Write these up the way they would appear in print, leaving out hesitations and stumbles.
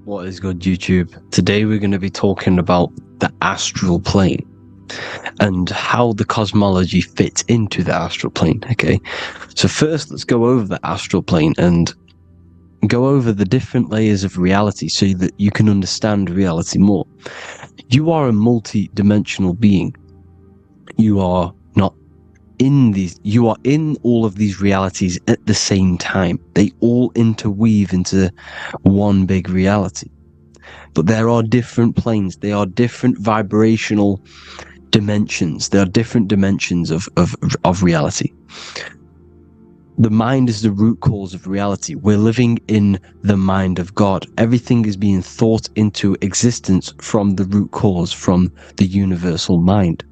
What is good, YouTube? Today we're going to be talking about the astral plane and how the cosmology fits into the astral plane. Okay, so first let's go over the astral plane and go over the different layers of reality so that you can understand reality more. You are a multi-dimensional being. You are not in these, you are in all of these realities at the same time. They all interweave into one big reality. But there are different planes. They are different vibrational dimensions. There are different dimensions of reality. The mind is the root cause of reality. We're living in the mind of God. Everything is being thought into existence from the root cause, from the universal mind.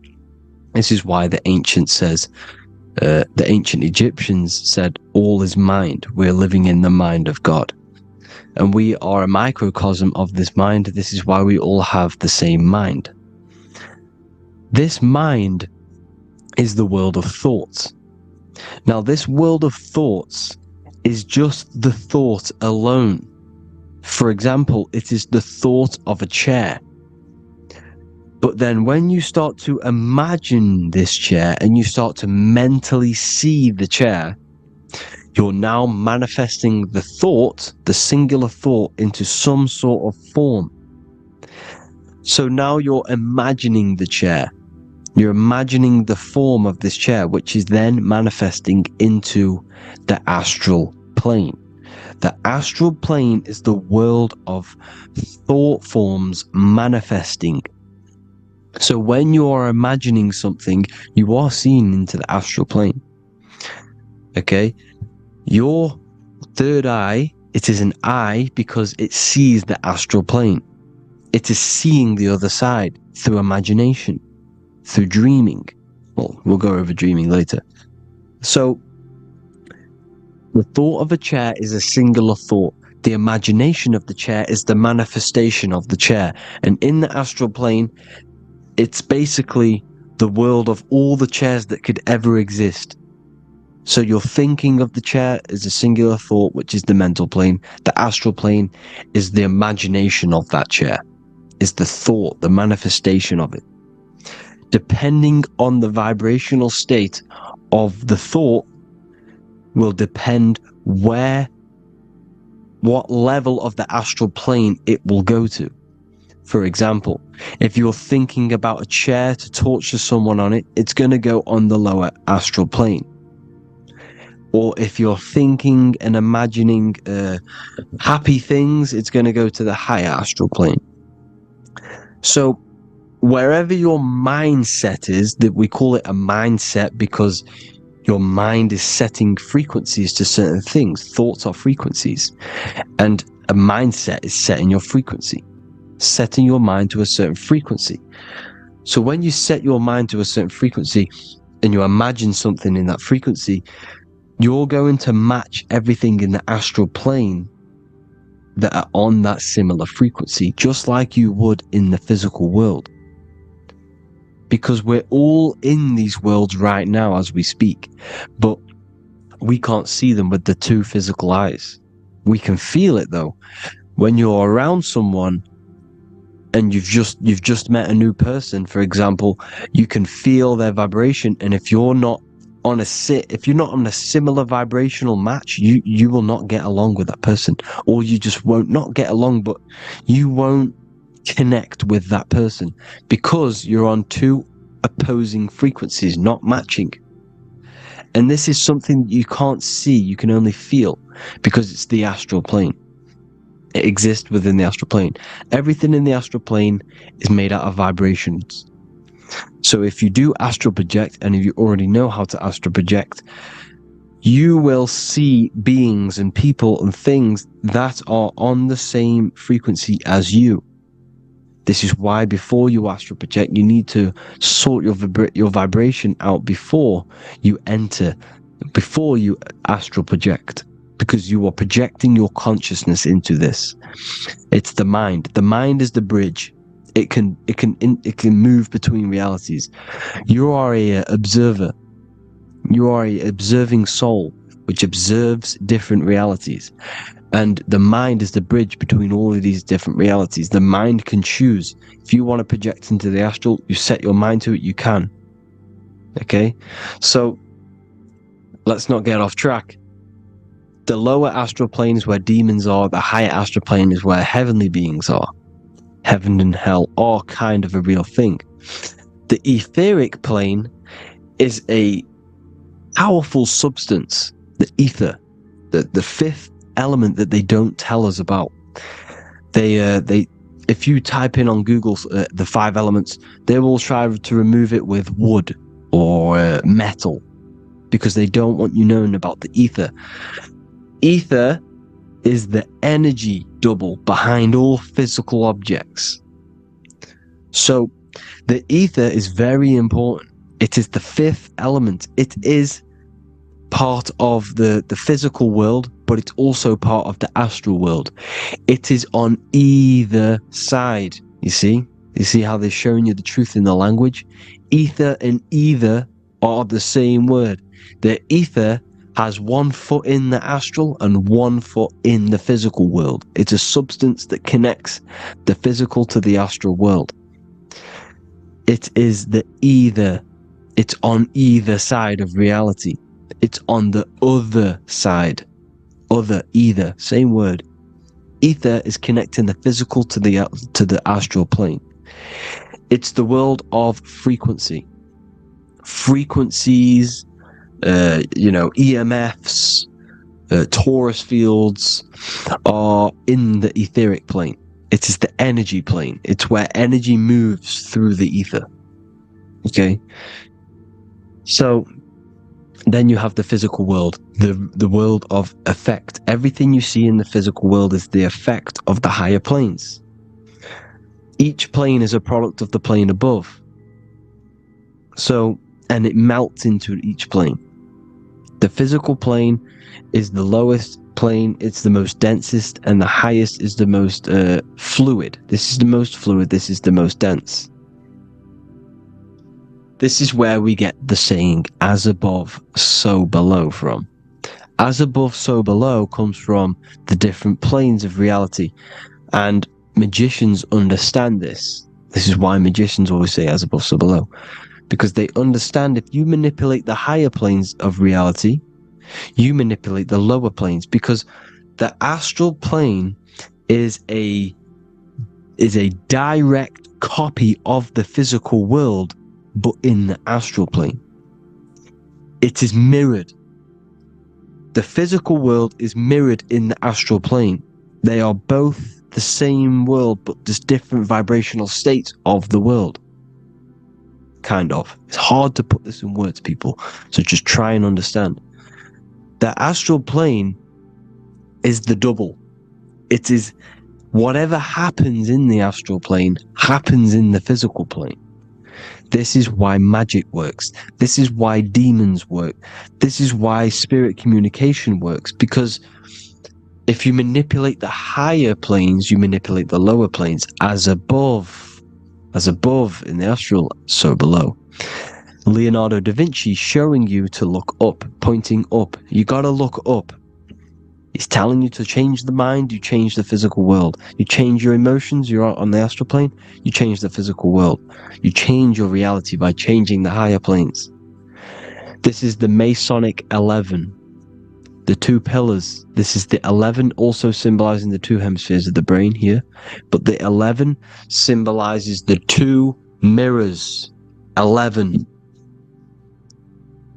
This is why the ancient Egyptians said, all is mind. We're living in the mind of God. And we are a microcosm of this mind. This is why we all have the same mind. This mind is the world of thoughts. Now, this world of thoughts is just the thought alone. For example, it is the thought of a chair. But then when you start to imagine this chair and you start to mentally see the chair, you're now manifesting the thought, the singular thought, into some sort of form. So now you're imagining the chair. You're imagining the form of this chair, which is then manifesting into the astral plane. The astral plane is the world of thought forms manifesting. So when you are imagining something, you are seeing into the astral plane. Okay? Your third eye, it is an eye because it sees the astral plane. It is seeing the other side through imagination, through dreaming. Well, we'll go over dreaming later. So, the thought of a chair is a singular thought. The imagination of the chair is the manifestation of the chair. And in the astral plane, it's basically the world of all the chairs that could ever exist. So you're thinking of the chair as a singular thought, which is the mental plane. The astral plane is the imagination of that chair, is the thought, the manifestation of it. Depending on the vibrational state of the thought will depend what level of the astral plane it will go to. For example, if you're thinking about a chair to torture someone on it, it's going to go on the lower astral plane. Or if you're thinking and imagining happy things, it's going to go to the higher astral plane. So wherever your mindset is, that we call it a mindset because your mind is setting frequencies to certain things. Thoughts are frequencies. And a mindset is setting your frequency. Setting your mind to a certain frequency. So when you set your mind to a certain frequency and you imagine something in that frequency, you're going to match everything in the astral plane that are on that similar frequency, just like you would in the physical world. Because we're all in these worlds right now as we speak, but we can't see them with the two physical eyes. We can feel it though. When you're around someone and you've just met a new person, for example, you can feel their vibration, and if you're not on a similar vibrational match, you will not get along with that person, or you just won't not get along, but you won't connect with that person because you're on two opposing frequencies, not matching. And this is something you can't see, you can only feel, because it's the astral plane. It exists within the astral plane. Everything in the astral plane is made out of vibrations. So if you do astral project, and if you already know how to astral project, you will see beings and people and things that are on the same frequency as you. This is why before you astral project, you need to sort your vibration out before you astral project. Because you are projecting your consciousness into this. It's the mind. The mind is the bridge. It can move between realities. You are a observer. You are a observing soul. which observes different realities. And the mind is the bridge between all of these different realities. The mind can choose. If you want to project into the astral, you set your mind to it, you can. Okay? So, let's not get off track. The lower astral plane is where demons are. The higher astral plane is where heavenly beings are. Heaven and hell are kind of a real thing. The etheric plane is a powerful substance, the ether, the fifth element that they don't tell us about. If you type in on Google the 5 elements, they will try to remove it with wood or metal, because they don't want you knowing about the ether. Ether is the energy double behind all physical objects. So the ether is very important. It is the 5th element. It is part of the physical world, but it's also part of the astral world. It is on either side. You see how they're showing you the truth in the language? Ether and either are the same word. The ether has 1 foot in the astral and 1 foot in the physical world. It's a substance that connects the physical to the astral world. It is the either. It's on either side of reality. It's on the other side. Other, either, same word. Ether is connecting the physical to the astral plane. It's the world of frequency. Frequencies, EMFs, torus fields are in the etheric plane. It is the energy plane. It's where energy moves through the ether. Okay? So then you have the physical world, the world of effect. Everything you see in the physical world is the effect of the higher planes. Each plane is a product of the plane above. So, and it melts into each plane. The physical plane is the lowest plane, it's the most densest, and the highest is the most fluid. This is the most fluid, this is the most dense. This is where we get the saying, as above, so below from. As above, so below comes from the different planes of reality. And magicians understand this. This is why magicians always say as above, so below. Because they understand if you manipulate the higher planes of reality, you manipulate the lower planes. Because the astral plane is a direct copy of the physical world, but in the astral plane. It is mirrored. The physical world is mirrored in the astral plane. They are both the same world, but just different vibrational states of the world. Kind of. It's hard to put this in words, people. So just try and understand. The astral plane is the double. It is whatever happens in the astral plane happens in the physical plane. This is why magic works. This is why demons work. This is why spirit communication works. Because if you manipulate the higher planes, you manipulate the lower planes. As above in the astral, so below. Leonardo da Vinci showing you to look up, pointing up. You gotta look up. He's telling you to change the mind, you change the physical world. You change your emotions, you're on the astral plane, you change the physical world. You change your reality by changing the higher planes. This is the Masonic 11. The 2 pillars. This is the 11 also symbolizing the 2 hemispheres of the brain here. But the 11 symbolizes the 2 mirrors. 11.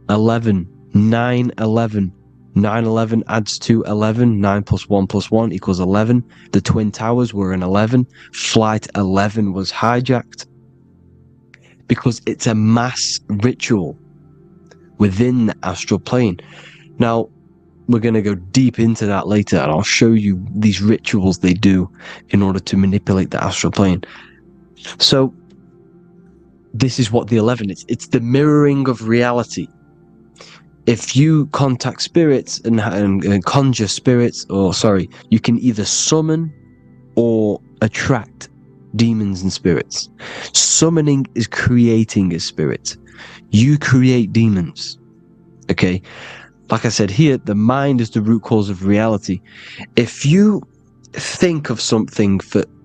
11. 9, 11. 9, 11 adds to 11. 9 plus 1 plus 1 equals 11. The Twin Towers were an 11. Flight 11 was hijacked. Because it's a mass ritual within the astral plane. Now, we're going to go deep into that later, and I'll show you these rituals they do in order to manipulate the astral plane. So, this is what the 11 is. It's the mirroring of reality. If you contact spirits and conjure spirits, you can either summon or attract demons and spirits. Summoning is creating a spirit. You create demons. Okay? like I said here, the mind is the root cause of reality. If you think of something,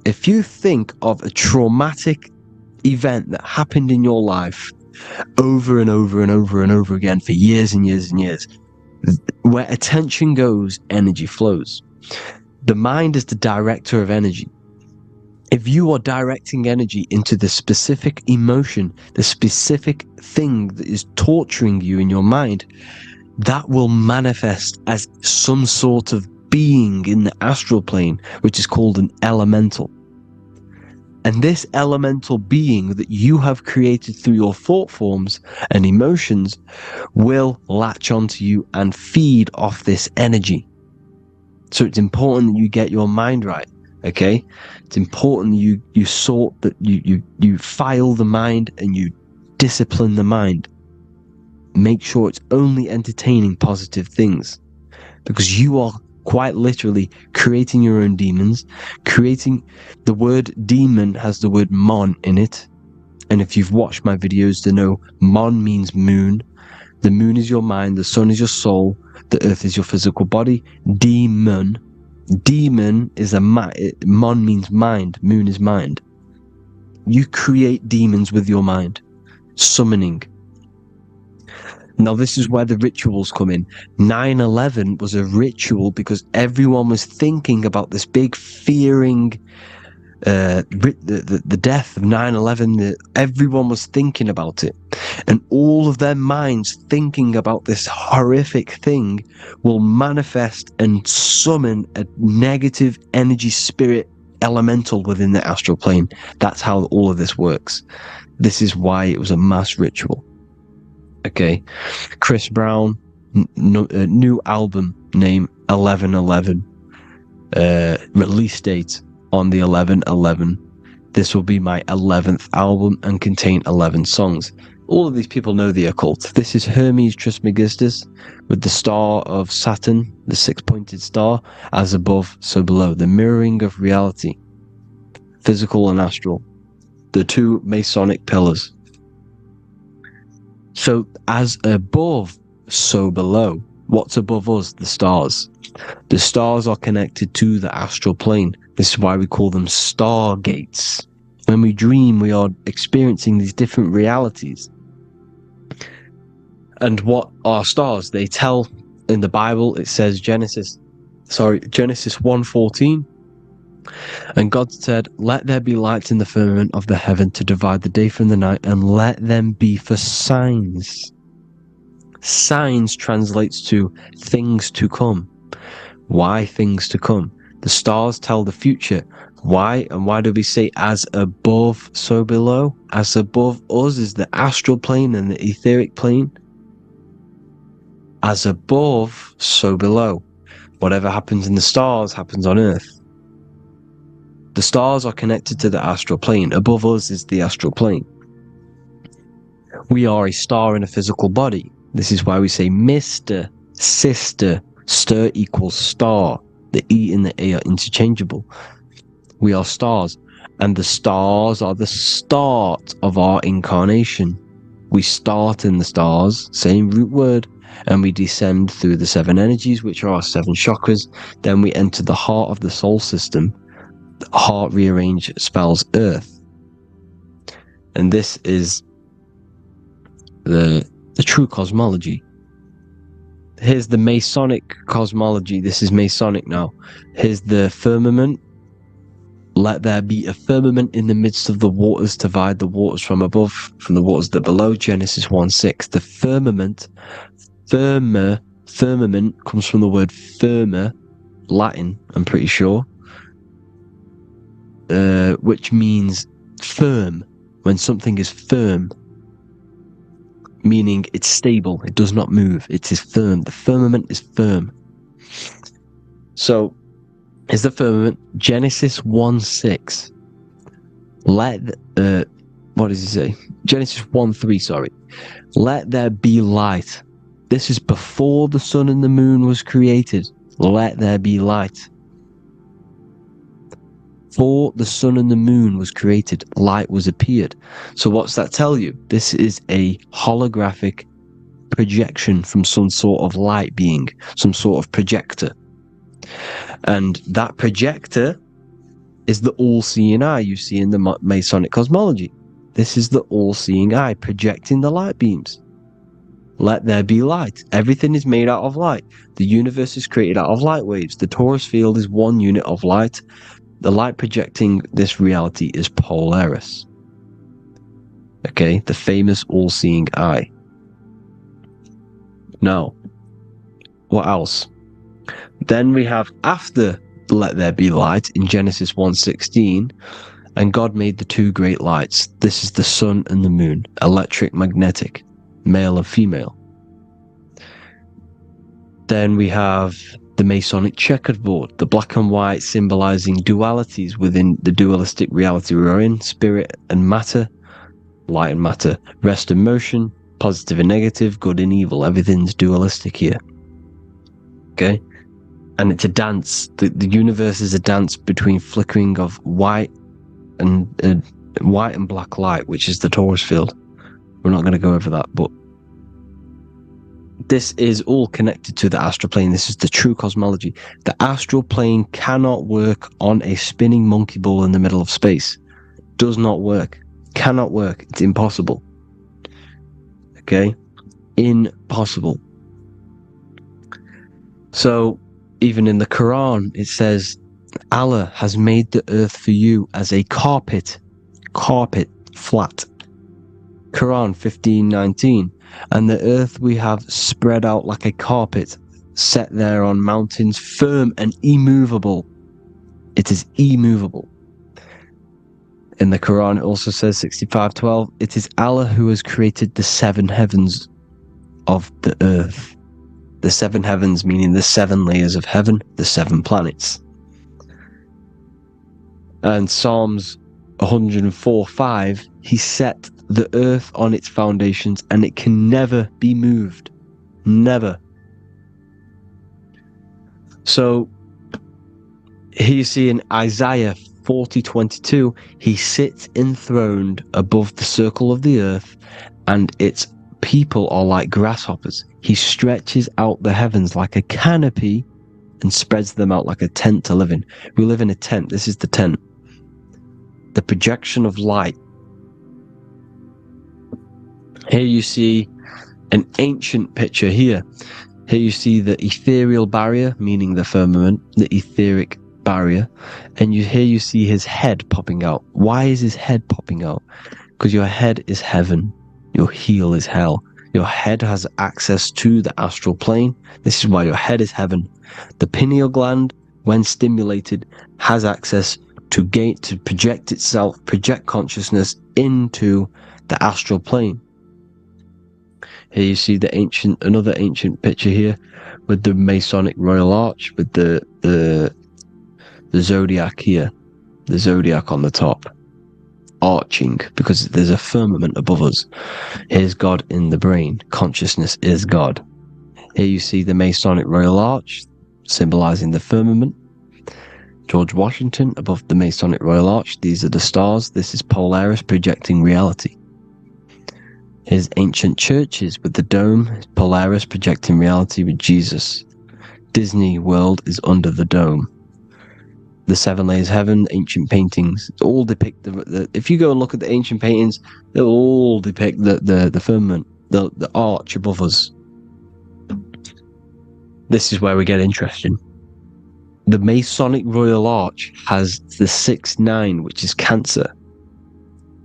if you think of a traumatic event that happened in your life over and over and over and over again for years and years and years, where attention goes, energy flows. The mind is the director of energy. If you are directing energy into the specific emotion, the specific thing that is torturing you in your mind, that will manifest as some sort of being in the astral plane, which is called an elemental. And this elemental being that you have created through your thought forms and emotions will latch onto you and feed off this energy. So it's important that you get your mind right, okay? It's important you sort that you file the mind and you discipline the mind. Make sure it's only entertaining positive things, because you are quite literally creating your own demons. The word demon has the word mon in it, and if you've watched my videos, you know mon means moon. The moon is your mind, the sun is your soul, the earth is your physical body. Demon is mon means mind, moon is mind. You create demons with your mind, summoning. Now, this is where the rituals come in. 9/11 was a ritual because everyone was thinking about this big fearing, the death of 9/11. Everyone was thinking about it. And all of their minds thinking about this horrific thing will manifest and summon a negative energy spirit elemental within the astral plane. That's how all of this works. This is why it was a mass ritual. Okay, Chris Brown, new album name 11/11, release date on the 11/11. This will be my 11th album and contain 11 songs. All of these people know the occult. This is Hermes Trismegistus with the star of Saturn, the six-pointed star, as above, so below. The mirroring of reality, physical and astral, the two Masonic pillars. So as above, so below. What's above us? The stars. The stars are connected to the astral plane. This is why we call them stargates. When we dream, we are experiencing these different realities. And what are stars? They tell in the Bible, it says Genesis 1:14. And God said, "Let there be lights in the firmament of the heaven to divide the day from the night, and let them be for signs." Signs translates to things to come. Why things to come? The stars tell the future. Why? And why do we say as above, so below? As above us is the astral plane and the etheric plane. As above, so below. Whatever happens in the stars happens on Earth. The stars are connected to the astral plane. Above us is the astral plane. We are a star in a physical body. This is why we say Mr., Sister, stir equals star. The E and the A are interchangeable. We are stars, and the stars are the start of our incarnation. We start in the stars, same root word, and we descend through the seven energies, which are our seven chakras. Then we enter the heart of the soul system. Heart rearranged spells Earth, and this is the true cosmology. Here's the Masonic cosmology. This is Masonic now. Here's the firmament. Let there be a firmament in the midst of the waters to divide the waters from above from the waters that below. Genesis 1:6. The firmament, firmament comes from the word firma, Latin, I'm pretty sure. Which means firm. When something is firm, meaning it's stable, it does not move, it is firm. The firmament is firm. So is the firmament. Genesis 1:6. What does he say? Genesis 1:3, sorry. Let there be light. This is before the sun and the moon was created. Let there be light. Before the sun and the moon was created, light was appeared. So what's that tell you? This is a holographic projection from some sort of light being, some sort of projector. And that projector is the all-seeing eye you see in the Masonic cosmology. This is the all-seeing eye projecting the light beams. Let there be light. Everything is made out of light. The universe is created out of light waves. The torus field is one unit of light. The light projecting this reality is Polaris. Okay, the famous all-seeing eye. Now, what else? Then we have, after let there be light in Genesis 1:16, and God made the two great lights. This is the sun and the moon, electric, magnetic, male and female. Then we have the Masonic checkerboard, the black and white symbolizing dualities within the dualistic reality we're in, spirit and matter, light and matter, rest and motion, positive and negative, good and evil. Everything's dualistic here. Okay? And it's a dance. The universe is a dance between flickering of white and black light, which is the torus field. We're not going to go over that, but this is all connected to the astral plane. This is the true cosmology. The astral plane cannot work on a spinning monkey ball in the middle of space. Does not work. Cannot work. It's impossible. Okay? Impossible. So, even in the Quran, it says, Allah has made the earth for you as a carpet, flat. Quran 15:19, and the earth we have spread out like a carpet, set there on mountains, firm and immovable. It is immovable. In the Quran, it also says 65:12, it is Allah who has created the seven heavens of the earth. The seven heavens meaning the seven layers of heaven, the seven planets. And Psalms 104:5, he set the earth on its foundations and it can never be moved. Never. So here you see in Isaiah 40:22, he sits enthroned above the circle of the earth and its people are like grasshoppers. He stretches out the heavens like a canopy and spreads them out like a tent to live in. We live in a tent. This is the tent. The projection of light. Here you see an ancient picture here. Here you see the ethereal barrier, meaning the firmament, the etheric barrier. And here you see his head popping out. Why is his head popping out? Because your head is heaven. Your heel is hell. Your head has access to the astral plane. This is why your head is heaven. The pineal gland, when stimulated, has access to project itself, project consciousness into the astral plane. Here you see another ancient picture here with the Masonic Royal Arch, with the zodiac here, the zodiac on the top, arching, because there's a firmament above us. Here's God in the brain. Consciousness is God. Here you see the Masonic Royal Arch, symbolizing the firmament. George Washington above the Masonic Royal Arch. These are the stars. This is Polaris projecting reality. Here's ancient churches with the dome. Polaris projecting reality with Jesus. Disney World is under the dome. The seven layers of heaven, ancient paintings, all depict if you go and look at the ancient paintings, they'll all depict the firmament, the arch above us. This is where we get interesting. The Masonic Royal Arch has the 6-9, which is Cancer.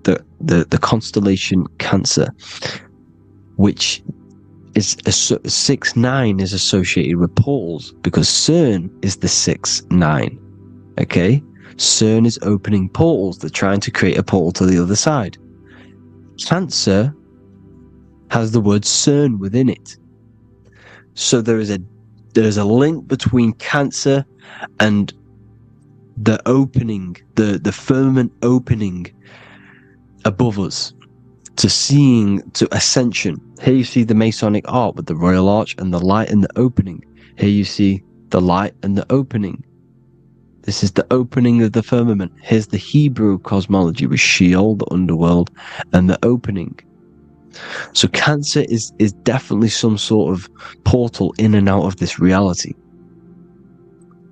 The constellation Cancer, which is 6-9 is associated with portals, because CERN is the 6-9. Okay, CERN is opening portals. They're trying to create a portal to the other side. Cancer has the word CERN within it. So there's a link between Cancer and the opening, the firmament opening above us to ascension. Here you see the Masonic art with the Royal Arch and the light and the opening. Here you see the light and the opening. This is the opening of the firmament. Here's the Hebrew cosmology with Sheol, the underworld, and the opening. So Cancer is definitely some sort of portal in and out of this reality.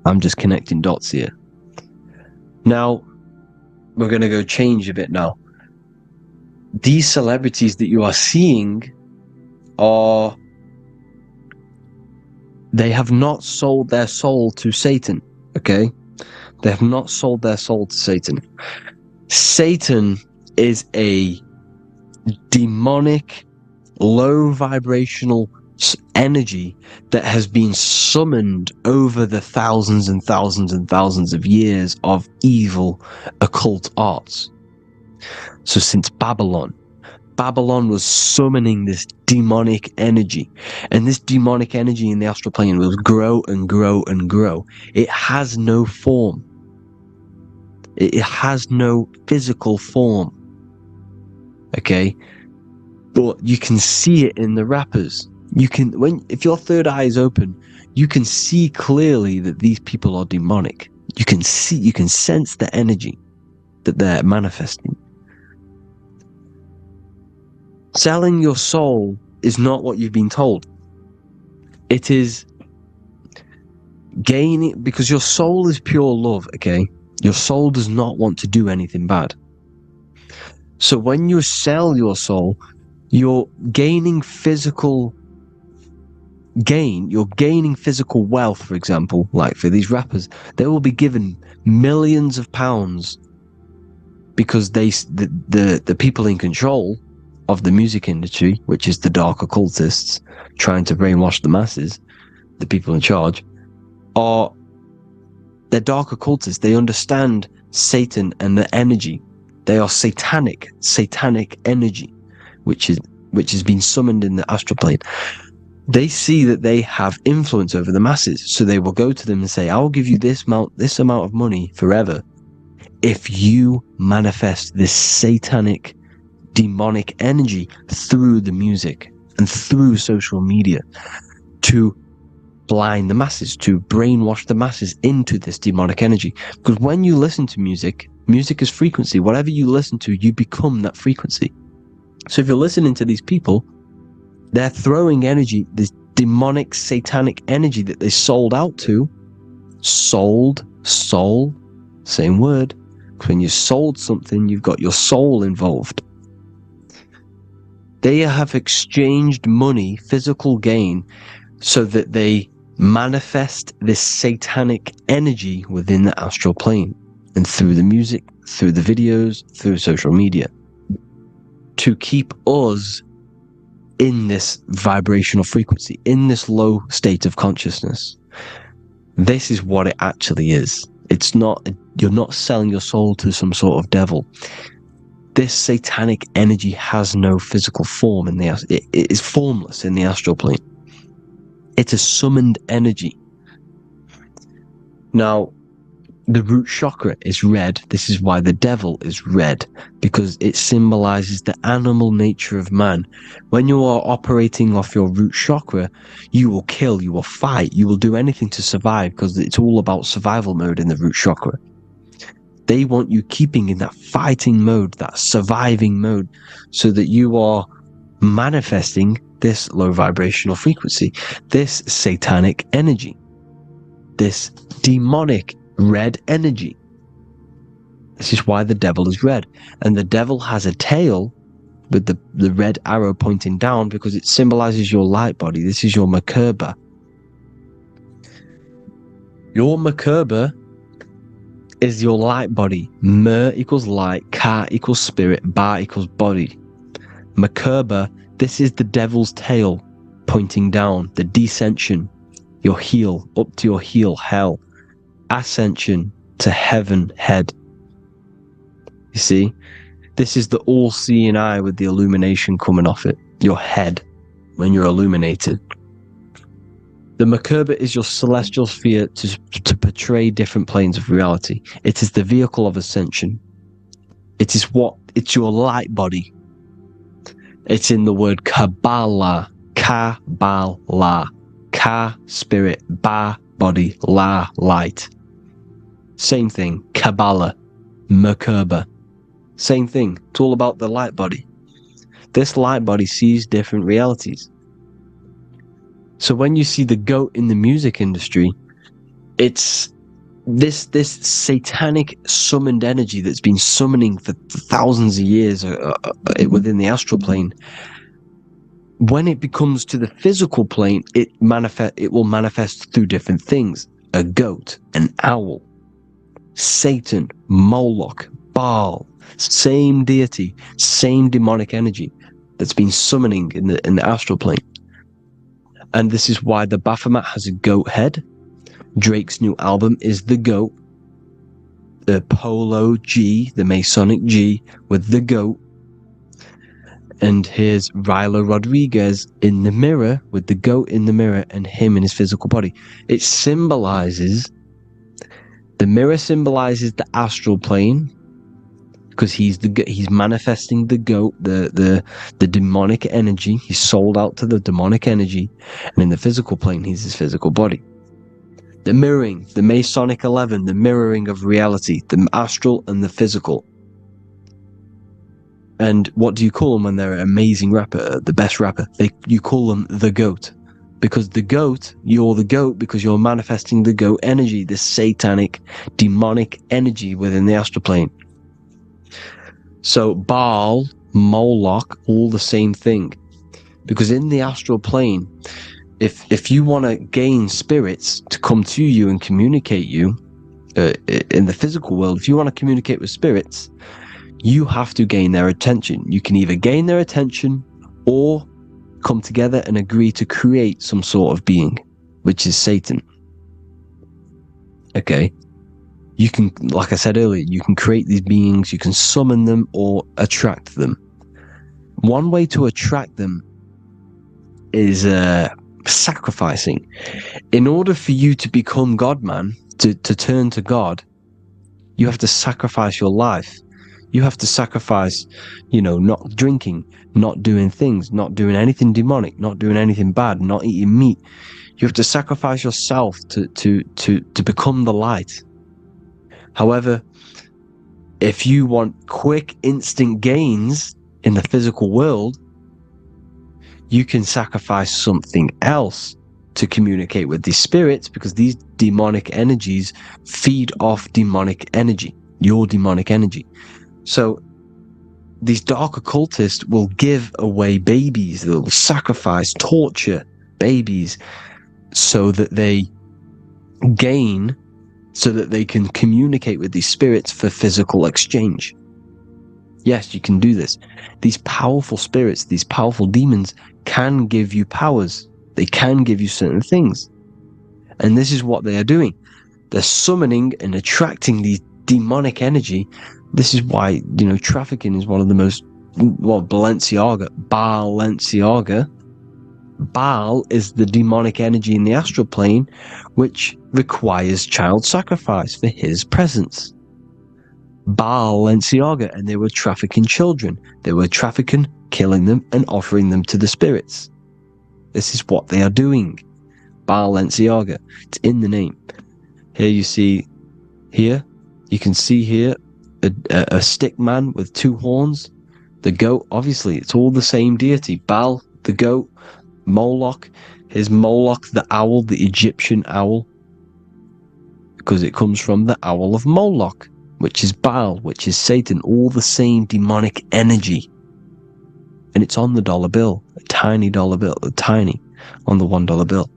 I'm just connecting dots here. Now, we're going to go change a bit now. These celebrities that you are seeing they have not sold their soul to Satan, okay? They have not sold their soul to Satan. Satan is a demonic, low vibrational energy that has been summoned over the thousands and thousands and thousands of years of evil occult arts. So since Babylon was summoning this demonic energy, and this demonic energy in the astral plane will grow and grow and grow. It has no form. It has no physical form. Okay? But you can see it in the rappers. If your third eye is open, you can see clearly that these people are demonic. You can sense the energy that they're manifesting. Selling your soul is not what you've been told. It is gaining, because your soul is pure love, okay? Your soul does not want to do anything bad. So when you sell your soul, you're gaining physical gain, you're gaining physical wealth, for example. Like for these rappers, they will be given millions of pounds because the people in control of the music industry, which is the dark occultists trying to brainwash the masses, the people in charge, they're dark occultists. They understand Satan and the energy. They are satanic energy, which has been summoned in the astral plane. They see that they have influence over the masses, so they will go to them and say, "I will give you this amount of money forever if you manifest this satanic, demonic energy through the music and through social media to blind the masses, to brainwash the masses into this demonic energy." Because when you listen to music is frequency. Whatever you listen to, you become that frequency. So if you're listening to these people, they're throwing energy, this demonic, satanic energy that they sold out to. Soul, same word. When you sold something, you've got your soul involved. They have exchanged money, physical gain, so that they manifest this satanic energy within the astral plane and through the music, through the videos, through social media, to keep us in this vibrational frequency, in this low state of consciousness. This is what it actually is. It's not, you're not selling your soul to some sort of devil. This satanic energy has no physical form it is formless in the astral plane. It's a summoned energy. Now, the root chakra is red. This is why the devil is red, because it symbolizes the animal nature of man. When you are operating off your root chakra, you will kill, you will fight, you will do anything to survive, because it's all about survival mode in the root chakra. They want you keeping in that fighting mode, that surviving mode, so that you are manifesting this low vibrational frequency, this satanic energy, this demonic red energy. This is why the devil is red. And the devil has a tail with the red arrow pointing down, because it symbolizes your light body. This is your Merkaba. Your Merkaba is your light body. Mer equals light, Ka equals spirit, Ba equals body. Merkaba, this is the devil's tail pointing down, the descension, your heel, up to your heel, hell. Ascension to heaven, head. You see, this is the all-seeing eye with the illumination coming off it, your head, when you're illuminated. The Merkaba is your celestial sphere to portray different planes of reality. It is the vehicle of ascension. It's your light body. It's in the word Kabbalah, Kabbalah, Ka, spirit, Ba, body, La, light. Same thing, Kabbalah, Merkaba. Same thing, it's all about the light body. This light body sees different realities. So when you see the goat in the music industry, it's this satanic summoned energy that's been summoning for thousands of years within the astral plane. When it becomes to the physical plane, it will manifest through different things. A goat, an owl, Satan, Moloch, Baal, same deity, same demonic energy that's been summoning in the astral plane. And this is why the Baphomet has a goat head. Drake's new album is the goat. The Polo G, the Masonic G, with the goat. And here's Rylo Rodriguez in the mirror, with the goat in the mirror and him in his physical body. It symbolizes, the mirror symbolizes the astral plane, because he's manifesting the goat, the demonic energy. He's sold out to the demonic energy, and in the physical plane, he's his physical body. The mirroring, the Masonic 11, the mirroring of reality, the astral and the physical. And what do you call them when they're an amazing rapper, the best rapper? You call them the goat, because you're the goat because you're manifesting the goat energy, this satanic, demonic energy within the astral plane. So Baal, Moloch, all the same thing. Because in the astral plane, if you want to gain spirits to come to you and communicate you, in the physical world, if you want to communicate with spirits, you have to gain their attention. You can either gain their attention or come together and agree to create some sort of being, which is Satan. Okay. You can, like I said earlier, you can create these beings, you can summon them or attract them. One way to attract them is sacrificing. In order for you to become God, man, to turn to God, you have to sacrifice your life. You have to sacrifice, not drinking, not doing things, not doing anything demonic, not doing anything bad, not eating meat. You have to sacrifice yourself to become the light. However, if you want quick, instant gains in the physical world, you can sacrifice something else to communicate with these spirits, because these demonic energies feed off demonic energy, your demonic energy. So these dark occultists will give away babies, they'll sacrifice, torture babies so that they can communicate with these spirits for physical exchange. Yes, you can do this. These powerful spirits, these powerful demons can give you powers. They can give you certain things. And this is what they are doing. They're summoning and attracting these demonic energy. This is why, trafficking is one of the most, Balenciaga. Baal is the demonic energy in the astral plane, which requires child sacrifice for his presence. Balenciaga, and they were trafficking children. They were trafficking, killing them, and offering them to the spirits. This is what they are doing. Balenciaga. It's in the name. Here you can see here a stick man with two horns. The goat, obviously, it's all the same deity. Baal, the goat. Moloch, here's Moloch, the owl, the Egyptian owl, because it comes from the owl of Moloch, which is Baal, which is Satan, all the same demonic energy. And it's on the dollar bill, a tiny dollar bill, on the $1 bill.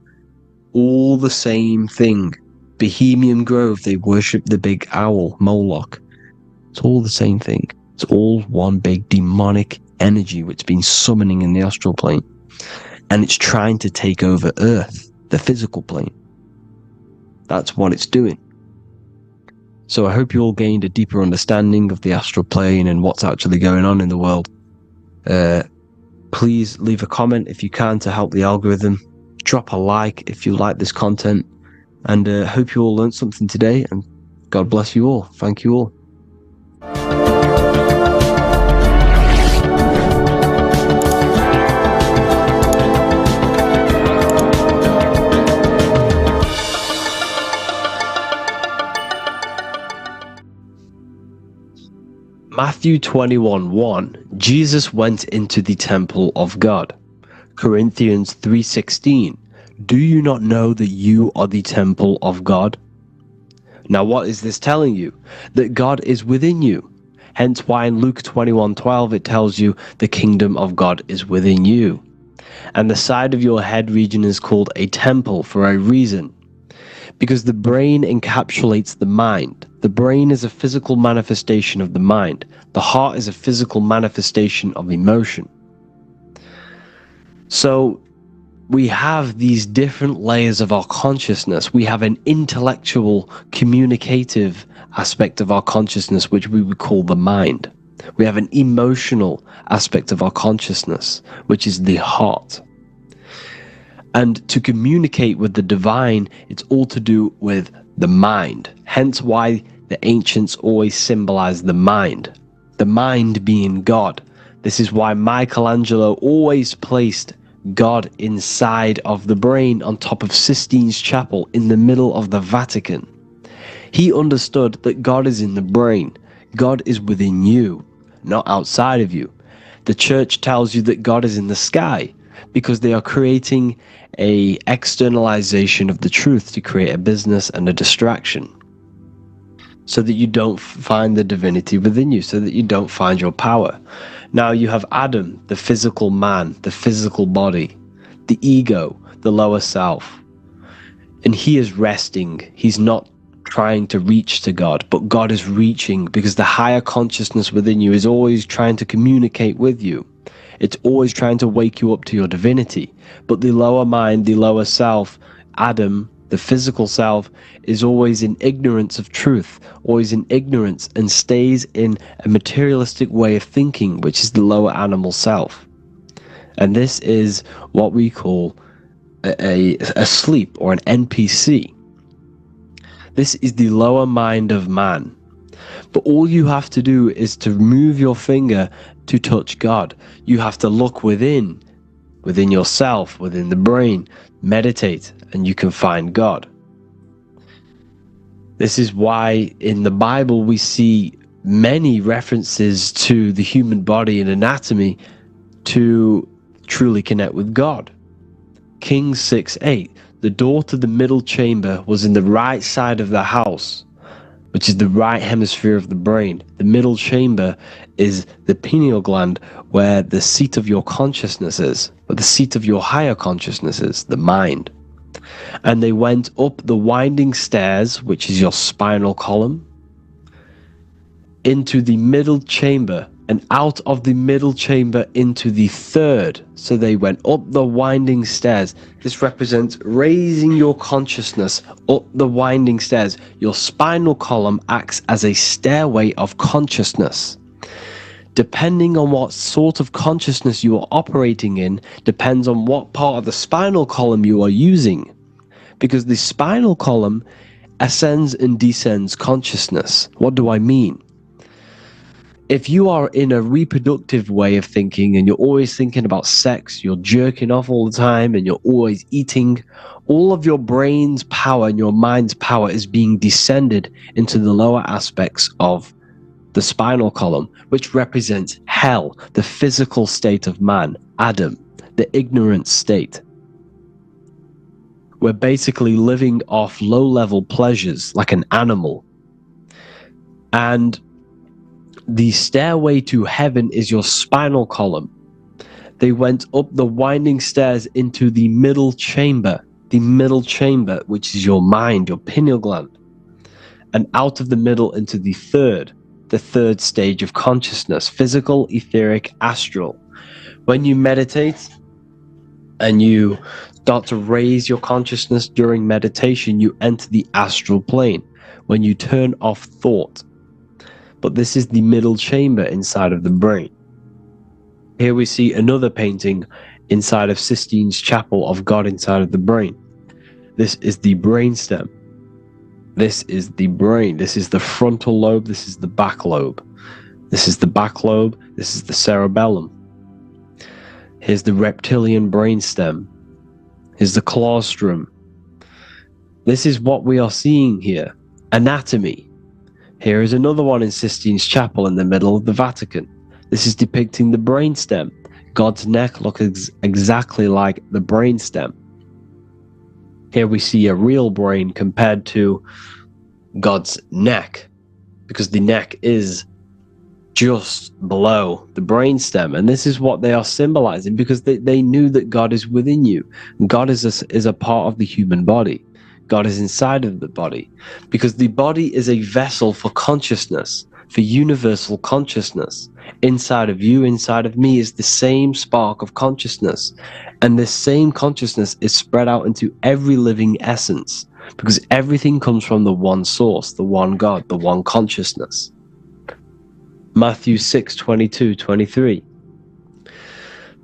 All the same thing. Bohemian Grove, they worship the big owl, Moloch. It's all the same thing. It's all one big demonic energy which has been summoning in the astral plane. And it's trying to take over Earth, the physical plane. That's what it's doing. So I hope you all gained a deeper understanding of the astral plane and what's actually going on in the world. Please leave a comment if you can to help the algorithm. Drop a like if you like this content. And hope you all learned something today. And God bless you all. Thank you all. Matthew 21:1, Jesus went into the temple of God. Corinthians 3:16, do you not know that you are the temple of God? Now what is this telling you? That God is within you. Hence why in Luke 21:12 it tells you the kingdom of God is within you. And the side of your head region is called a temple for a reason. Because the brain encapsulates the mind. The brain is a physical manifestation of the mind. The heart is a physical manifestation of emotion. So we have these different layers of our consciousness. We have an intellectual, communicative aspect of our consciousness, which we would call the mind. We have an emotional aspect of our consciousness, which is the heart. And to communicate with the divine, it's all to do with the mind. Hence why the ancients always symbolize the mind being God. This is why Michelangelo always placed God inside of the brain on top of Sistine Chapel in the middle of the Vatican. He understood that God is in the brain. God is within you, not outside of you. The church tells you that God is in the sky because they are creating a externalization of the truth to create a business and a distraction so that you don't find the divinity within you, so that you don't find your power. Now you have Adam, the physical man, the physical body, the ego, the lower self. And he is resting. He's not trying to reach to God, but God is reaching because the higher consciousness within you is always trying to communicate with you. It's always trying to wake you up to your divinity. But the lower mind, the lower self, Adam, the physical self, is always in ignorance of truth, always in ignorance, and stays in a materialistic way of thinking, which is the lower animal self. And this is what we call a sleep, or an NPC. This is the lower mind of man. But all you have to do is to move your finger to touch God. You have to look within yourself, within the brain, meditate, and you can find God. This is why in the Bible we see many references to the human body and anatomy to truly connect with God. Kings 6:8, the door to the middle chamber was in the right side of the house, which is the right hemisphere of the brain. The middle chamber is the pineal gland, where the seat of your consciousness is, where the seat of your higher consciousness is, the mind. And they went up the winding stairs, which is your spinal column, into the middle chamber, and out of the middle chamber into the third. So they went up the winding stairs. This represents raising your consciousness up the winding stairs. Your spinal column acts as a stairway of consciousness. Depending on what sort of consciousness you are operating in, depends on what part of the spinal column you are using. Because the spinal column ascends and descends consciousness. What do I mean? If you are in a reproductive way of thinking and you're always thinking about sex, you're jerking off all the time and you're always eating, all of your brain's power and your mind's power is being descended into the lower aspects of the spinal column, which represents hell, the physical state of man, Adam, the ignorant state. We're basically living off low-level pleasures like an animal. And the stairway to heaven is your spinal column. They went up the winding stairs into the middle chamber, which is your mind, your pineal gland, and out of the middle into the third stage of consciousness, physical, etheric, astral. When you meditate and you start to raise your consciousness during meditation, you enter the astral plane when you turn off thought. But this is the middle chamber inside of the brain. Here we see another painting inside of Sistine's Chapel of God inside of the brain. This is the brainstem. This is the brain. This is the frontal lobe. This is the back lobe. This is the back lobe. This is the cerebellum. Here's the reptilian brainstem. Here's the claustrum. This is what we are seeing here. Anatomy. Here is another one in Sistine Chapel in the middle of the Vatican. This is depicting the brainstem. God's neck looks exactly like the brainstem. Here we see a real brain compared to God's neck, because the neck is just below the brainstem, and this is what they are symbolizing, because they knew that God is within you. God is a part of the human body. God is inside of the body, because the body is a vessel for consciousness, for universal consciousness. Inside of you, inside of me, is the same spark of consciousness, and this same consciousness is spread out into every living essence, because everything comes from the one source, the one God, the one consciousness. Matthew 6:22-23.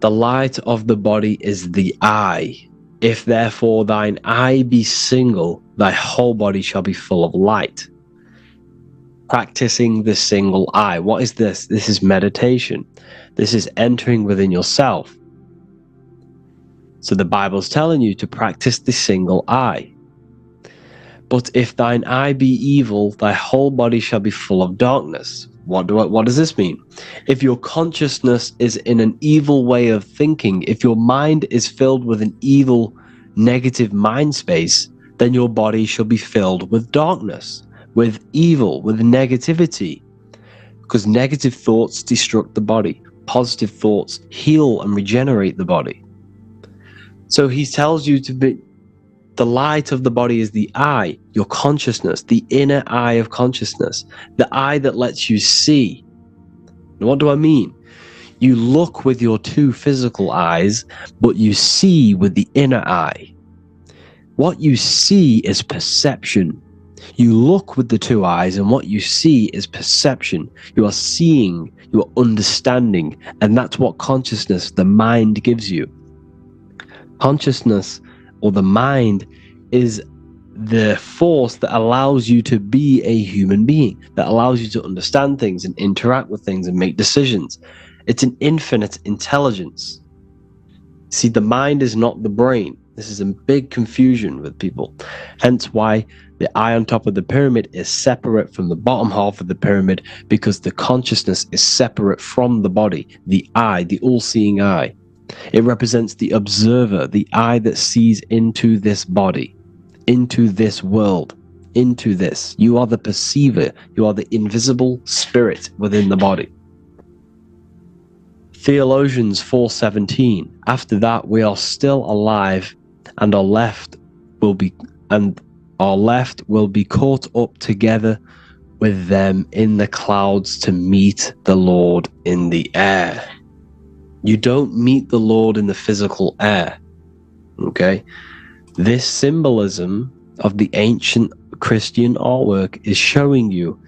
The light of the body is the eye. If therefore thine eye be single, thy whole body shall be full of light. Practicing the single eye. What is this? This is meditation. This is entering within yourself. So the Bible's telling you to practice the single eye. But if thine eye be evil, thy whole body shall be full of darkness. What does this mean? If your consciousness is in an evil way of thinking, if your mind is filled with an evil, negative mind space, then your body shall be filled with darkness, with evil, with negativity. Because negative thoughts destruct the body. Positive thoughts heal and regenerate the body. So he tells you to be, the light of the body is the eye, your consciousness, the inner eye of consciousness, the eye that lets you see. And what do I mean? You look with your two physical eyes, but you see with the inner eye. What you see is perception. You look with the two eyes, and what you see is perception. You are seeing, you are understanding, and that's what consciousness, the mind, gives you. Consciousness, or the mind, is the force that allows you to be a human being, that allows you to understand things and interact with things and make decisions. It's an infinite intelligence. See, the mind is not the brain. This is a big confusion with people. Hence why the eye on top of the pyramid is separate from the bottom half of the pyramid, because the consciousness is separate from the body, the eye, the all-seeing eye. It represents the observer, the eye that sees into this body, into this world, into this. You are the perceiver. You are the invisible spirit within the body. Theologians 4:17. After that, we are still alive, and our left will be caught up together with them in the clouds to meet the Lord in the air. You don't meet the Lord in the physical air. Okay? This symbolism of the ancient Christian artwork is showing you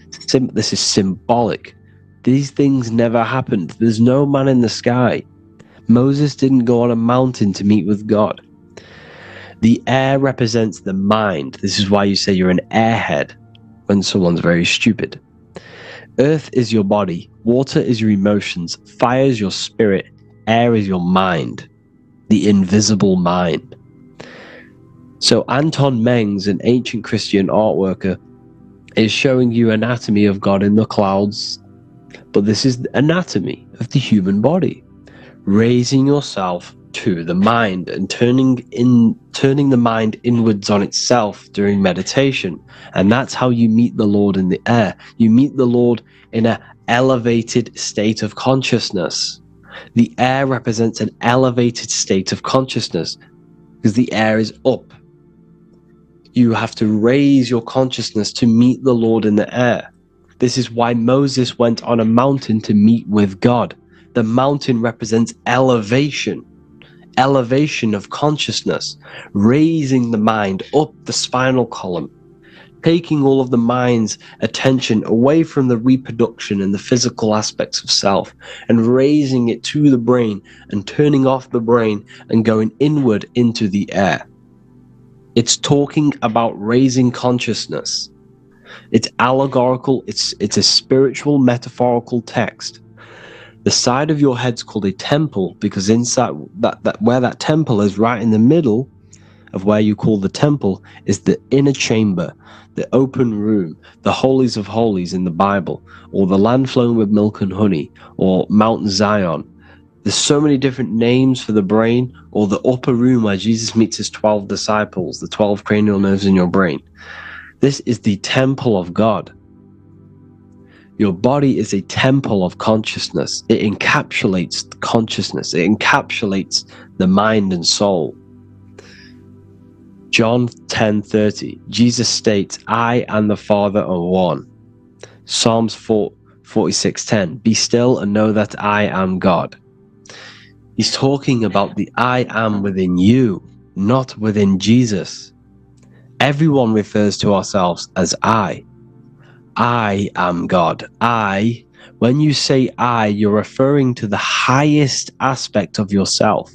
this is symbolic. These things never happened. There's no man in the sky. Moses didn't go on a mountain to meet with God. The air represents the mind. This is why you say you're an airhead when someone's very stupid. Earth is your body. Water is your emotions. Fire is your spirit. Air is your mind, the invisible mind. So Anton Mengs, an ancient Christian art worker, is showing you anatomy of God in the clouds, but this is the anatomy of the human body. Raising yourself to the mind and turning the mind inwards on itself during meditation. And that's how you meet the Lord in the air. You meet the Lord in an elevated state of consciousness. The air represents an elevated state of consciousness because the air is up. You have to raise your consciousness to meet the Lord in the air. This is why Moses went on a mountain to meet with God. The mountain represents elevation of consciousness, raising the mind up the spinal column, taking all of the mind's attention away from the reproduction and the physical aspects of self and raising it to the brain and turning off the brain and going inward into the air. It's talking about raising consciousness. It's allegorical, it's a spiritual metaphorical text. The side of your head's called a temple because inside that where that temple is, right in the middle of where you call the temple, is the inner chamber, the open room, the holies of holies in the Bible, or the land flowing with milk and honey, or Mount Zion. There's so many different names for the brain, or the upper room where Jesus meets his 12 disciples, the 12 cranial nerves in your brain. This is the temple of God. Your body is a temple of consciousness. It encapsulates consciousness. It encapsulates the mind and soul. John 10:30, Jesus states, I and the Father are one. Psalms 46:10, be still and know that I am God. He's talking about the I am within you, not within Jesus. Everyone refers to ourselves as I. I am God. When you say I, you're referring to the highest aspect of yourself.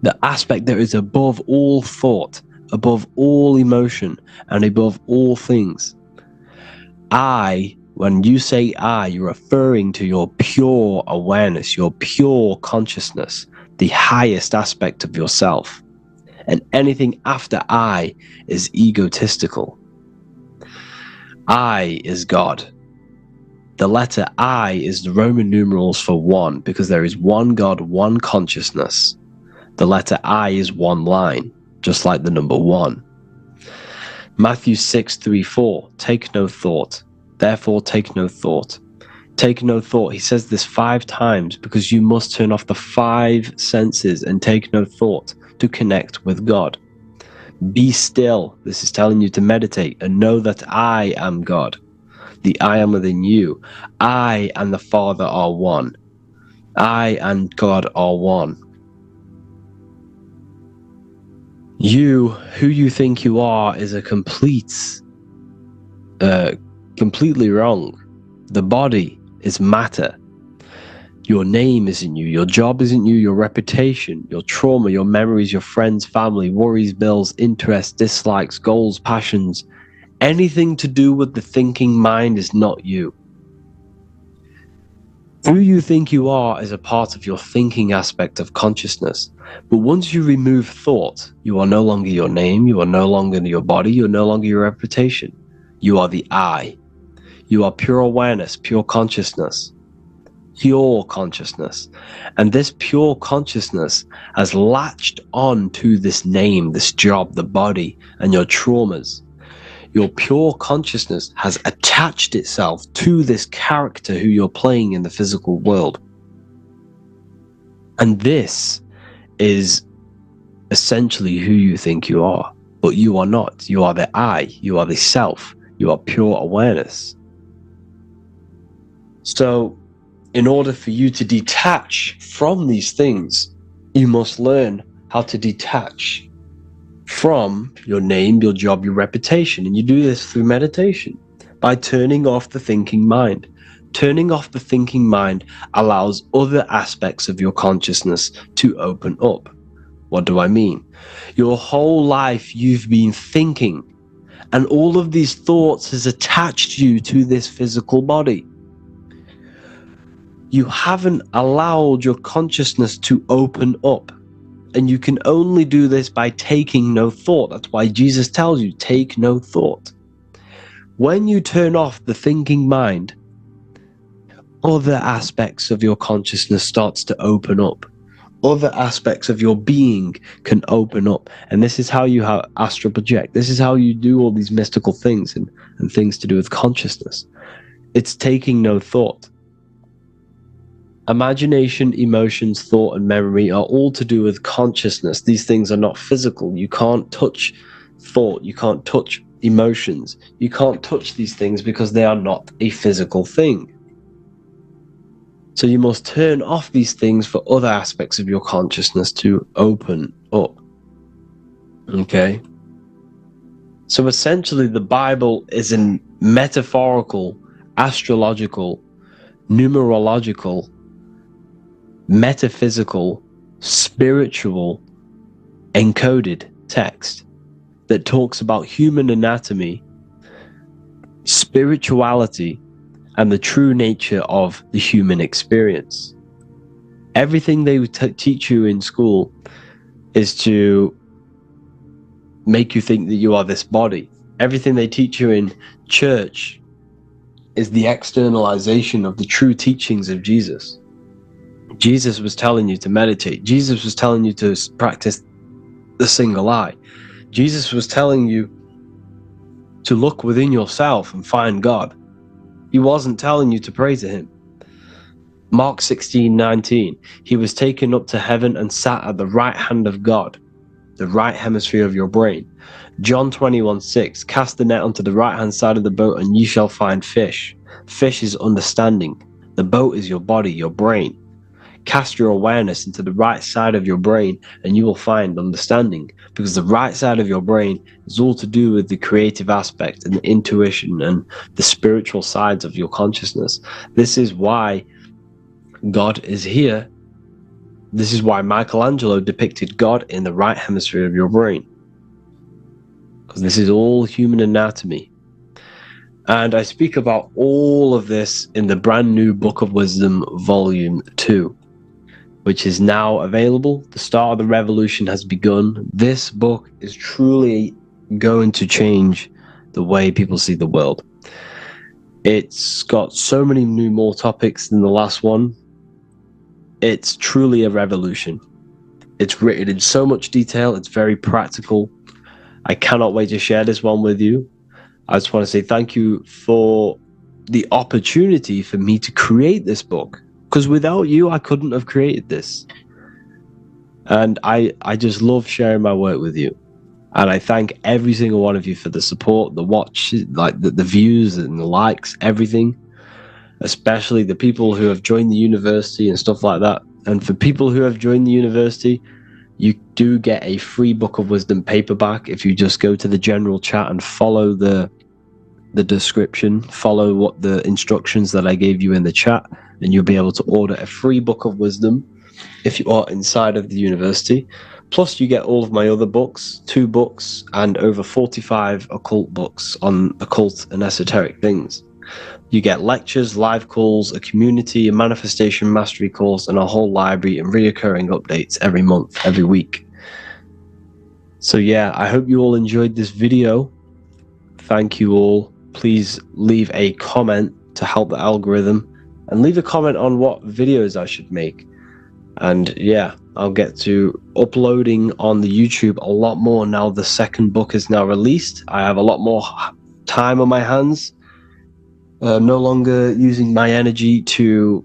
The aspect that is above all thought, above all emotion, and above all things. When you say I, you're referring to your pure awareness, your pure consciousness, the highest aspect of yourself. And anything after I is egotistical. I is God. The letter I is the Roman numerals for one, because there is one God, one consciousness. The letter I is one line, just like the number 1. Matthew 6:3-4, take no thought. Therefore take no thought. Take no thought. He says this 5 times because you must turn off the 5 senses and take no thought to connect with God. Be still. This is telling you to meditate and know that I am God. The I am within you. I and the Father are one. I and God are one. You, who you think you are, is a completely wrong. The body is matter. Your name isn't you. Your job isn't you. Your reputation, your trauma, your memories, your friends, family, worries, bills, interests, dislikes, goals, passions. Anything to do with the thinking mind is not you. Who you think you are is a part of your thinking aspect of consciousness. But once you remove thought, you are no longer your name, you are no longer your body, you are no longer your reputation. You are the I. You are pure awareness, pure consciousness. Pure consciousness. And this pure consciousness has latched on to this name, this job, the body, and your traumas. Your pure consciousness has attached itself to this character who you're playing in the physical world. And this is essentially who you think you are. But you are not. You are the I. You are the self. You are pure awareness. So, in order for you to detach from these things, you must learn how to detach from your name, your job, your reputation. And you do this through meditation, by turning off the thinking mind. Turning off the thinking mind allows other aspects of your consciousness to open up. What do I mean? Your whole life you've been thinking, and all of these thoughts has attached you to this physical body. You haven't allowed your consciousness to open up. And you can only do this by taking no thought. That's why Jesus tells you, take no thought. When you turn off the thinking mind, other aspects of your consciousness starts to open up. Other aspects of your being can open up. And this is how you astral project. This is how you do all these mystical things and things to do with consciousness. It's taking no thought. Imagination, emotions, thought, and memory are all to do with consciousness. These things are not physical. You can't touch thought. You can't touch emotions. You can't touch these things because they are not a physical thing. So you must turn off these things for other aspects of your consciousness to open up. Okay? So essentially, the Bible is a metaphorical, astrological, numerological, metaphysical, spiritual, encoded text that talks about human anatomy, spirituality, and the true nature of the human experience. Everything they teach you in school is to make you think that you are this body. Everything they teach you in church is the externalization of the true teachings of Jesus. Jesus was telling you to meditate. Jesus was telling you to practice the single eye. Jesus was telling you to look within yourself and find God. He wasn't telling you to pray to him. Mark 16:19, he was taken up to heaven and sat at the right hand of God, the right hemisphere of your brain. John 21:6, cast the net onto the right hand side of the boat and ye shall find fish. Fish is understanding. The boat is your body, your brain. Cast your awareness into the right side of your brain and you will find understanding, because the right side of your brain is all to do with the creative aspect and the intuition and the spiritual sides of your consciousness. This is why God is here. This is why Michelangelo depicted God in the right hemisphere of your brain, because this is all human anatomy. And I speak about all of this in the brand new Book of Wisdom, Volume 2, which is now available. The start of the revolution has begun. This book is truly going to change the way people see the world. It's got so many more topics than the last one. It's truly a revolution. It's written in so much detail. It's very practical. I cannot wait to share this one with you. I just want to say thank you for the opportunity for me to create this book, because without you, I couldn't have created this. And I just love sharing my work with you. And I thank every single one of you for the support, the watch, like the views and the likes, everything. Especially the people who have joined the university and stuff like that. And for people who have joined the university, you do get a free Book of Wisdom paperback if you just go to the general chat and follow the description, follow what the instructions that I gave you in the chat, and you'll be able to order a free Book of Wisdom if you are inside of the university. Plus you get all of my other books, 2 books, and over 45 occult books on occult and esoteric things. You get lectures, live calls, a community, a manifestation mastery course, and a whole library and reoccurring updates every month, every week. So yeah, I hope you all enjoyed this video. Thank you all. Please leave a comment to help the algorithm, and leave a comment on what videos I should make. And yeah, I'll get to uploading on the YouTube a lot more now the second book is now released. I have a lot more time on my hands. No longer using my energy to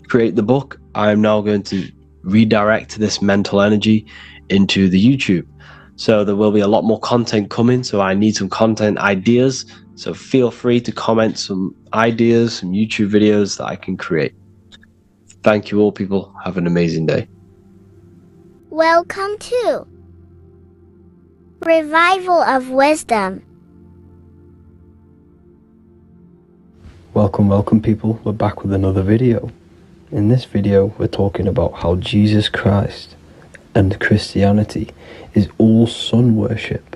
create the book. I'm now going to redirect this mental energy into the YouTube. So there will be a lot more content coming. So I need some content ideas. So feel free to comment some ideas, some YouTube videos that I can create. Thank you all, people. Have an amazing day. Welcome to Revival of Wisdom. Welcome people, we're back with another video. In this video we're talking about how Jesus Christ and Christianity is all sun worship.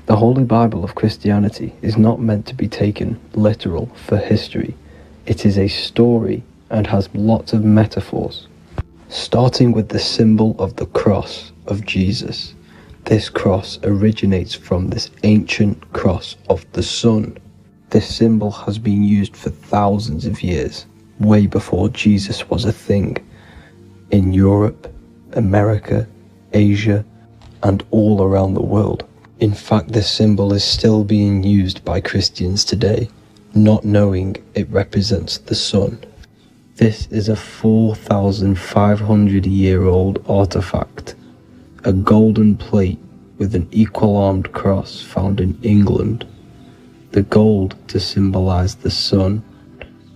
The Holy Bible of Christianity is not meant to be taken literal for history. It is a story and has lots of metaphors. Starting with the symbol of the cross of Jesus. This cross originates from this ancient cross of the sun. This symbol has been used for thousands of years, way before Jesus was a thing, in Europe, America, Asia, and all around the world. In fact, this symbol is still being used by Christians today, not knowing it represents the sun. This is a 4,500-year-old artifact, a golden plate with an equal-armed cross found in England. The gold to symbolize the sun,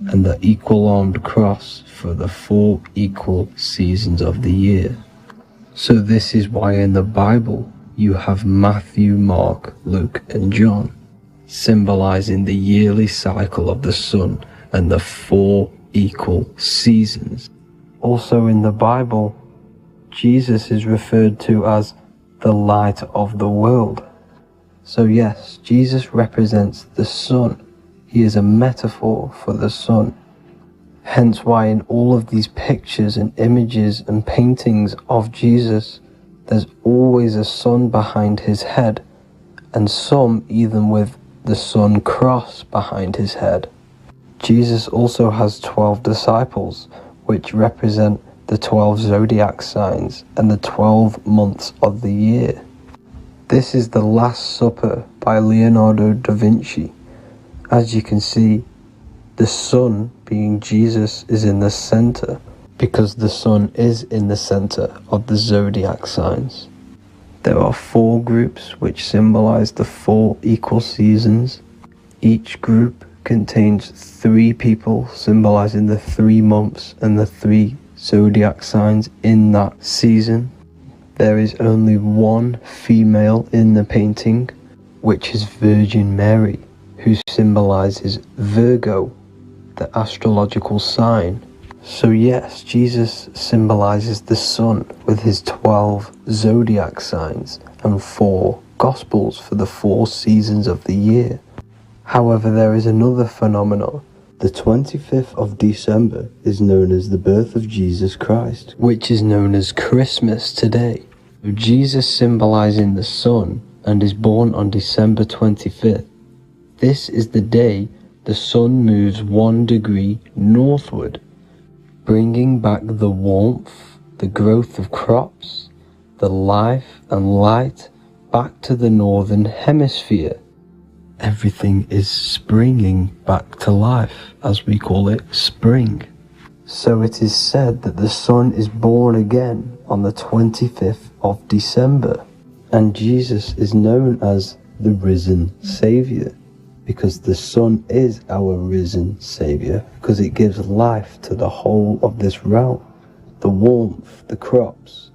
and the equal-armed cross for the 4 equal seasons of the year. So this is why in the Bible you have Matthew, Mark, Luke, and John, symbolizing the yearly cycle of the sun and the 4 equal seasons. Also in the Bible, Jesus is referred to as the light of the world. So yes, Jesus represents the sun. He is a metaphor for the sun. Hence why in all of these pictures and images and paintings of Jesus, there's always a sun behind his head, and some even with the sun cross behind his head. Jesus also has 12 disciples, which represent the 12 zodiac signs and the 12 months of the year. This is the Last Supper by Leonardo da Vinci. As you can see, the sun, being Jesus, is in the center, because the sun is in the center of the zodiac signs. There are 4 groups which symbolize the 4 equal seasons. Each group contains 3 people symbolizing the 3 months and the 3 zodiac signs in that season. There is only 1 female in the painting, which is Virgin Mary, who symbolizes Virgo, the astrological sign. So yes, Jesus symbolizes the sun with his 12 zodiac signs and 4 gospels for the 4 seasons of the year. However, there is another phenomenon. The 25th of December is known as the birth of Jesus Christ, which is known as Christmas today. So Jesus symbolizing the sun and is born on December 25th. This is the day the sun moves 1 degree northward, bringing back the warmth, the growth of crops, the life and light back to the northern hemisphere. Everything is springing back to life, as we call it, spring. So it is said that the sun is born again on the 25th of December, and Jesus is known as the risen Saviour, because the sun is our risen Saviour, because it gives life to the whole of this realm, the warmth, the crops.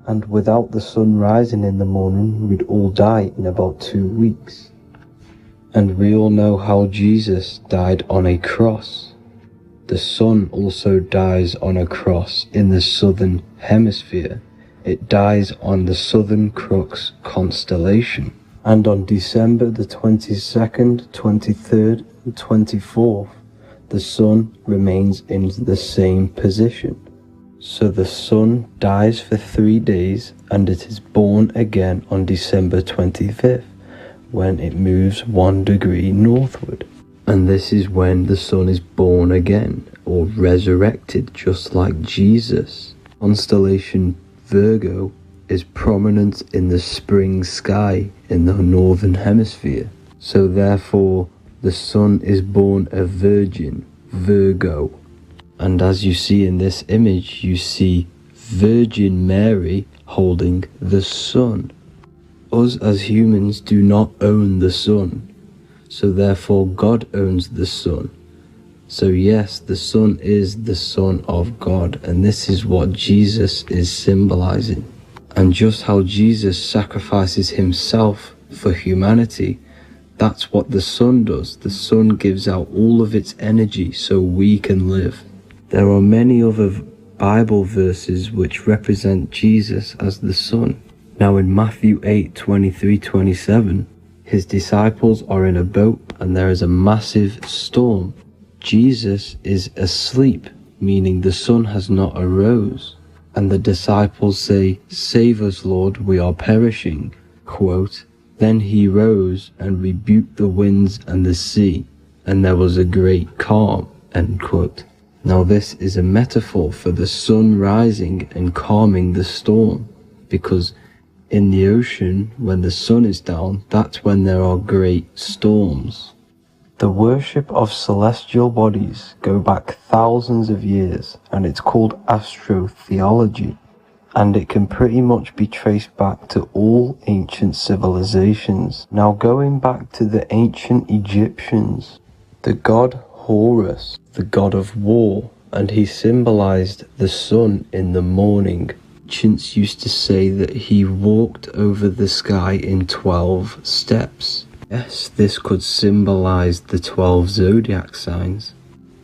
And without the sun rising in the morning, we'd all die in about 2 weeks. And we all know how Jesus died on a cross. The sun also dies on a cross in the southern hemisphere. It dies on the Southern Crux constellation. And on December the 22nd, 23rd and 24th, the sun remains in the same position. So the sun dies for 3 days and it is born again on December 25th, when it moves 1 degree northward. And this is when the sun is born again, or resurrected, just like Jesus. Constellation Virgo is prominent in the spring sky in the northern hemisphere. So therefore, the sun is born a virgin, Virgo. And as you see in this image, you see Virgin Mary holding the sun. Us as humans do not own the sun, so therefore God owns the sun. So yes, the sun is the Son of God, and this is what Jesus is symbolizing. And just how Jesus sacrifices himself for humanity, that's what the sun does. The sun gives out all of its energy so we can live. There are many other Bible verses which represent Jesus as the sun. Now in Matthew 8:23-27, his disciples are in a boat and there is a massive storm. Jesus is asleep, meaning the sun has not arose. And the disciples say, "Save us, Lord, we are perishing." Quote, "Then he rose and rebuked the winds and the sea, and there was a great calm." End quote. Now this is a metaphor for the sun rising and calming the storm, because in the ocean, when the sun is down, that's when there are great storms. The worship of celestial bodies go back thousands of years, and it's called astrotheology, and it can pretty much be traced back to all ancient civilizations. Now going back to the ancient Egyptians, the god Horus, the god of war, and he symbolized the sun in the morning. Ancients used to say that he walked over the sky in 12 steps. Yes, this could symbolize the 12 zodiac signs.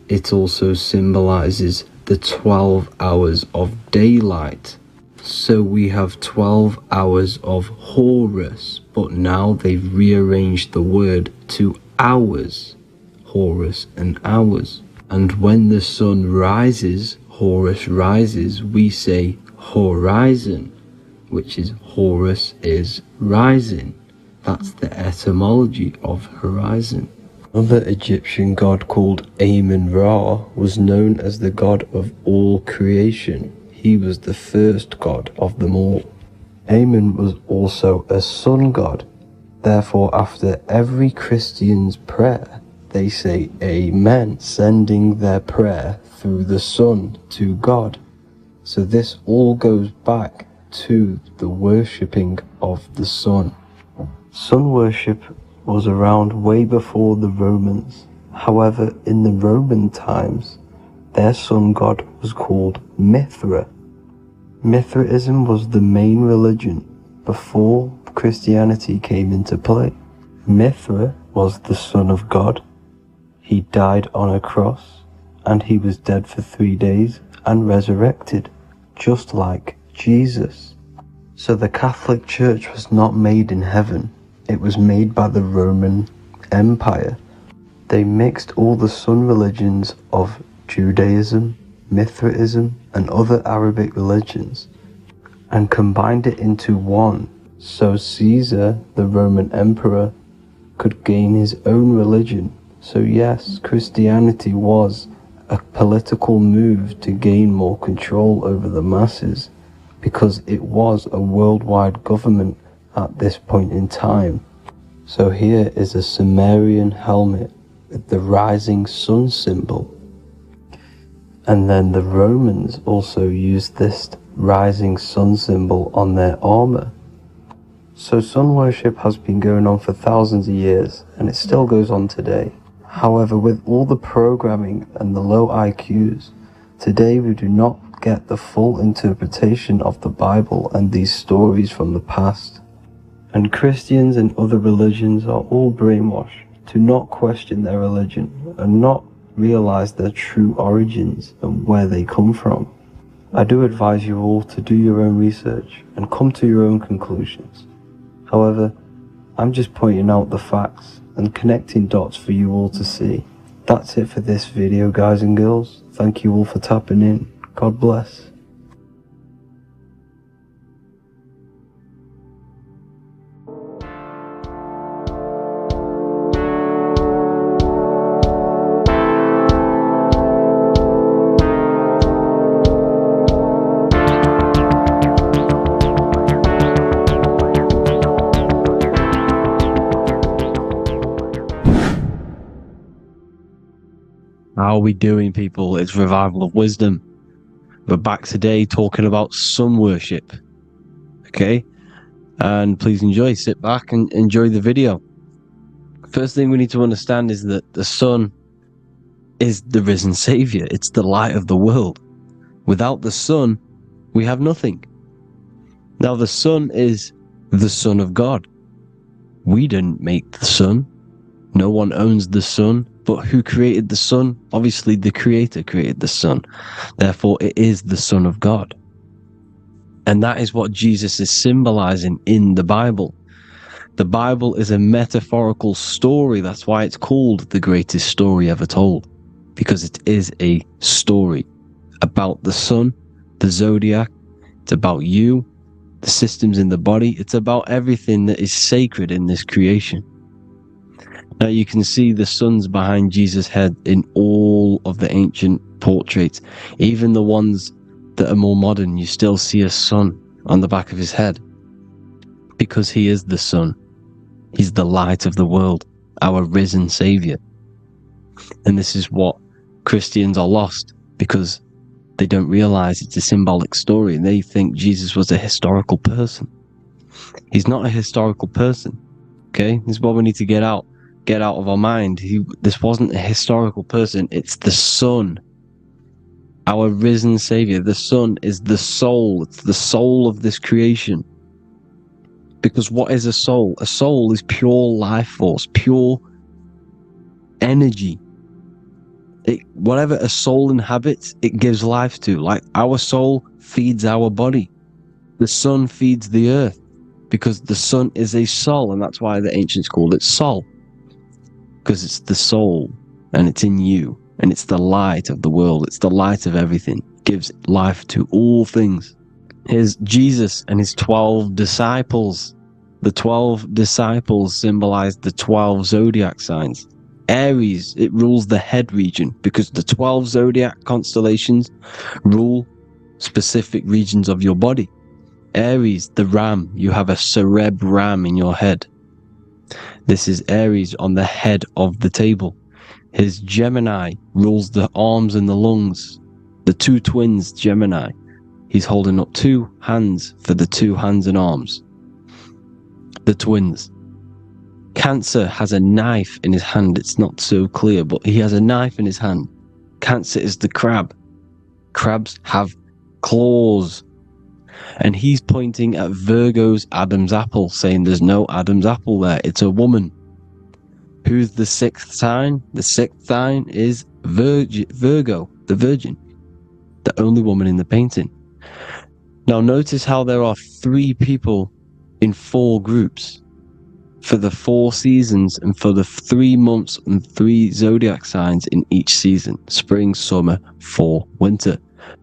It also symbolizes the 12 hours of daylight. So we have 12 hours of Horus, but now they've rearranged the word to hours. Horus and hours. And when the sun rises, Horus rises, we say horizon, which is Horus is rising. That's the etymology of horizon. Another Egyptian god called Amun-Ra was known as the god of all creation. He was the first god of them all. Amun was also a sun god. Therefore, after every Christian's prayer, they say Amen, sending their prayer through the sun to God. So this all goes back to the worshipping of the sun. Sun worship was around way before the Romans. However, in the Roman times, their sun god was called Mithra. Mithraism was the main religion before Christianity came into play. Mithra was the son of God. He died on a cross, and he was dead for 3 days and resurrected, just like Jesus. So the Catholic Church was not made in heaven. It was made by the Roman Empire. They mixed all the sun religions of Judaism, Mithraism, and other Arabic religions and combined it into one, so Caesar, the Roman emperor, could gain his own religion. So yes, Christianity was a political move to gain more control over the masses, because it was a worldwide government at this point in time. So here is a Sumerian helmet with the rising sun symbol. And then the Romans also used this rising sun symbol on their armor. So sun worship has been going on for thousands of years, and it still goes on today. However, with all the programming and the low IQs, today we do not get the full interpretation of the Bible and these stories from the past. And Christians and other religions are all brainwashed to not question their religion and not realize their true origins and where they come from. I do advise you all to do your own research and come to your own conclusions. However, I'm just pointing out the facts and connecting dots for you all to see. That's it for this video, guys and girls. Thank you all for tapping in. God bless. How are we doing, people? It's Revival of Wisdom. We're back today talking about sun worship. Okay? And please enjoy, sit back and enjoy the video. First thing we need to understand is that the sun is the risen Savior. It's the light of the world. Without the sun, we have nothing. Now, the sun is the Son of God. We didn't make the sun. No one owns the sun. But who created the sun? Obviously, the Creator created the sun. Therefore, it is the Son of God. And that is what Jesus is symbolizing in the Bible. The Bible is a metaphorical story. That's why it's called the greatest story ever told. Because it is a story about the sun, the zodiac. It's about you, the systems in the body. It's about everything that is sacred in this creation. Now you can see the suns behind Jesus' head in all of the ancient portraits. Even the ones that are more modern, you still see a sun on the back of his head. Because he is the sun. He's the light of the world, our risen Savior. And this is what Christians are lost, because they don't realize it's a symbolic story. And they think Jesus was a historical person. He's not a historical person. Okay? This is what we need to get out of our mind. This wasn't a historical person. It's the Son, our risen Savior. The Son is the soul. It's the soul of this creation. Because what is a soul? A soul is pure life force, pure energy. Whatever a soul inhabits, it gives life to. Like our soul feeds our body. The sun feeds the earth, because the sun is a soul, and that's why the ancients called it Sol. Because it's the soul, and it's in you, and it's the light of the world. It's the light of everything. It gives life to all things. Here's Jesus and his 12 disciples. The 12 disciples symbolize the 12 zodiac signs. Aries, it rules the head region because the 12 zodiac constellations rule specific regions of your body. Aries, the ram, you have a cerebrum in your head. This is Aries on the head of the table. His Gemini rules the arms and the lungs. The two twins, Gemini. He's holding up two hands for the two hands and arms. The twins. Cancer has a knife in his hand. It's not so clear, but he has a knife in his hand. Cancer is the crab. Crabs have claws. And he's pointing at Virgo's Adam's apple, saying there's no Adam's apple there. It's a woman. Who's the sixth sign? The sixth sign is Virgo, the Virgin. The only woman in the painting. Now notice how there are 3 people in 4 groups. For the 4 seasons and for the 3 months and 3 zodiac signs in each season. Spring, summer, fall, winter.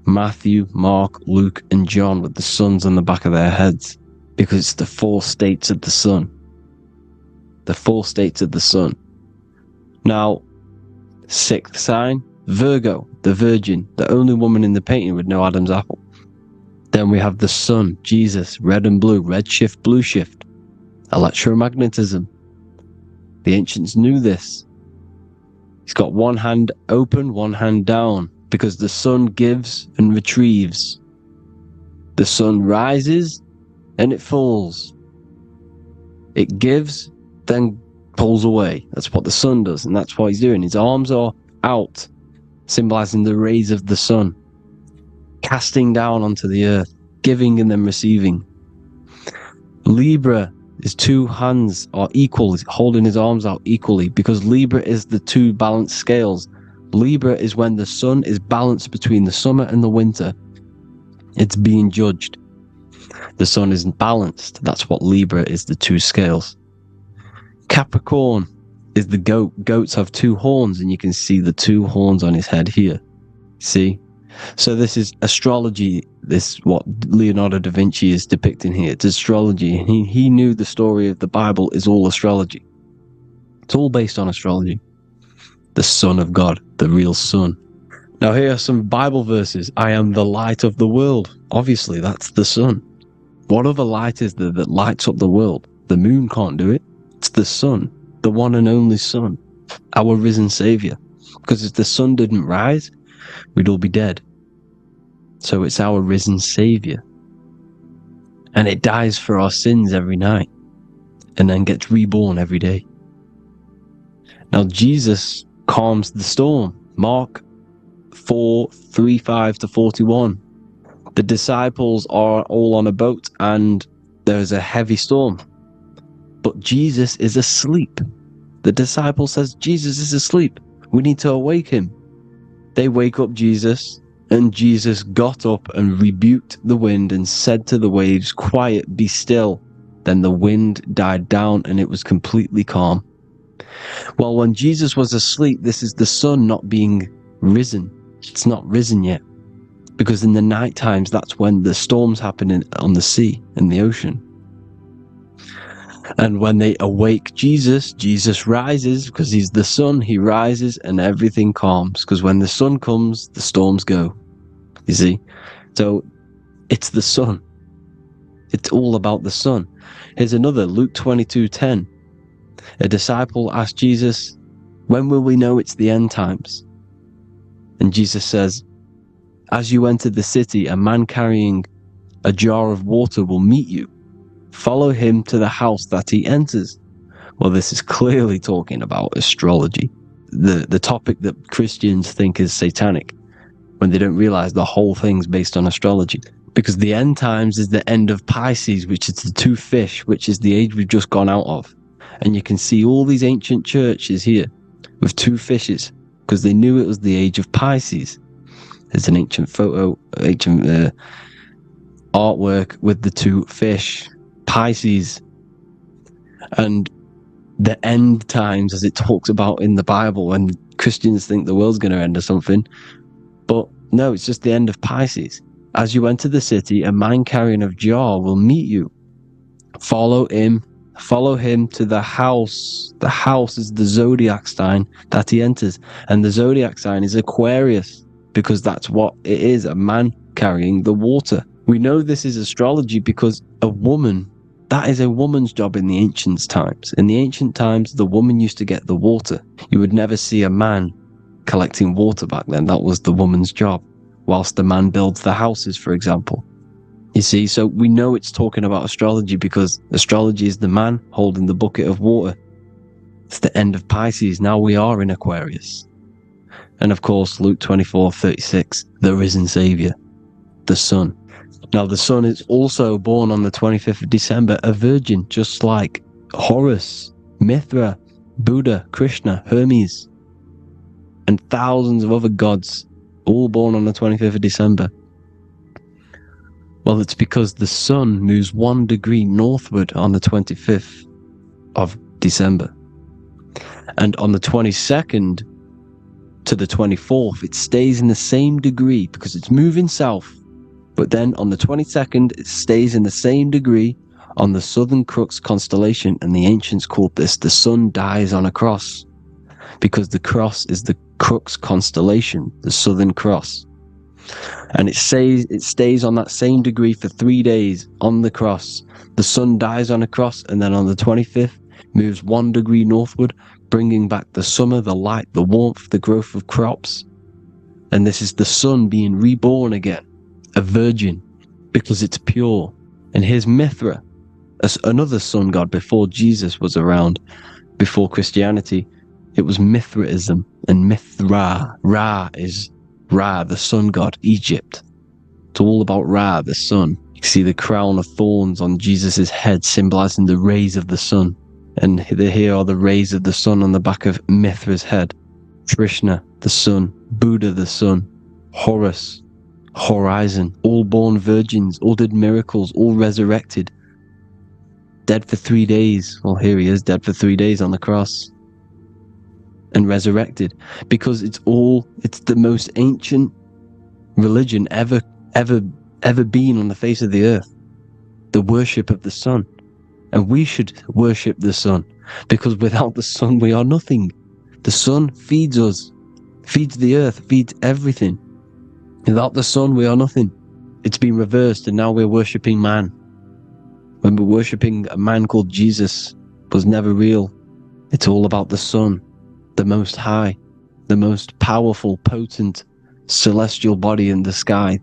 Matthew, Mark, Luke, and John with the suns on the back of their heads. Because it's the 4 states of the sun. The 4 states of the sun. Now, 6th sign, Virgo, the Virgin, the only woman in the painting with no Adam's apple. Then we have the sun, Jesus, red and blue, red shift, blue shift. Electromagnetism. The ancients knew this. He's got one hand open, one hand down, because the sun gives and retrieves. The sun rises and it falls. It gives, then pulls away. That's what the sun does, and that's what he's doing. His arms are out, symbolizing the rays of the sun, casting down onto the earth, giving and then receiving. Libra, his 2 hands are equal, he's holding his arms out equally, because Libra is the 2 balanced scales. Libra is when the sun is balanced between the summer and the winter. It's being judged. The sun isn't balanced. That's what Libra is, the 2 scales. Capricorn is the goat. Goats have 2 horns, and you can see the 2 horns on his head here. See? So this is astrology. This is what Leonardo da Vinci is depicting here. It's astrology. He knew the story of the Bible is all astrology. It's all based on astrology. The Son of God, the real sun. Now here are some Bible verses. I am the light of the world. Obviously, that's the sun. What other light is there that lights up the world? The moon can't do it. It's the sun, the one and only sun, our risen Savior. Because if the sun didn't rise, we'd all be dead. So it's our risen Savior. And it dies for our sins every night and then gets reborn every day. Now Jesus calms the storm. Mark 4:35-41. The disciples are all on a boat and there's a heavy storm. But Jesus is asleep. The disciple says, Jesus is asleep. We need to awake him. They wake up Jesus, and Jesus got up and rebuked the wind and said to the waves, quiet, be still. Then the wind died down and it was completely calm. Well, when Jesus was asleep, this is the sun not being risen. It's not risen yet. Because in the night times, that's when the storms happen on the sea, in the ocean. And when they awake Jesus, Jesus rises because he's the sun. He rises and everything calms. Because when the sun comes, the storms go. You see? So it's the sun. It's all about the sun. Here's another, Luke 22:10. A disciple asked Jesus, when will we know it's the end times? And Jesus says, as you enter the city, a man carrying a jar of water will meet you. Follow him to the house that he enters. Well, this is clearly talking about astrology. The topic that Christians think is satanic, when they don't realize the whole thing's based on astrology. Because the end times is the end of Pisces, which is the 2 fish, which is the age we've just gone out of. And you can see all these ancient churches here with 2 fishes, because they knew it was the age of Pisces. There's an ancient photo, ancient artwork with the 2 fish, Pisces. And the end times, as it talks about in the Bible, when Christians think the world's going to end or something. But no, it's just the end of Pisces. As you enter the city, a man carrying a jar will meet you. Follow him Follow him to the house. The house is the zodiac sign that he enters. And the zodiac sign is Aquarius, because that's what it is, a man carrying the water. We know this is astrology because a woman, that is a woman's job in the ancient times. In the ancient times, the woman used to get the water. You would never see a man collecting water back then. That was the woman's job, whilst the man builds the houses, for example. You see, so we know it's talking about astrology because astrology is the man holding the bucket of water. It's the end of Pisces. Now we are in Aquarius. And of course, Luke 24:36, the risen Savior, the Son. Now, the Son is also born on the 25th of December, a virgin, just like Horus, Mithra, Buddha, Krishna, Hermes, and thousands of other gods, all born on the 25th of December. Well, it's because the sun moves 1 degree northward on the 25th of December. And on the 22nd to the 24th, it stays in the same degree because it's moving south. But then on the 22nd, it stays in the same degree on the Southern Crux constellation. And the ancients called this the sun dies on a cross, because the cross is the Crux constellation, the Southern Cross. And it stays on that same degree for 3 days on the cross. The sun dies on a cross, and then on the 25th, moves 1 degree northward, bringing back the summer, the light, the warmth, the growth of crops. And this is the sun being reborn again, a virgin, because it's pure. And here's Mithra, another sun god before Jesus was around, before Christianity. It was Mithraism, and Mithra, Ra is Ra, the sun god, Egypt. It's all about Ra, the sun. You see the crown of thorns on Jesus' head, symbolizing the rays of the sun. And here are the rays of the sun on the back of Mithra's head. Krishna, the sun. Buddha, the sun. Horus, horizon. All born virgins, all did miracles, all resurrected. Dead for 3 days. Well, here he is, dead for 3 days on the cross. And resurrected, because it's the most ancient religion ever been on the face of the earth, the worship of the sun. And we should worship the sun, because without the sun we are nothing. The sun feeds us, feeds the earth, feeds everything. Without the sun we are nothing. It's been reversed, and now we're worshipping man. When we're worshipping a man called Jesus, was never real. It's all about the sun, the most high, the most powerful, potent, celestial body in the sky,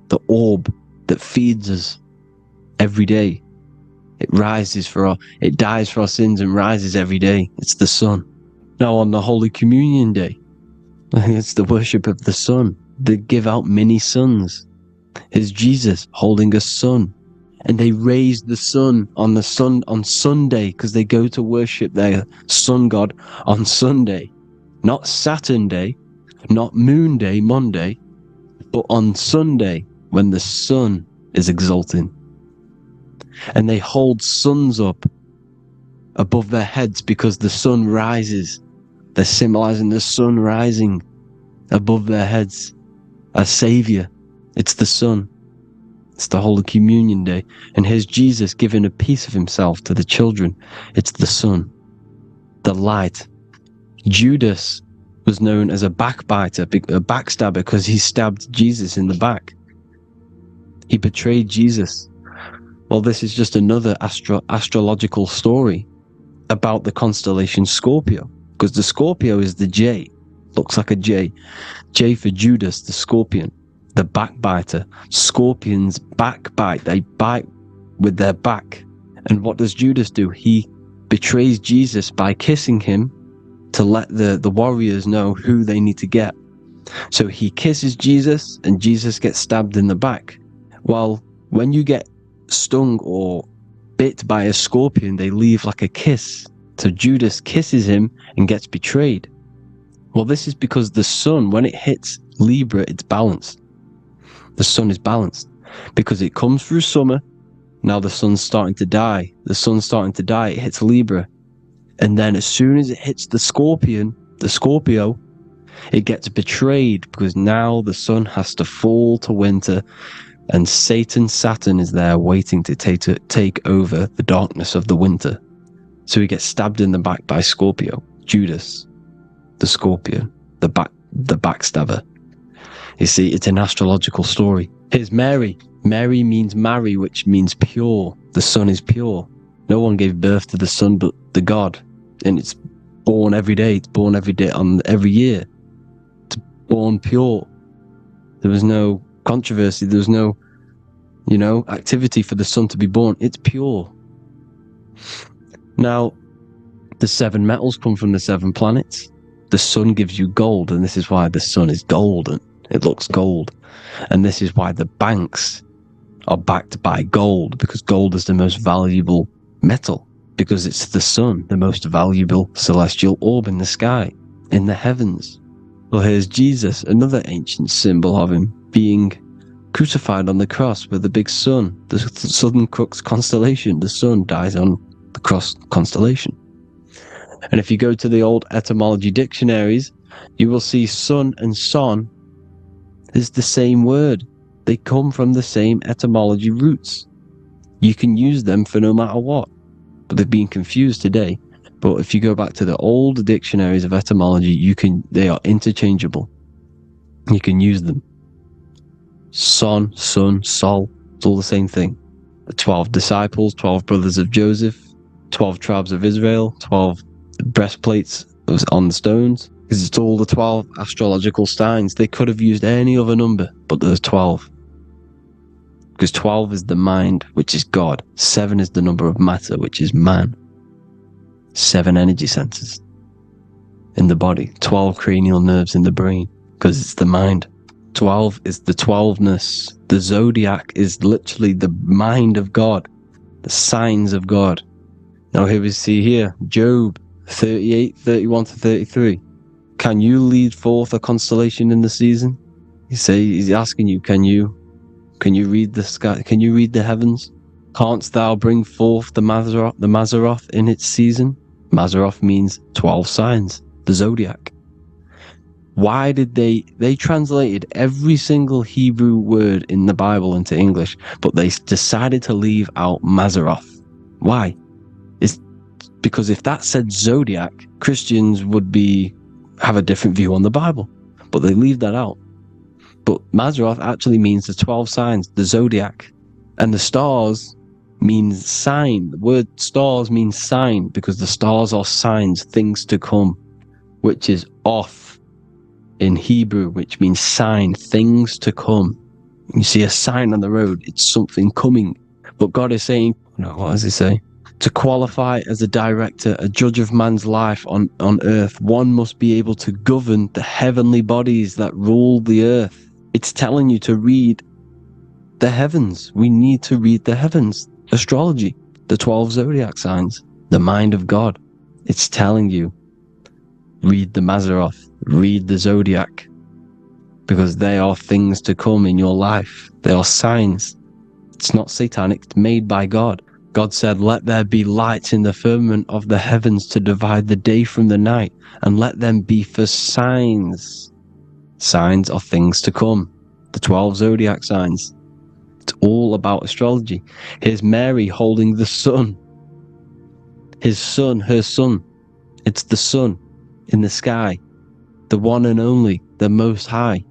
the orb that feeds us every day. It dies for our sins and rises every day. It's the sun. Now on the Holy Communion Day, it's the worship of the sun. They give out mini suns. It's Jesus holding a sun. And they raise the sun on Sunday, because they go to worship their sun god on Sunday. Not Saturn Day, not Moon Day, Monday, but on Sunday when the sun is exalting. And they hold suns up above their heads because the sun rises. They're symbolizing the sun rising above their heads as Savior. It's the sun. It's the Holy Communion Day. And here's Jesus giving a piece of himself to the children. It's the sun, the light. Judas was known as a backbiter, a backstabber, because he stabbed Jesus in the back. He betrayed Jesus. Well, this is just another astrological story about the constellation Scorpio, because the Scorpio is the J. Looks like a J. J for Judas, the scorpion. The backbiter. Scorpions backbite. They bite with their back. And what does Judas do? He betrays Jesus by kissing him to let the warriors know who they need to get. So he kisses Jesus, and Jesus gets stabbed in the back. Well, when you get stung or bit by a scorpion, they leave like a kiss. So Judas kisses him and gets betrayed. Well, this is because the sun, when it hits Libra, it's balanced. The sun is balanced because it comes through summer. Now the sun's starting to die. The sun's starting to die. It hits Libra. And then as soon as it hits the Scorpio, it gets betrayed, because now the sun has to fall to winter, and Saturn is there waiting to take over the darkness of the winter. So he gets stabbed in the back by Scorpio. Judas, the scorpion, the backstabber. You see, it's an astrological story. Here's Mary. Mary means marry, which means pure. The sun is pure. No one gave birth to the sun but the God. And it's born every day. It's born every day on every year. It's born pure. There was no controversy. There was no, activity for the sun to be born. It's pure. Now, the 7 metals come from the 7 planets. The sun gives you gold, and this is why the sun is golden. It looks gold. And this is why the banks are backed by gold, because gold is the most valuable metal, because it's the sun, the most valuable celestial orb in the sky, in the heavens. Well, here's Jesus, another ancient symbol of him being crucified on the cross with the big sun, the Southern Crux constellation. The sun dies on the cross constellation. And if you go to the old etymology dictionaries, you will see sun and son is the same word. They come from the same etymology roots. You can use them for no matter what, but they've been confused today. But if you go back to the old dictionaries of etymology, they are interchangeable. You can use them. Son, sun, sol, it's all the same thing. The 12 disciples, 12 brothers of Joseph, 12 tribes of Israel, 12 breastplates on the stones, because it's all the 12 astrological signs. They could have used any other number, but there's 12. Because 12 is the mind, which is God. 7 is the number of matter, which is man. 7 energy centers in the body. 12 cranial nerves in the brain, because it's the mind. 12 is the 12ness. The zodiac is literally the mind of God, the signs of God. Now here we see here, Job 38, 31 to 33. Can you lead forth a constellation in the season? He's asking you, can you read the sky? Can you read the heavens? Canst thou bring forth the Mazzaroth in its season? Mazzaroth means 12 signs, the zodiac. Why did they translated every single Hebrew word in the Bible into English, but they decided to leave out Mazzaroth? Why? It's because if that said zodiac, Christians would have a different view on the Bible, but they leave that out. But Mazzaroth actually means the 12 signs, the zodiac, and the stars means sign. The word stars means sign because the stars are signs, things to come, which is off in Hebrew, which means sign, things to come. You see a sign on the road, it's something coming. But God is saying, what does he say? To qualify as a director, a judge of man's life on earth, one must be able to govern the heavenly bodies that rule the earth. It's telling you to read the heavens. We need to read the heavens. Astrology, the 12 zodiac signs, the mind of God. It's telling you, read the Mazzaroth, read the zodiac, because they are things to come in your life. They are signs. It's not satanic, it's made by God. God said, let there be lights in the firmament of the heavens to divide the day from the night, and let them be for signs. Signs are things to come. The 12 zodiac signs. It's all about astrology. Here's Mary holding the sun. His son, her son. It's the sun in the sky. The one and only, the most high.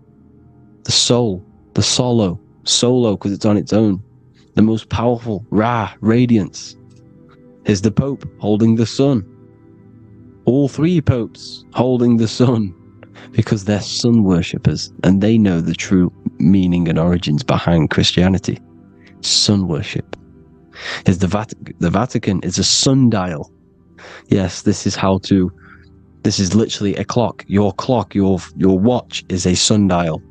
The soul, the solo because it's on its own. The most powerful, Ra, radiance. Here's the Pope holding the sun. All 3 popes holding the sun, because they're sun worshippers and they know the true meaning and origins behind Christianity. Sun worship. Here's the Vatican is a sundial. Yes, this is literally a clock. Your watch is a sundial.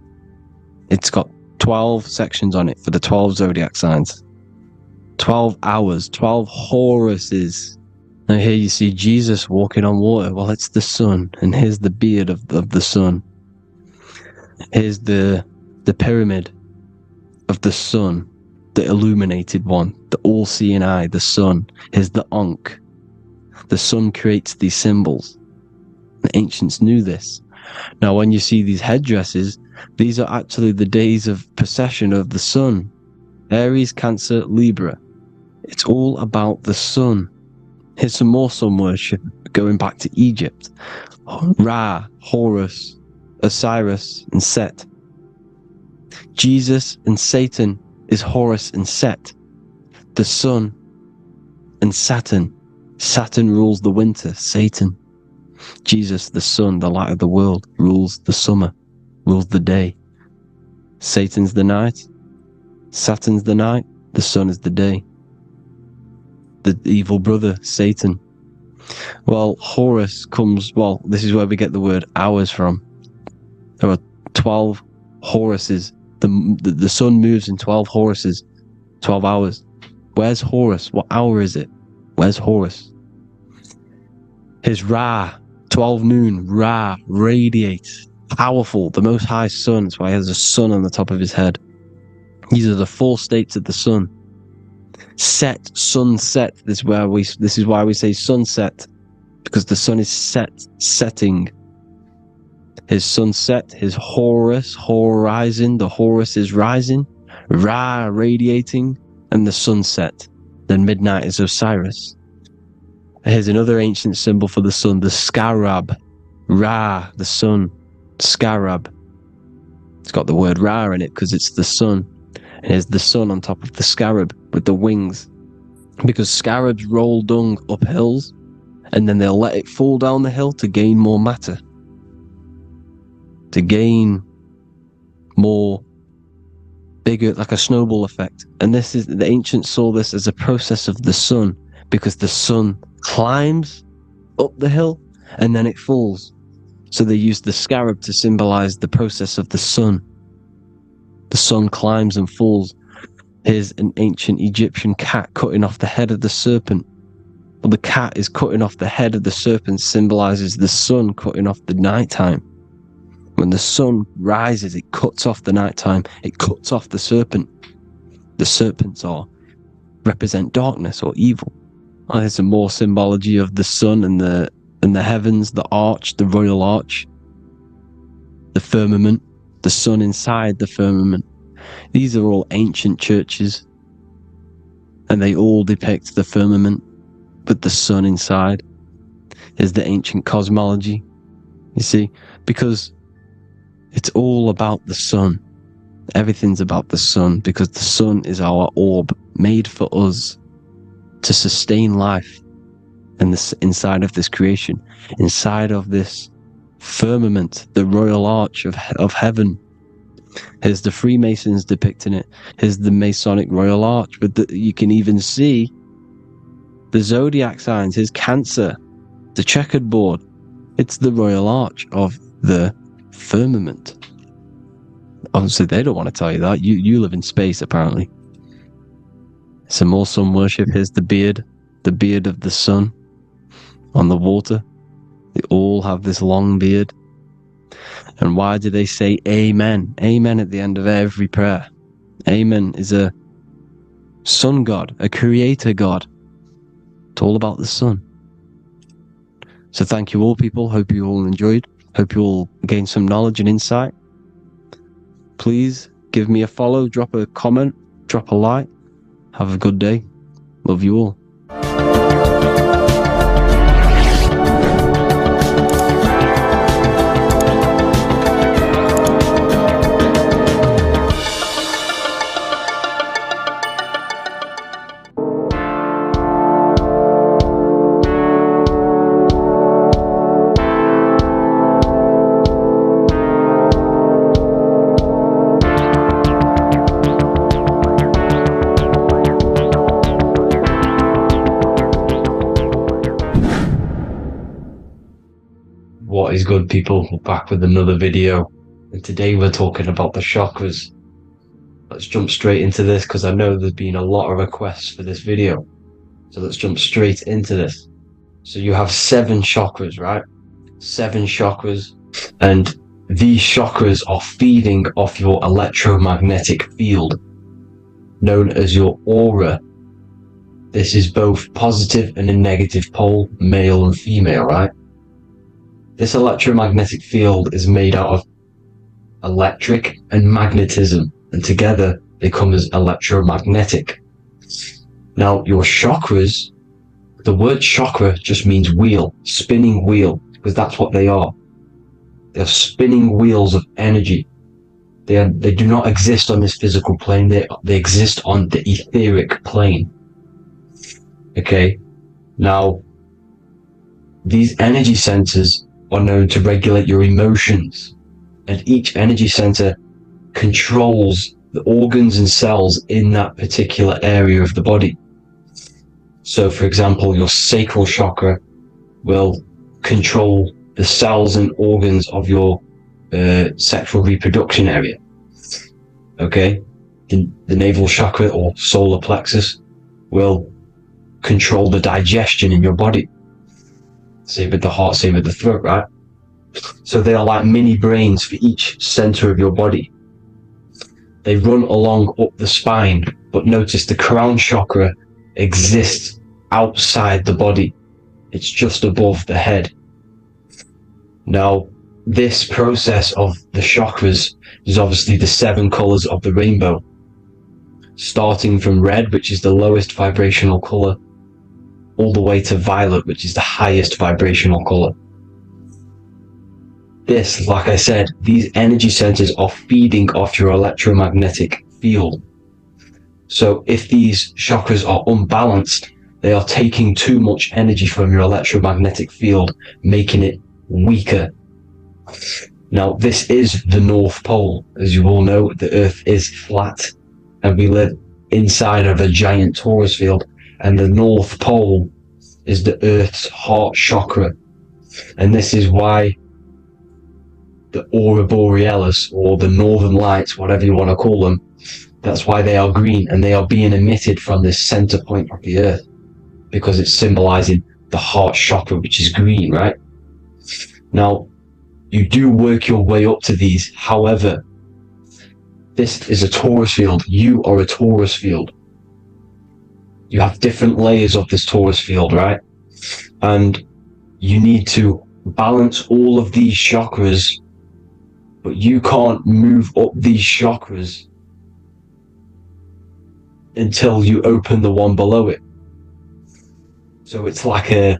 It's got 12 sections on it for the 12 zodiac signs. 12 hours, 12 Horuses. Now here you see Jesus walking on water. Well, it's the sun, and here's the beard of the sun. Here's the pyramid of the sun, the illuminated one, the all-seeing eye, the sun. Here's the Ankh. The sun creates these symbols. The ancients knew this. Now, when you see these headdresses, these are actually the days of precession of the sun. Aries, Cancer, Libra. It's all about the sun. Here's some more sun worship going back to Egypt. Ra, Horus, Osiris, and Set. Jesus and Satan is Horus and Set. The sun and Saturn. Saturn rules the winter, Satan. Jesus, the sun, the light of the world, rules the summer, rules the day. Satan's the night, Saturn's the night, the sun is the day. The evil brother, Satan. Well, Horus comes, well, this is where we get the word hours from. There are 12 Horuses. The sun moves in 12 Horuses, 12 hours. Where's Horus? What hour is it? Where's Horus? His Ra, 12 noon, Ra, radiates, powerful, the most high sun. That's why he has a sun on the top of his head. These are the 4 states of the sun. Set, sunset. This is why we say sunset, because the sun is setting. His sunset, his Horus, horizon. The Horus is rising, Ra radiating, and the sunset. Then midnight is Osiris. Here's another ancient symbol for the sun, the scarab. Ra, the sun, scarab. It's got the word Ra in it because it's the sun. And here's the sun on top of the scarab with the wings. Because scarabs roll dung up hills, and then they'll let it fall down the hill to gain more matter. To gain more, bigger, like a snowball effect. And this is, the ancients saw this as a process of the sun, because the sun climbs up the hill and then it falls. So they used the scarab to symbolize the process of the sun. The sun climbs and falls. Here's an ancient Egyptian cat cutting off the head of the serpent. Well, the cat is cutting off the head of the serpent, symbolizes the sun cutting off the nighttime. When the sun rises, it cuts off the nighttime. It cuts off the serpent. The serpents represent darkness or evil. Oh, there's some more symbology of the sun and the heavens, the arch, the royal arch, the firmament, the sun inside the firmament. These are all ancient churches, and they all depict the firmament with the sun inside. Is the ancient cosmology, you see, because it's all about the sun. Everything's about the sun, because the sun is our orb made for us to sustain life in this, inside of this creation, inside of this firmament, the royal arch of heaven. Here's the Freemasons depicting it. Here's the Masonic royal arch, but you can even see the zodiac signs. Here's Cancer, the checkered board. It's the royal arch of the firmament. Obviously, they don't want to tell you that. You live in space, apparently. Some more sun worship. Here's the beard of the sun on the water. They all have this long beard. And why do they say amen? Amen at the end of every prayer. Amen is a sun god, a creator god. It's all about the sun. So thank you all, people. Hope you all enjoyed. Hope you all gained some knowledge and insight. Please give me a follow, drop a comment, drop a like. Have a good day. Love you all. What is good, people? We're back with another video, and today we're talking about the chakras. Let's jump straight into this, because I know there's been a lot of requests for this video. So let's jump straight into this. So you have 7 chakras, right? 7 chakras, and these chakras are feeding off your electromagnetic field, known as your aura. This is both positive and a negative pole, male and female, right? This electromagnetic field is made out of electric and magnetism, and together they come as electromagnetic. Now, your chakras The word chakra just means wheel, spinning wheel, because that's what they are. They're spinning wheels of energy. They do not exist on this physical plane. They exist on the etheric plane. Okay? Now, these energy centers are known to regulate your emotions, and each energy center controls the organs and cells in that particular area of the body. So, for example, your sacral chakra will control the cells and organs of your sexual reproduction area. Okay? The navel chakra or solar plexus will control the digestion in your body. Same with the heart, same with the throat, right? So they are like mini brains for each center of your body. They run along up the spine, but notice the crown chakra exists outside the body. It's just above the head. Now, this process of the chakras is obviously the 7 colors of the rainbow, starting from red, which is the lowest vibrational color, all the way to violet, which is the highest vibrational color. This, like I said, these energy centers are feeding off your electromagnetic field. So if these chakras are unbalanced, they are taking too much energy from your electromagnetic field, making it weaker. Now, this is the North Pole. As you all know, the Earth is flat, and we live inside of a giant torus field, and the North Pole is the Earth's heart chakra. And this is why the aurora borealis, or the northern lights, whatever you want to call them, that's why they are green, and they are being emitted from this center point of the Earth, because it's symbolizing the heart chakra, which is green, right? Now, you do work your way up to these. However, this is a torus field. You are a torus field. You have different layers of this torus field, right? And you need to balance all of these chakras, but you can't move up these chakras until you open the one below it. So it's like a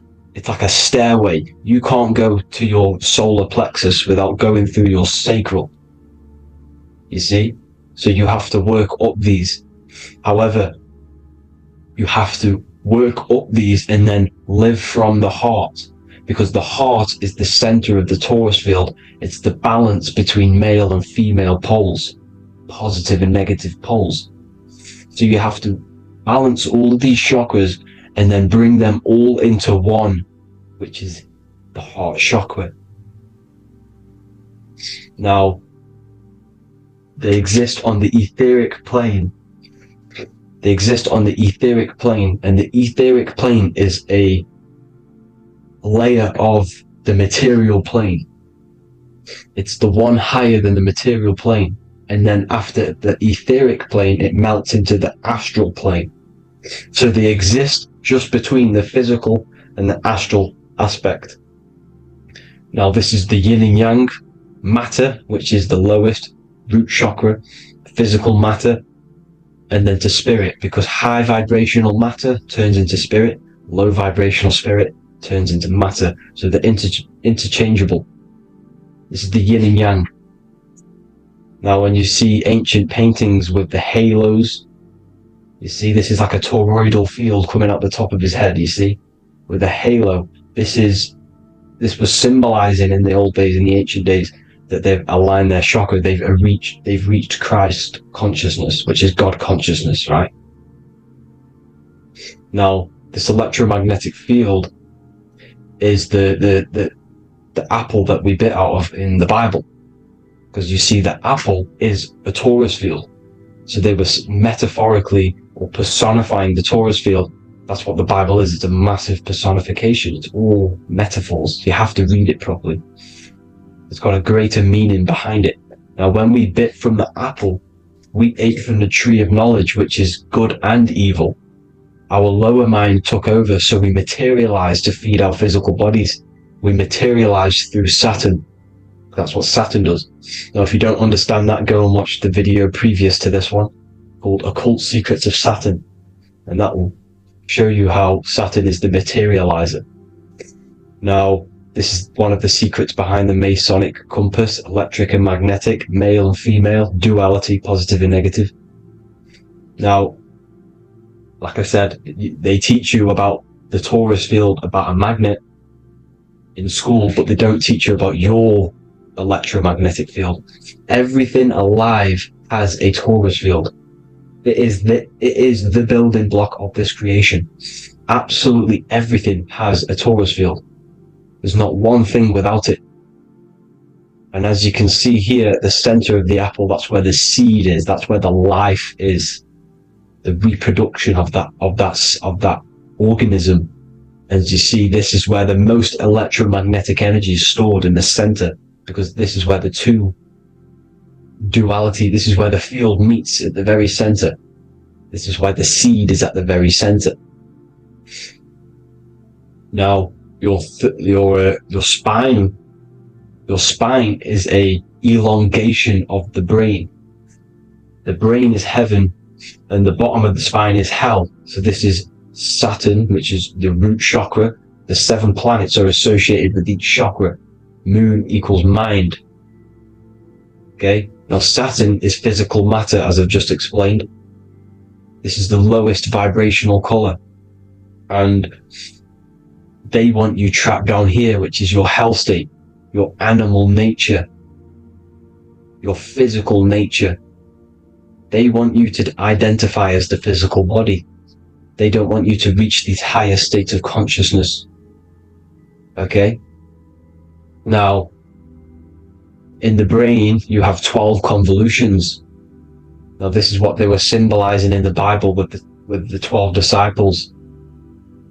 stairway. You can't go to your solar plexus without going through your sacral. You see? So you have to work up these. However, you have to work up these and then live from the heart, because the heart is the center of the torus field. It's the balance between male and female poles, positive and negative poles. So you have to balance all of these chakras and then bring them all into one, which is the heart chakra. Now, they exist on the etheric plane. They exist on the etheric plane, and the etheric plane is a layer of the material plane. It's the one higher than the material plane, and then after the etheric plane, it melts into the astral plane. So they exist just between the physical and the astral aspect. Now, this is the yin and yang matter, which is the lowest root chakra, physical matter, and then to spirit, because high vibrational matter turns into spirit, low vibrational spirit turns into matter. So they're interchangeable. This is the yin and yang. Now, when you see ancient paintings with the halos, you see this is like a toroidal field coming out the top of his head, you see, with a halo. This was symbolizing in the old days, in the ancient days, that they've aligned their chakra, they've reached Christ consciousness, which is God consciousness, right? Now, this electromagnetic field is the apple that we bit out of in the Bible, because you see that apple is a torus field. So they were metaphorically or personifying the torus field. That's what the Bible is. It's a massive personification. It's all metaphors. You have to read it properly. It's got a greater meaning behind it. Now, when we bit from the apple, we ate from the tree of knowledge, which is good and evil. Our lower mind took over, so we materialized to feed our physical bodies. We materialized through Saturn. That's what Saturn does. Now, if you don't understand that, go and watch the video previous to this one called Occult Secrets of Saturn, and that will show you how Saturn is the materializer. Now, this is one of the secrets behind the Masonic compass: electric and magnetic, male and female, duality, positive and negative. Now, like I said, they teach you about the Taurus field, about a magnet in school, but they don't teach you about your electromagnetic field. Everything alive has a Taurus field. It is the building block of this creation. Absolutely everything has a Taurus field. There's not one thing without it. And as you can see here at the center of the apple, that's where the seed is. That's where the life is. The reproduction of that organism. As you see, this is where the most electromagnetic energy is stored, in the center, because this is where the two duality, this is where the field meets, at the very center. This is why the seed is at the very center. Now, your spine is a elongation of the brain. The brain is heaven, and the bottom of the spine is hell. So this is Saturn, which is the root chakra. The 7 planets are associated with each chakra. Moon equals mind. Okay, now Saturn is physical matter, as I've just explained. This is the lowest vibrational color, and they want you trapped down here, which is your hell state, your animal nature, your physical nature. They want you to identify as the physical body. They don't want you to reach these higher states of consciousness. Okay? Now, in the brain, you have 12 convolutions. Now, this is what they were symbolizing in the Bible with the 12 disciples.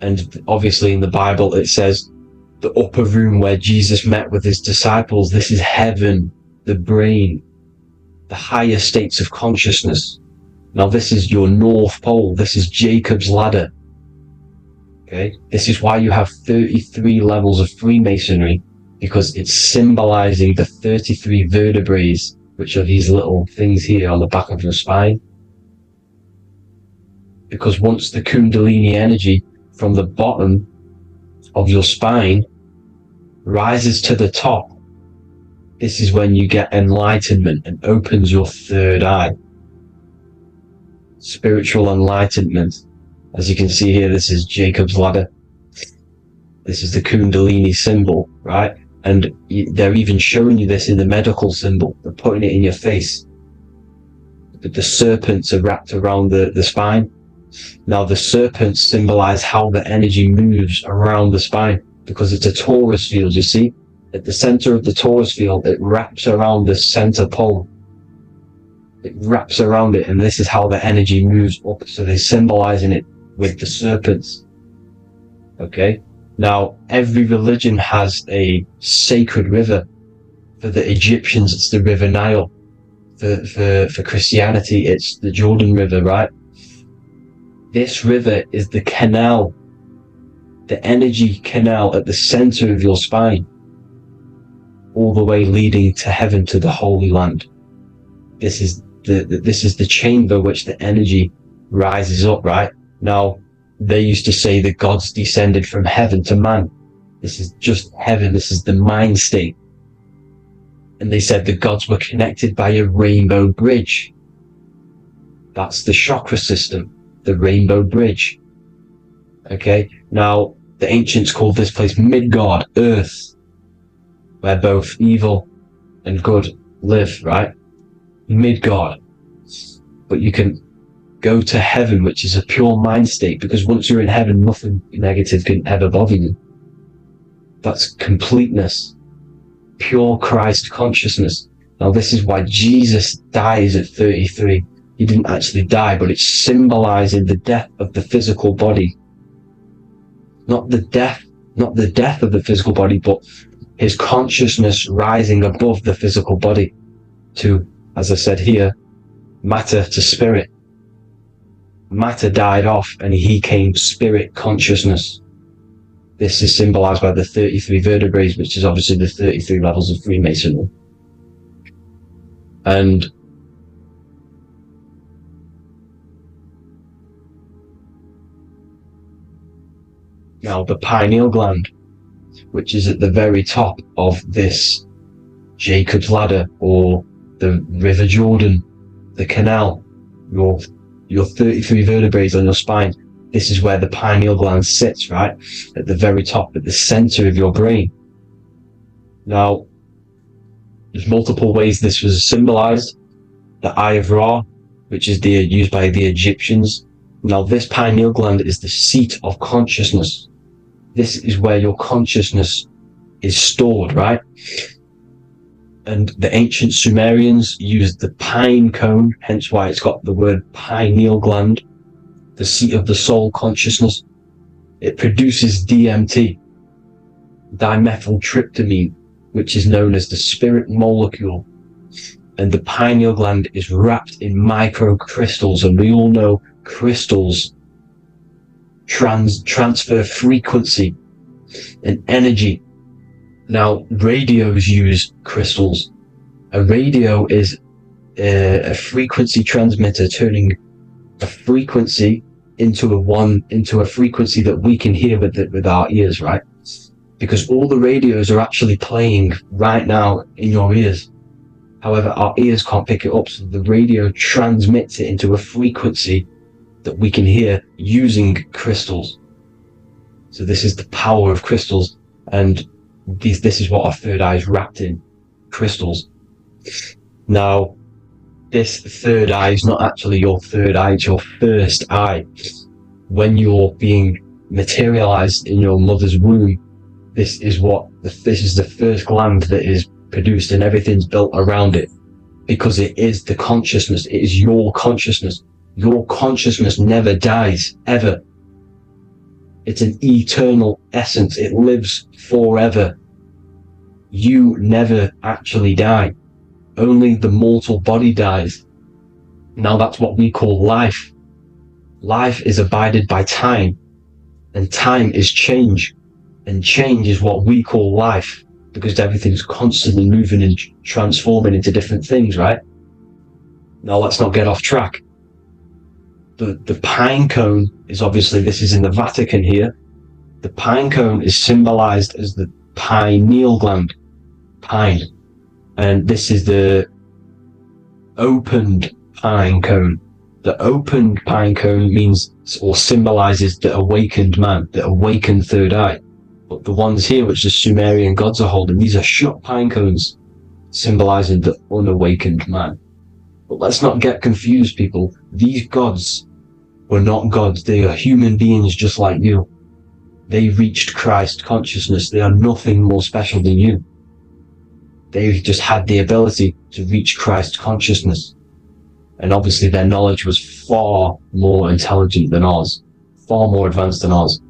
And obviously in the Bible, it says the upper room where Jesus met with his disciples. This is heaven, the brain, the higher states of consciousness. Now, this is your North Pole. This is Jacob's ladder. Okay? This is why you have 33 levels of Freemasonry, because it's symbolizing the 33 vertebrae, which are these little things here on the back of your spine. Because once the Kundalini energy from the bottom of your spine rises to the top, this is when you get enlightenment and opens your third eye. Spiritual enlightenment. As you can see here, this is Jacob's ladder. This is the Kundalini symbol, right? And they're even showing you this in the medical symbol. They're putting it in your face. But the serpents are wrapped around the spine. Now, the serpents symbolize how the energy moves around the spine, because it's a Taurus field, you see? At the center of the Taurus field, it wraps around the center pole. It wraps around it, and this is how the energy moves up. So they're symbolizing it with the serpents. Okay? Now, every religion has a sacred river. For the Egyptians, it's the River Nile. For Christianity, it's the Jordan River, right? This river is the canal, the energy canal at the center of your spine, all the way leading to heaven, to the Holy Land. This is the chamber which the energy rises up, right? Now, they used to say the gods descended from heaven to man. This is just heaven. This is the mind state. And they said the gods were connected by a rainbow bridge. That's the chakra system, the rainbow bridge. Okay? Now, the ancients called this place Midgard, Earth, where both evil and good live, right? Midgard. But you can go to heaven, which is a pure mind state, because once you're in heaven, nothing negative can ever bother you. That's completeness, pure Christ consciousness. Now, this is why Jesus dies at 33. He didn't actually die, but it's symbolizing the death of the physical body. Not the death of the physical body, but his consciousness rising above the physical body to, as I said here, matter to spirit. Matter died off and he came spirit consciousness. This is symbolized by the 33 vertebrae, which is obviously the 33 levels of Freemasonry. And Now, the pineal gland, which is at the very top of this Jacob's ladder, or the River Jordan, the canal, your 33 vertebrae on your spine. This is where the pineal gland sits, right? At the very top, at the center of your brain. Now, there's multiple ways this was symbolized. The Eye of Ra, which is used by the Egyptians. Now, this pineal gland is the seat of consciousness. This is where your consciousness is stored, right? And the ancient Sumerians used the pine cone, hence why it's got the word pineal gland, the seat of the soul consciousness. It produces DMT, dimethyltryptamine, which is known as the spirit molecule. And the pineal gland is wrapped in microcrystals, and we all know crystals transfer frequency and energy. Now, radios use crystals. A radio is a frequency transmitter, turning a frequency into a frequency that we can hear with our ears, right? Because all the radios are actually playing right now in your ears. However, our ears can't pick it up, so the radio transmits it into a frequency that we can hear using crystals. So this is the power of crystals, and this is what our third eye is wrapped in, crystals. Now, this third eye is not actually your third eye, it's your first eye. When you're being materialized in your mother's womb, this is the first gland that is produced, and everything's built around it, because it is the consciousness. It is your consciousness. Your consciousness never dies, ever. It's an eternal essence. It lives forever. You never actually die. Only the mortal body dies. Now, that's what we call life. Life is abided by time, and time is change, and change is what we call life, because everything's constantly moving and transforming into different things, right? Now, let's not get off track. The pine cone is obviously, this is in the Vatican here. The pine cone is symbolized as the pineal gland, pine. And this is the opened pine cone. The opened pine cone means, or symbolizes, the awakened man, the awakened third eye. But the ones here, which the Sumerian gods are holding, these are shut pine cones, symbolizing the unawakened man. But let's not get confused, people. These gods were not gods. They are human beings just like you. They reached Christ consciousness. They are nothing more special than you. They just had the ability to reach Christ consciousness. And obviously their knowledge was far more intelligent than ours, far more advanced than ours.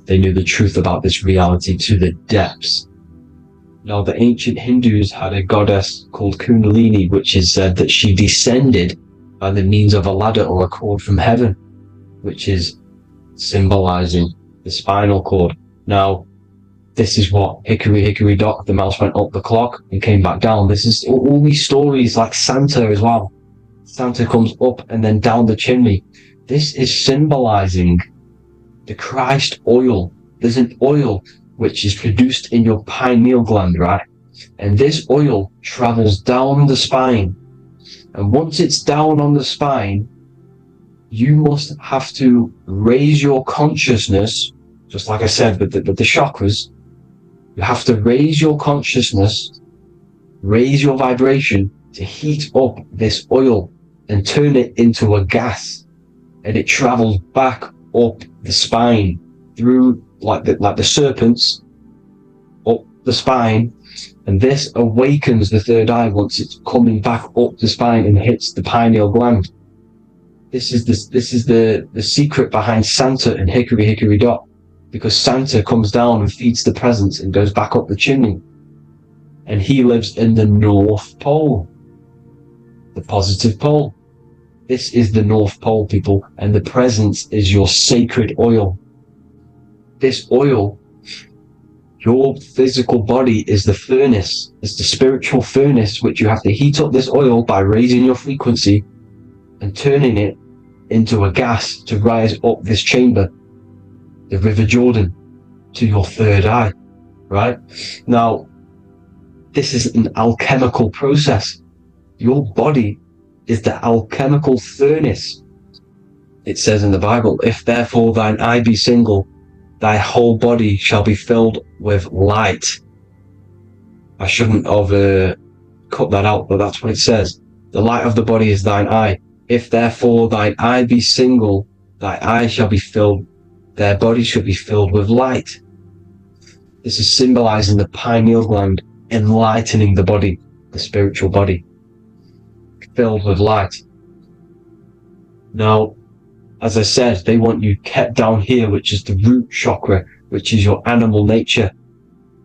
They knew the truth about this reality to the depths. Now, the ancient Hindus had a goddess called Kundalini, which is said that she descended by the means of a ladder or a cord from heaven, which is symbolizing the spinal cord. Now, this is what Hickory Hickory Dock, the mouse went up the clock and came back down. This is all these stories, like Santa as well. Santa comes up and then down the chimney. This is symbolizing the Christ oil. There's an oil which is produced in your pineal gland, right? And this oil travels down the spine. And once it's down on the spine, you must have to raise your consciousness, just like I said with the chakras. You have to raise your consciousness, raise your vibration to heat up this oil and turn it into a gas. And it travels back up the spine through like the serpents up the spine, and this awakens the third eye once it's coming back up the spine and hits the pineal gland. This is the secret behind Santa and Hickory Hickory Dock, because Santa comes down and feeds the presents and goes back up the chimney, and he lives in the North Pole, the positive pole. This is the North Pole, people, and the presence is your sacred oil. This oil, your physical body, is the furnace. It's the spiritual furnace, which you have to heat up this oil by raising your frequency and turning it into a gas to rise up this chamber, the River Jordan. to your third eye, right? Now, this is an alchemical process. Your body is the alchemical furnace. It says in the Bible, if therefore thine eye be single, thy whole body shall be filled with light. I shouldn't have cut that out, but that's what it says. The light of the body is thine eye. If therefore thine eye be single, thy eye shall be filled, their body shall be filled with light. This is symbolizing the pineal gland enlightening the body, the spiritual body, filled with light. Now, as I said, they want you kept down here, which is the root chakra, which is your animal nature,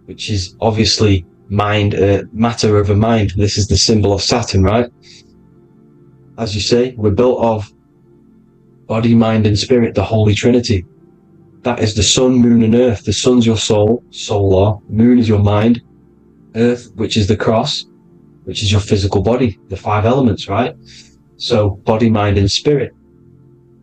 which is obviously mind, matter over mind. This is the symbol of Saturn, right? As you say, we're built of body, mind, and spirit, the Holy Trinity. That is the sun, moon, and earth. The sun's your soul, solar. Moon is your mind. Earth, which is the cross, which is your physical body, the 5 elements, right? So body, mind, and spirit.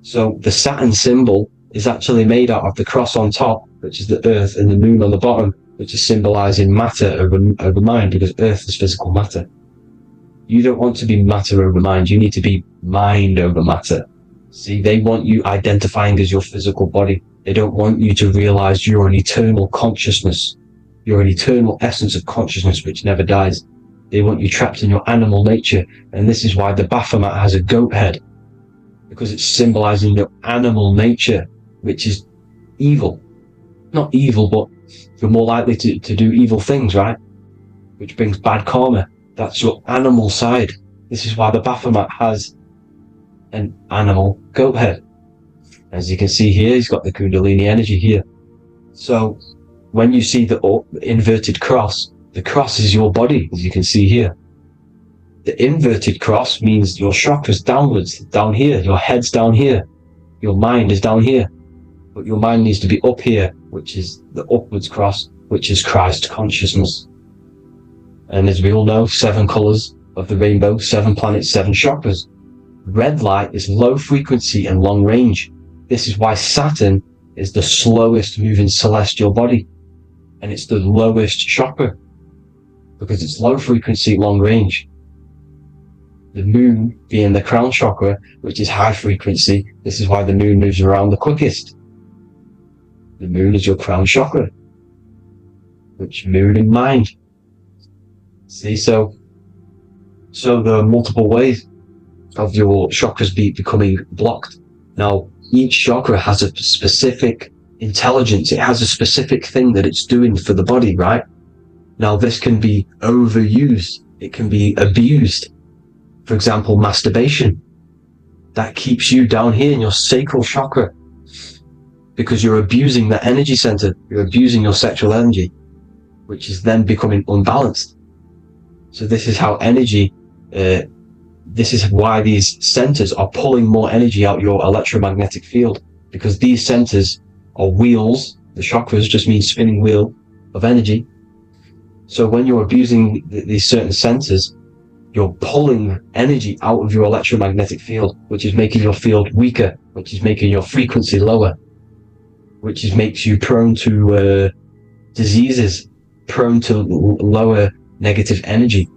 So the Saturn symbol is actually made out of the cross on top, which is the earth, and the moon on the bottom, which is symbolizing matter over mind, because earth is physical matter. You don't want to be matter over mind. You need to be mind over matter. See, they want you identifying as your physical body. They don't want you to realize you're an eternal consciousness. You're an eternal essence of consciousness which never dies. They want you trapped in your animal nature. And this is why the Baphomet has a goat head, because it's symbolizing your animal nature, which is evil. Not evil, but you're more likely to do evil things, right? Which brings bad karma. That's your animal side. This is why the Baphomet has an animal goat head. As you can see here, he's got the Kundalini energy here. So when you see the inverted cross, the cross is your body, as you can see here. The inverted cross means your chakra's downwards, down here. Your head's down here. Your mind is down here. But your mind needs to be up here, which is the upwards cross, which is Christ consciousness. And as we all know, 7 colors of the rainbow, 7 planets, 7 chakras. Red light is low frequency and long range. This is why Saturn is the slowest moving celestial body. And it's the lowest chakra, because it's low frequency, long range. The moon being the crown chakra, which is high frequency. This is why the moon moves around the quickest. The moon is your crown chakra, which moon in mind. See, so there are multiple ways of your chakras becoming blocked. Now, each chakra has a specific intelligence. It has a specific thing that it's doing for the body, right? Now, this can be overused. It can be abused. For example, masturbation. That keeps you down here in your sacral chakra, because you're abusing that energy center. You're abusing your sexual energy, which is then becoming unbalanced. So this is how energy, this is why these centers are pulling more energy out your electromagnetic field, because these centers are wheels. The chakras just mean spinning wheel of energy. So when you're abusing these certain centers, you're pulling energy out of your electromagnetic field, which is making your field weaker, which is making your frequency lower, which makes you prone to diseases, prone to lower negative energy,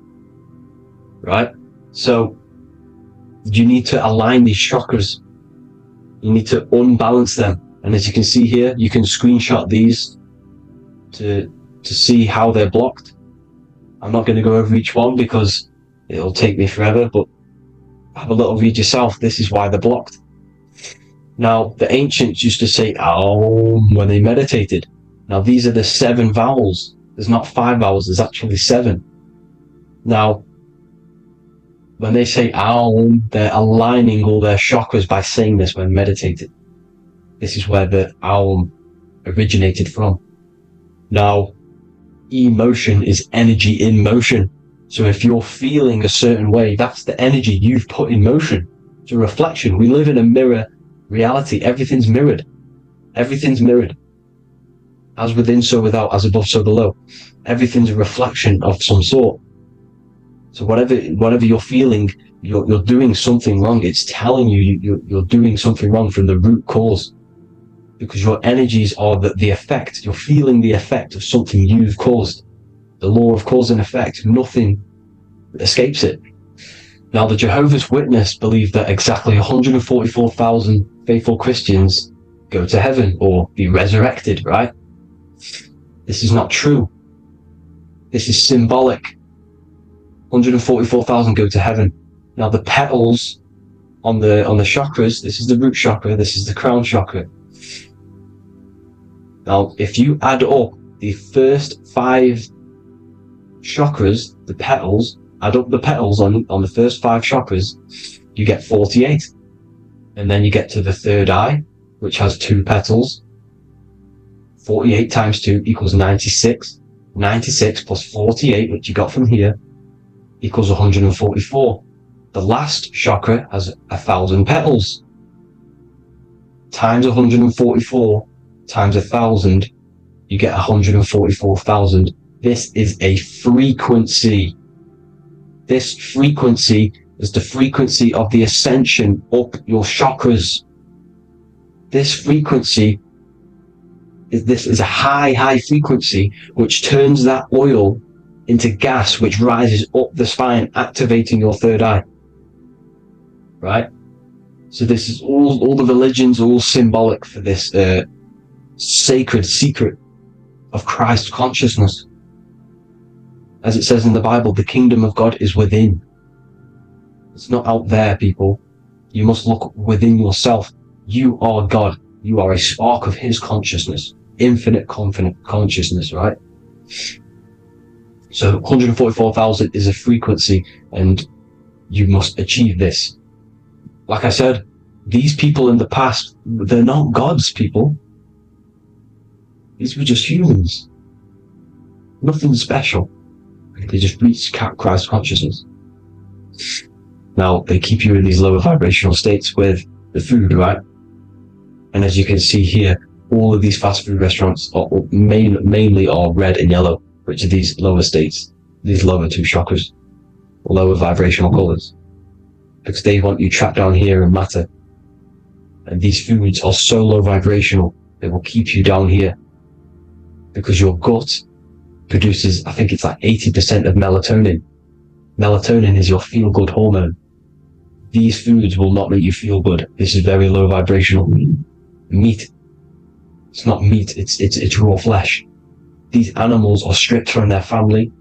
right? So you need to align these chakras. You need to unbalance them. And as you can see here, you can screenshot these to see how they're blocked. I'm not going to go over each one because it'll take me forever, but have a little read yourself. This is why they're blocked. Now, the ancients used to say Aum when they meditated. Now, these are the 7 vowels. There's not 5 vowels, there's actually 7. Now, when they say Aum, they're aligning all their chakras by saying this when meditated. This is where the Aum originated from. Now, emotion is energy in motion. So if you're feeling a certain way, that's the energy you've put in motion. It's a reflection. We live in a mirror reality. Everything's mirrored. Everything's mirrored. As within, so without. As above, so below. Everything's a reflection of some sort. So whatever you're feeling, you're doing something wrong. It's telling you you're doing something wrong from the root cause. because your energies are the effect. You're feeling the effect of something you've caused. The law of cause and effect, nothing escapes it. Now, the Jehovah's Witness believe that exactly 144,000 faithful Christians go to heaven or be resurrected, right? This is not true. This is symbolic. 144,000 go to heaven. Now, the petals on the chakras, this is the root chakra, this is the crown chakra. Now, if you add up the first 5 chakras, the petals, add up the petals on the first 5 chakras, you get 48. And then you get to the third eye, which has 2 petals. 48 times 2 equals 96. 96 plus 48, which you got from here, equals 144. The last chakra has 1,000 petals. Times 144 times 1,000, you get 144,000. This is a frequency. This frequency is the frequency of the ascension up your chakras. This frequency is a high frequency, which turns that oil into gas, which rises up the spine, activating your third eye. Right? So this is all the religions are all symbolic for this sacred secret of Christ consciousness. As it says in the Bible, the kingdom of God is within. It's not out there, people. You must look within yourself. You are God. You are a spark of his consciousness. Infinite consciousness, right? So 144,000 is a frequency, and you must achieve this. Like I said, these people in the past, they're not gods, people. These were just humans. Nothing special. They just reach Christ consciousness. Now, they keep you in these lower vibrational states with the food, right? And as you can see here, all of these fast food restaurants are mainly are red and yellow, which are these lower states, these lower 2 chakras, lower vibrational colors, because they want you trapped down here in matter. And these foods are so low vibrational, they will keep you down here, because your gut produces, I think it's like 80% of melatonin. Melatonin is your feel-good hormone. These foods will not make you feel good. This is very low vibrational. Meat. It's not meat, it's raw flesh. These animals are stripped from their family,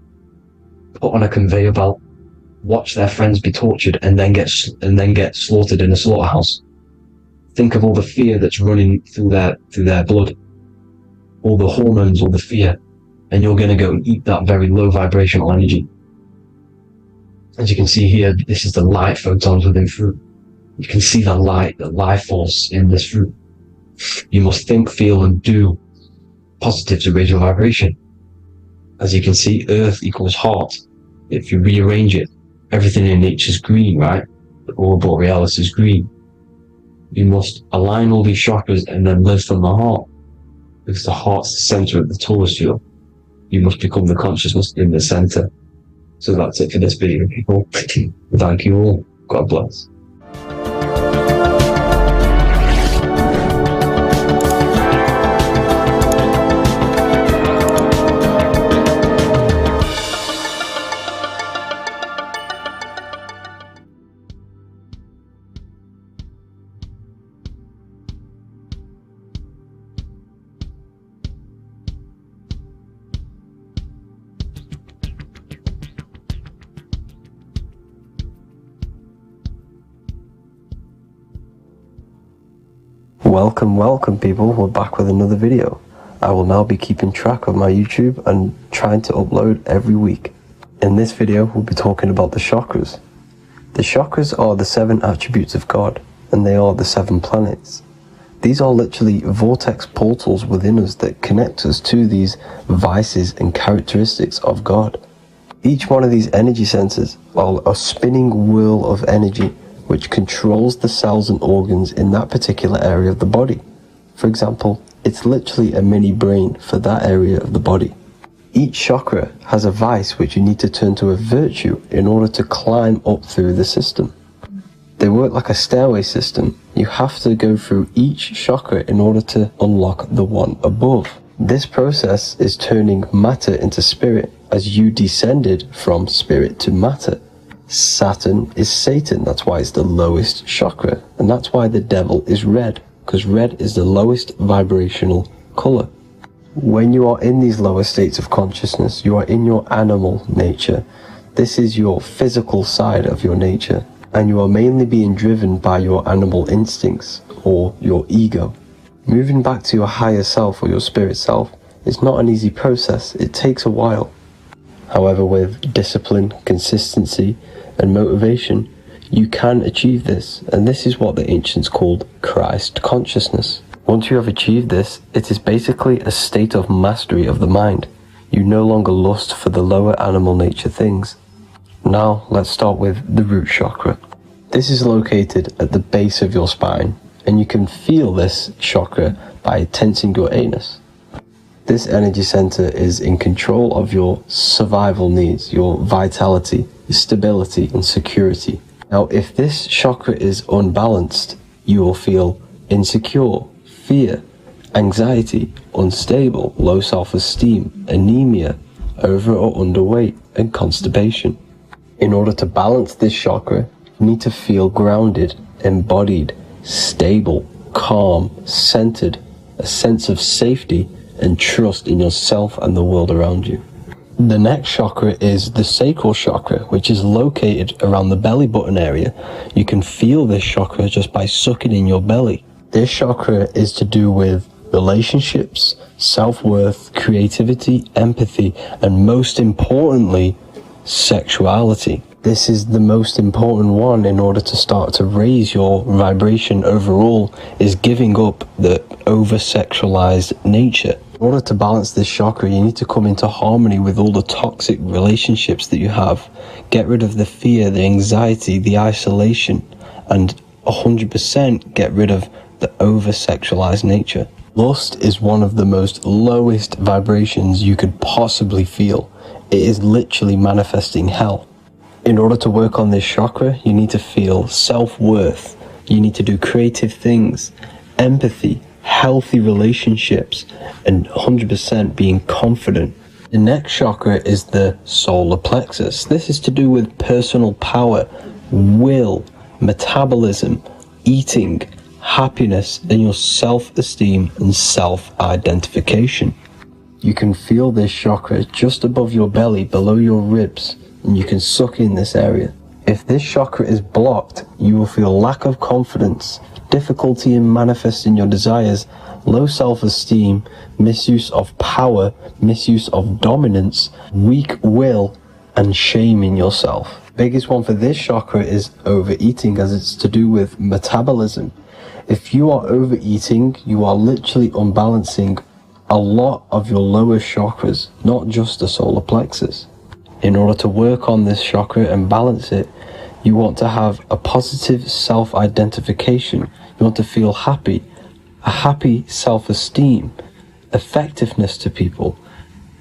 put on a conveyor belt, watch their friends be tortured, and then get slaughtered in a slaughterhouse. Think of all the fear that's running through their blood, all the hormones, all the fear, and you're going to go and eat that very low vibrational energy. As you can see here, this is the light photons within fruit. You can see the life force in this fruit. You must think, feel, and do positive to raise your vibration. As you can see, earth equals heart. If you rearrange it, everything in nature is green, right? The aurora borealis is green. You must align all these chakras and then live from the heart, because the heart's the center of the Taurus field. You must become the consciousness in the center. So that's it for this video, people. Thank you all. God bless. Welcome people, we're back with another video. I will now be keeping track of my YouTube and trying to upload every week. In this video, we'll be talking about the chakras. The chakras are the 7 attributes of God, and they are the 7 planets. These are literally vortex portals within us that connect us to these vices and characteristics of God. Each one of these energy centers are a spinning wheel of energy which controls the cells and organs in that particular area of the body. For example, it's literally a mini brain for that area of the body. Each chakra has a vice which you need to turn to a virtue in order to climb up through the system. They work like a stairway system. You have to go through each chakra in order to unlock the one above. This process is turning matter into spirit, as you descended from spirit to matter. Saturn is Satan, that's why it's the lowest chakra, and that's why the devil is red, because red is the lowest vibrational color. When you are in these lower states of consciousness, you are in your animal nature. This is your physical side of your nature, and you are mainly being driven by your animal instincts or your ego. Moving back to your higher self or your spirit self is not an easy process. It takes a while. However, with discipline, consistency, and motivation, you can achieve this, and this is what the ancients called Christ consciousness. Once you have achieved this, it is basically a state of mastery of the mind. You no longer lust for the lower animal nature things. Now, let's start with the root chakra. This is located at the base of your spine, and you can feel this chakra by tensing your anus. This energy center is in control of your survival needs, your vitality, your stability, and security. Now, if this chakra is unbalanced, you will feel insecure, fear, anxiety, unstable, low self-esteem, anemia, over or underweight, and constipation. In order to balance this chakra, you need to feel grounded, embodied, stable, calm, centered, a sense of safety, and trust in yourself and the world around you. The next chakra is the sacral chakra, which is located around the belly button area. You can feel this chakra just by sucking in your belly. This chakra is to do with relationships, self-worth, creativity, empathy, and most importantly, sexuality. This is the most important one in order to start to raise your vibration overall, is giving up the over-sexualized nature. In order to balance this chakra, you need to come into harmony with all the toxic relationships that you have. Get rid of the fear, the anxiety, the isolation, and 100% get rid of the over-sexualized nature. Lust is one of the most lowest vibrations you could possibly feel. It is literally manifesting hell. In order to work on this chakra, you need to feel self-worth. You need to do creative things, empathy, healthy relationships, and 100% being confident. The next chakra is the solar plexus. This is to do with personal power, will, metabolism, eating, happiness, and your self-esteem and self-identification. You can feel this chakra just above your belly, below your ribs, and you can suck in this area. If this chakra is blocked, you will feel lack of confidence, difficulty in manifesting your desires, low self-esteem, misuse of power, misuse of dominance, weak will, and shame in yourself. Biggest one for this chakra is overeating, as it's to do with metabolism. If you are overeating, you are literally unbalancing a lot of your lower chakras, not just the solar plexus. In order to work on this chakra and balance it, you want to have a positive self-identification. You want to feel happy, a happy self-esteem, effectiveness to people,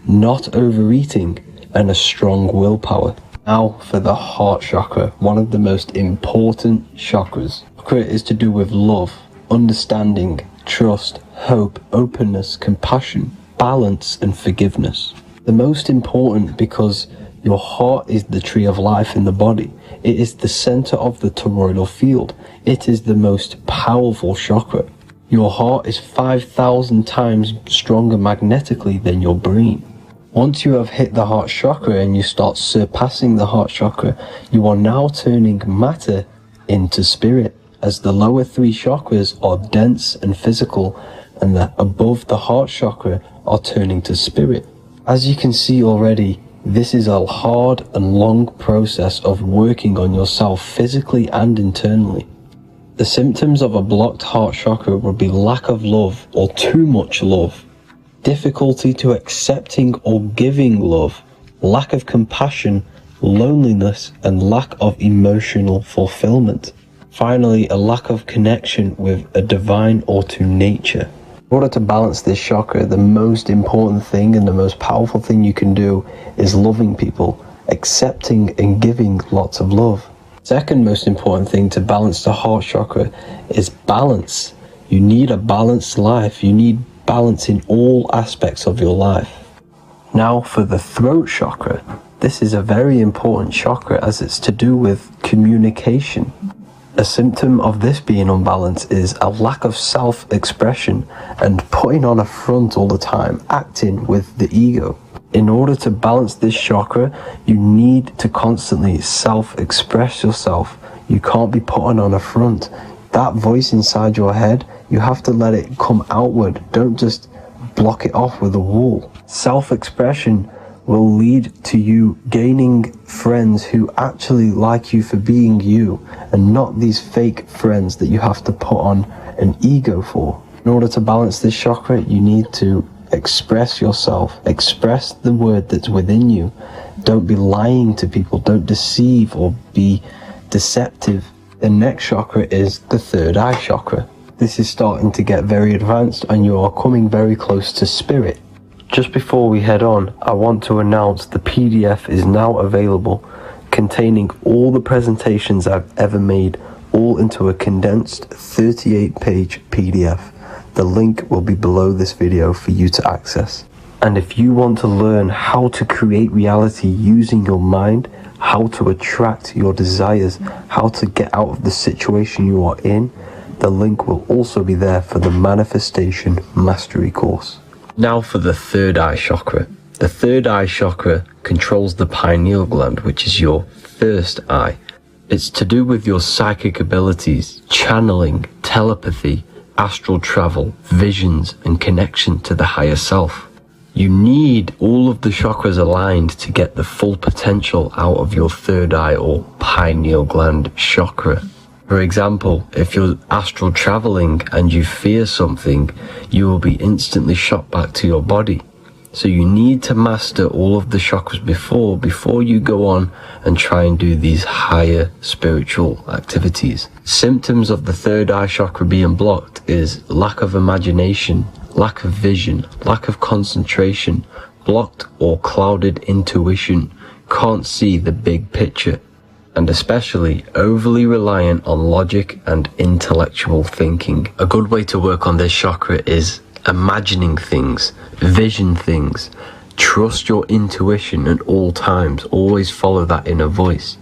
not overeating, and a strong willpower. Now for the heart chakra, one of the most important chakras. Chakra is to do with love, understanding, trust, hope, openness, compassion, balance, and forgiveness. The most important because your heart is the tree of life in the body. It is the center of the toroidal field. It is the most powerful chakra. Your heart is 5,000 times stronger magnetically than your brain. Once you have hit the heart chakra and you start surpassing the heart chakra, you are now turning matter into spirit, as the lower three chakras are dense and physical, and the above the heart chakra are turning to spirit. As you can see already, this is a hard and long process of working on yourself physically and internally. The symptoms of a blocked heart chakra would be lack of love or too much love, difficulty to accepting or giving love, lack of compassion, loneliness, and lack of emotional fulfillment. Finally, a lack of connection with a divine or to nature. In order to balance this chakra, the most important thing and the most powerful thing you can do is loving people, accepting and giving lots of love. Second most important thing to balance the heart chakra is balance. You need a balanced life. You need balance in all aspects of your life. Now for the throat chakra. This is a very important chakra as it's to do with communication. A symptom of this being unbalanced is a lack of self-expression and putting on a front all the time, acting with the ego. In order to balance this chakra, you need to constantly self-express yourself. You can't be putting on a front. That voice inside your head, you have to let it come outward. Don't just block it off with a wall. Self-expression will lead to you gaining friends who actually like you for being you and not these fake friends that you have to put on an ego for. In order to balance this chakra, you need to express yourself, express the word that's within you. Don't be lying to people, don't deceive or be deceptive. The next chakra is the third eye chakra. This is starting to get very advanced and you are coming very close to spirit. Just before we head on, I want to announce the PDF is now available, containing all the presentations I've ever made, all into a condensed 38-page PDF. The link will be below this video for you to access. And if you want to learn how to create reality using your mind, how to attract your desires, how to get out of the situation you are in, the link will also be there for the Manifestation Mastery course. Now for the third eye chakra. The third eye chakra controls the pineal gland, which is your first eye. It's to do with your psychic abilities, channeling, telepathy, astral travel, visions, and connection to the higher self. You need all of the chakras aligned to get the full potential out of your third eye or pineal gland chakra. For example, if you're astral traveling and you fear something, you will be instantly shot back to your body. So you need to master all of the chakras before you go on and try and do these higher spiritual activities. Symptoms of the third eye chakra being blocked is lack of imagination, lack of vision, lack of concentration, blocked or clouded intuition, can't see the big picture, and especially overly reliant on logic and intellectual thinking. A good way to work on this chakra is imagining things, vision things. Trust your intuition at all times. Always follow that inner voice.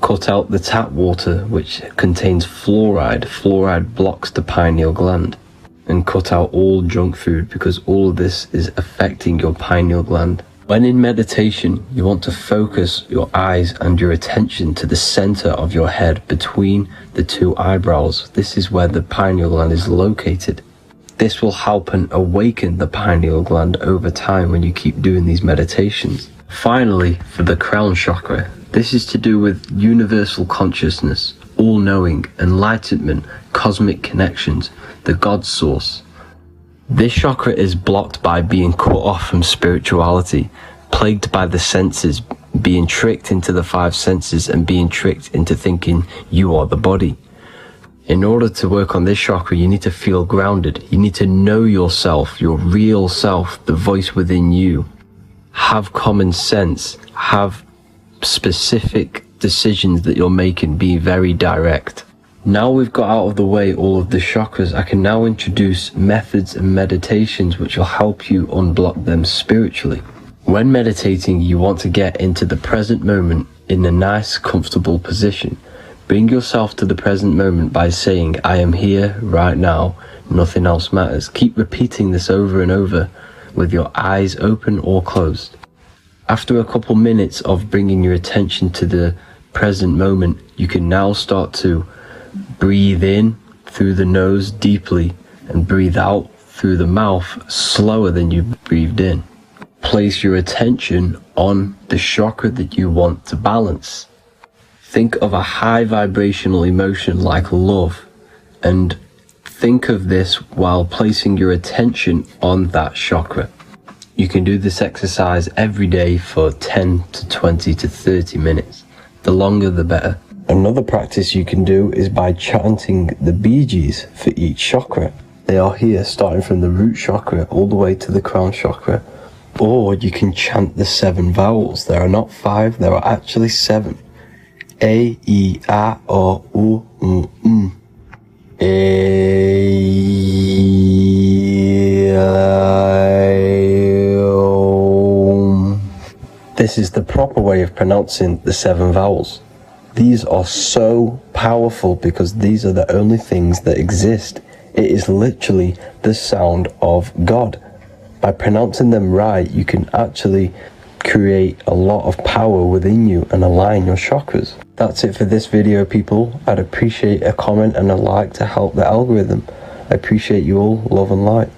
Cut out the tap water, which contains fluoride. Fluoride blocks the pineal gland. And cut out all junk food, because all of this is affecting your pineal gland. When in meditation, you want to focus your eyes and your attention to the center of your head between the two eyebrows. This is where the pineal gland is located. This will help and awaken the pineal gland over time when you keep doing these meditations. Finally, for the crown chakra, this is to do with universal consciousness, all-knowing, enlightenment, cosmic connections, the God source. This chakra is blocked by being cut off from spirituality, plagued by the senses, being tricked into the five senses and being tricked into thinking you are the body. In order to work on this chakra, you need to feel grounded. You need to know yourself, your real self, the voice within you. Have common sense, have specific decisions that you're making, be very direct. Now we've got out of the way all of the chakras, I can now introduce methods and meditations which will help you unblock them spiritually. When meditating, you want to get into the present moment in a nice, comfortable position. Bring yourself to the present moment by saying, I am here right now, nothing else matters. Keep repeating this over and over with your eyes open or closed. After a couple minutes of bringing your attention to the present moment, you can now start to breathe in through the nose deeply and breathe out through the mouth slower than you breathed in. Place your attention on the chakra that you want to balance. Think of a high vibrational emotion like love, and think of this while placing your attention on that chakra. You can do this exercise every day for 10 to 20 to 30 minutes. The longer the better. Another practice you can do is by chanting the Bijis for each chakra. They are here starting from the root chakra all the way to the crown chakra. Or you can chant the 7 vowels. There are not 5, there are actually 7. A, E, A, O, U, M. This is the proper way of pronouncing the 7 vowels. These are so powerful because these are the only things that exist. It is literally the sound of God. By pronouncing them right, you can actually create a lot of power within you and align your chakras. That's it for this video, people. I'd appreciate a comment and a like to help the algorithm. I appreciate you all. Love and light.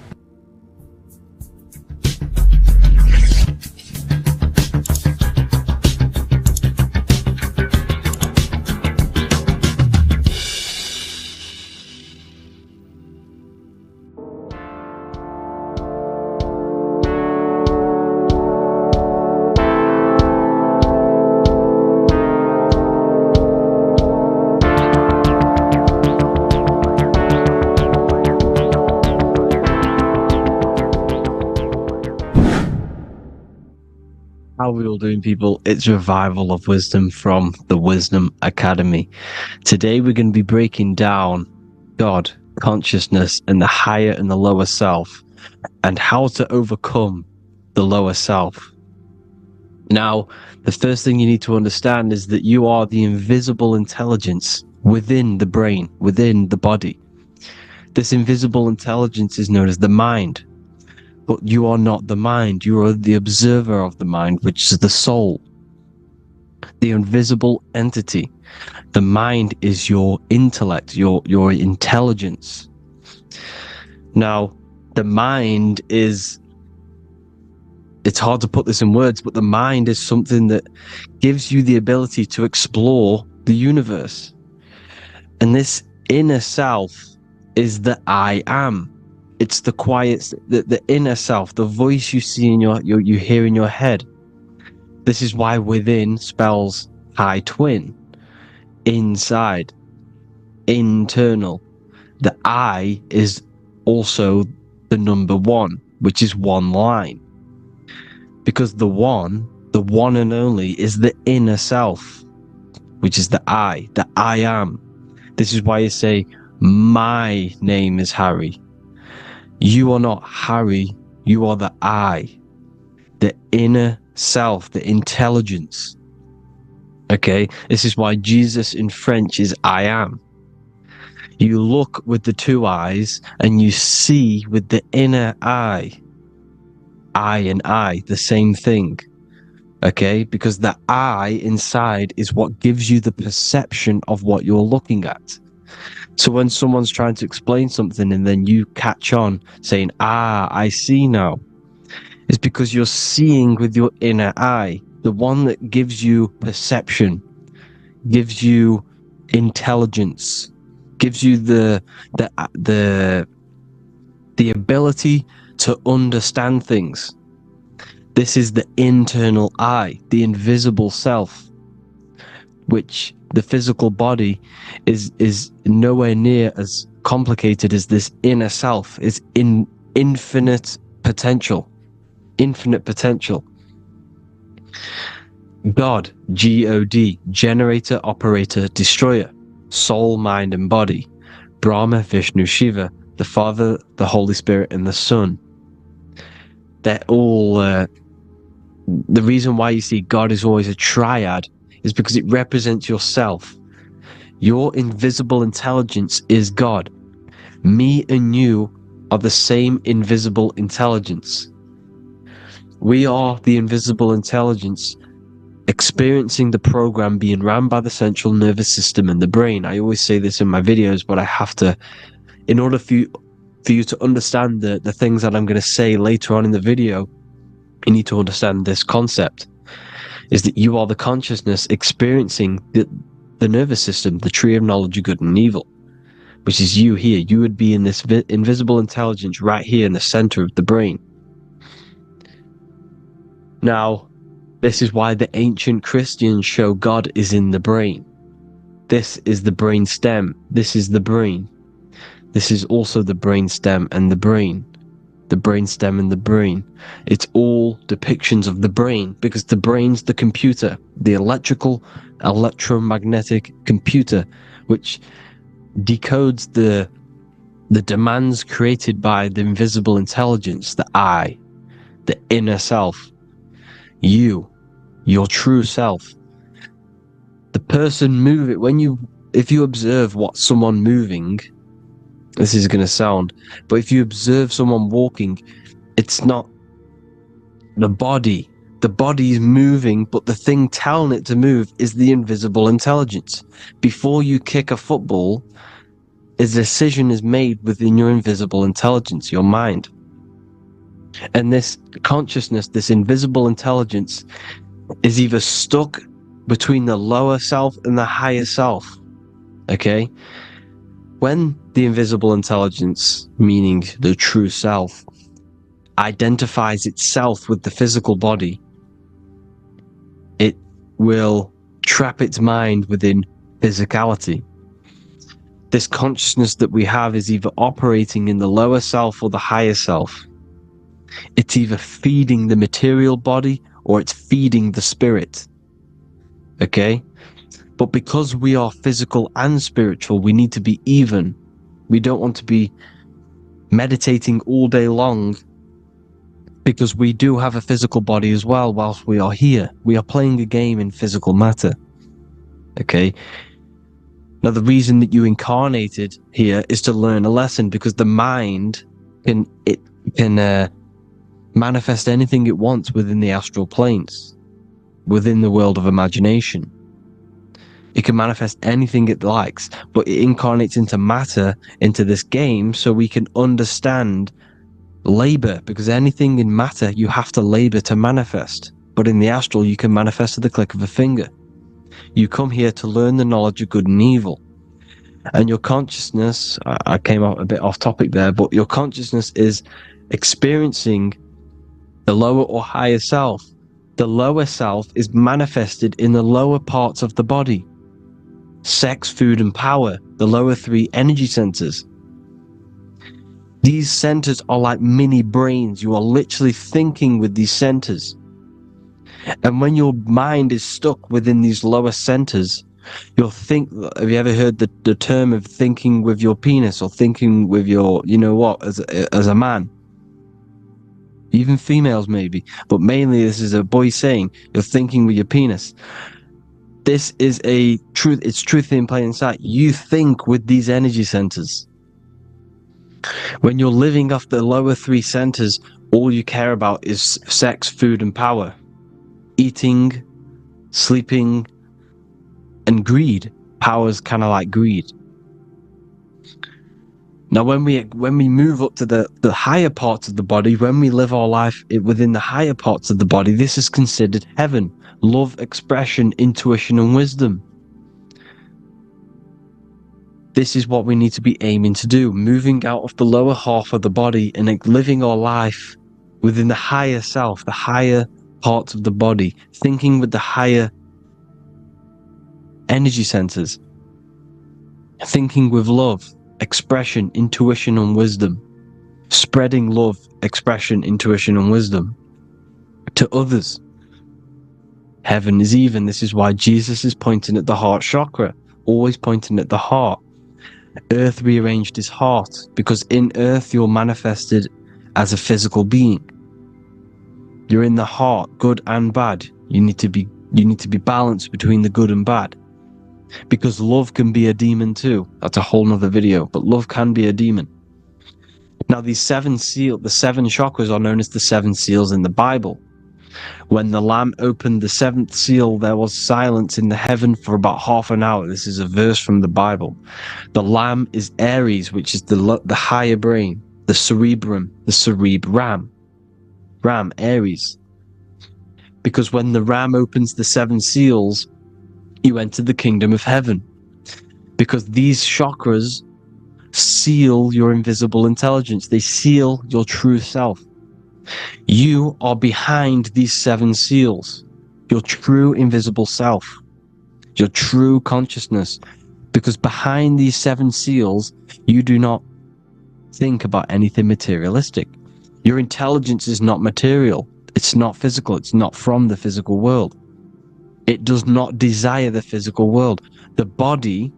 How are we all doing, people? It's Revival of Wisdom from the Wisdom Academy. Today we're going to be breaking down God, consciousness, and the higher and the lower self, and how to overcome the lower self. Now, the first thing you need to understand is that you are the invisible intelligence within the brain, within the body. This invisible intelligence is known as the mind. But you are not the mind. You are the observer of the mind, which is the soul, the invisible entity. The mind is your intellect, your intelligence. Now, the mind is, it's hard to put this in words, but the mind is something that gives you the ability to explore the universe. And this inner self is the I am. It's the quiet, the inner self, the voice you see in you hear in your head. This is why within spells high twin, inside, internal. The I is also the number 1, which is one line. Because the one and only, is the inner self, which is the I am. This is why you say, my name is Harry. You are not Harry, you are the I, the inner self, the intelligence. Okay, this is why Jesus in French is I am. You look with the 2 eyes and you see with the inner eye. I and I, the same thing. Okay, because the I inside is what gives you the perception of what you're looking at. So when someone's trying to explain something and then you catch on saying, I see now, it's because you're seeing with your inner eye, the one that gives you perception, gives you intelligence, gives you the ability to understand things. This is the internal eye, the invisible self, which the physical body is nowhere near as complicated as this inner self. Is in infinite potential. God, G-O-D, generator, operator, destroyer, soul, mind, and body. Brahma, Vishnu, Shiva, the Father, the Holy Spirit, and the Son. They're all the reason why you see God is always a triad is because it represents yourself. Your invisible intelligence is God. Me and you are the same invisible intelligence. We are the invisible intelligence experiencing the program being ran by the central nervous system and the brain. I always say this in my videos, but I have to, in order for you to understand the things that I'm going to say later on in the video, you need to understand this concept. Is that you are the consciousness experiencing the nervous system, the tree of knowledge of good and evil, which is you here. You would be in this invisible intelligence right here in the center of the brain. Now, this is why the ancient Christians show God is in the brain. This is the brain stem. This is the brain. This is also the brain stem and the brain. the brainstem and the brain. It's all depictions of the brain, because the brain's the computer, the electromagnetic computer, which decodes the demands created by the invisible intelligence, the I, the inner self, you, your true self. The person if you observe what someone moving, this is going to sound, but if you observe someone walking, it's not the body. The body is moving, but the thing telling it to move is the invisible intelligence. Before you kick a football, a decision is made within your invisible intelligence, your mind. And this consciousness, this invisible intelligence, is either stuck between the lower self and the higher self. Okay? When the invisible intelligence, meaning the true self, identifies itself with the physical body, it will trap its mind within physicality. This consciousness that we have is either operating in the lower self or the higher self. It's either feeding the material body or it's feeding the spirit. Okay? But because we are physical and spiritual, we need to be even. We don't want to be meditating all day long, because we do have a physical body as well whilst we are here. We are playing a game in physical matter. Okay? Now, the reason that you incarnated here is to learn a lesson, because the mind can manifest anything it wants within the astral planes, within the world of imagination. It can manifest anything it likes, but it incarnates into matter, into this game, so we can understand labor, because anything in matter you have to labor to manifest. But in the astral, you can manifest at the click of a finger. You come here to learn the knowledge of good and evil. And your consciousness, I came out a bit off topic there, but your consciousness is experiencing the lower or higher self. The lower self is manifested in the lower parts of the body. Sex, food, and power, the lower three energy centers. These centers are like mini brains. You are literally thinking with these centers. And when your mind is stuck within these lower centers, you'll think, have you ever heard the term of thinking with your penis, or thinking with your, as a man? Even females maybe, but mainly this is a boy saying, you're thinking with your penis. This is a truth, it's truth in plain sight. You think with these energy centers. When you're living off the lower three centers, all you care about is sex, food, and power. Eating, sleeping, and greed. Power's kind of like greed. Now, when we move up to the higher parts of the body, when we live our life within the higher parts of the body, this is considered heaven. Love, expression, intuition, and wisdom. This is what we need to be aiming to do, moving out of the lower half of the body and living our life within the higher self, the higher parts of the body, thinking with the higher energy centers, thinking with love, expression, intuition, and wisdom, spreading love, expression, intuition, and wisdom to others. Heaven is even. This is why Jesus is pointing at the heart chakra, always pointing at the heart. Earth rearranged his heart, because in earth you're manifested as a physical being. You're in the heart, good and bad. You need to be balanced between the good and bad. Because love can be a demon too. That's a whole nother video, but love can be a demon. Now, the seven chakras are known as the seven seals in the Bible. When the Lamb opened the seventh seal, there was silence in the heaven for about half an hour. This is a verse from the Bible. The Lamb is Aries, which is the higher brain, the cerebrum, Ram, Aries. Because when the Ram opens the seven seals, you enter the kingdom of heaven. Because these chakras seal your invisible intelligence. They seal your true self. You are behind these seven seals, your true invisible self, your true consciousness. Because behind these seven seals, you do not think about anything materialistic. Your intelligence is not material. It's not physical. It's not from the physical world. It does not desire the physical world. The body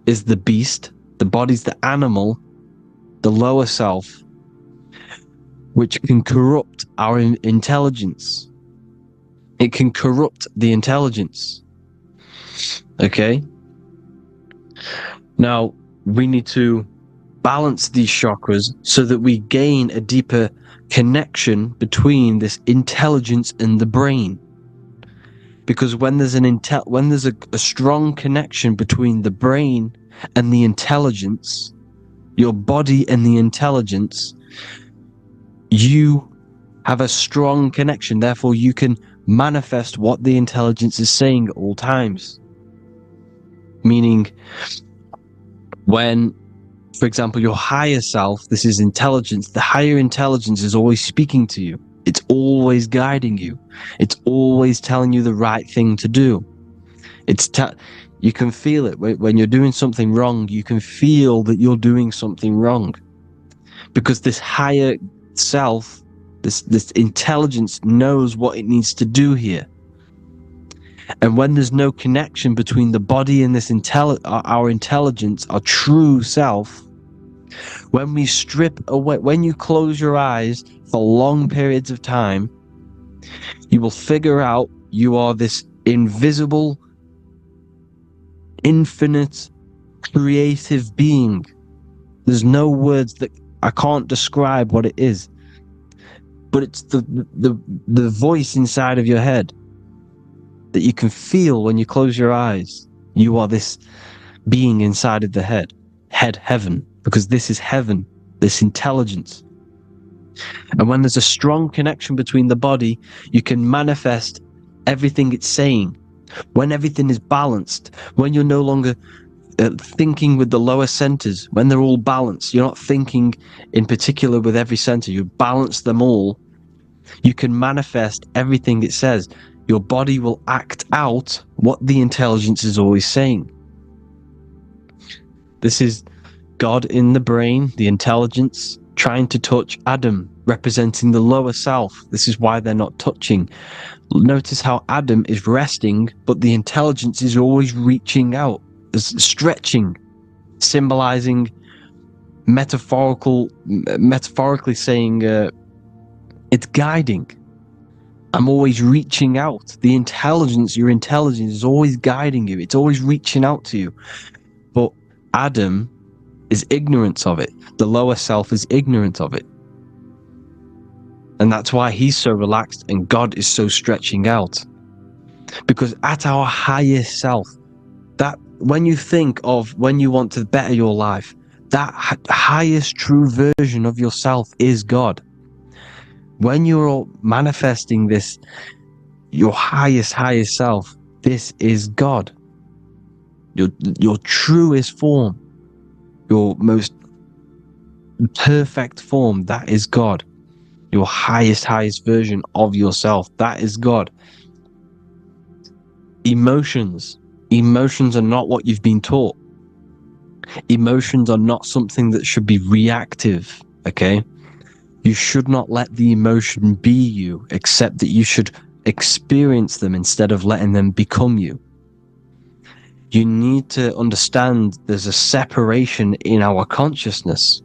is the beast. The body's the animal, the lower self, which can corrupt our intelligence. It can corrupt the intelligence. Okay? Now, we need to balance these chakras so that we gain a deeper connection between this intelligence and the brain. Because when there's a strong connection between the brain and the intelligence, your body and the intelligence, you have a strong connection. Therefore, you can manifest what the intelligence is saying at all times. Meaning, when, for example, your higher self, this is intelligence, the higher intelligence is always speaking to you. It's always guiding you. It's always telling you the right thing to do. You can feel it. When you're doing something wrong, you can feel that you're doing something wrong. Because this higher self, this intelligence knows what it needs to do here. And when there's no connection between the body and this our intelligence, our true self, when we strip away, when you close your eyes for long periods of time, you will figure out you are this invisible, infinite, creative being. There's no words that I can't describe what it is. But it's the voice inside of your head that you can feel when you close your eyes. You are this being inside of the head, heaven, because this is heaven, this intelligence. And when there's a strong connection between the body, you can manifest everything it's saying. When everything is balanced, when you're no longer thinking with the lower centers, when they're all balanced, you're not thinking in particular with every center, you balance them all, you can manifest everything it says. Your body will act out what the intelligence is always saying. This is God in the brain, the intelligence, trying to touch Adam, representing the lower self. This is why they're not touching. Notice how Adam is resting, but the intelligence is always reaching out, stretching, symbolizing metaphorically saying it's guiding. I'm always reaching out. The intelligence, your intelligence is always guiding you. It's always reaching out to you. But Adam is ignorant of it. The lower self is ignorant of it. And that's why he's so relaxed and God is so stretching out. Because at our highest self, that when you think of when you want to better your life, that highest true version of yourself is God. When you're manifesting this, your highest self, this is God. Your truest form, your most perfect form, that is God. Your highest version of yourself, that is God. Emotions are not what you've been taught. Emotions are not something that should be reactive, okay? You should not let the emotion be you, except that you should experience them instead of letting them become you. You need to understand there's a separation in our consciousness.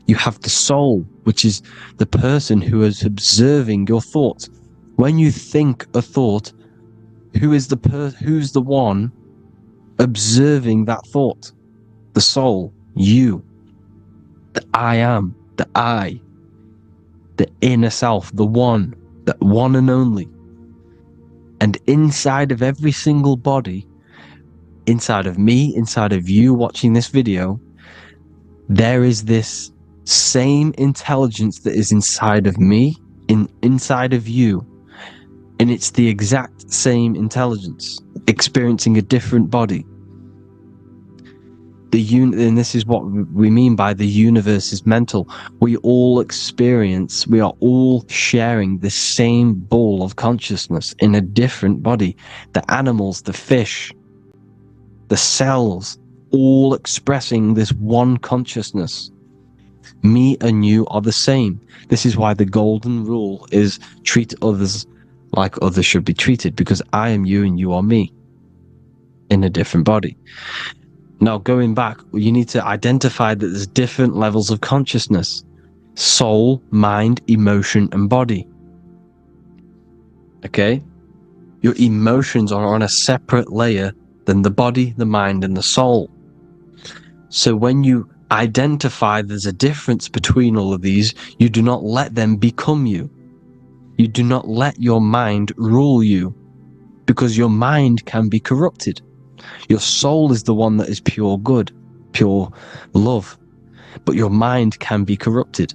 You have the soul, which is the person who is observing your thoughts. When you think a thought, who's the one observing that thought? The soul, you, the I am. The I, the inner self, the one and only. And inside of every single body, inside of me, inside of you watching this video, there is this same intelligence that is inside of me, inside of you. And it's the exact same intelligence, experiencing a different body. And this is what we mean by the universe is mental. We all are all sharing the same ball of consciousness in a different body. The animals, the fish, the cells, all expressing this one consciousness. Me and you are the same. This is why the golden rule is treat others like others should be treated, because I am you and you are me in a different body. Now, going back, you need to identify that there's different levels of consciousness: soul, mind, emotion, and body. Okay? Your emotions are on a separate layer than the body, the mind, and the soul. So when you identify there's a difference between all of these, you do not let them become you. You do not let your mind rule you, because your mind can be corrupted. Your soul is the one that is pure good, pure love, but your mind can be corrupted.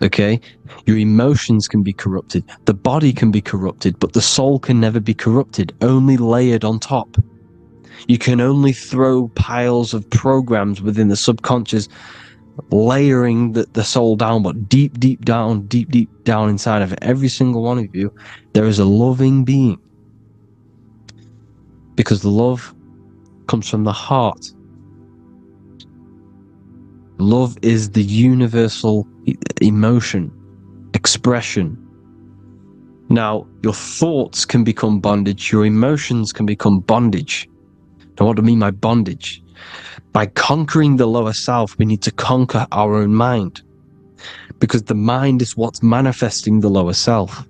Okay? Your emotions can be corrupted. The body can be corrupted, but the soul can never be corrupted, only layered on top. You can only throw piles of programs within the subconscious, layering the soul down, but deep down inside of every single one of you, there is a loving being. Because love comes from the heart. Love is the universal emotion, expression. Now, your thoughts can become bondage, your emotions can become bondage. Now, what do I mean by bondage? By conquering the lower self, we need to conquer our own mind, because the mind is what's manifesting the lower self.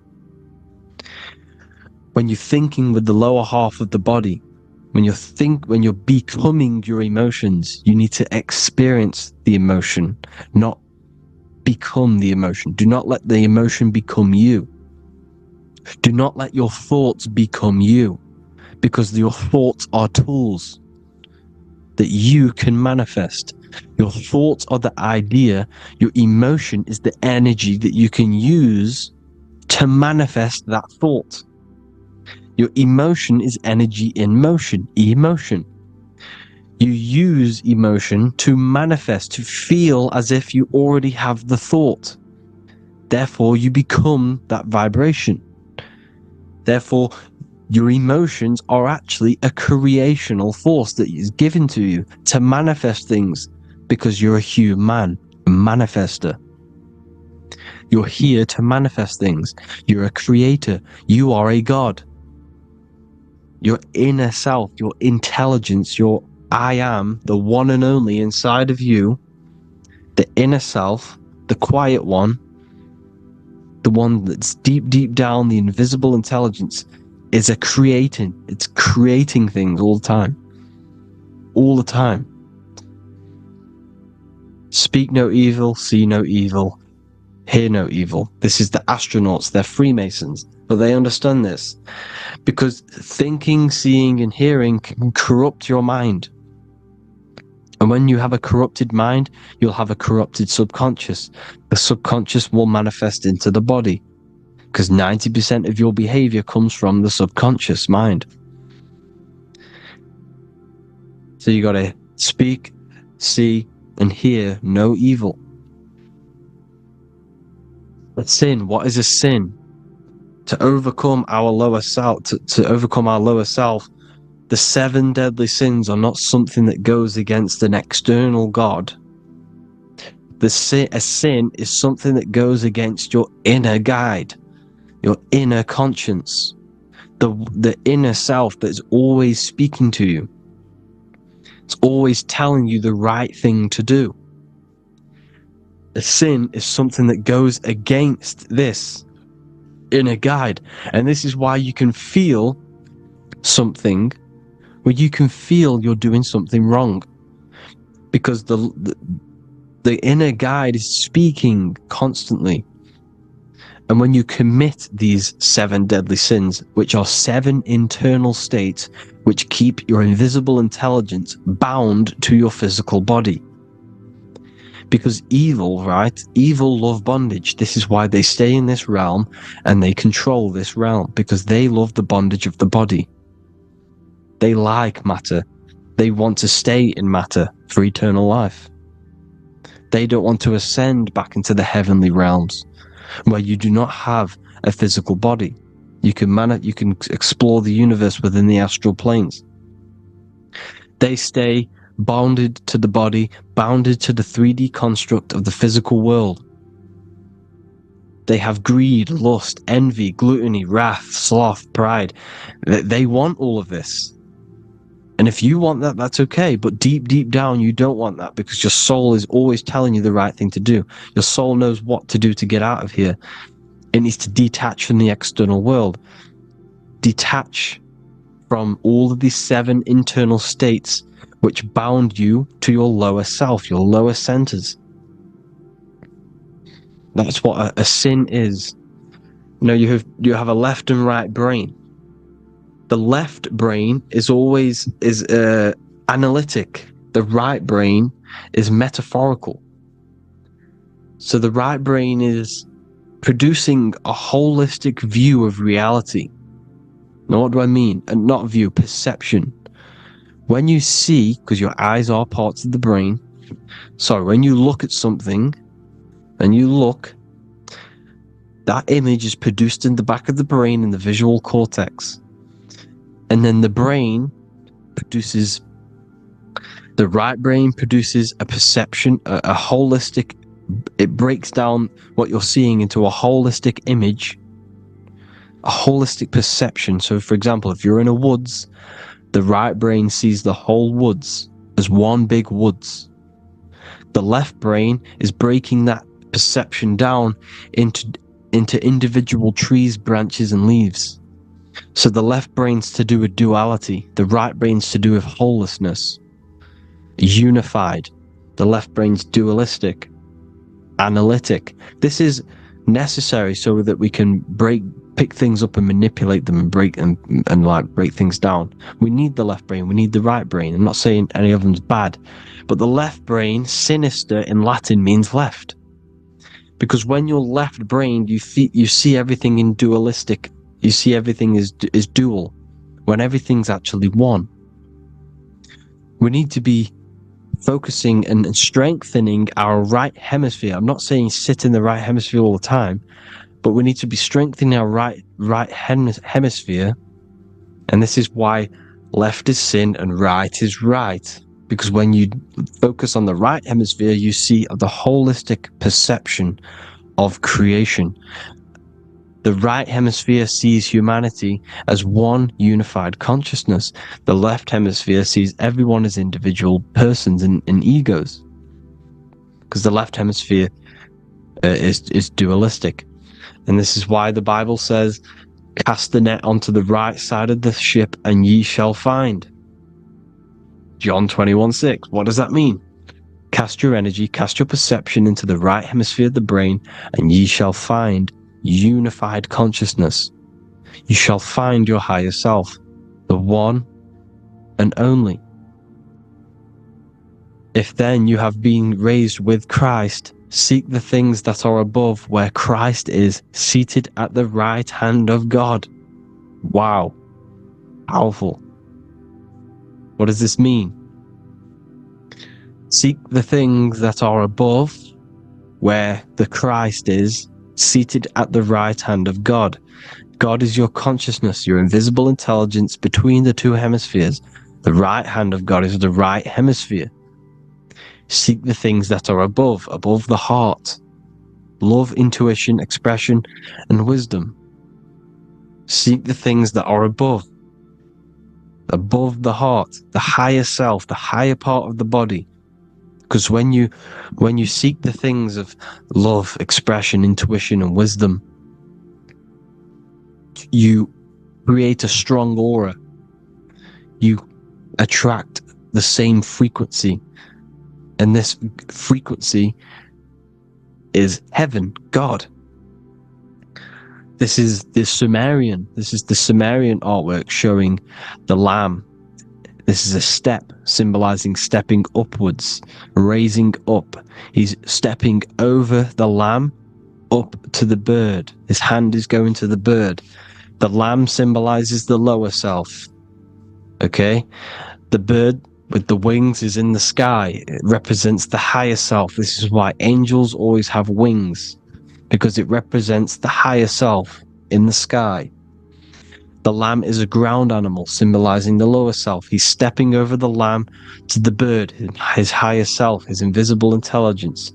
When you're thinking with the lower half of the body, when you're becoming your emotions, you need to experience the emotion, not become the emotion. Do not let the emotion become you. Do not let your thoughts become you, because your thoughts are tools that you can manifest. Your thoughts are the idea. Your emotion is the energy that you can use to manifest that thought. Your emotion is energy in motion, emotion. You use emotion to manifest, to feel as if you already have the thought. Therefore, you become that vibration. Therefore, your emotions are actually a creational force that is given to you to manifest things, because you're a human, a manifester. You're here to manifest things. You're a creator. You are a god. Your inner self, your intelligence, your I am, the one and only inside of you, the inner self, the quiet one, the one that's deep down, the invisible intelligence, is it's creating things all the time. All the time. Speak no evil, see no evil, hear no evil. This is the astronauts, they're Freemasons, but they understand this. Because thinking, seeing, and hearing can corrupt your mind. And when you have a corrupted mind, you'll have a corrupted subconscious. The subconscious will manifest into the body, because 90% of your behavior comes from the subconscious mind. So you got to speak, see, and hear no evil. A sin, what is a sin? To overcome our lower self, to overcome our lower self, the 7 deadly sins are not something that goes against an external God. A sin is something that goes against your inner guide, your inner conscience, the inner self that's always speaking to you. It's always telling you the right thing to do. A sin is something that goes against this inner guide. And this is why you can feel something where you can feel you're doing something wrong, because the inner guide is speaking constantly. And when you commit these 7 deadly sins, which are 7 internal states which keep your invisible intelligence bound to your physical body. Because evil, right? Evil love bondage. This is why they stay in this realm and they control this realm, because they love the bondage of the body. They like matter. They want to stay in matter for eternal life. They don't want to ascend back into the heavenly realms, where you do not have a physical body. You can explore the universe within the astral planes. They stay bounded to the body, bounded to the 3D construct of the physical world. They have greed, lust, envy, gluttony, wrath, sloth, pride. They want all of this. And if you want that, that's okay. But deep, deep down, you don't want that, because your soul is always telling you the right thing to do. Your soul knows what to do to get out of here. It needs to detach from the external world. Detach from all of these 7 internal states which bound you to your lower self, your lower centers. That's what a sin is. You know, you have a left and right brain. The left brain is always analytic. The right brain is metaphorical. So the right brain is producing a holistic view of reality. Now, what do I mean? And not view, perception. When you see, because your eyes are parts of the brain, so when you look at something and you look, that image is produced in the back of the brain in the visual cortex. And then the brain produces, the right brain produces a perception, a holistic, it breaks down what you're seeing into a holistic image, a holistic perception. So for example, if you're in a woods, the right brain sees the whole woods as one big woods. The left brain is breaking that perception down into individual trees, branches, and leaves. So the left brain's to do with duality, the right brain's to do with wholeness, unified. The left brain's dualistic, analytic. This is necessary so that we can pick things up and manipulate them and break things down. We need the left brain, we need the right brain. I'm not saying any of them's bad, but the left brain, sinister in Latin, means left. Because when you're left-brained, you see everything in dualistic. You see everything is dual, when everything's actually one. We need to be focusing and strengthening our right hemisphere. I'm not saying sit in the right hemisphere all the time, but we need to be strengthening our right hemisphere. And this is why left is sin and right is right. Because when you focus on the right hemisphere, you see the holistic perception of creation. The right hemisphere sees humanity as one unified consciousness. The left hemisphere sees everyone as individual persons and egos. Because the left hemisphere is dualistic. And this is why the Bible says, cast the net onto the right side of the ship and ye shall find. John 21:6. What does that mean? Cast your energy, cast your perception into the right hemisphere of the brain, and ye shall find unified consciousness. You shall find your higher self, the one and only. If then you have been raised with Christ, seek the things that are above, where Christ is seated at the right hand of God. Wow. Powerful. What does this mean? Seek the things that are above, where the Christ is seated at the right hand of God. God is your consciousness, your invisible intelligence between the two hemispheres. The right hand of God is the right hemisphere. Seek the things that are above the heart. Love, intuition, expression, and wisdom. Seek the things that are above the heart, the higher self, the higher part of the body. Because when you seek the things of love, expression, intuition, and wisdom, you create a strong aura. You attract the same frequency. And this frequency is heaven, God. This is the Sumerian artwork showing the Lamb. This is a step symbolizing stepping upwards, raising up. He's stepping over the Lamb up to the bird. His hand is going to the bird. The Lamb symbolizes the lower self. Okay? The bird with the wings is in the sky. It represents the higher self. This is why angels always have wings, because it represents the higher self in the sky. The lamb is a ground animal, symbolizing the lower self. He's stepping over the lamb to the bird, his higher self, his invisible intelligence.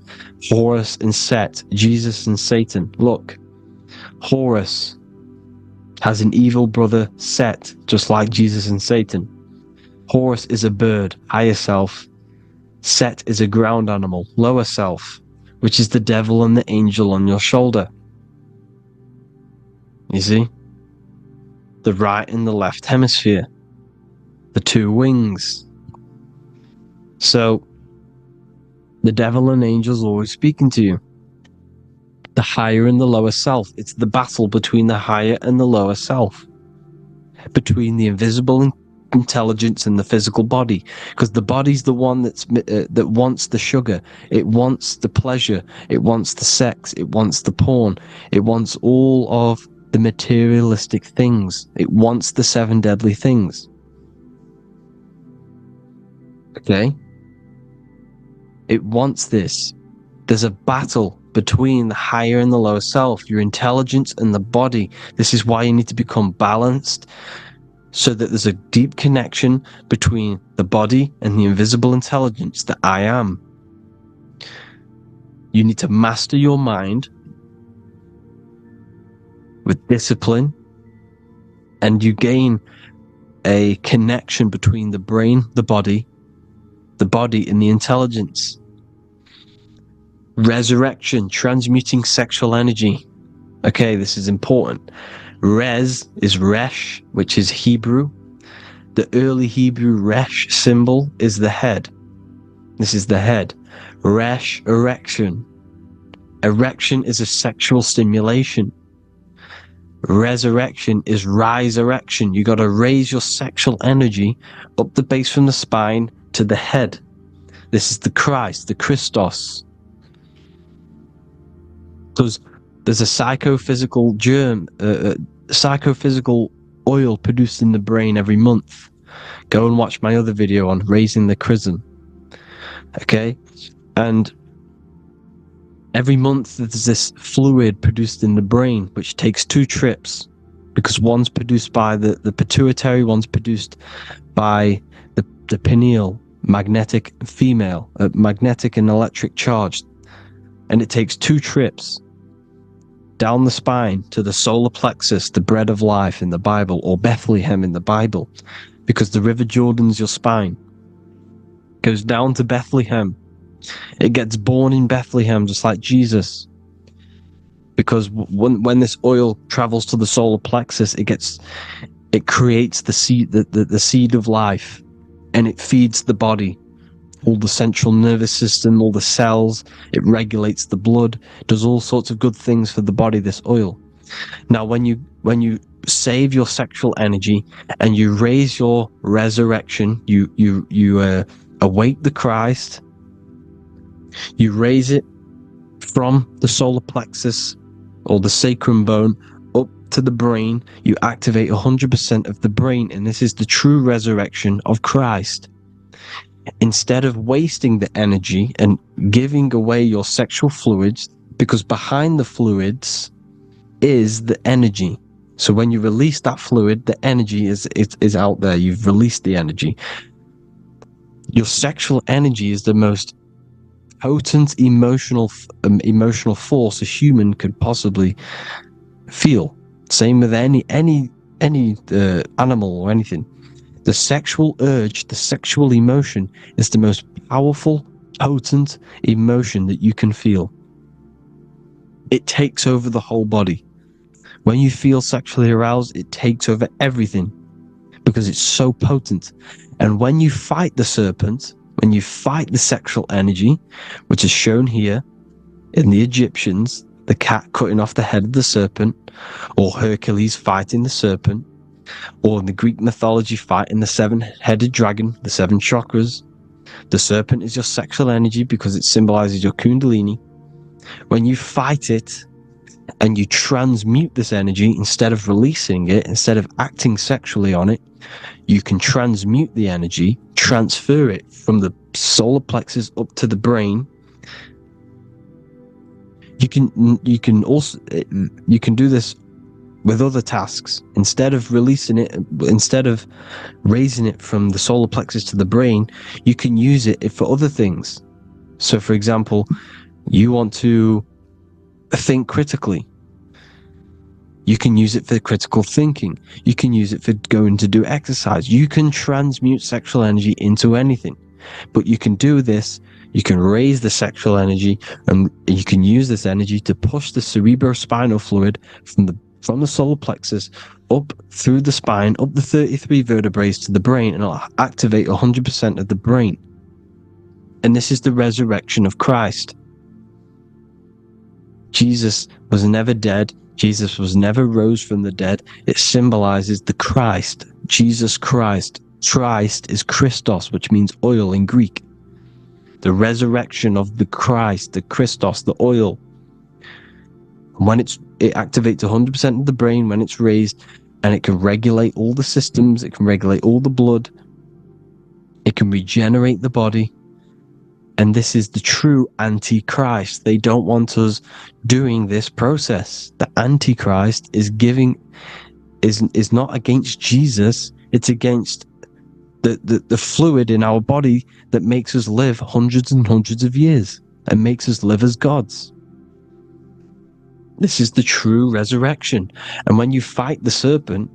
Horus and Set, Jesus and Satan. Look, Horus has an evil brother, Set, just like Jesus and Satan. Horus is a bird, higher self. Set is a ground animal, lower self, which is the devil and the angel on your shoulder. You see? The right and the left hemisphere. The two wings. So, the devil and angels always speaking to you. The higher and the lower self. It's the battle between the higher and the lower self. Between the invisible intelligence and the physical body, because the body's the one that wants the sugar, it wants the pleasure, it wants the sex, it wants the porn, it wants all of the materialistic things, it wants the 7 deadly things. Okay, it wants this. There's a battle between the higher and the lower self, your intelligence and the body. This is why you need to become balanced, so that there's a deep connection between the body and the invisible intelligence, the I am. You need to master your mind with discipline, and you gain a connection between the brain, the body and the intelligence. Resurrection, transmuting sexual energy. Okay, this is important. Res is Resh, which is Hebrew. The early Hebrew Resh symbol is the head. This is the head. Resh, erection. Erection is a sexual stimulation. Resurrection is rise erection. You got to raise your sexual energy up the base from the spine to the head. This is the Christ, the Christos. Because there's a psychophysical germ, psychophysical oil produced in the brain every month. Go and watch my other video on raising the chrism. Okay? And every month there's this fluid produced in the brain, which takes 2 trips, because one's produced by the pituitary, one's produced by the pineal, magnetic female, magnetic and electric charge. And it takes 2 trips down the spine to the solar plexus, the bread of life in the Bible, or Bethlehem in the Bible, because the River Jordan's your spine. Goes down to Bethlehem. It gets born in Bethlehem, just like Jesus. Because when this oil travels to the solar plexus, it creates the seed, the seed of life, and it feeds the body. All the central nervous system, all the cells, it regulates the blood, does all sorts of good things for the body, this oil. Now, when you save your sexual energy and you raise your resurrection, you awake the Christ, you raise it from the solar plexus or the sacrum bone up to the brain, you activate 100% of the brain, and this is the true resurrection of Christ. Instead of wasting the energy and giving away your sexual fluids, because behind the fluids is the energy. So when you release that fluid, the energy is out there. You've released the energy. Your sexual energy is the most potent emotional force a human could possibly feel. Same with any animal or anything. The sexual urge, the sexual emotion is the most powerful, potent emotion that you can feel. It takes over the whole body. When you feel sexually aroused, it takes over everything because it's so potent. And when you fight the serpent, when you fight the sexual energy, which is shown here in the Egyptians, the cat cutting off the head of the serpent, or Hercules fighting the serpent, or in the Greek mythology fighting the 7-headed dragon, the 7 chakras. The serpent is your sexual energy because it symbolizes your kundalini. When you fight it and you transmute this energy, instead of releasing it, instead of acting sexually on it, you can transmute the energy, transfer it from the solar plexus up to the brain. You can do this with other tasks. Instead of raising it from the solar plexus to the brain, you can use it for other things. So for example, you want to think critically. You can use it for critical thinking. You can use it for going to do exercise. You can transmute sexual energy into anything. But you can do this, you can raise the sexual energy, and you can use this energy to push the cerebrospinal fluid from the solar plexus up through the spine, up the 33 vertebrae to the brain, and it'll activate 100% of the brain. And this is the resurrection of Christ. Jesus was never dead. Jesus was never rose from the dead. It symbolizes the Christ, Jesus Christ. Christ is Christos, which means oil in Greek. The resurrection of the Christ, the Christos, the oil. When it activates 100% of the brain when it's raised, and it can regulate all the systems, it can regulate all the blood, it can regenerate the body. And this is the true Antichrist. They don't want us doing this process. The Antichrist is not against Jesus, it's against the fluid in our body that makes us live hundreds and hundreds of years and makes us live as gods. This is the true resurrection. And when you fight the serpent,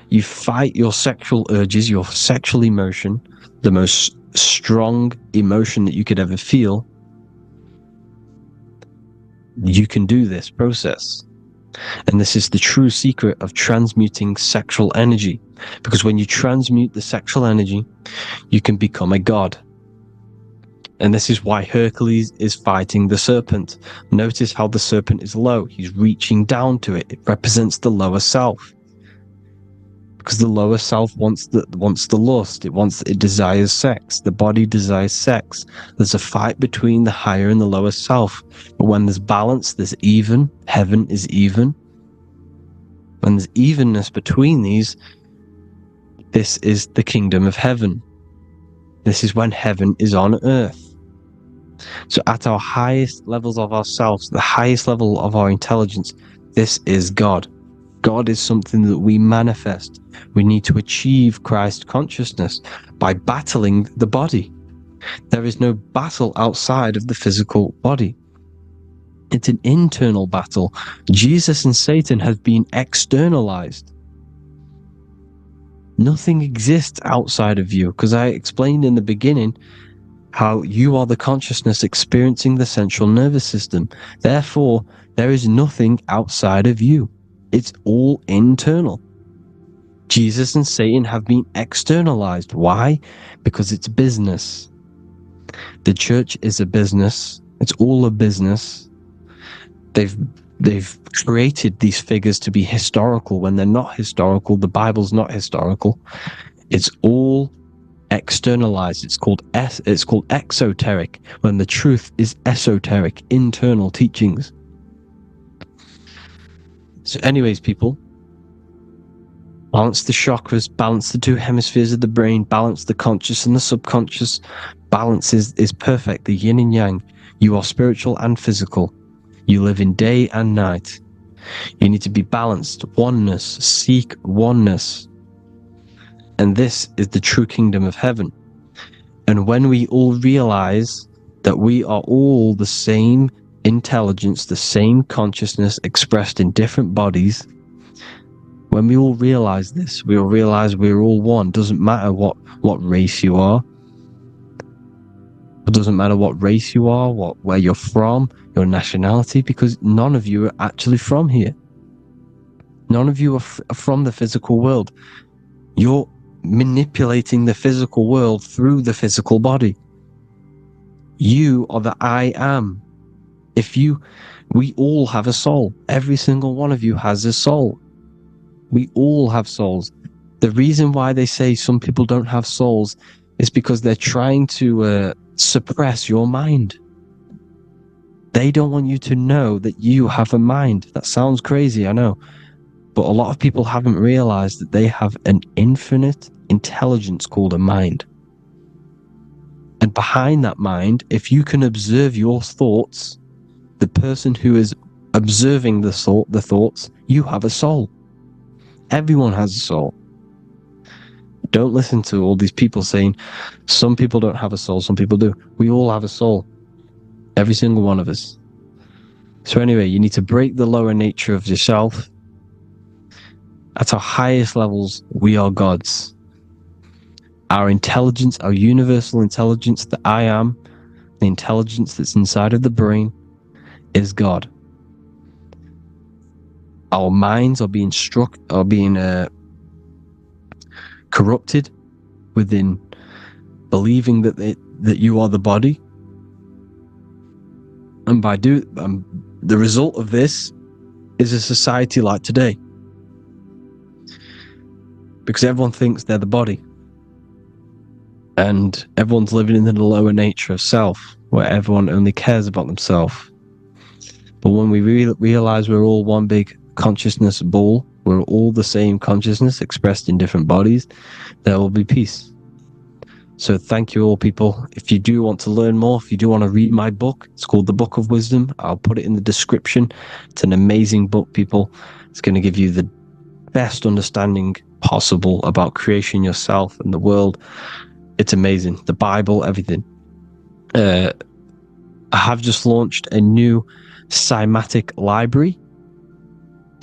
you fight your sexual urges, your sexual emotion, the most strong emotion that you could ever feel. You can do this process. And this is the true secret of transmuting sexual energy. Because when you transmute the sexual energy, you can become a god. And this is why Hercules is fighting the serpent. Notice how the serpent is low. He's reaching down to it. It represents the lower self. Because the lower self wants the lust. It desires sex. The body desires sex. There's a fight between the higher and the lower self. But when there's balance, there's even. Heaven is even. When there's evenness between these, this is the kingdom of heaven. This is when heaven is on earth. So at our highest levels of ourselves, the highest level of our intelligence, this is God. God is something that we manifest. We need to achieve Christ consciousness by battling the body. There is no battle outside of the physical body. It's an internal battle. Jesus and Satan have been externalized. Nothing exists outside of you, because I explained in the beginning how you are the consciousness experiencing the central nervous system. Therefore, there is nothing outside of you. It's all internal. Jesus and Satan have been externalized. Why? Because it's business. The church is a business. It's all a business. They've created these figures to be historical when they're not historical. The Bible's not historical. It's all externalized. It's called exoteric, when the truth is esoteric, internal teachings. So anyways, people, balance the chakras, balance the two hemispheres of the brain, balance the conscious and the subconscious. Balance is perfect, the yin and yang. You are spiritual and physical. You live in day and night. You need to be balanced. Oneness. Seek oneness. And this is the true kingdom of heaven. And when we all realize that we are all the same intelligence, the same consciousness expressed in different bodies, when we all realize this, we all realize we're all one. Doesn't matter what race you are. It doesn't matter what race you are, where you're from, your nationality, because none of you are actually from here. None of you are from the physical world. You're manipulating the physical world through the physical body. You are the I am. We all have a soul. Every single one of you has a soul. We all have souls. The reason why they say some people don't have souls is because they're trying to suppress your mind. They don't want you to know that you have a mind. That sounds crazy, I know. But a lot of people haven't realized that they have an infinite intelligence called a mind. And behind that mind, if you can observe your thoughts, the person who is observing the thoughts, you have a soul. Everyone has a soul. Don't listen to all these people saying some people don't have a soul, some people do. We all have a soul. Every single one of us. So anyway, you need to break the lower nature of yourself. At our highest levels, we are gods. Our intelligence, our universal intelligence, the I am, the intelligence that's inside of the brain, is God. Our minds are being corrupted within believing that you are the body, and the result of this is a society like today, because everyone thinks they're the body, and everyone's living in the lower nature of self, where everyone only cares about themselves. But when we realize we're all one big consciousness ball, we're all the same consciousness expressed in different bodies, there will be peace. So thank you all, people. If you do want to learn more, if you do want to read my book, it's called The Book of Wisdom. I'll put it in the description. It's an amazing book, people. It's going to give you the best understanding possible about creation, yourself, and the world. It's amazing. The Bible, everything. I have just launched a new cymatic library.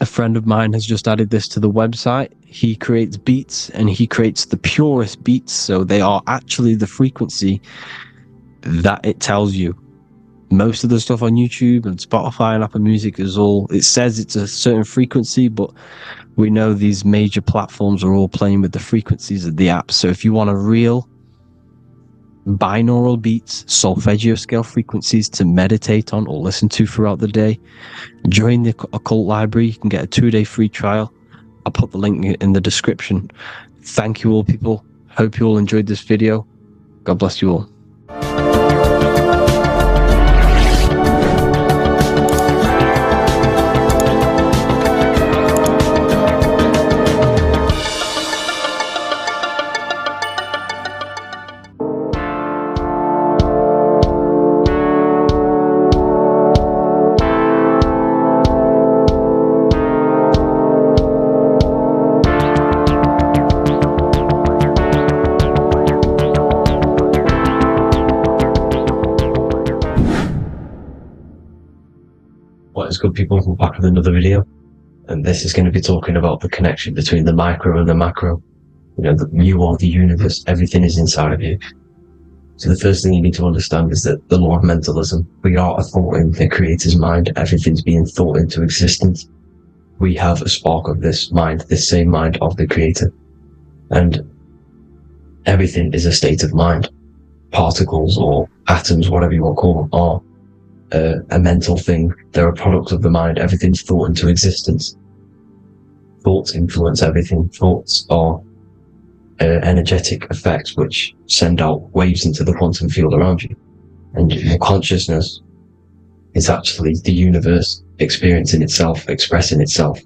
A friend of mine has just added this to the website. He creates beats, and he creates the purest beats, so they are actually the frequency that it tells you. Most of the stuff on YouTube and Spotify and Apple Music it says it's a certain frequency, but we know these major platforms are all playing with the frequencies of the app. So if you want a real binaural beats, solfeggio scale frequencies to meditate on or listen to throughout the day, join the Occult Library. You can get a 2-day free trial. I'll put the link in the description. Thank you all, people. Hope you all enjoyed this video. God bless you all. What is good, people? We're back with another video, and this is going to be talking about the connection between the micro and the macro. You know, you are the universe, everything is inside of you. So the first thing you need to understand is that the law of mentalism, we are a thought in the creator's mind, everything's being thought into existence. We have a spark of this mind, this same mind of the creator, and everything is a state of mind. Particles or atoms, whatever you want to call them, are a mental thing. They're a product of the mind. Everything's thought into existence. Thoughts influence everything. Thoughts are energetic effects which send out waves into the quantum field around you. And your consciousness is actually the universe experiencing itself, expressing itself,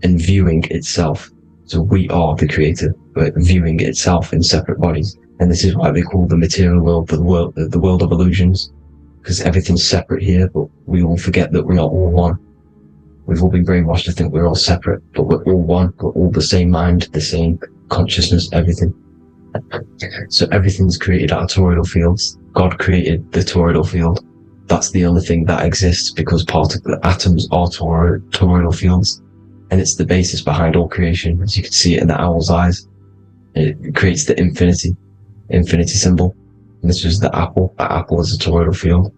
and viewing itself. So we are the creator, but viewing itself in separate bodies. And this is why they call the material world the world of illusions. Because everything's separate here, but we all forget that we are all one. We've all been brainwashed to think we're all separate, but we're all one. We're all the same mind, the same consciousness, everything. So everything's created out of toroidal fields. God created the toroidal field. That's the only thing that exists, because atoms are toroidal fields, and it's the basis behind all creation. As you can see it in the owl's eyes, it creates the infinity symbol. And this is the apple. That apple is a toroidal field.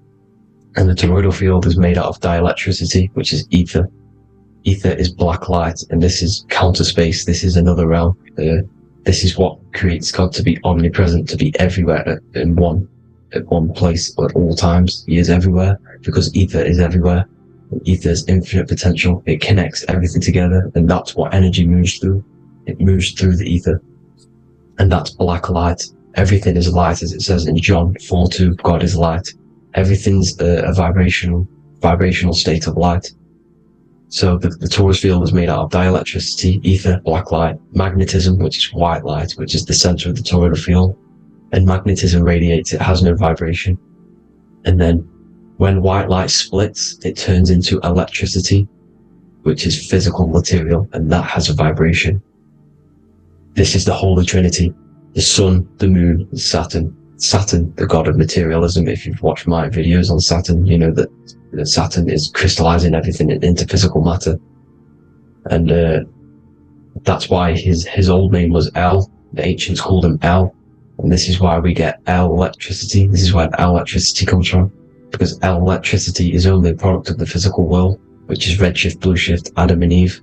And the toroidal field is made out of dielectricity, which is ether. Ether is black light, and this is counter space. This is another realm. This is what creates God to be omnipresent, to be everywhere at one place at all times. He is everywhere, because ether is everywhere. Ether is infinite potential. It connects everything together, and that's what energy moves through. It moves through the ether. And that's black light. Everything is light, as it says in John 4:2. God is light. Everything's a vibrational state of light. So the torus field is made out of dielectricity, ether, black light, magnetism, which is white light, which is the center of the toroidal field. And magnetism radiates, it has no vibration. And then when white light splits, it turns into electricity, which is physical material, and that has a vibration. This is the Holy Trinity: the sun, the moon, and Saturn. Saturn, the god of materialism. If you've watched my videos on Saturn, you know that Saturn is crystallizing everything into physical matter. And that's why his old name was El. The ancients called him El. And this is why we get El electricity. This is where El electricity comes from. Because El electricity is only a product of the physical world, which is redshift, blueshift, Adam and Eve.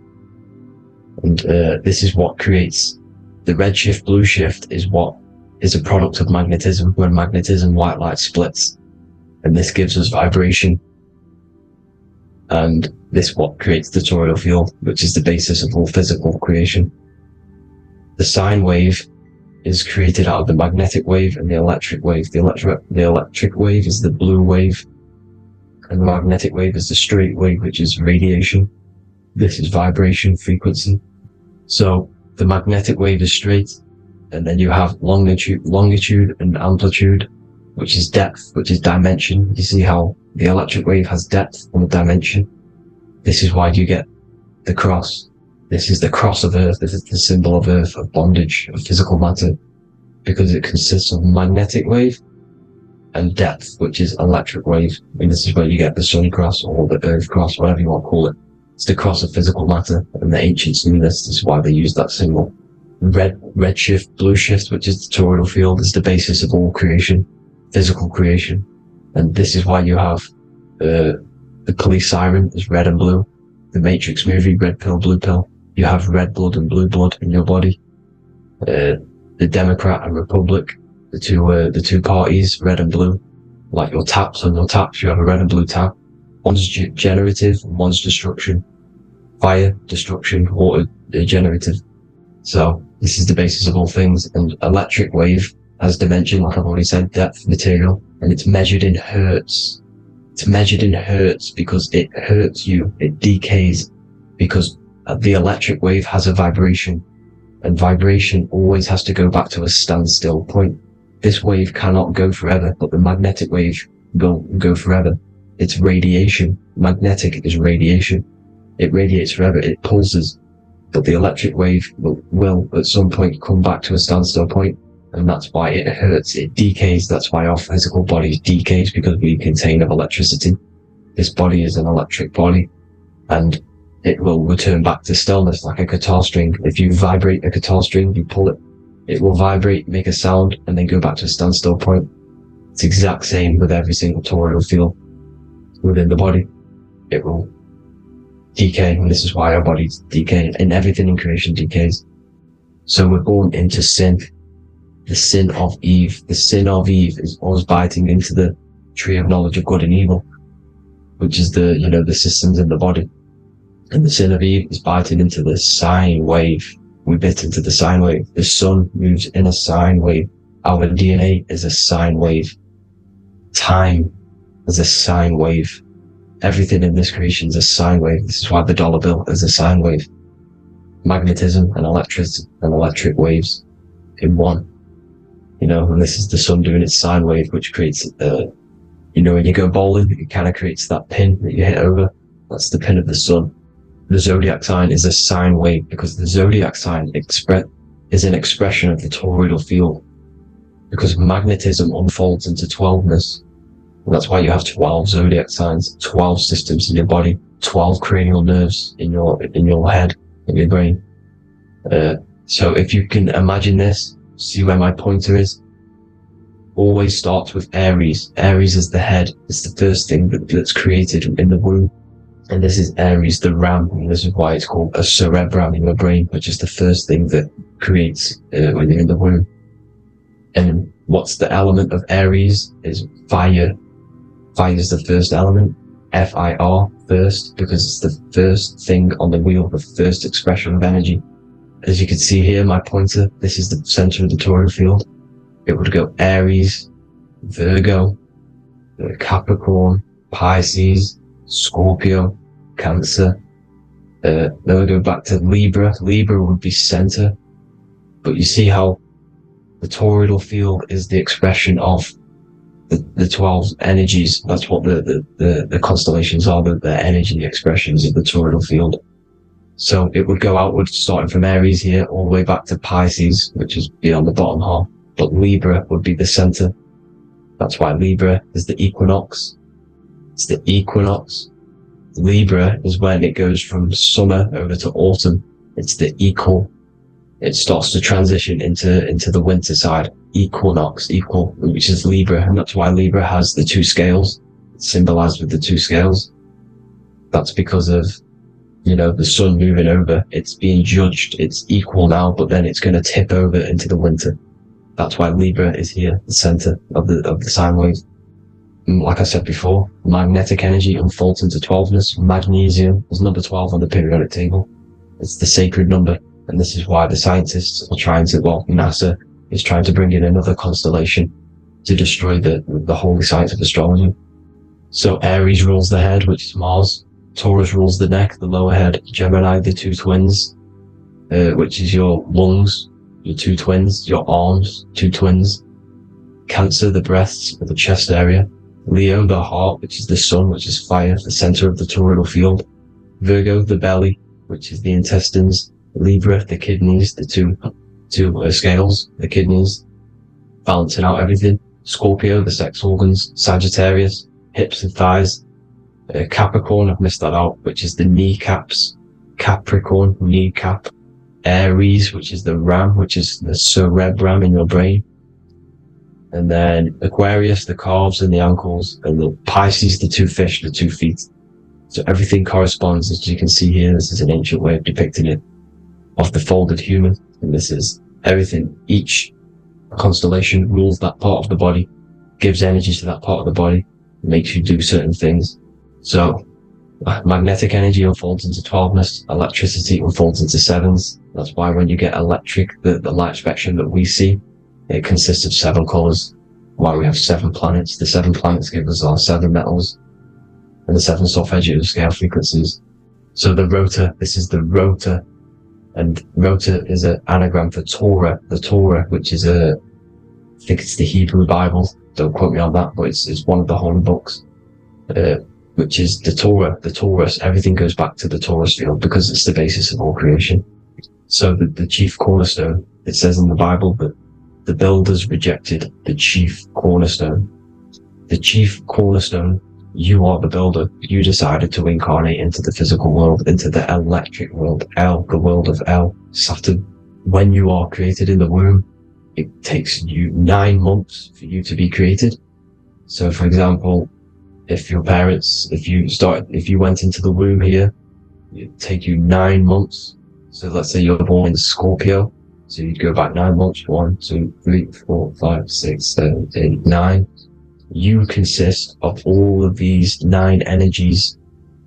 And this is what creates the redshift, blueshift is what is a product of magnetism. When magnetism, white light splits. And this gives us vibration. And this is what creates the toroidal field, which is the basis of all physical creation. The sine wave is created out of the magnetic wave and the electric wave. The electric wave is the blue wave, and the magnetic wave is the straight wave, which is radiation. This is vibration frequency. So the magnetic wave is straight, and then you have longitude and amplitude, which is depth, which is dimension. You see how the electric wave has depth and dimension. This is why you get the cross. This is the cross of Earth. This is the symbol of Earth, of bondage, of physical matter, because it consists of magnetic wave and depth, which is electric wave. And this is where you get the sun cross or the earth cross, whatever you want to call it. It's the cross of physical matter, and the ancients knew this. This is why they used that symbol. Redshift, blueshift, which is the toroidal field, is the basis of all creation, physical creation. And this is why you have the police siren is red and blue. The Matrix movie, red pill, blue pill. You have red blood and blue blood in your body. The Democrat and Republic, the two parties, red and blue. Like your taps, on your taps, you have a red and blue tap. One's generative, and one's destruction. Fire, destruction, water, generative. So this is the basis of all things. And electric wave has dimension, like I've already said, depth, material, and it's measured in hertz. It's measured in hertz because it hurts you. It decays because the electric wave has a vibration, and vibration always has to go back to a standstill point. This wave cannot go forever, but the magnetic wave will go forever. It's radiation. Magnetic is radiation. It radiates forever. It pulses. But the electric wave will at some point come back to a standstill point, and that's why it hurts. It decays. That's why our physical body decays, because we contain of electricity. This body is an electric body, and it will return back to stillness like a guitar string. If you vibrate a guitar string, you pull it, it will vibrate, make a sound, and then go back to a standstill point. It's the exact same with every single toroidal field within the body. It will decay, and this is why our bodies decay, and everything in creation decays. So we're born into sin. The sin of Eve. The sin of Eve is us biting into the tree of knowledge of good and evil, which is the systems in the body. And the sin of Eve is biting into the sine wave. We bit into the sine wave. The sun moves in a sine wave. Our DNA is a sine wave. Time is a sine wave. Everything in this creation is a sine wave. This is why the dollar bill is a sine wave. Magnetism and electric waves in one. And this is the sun doing its sine wave, which creates, when you go bowling, it kind of creates that pin that you hit over. That's the pin of the sun. The zodiac sign is a sine wave, because the zodiac sign is an expression of the toroidal field, because magnetism unfolds into 12ness. And that's why you have 12 zodiac signs, 12 systems in your body, 12 cranial nerves in your head, in your brain. So if you can imagine this, see where my pointer is. Always starts with Aries. Aries is the head. It's the first thing that's created in the womb. And this is Aries, the ram. And this is why it's called a cerebrum in your brain, which is the first thing that creates when you're in the womb. And what's the element of Aries is fire. Fire is the first element. F-I-R, first, because it's the first thing on the wheel, the first expression of energy. As you can see here, my pointer, this is the center of the toroidal field. It would go Aries, Virgo, Capricorn, Pisces, Scorpio, Cancer. Then we go back to Libra. Libra would be center. But you see how the toroidal field is the expression of the 12 energies. That's what the constellations are, the energy expressions of the toroidal field. So it would go outwards, starting from Aries here, all the way back to Pisces, which is beyond the bottom half. But Libra would be the center. That's why Libra is the equinox. It's the equinox. Libra is when it goes from summer over to autumn. It's the equal. It starts to transition into the winter side. Equinox, equal, which is Libra. And that's why Libra has the two scales. It's symbolized with the two scales. That's because of, you know, the sun moving over. It's being judged. It's equal now, but then it's going to tip over into the winter. That's why Libra is here, the center of the sine wave. And like I said before, magnetic energy unfolds into 12ness. Magnesium is number 12 on the periodic table. It's the sacred number. And this is why the scientists are trying to, well, NASA is trying to bring in another constellation to destroy the holy science of astrology. So Aries rules the head, which is Mars. Taurus rules the neck, the lower head. Gemini, the two twins, which is your lungs, your two twins, your arms, two twins. Cancer, the breasts, or the chest area. Leo, the heart, which is the sun, which is fire, the center of the toroidal field. Virgo, the belly, which is the intestines. Libra, the kidneys, the two scales, the kidneys, balancing out everything. Scorpio, the sex organs. Sagittarius, hips and thighs. Capricorn, I've missed that out, which is the kneecaps. Capricorn, kneecap. Aries, which is the ram, which is the cerebrum in your brain. And then Aquarius, the calves and the ankles. And the Pisces, the two fish, the 2 feet. So everything corresponds, as you can see here. This is an ancient way of depicting it, of the folded human. And this is everything. Each constellation rules that part of the body, gives energy to that part of the body, makes you do certain things. So magnetic energy unfolds into 12ness, electricity unfolds into 7s. That's why when you get electric, the light spectrum that we see, it consists of 7 colors. Why we have 7 planets. The 7 planets give us our 7 metals and the 7 solfeggio scale frequencies. So the rotor, this is the rotor, and rotor is an anagram for Torah. The Torah, which is I think it's the Hebrew Bible. Don't quote me on that, but it's one of the holy books. Which is the Torah, the Taurus. Everything goes back to the Taurus field because it's the basis of all creation. So the chief cornerstone, it says in the Bible that the builders rejected the chief cornerstone. The chief cornerstone, you are the builder. You decided to incarnate into the physical world, into the electric world, the world of Saturn. When you are created in the womb, it takes you 9 months for you to be created. So for example, if your parents, if you went into the womb here, it'd take you 9 months. So let's say you're born in Scorpio. So you'd go back 9 months. 1, 2, 3, 4, 5, 6, 7, 8, 9. You consist of all of these 9 energies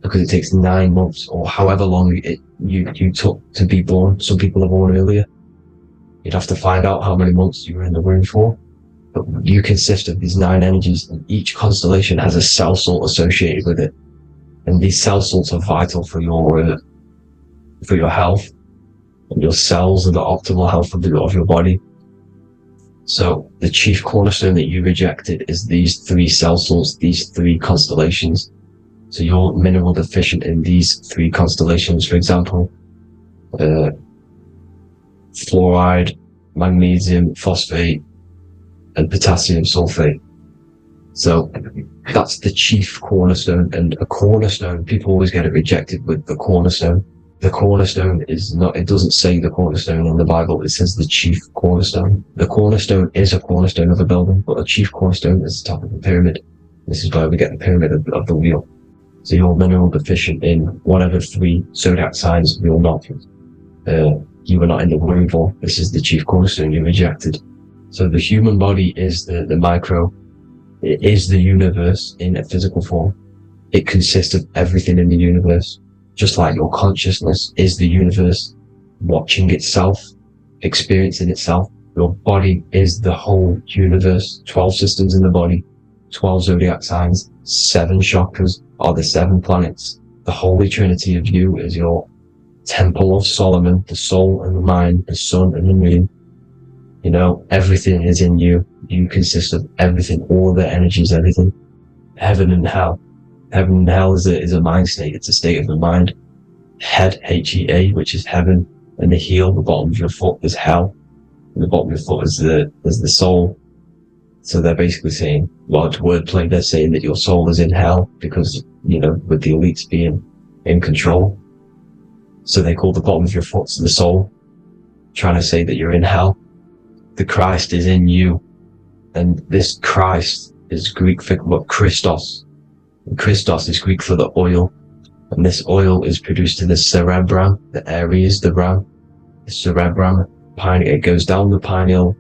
because it takes 9 months or however long you took to be born. Some people are born earlier. You'd have to find out how many months you were in the womb for. But you consist of these 9 energies, and each constellation has a cell salt associated with it. And these cell salts are vital for your health, and your cells and the optimal health of your body. So the chief cornerstone that you rejected is these 3 cell salts, these 3 constellations. So you're mineral deficient in these 3 constellations. For example, fluoride, magnesium, phosphate, and potassium sulfate. So that's the chief cornerstone. And a cornerstone, people always get it rejected with the cornerstone. The cornerstone is not, it doesn't say the cornerstone in the Bible, it says the chief cornerstone. The cornerstone is a cornerstone of a building, but a chief cornerstone is the top of the pyramid. This is where we get the pyramid of the wheel. So you're mineral deficient in whatever 3 zodiac signs you're not. You were not in the womb for. This is the chief cornerstone you rejected. So the human body is the micro. It is the universe in a physical form. It consists of everything in the universe. Just like your consciousness is the universe, watching itself, experiencing itself. Your body is the whole universe. 12 systems in the body, 12 zodiac signs, 7 chakras are the 7 planets. The Holy Trinity of you is your Temple of Solomon, the soul and the mind, the sun and the moon. You know, everything is in you. You consist of everything, all the energies, everything. Heaven and hell. Heaven and hell is a mind state. It's a state of the mind. head, H-E-A, which is heaven, and the heel, the bottom of your foot, is hell, and the bottom of your foot is the soul. So they're basically saying, well, it's wordplay, they're saying that your soul is in hell because, you know, with the elites being in control. So they call the bottom of your foot the soul, trying to say that you're in hell. The Christ is in you. And this Christ is Greek for what? Christos. And Christos is Greek for the oil. And this oil is produced in the cerebrum, the areas, the ram, the cerebrum, pineal. It goes down the pineal,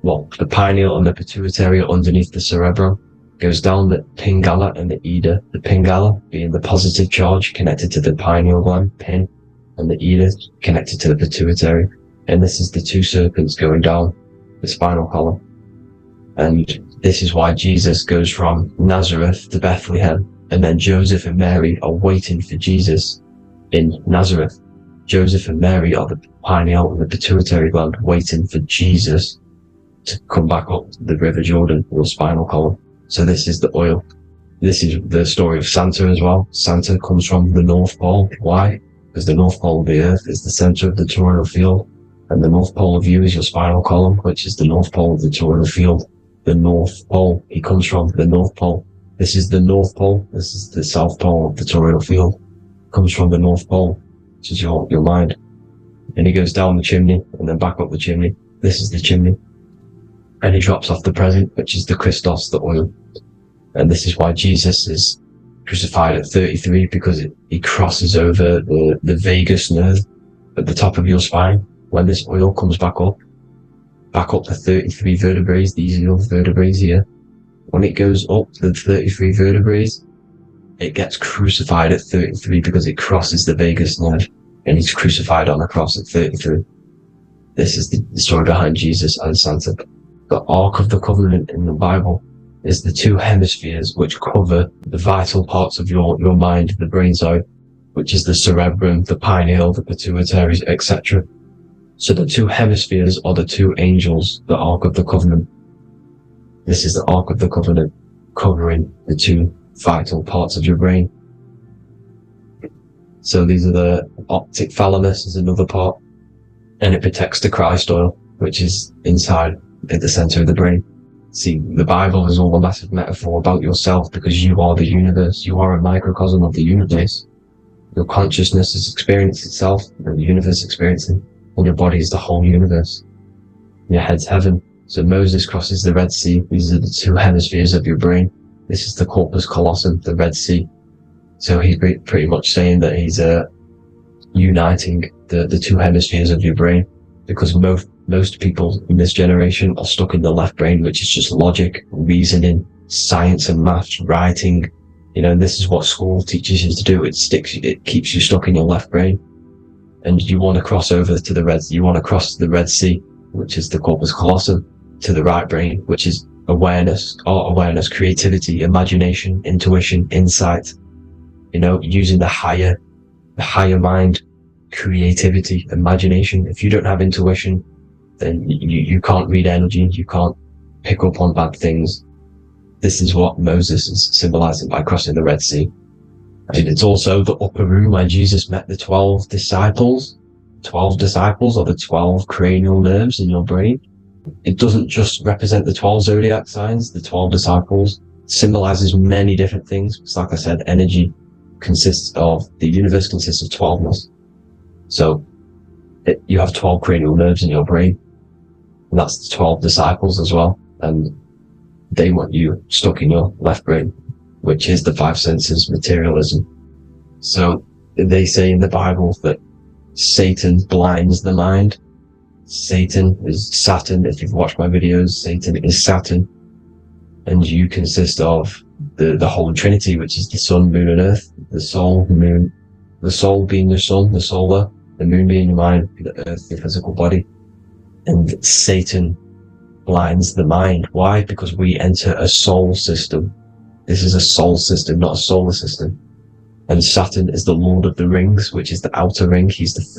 well, the pineal and the pituitary are underneath the cerebrum. Goes down the pingala and the ida. The pingala being the positive charge connected to the pineal gland, pin, and the ida connected to the pituitary. And this is the two serpents going down the spinal column. And this is why Jesus goes from Nazareth to Bethlehem, and then Joseph and Mary are waiting for Jesus in Nazareth. Joseph and Mary are the pineal and the pituitary gland waiting for Jesus to come back up the River Jordan or spinal column. So this is the oil. This is the story of Santa as well. Santa comes from the North Pole. Why? Because the North Pole of the Earth is the center of the toroidal field, and the North Pole of you is your spinal column, which is the North Pole of the toroidal field. The North Pole, he comes from the North Pole. This is the North Pole. This is the South Pole of the toroidal field. Comes from the North Pole, which is your mind. And he goes down the chimney and then back up the chimney. This is the chimney. And he drops off the present, which is the Christos, the oil. And this is why Jesus is crucified at 33, because he crosses over the vagus nerve at the top of your spine. When this oil comes back up the 33 vertebrae, these are your vertebrae here. When it goes up the 33 vertebrae, it gets crucified at 33 because it crosses the vagus nerve, and he's crucified on a cross at 33. This is the story behind Jesus and Santa. The Ark of the Covenant in the Bible is the two hemispheres which cover the vital parts of your mind, the brain side, which is the cerebrum, the pineal, the pituitary, etc. So the two hemispheres are the two angels, the Ark of the Covenant. This is the Ark of the Covenant covering the two vital parts of your brain. So these are the optic thalamus is another part, and it protects the Christ oil, which is inside at the center of the brain. See, the Bible is all a massive metaphor about yourself, because you are the universe. You are a microcosm of the universe. Your consciousness has experienced itself, and the universe experiencing, and your body is the whole universe. Your head's heaven. So Moses crosses the Red Sea. These are the two hemispheres of your brain. This is the corpus callosum, the Red Sea. So he's pretty much saying that he's uniting the two hemispheres of your brain, because most people in this generation are stuck in the left brain, which is just logic, reasoning, science and maths, writing. You know, and this is what school teaches you to do. It keeps you stuck in your left brain. And you want to cross over to you want to cross the Red Sea, which is the corpus callosum, to the right brain, which is awareness, art awareness, creativity, imagination, intuition, insight. You know, using the higher mind, creativity, imagination. If you don't have intuition, then you can't read energy, you can't pick up on bad things. This is what Moses is symbolizing by crossing the Red Sea. And it's also the upper room where Jesus met the 12 disciples. 12 disciples are the 12 cranial nerves in your brain. It doesn't just represent the 12 zodiac signs. The 12 disciples symbolizes many different things. Because like I said, energy the universe consists of 12ness. So you have 12 cranial nerves in your brain. And that's the 12 disciples as well. And they want you stuck in your left brain, which is the five senses, materialism. So they say in the Bible that Satan blinds the mind. Satan is Saturn. If you've watched my videos, Satan is Saturn. And you consist of the whole Trinity, which is the sun, moon, and earth. The soul, the moon, the soul being your sun, the solar, the moon being your mind, the earth, your physical body. And Satan blinds the mind. Why? Because we enter a soul system. This is a soul system, not a solar system. And Saturn is the Lord of the Rings, which is the outer ring.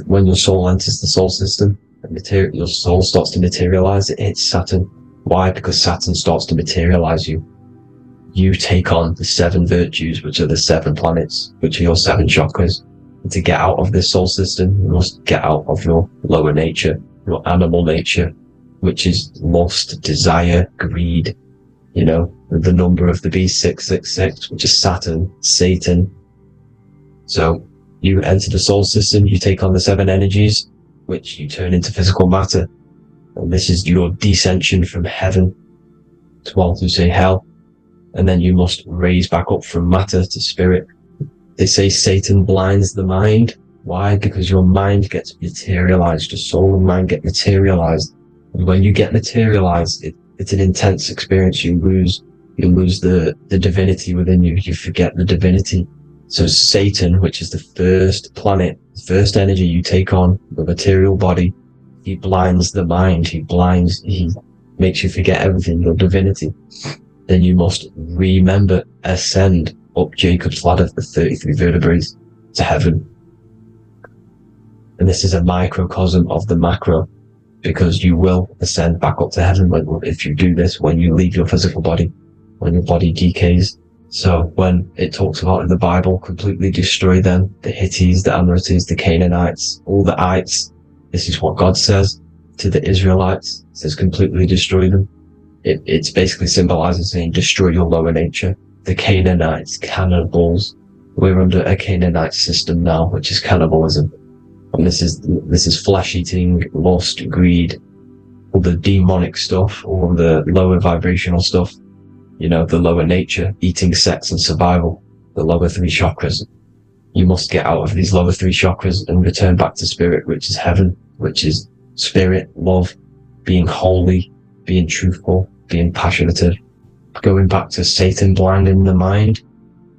When your soul enters the soul system, your soul starts to materialize, it hits Saturn. Why? Because Saturn starts to materialize you. You take on the 7 virtues, which are the 7 planets, which are your 7 chakras. To get out of this soul system, you must get out of your lower nature, your animal nature, which is lust, desire, greed, the number of the beast 666, which is Saturn, Satan. So you enter the soul system, you take on the 7 energies, which you turn into physical matter. And this is your descension from heaven to, well, to say hell. And then you must raise back up from matter to spirit. They say Satan blinds the mind. Why? Because your mind gets materialized. Your soul and mind get materialized. And when you get materialized, it's an intense experience. You lose the divinity within you. You forget the divinity. So Satan, which is the first planet, the first energy you take on, the material body, he blinds the mind. He makes you forget everything, your divinity. Then you must remember, ascend up Jacob's ladder, the 33 vertebrae, to heaven. And this is a microcosm of the macro, because you will ascend back up to heaven if you do this, when you leave your physical body, when your body decays. So when it talks about in the Bible, completely destroy them, the Hittites, the Amorites, the Canaanites, all the ites, this is what God says to the Israelites. It says completely destroy them. It's basically symbolizing saying destroy your lower nature. The Canaanites, cannibals. We're under a Canaanite system now, which is cannibalism. And this is flesh eating, lust, greed, all the demonic stuff, all the lower vibrational stuff, the lower nature, eating, sex and survival, the lower 3 chakras. You must get out of these lower 3 chakras and return back to spirit, which is heaven, which is spirit, love, being holy, being truthful, being passionate. Going back to Satan blinding the mind,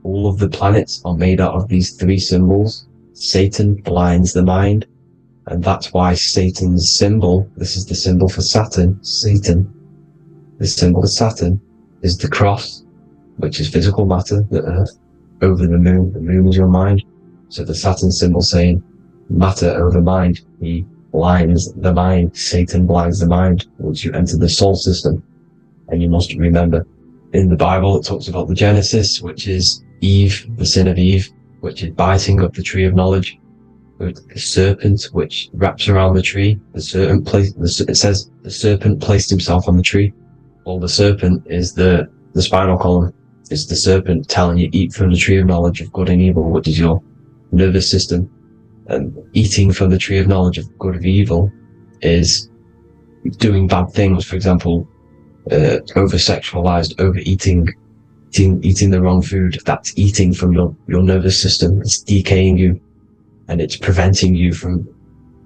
all of the planets are made out of these 3 symbols. Satan blinds the mind, and that's why Satan's symbol, this is the symbol for Saturn, Satan, the symbol of Saturn is the cross, which is physical matter, the earth, over the moon is your mind. So the Saturn symbol saying matter over mind, he blinds the mind, Satan blinds the mind once you enter the soul system. And you must remember, in the Bible it talks about the Genesis, which is Eve, the sin of Eve, which is biting of the tree of knowledge, with the serpent which wraps around the tree. It says the serpent placed himself on the tree. Well, the serpent is the spinal column. It's the serpent telling you eat from the tree of knowledge of good and evil, which is your nervous system. And eating from the tree of knowledge of good and evil is doing bad things. For example, over-sexualized, overeating, eating the wrong food. That's eating from your nervous system. It's decaying you, and it's preventing you from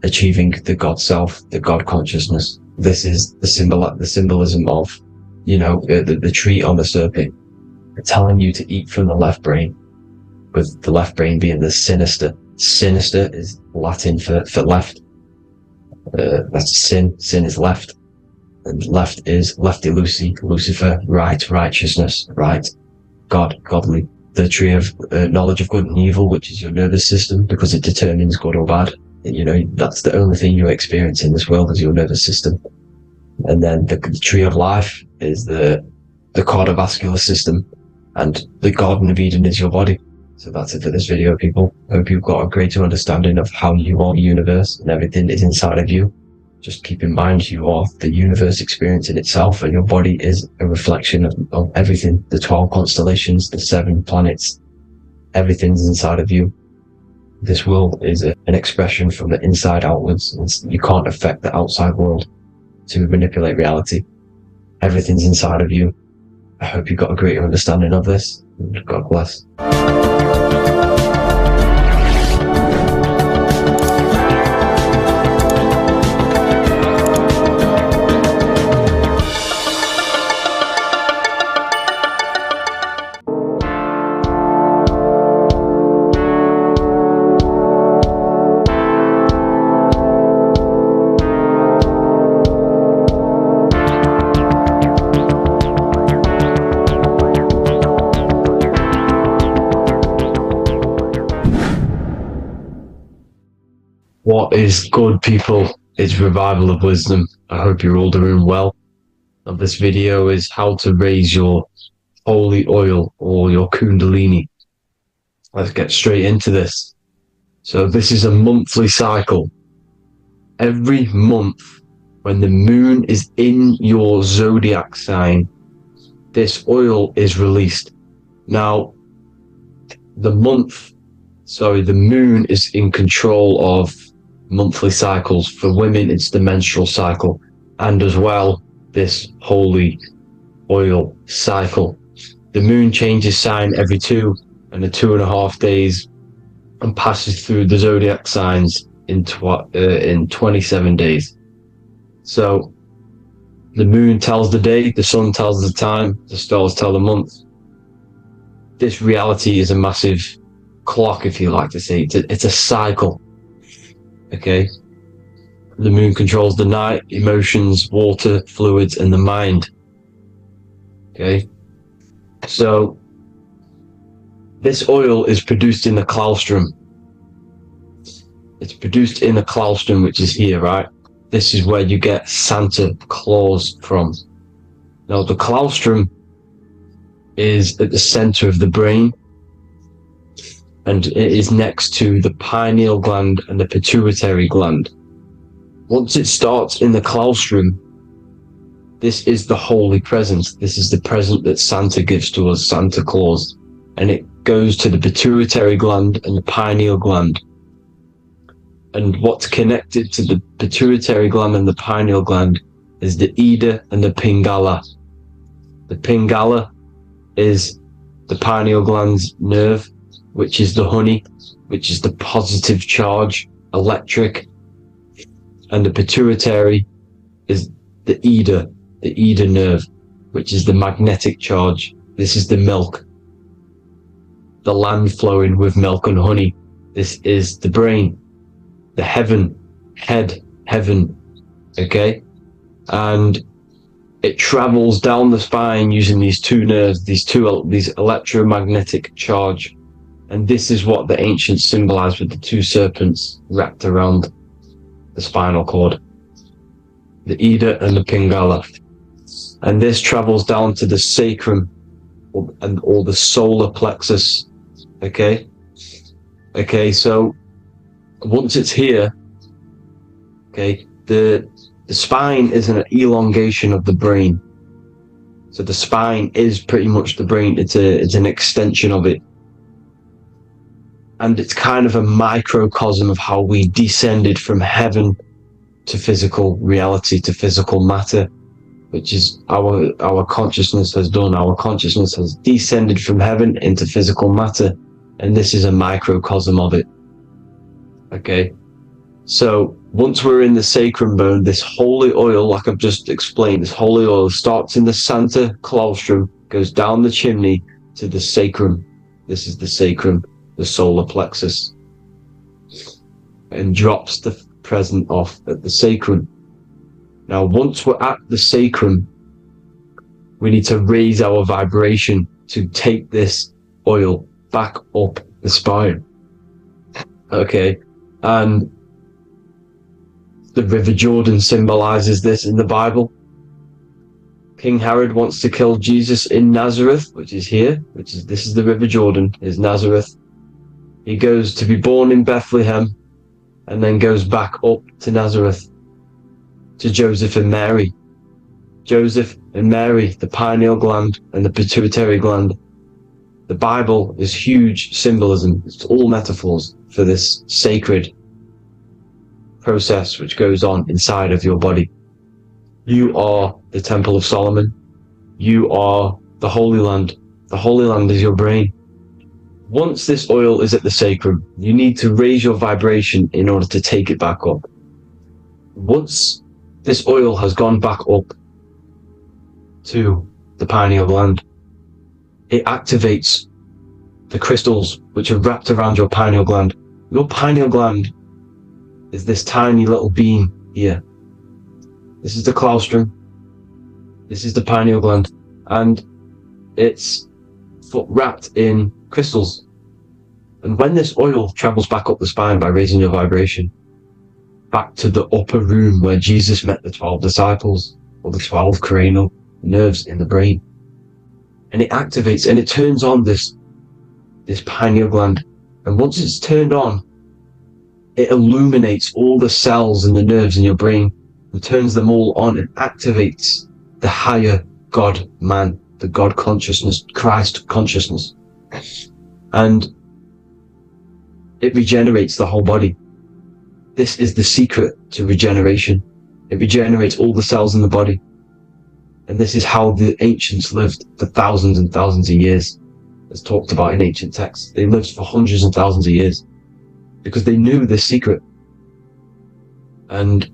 achieving the God self, the God consciousness. This is the symbolism of, the tree on the serpent, telling you to eat from the left brain, with the left brain being the sinister. Sinister is Latin for left. That's sin. Sin is left. And left is lefty loosey, Lucifer, right, righteousness, right, God, godly. The tree of knowledge of good and evil, which is your nervous system, because it determines good or bad. That's the only thing you experience in this world is your nervous system. And then the tree of life is the cardiovascular system, and the Garden of Eden is your body. So that's it for this video, people. I hope you've got a greater understanding of how you are the universe and everything is inside of you. Just keep in mind you are the universe experience in itself, and your body is a reflection of everything. The 12 constellations, the 7 planets, everything's inside of you. This world is an expression from the inside outwards. You can't affect the outside world to manipulate reality. Everything's inside of you. I hope you got a greater understanding of this. God bless. What is good, people? It's Revival of Wisdom. I hope you're all doing well. And this video is how to raise your holy oil or your kundalini. Let's get straight into this. So this is a monthly cycle. Every month, when the moon is in your zodiac sign, this oil is released. Now, the moon is in control of monthly cycles. For women, it's the menstrual cycle, and as well, this holy oil cycle. The moon changes sign every 2.5 days and passes through the zodiac signs in 27 days. So the moon tells the day, the sun tells the time, the stars tell the month. This reality is a massive clock, if you like to say. It's a cycle. Okay? The moon controls the night, emotions, water, fluids, and the mind. Okay? So this oil is produced in the claustrum. It's produced in the claustrum, which is here, right? This is where you get Santa Claus from. Now, the claustrum is at the center of the brain, and it is next to the pineal gland and the pituitary gland. Once it starts in the claustrum, this is the holy present. This is the present that Santa gives to us, Santa Claus. And it goes to the pituitary gland and the pineal gland. And what's connected to the pituitary gland and the pineal gland is the Ida and the Pingala. The Pingala is the pineal gland's nerve, which is the honey, which is the positive charge, electric. And the pituitary is the Ida nerve, which is the magnetic charge. This is the milk, the land flowing with milk and honey. This is the brain, the heaven, okay? And it travels down the spine using these two nerves, these electromagnetic charge. And this is what the ancients symbolized with the two serpents wrapped around the spinal cord, the Ida and the Pingala. And this travels down to the sacrum or the solar plexus. Okay, so once it's here, okay, the spine is an elongation of the brain. So the spine is pretty much the brain. It's an extension of it. And it's kind of a microcosm of how we descended from heaven to physical reality, to physical matter, which is our consciousness has done. Our consciousness has descended from heaven into physical matter, and this is a microcosm of it. Okay, so once we're in the sacrum bone, this holy oil, like I've just explained, this holy oil starts in the Santa Claustrum, goes down the chimney to the sacrum. This is the sacrum, the solar plexus, and drops the present off at the sacrum. Now, once we're at the sacrum, we need to raise our vibration to take this oil back up the spine. Okay, and the River Jordan symbolizes this in the Bible. King Herod wants to kill Jesus in Nazareth, which is here, this is the River Jordan, is Nazareth. He goes to be born in Bethlehem and then goes back up to Nazareth to Joseph and Mary. Joseph and Mary, the pineal gland and the pituitary gland. The Bible is huge symbolism. It's all metaphors for this sacred process which goes on inside of your body. You are the Temple of Solomon. You are the Holy Land. The Holy Land is your brain. Once this oil is at the sacrum, you need to raise your vibration in order to take it back up. Once this oil has gone back up to the pineal gland, it activates the crystals which are wrapped around your pineal gland. Your pineal gland is this tiny little bean here. This is the claustrum. This is the pineal gland. And it's wrapped in crystals. And when this oil travels back up the spine by raising your vibration, back to the upper room where Jesus met the 12 disciples, or the 12 cranial nerves in the brain, and it activates and it turns on this pineal gland. And once it's turned on, it illuminates all the cells and the nerves in your brain and turns them all on and activates the higher God man, the God consciousness, Christ consciousness. And it regenerates the whole body. This is the secret to regeneration. It regenerates all the cells in the body. And this is how the ancients lived for thousands and thousands of years. As talked about in ancient texts. They lived for hundreds and thousands of years because they knew this secret. And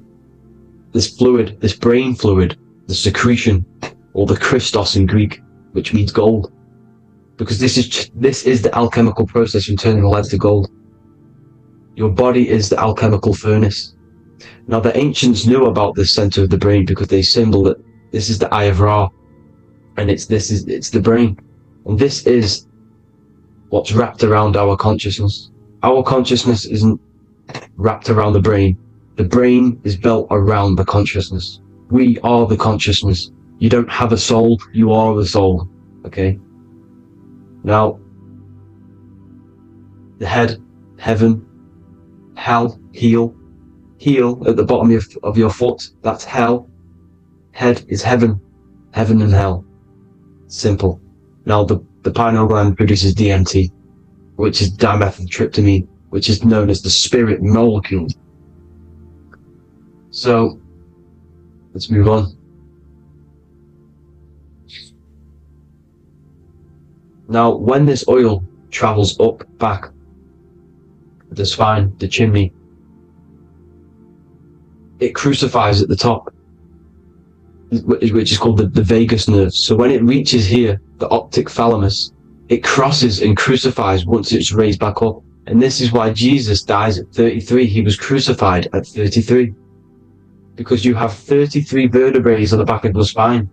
this fluid, this brain fluid, the secretion, or the Christos in Greek, which means gold, because this is the alchemical process from turning the lead to gold. Your body is the alchemical furnace. Now the ancients knew about this center of the brain because they symboled it. This is the eye of Ra, and it's the brain, and this is what's wrapped around our consciousness. Our consciousness isn't wrapped around the brain. The brain is built around the consciousness. We are the consciousness. You don't have a soul, you are the soul. Okay? Now, the head, heaven, hell, heel at the bottom of your foot, that's hell. Head is heaven and hell. Simple. Now, the pineal gland produces DMT, which is dimethyltryptamine, which is known as the spirit molecule. So, let's move on. Now, when this oil travels up, back, the spine, the chimney, it crucifies at the top, which is called the vagus nerve. So when it reaches here, the optic thalamus, it crosses and crucifies once it's raised back up. And this is why Jesus dies at 33. He was crucified at 33. Because you have 33 vertebrae on the back of your spine.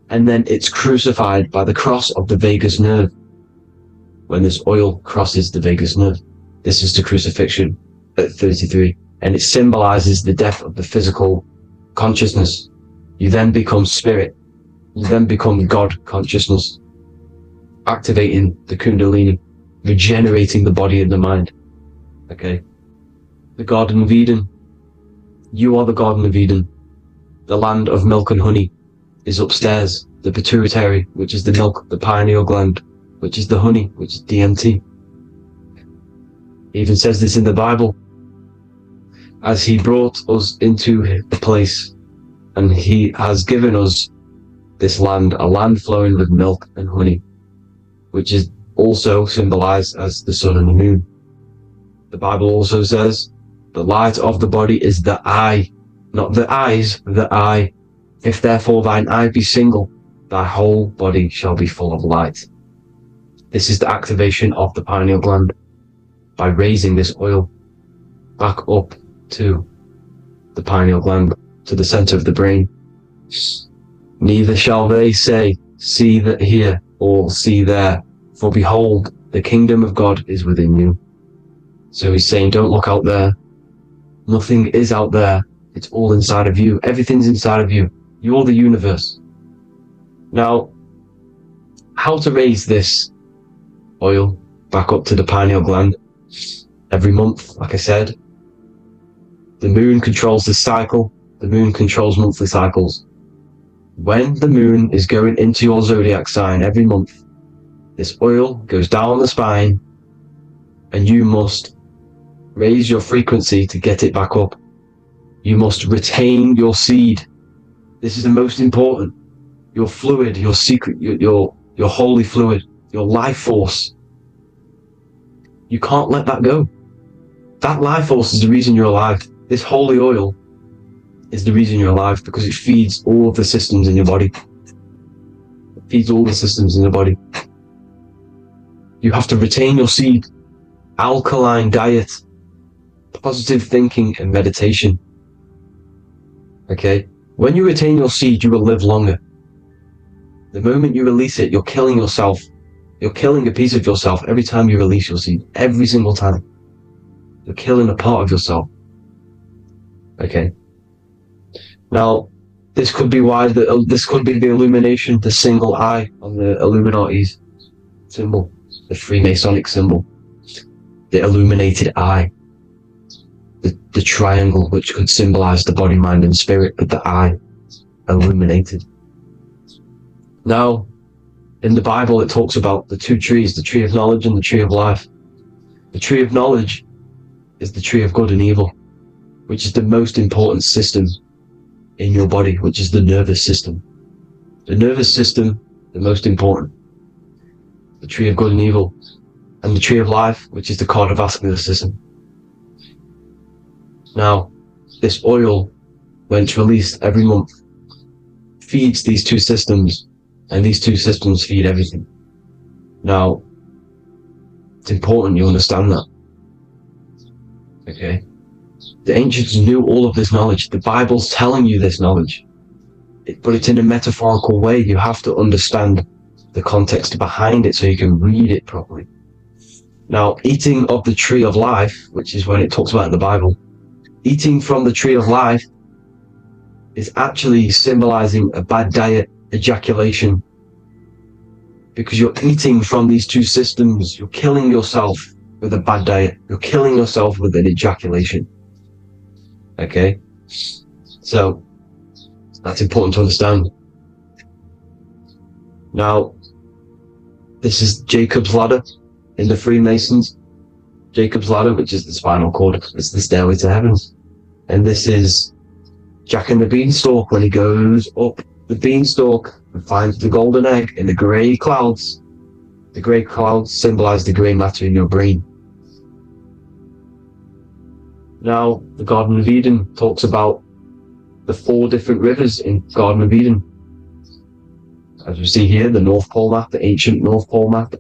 And then it's crucified by the cross of the vagus nerve. When this oil crosses the vagus nerve. This is the crucifixion at 33. And it symbolizes the death of the physical consciousness. You then become spirit. You then become God consciousness. Activating the Kundalini. Regenerating the body and the mind. Okay? The Garden of Eden. You are the Garden of Eden. The land of milk and honey is upstairs. The pituitary, which is the milk, the pineal gland, which is the honey, which is DMT. It even says this in the Bible. As he brought us into the place, and he has given us this land, a land flowing with milk and honey, which is also symbolized as the sun and the moon. The Bible also says, the light of the body is the eye, not the eyes, the eye. If therefore thine eye be single, thy whole body shall be full of light. This is the activation of the pineal gland by raising this oil back up to the pineal gland, to the center of the brain. Neither shall they say, see that here, or see there, for behold, the kingdom of God is within you. So he's saying, don't look out there. Nothing is out there. It's all inside of you. Everything's inside of you. You're the universe. Now, how to raise this oil back up to the pineal gland? Every month, like I said. The moon controls the cycle. The moon controls monthly cycles. When the moon is going into your zodiac sign every month, this oil goes down the spine, and you must raise your frequency to get it back up. You must retain your seed. This is the most important. Your fluid, your secret, your holy fluid, your life force. You can't let that go. That life force is the reason you're alive. This holy oil is the reason you're alive, because it feeds all of the systems in your body. It feeds all the systems in your body. You have to retain your seed. Alkaline diet, positive thinking, and meditation. Okay? When you retain your seed, you will live longer. The moment you release it, you're killing yourself. You're killing a piece of yourself every time you release your seed. Every single time. You're killing a part of yourself. Okay? Now, this could be why this could be the illumination, the single eye on the Illuminati's symbol, the Freemasonic symbol. the illuminated eye, the triangle which could symbolize the body, mind, and spirit, but the eye illuminated. Now, in the Bible, it talks about the two trees, the tree of knowledge and the tree of life. The tree of knowledge is the tree of good and evil, which is the most important system in your body, which is the nervous system. The nervous system, the most important. The tree of good and evil. And the tree of life, which is the cardiovascular system. Now, this oil, when it's released every month, feeds these two systems, and these two systems feed everything. Now, it's important you understand that. Okay? The ancients knew all of this knowledge. The Bible's telling you this knowledge. But it's in a metaphorical way. You have to understand the context behind it so you can read it properly. Now, eating of the tree of life, which is when it talks about in the Bible, eating from the tree of life is actually symbolizing a bad diet, ejaculation, because you're eating from these two systems. You're killing yourself with a bad diet. You're killing yourself with an ejaculation. Okay? So, that's important to understand. Now, this is Jacob's ladder in the Freemasons. Jacob's ladder, which is the spinal cord, it's the stairway to heaven. And this is Jack and the Beanstalk when he goes up the beanstalk and finds the golden egg in the grey clouds. The grey clouds symbolize the grey matter in your brain. Now, the Garden of Eden talks about the 4 different rivers in Garden of Eden. As we see here, the North Pole map, the ancient North Pole map.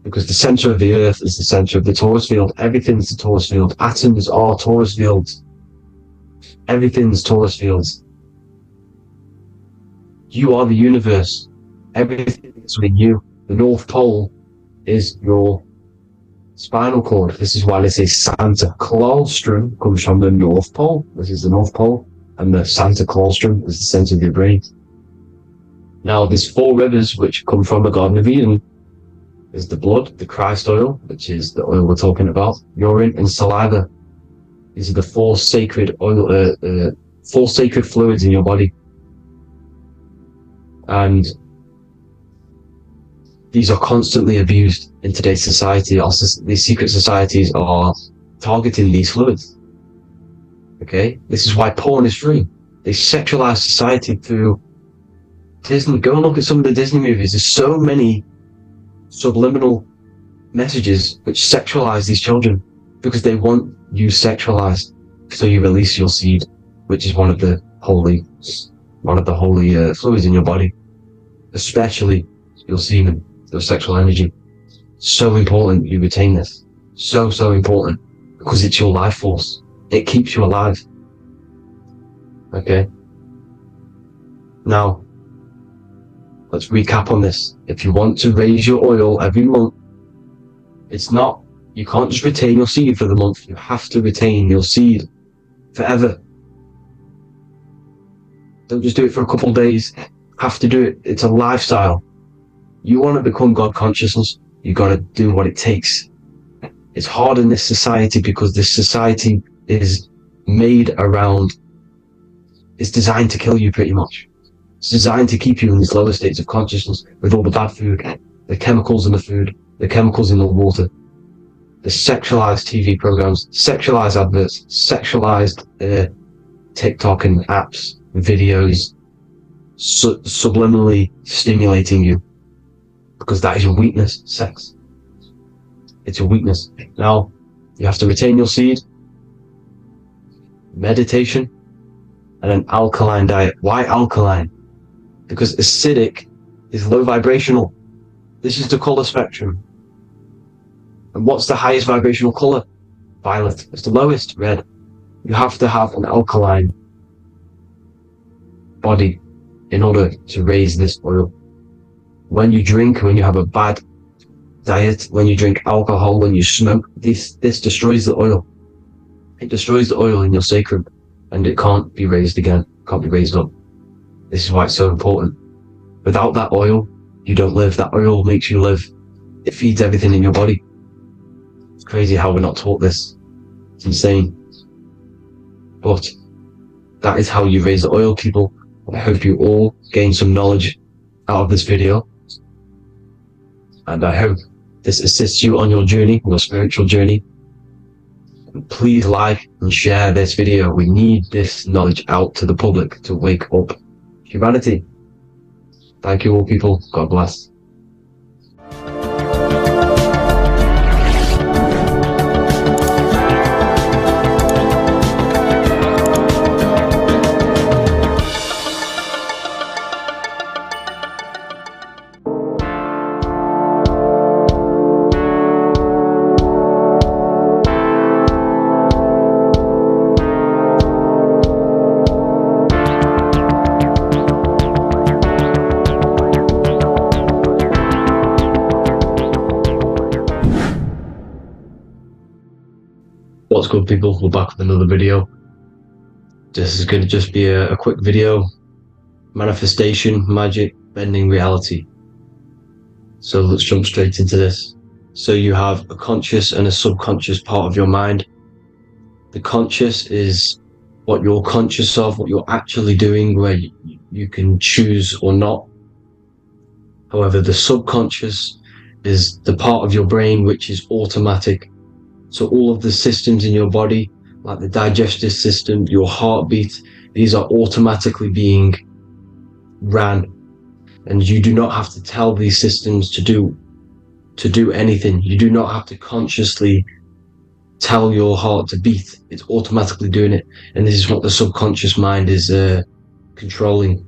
Because the center of the earth is the center of the torus field. Everything's the torus field. Atoms are torus fields. Everything's torus fields. You are the universe. Everything is within you. The North Pole is your spinal cord. This is why they say Santa Claustrum comes from the North Pole. This is the North Pole. And the Santa Claustrum is the center of your brain. Now, there's 4 rivers which come from the Garden of Eden. There's the blood, the Christ oil, which is the oil we're talking about, urine, and saliva. These are the 4 sacred oil, 4 sacred fluids in your body. And these are constantly abused in today's society. These secret societies are targeting these fluids. Okay? This is why porn is free. They sexualize society through Disney. Go and look at some of the Disney movies. There's so many subliminal messages which sexualize these children because they want you sexualized. So you release your seed, which is one of the holy fluids in your body, especially your semen, your sexual energy. So important you retain this. So important, because it's your life force. It keeps you alive. Okay? Now, let's recap on this. If you want to raise your oil every month, you can't just retain your seed for the month. You have to retain your seed forever. Don't just do it for a couple of days. You have to do it. It's a lifestyle. You want to become God consciousness, you got to do what it takes. It's hard in this society because this society is made around, it's designed to kill you pretty much. It's designed to keep you in these lower states of consciousness with all the bad food, the chemicals in the food, the chemicals in the water, the sexualized TV programs, sexualized adverts, sexualized TikTok and apps, videos, subliminally stimulating you. Because that is your weakness, sex. It's your weakness. Now, you have to retain your seed, meditation, and an alkaline diet. Why alkaline? Because acidic is low vibrational. This is the color spectrum. And what's the highest vibrational color? Violet. It's the lowest, red. You have to have an alkaline body in order to raise this oil. When you drink, when you have a bad diet, when you drink alcohol, when you smoke, this destroys the oil. It destroys the oil in your sacrum, and it can't be raised again, can't be raised up. This is why it's so important. Without that oil, you don't live. That oil makes you live. It feeds everything in your body. It's crazy how we're not taught this. It's insane. But that is how you raise the oil, people. I hope you all gain some knowledge out of this video. And I hope this assists you on your journey, your spiritual journey. And please like and share this video. We need this knowledge out to the public to wake up humanity. Thank you all, people. God bless. What's good, people? We're back with another video. This is going to just be a quick video. Manifestation, magic, bending reality. So let's jump straight into this. So you have a conscious and a subconscious part of your mind. The conscious is what you're conscious of, what you're actually doing, where you can choose or not. However, the subconscious is the part of your brain which is automatic. So all of the systems in your body, like the digestive system, your heartbeat, these are automatically being ran. And you do not have to tell these systems to do anything. You do not have to consciously tell your heart to beat. It's automatically doing it. And this is what the subconscious mind is controlling.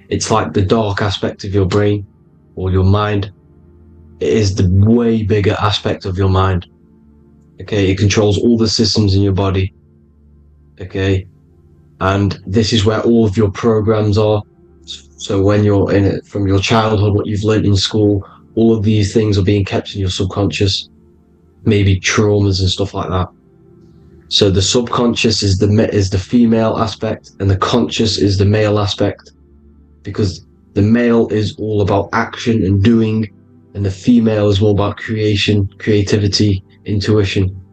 It's like the dark aspect of your brain or your mind. It is the way bigger aspect of your mind. Okay, it controls all the systems in your body. Okay, and this is where all of your programs are. So when you're in it, from your childhood, what you've learned in school, all of these things are being kept in your subconscious. Maybe traumas and stuff like that. So the subconscious is the female aspect, and the conscious is the male aspect, because the male is all about action and doing, and the female is more about creation, creativity, intuition.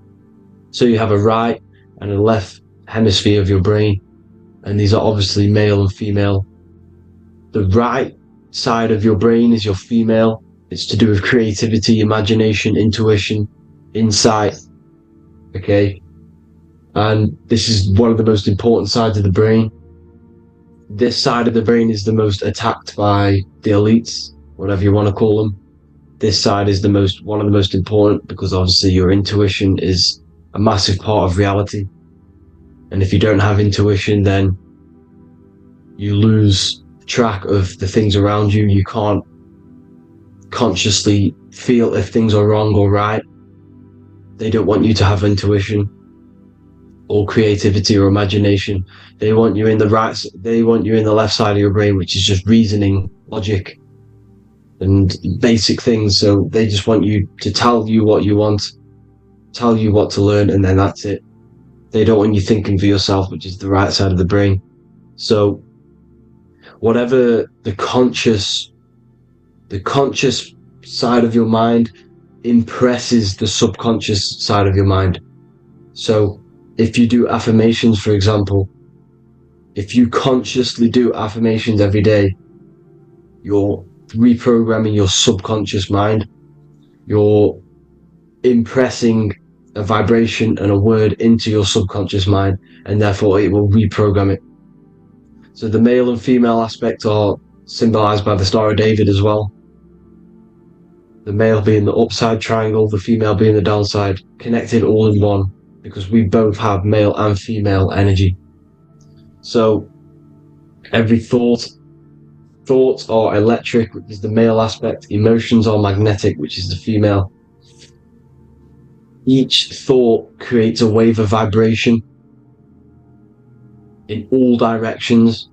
So you have a right and a left hemisphere of your brain, and these are obviously male and female. The right side of your brain is your female. It's to do with creativity, imagination, intuition, insight. Okay, and this is one of the most important sides of the brain. This side of the brain is the most attacked by the elites, whatever you want to call them. This side is one of the most important, because obviously your intuition is a massive part of reality. And if you don't have intuition, then you lose track of the things around you. You can't consciously feel if things are wrong or right. They don't want you to have intuition or creativity or imagination. They want you in the left side of your brain, which is just reasoning, logic, and basic things. So they just want you to tell you what you want, tell you what to learn, and then that's it. They don't want you thinking for yourself, which is the right side of the brain. So whatever the conscious side of your mind impresses the subconscious side of your mind. So if you do affirmations, for example, if you consciously do affirmations every day, you're reprogramming your subconscious mind. You're impressing a vibration and a word into your subconscious mind, and therefore it will reprogram it. So the male and female aspect are symbolized by the Star of David as well. The male being the upside triangle, the female being the downside, connected all in one, because we both have male and female energy. So every thoughts are electric, which is the male aspect. Emotions are magnetic, which is the female. Each thought creates a wave of vibration in all directions.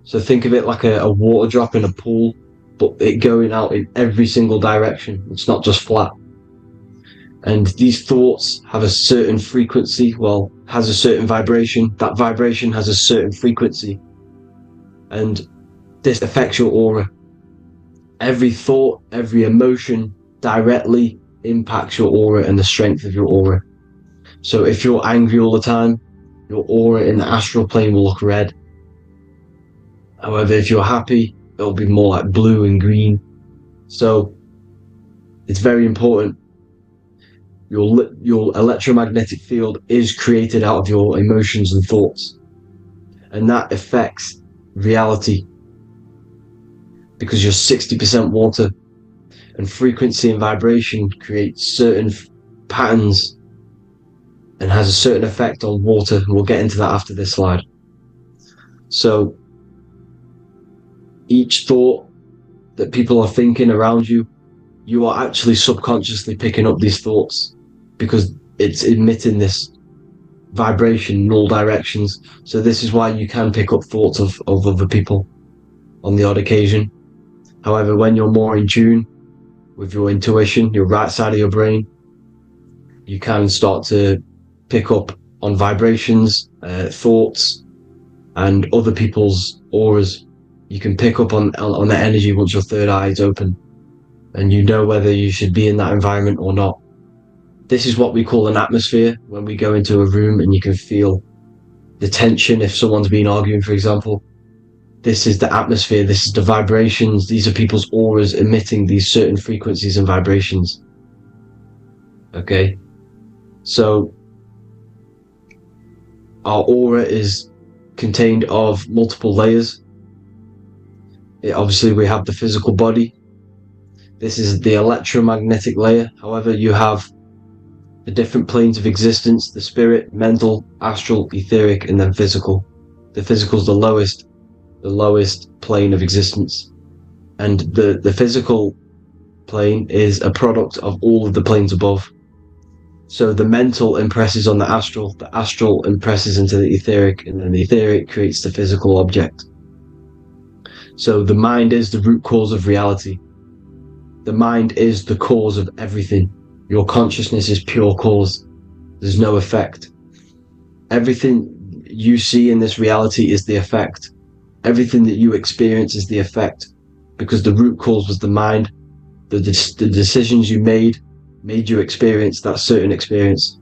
So think of it like a water drop in a pool, but it going out in every single direction. It's not just flat. And these thoughts have a certain frequency, has a certain vibration. That vibration has a certain frequency. And this affects your aura. Every thought, every emotion directly impacts your aura and the strength of your aura. So if you're angry all the time, your aura in the astral plane will look red. However, if you're happy, it'll be more like blue and green. So it's very important. Your electromagnetic field is created out of your emotions and thoughts, and that affects reality because you're 60% water, and frequency and vibration create certain patterns and has a certain effect on water. We'll get into that after this slide. So each thought that people are thinking around you, you are actually subconsciously picking up these thoughts because it's emitting this vibration in all directions. So this is why you can pick up thoughts of other people on the odd occasion. However, when you're more in tune with your intuition, your right side of your brain, you can start to pick up on vibrations, thoughts, and other people's auras. You can pick up on the energy once your third eye is open, and you know whether you should be in that environment or not. This is what we call an atmosphere. When we go into a room and you can feel the tension if someone's been arguing, for example, this is the atmosphere, this is the vibrations, these are people's auras emitting these certain frequencies and vibrations. Okay, so our aura is contained of multiple layers. Obviously we have the physical body. This is the electromagnetic layer. However, you have the different planes of existence: the spirit, mental, astral, etheric, and then physical. The physical is the lowest plane of existence, and the physical plane is a product of all of the planes above. So the mental impresses on the astral impresses into the etheric, and then the etheric creates the physical object. So the mind is the root cause of reality. The mind is the cause of everything. Your consciousness is pure cause. There's no effect. Everything you see in this reality is the effect. Everything that you experience is the effect, because the root cause was the mind. The decisions you made you experience that certain experience.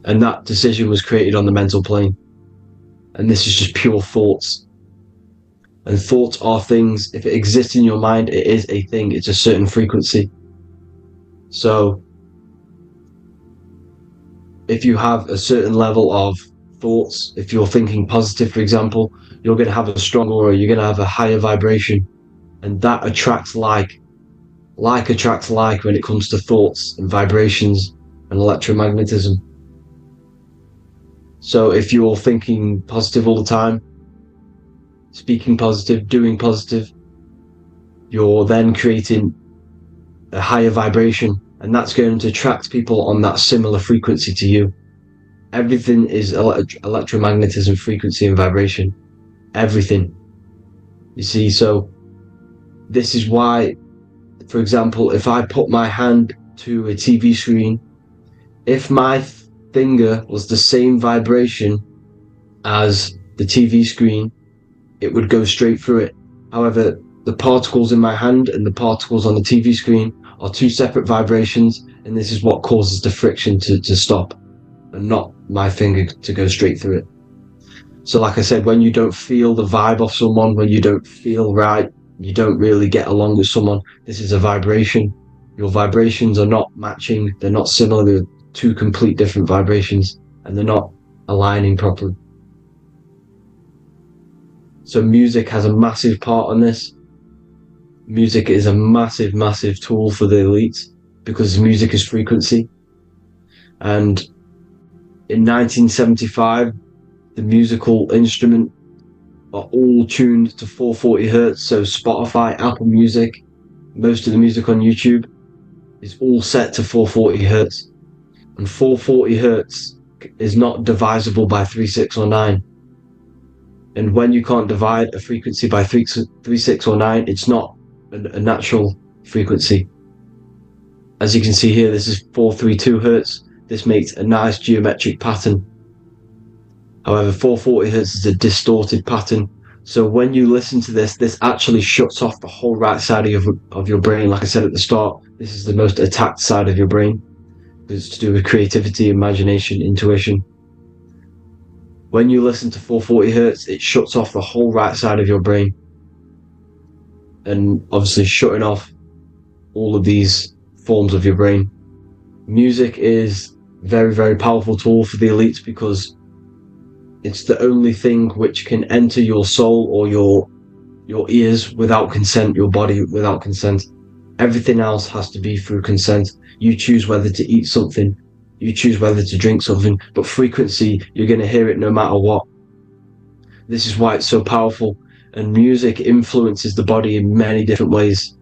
And that decision was created on the mental plane. And this is just pure thoughts. And thoughts are things. If it exists in your mind, it is a thing. It's a certain frequency. So if you have a certain level of thoughts, if you're thinking positive, for example, you're going to have a strong aura, you're going to have a higher vibration, and that attracts like. Like attracts like when it comes to thoughts and vibrations and electromagnetism. So if you're thinking positive all the time, speaking positive, doing positive, you're then creating a higher vibration, and that's going to attract people on that similar frequency to you. Everything is electromagnetism, frequency and vibration. Everything. You see, so this is why, for example, if I put my hand to a TV screen, if my finger was the same vibration as the TV screen, it would go straight through it. However, the particles in my hand and the particles on the TV screen are two separate vibrations, and this is what causes the friction to stop, and not my finger to go straight through it. So like I said, when you don't feel the vibe of someone, when you don't feel right, you don't really get along with someone, this is a vibration. Your vibrations are not matching, they're not similar, they're two complete different vibrations, and they're not aligning properly. So music has a massive part on this. Music is a massive, massive tool for the elites, because music is frequency. And in 1975, the musical instrument are all tuned to 440 hertz. So Spotify, Apple Music, most of the music on YouTube is all set to 440 hertz. And 440 hertz is not divisible by 3, 6, or 9. And when you can't divide a frequency by 3, 6, or 9, it's not a natural frequency. As you can see here, this is 432 hertz. This makes a nice geometric pattern. However, 440 hertz is a distorted pattern. So when you listen to this, this actually shuts off the whole right side of your brain. Like I said at the start, This is the most attacked side of your brain. It's to do with creativity, imagination, intuition. When you listen to 440 hertz, it shuts off the whole right side of your brain. And obviously shutting off all of these forms of your brain. Music is a very, very powerful tool for the elites because it's the only thing which can enter your soul or your ears without consent, your body without consent. Everything else has to be through consent. You choose whether to eat something, you choose whether to drink something, but frequency, you're going to hear it no matter what. This is why it's so powerful, and music influences the body in many different ways.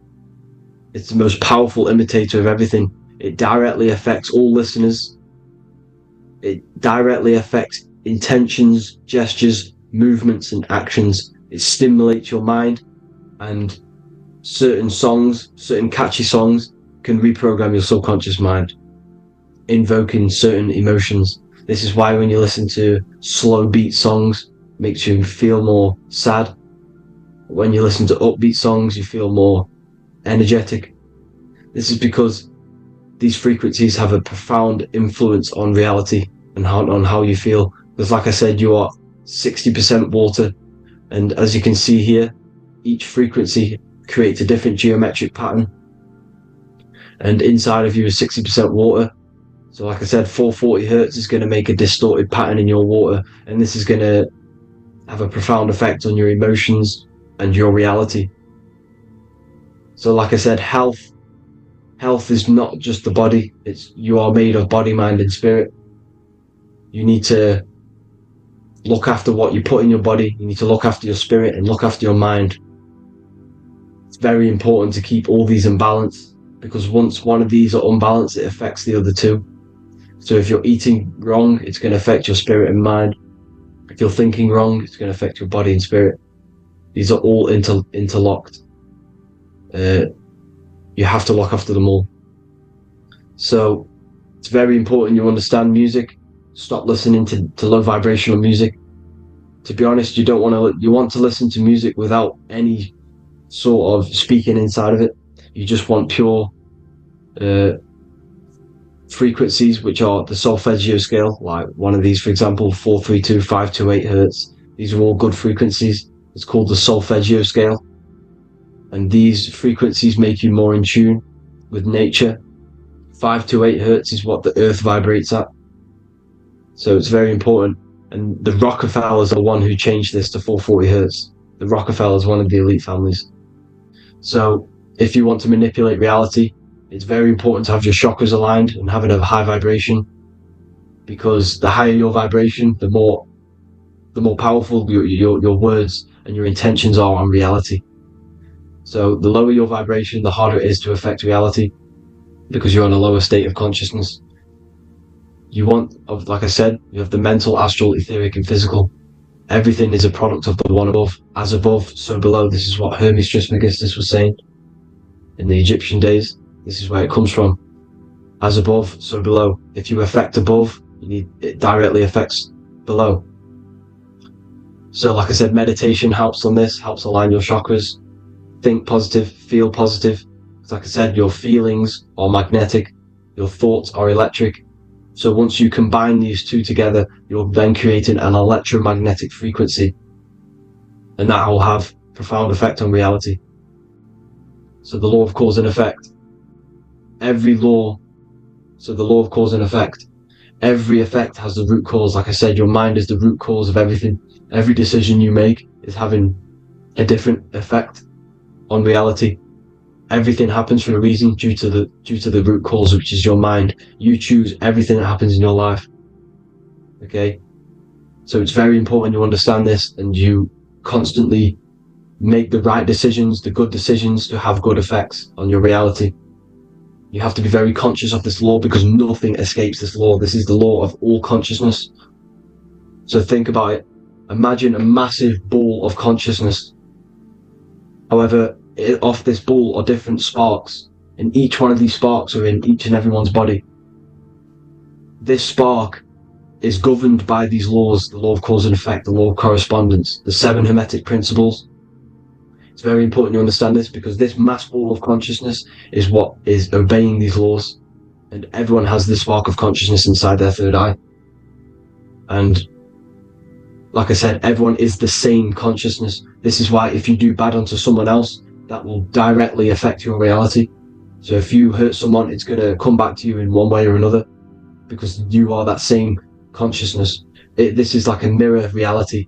It's the most powerful imitator of everything. It directly affects all listeners. It directly affects intentions, gestures, movements, and actions. It stimulates your mind, and certain songs, certain catchy songs, can reprogram your subconscious mind, invoking certain emotions. This is why when you listen to slow beat songs, it makes you feel more sad. When you listen to upbeat songs, you feel more energetic. This is because these frequencies have a profound influence on reality and on how you feel. Because like I said, you are 60% water, and as you can see here, each frequency creates a different geometric pattern, and inside of you is 60% water. So like I said, 440 hertz is going to make a distorted pattern in your water, and this is going to have a profound effect on your emotions and your reality. So like I said, health is not just the body. You are made of body, mind, and spirit. You need to look after what you put in your body. You need to look after your spirit and look after your mind. It's very important to keep all these in balance, because once one of these are unbalanced, it affects the other two. So if you're eating wrong, it's going to affect your spirit and mind. If you're thinking wrong, it's going to affect your body and spirit. These are all interlocked. You have to look after them all. So it's very important you understand music. Stop listening to low vibrational music. To be honest, you want to listen to music without any sort of speaking inside of it. You just want pure frequencies, which are the solfeggio scale, like one of these, for example, 432, 528 hertz. These are all good frequencies. It's called the solfeggio scale. And these frequencies make you more in tune with nature. 528 hertz is what the earth vibrates at. So it's very important. And the Rockefellers are the one who changed this to 440 hertz. The Rockefellers, one of the elite families. So if you want to manipulate reality, it's very important to have your chakras aligned and having a high vibration, because the higher your vibration, the more powerful your words and your intentions are on reality. So the lower your vibration, the harder it is to affect reality, because you're on a lower state of consciousness. Like I said, you have the mental, astral, etheric, and physical. Everything is a product of the one above. As above, so below. This is what Hermes Trismegistus was saying in the Egyptian days. This is where it comes from. As above, so below. If you affect above, it directly affects below. So like I said, meditation helps on this, helps align your chakras. Think positive, feel positive. Like I said, your feelings are magnetic, your thoughts are electric. So once you combine these two together, you're then creating an electromagnetic frequency, and that will have profound effect on reality. So the law of cause and effect. The law of cause and effect. Every effect has the root cause. Like I said, your mind is the root cause of everything. Every decision you make is having a different effect on reality. Everything happens for a reason due to the root cause, which is your mind. You choose everything that happens in your life. Okay? So it's very important you understand this, and you constantly make the right decisions, the good decisions, to have good effects on your reality. You have to be very conscious of this law, because nothing escapes this law. This is the law of all consciousness. So think about it. Imagine a massive ball of consciousness. However, off this ball are different sparks, and each one of these sparks are in each and everyone's body. This spark is governed by these laws, the law of cause and effect, the law of correspondence, the 7 Hermetic principles. It's very important you understand this, because this mass ball of consciousness is what is obeying these laws. And everyone has this spark of consciousness inside their third eye. And like I said, everyone is the same consciousness. This is why if you do bad onto someone else, that will directly affect your reality. So if you hurt someone, it's going to come back to you in one way or another, because you are that same consciousness. This is like a mirror reality.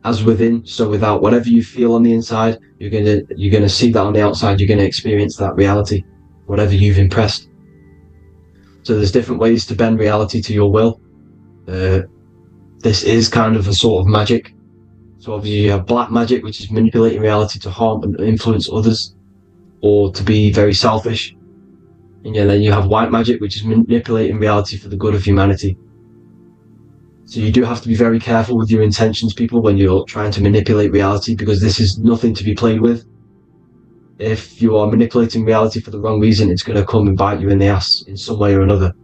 As within, so without. Whatever you feel on the inside, you're gonna see that on the outside. You're gonna experience that reality, whatever you've impressed. So there's different ways to bend reality to your will. This is kind of a sort of magic. So obviously you have black magic, which is manipulating reality to harm and influence others, or to be very selfish. And then you have white magic, which is manipulating reality for the good of humanity. So you do have to be very careful with your intentions, people, when you're trying to manipulate reality, because this is nothing to be played with. If you are manipulating reality for the wrong reason, it's going to come and bite you in the ass in some way or another.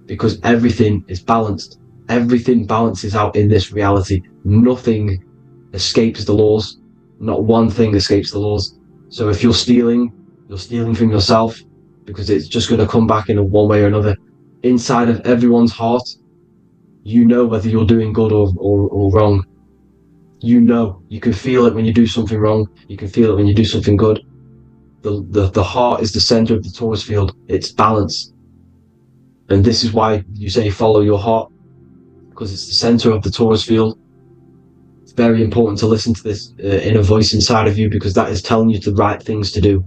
Because everything is balanced. Everything balances out in this reality. Nothing escapes the laws. Not one thing escapes the laws. So if you're stealing from yourself, because it's just going to come back in one way or another. Inside of everyone's heart, you know whether you're doing good or wrong. You know, you can feel it when you do something wrong. You can feel it when you do something good. The heart is the center of the torus field. It's balance. And this is why you say follow your heart, because it's the center of the torus field. It's very important to listen to this inner voice inside of you, because that is telling you the right things to do,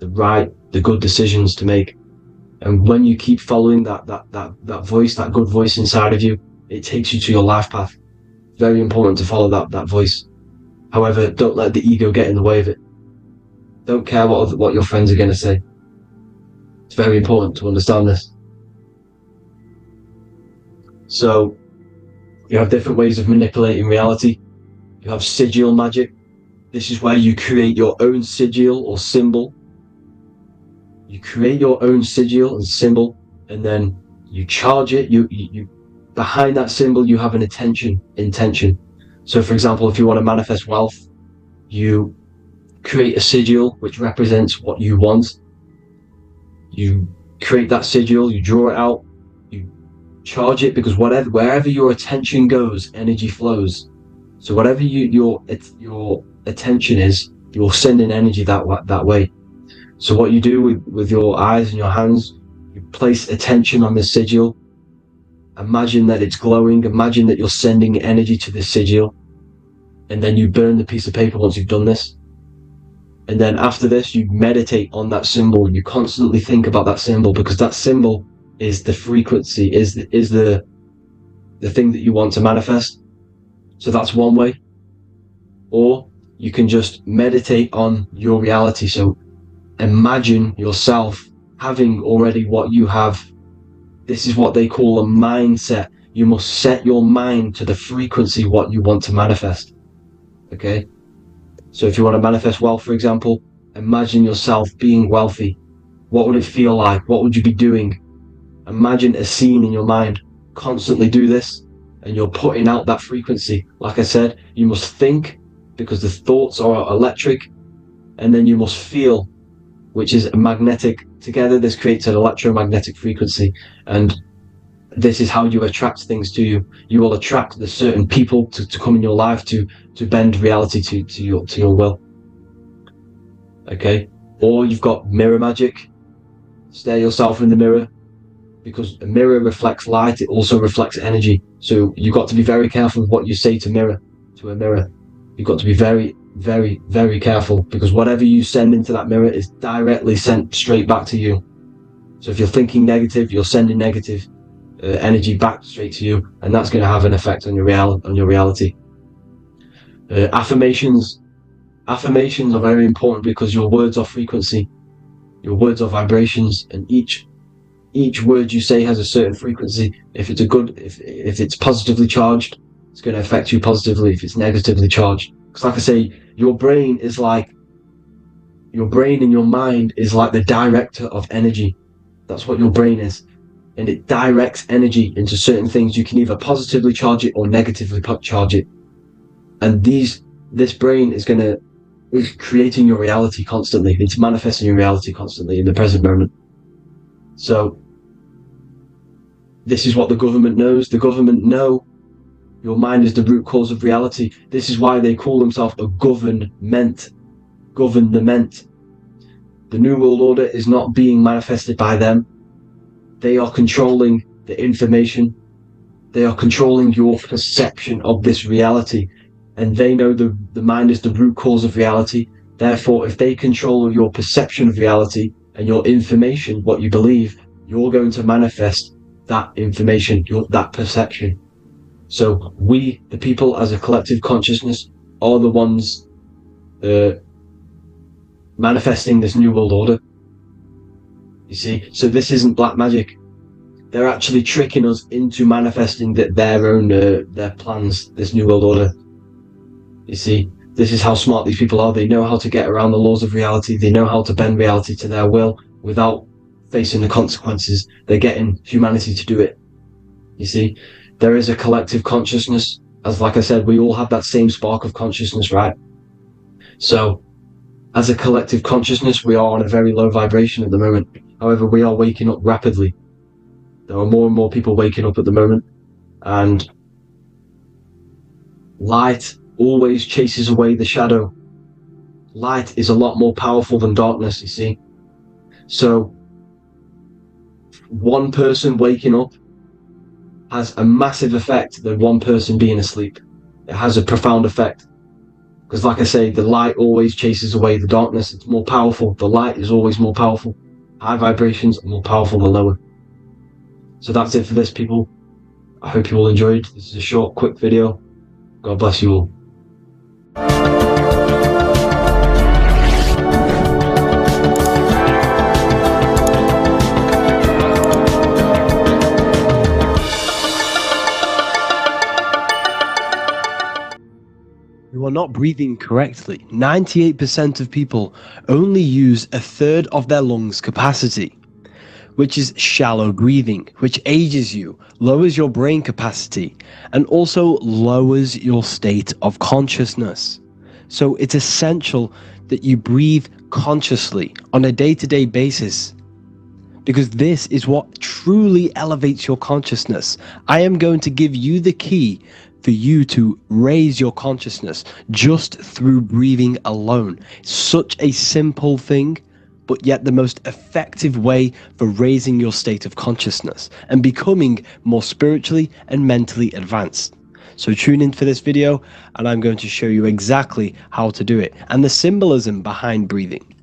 the good decisions to make. And when you keep following that voice, that good voice inside of you, it takes you to your life path. Very important to follow that voice. However, don't let the ego get in the way of it. Don't care what your friends are going to say. It's very important to understand this. So, you have different ways of manipulating reality. You have sigil magic. This is where you create your own sigil or symbol. You create your own sigil and symbol, and then you charge it. You behind that symbol, you have an intention. So for example, if you want to manifest wealth, you create a sigil which represents what you want. You create that sigil, you draw it out, you charge it, because wherever your attention goes, energy flows. So whatever your attention is, you're sending energy that way. So what you do with your eyes and your hands, you place attention on the sigil. Imagine that it's glowing. Imagine that you're sending energy to the sigil. And then you burn the piece of paper once you've done this. And then after this, you meditate on that symbol. You constantly think about that symbol, because that symbol is the frequency, is the thing that you want to manifest. So that's one way. Or you can just meditate on your reality. So imagine yourself having already what you have. This is what they call a mindset. You must set your mind to the frequency what you want to manifest. Okay? So if you want to manifest wealth, for example, imagine yourself being wealthy. What would it feel like? What would you be doing? Imagine a scene in your mind. Constantly do this, and you're putting out that frequency. Like I said, you must think, because the thoughts are electric, and then you must feel, which is magnetic. Together, this creates an electromagnetic frequency, and this is how you attract things to you. You will attract the certain people to come in your life to bend reality to your will. Okay? Or you've got mirror magic. Stare yourself in the mirror, because a mirror reflects light. It also reflects energy. So you've got to be very careful with what you say to a mirror. You've got to be very, very, very careful, because whatever you send into that mirror is directly sent straight back to you. So if you're thinking negative, you're sending negative energy back straight to you, and that's going to have an effect on your reality. Affirmations are very important, because your words are frequency, your words are vibrations, and each word you say has a certain frequency. If it's positively charged, it's going to affect you positively. If it's negatively charged, because like I say, your brain and your mind is like the director of energy. That's what your brain is, and it directs energy into certain things. You can either positively charge it or negatively charge it, and this brain is going to It's creating your reality constantly. It's manifesting your reality constantly in the present moment. So this is what the government knows. The government know your mind is the root cause of reality. This is why they call themselves a government. Government. The New World Order is not being manifested by them. They are controlling the information. They are controlling your perception of this reality. And they know the mind is the root cause of reality. Therefore, if they control your perception of reality and your information, what you believe, you're going to manifest that information, that perception. So we, the people as a collective consciousness, are the ones manifesting this New World Order. You see, so this isn't black magic. They're actually tricking us into manifesting their own their plans, this New World Order. You see, this is how smart these people are. They know how to get around the laws of reality. They know how to bend reality to their will without facing the consequences. They're getting humanity to do it. You see, there is a collective consciousness. As like I said, we all have that same spark of consciousness, right? So as a collective consciousness, we are on a very low vibration at the moment. However, we are waking up rapidly. There are more and more people waking up at the moment, and light always chases away the shadow. Light is a lot more powerful than darkness, you see. So one person waking up has a massive effect than one person being asleep. It has a profound effect. Because like I say, the light always chases away the darkness. It's more powerful. The light is always more powerful. High vibrations are more powerful than lower. So that's it for this, people. I hope you all enjoyed. This is a short, quick video. God bless you all. You are not breathing correctly. 98% of people only use a third of their lungs capacity, which is shallow breathing, which ages you, lowers your brain capacity, and also lowers your state of consciousness. So it's essential that you breathe consciously on a day-to-day basis, because this is what truly elevates your consciousness. I am going to give you the key for you to raise your consciousness just through breathing alone. Such a simple thing, but yet the most effective way for raising your state of consciousness and becoming more spiritually and mentally advanced. So tune in for this video, and I'm going to show you exactly how to do it and the symbolism behind breathing.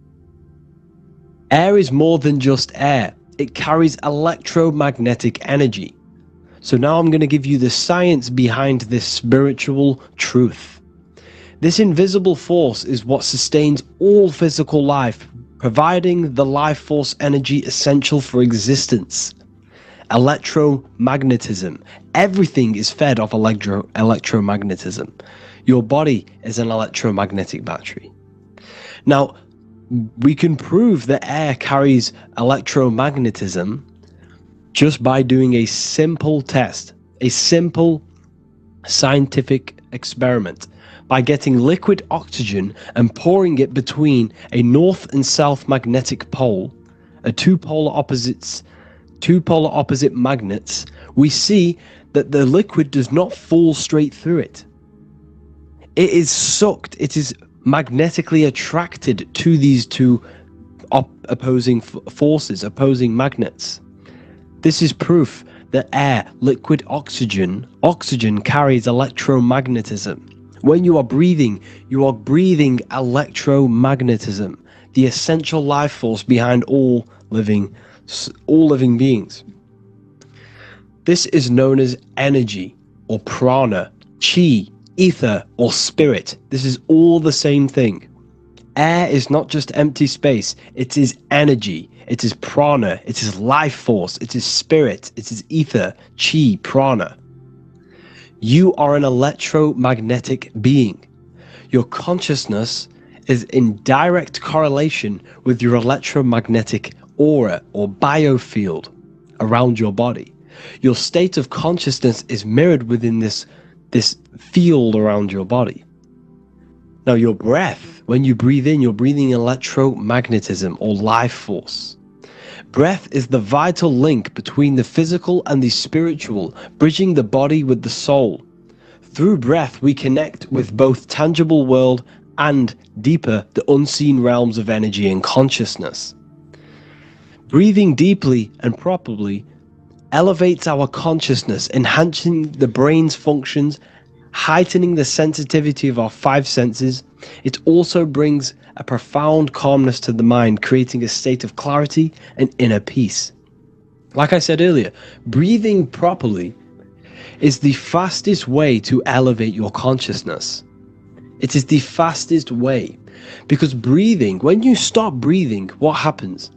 Air is more than just air. It carries electromagnetic energy. So now I'm going to give you the science behind this spiritual truth. This invisible force is what sustains all physical life, providing the life force energy essential for existence. Electromagnetism. Everything is fed off electromagnetism. Your body is an electromagnetic battery. Now, we can prove that air carries electromagnetism just by doing a simple test, a simple scientific experiment, by getting liquid oxygen and pouring it between a north and south magnetic pole, two polar opposite magnets. We see that the liquid does not fall straight through it. It is sucked, it is magnetically attracted to these two opposing forces, opposing magnets. This is proof that air, liquid oxygen carries electromagnetism. When you are breathing electromagnetism, the essential life force behind all living beings. This is known as energy or prana, chi, ether or spirit. This is all the same thing. Air is not just empty space, it is energy. It is prana, it is life force, it is spirit, it is ether, chi, prana. You are an electromagnetic being. Your consciousness is in direct correlation with your electromagnetic aura or biofield around your body. Your state of consciousness is mirrored within this field around your body. Now, your breath When you breathe in, you're breathing electromagnetism or life force. Breath is the vital link between the physical and the spiritual, bridging the body with the soul. Through breath, we connect with both tangible world and deeper, the unseen realms of energy and consciousness. Breathing deeply and properly elevates our consciousness, enhancing the brain's functions, heightening the sensitivity of our five senses. It also brings a profound calmness to the mind, creating a state of clarity and inner peace. Like I said earlier, breathing properly is the fastest way to elevate your consciousness. It is the fastest way, because breathing, when you stop breathing, what happens?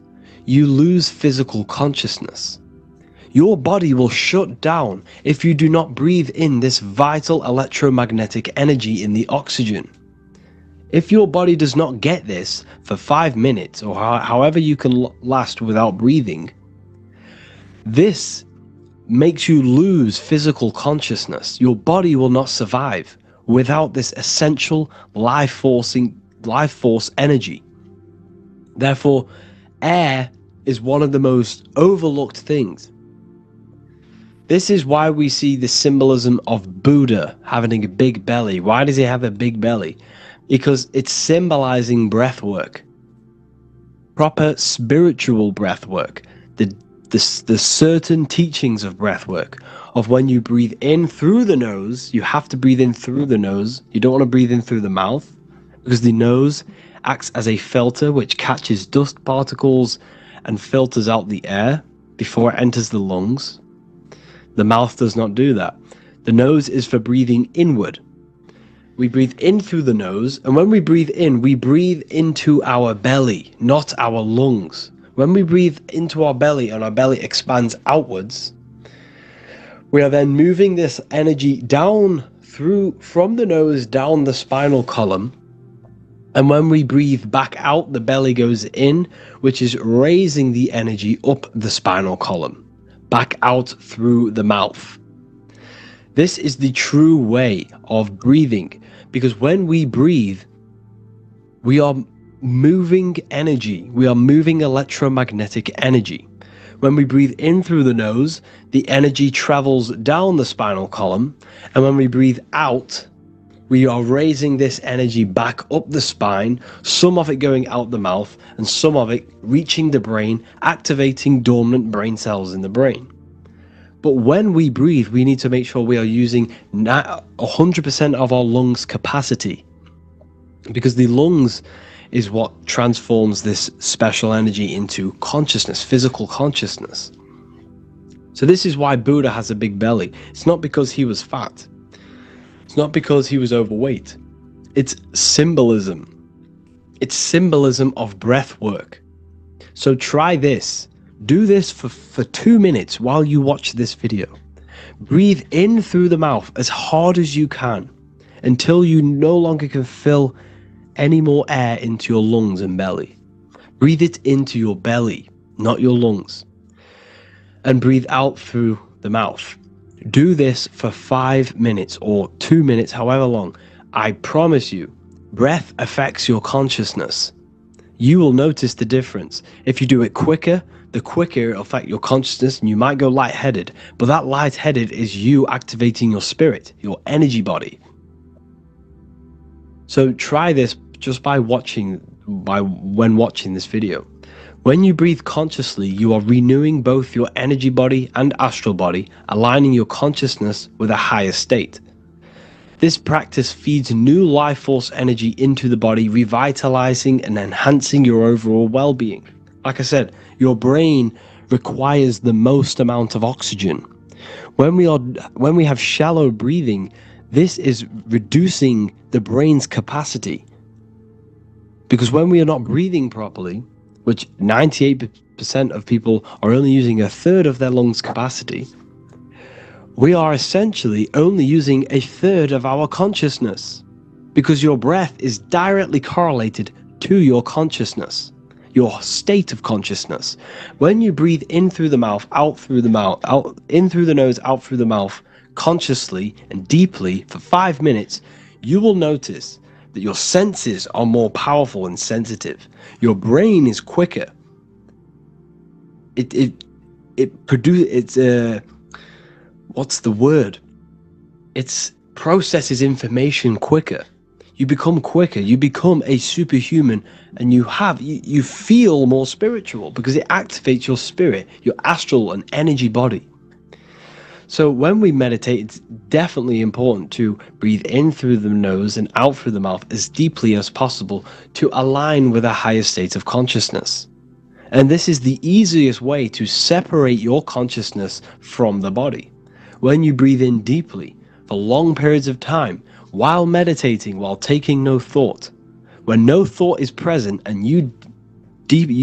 You lose physical consciousness. Your body will shut down if you do not breathe in this vital electromagnetic energy in the oxygen. If your body does not get this for 5 minutes, or however you can last without breathing, this makes you lose physical consciousness. Your body will not survive without this essential life force energy. Therefore, air is one of the most overlooked things. This is why we see the symbolism of Buddha having a big belly. Why does he have a big belly? Because it's symbolizing breath work, proper spiritual breath work, the certain teachings of breath work, of when you breathe in through the nose, you have to breathe in through the nose. You don't want to breathe in through the mouth, because the nose acts as a filter which catches dust particles and filters out the air before it enters the lungs. The mouth does not do that. The nose is for breathing inward. We breathe in through the nose, and when we breathe in, we breathe into our belly, not our lungs. When we breathe into our belly and our belly expands outwards, we are then moving this energy down from the nose down the spinal column. And when we breathe back out, the belly goes in, which is raising the energy up the spinal column, back out through the mouth. This is the true way of breathing, because when we breathe, we are moving energy. We are moving electromagnetic energy. When we breathe in through the nose, the energy travels down the spinal column. And when we breathe out, we are raising this energy back up the spine, some of it going out the mouth and some of it reaching the brain, activating dormant brain cells in the brain. But when we breathe, we need to make sure we are using 100% of our lungs' capacity, because the lungs is what transforms this special energy into consciousness, physical consciousness. So this is why Buddha has a big belly. It's not because he was fat. It's not because he was overweight. It's symbolism. It's symbolism of breath work. So try this. Do this for 2 minutes while you watch this video. Breathe in through the mouth as hard as you can until you no longer can fill any more air into your lungs and belly. Breathe it into your belly, not your lungs. And breathe out through the mouth. Do this for 5 minutes or 2 minutes, however long. I promise you, breath affects your consciousness. You will notice the difference. If you do it quicker, the quicker it'll affect your consciousness, and you might go lightheaded. But that lightheaded is you activating your spirit, your energy body. So try this just when watching this video. When you breathe consciously, you are renewing both your energy body and astral body, aligning your consciousness with a higher state. This practice feeds new life force energy into the body, revitalizing and enhancing your overall well-being. Like I said, your brain requires the most amount of oxygen. When we have shallow breathing, this is reducing the brain's capacity. Because when we are not breathing properly, which 98% of people are only using a third of their lungs' capacity, we are essentially only using a third of our consciousness, because your breath is directly correlated to your consciousness, your state of consciousness. When you breathe in through the mouth, out through the mouth, in through the nose, out through the mouth, consciously and deeply for 5 minutes, you will notice that your senses are more powerful and sensitive. Your brain is quicker. What's the word? It processes information quicker. You become quicker. You become a superhuman, and you feel more spiritual because it activates your spirit, your astral and energy body. So when we meditate, it's definitely important to breathe in through the nose and out through the mouth as deeply as possible to align with a higher state of consciousness. And this is the easiest way to separate your consciousness from the body. When you breathe in deeply for long periods of time, while meditating, while taking no thought, when no thought is present and you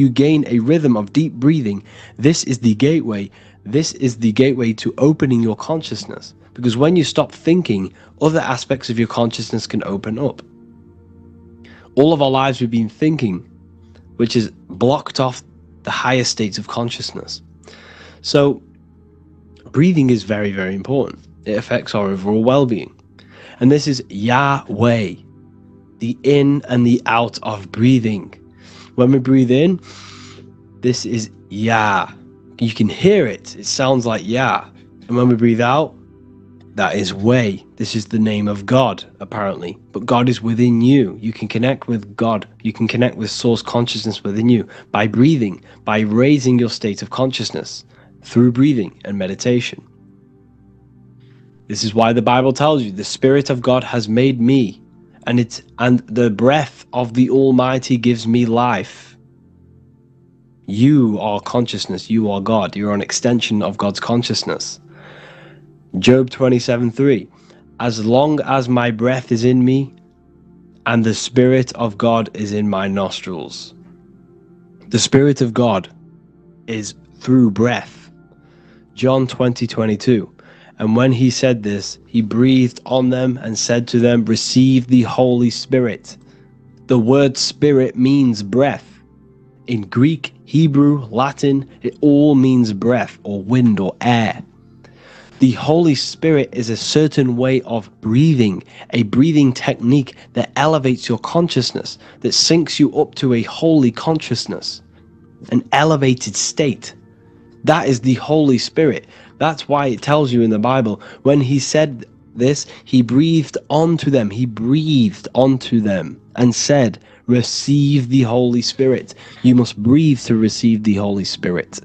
gain a rhythm of deep breathing, this is the gateway to opening your consciousness. Because when you stop thinking, other aspects of your consciousness can open up. All of our lives we've been thinking, which is blocked off the higher states of consciousness. So breathing is very, very important. It affects our overall well-being. And this is Yahweh, the in and the out of breathing. When we breathe in, this is Yah. You can hear it. It sounds like Yah. And when we breathe out, that is Way. This is the name of God, apparently. But God is within you. You can connect with God. You can connect with source consciousness within you by breathing, by raising your state of consciousness through breathing and meditation. This is why the Bible tells you the Spirit of God has made me, and the breath of the Almighty gives me life. You are consciousness. You are God. You are an extension of God's consciousness. Job 27:3. As long as my breath is in me, and the Spirit of God is in my nostrils. The Spirit of God is through breath. John 20:22. And when he said this, he breathed on them and said to them, receive the Holy Spirit. The word spirit means breath. In Greek, Hebrew, Latin, it all means breath or wind or air. The Holy Spirit is a certain way of breathing, a breathing technique that elevates your consciousness, that syncs you up to a holy consciousness, an elevated state. That is the Holy Spirit. That's why it tells you in the Bible, when he said this, he breathed onto them. He breathed onto them and said, receive the Holy Spirit. You must breathe to receive the Holy Spirit.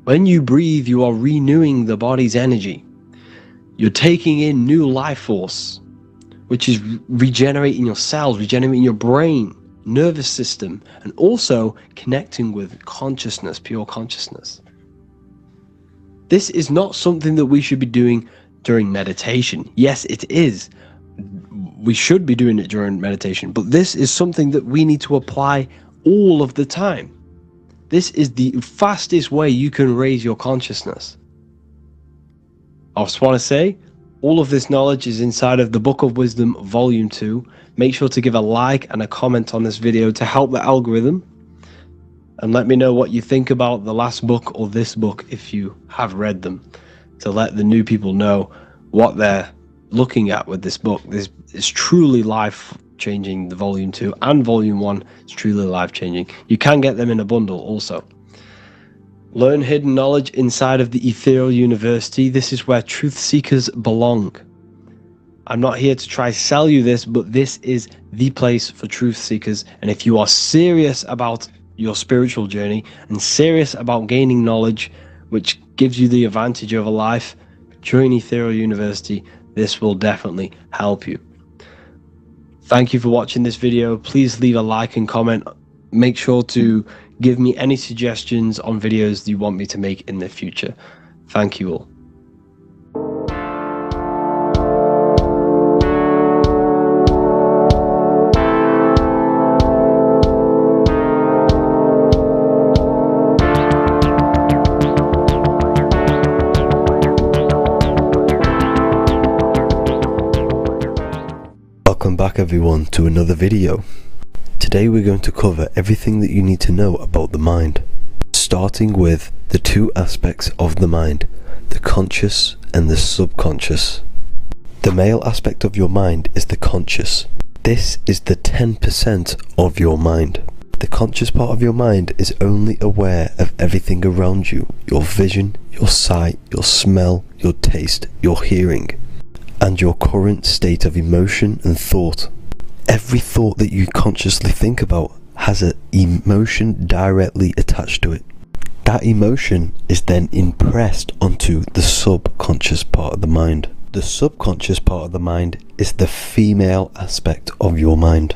When you breathe, you are renewing the body's energy. You're taking in new life force, which is regenerating your cells, regenerating your brain, nervous system, and also connecting with consciousness, pure consciousness. This is not something that we should be doing during meditation. Yes, it is. We should be doing it during meditation, but this is something that we need to apply all of the time. This is the fastest way you can raise your consciousness. I just want to say, all of this knowledge is inside of the Book of Wisdom, Volume 2. Make sure to give a like and a comment on this video to help the algorithm. And let me know what you think about the last book or this book if you have read them, to let the new people know what they're looking at with this book. This is truly life-changing. The Volume 2 and Volume 1 is truly life-changing. You can get them in a bundle also. Learn hidden knowledge inside of the Ethereal University. This is where truth seekers belong. I'm not here to try sell you this, but this is the place for truth seekers. And if you are serious about your spiritual journey and serious about gaining knowledge, which gives you the advantage over life, join Ethereal University. This will definitely help you. Thank you for watching this video. Please leave a like and comment. Make sure to give me any suggestions on videos you want me to make in the future. Thank you all. Welcome back everyone to another video. Today we're going to cover everything that you need to know about the mind, starting with the two aspects of the mind, the conscious and the subconscious. The male aspect of your mind is the conscious. This is the 10% of your mind. The conscious part of your mind is only aware of everything around you, your vision, your sight, your smell, your taste, your hearing, and your current state of emotion and thought. Every thought that you consciously think about has an emotion directly attached to it. That emotion is then impressed onto the subconscious part of the mind. The subconscious part of the mind is the female aspect of your mind.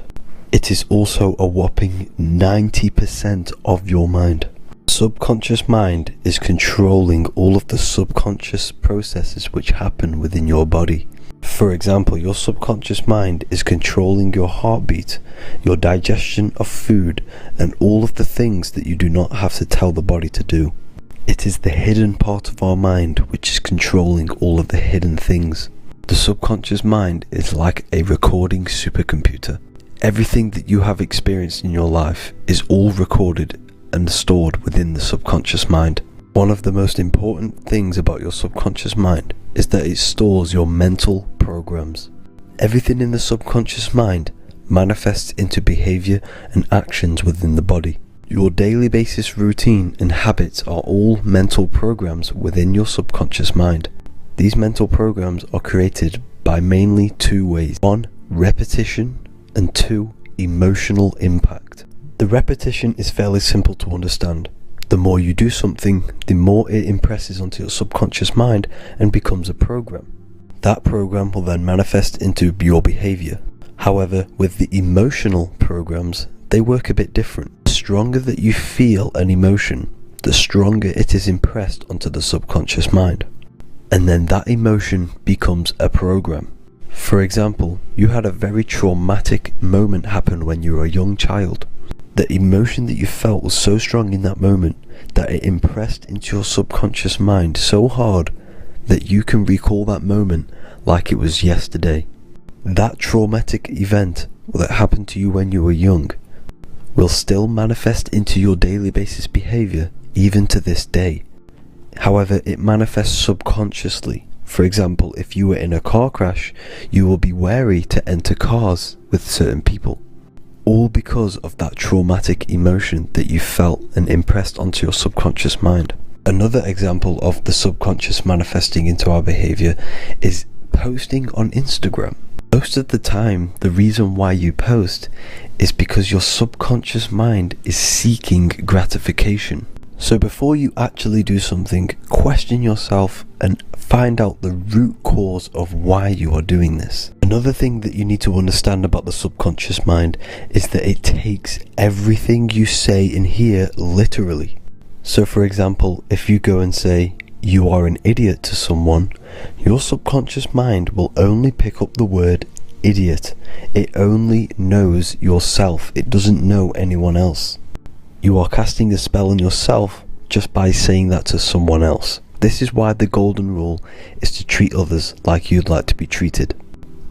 It is also a whopping 90% of your mind. Subconscious mind is controlling all of the subconscious processes which happen within your body. For example, your subconscious mind is controlling your heartbeat, your digestion of food, and all of the things that you do not have to tell the body to do. It is the hidden part of our mind which is controlling all of the hidden things. The subconscious mind is like a recording supercomputer. Everything that you have experienced in your life is all recorded and stored within the subconscious mind. One of the most important things about your subconscious mind is that it stores your mental programs. Everything in the subconscious mind manifests into behavior and actions within the body. Your daily basis routine and habits are all mental programs within your subconscious mind. These mental programs are created by mainly two ways. 1. Repetition, and 2. Emotional impact. The repetition is fairly simple to understand. The more you do something, the more it impresses onto your subconscious mind and becomes a program. That program will then manifest into your behavior. However, with the emotional programs, they work a bit different. The stronger that you feel an emotion, the stronger it is impressed onto the subconscious mind. And then that emotion becomes a program. For example, you had a very traumatic moment happen when you were a young child. The emotion that you felt was so strong in that moment that it impressed into your subconscious mind so hard that you can recall that moment like it was yesterday. That traumatic event that happened to you when you were young will still manifest into your daily basis behavior even to this day. However, it manifests subconsciously. For example, if you were in a car crash, you will be wary to enter cars with certain people. All because of that traumatic emotion that you felt and impressed onto your subconscious mind. Another example of the subconscious manifesting into our behavior is posting on Instagram. Most of the time, the reason why you post is because your subconscious mind is seeking gratification. So before you actually do something, question yourself and find out the root cause of why you are doing this. Another thing that you need to understand about the subconscious mind is that it takes everything you say and hear literally. So for example, if you go and say, "You are an idiot" to someone, your subconscious mind will only pick up the word idiot. It only knows yourself. It doesn't know anyone else. You are casting a spell on yourself just by saying that to someone else. This is why the golden rule is to treat others like you'd like to be treated.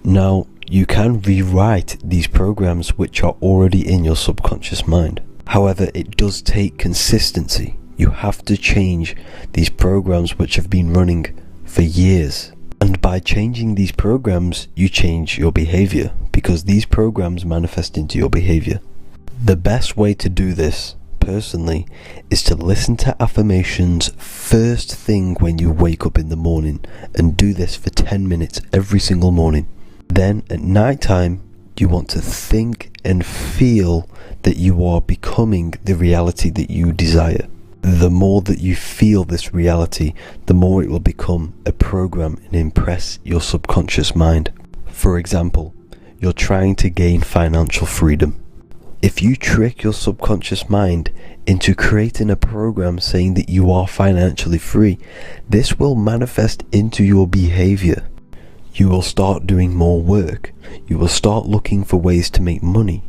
Now, you can rewrite these programs which are already in your subconscious mind. However, it does take consistency. You have to change these programs which have been running for years. And by changing these programs, you change your behavior, because these programs manifest into your behavior. The best way to do this, personally, is to listen to affirmations first thing when you wake up in the morning, and do this for 10 minutes every single morning. Then at night time, you want to think and feel that you are becoming the reality that you desire. The more that you feel this reality, the more it will become a program and impress your subconscious mind. For example, you're trying to gain financial freedom. If you trick your subconscious mind into creating a program saying that you are financially free, this will manifest into your behavior. You will start doing more work. You will start looking for ways to make money.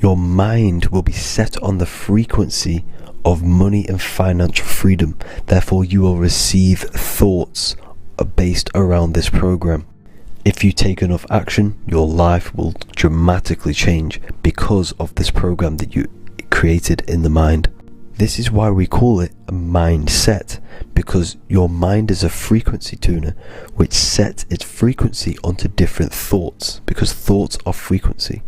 Your mind will be set on the frequency of money and financial freedom. Therefore, you will receive thoughts based around this program. If you take enough action, your life will dramatically change because of this program that you created in the mind. This is why we call it a mindset, because your mind is a frequency tuner which sets its frequency onto different thoughts, because thoughts are frequency.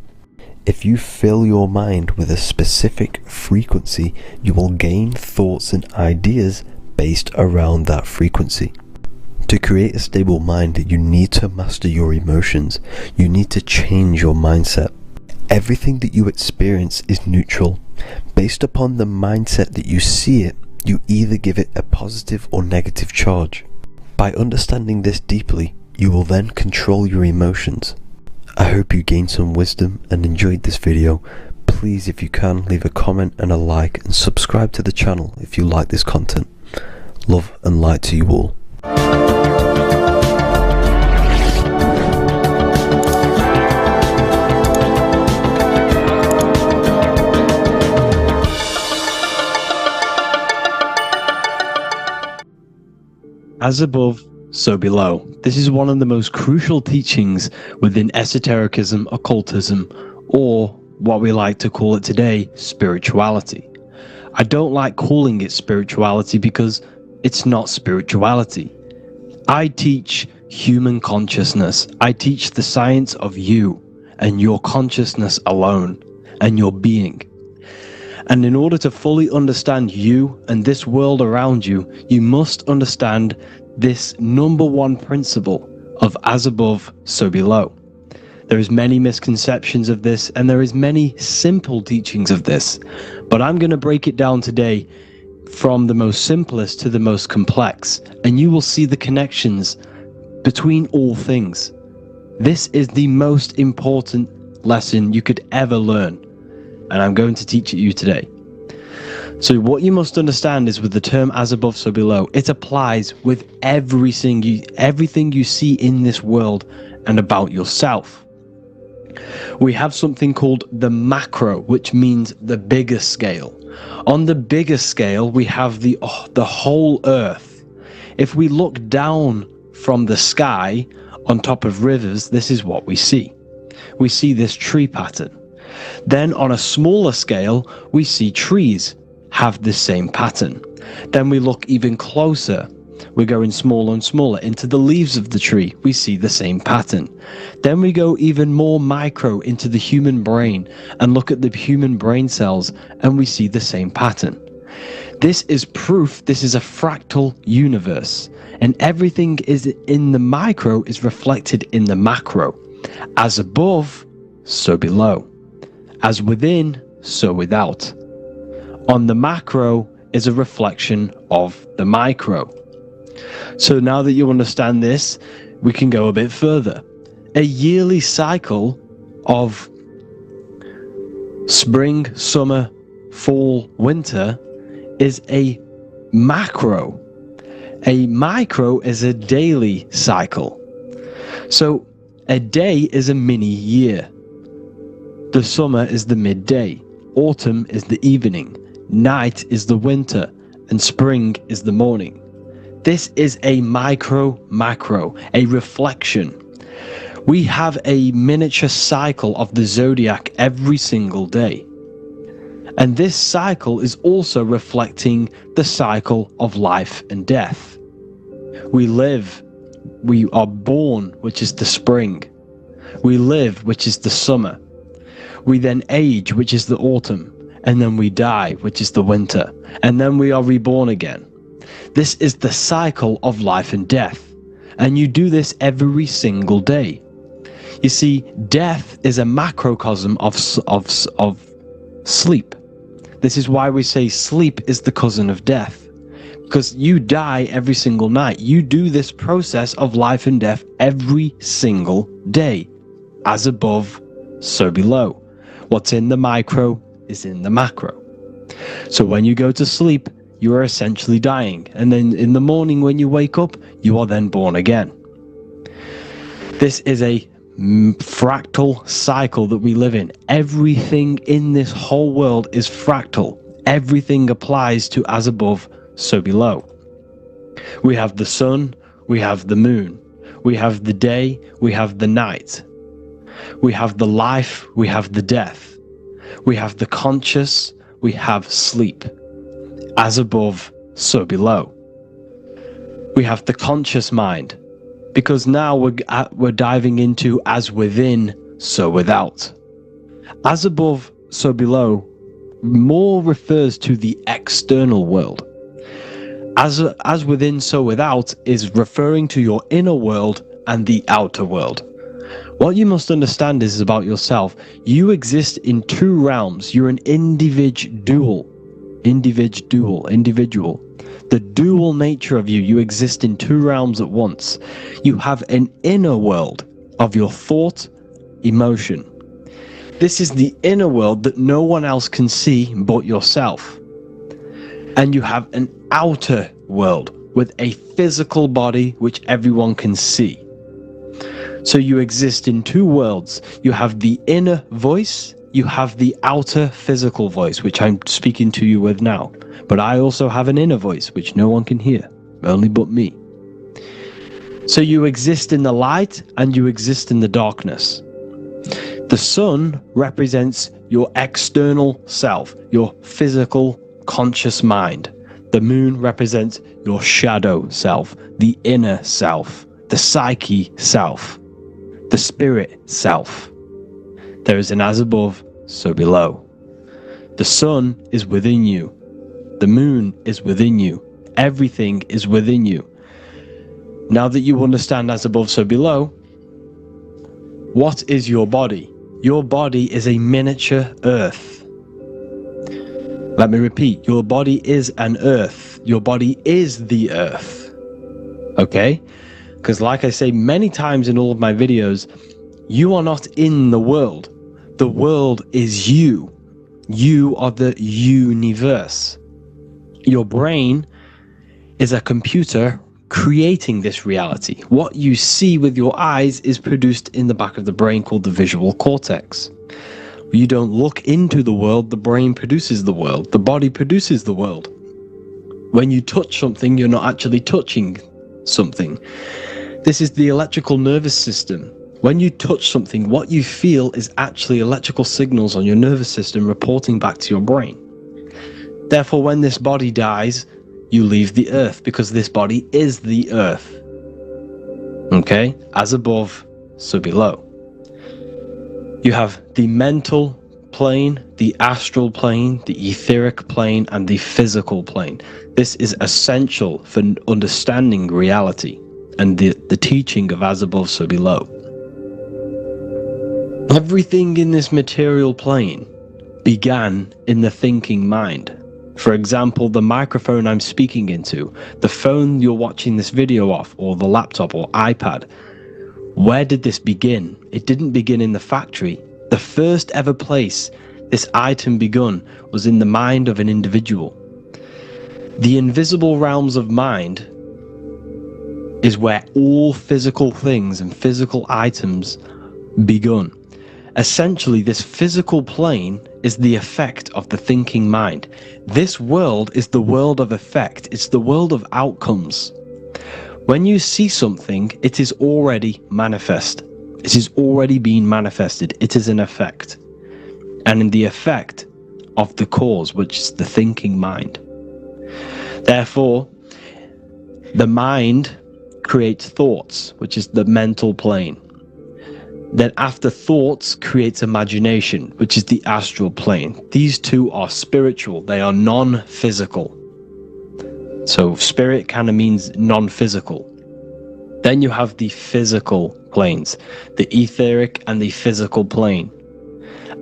If you fill your mind with a specific frequency, you will gain thoughts and ideas based around that frequency. To create a stable mind, you need to master your emotions. You need to change your mindset. Everything that you experience is neutral. Based upon the mindset that you see it, you either give it a positive or negative charge. By understanding this deeply, you will then control your emotions. I hope you gained some wisdom and enjoyed this video. Please, if you can, leave a comment and a like, and subscribe to the channel if you like this content. Love and light to you all. As above, so below. This is one of the most crucial teachings within esotericism, occultism, or what we like to call it today, spirituality. I don't like calling it spirituality because it's not spirituality. I teach human consciousness. I teach the science of you and your consciousness alone and your being. And in order to fully understand you and this world around you, you must understand this number one principle of as above, so below. There is many misconceptions of this, and there is many simple teachings of this, but I'm going to break it down today from the most simplest to the most complex, and you will see the connections between all things. This is the most important lesson you could ever learn, and I'm going to teach it you today. So what you must understand is, with the term as above, so below, it applies with everything you see in this world and about yourself. We have something called the macro, which means the bigger scale. On the bigger scale, we have the whole earth. If we look down from the sky on top of rivers, this is what we see. We see this tree pattern. Then on a smaller scale, we see trees have the same pattern. Then we look even closer. We're going smaller and smaller into the leaves of the tree. We see the same pattern. Then we go even more micro into the human brain and look at the human brain cells, and we see the same pattern. This is proof this is a fractal universe, and everything is in the micro is reflected in the macro. As above, so below. As within, so without. On the macro is a reflection of the micro. So now that you understand this, we can go a bit further. A yearly cycle of spring, summer, fall, winter is a macro. A micro is a daily cycle. So a day is a mini year. The summer is the midday. Autumn is the evening. Night is the winter, and spring is the morning. This is a macro, a reflection. We have a miniature cycle of the zodiac every single day. And this cycle is also reflecting the cycle of life and death. We live, we are born, which is the spring. We live, which is the summer. We then age, which is the autumn. And then we die, which is the winter, and then we are reborn again. This is the cycle of life and death, and you do this every single day. You see, death is a macrocosm of sleep. This is why we say sleep is the cousin of death, because you die every single night. You do this process of life and death every single day. As above, so below. What's in the micro is in the macro. So when you go to sleep, you are essentially dying, and then in the morning when you wake up, you are then born again. This is a fractal cycle that we live in. Everything in this whole world is fractal. Everything applies to as above, so below. We have the sun, we have the moon, we have the day, we have the night. We have the life, we have the death. We have the conscious, we have sleep. As above, so below. We have the conscious mind, because now we're diving into as within, so without. As above, so below more refers to the external world. As within, so without is referring to your inner world and the outer world. What you must understand is about yourself. You exist in two realms. You're an individual. The dual nature of you exist in two realms at once. You have an inner world of your thought, emotion. This is the inner world that no one else can see but yourself. And you have an outer world with a physical body which everyone can see. So you exist in two worlds. You have the inner voice, you have the outer physical voice, which I'm speaking to you with now. But I also have an inner voice, which no one can hear, only but me. So you exist in the light and you exist in the darkness. The sun represents your external self, your physical, conscious mind. The moon represents your shadow self, the inner self, the psyche self, the spirit self. There is an as above, so below. The sun is within you. The moon is within you. Everything is within you. Now that you understand as above, so below, what is your body? Your body is a miniature earth. Let me repeat, your body is an earth. Your body is the earth. Okay? Because like I say many times in all of my videos, you are not in the world. The world is you. You are the universe. Your brain is a computer creating this reality. What you see with your eyes is produced in the back of the brain called the visual cortex. You don't look into the world, the brain produces the world. The body produces the world. When you touch something, you're not actually touching something. This is the electrical nervous system. When you touch something, what you feel is actually electrical signals on your nervous system reporting back to your brain. Therefore, when this body dies, you leave the earth because this body is the earth. Okay? As above, so below. You have the mental plane, the astral plane, the etheric plane, and the physical plane. This is essential for understanding reality and the teaching of as above, so below. Everything in this material plane began in the thinking mind. For example, the microphone I'm speaking into, the phone you're watching this video off, or the laptop or iPad. Where did this begin? It didn't begin in the factory. The first ever place this item begun was in the mind of an individual. The invisible realms of mind is where all physical things and physical items begun. Essentially, this physical plane is the effect of the thinking mind. This world is the world of effect. It's the world of outcomes. When you see something, it is already manifest. It is already being manifested. It is an effect. And in the effect of the cause, which is the thinking mind. Therefore, the mind creates thoughts, which is the mental plane. Then after thoughts creates imagination, which is the astral plane. These two are spiritual. They are non-physical. So spirit kind of means non-physical. Then you have the physical planes, the etheric and the physical plane.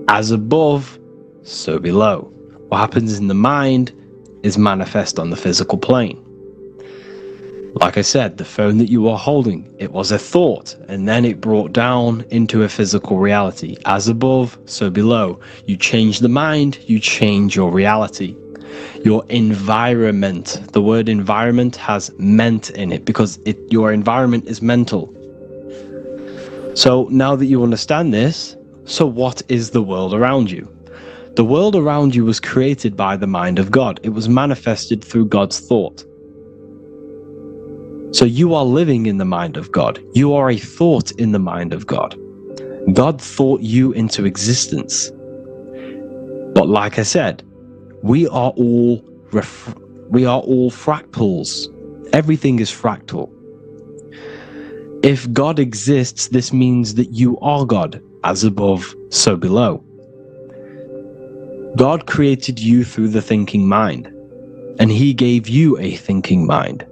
As above, so below. What happens in the mind is manifest on the physical plane. Like I said, the phone that you are holding, it was a thought, and then it brought down into a physical reality. As above, so below. You change the mind, you change your reality. Your environment, the word environment has ment in it because your environment is mental. So now that you understand this, so what is the world around you? The world around you was created by the mind of God. It was manifested through God's thought. So you are living in the mind of God. You are a thought in the mind of God. God thought you into existence. But like I said, we are all fractals. Everything is fractal. If God exists, this means that you are God, as above, so below. God created you through the thinking mind, and he gave you a thinking mind.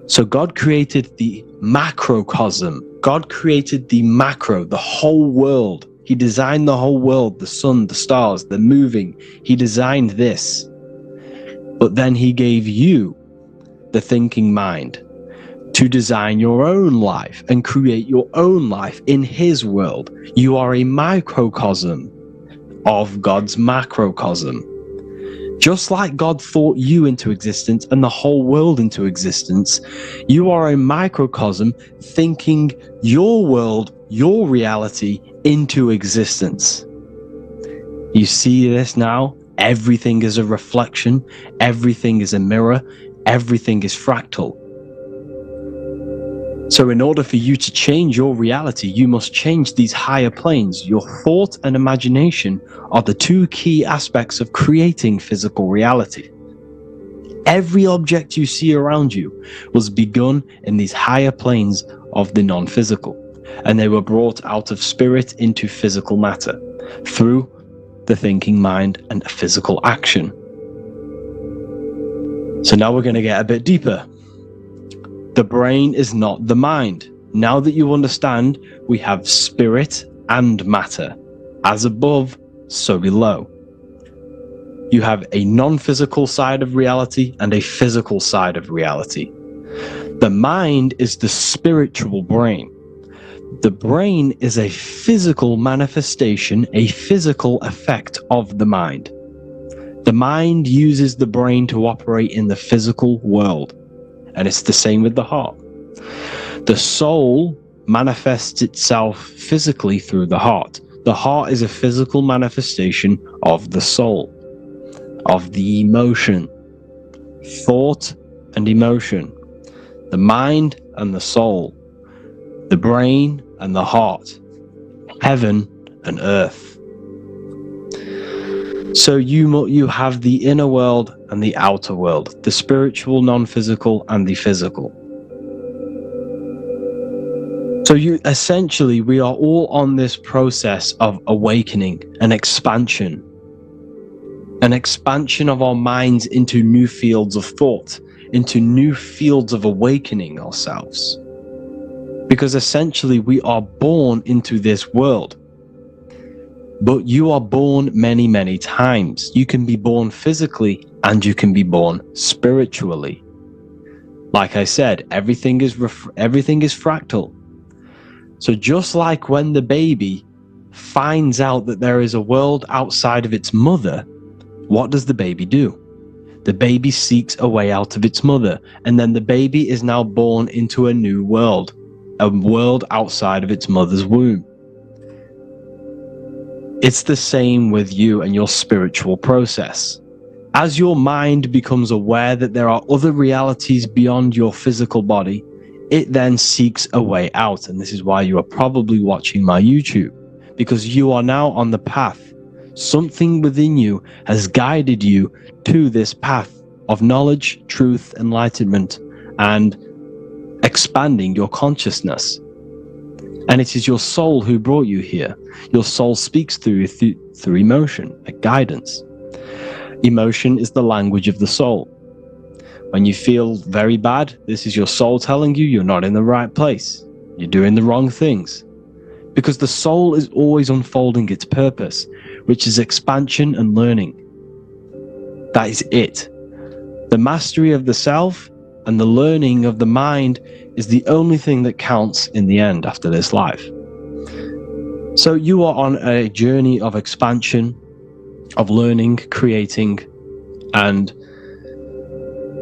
So God created the macrocosm. God created the macro, the whole world. He designed the whole world, the sun, the stars, the moving. He designed this. But then he gave you the thinking mind to design your own life and create your own life in his world. You are a microcosm of God's macrocosm. Just like God thought you into existence and the whole world into existence, you are a microcosm thinking your world, your reality into existence. You see this now? Everything is a reflection, everything is a mirror, everything is fractal. So in order for you to change your reality, you must change these higher planes. Your thought and imagination are the two key aspects of creating physical reality. Every object you see around you was begun in these higher planes of the non-physical, and they were brought out of spirit into physical matter through the thinking mind and physical action. So now we're going to get a bit deeper. The brain is not the mind. Now that you understand, we have spirit and matter. As above, so below. You have a non-physical side of reality and a physical side of reality. The mind is the spiritual brain. The brain is a physical manifestation, a physical effect of the mind. The mind uses the brain to operate in the physical world. And it's the same with the heart. The soul manifests itself physically through the heart. The heart is a physical manifestation of the soul, of the emotion, thought and emotion, the mind and the soul, the brain and the heart, heaven and earth. So you have the inner world and the outer world, the spiritual, non-physical, and the physical. So we are all on this process of awakening, an expansion of our minds into new fields of thought, into new fields of awakening ourselves. Because essentially we are born into this world. But you are born many, many times. You can be born physically and you can be born spiritually. Like I said, everything is fractal. So just like when the baby finds out that there is a world outside of its mother, what does the baby do? The baby seeks a way out of its mother, and then the baby is now born into a new world, a world outside of its mother's womb. It's the same with you and your spiritual process. As your mind becomes aware that there are other realities beyond your physical body, it then seeks a way out. And this is why you are probably watching my YouTube, because you are now on the path. Something within you has guided you to this path of knowledge, truth, enlightenment, and expanding your consciousness. And it is your soul who brought you here. Your soul speaks through emotion, a guidance. Emotion is the language of the soul. When you feel very bad, this is your soul telling you you're not in the right place. You're doing the wrong things. Because the soul is always unfolding its purpose, which is expansion and learning. That is it. The mastery of the self and the learning of the mind is the only thing that counts in the end after this life. So you are on a journey of expansion, of learning, creating, and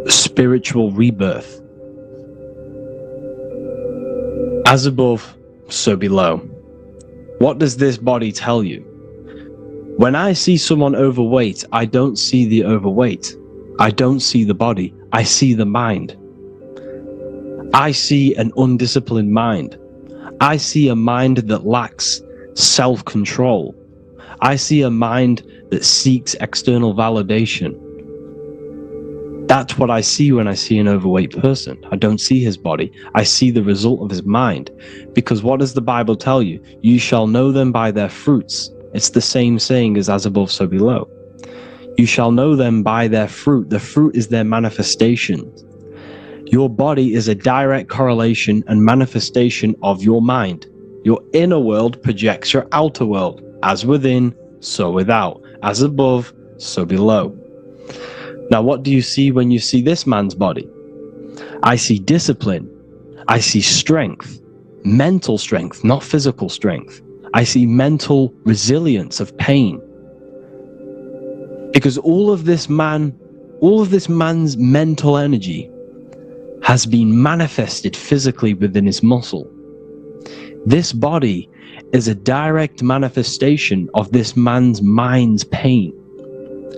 spiritual rebirth. As above, so below. What does this body tell you? When I see someone overweight, I don't see the overweight. I don't see the body. I see the mind. I see an undisciplined mind. I see a mind that lacks self-control. I see a mind that seeks external validation. That's what I see when I see an overweight person. I don't see his body. I see the result of his mind. Because what does the Bible tell you? You shall know them by their fruits. It's the same saying as above, so below. You shall know them by their fruit. The fruit is their manifestation. Your body is a direct correlation and manifestation of your mind. Your inner world projects your outer world. As within, so without. As above, so below. Now, what do you see when you see this man's body? I see discipline. I see strength. Mental strength, not physical strength. I see mental resilience of pain. Because all of this man's mental energy has been manifested physically within his muscle. This body is a direct manifestation of this man's mind's pain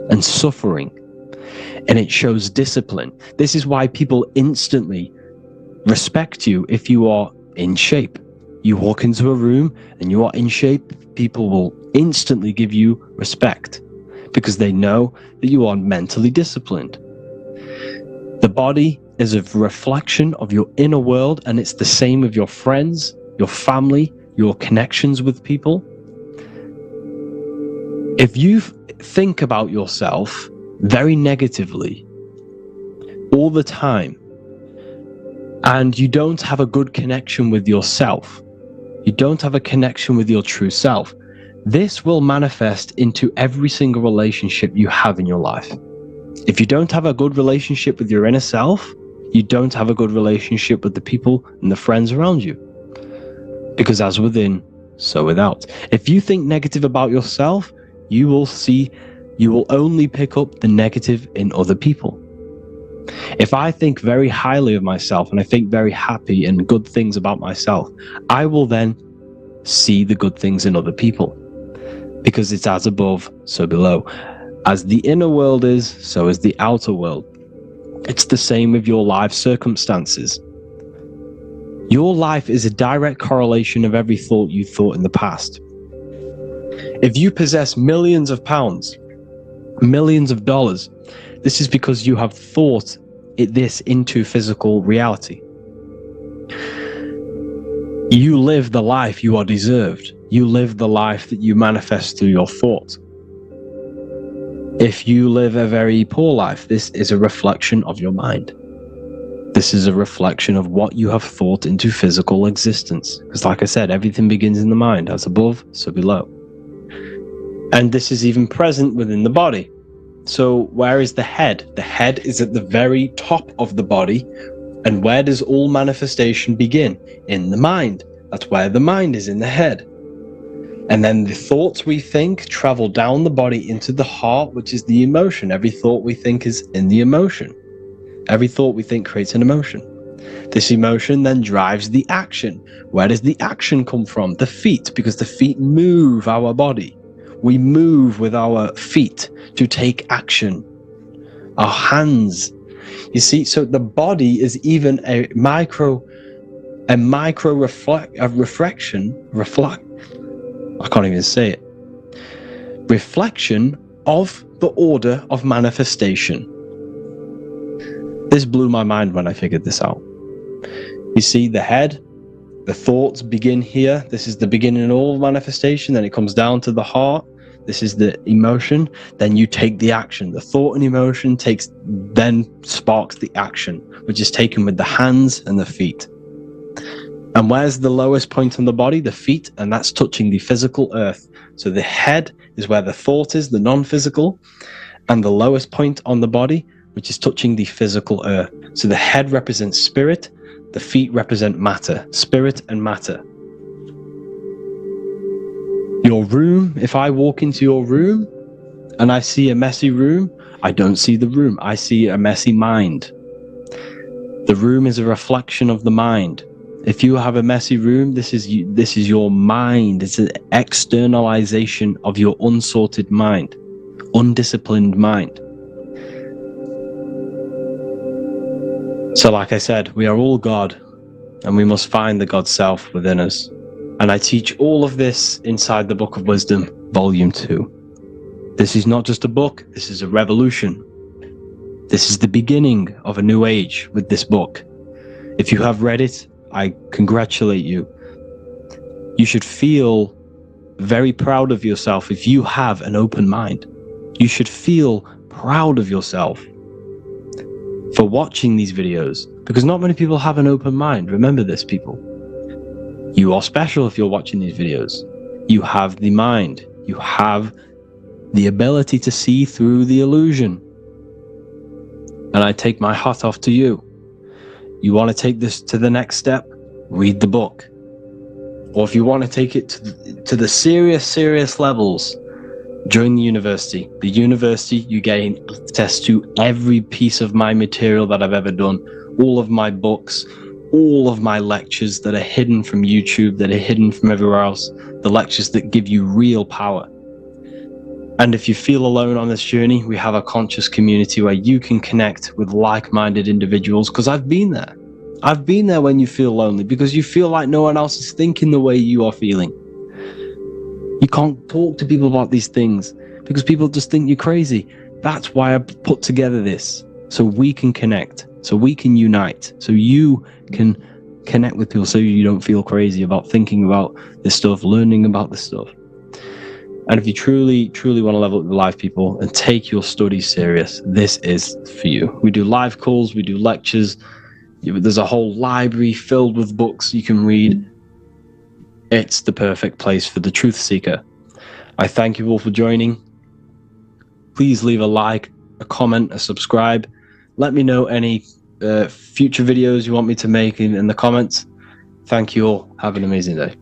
and suffering. And it shows discipline. This is why people instantly respect you if you are in shape. You walk into a room and you are in shape, people will instantly give you respect because they know that you are mentally disciplined. The body is a reflection of your inner world, and it's the same with your friends, your family, your connections with people. If you think about yourself very negatively all the time, and you don't have a good connection with yourself, you don't have a connection with your true self, this will manifest into every single relationship you have in your life. If you don't have a good relationship with your inner self, you don't have a good relationship with the people and the friends around you. Because as within, so without. If you think negative about yourself, you will only pick up the negative in other people. If I think very highly of myself and I think very happy and good things about myself, I will then see the good things in other people. Because it's as above, so below. As the inner world is, so is the outer world. It's the same with your life circumstances. Your life is a direct correlation of every thought you thought in the past. If you possess millions of pounds, millions of dollars, this is because you have thought this into physical reality. You live the life you are deserved. You live the life that you manifest through your thought. If you live a very poor life, this is a reflection of your mind. This is a reflection of what you have thought into physical existence. Because like I said, everything begins in the mind. As above, so below. And this is even present within the body. So where is the head? The head is at the very top of the body. And where does all manifestation begin? In the mind. That's where the mind is, in the head. And then the thoughts we think travel down the body into the heart, which is the emotion. Every thought we think is in the emotion. Every thought we think creates an emotion. This emotion then drives the action. Where does the action come from? The feet, because the feet move our body. We move with our feet to take action. Our hands. You see, so the body is even a micro reflection. I can't even say it. Reflection of the order of manifestation. This blew my mind when I figured this out. You see, the head, the thoughts begin here. This is the beginning of all manifestation. Then it comes down to the heart. This is the emotion. Then you take the action. The thought and emotion then sparks the action, which is taken with the hands and the feet. And where's the lowest point on the body? The feet, and that's touching the physical earth. So the head is where the thought is, the non-physical, and the lowest point on the body, which is touching the physical earth. So the head represents spirit, the feet represent matter, spirit and matter. Your room, if I walk into your room and I see a messy room, I don't see the room, I see a messy mind. The room is a reflection of the mind. If you have a messy room, this is your mind. It's an externalization of your unsorted mind, undisciplined mind. So like I said, we are all God, and we must find the God self within us. And I teach all of this inside the Book of Wisdom, Volume 2. This is not just a book, this is a revolution. This is the beginning of a new age with this book. If you have read it, I congratulate you. You should feel very proud of yourself if you have an open mind. You should feel proud of yourself for watching these videos, because not many people have an open mind. Remember this, people. You are special if you're watching these videos. You have the mind. You have the ability to see through the illusion. And I take my hat off to you. You want to take this to the next step? Read the book. Or if you want to take it to the serious levels, join the university. The university, you gain access to every piece of my material that I've ever done, all of my books, all of my lectures that are hidden from YouTube, that are hidden from everywhere else, the lectures that give you real power. And if you feel alone on this journey, we have a conscious community where you can connect with like-minded individuals, because I've been there. I've been there when you feel lonely, because you feel like no one else is thinking the way you are feeling. You can't talk to people about these things because people just think you're crazy. That's why I put together this, so we can connect, so we can unite, so you can connect with people, so you don't feel crazy about thinking about this stuff, learning about this stuff. And if you truly want to level up your life, people, and take your studies serious, this is for you. We do live calls, we do lectures. There's a whole library filled with books you can read. It's the perfect place for the truth seeker. I thank you all for joining. Please leave a like, a comment, a subscribe. Let me know any future videos you want me to make in the comments. Thank you all. Have an amazing day.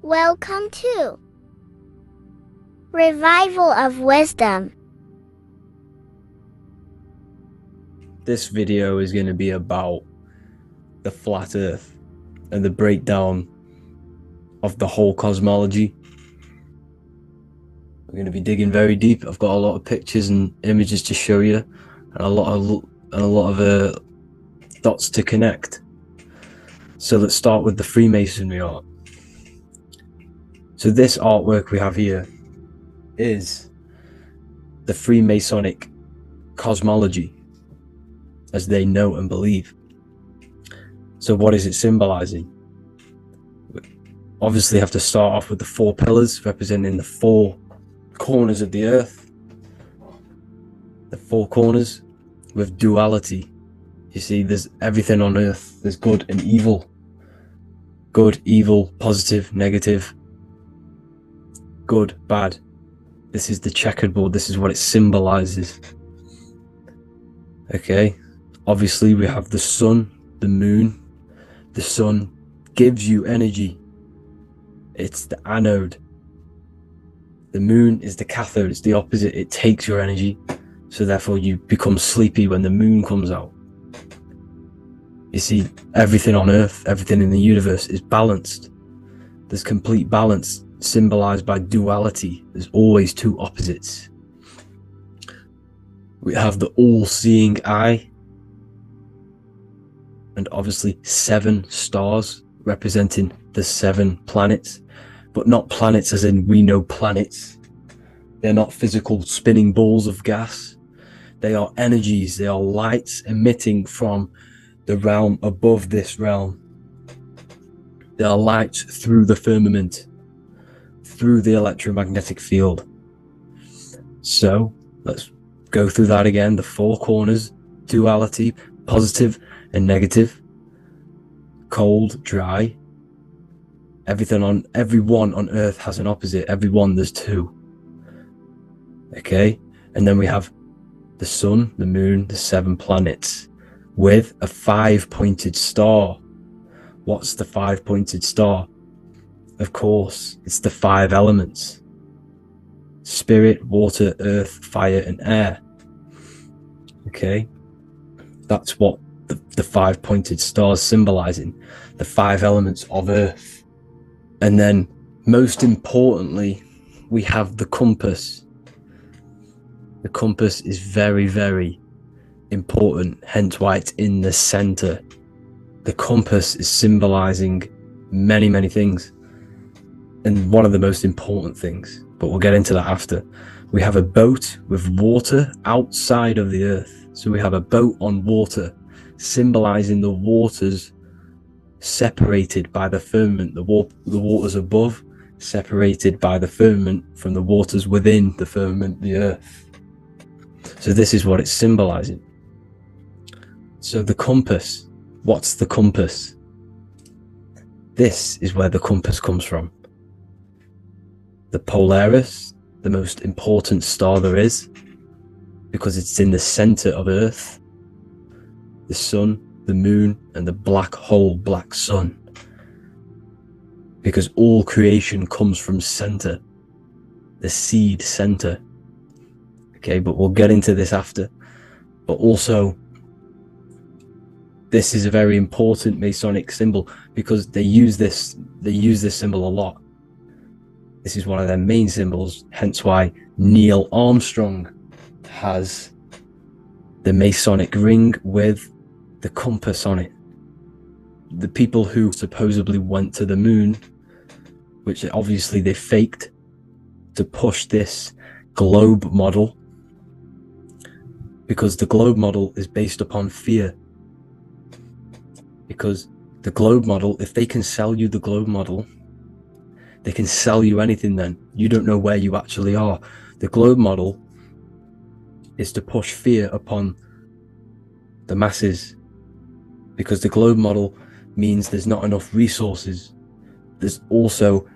Welcome to Revival of Wisdom. This video is going to be about the flat earth and the breakdown of the whole cosmology. We're going to be digging very deep. I've got a lot of pictures and images to show you, and a lot of dots to connect. So let's start with the Freemasonry art. So this artwork we have here is the Freemasonic cosmology, as they know and believe. So what is it symbolizing? We obviously have to start off with the 4 pillars representing the 4 corners of the earth. The 4 corners with duality. You see, there's everything on earth. There's good and evil. Good, evil, positive, negative. Good, bad. This is the checkerboard. This is what it symbolizes. Okay. Obviously, we have the sun, the moon. The sun gives you energy. It's the anode. The moon is the cathode. It's the opposite. It takes your energy. So therefore, you become sleepy when the moon comes out. You see, everything on Earth, everything in the universe is balanced. There's complete balance, symbolized by duality. There's always 2 opposites. We have the all-seeing eye, and obviously 7 stars representing the 7 planets, but not planets as in we know planets. They're not physical spinning balls of gas. They are energies. They are lights emitting from the realm above this realm. They are lights through the firmament, through the electromagnetic field. So let's go through that again. The 4 corners, duality, positive and negative, cold, dry. Everyone on Earth has an opposite. Everyone, there's 2. Okay, and then we have the sun, the moon, the 7 planets with a 5-pointed star. What's the 5-pointed star? Of course, it's the 5 elements: spirit, water, earth, fire, and air. Okay, that's what the 5-pointed star is symbolizing, the 5 elements of Earth. And then, most importantly, we have the compass. The compass is very, very important, hence why it's in the center. The compass is symbolizing many, many things. And one of the most important things, but we'll get into that after. We have a boat with water outside of the earth. So we have a boat on water, symbolizing the waters separated by the firmament, the waters above, separated by the firmament from the waters within the firmament, the earth. So this is what it's symbolizing. So the compass, what's the compass? This is where the compass comes from. The Polaris, the most important star there is, because it's in the center of Earth, the sun, the moon, and the black hole, black sun. Because all creation comes from center, the seed center. Okay, but we'll get into this after. But also, this is a very important Masonic symbol because they use this symbol a lot. This is one of their main symbols, hence why Neil Armstrong has the Masonic ring with the compass on it. The people who supposedly went to the moon, which obviously they faked to push this globe model, because the globe model is based upon fear. Because the globe model, if they can sell you the globe model, they can sell you anything then. You don't know where you actually are. The globe model is to push fear upon the masses, because the globe model means there's not enough resources. There's also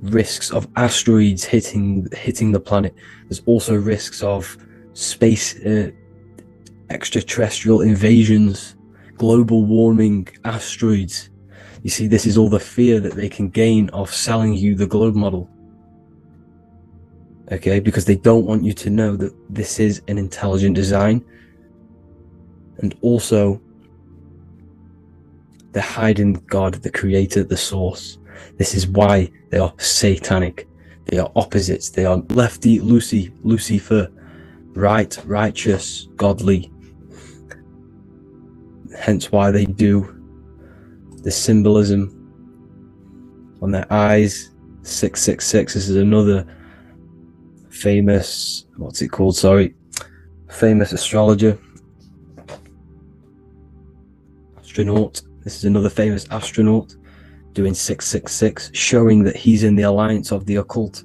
risks of asteroids hitting the planet. There's also risks of space, extraterrestrial invasions, global warming, asteroids. You see, this is all the fear that they can gain of selling you the globe model. Okay, because they don't want you to know that this is an intelligent design. And also, they're hiding God, the creator, the source. This is why they are satanic. They are opposites. They are lefty, Lucifer, right, righteous, godly. Hence why they do the symbolism on their eyes. 666. This is another famous, famous astrologer, astronaut. This is another famous astronaut doing 666, showing that he's in the alliance of the occult.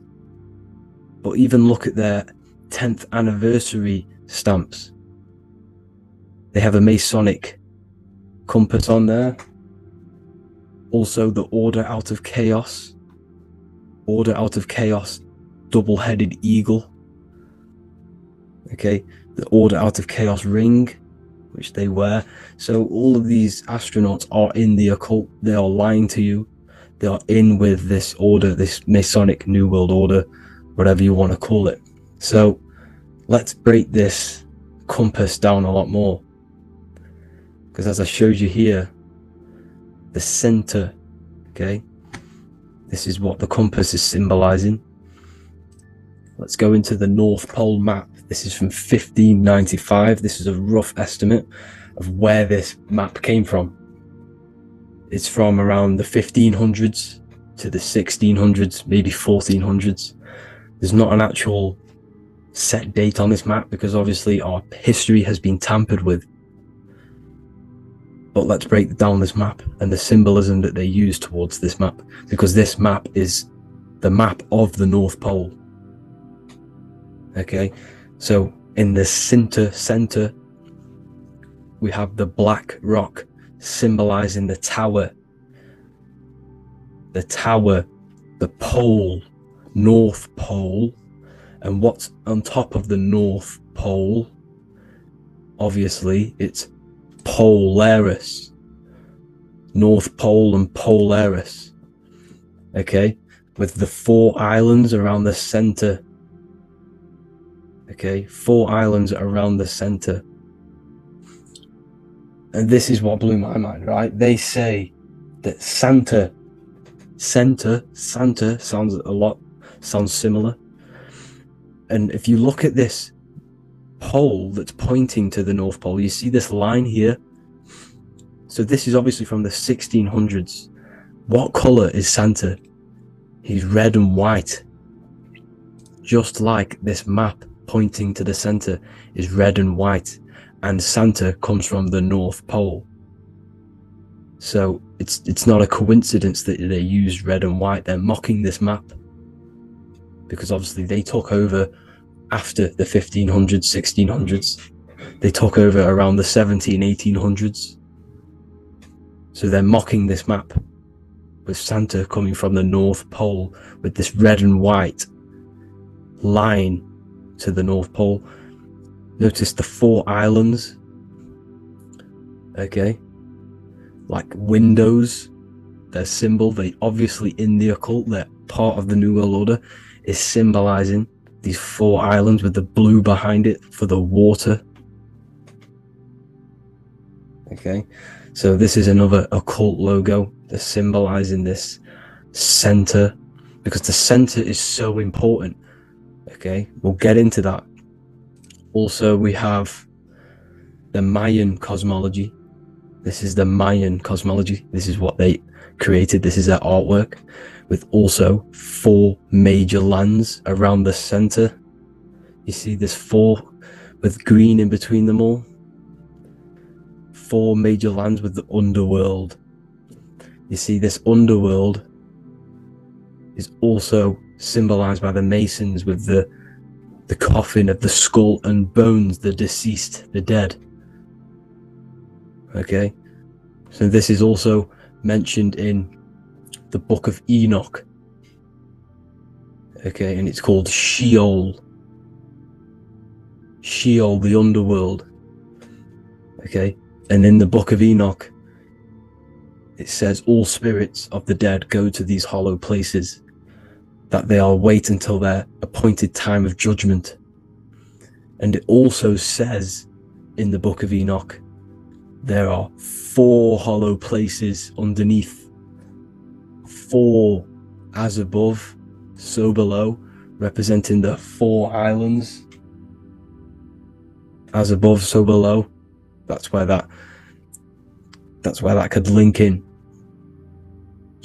But even look at their 10th anniversary stamps. They have a Masonic compass on there. Also the Order Out of Chaos. Order Out of Chaos, double-headed eagle. Okay, the Order Out of Chaos ring, which they wear. So all of these astronauts are in the occult. They are lying to you. They are in with this order, this Masonic New World Order, whatever you want to call it. So let's break this compass down a lot more. Because as I showed you here, the center, okay, this is what the compass is symbolizing. Let's go into the North Pole map. This is from 1595. This is a rough estimate of where this map came from. It's from around the 1500s to the 1600s, maybe 1400s. There's not an actual set date on this map because obviously our history has been tampered with. But let's break down this map and the symbolism that they use towards this map, because this map is the map of the North Pole. Okay, so in the center, we have the black rock symbolizing the tower. The tower, the pole, North Pole. And what's on top of the North Pole? Obviously, it's Polaris. North Pole and Polaris. Okay, with the 4 islands around the center. Okay, 4 islands around the center. And this is what blew my mind, right? They say that Santa sounds similar. And if you look at this pole that's pointing to the North Pole, you see this line here? So this is obviously from the 1600s. What color is Santa? He's red and white. Just like this map pointing to the center is red and white, and Santa comes from the North Pole. So it's not a coincidence that they used red and white. They're mocking this map because obviously they took over after the 1500s, 1600s. They took over around the 1800s. So they're mocking this map with Santa coming from the North Pole with this red and white line to the North Pole. Notice the 4 islands, okay, like windows, their symbol. They obviously, in the occult, they're part of the New World Order, is symbolizing these 4 islands with the blue behind it for the water. Okay, so this is another occult logo. They're symbolizing this center because the center is so important. Okay, we'll get into that. Also, we have the Mayan cosmology. This is the Mayan cosmology. This is what they created. This is their artwork, with also 4 major lands around the center. You see this 4 with green in between them all. 4 major lands with the underworld. You see this underworld is also symbolized by the Masons with the coffin of the skull and bones, the deceased, the dead. Okay, so this is also mentioned in the book of Enoch. Okay, and it's called Sheol. Sheol, the underworld. Okay, and in the book of Enoch, it says all spirits of the dead go to these hollow places, that they'll wait until their appointed time of judgment. And it also says in the book of Enoch, there are 4 hollow places underneath. 4, as above, so below, representing the 4 islands. As above, so below. That's where that could link in.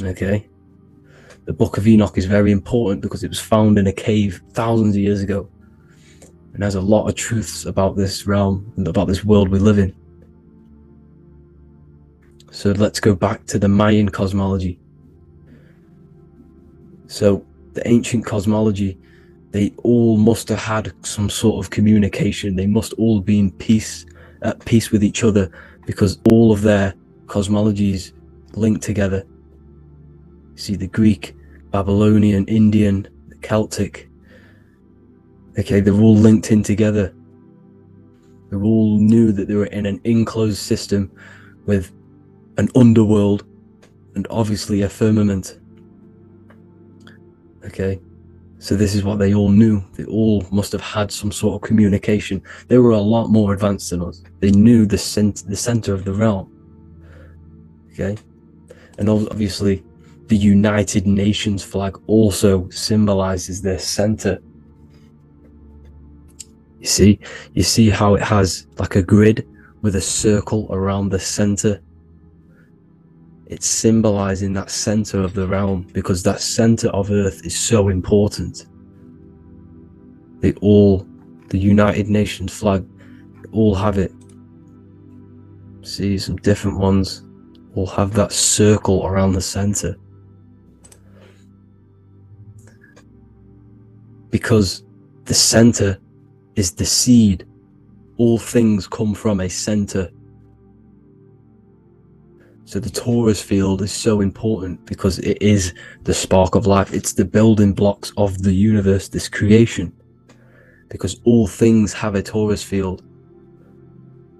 Okay. The book of Enoch is very important because it was found in a cave thousands of years ago, and has a lot of truths about this realm and about this world we live in. So let's go back to the Mayan cosmology. So the ancient cosmology, they all must have had some sort of communication. They must all be at peace with each other, because all of their cosmologies link together. See, the Greek, Babylonian, Indian, the Celtic. Okay, they're all linked in together. They all knew that they were in an enclosed system with an underworld and obviously a firmament. Okay, so this is what they all knew. They all must have had some sort of communication. They were a lot more advanced than us. They knew the center of the realm. Okay, and obviously the United Nations flag also symbolizes their center. You see how it has like a grid with a circle around the center. It's symbolizing that center of the realm, because that center of Earth is so important. The United Nations flag, all have it. See, some different ones all have that circle around the center. Because the center is the seed. All things come from a center. So the torus field is so important because it is the spark of life. It's the building blocks of the universe, this creation. Because all things have a torus field.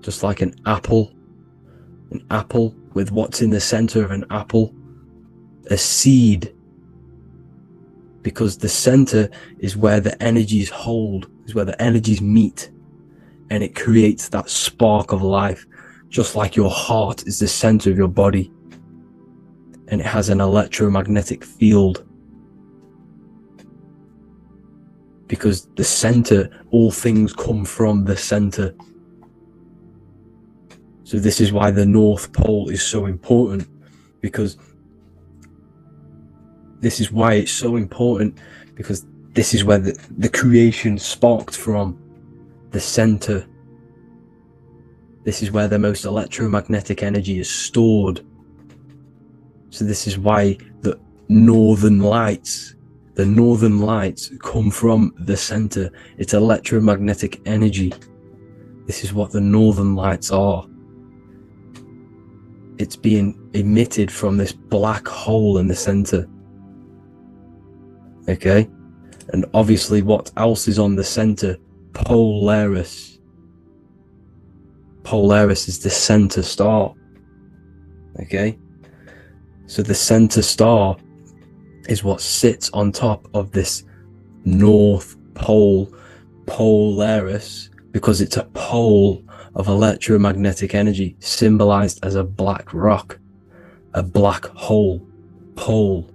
Just like an apple with what's in the center of an apple, a seed. Because the center is where the energies hold, is where the energies meet, and it creates that spark of life. Just like your heart is the center of your body, and it has an electromagnetic field. because the center, all things come from the center. So this is why the North Pole is so important, because this is why it's so important, because this is where the creation sparked from, the center. This is where the most electromagnetic energy is stored. So this is why the northern lights come from the center. It's electromagnetic energy. This is what the northern lights are. It's being emitted from this black hole in the center. Okay? And obviously what else is on the center? Polaris. Polaris is the center star. Okay? So the center star is what sits on top of this North Pole, Polaris, because it's a pole of electromagnetic energy, symbolized as a black rock, a black hole, pole.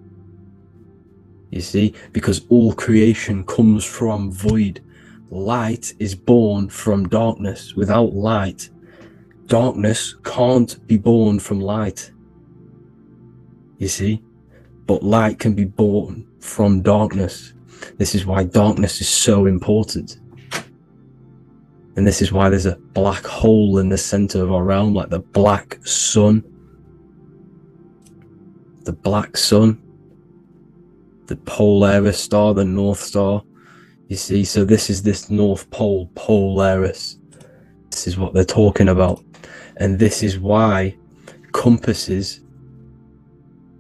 You see, because all creation comes from void. Light is born from darkness. Without light, darkness can't be born from light. You see, but light can be born from darkness. This is why darkness is so important. And this is why there's a black hole in the center of our realm, like the black sun. The black sun. The Polaris star, the North Star. You see, so this is this North Pole, Polaris. This is what they're talking about. And this is why compasses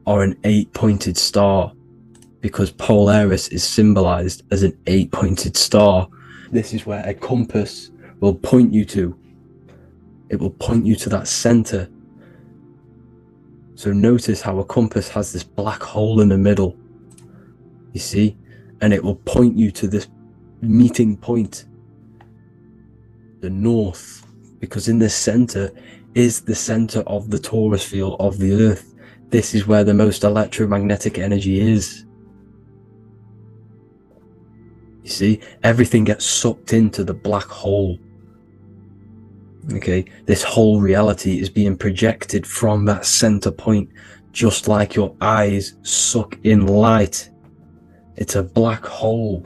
are an 8-pointed star, because Polaris is symbolized as an 8-pointed star. This is where a compass will point you to. It will point you to that center. So notice how a compass has this black hole in the middle. You see? And it will point you to this meeting point, the north, because in the center is the center of the torus field of the earth. This is where the most electromagnetic energy is. You see, everything gets sucked into the black hole. Okay, this whole reality is being projected from that center point, just like your eyes suck in light. It's a black hole.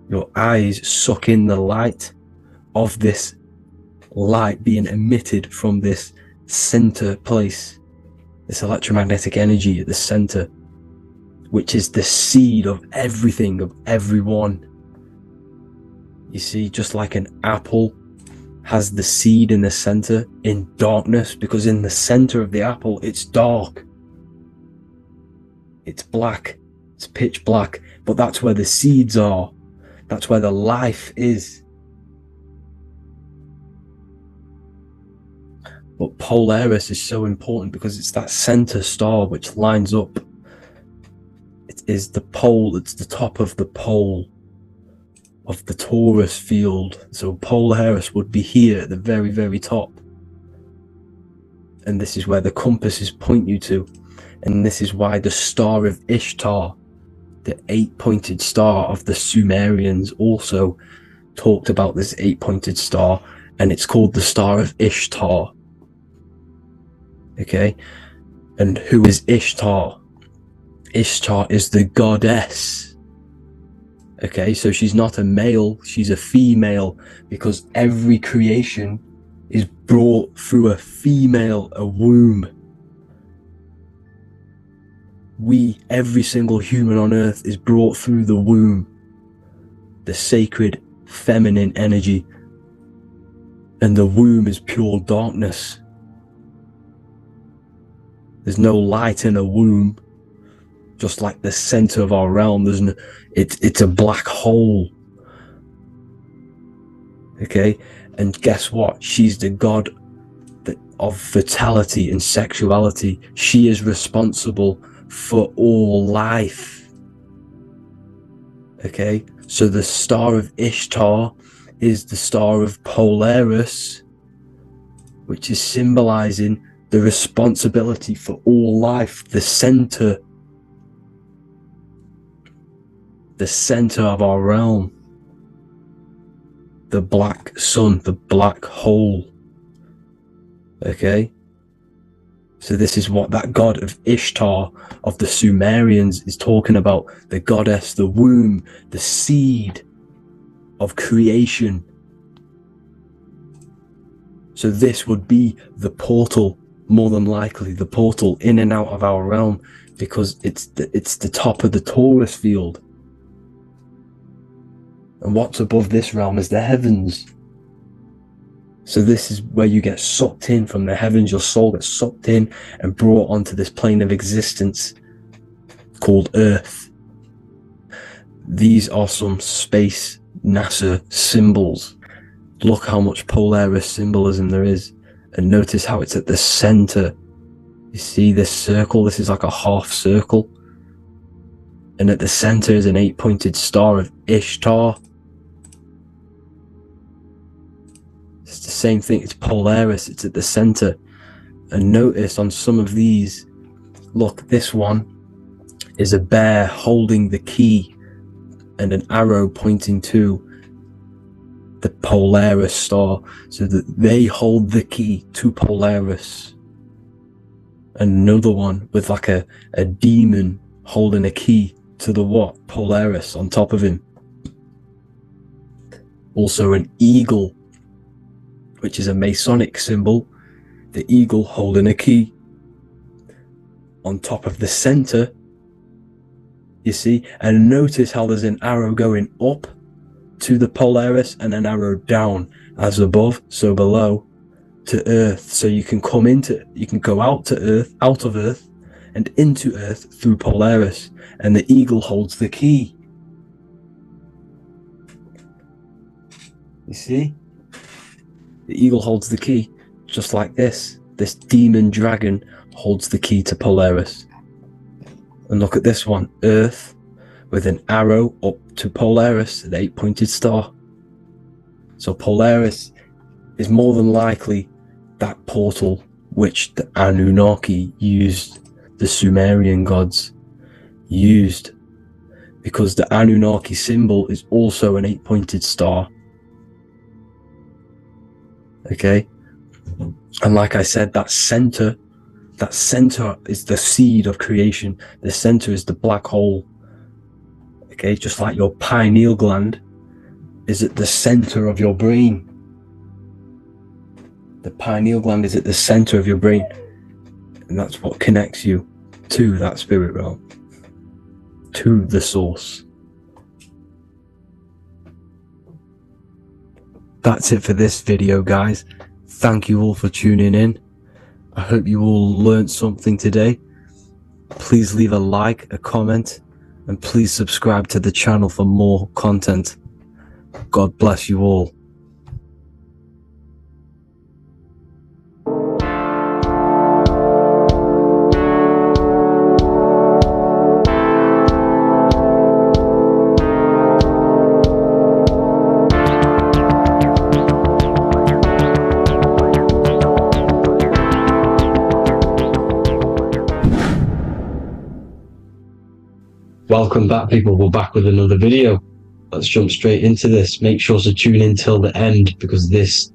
Your eyes suck in the light of this light being emitted from this center place, this electromagnetic energy at the center, which is the seed of everything, of everyone. You see, just like an apple has the seed in the center in darkness, because in the center of the apple, it's dark. It's black. It's pitch black. But that's where the seeds are. That's where the life is. But Polaris is so important because it's that center star which lines up. It is the pole, it's the top of the pole of the torus field. So Polaris would be here at the very, very top. And this is where the compasses point you to. And this is why the Star of Ishtar, the 8-pointed star of the Sumerians, also talked about this 8-pointed star, and it's called the Star of Ishtar. Okay, and who is Ishtar? Ishtar is the goddess. Okay, so she's not a male, she's a female, because every creation is brought through a female, a womb. Every single human on earth is brought through the womb, the sacred feminine energy, and the womb is pure darkness. There's no light in a womb, just like the center of our realm. It's a black hole. Okay, and guess what? She's the god of fertility and sexuality. She is responsible for all life. Okay, so the Star of Ishtar is the Star of Polaris, which is symbolizing the responsibility for all life, the center the center of our realm, the black sun, the black hole. Okay? So this is what that god of Ishtar of the Sumerians is talking about. The goddess, the womb, the seed of creation. So this would be the portal, more than likely, the portal in and out of our realm, because it's the top of the Taurus field. And what's above this realm is the heavens. So this is where you get sucked in from the heavens. Your soul gets sucked in and brought onto this plane of existence called Earth. These are some space NASA symbols. Look how much Polaris symbolism there is. And notice how it's at the center. You see this circle? This is like a half circle. And at the center is an 8-pointed star of Ishtar. It's the same thing. It's Polaris. It's at the center. And notice on some of these, look, this one is a bear holding the key and an arrow pointing to the Polaris star, so that they hold the key to Polaris. Another one with like a demon holding a key to the what? Polaris on top of him. Also an eagle, which is a Masonic symbol. The eagle holding a key on top of the center. You see? And notice how there's an arrow going up to the Polaris and an arrow down, as above, so below, to Earth. So you can go out to Earth, out of Earth, and into Earth through Polaris. And the eagle holds the key. You see? The eagle holds the key, just like this. This demon dragon holds the key to Polaris. And look at this one, Earth, with an arrow up to Polaris, the 8-pointed star. So Polaris is more than likely that portal which the Anunnaki used, the Sumerian gods used, because the Anunnaki symbol is also an 8-pointed star. Okay? And like I said, that center is the seed of creation. The center is the black hole. Okay, just like your pineal gland is at the center of your brain. The pineal gland is at the center of your brain. And that's what connects you to that spirit realm, to the source. That's it for this video, guys. Thank you all for tuning in. I hope you all learned something today. Please leave a like, a comment, and please subscribe to the channel for more content. God bless you all. Welcome back, people. We're back with another video. Let's jump straight into this. Make sure to tune in till the end, because this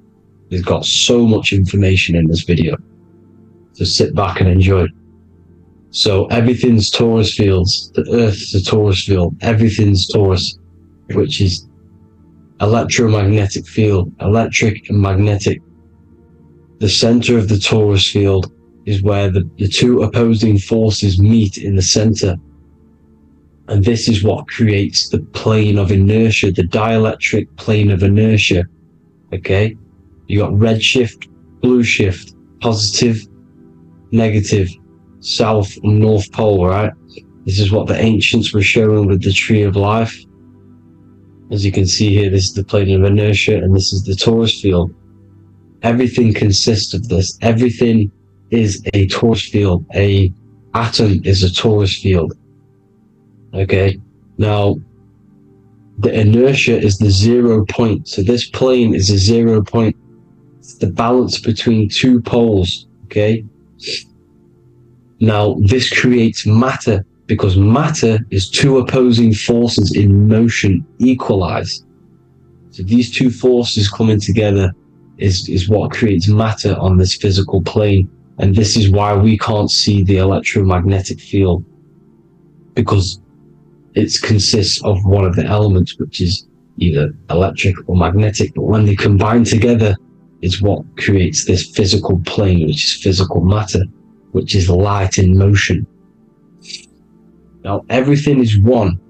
has got so much information in this video. So sit back and enjoy. So everything's Taurus fields. The Earth's a Taurus field. Everything's Taurus, which is electromagnetic field, electric and magnetic. The center of the Taurus field is where the two opposing forces meet in the center. And this is what creates the plane of inertia, the dielectric plane of inertia. Okay? You got red shift, blue shift, positive, negative, south and north pole, right? This is what the ancients were showing with the tree of life. As you can see here, this is the plane of inertia, and this is the Taurus field. Everything consists of this. Everything is a Taurus field. A atom is a Taurus field. Okay, now the inertia is the 0 point. So this plane is a 0 point. It's the balance between two poles. Okay, now this creates matter. because matter is two opposing forces in motion equalized. So these two forces coming together is what creates matter on this physical plane. And this is why we can't see the electromagnetic field, because it consists of one of the elements, which is either electric or magnetic. But when they combine together, is what creates this physical plane, which is physical matter, which is light in motion. Now, everything is one.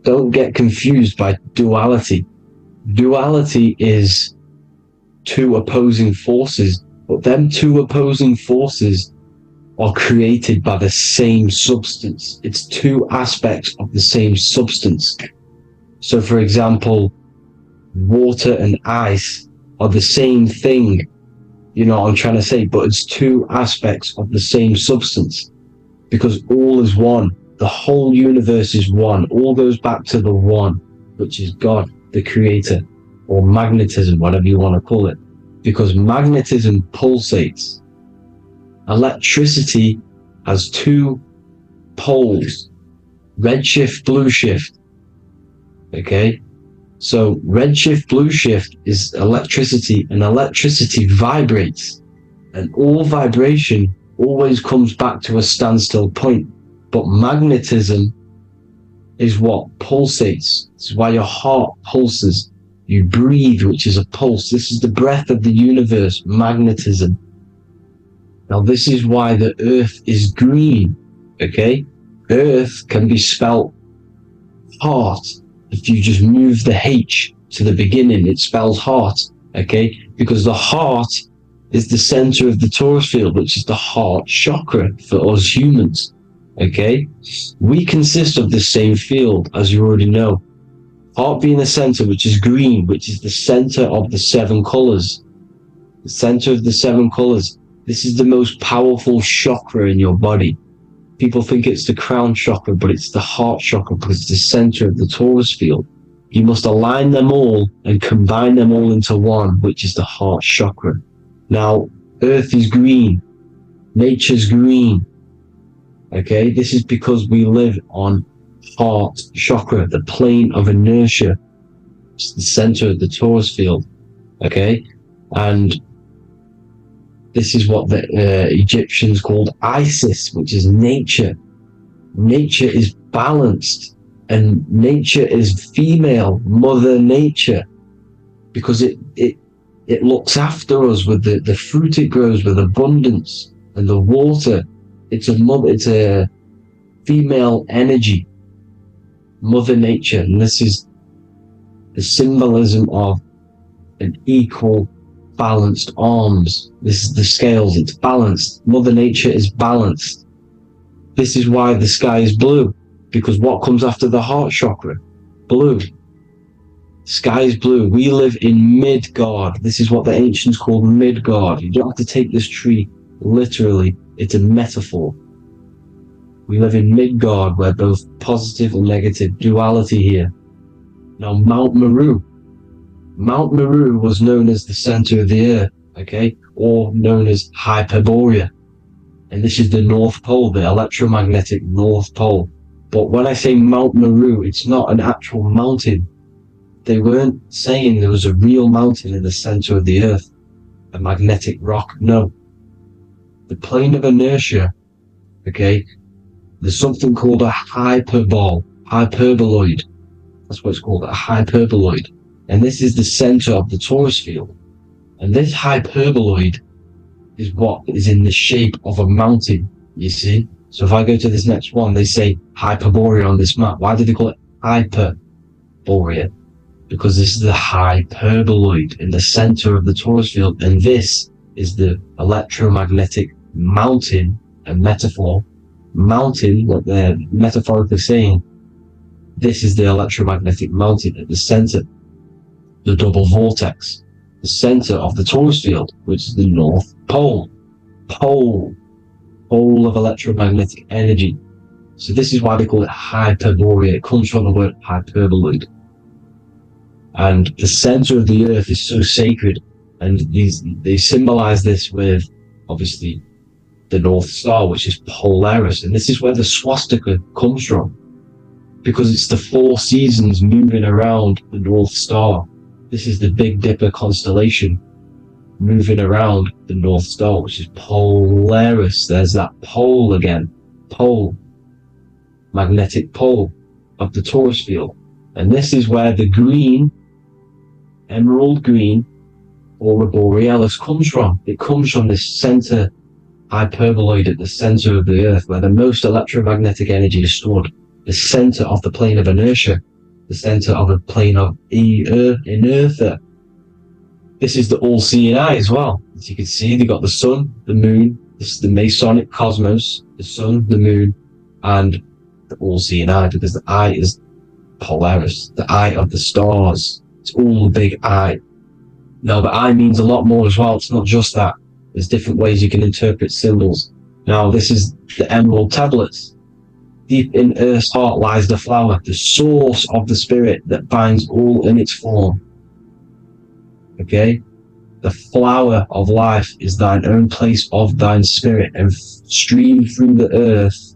Don't get confused by duality. Duality is two opposing forces, but them two opposing forces are created by the same substance. It's two aspects of the same substance. So, for example, water and ice are the same thing, you know what I'm trying to say, but it's two aspects of the same substance, because all is one. The whole universe is one. All goes back to the one, which is God, the creator, or magnetism, whatever you want to call it, because magnetism pulsates. Electricity has two poles, red shift, blue shift. Okay? So red shift, blue shift is electricity, and electricity vibrates, and all vibration always comes back to a standstill point. But magnetism is what pulsates. This is why your heart pulses. You breathe, which is a pulse. This is the breath of the universe, magnetism. Now this is why the earth is green, okay? Earth can be spelt heart. If you just move the H to the beginning, it spells heart, okay? Because the heart is the center of the torus field, which is the heart chakra for us humans, okay? We consist of the same field, as you already know. Heart being the center, which is green, which is the center of the seven colors. The center of the seven colors. This is the most powerful chakra in your body. People think it's the crown chakra, but it's the heart chakra because it's the center of the torus field. You must align them all and combine them all into one, which is the heart chakra. Now, earth is green. Nature's green. Okay, this is because we live on heart chakra, the plane of inertia. It's the center of the torus field. Okay, and this is what the Egyptians called Isis, which is nature. Nature is balanced, and nature is female, Mother Nature, because it looks after us with the fruit it grows with abundance, and the water. It's a female energy, Mother Nature, and this is the symbolism of an equal, balanced arms. This is the scales, it's balanced. Mother Nature is balanced. This is why the sky is blue, because what comes after the heart chakra? Blue. Sky is blue. We live in Midgard. This is what the ancients called Midgard. You don't have to take this tree literally. It's a metaphor. We live in Midgard, where both positive and negative duality here. Now, Mount Meru. Mount Meru was known as the center of the earth, okay, or known as Hyperborea. And this is the North Pole, the electromagnetic North Pole. But when I say Mount Meru, it's not an actual mountain. They weren't saying there was a real mountain in the center of the earth, a magnetic rock. No. The plane of inertia, okay, there's something called a hyperboloid. That's what it's called, a hyperboloid. And this is the center of the torus field. And this hyperboloid is what is in the shape of a mountain, you see? So if I go to this next one, they say Hyperborea on this map. Why do they call it Hyperborea? Because this is the hyperboloid in the center of the torus field. And this is the electromagnetic mountain, a metaphor. Mountain, what they're metaphorically saying, this is the electromagnetic mountain at the center. The double vortex, the center of the torus field, which is the North Pole. Pole of electromagnetic energy. So this is why they call it Hyperborea. It comes from the word hyperboloid. And the center of the earth is so sacred, and they symbolize this with, obviously, the North Star, which is Polaris. And this is where the swastika comes from, because it's the 4 seasons moving around the North Star. This is the Big Dipper constellation moving around the North Star, which is Polaris. There's that pole again. Pole. Magnetic pole of the Taurus field. And this is where the green, emerald green, aurora borealis comes from. It comes from this center hyperboloid at the center of the Earth, where the most electromagnetic energy is stored. The center of the plane of inertia. The center of the plane of inertia. This is the all-seeing eye as well. As you can see, they've got the sun, the moon, this is the Masonic cosmos, the sun, the moon, and the all-seeing eye, because the eye is Polaris, the eye of the stars. It's all the big eye. Now, the eye means a lot more as well. It's not just that. There's different ways you can interpret symbols. Now, this is the emerald tablets. Deep in Earth's heart lies the flower, the source of the spirit that binds all in its form. Okay? The flower of life is thine own place of thine spirit, and stream through the earth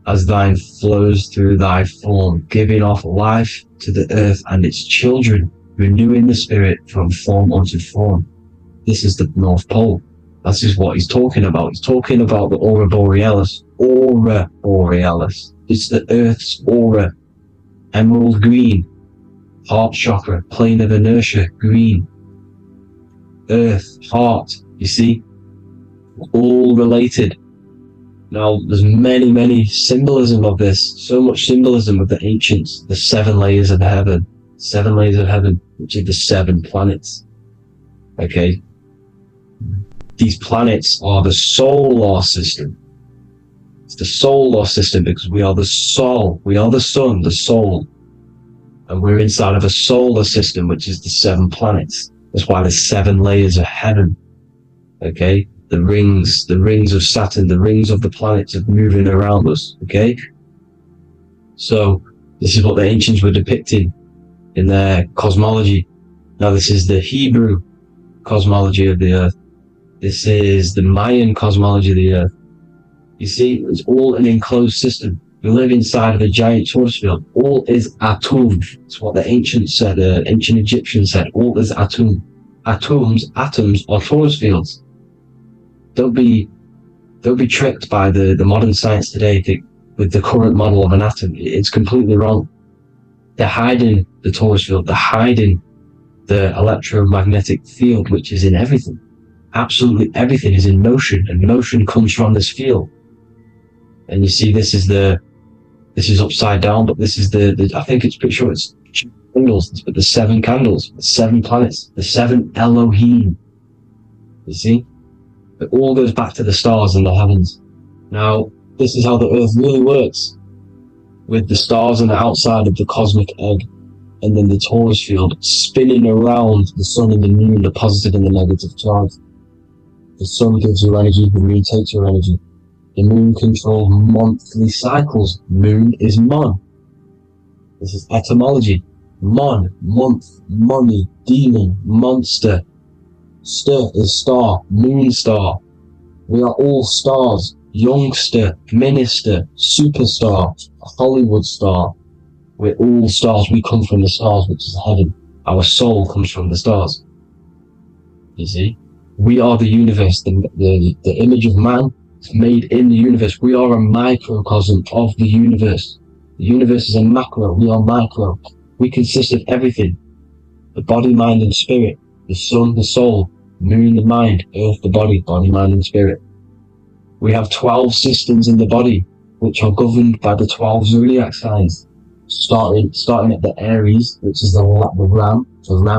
as thine flows through thy form, giving off life to the earth and its children, renewing the spirit from form unto form. This is the North Pole. This is what he's talking about. He's talking about the aurora borealis. Aurora borealis. It's the Earth's aura. Emerald green. Heart chakra. Plane of inertia. Green. Earth. Heart. You see? All related. Now, there's many symbolism of this. So much symbolism of the ancients. The 7 layers of heaven. 7 layers of heaven, which are the 7 planets. Okay? These planets are the solar system. It's the solar system because we are the soul. We are the sun, the soul. And we're inside of a solar system, which is the 7 planets. That's why there's 7 layers of heaven. Okay? The rings of Saturn, the rings of the planets are moving around us. Okay? So, this is what the ancients were depicting in their cosmology. Now, this is the Hebrew cosmology of the Earth. This is the Mayan cosmology of the Earth. You see, it's all an enclosed system. We live inside of a giant Taurus field. All is atum. It's what the ancients said, ancient Egyptians said. All is atum. Atoms are Taurus fields. Don't be tricked by the modern science today with the current model of an atom. It's completely wrong. They're hiding the Taurus field. They're hiding the electromagnetic field, which is in everything. Absolutely everything is in motion, and motion comes from this field. And you see, this is upside down, but this is I think it's pretty sure it's candles, but the 7 candles, the 7 planets, the 7 Elohim. You see? It all goes back to the stars and the heavens. Now, this is how the Earth really works, with the stars on the outside of the cosmic egg, and then the Taurus field spinning around the sun and the moon, the positive and the negative charge. The sun gives you energy, the moon takes your energy. The moon controls monthly cycles. Moon is mon. This is etymology. Mon, month, money, demon, monster. Stir is star, moon star. We are all stars. Youngster, minister, superstar, Hollywood star. We're all stars. We come from the stars, which is heaven. Our soul comes from the stars. You see? We are the universe, the image of man made in the universe. We are a microcosm of the universe. The universe is a macro. We are micro. We consist of everything. The body, mind, and spirit. The sun, the soul. Moon, the mind. Earth, the body. Body, mind, and spirit. We have 12 systems in the body, which are governed by the 12 zodiac signs. Starting at the Aries, which is the ram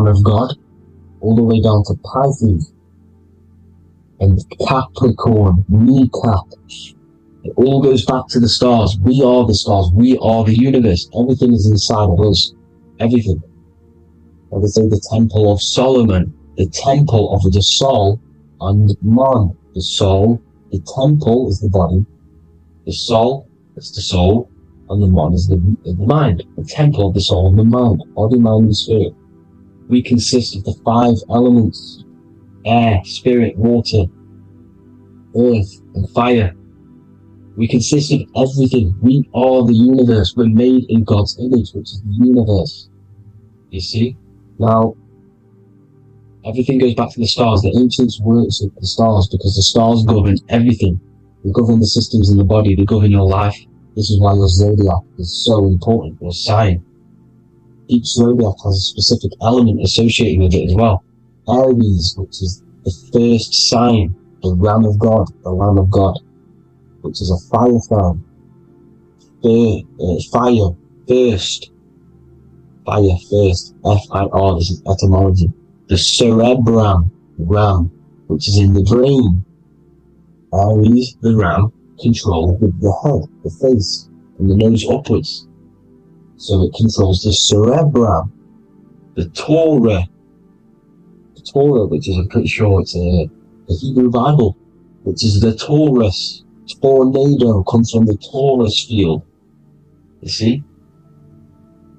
of God, all the way down to Pisces. And Capricorn, kneecap. It all goes back to the stars. We are the stars. We are the universe. Everything is inside of us. Everything. I would say the Temple of Solomon, the Temple of the soul, and man. The soul, the temple is the body. The soul is the soul, and the man is the mind. The temple of the soul and the mind. Body, mind, and spirit. We consist of the 5 elements. Air, spirit, water, earth, and fire. We consist of everything. We are the universe. We're made in God's image, which is the universe. You see? Now, everything goes back to the stars. The ancients worshipped the stars because the stars govern everything. They govern the systems in the body. They govern your life. This is why your zodiac is so important, your sign. Each zodiac has a specific element associated with it as well. Aries, which is the first sign, the Ram of God, which is a fire sign. Fire first, F-I-R, this is etymology. The cerebrum, ram, which is in the brain. Aries, the ram, controls the head, the face, and the nose upwards. So it controls the cerebrum. The Torah, which is, I'm pretty sure it's the Hebrew Bible, which is the Taurus. Tornado comes from the Taurus field. You see?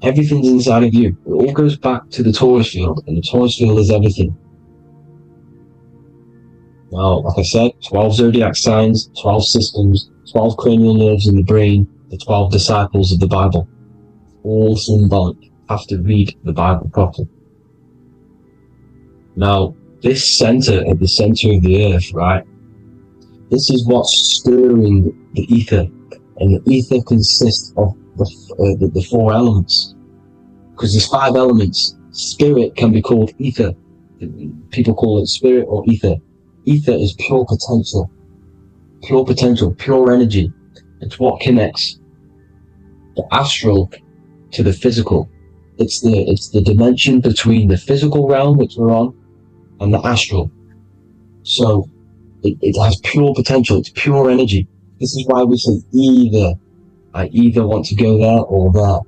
Everything's inside of you. It all goes back to the Taurus field, and the Taurus field is everything. Now, like I said, 12 zodiac signs, 12 systems, 12 cranial nerves in the brain, the 12 disciples of the Bible. All symbolic. Have to read the Bible properly. Now, this center, at the center of the earth, right? This is what's stirring the ether. And the ether consists of the four elements. Because there's 5 elements. Spirit can be called ether. People call it spirit or ether. Ether is pure potential, pure energy. It's what connects the astral to the physical. It's the dimension between the physical realm, which we're on, and the astral. So it has pure potential. It's pure energy. This is why we say either. I either want to go there or there.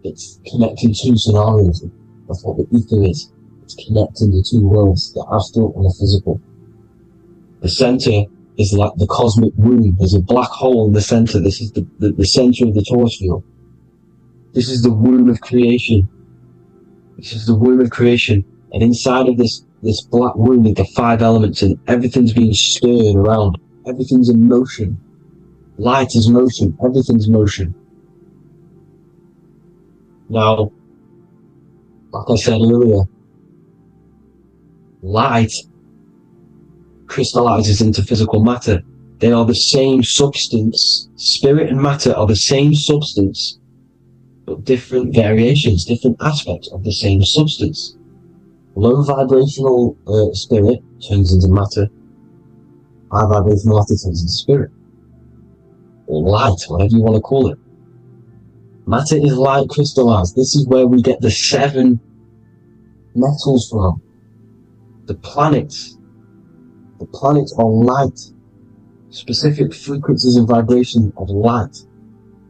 It's connecting 2 scenarios. That's what the ether is. It's connecting the 2 worlds, the astral and the physical. The center is like the cosmic womb. There's a black hole in the center. This is the center of the Taurus field. This is the womb of creation. And inside of this black womb is the 5 elements, and everything's being stirred around. Everything's in motion. Light is motion. Everything's motion. Now, like I said earlier, light crystallizes into physical matter. They are the same substance. Spirit and matter are the same substance, but different variations, different aspects of the same substance. Low vibrational spirit turns into matter. High vibrational matter turns into spirit. Or light, whatever you want to call it. Matter is light crystallized. This is where we get the 7 metals from. The planets are light. Specific frequencies and vibrations of light.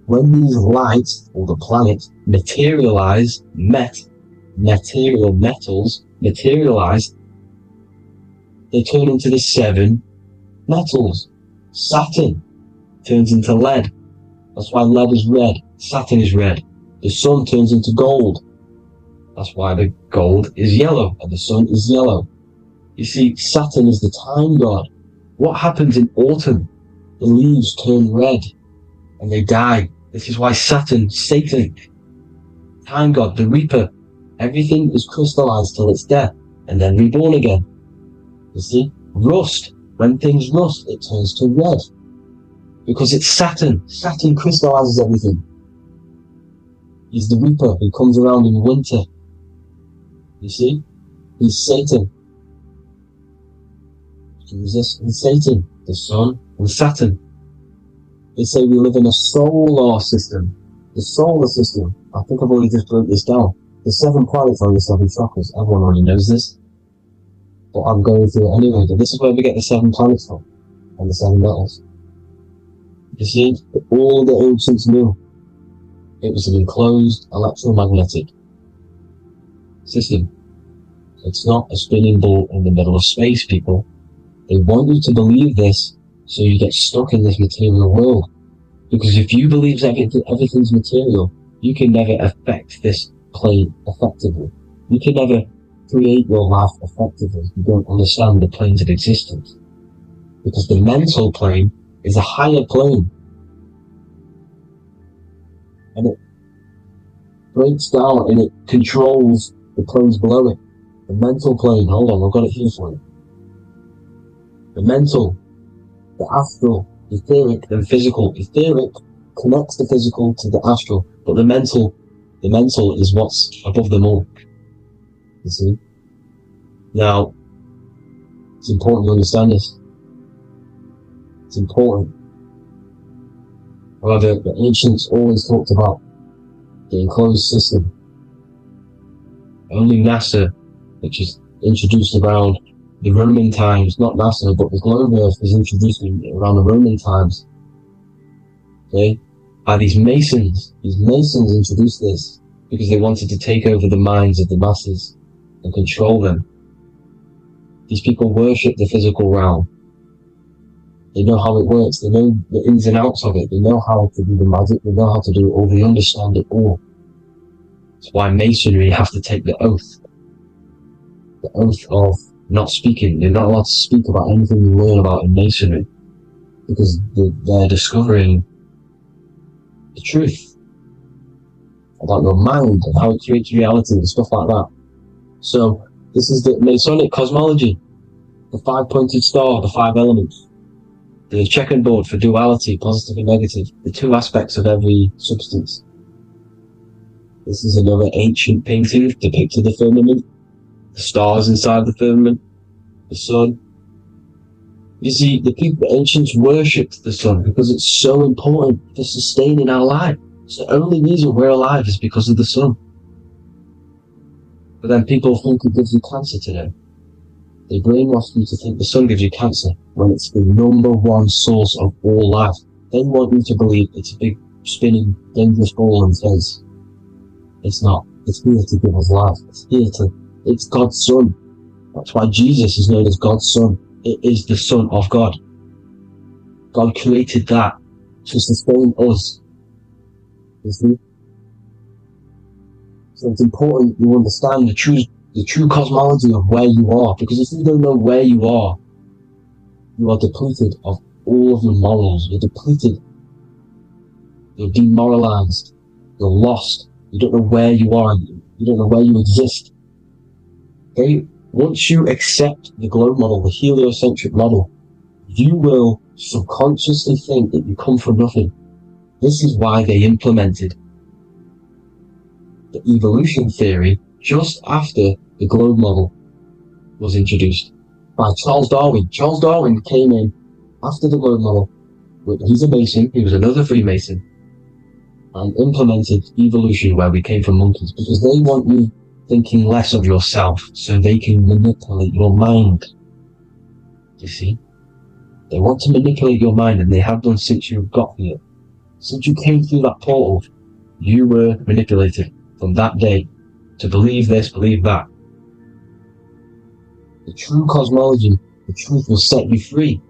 When these lights, or the planets, materialize, material metals materialize, they turn into the 7 metals. Saturn turns into lead. That's why lead is red. Saturn is red. The sun turns into gold. That's why the gold is yellow and the sun is yellow. You see, Saturn is the time god. What happens in autumn? The leaves turn red and they die. This is why Satan, time god, the reaper, everything is crystallized till it's death and then reborn again. You see, rust, when things rust, it turns to red. Because it's Saturn. Saturn crystallizes everything. He's the reaper who comes around in winter. You see? He's Satan. Jesus and Satan, the sun and Saturn. They say we live in a solar system. The solar system, I think I've already just broke this down. The 7 planets are the 7 chakras. Everyone already knows this. But I'm going through it anyway. But this is where we get the 7 planets from. And the 7 metals. You see, all the ancients knew it was an enclosed electromagnetic system. It's not a spinning ball in the middle of space, people. They want you to believe this so you get stuck in this material world. Because if you believe everything's material, you can never affect this plane effectively. You can never create your life effectively if you don't understand the planes of existence. because the mental plane is a higher plane. And it breaks down and it controls the planes below it. The mental plane, hold on, I've got it here for you. The mental, the astral, etheric, and physical. Etheric connects the physical to the astral, but the mental is what's above them all. You see? Now, it's important to understand this. It's important. However, the ancients always talked about the enclosed system. Only NASA, which is introduced around the Roman times, not NASA, but the globe Earth was introduced around the Roman times. Okay? By these Masons. These Masons introduced this because they wanted to take over the minds of the masses and control them. These people worship the physical realm. They know how it works. They know the ins and outs of it. They know how to do the magic. They know how to do it all. They understand it all. That's why Masonry have to take the oath. The oath of not speaking. They're not allowed to speak about anything you learn about in Masonry. Because they're discovering the truth about your mind and how it creates reality and stuff like that. So, this is the Masonic cosmology. The 5-pointed star, the 5 elements. The checkerboard for duality, positive and negative, the 2 aspects of every substance. This is another ancient painting depicting the firmament, the stars inside the firmament, the sun. You see, the ancients worshipped the sun because it's so important for sustaining our life. It's the only reason we're alive is because of the sun. But then people think it gives you cancer today. They brainwash you to think the sun gives you cancer when it's the #1 source of all life. They want you to believe it's a big, spinning, dangerous ball in space. It's not. It's here to give us life. It's God's Son. That's why Jesus is known as God's Son. It is the Son of God. God created that to sustain us. You see? So it's important you understand the true cosmology of where you are, because if you don't know where you are depleted of all of your morals. You're depleted. You're demoralized. You're lost. You don't know where you are. You don't know where you exist. Okay? Once you accept the globe model, the heliocentric model, you will subconsciously think that you come from nothing. This is why they implemented the evolution theory just after the globe model was introduced by Charles Darwin. Charles Darwin came in after the globe model. He's a Mason, he was another Freemason, and implemented evolution where we came from monkeys, because they want you thinking less of yourself so they can manipulate your mind. You see? They want to manipulate your mind, and they have done since you got here. Since you came through that portal, you were manipulated from that day to believe this, believe that. The true cosmology, the truth will set you free.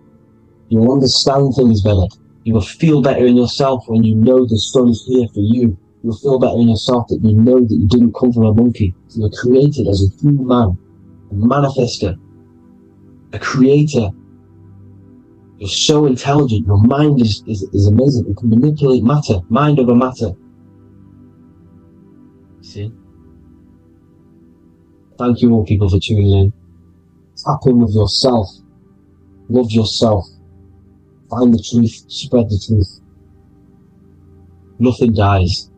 You will understand things better. You will feel better in yourself when you know the sun is here for you. You'll feel better in yourself that you know that you didn't come from a monkey. You were created as a human, a manifester, a creator. You're so intelligent. Your mind is amazing. It can manipulate matter, mind over matter. See? Thank you all people for tuning in. Tap in with yourself. Love yourself. Find the truth. Spread the truth. Nothing dies.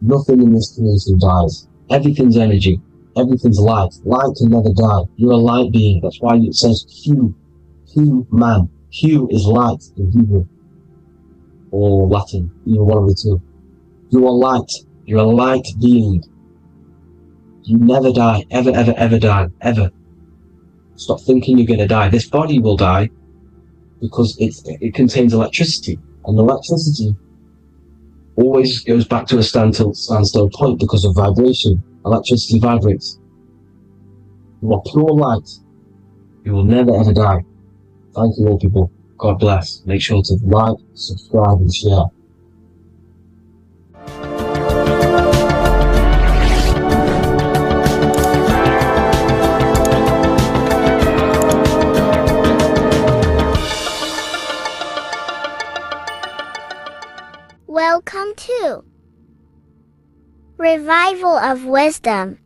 Nothing in this creation dies. Everything's energy. Everything's light. Light can never die. You're a light being. That's why it says Q. Q man. Q is light in Hebrew. Or Latin. Either one of the two. You are light. You're a light being. You never die. Ever, ever, ever die. Ever. Stop thinking you're going to die. This body will die because it contains electricity. And electricity always goes back to a standstill point because of vibration. Electricity vibrates. You are pure light. You will never ever die. Thank you all people. God bless. Make sure to like, subscribe and share. Come 2. Revival of wisdom.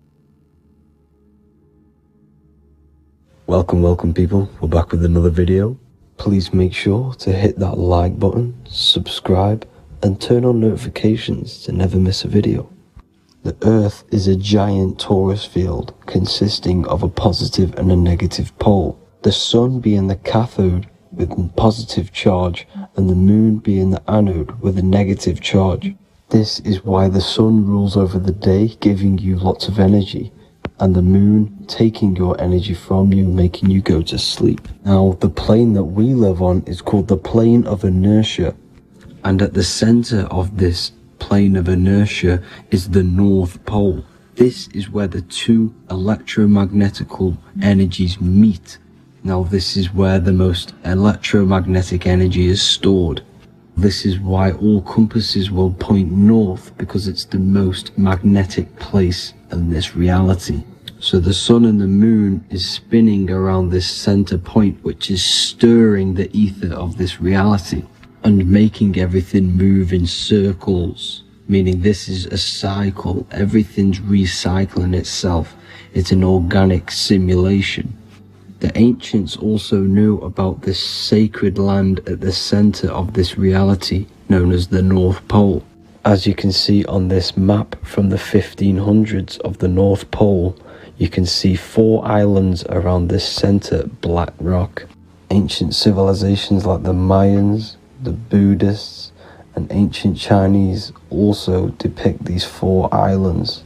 Welcome people, we're back with another video. Please make sure to hit that like button, subscribe, and turn on notifications to never miss a video. The Earth is a giant torus field consisting of a positive and a negative pole. The Sun being the cathode with a positive charge and the Moon being the anode with a negative charge. This is why the Sun rules over the day, giving you lots of energy, and the Moon taking your energy from you, making you go to sleep. Now, the plane that we live on is called the plane of inertia, and at the center of this plane of inertia is the North Pole. This is where the two electromagnetical energies meet. Now, this is where the most electromagnetic energy is stored. This is why all compasses will point north, because it's the most magnetic place in this reality. So the Sun and the Moon is spinning around this center point, which is stirring the ether of this reality and making everything move in circles, meaning this is a cycle. Everything's recycling itself. It's an organic simulation. The ancients also knew about this sacred land at the center of this reality, known as the North Pole. As you can see on this map from the 1500s of the North Pole, you can see 4 islands around this center black rock. Ancient civilizations like the Mayans, the Buddhists, and ancient Chinese also depict these 4 islands.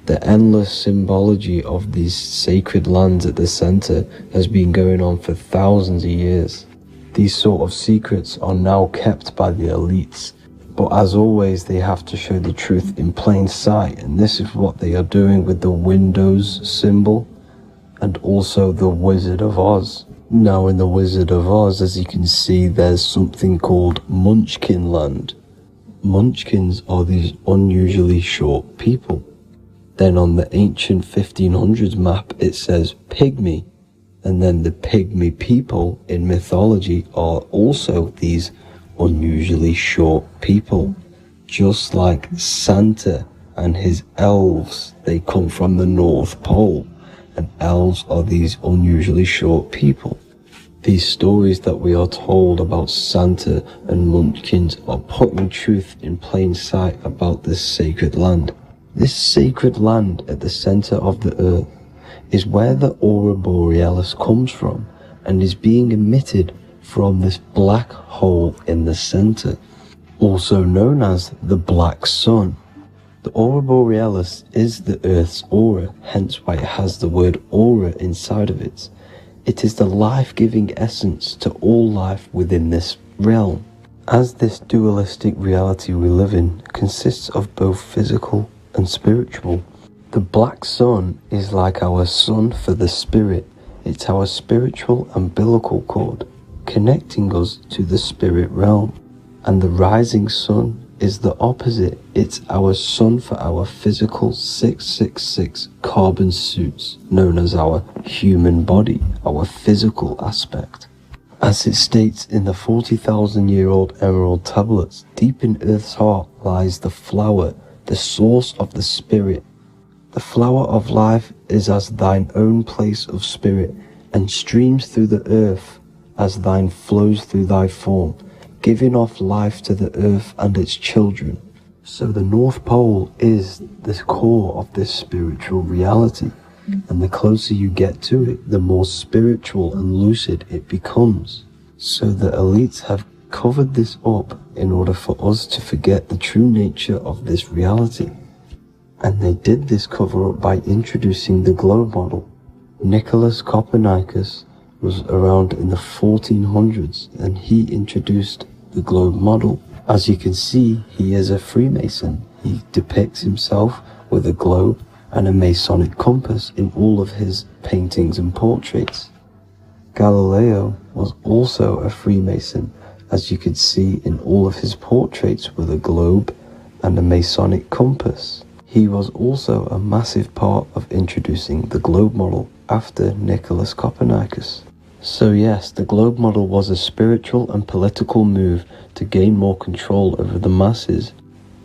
The endless symbology of these sacred lands at the center has been going on for thousands of years. These sort of secrets are now kept by the elites, but as always they have to show the truth in plain sight, and this is what they are doing with the Windows symbol and also the Wizard of Oz. Now in the Wizard of Oz, as you can see, there's something called Munchkin Land. Munchkins are these unusually short people. Then on the ancient 1500s map it says pygmy, and then the pygmy people in mythology are also these unusually short people. Just like Santa and his elves, they come from the North Pole, and elves are these unusually short people. These stories that we are told about Santa and Munchkins are putting truth in plain sight about this sacred land. This sacred land at the center of the earth is where the aurora borealis comes from and is being emitted from this black hole in the center, also known as the black sun. The aurora borealis is the earth's aura, hence why it has the word aura inside of it. It is the life-giving essence to all life within this realm. As this dualistic reality we live in consists of both physical and spiritual, the black sun is like our sun for the spirit. It's our spiritual umbilical cord, connecting us to the spirit realm. And the rising sun is the opposite. It's our sun for our physical 666 carbon suits, known as our human body, our physical aspect. As it states in the 40,000-year-old emerald tablets, deep in Earth's heart lies the flower, the source of the spirit. The flower of life is as thine own place of spirit, and streams through the earth as thine flows through thy form, giving off life to the earth and its children. So the North Pole is the core of this spiritual reality, and the closer you get to it, the more spiritual and lucid it becomes. So the elites have covered this up in order for us to forget the true nature of this reality. And they did this cover up by introducing the globe model. Nicholas Copernicus was around in the 1400s, and he introduced the globe model. As you can see, he is a Freemason. He depicts himself with a globe and a Masonic compass in all of his paintings and portraits. Galileo was also a Freemason, as you could see in all of his portraits, with a globe and a Masonic compass. He was also a massive part of introducing the globe model after Nicholas Copernicus. So yes, the globe model was a spiritual and political move to gain more control over the masses.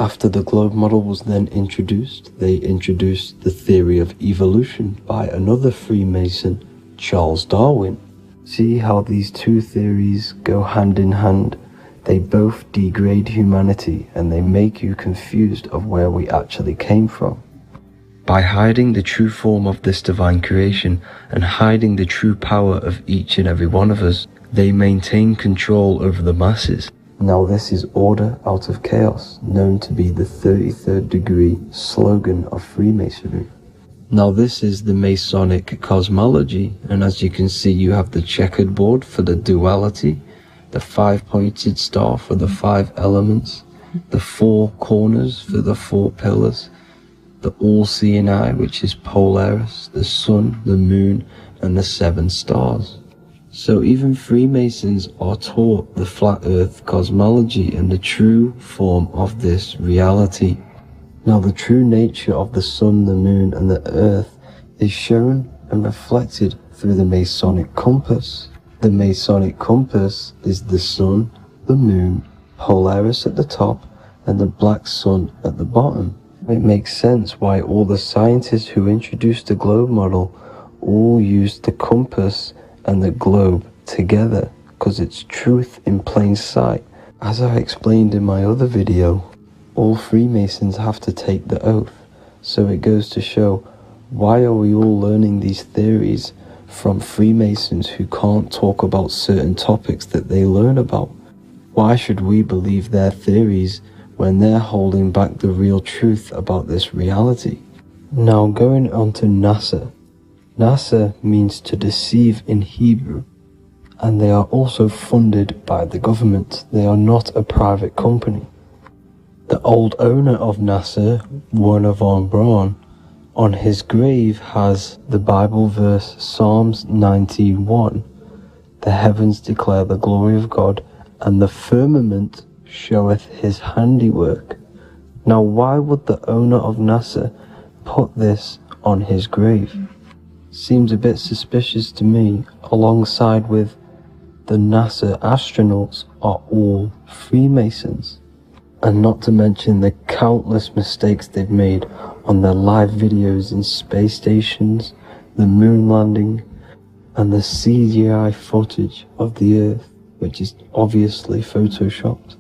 After the globe model was then introduced, they introduced the theory of evolution by another Freemason, Charles Darwin. See how these two theories go hand in hand? They both degrade humanity and they make you confused of where we actually came from. By hiding the true form of this divine creation and hiding the true power of each and every one of us, they maintain control over the masses. Now this is order out of chaos, known to be the 33rd degree slogan of Freemasonry. Now this is the Masonic cosmology, and as you can see you have the checkered board for the duality, the 5-pointed star for the 5 elements, the 4 corners for the 4 pillars, the all-seeing eye which is Polaris, the sun, the moon and the 7 stars. So even Freemasons are taught the flat earth cosmology and the true form of this reality. Now the true nature of the sun, the moon and the earth is shown and reflected through the Masonic compass. The Masonic compass is the sun, the moon, Polaris at the top and the black sun at the bottom. It makes sense why all the scientists who introduced the globe model all used the compass and the globe together, because it's truth in plain sight. As I explained in my other video, all Freemasons have to take the oath, so it goes to show, why are we all learning these theories from Freemasons who can't talk about certain topics that they learn about? Why should we believe their theories when they're holding back the real truth about this reality? Now going on to NASA. NASA means to deceive in Hebrew, and they are also funded by the government. They are not a private company. The old owner of NASA, Werner von Braun, on his grave has the Bible verse Psalms 91, "The heavens declare the glory of God, and the firmament showeth his handiwork." Now why would the owner of NASA put this on his grave? Seems a bit suspicious to me, alongside with the NASA astronauts are all Freemasons, and not to mention the countless mistakes they've made on their live videos in space stations, the moon landing, and the CGI footage of the Earth, which is obviously photoshopped.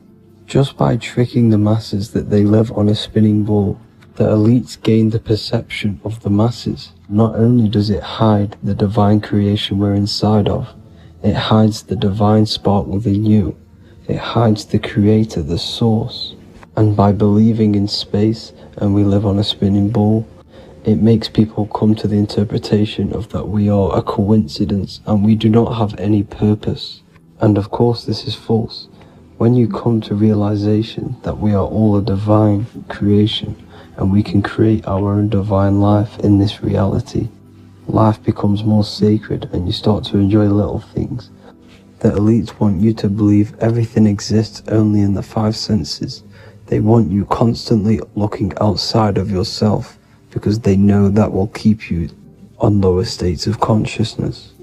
Just by tricking the masses that they live on a spinning ball, the elites gain the perception of the masses. Not only does it hide the divine creation we're inside of, it hides the divine spark within you. It hides the creator, the source. And by believing in space and we live on a spinning ball, it makes people come to the interpretation of that we are a coincidence and we do not have any purpose. And of course this is false. When you come to realization that we are all a divine creation and we can create our own divine life in this reality, life becomes more sacred and you start to enjoy little things. The elites want you to believe everything exists only in the 5 senses. They want you constantly looking outside of yourself because they know that will keep you on lower states of consciousness.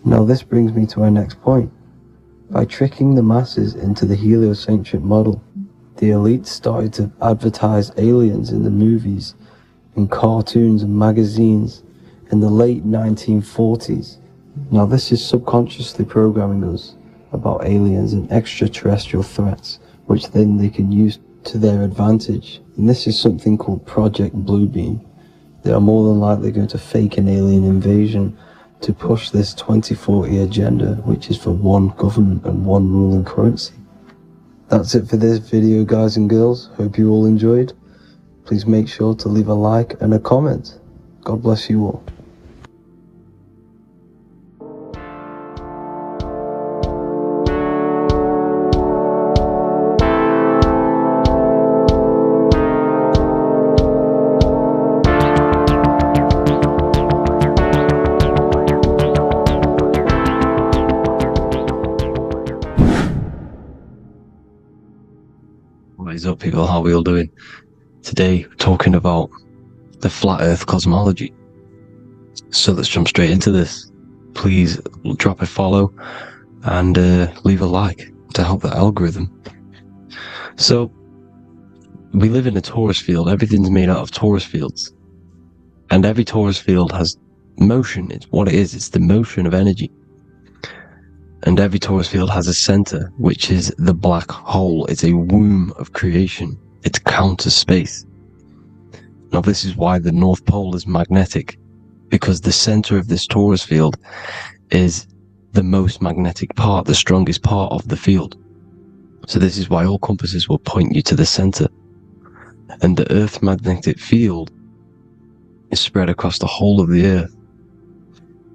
Now this brings me to our next point. By tricking the masses into the heliocentric model, the elites started to advertise aliens in the movies, in cartoons and magazines in the late 1940s. Now this is subconsciously programming us about aliens and extraterrestrial threats, which then they can use to their advantage. And this is something called Project Bluebeam. They are more than likely going to fake an alien invasion to push this 2040 agenda, which is for one government and one ruling currency. That's it for this video, guys and girls. Hope you all enjoyed. Please make sure to leave a like and a comment. God bless you all. What is up, people? How are we all doing? Today, we're talking about the flat earth cosmology. So let's jump straight into this. Please drop a follow and leave a like to help the algorithm. So, we live in a torus field. Everything's made out of torus fields. And every torus field has motion. It's what it is. It's the motion of energy. And every torus field has a center, which is the black hole. It's a womb of creation. It's counter space. Now, this is why the North Pole is magnetic, because the center of this torus field is the most magnetic part, the strongest part of the field. So this is why all compasses will point you to the center. And the Earth's magnetic field is spread across the whole of the Earth.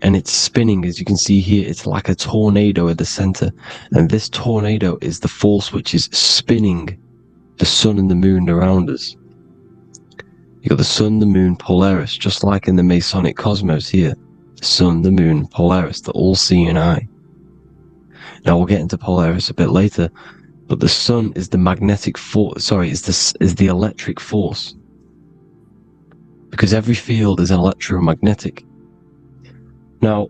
And it's spinning, as you can see here. It's like a tornado at the center. And this tornado is the force which is spinning the sun and the moon around us. You've got the sun, the moon, Polaris, just like in the Masonic cosmos here. The sun, the moon, Polaris, the all-seeing eye. Now we'll get into Polaris a bit later, but the sun is the magnetic force, is the electric force. Because every field is electromagnetic. Now,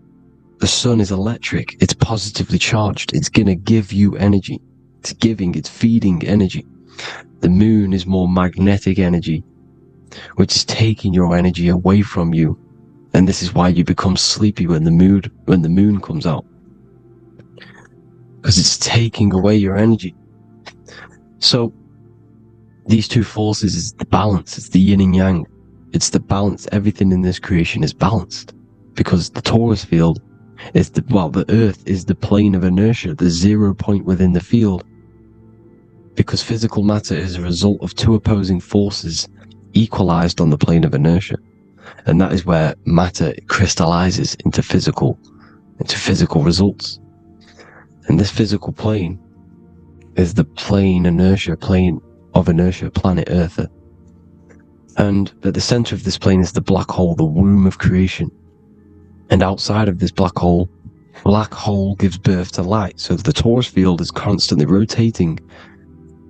the sun is electric, it's positively charged, it's going to give you energy. It's feeding energy. The moon is more magnetic energy, which is taking your energy away from you. And this is why you become sleepy when the moon comes out. Because it's taking away your energy. So, these two forces is the balance, it's the yin and yang. It's the balance. Everything in this creation is balanced. Because the torus field is the Earth is the plane of inertia, the 0 point within the field. Because physical matter is a result of two opposing forces equalized on the plane of inertia. And that is where matter crystallizes into physical results. And this physical plane is the plane of inertia, planet Earth. And at the center of this plane is the black hole, the womb of creation. And outside of this black hole gives birth to light. So the torus field is constantly rotating,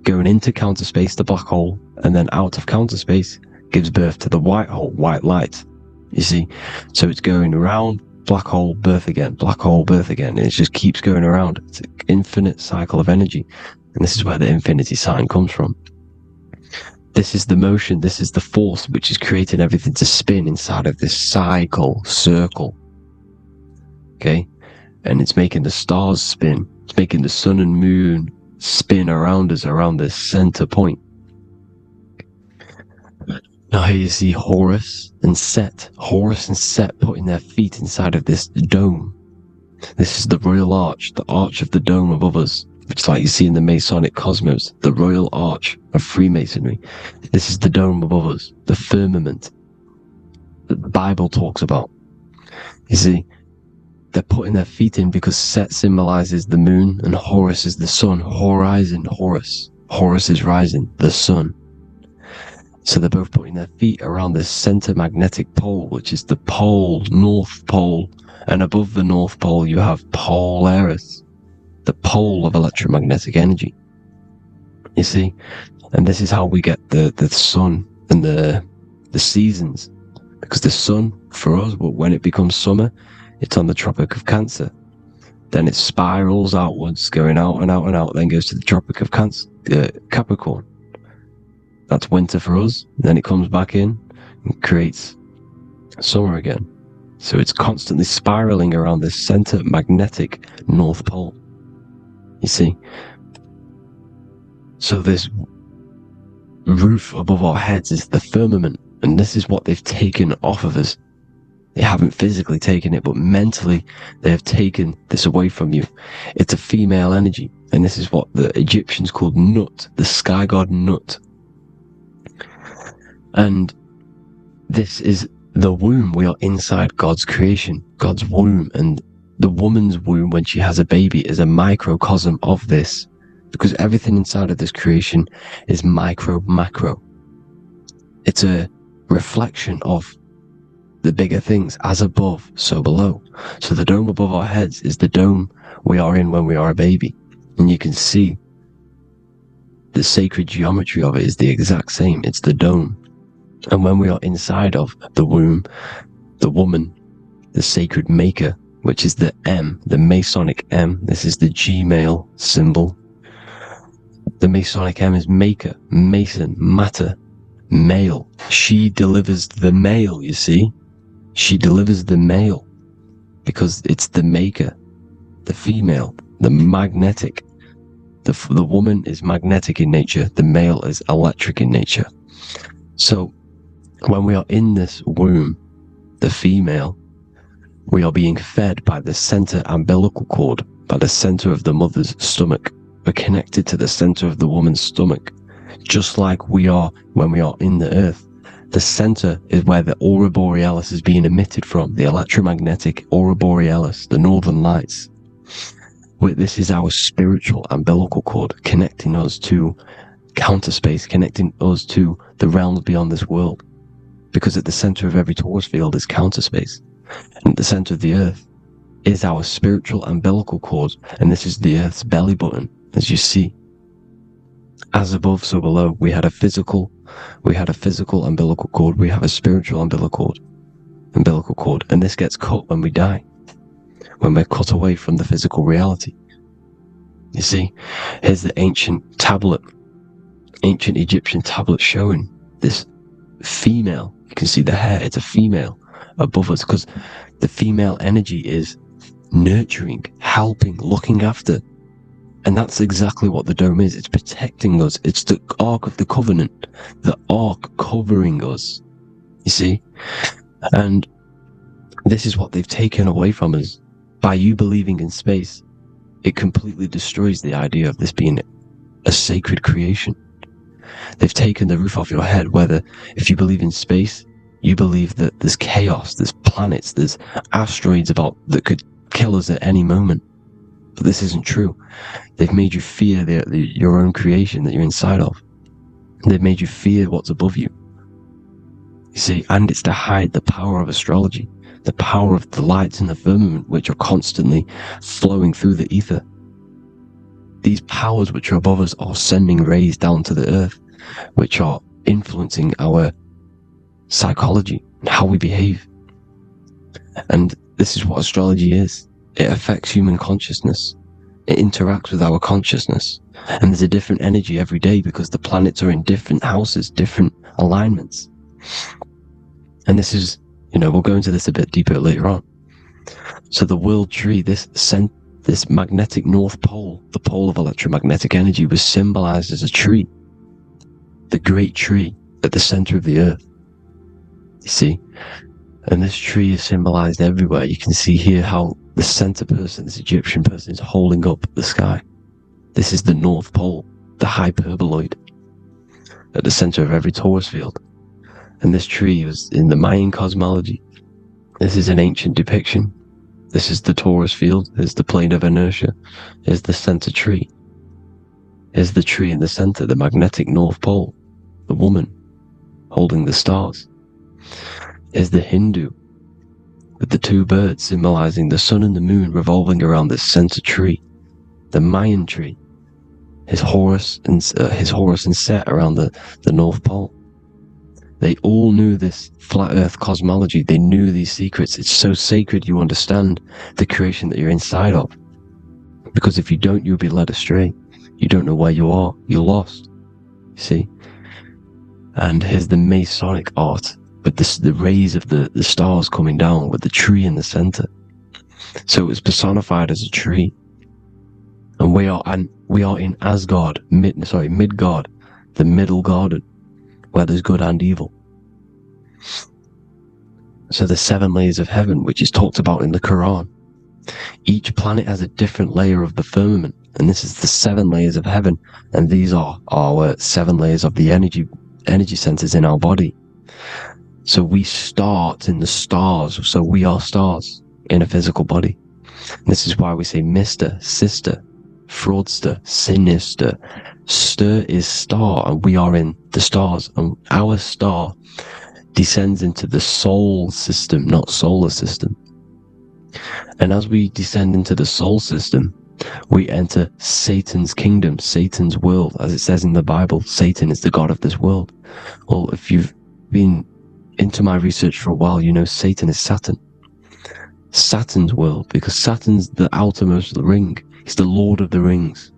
going into counter space, the black hole, and then out of counter space gives birth to the white hole, white light. You see? So it's going around, black hole, birth again, black hole, birth again. And it just keeps going around. It's an infinite cycle of energy. And this is where the infinity sign comes from. This is the motion, this is the force which is creating everything to spin inside of this circle. Okay? And it's making the stars spin. It's making the sun and moon spin around us, around this center point. Now here you see Horus and Set. Horus and Set putting their feet inside of this dome. This is the royal arch, the arch of the dome above us. Which is like you see in the Masonic cosmos, the royal arch of Freemasonry. This is the dome above us, the firmament that the Bible talks about. You see, they're putting their feet in because Set symbolizes the moon and Horus is the sun. Horizon, Horus. Horus is rising, the sun. So they're both putting their feet around this center magnetic pole, which is the pole, North Pole. And above the North Pole, you have Polaris, the pole of electromagnetic energy. You see? And this is how we get the sun and the seasons. Because the sun, for us, when it becomes summer, it's on the Tropic of Cancer. Then it spirals outwards, going out and out and out, then goes to the Tropic of Capricorn. That's winter for us. Then it comes back in and creates summer again. So it's constantly spiraling around this center magnetic North Pole. You see? So this roof above our heads is the firmament, and this is what they've taken off of us. They haven't physically taken it, but mentally they have taken this away from you. It's a female energy, and this is what the Egyptians called Nut, the sky god Nut. And this is the womb. We are inside God's creation, God's womb, and the woman's womb when she has a baby is a microcosm of this, because everything inside of this creation is macro. It's a reflection of the bigger things, as above, so below. So the dome above our heads is the dome we are in when we are a baby. And you can see the sacred geometry of it is the exact same. It's the dome. And when we are inside of the womb, the woman, the sacred maker, which is the M, the Masonic M, this is the Gmail symbol. The Masonic M is maker, mason, matter, male. She delivers the male, you see. She delivers the male because it's the maker, the female, the magnetic. The woman is magnetic in nature. The male is electric in nature. So when we are in this womb, the female, we are being fed by the center umbilical cord, by the center of the mother's stomach. We're connected to the center of the woman's stomach, just like we are when we are in the earth. The center is where the aurora borealis is being emitted from, the electromagnetic aurora borealis, the northern lights. This is our spiritual umbilical cord, connecting us to counter space, connecting us to the realms beyond this world. Because at the center of every torus field is counter space. And at the center of the earth is our spiritual umbilical cord, and this is the earth's belly button, as you see. As above, so below. We had a physical umbilical cord, we have a spiritual umbilical cord, and this gets cut when we die, when we're cut away from the physical reality. You see, here's the ancient Egyptian tablet showing this female. You can see the hair, it's a female above us, because the female energy is nurturing, helping, looking after. And that's exactly what the dome is. It's protecting us. It's the Ark of the Covenant, the Ark covering us, you see. And this is what they've taken away from us. By you believing in space, it completely destroys the idea of this being a sacred creation. They've taken the roof off your head, whether if you believe in space, you believe that there's chaos, there's planets, there's asteroids that could kill us at any moment. But this isn't true. They've made you fear your own creation that you're inside of. They've made you fear what's above you. You see, and it's to hide the power of astrology, the power of the lights in the firmament, which are constantly flowing through the ether. These powers which are above us are sending rays down to the earth, which are influencing our psychology and how we behave. And this is what astrology is. It affects human consciousness. It interacts with our consciousness. And there's a different energy every day because the planets are in different houses, different alignments. And this is, we'll go into this a bit deeper later on. So the world tree, this magnetic north pole, the pole of electromagnetic energy, was symbolized as a tree. The great tree at the center of the earth. You see? And this tree is symbolized everywhere. You can see here how the center person, this Egyptian person, is holding up the sky. This is the North Pole, the hyperboloid, at the center of every torus field. And this tree was in the Mayan cosmology. This is an ancient depiction. This is the torus field. There's the plane of inertia. Here's the center tree. Here's the tree in the center, the magnetic North Pole, the woman holding the stars. Here's the Hindu, with the two birds symbolizing the sun and the moon revolving around this center tree. The Mayan tree, his Horus and Set around the North Pole. They all knew this flat earth cosmology. They knew these secrets. It's so sacred you understand the creation that you're inside of. Because if you don't, you'll be led astray. You don't know where you are. You're lost. You see? And here's the Masonic art, with the rays of the stars coming down, with the tree in the center. So it was personified as a tree. And we are in Asgard, Midgard, the middle garden, where there's good and evil. So the 7 layers of heaven, which is talked about in the Quran. Each planet has a different layer of the firmament, and this is the 7 layers of heaven, and these are our 7 layers of the energy centers in our body. So we start in the stars, so we are stars in a physical body. And this is why we say Mr., Sister, Fraudster, Sinister. Stir is star, and we are in the stars, and our star descends into the soul system, not solar system. And as we descend into the soul system, we enter Satan's kingdom, Satan's world. As it says in the Bible, Satan is the god of this world. Well, if you've been into my research for a while, you know Satan is Saturn. Saturn's world, because Saturn's the outermost ring. He's the Lord of the Rings.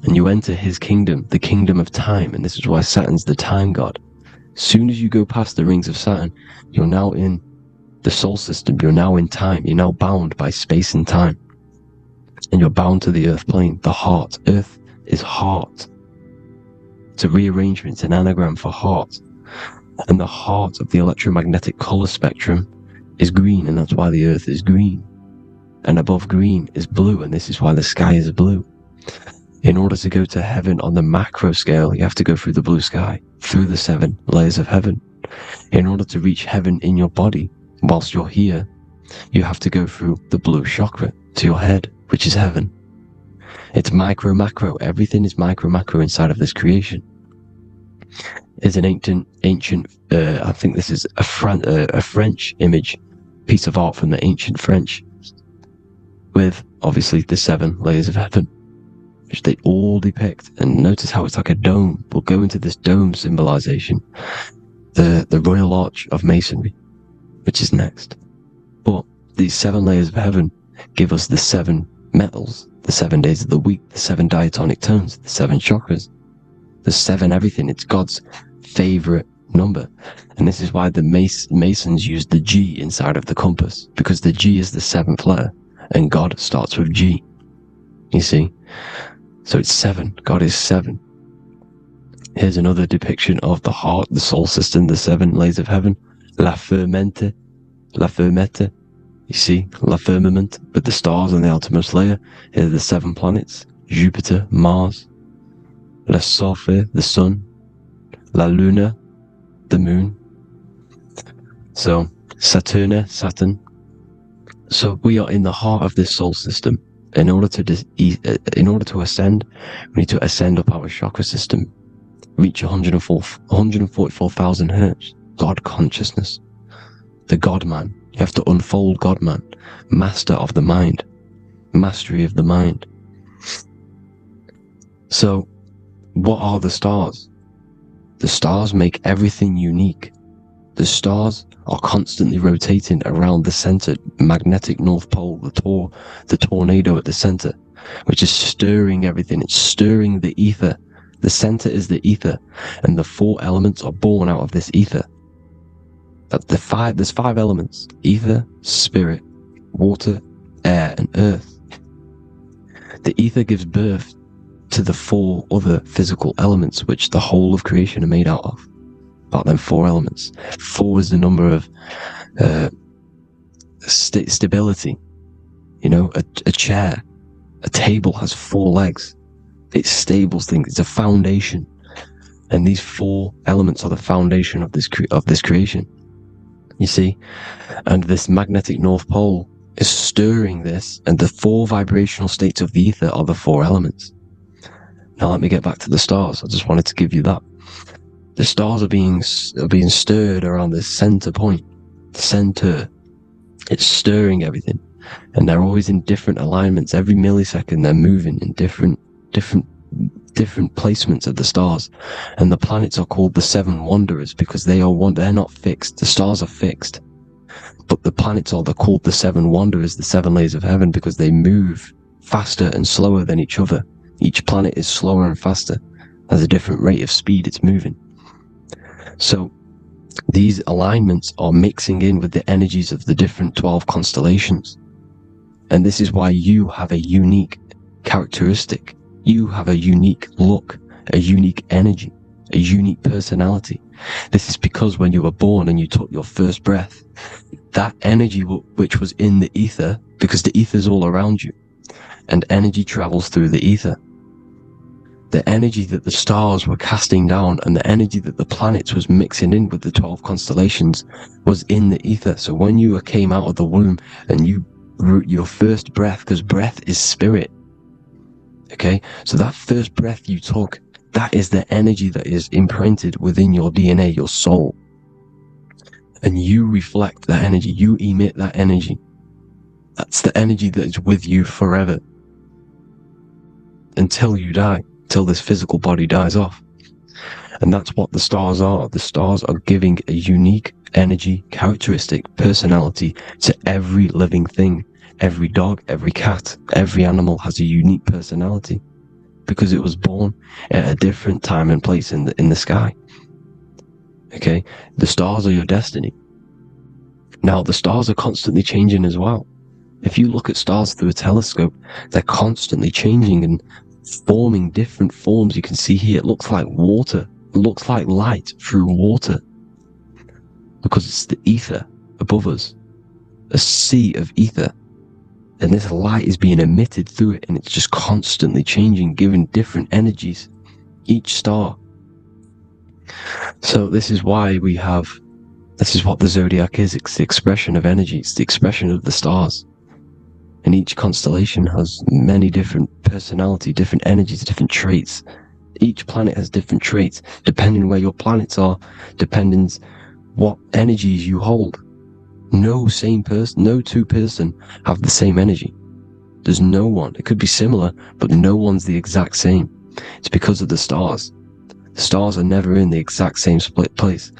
and you enter his kingdom, the kingdom of time. And this is why Saturn's the time god. As soon as you go past the rings of Saturn, you're now in the solar system. You're now in time. You're now bound by space and time. And you're bound to the earth plane, the heart. Earth is heart. It's a rearrangement, it's an anagram for heart. And the heart of the electromagnetic color spectrum is green, and that's why the earth is green. And above green is blue, and this is why the sky is blue. In order to go to heaven on the macro scale, you have to go through the blue sky, through the 7 layers of heaven. In order to reach heaven in your body, whilst you're here, you have to go through the blue chakra to your head, which is heaven. It's micro, macro. Everything is micro, macro inside of this creation. It's an ancient, I think this is a French image, piece of art from the ancient French, with obviously the 7 layers of heaven, which they all depict. And notice how it's like a dome. We'll go into this dome symbolization, the Royal Arch of Masonry, which is next. But these 7 layers of heaven give us the 7 metals, the 7 days of the week, the 7 diatonic tones, the 7 chakras, the 7 everything. It's God's favorite number. And this is why the Masons use the G inside of the compass, because the G is the 7th letter, and God starts with G. You see? So it's 7. God is 7. Here's another depiction of the heart, the soul system, the 7 layers of heaven. La Fermete. You see, La Firmament, with the stars on the outermost layer. Here are the 7 planets: Jupiter, Mars, La Soleil, the sun, La Luna, the moon. So, Saturn. So we are in the heart of this soul system. In order to ascend, we need to ascend up our chakra system, reach 144,000 hertz, God consciousness, the God man. You have to unfold God man, master of the mind, mastery of the mind. So, what are the stars? The stars make everything unique. The stars are constantly rotating around the center, magnetic North Pole, the tornado at the center, which is stirring everything. It's stirring the ether. The center is the ether, and the 4 elements are born out of this ether. There's 5 elements: ether, spirit, water, air, and earth. The ether gives birth to the 4 other physical elements, which the whole of creation are made out of. About them 4 elements. 4 is the number of stability. You know, a chair, a table has 4 legs. It stables things. It's a foundation, and these 4 elements are the foundation of this creation. You see, and this magnetic North Pole is stirring this, and the 4 vibrational states of the ether are the 4 elements. Now let me get back to the stars. I just wanted to give you that. The stars are being stirred around this center point. Center. It's stirring everything, and they're always in different alignments. Every millisecond, they're moving in different placements of the stars. And the planets are called the 7 wanderers because they're not fixed. The stars are fixed, but the planets they're called the 7 wanderers, the 7 layers of heaven, because they move faster and slower than each other. Each planet is slower and faster, has a different rate of speed it's moving. So these alignments are mixing in with the energies of the different 12 constellations. And this is why you have a unique characteristic. You have a unique look, a unique energy, a unique personality. This is because when you were born and you took your first breath, that energy which was in the ether, because the ether is all around you, and energy travels through the ether. The energy that the stars were casting down and the energy that the planets was mixing in with the 12 constellations was in the ether. So when you came out of the womb and you your first breath, because breath is spirit, okay, so that first breath you took, that is the energy that is imprinted within your DNA, your soul, and you reflect that energy, you emit that energy. That's the energy that is with you forever until you die, till this physical body dies off. And that's what the stars are. The stars are giving a unique energy, characteristic, personality to every living thing. Every dog, every cat, every animal has a unique personality. because it was born at a different time and place in the sky. Okay, the stars are your destiny. Now, the stars are constantly changing as well. If you look at stars through a telescope, they're constantly changing and forming different forms. You can see here, it looks like water. It looks like light through water because it's the ether above us, a sea of ether. And this light is being emitted through it, and it's just constantly changing, giving different energies, each star. So this is why this is what the zodiac is. It's the expression of energy. It's the expression of the stars. And each constellation has many different personality, different energies, different traits. Each planet has different traits, depending where your planets are, depending what energies you hold. No two person have the same energy. There's no one. It could be similar, but no one's the exact same. It's because of the stars. The stars are never in the exact same split place.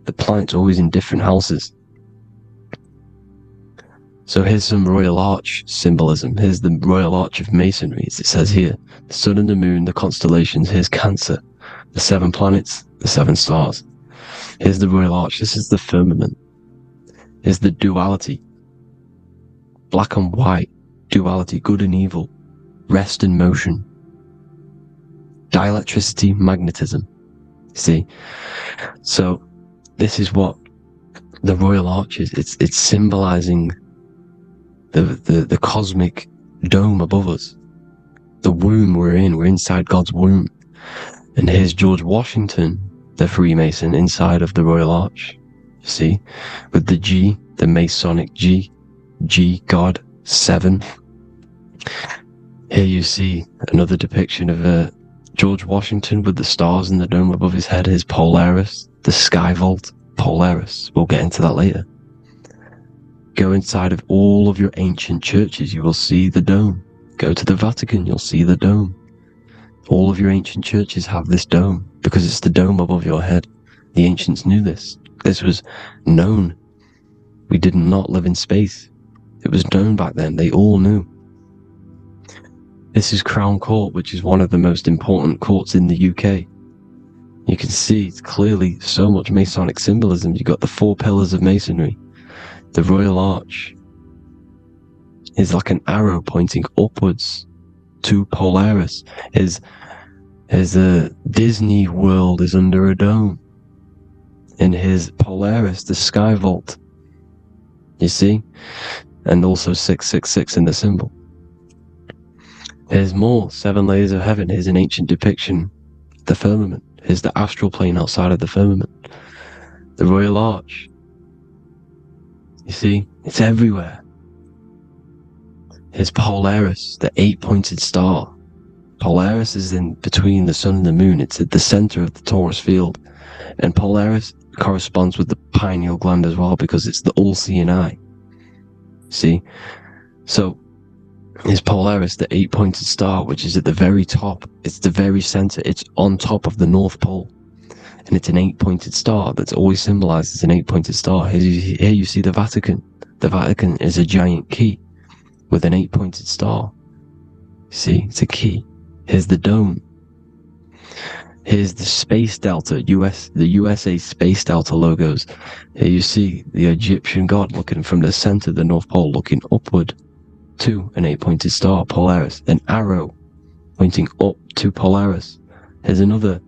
The planets are always in different houses. So here's some Royal Arch symbolism. Here's the Royal Arch of Masonry, as it says here. The sun and the moon, the constellations. Here's Cancer, the 7 planets, the 7 stars. Here's the Royal Arch. This is the firmament. Here's the duality. Black and white, duality, good and evil, rest and motion, dielectricity, magnetism. See? So this is what the Royal Arch is. It's symbolizing the cosmic dome above us. The womb we're in. We're inside God's womb. And here's George Washington, the Freemason, inside of the Royal Arch. You see? With the G, the Masonic G, God, 7. Here you see another depiction of George Washington with the stars in the dome above his head. His Polaris, the sky vault, Polaris. We'll get into that later. Go inside of all of your ancient churches, you will see the dome. Go to the Vatican, you'll see the dome. All of your ancient churches have this dome because it's the dome above your head. The ancients knew this. This was known. We did not live in space. It was known back then. They all knew. This is Crown Court, which is one of the most important courts in the UK. You can see it's clearly so much Masonic symbolism. You've got the 4 pillars of Masonry. The Royal Arch is like an arrow pointing upwards to Polaris. His Disney World is under a dome. In his Polaris, the sky vault. You see? And also 666 in the symbol. Here's more 7 layers of heaven. Here's an ancient depiction. The firmament. Here's the astral plane outside of the firmament. The Royal Arch. You see? It's everywhere. Here's Polaris, the 8-pointed star. Polaris is in between the sun and the moon. It's at the center of the Taurus field. And Polaris corresponds with the pineal gland as well because it's the all-seeing eye. See? So, is Polaris, the 8-pointed star, which is at the very top. It's the very center. It's on top of the North Pole. And it's an 8-pointed star that's always symbolized as an 8-pointed star. Here you see the Vatican. The Vatican is a giant key with an 8-pointed star. See, it's a key. Here's the dome. Here's the Space Delta, the USA Space Delta logos. Here you see the Egyptian god looking from the center of the North Pole, looking upward to an 8-pointed star, Polaris. An arrow pointing up to Polaris. Here's another,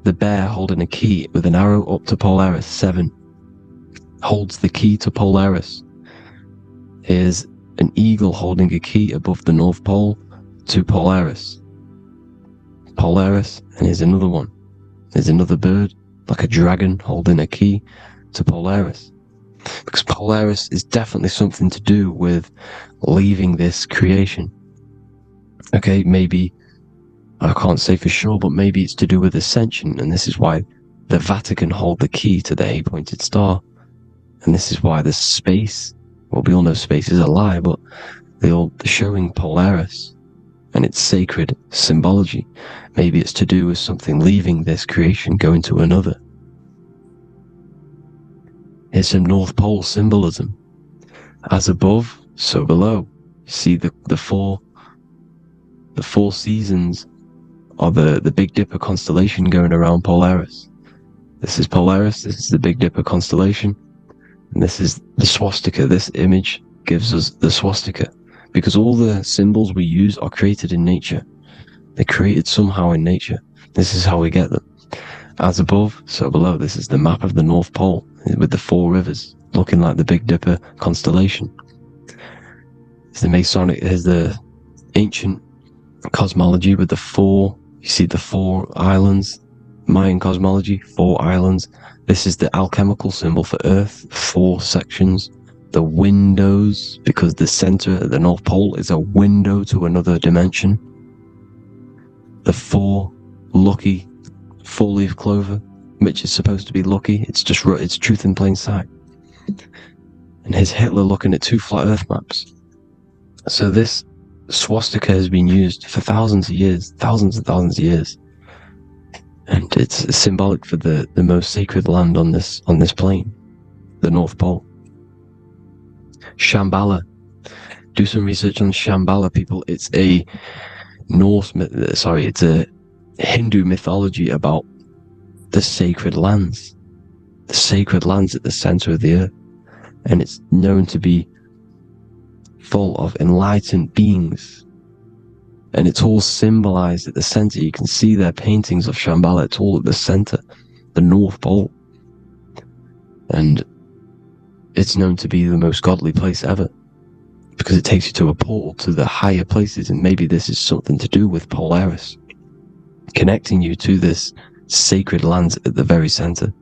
the bear holding a key with an arrow up to Polaris, 7. Holds the key to Polaris. Here's an eagle holding a key above the North Pole to Polaris. Polaris, and here's another one. There's another bird, like a dragon, holding a key to Polaris. Because Polaris is definitely something to do with leaving this creation. Okay, maybe, I can't say for sure, but maybe it's to do with ascension, and this is why the Vatican hold the key to the 8-pointed star. And this is why the space, well, we all know space is a lie, but they're showing Polaris and its sacred symbology. Maybe it's to do with something leaving this creation, going to another. Here's some North Pole symbolism. As above, so below. You see the the 4 seasons are the Big Dipper constellation going around Polaris. This is Polaris, this is the Big Dipper constellation, and this is the swastika. This image gives us the swastika, because all the symbols we use are created in nature. They're created somehow in nature. This is how we get them. As above, so below. This is the map of the North Pole with the 4 rivers looking like the Big Dipper constellation. It's the Masonic, here's the ancient cosmology with the 4, you see the 4 islands, Mayan cosmology, 4 islands. This is the alchemical symbol for Earth, 4 sections. The windows, because the center at the North Pole is a window to another dimension. The 4 lucky 4-leaf clover, which is supposed to be lucky. It's just, it's truth in plain sight. And here's Hitler looking at 2 flat Earth maps. So this swastika has been used for thousands of years, thousands and thousands of years. And it's symbolic for the most sacred land on this plane, the North Pole. Shambhala. Do some research on Shambhala, people. It's a it's a Hindu mythology about the sacred lands. The sacred lands at the center of the earth. And it's known to be full of enlightened beings. And it's all symbolized at the center. You can see their paintings of Shambhala. It's all at the center, the North Pole. And it's known to be the most godly place ever, because it takes you to a portal to the higher places. And maybe this is something to do with Polaris, connecting you to this sacred lands at the very center.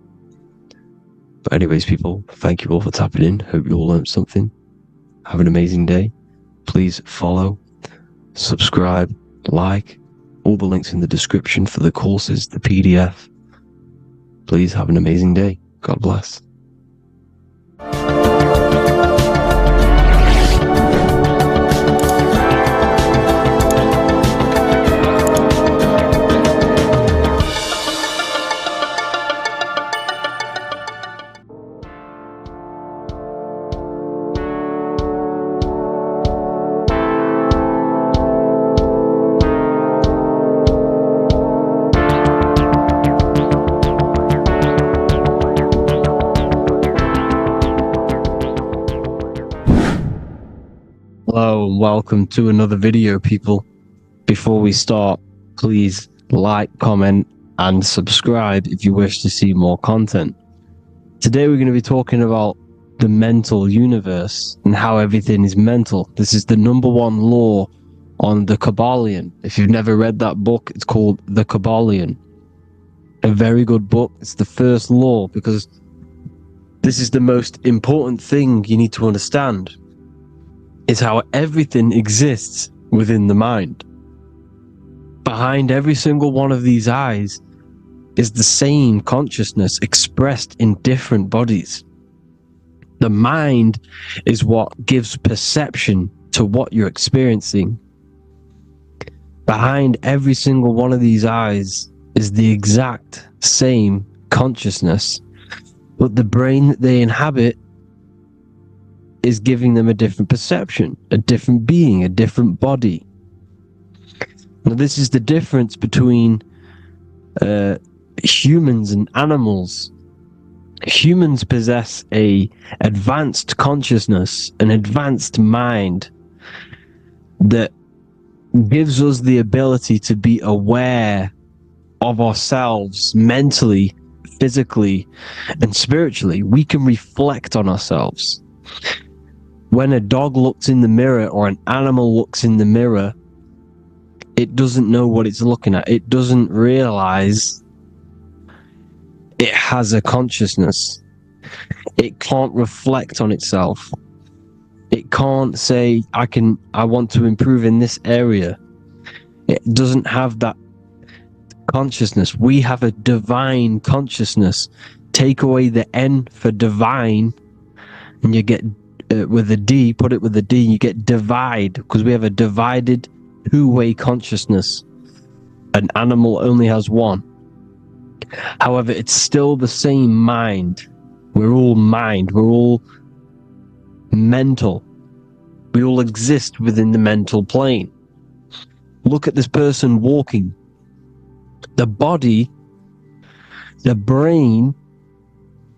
But anyways, people, thank you all for tapping in. Hope you all learned something. Have an amazing day. Please follow, subscribe, like, all the links in the description for the courses, the PDF. Please have an amazing day. God bless. Hello and welcome to another video, people. Before we start, please like, comment and subscribe if you wish to see more content. Today we're going to be talking about the mental universe and how everything is mental. This is the #1 law on the Kabbalion. If you've never read that book, it's called The Kabbalion. A very good book. It's the first law, because this is the most important thing you need to understand. Is how everything exists within the mind. Behind every single one of these eyes is the same consciousness expressed in different bodies. The mind is what gives perception to what you're experiencing. Behind every single one of these eyes is the exact same consciousness, but the brain that they inhabit is giving them a different perception, a different being, a different body. Now, this is the difference between humans and animals. Humans possess a advanced consciousness, an advanced mind that gives us the ability to be aware of ourselves mentally, physically, and spiritually. We can reflect on ourselves. When a dog looks in the mirror or an animal looks in the mirror, it doesn't know what it's looking at. It doesn't realize it has a consciousness. It can't reflect on itself. It can't say, I want to improve in this area. It doesn't have that consciousness. We have a divine consciousness. Take away the N for divine, and you get with a D, put it with a D, you get divide, because we have a divided two-way consciousness. An animal only has one. However, it's still the same mind. We're all mind. We're all mental. We all exist within the mental plane. Look at this person walking. The body, the brain,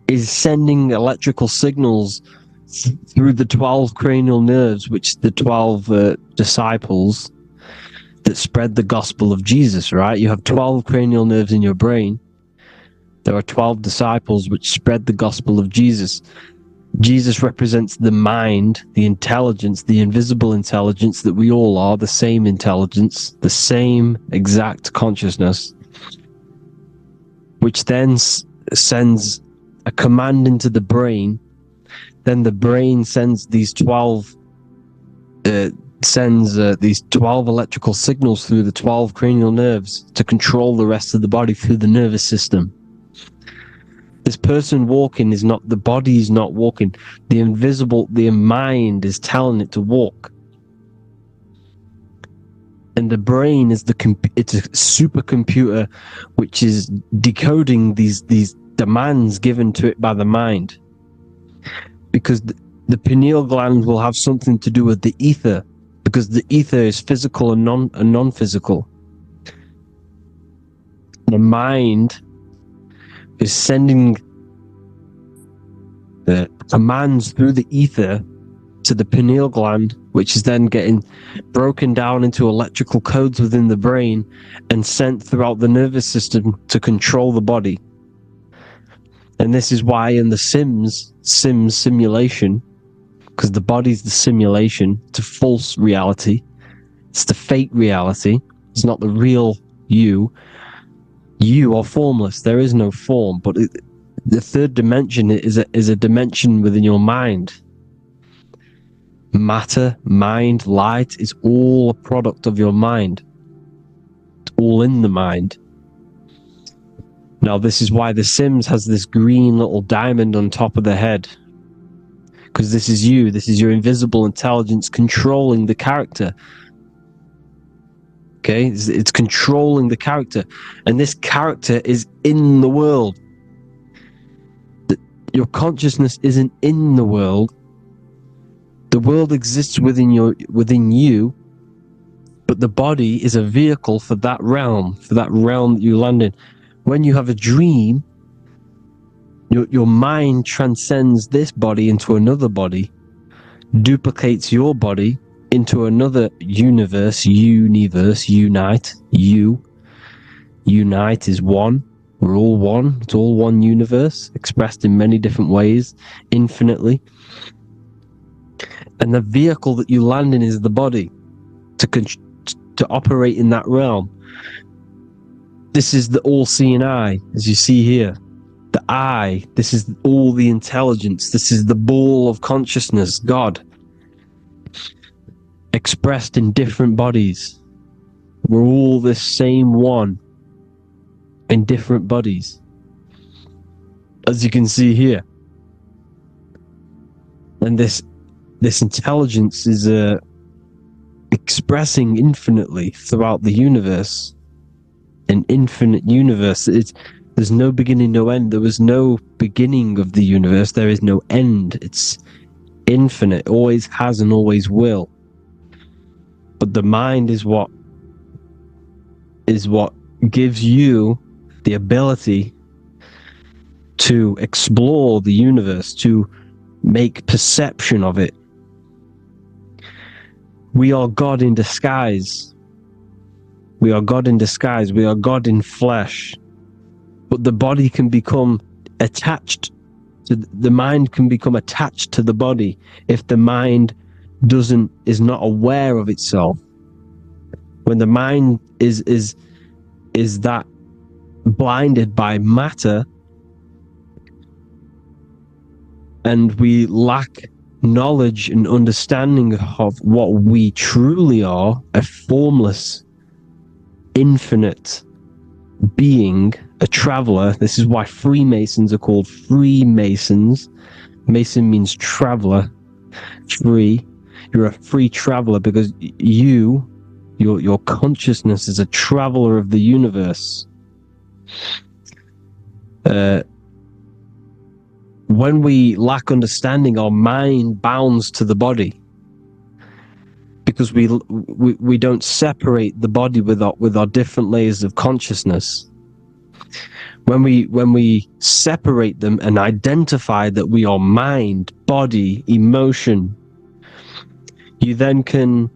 is sending electrical signals through the 12 cranial nerves, which the 12 disciples that spread the gospel of Jesus, right? You have 12 cranial nerves in your brain. There are 12 disciples which spread the gospel of Jesus. Jesus represents the mind, the intelligence, the invisible intelligence that we all are, the same intelligence, the same exact consciousness, which then sends a command into the brain. Then the brain sends these 12 electrical signals through the 12 cranial nerves to control the rest of the body through the nervous system. This person walking is not, the body is not walking. The mind is telling it to walk. And the brain is it's a supercomputer which is decoding these demands given to it by the mind. Because the pineal gland will have something to do with the ether, because the ether is physical and non-physical. The mind is sending the commands through the ether to the pineal gland, which is then getting broken down into electrical codes within the brain and sent throughout the nervous system to control the body. And this is why in the Sims simulation, because the body's the simulation to false reality, it's the fake reality, it's not the real you. You are formless. There is no form, but the third dimension is a dimension within your mind. Matter, mind, light is all a product of your mind. It's all in the mind. Now, this is why The Sims has this green little diamond on top of the head. Because this is you. This is your invisible intelligence controlling the character. Okay? It's controlling the character. And this character is in the world. Your consciousness isn't in the world. The world exists within you, but the body is a vehicle for that realm that you land in. When you have a dream, your mind transcends this body into another body, duplicates your body into another universe, unite. Unite is one. We're all one. It's all one universe, expressed in many different ways, infinitely. And the vehicle that you land in is the body to operate in that realm. This is the all-seeing eye, as you see here. The eye, this is all the intelligence. This is the ball of consciousness, God, expressed in different bodies. We're all this same one in different bodies, as you can see here. And this intelligence is expressing infinitely throughout the universe. An infinite universe. There's no beginning, no end. There was no beginning of the universe. There is no end. It's infinite. Always has and always will. But the mind is what gives you the ability to explore the universe, to make perception of it. We are God in disguise. We are God in disguise. We are God in flesh. But the body can become attached to the mind, can become attached to the body if the mind is not aware of itself. When the mind is that blinded by matter, and we lack knowledge and understanding of what we truly are, a formless, infinite being, a traveler. This is why Freemasons are called Freemasons. Mason means traveler, free. You're a free traveler because your consciousness is a traveler of the universe. When we lack understanding, our mind bounds to the body because we don't separate the body with our different layers of consciousness. When we separate them and identify that we are mind, body, emotion, you then can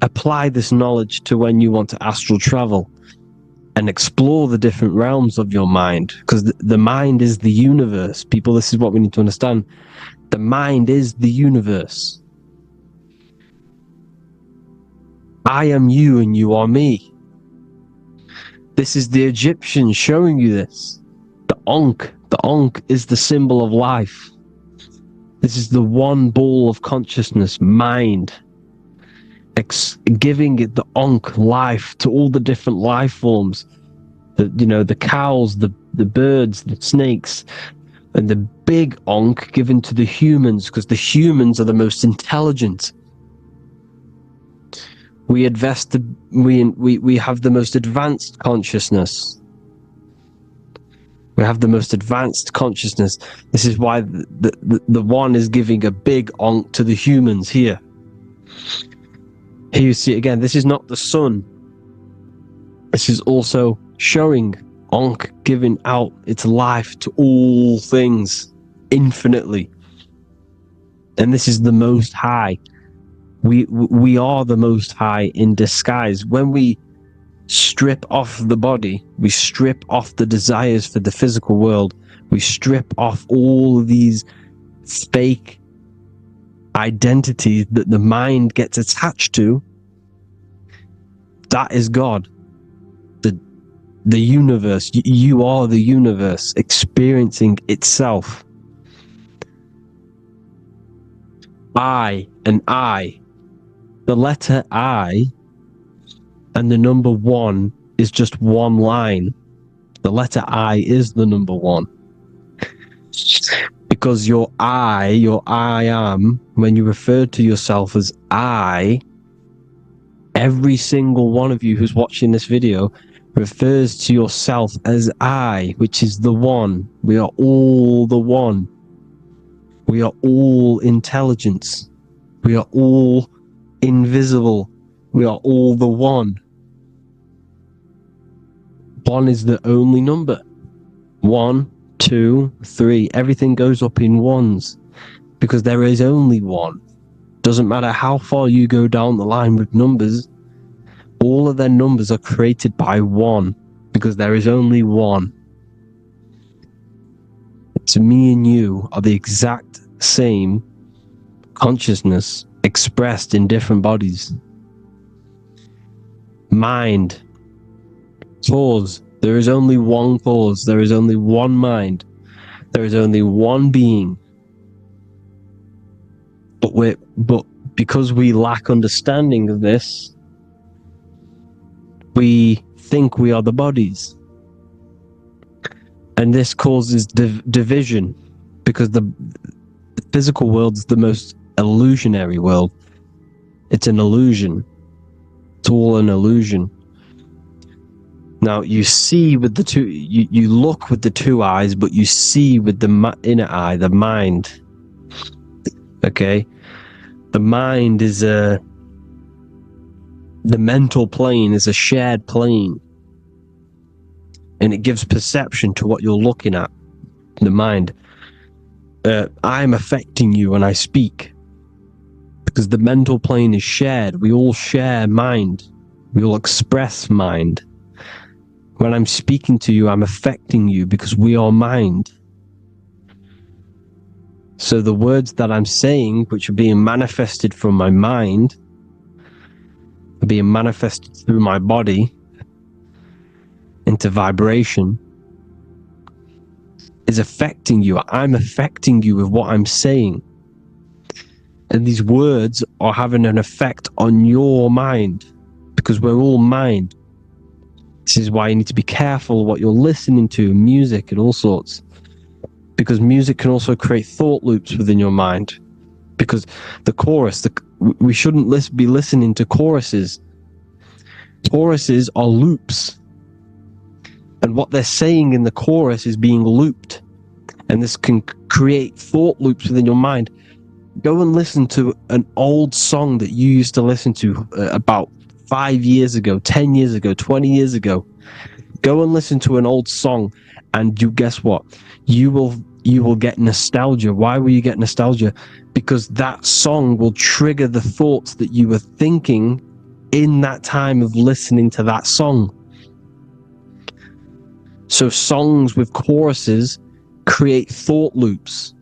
apply this knowledge to when you want to astral travel and explore the different realms of your mind, because the mind is the universe. People, this is what we need to understand. The mind is the universe. I am you and you are me. This is the Egyptians showing you this. The Ankh is the symbol of life. This is the one ball of consciousness, mind, giving it the Ankh life to all the different life forms. The cows, the birds, the snakes, and the big Ankh given to the humans, because the humans are the most intelligent. We have the most advanced consciousness. We have the most advanced consciousness. This is why the one is giving a big Ankh to the humans here. Here you see it again. This is not the sun. This is also showing Ankh giving out its life to all things infinitely. And this is the Most High. We are the Most High in disguise. When we strip off the body, we strip off the desires for the physical world, we strip off all of these fake identities that the mind gets attached to. That is God. The universe. You are the universe experiencing itself. I and I. The letter I and the number 1 is just one line. The letter I is the number 1. Because your I am, when you refer to yourself as I, every single one of you who's watching this video refers to yourself as I, which is the one. We are all the one. We are all intelligence. We are all invisible. We are all the one. 1 is the only number. 1, 2, 3. Everything goes up in ones because there is only one. Doesn't matter how far you go down the line with numbers, all of their numbers are created by 1 because there is only one. So me and you are the exact same consciousness expressed in different bodies. Mind, cause. There is only one cause. There is only one mind. There is only one being. But because we lack understanding of this, we think we are the bodies. And this causes division, because the physical world is the most illusionary world. It's an illusion. It's all an illusion. Now you see with the two, you look with the two eyes, but you see with the inner eye, the mind. Okay? The mind is the mental plane is a shared plane. And it gives perception to what you're looking at. The mind. I'm affecting you when I speak. Because the mental plane is shared. We all share mind. We all express mind. When I'm speaking to you, I'm affecting you because we are mind. So the words that I'm saying, which are being manifested from my mind, are being manifested through my body into vibration, is affecting you. I'm affecting you with what I'm saying. And these words are having an effect on your mind because we're all mind. This is why you need to be careful what you're listening to, music and all sorts. Because music can also create thought loops within your mind. Because the chorus, we shouldn't be listening to choruses. Choruses are loops. And what they're saying in the chorus is being looped. And this can create thought loops within your mind. Go and listen to an old song that you used to listen to about 5 years ago, 10 years ago, 20 years ago. Go and listen to an old song, and you guess what? You will get nostalgia. Why will you get nostalgia? Because that song will trigger the thoughts that you were thinking in that time of listening to that song. So songs with choruses create thought loops,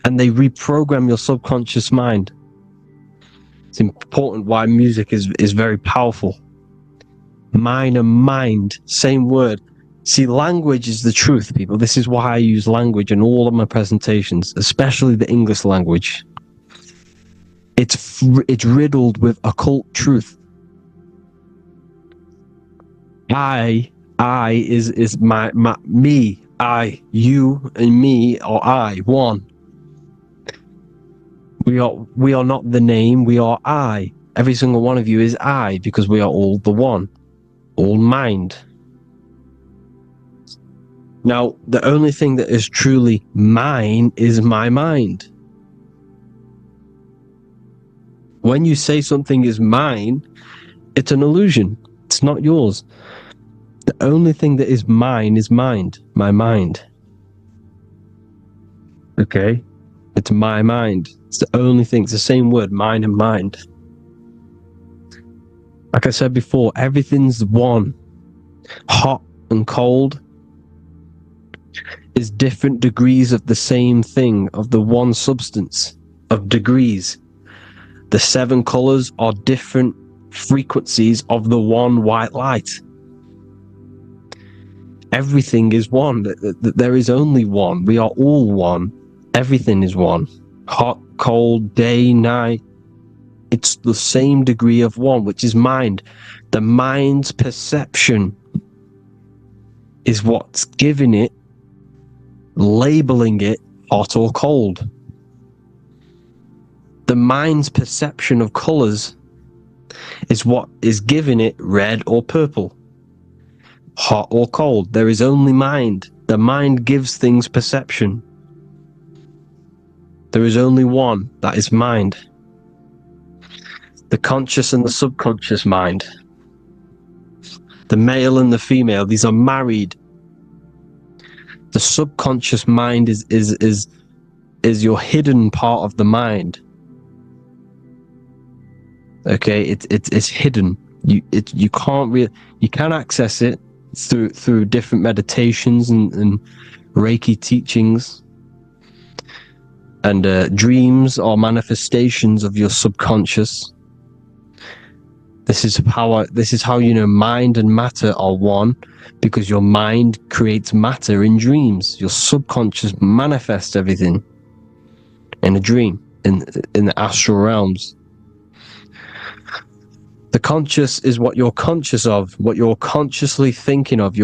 and they reprogram your subconscious mind. It's important why music is very powerful. Mind and mind, same word. See, language is the truth, people. This is why I use language in all of my presentations, especially the English language. It's riddled with occult truth. I is my me, I, you, and me, or I, one. We are not the name, we are I. Every single one of you is I, because we are all the one, all mind. Now, the only thing that is truly mine is my mind. When you say something is mine, it's an illusion. It's not yours. The only thing that is mine is mind, my mind. Okay? It's my mind. It's the only thing. It's the same word, mind and mind. Like I said before, everything's one. Hot and cold is different degrees of the same thing, of the one substance, of degrees. The 7 colors are different frequencies of the one white light. Everything is one. There is only one. We are all one. Everything is one. Hot, cold, day, night. It's the same degree of one, which is mind. The mind's perception is what's giving it, labeling it hot or cold. The mind's perception of colors is what is giving it red or purple, hot or cold. There is only mind. The mind gives things perception. There is only one, that is mind. The conscious and the subconscious mind. The male and the female, these are married. The subconscious mind is your hidden part of the mind. Okay, it's hidden. You can access it through different meditations and Reiki teachings, and dreams or manifestations of your subconscious. This is how you know mind and matter are one, because your mind creates matter in dreams. Your subconscious manifests everything in a dream, in the astral realms. The conscious is what you're conscious of, what you're consciously thinking of.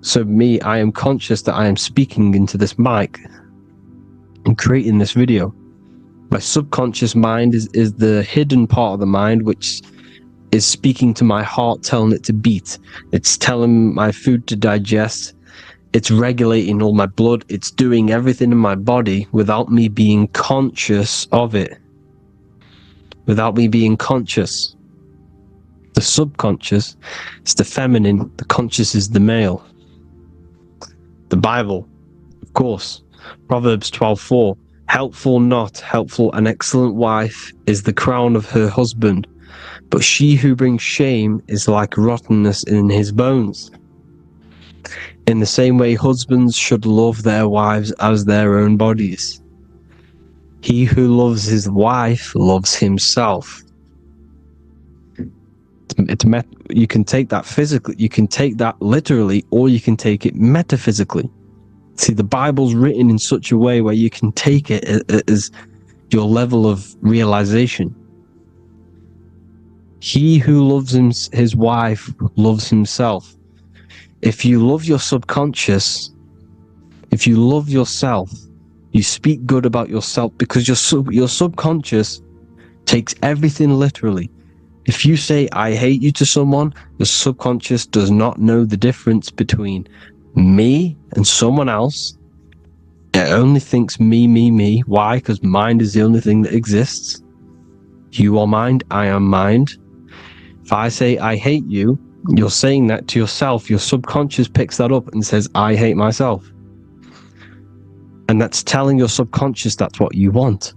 So me, I am conscious that I am speaking into this mic and creating this video. My subconscious mind is the hidden part of the mind, which is speaking to my heart, telling it to beat. It's telling my food to digest. It's regulating all my blood. It's doing everything in my body without me being conscious of it. Without me being conscious. The subconscious is the feminine. The conscious is the male. The Bible, of course. Proverbs 12:4. Helpful, not helpful, an excellent wife is the crown of her husband, but she who brings shame is like rottenness in his bones. In the same way, husbands should love their wives as their own bodies. He who loves his wife loves himself. You can take that physically, you can take that literally, or you can take it metaphysically. See, the Bible's written in such a way where you can take it as your level of realization. He who loves his wife loves himself. If you love your subconscious, if you love yourself, you speak good about yourself, because your subconscious takes everything literally. If you say, I hate you to someone, your subconscious does not know the difference between me and someone else It only thinks me, me, me. Why? Because mind is the only thing that exists. You are mind, I am mind. If I say I hate you, you're saying that to yourself. Your subconscious picks that up and says, I hate myself. And that's telling your subconscious that's what you want.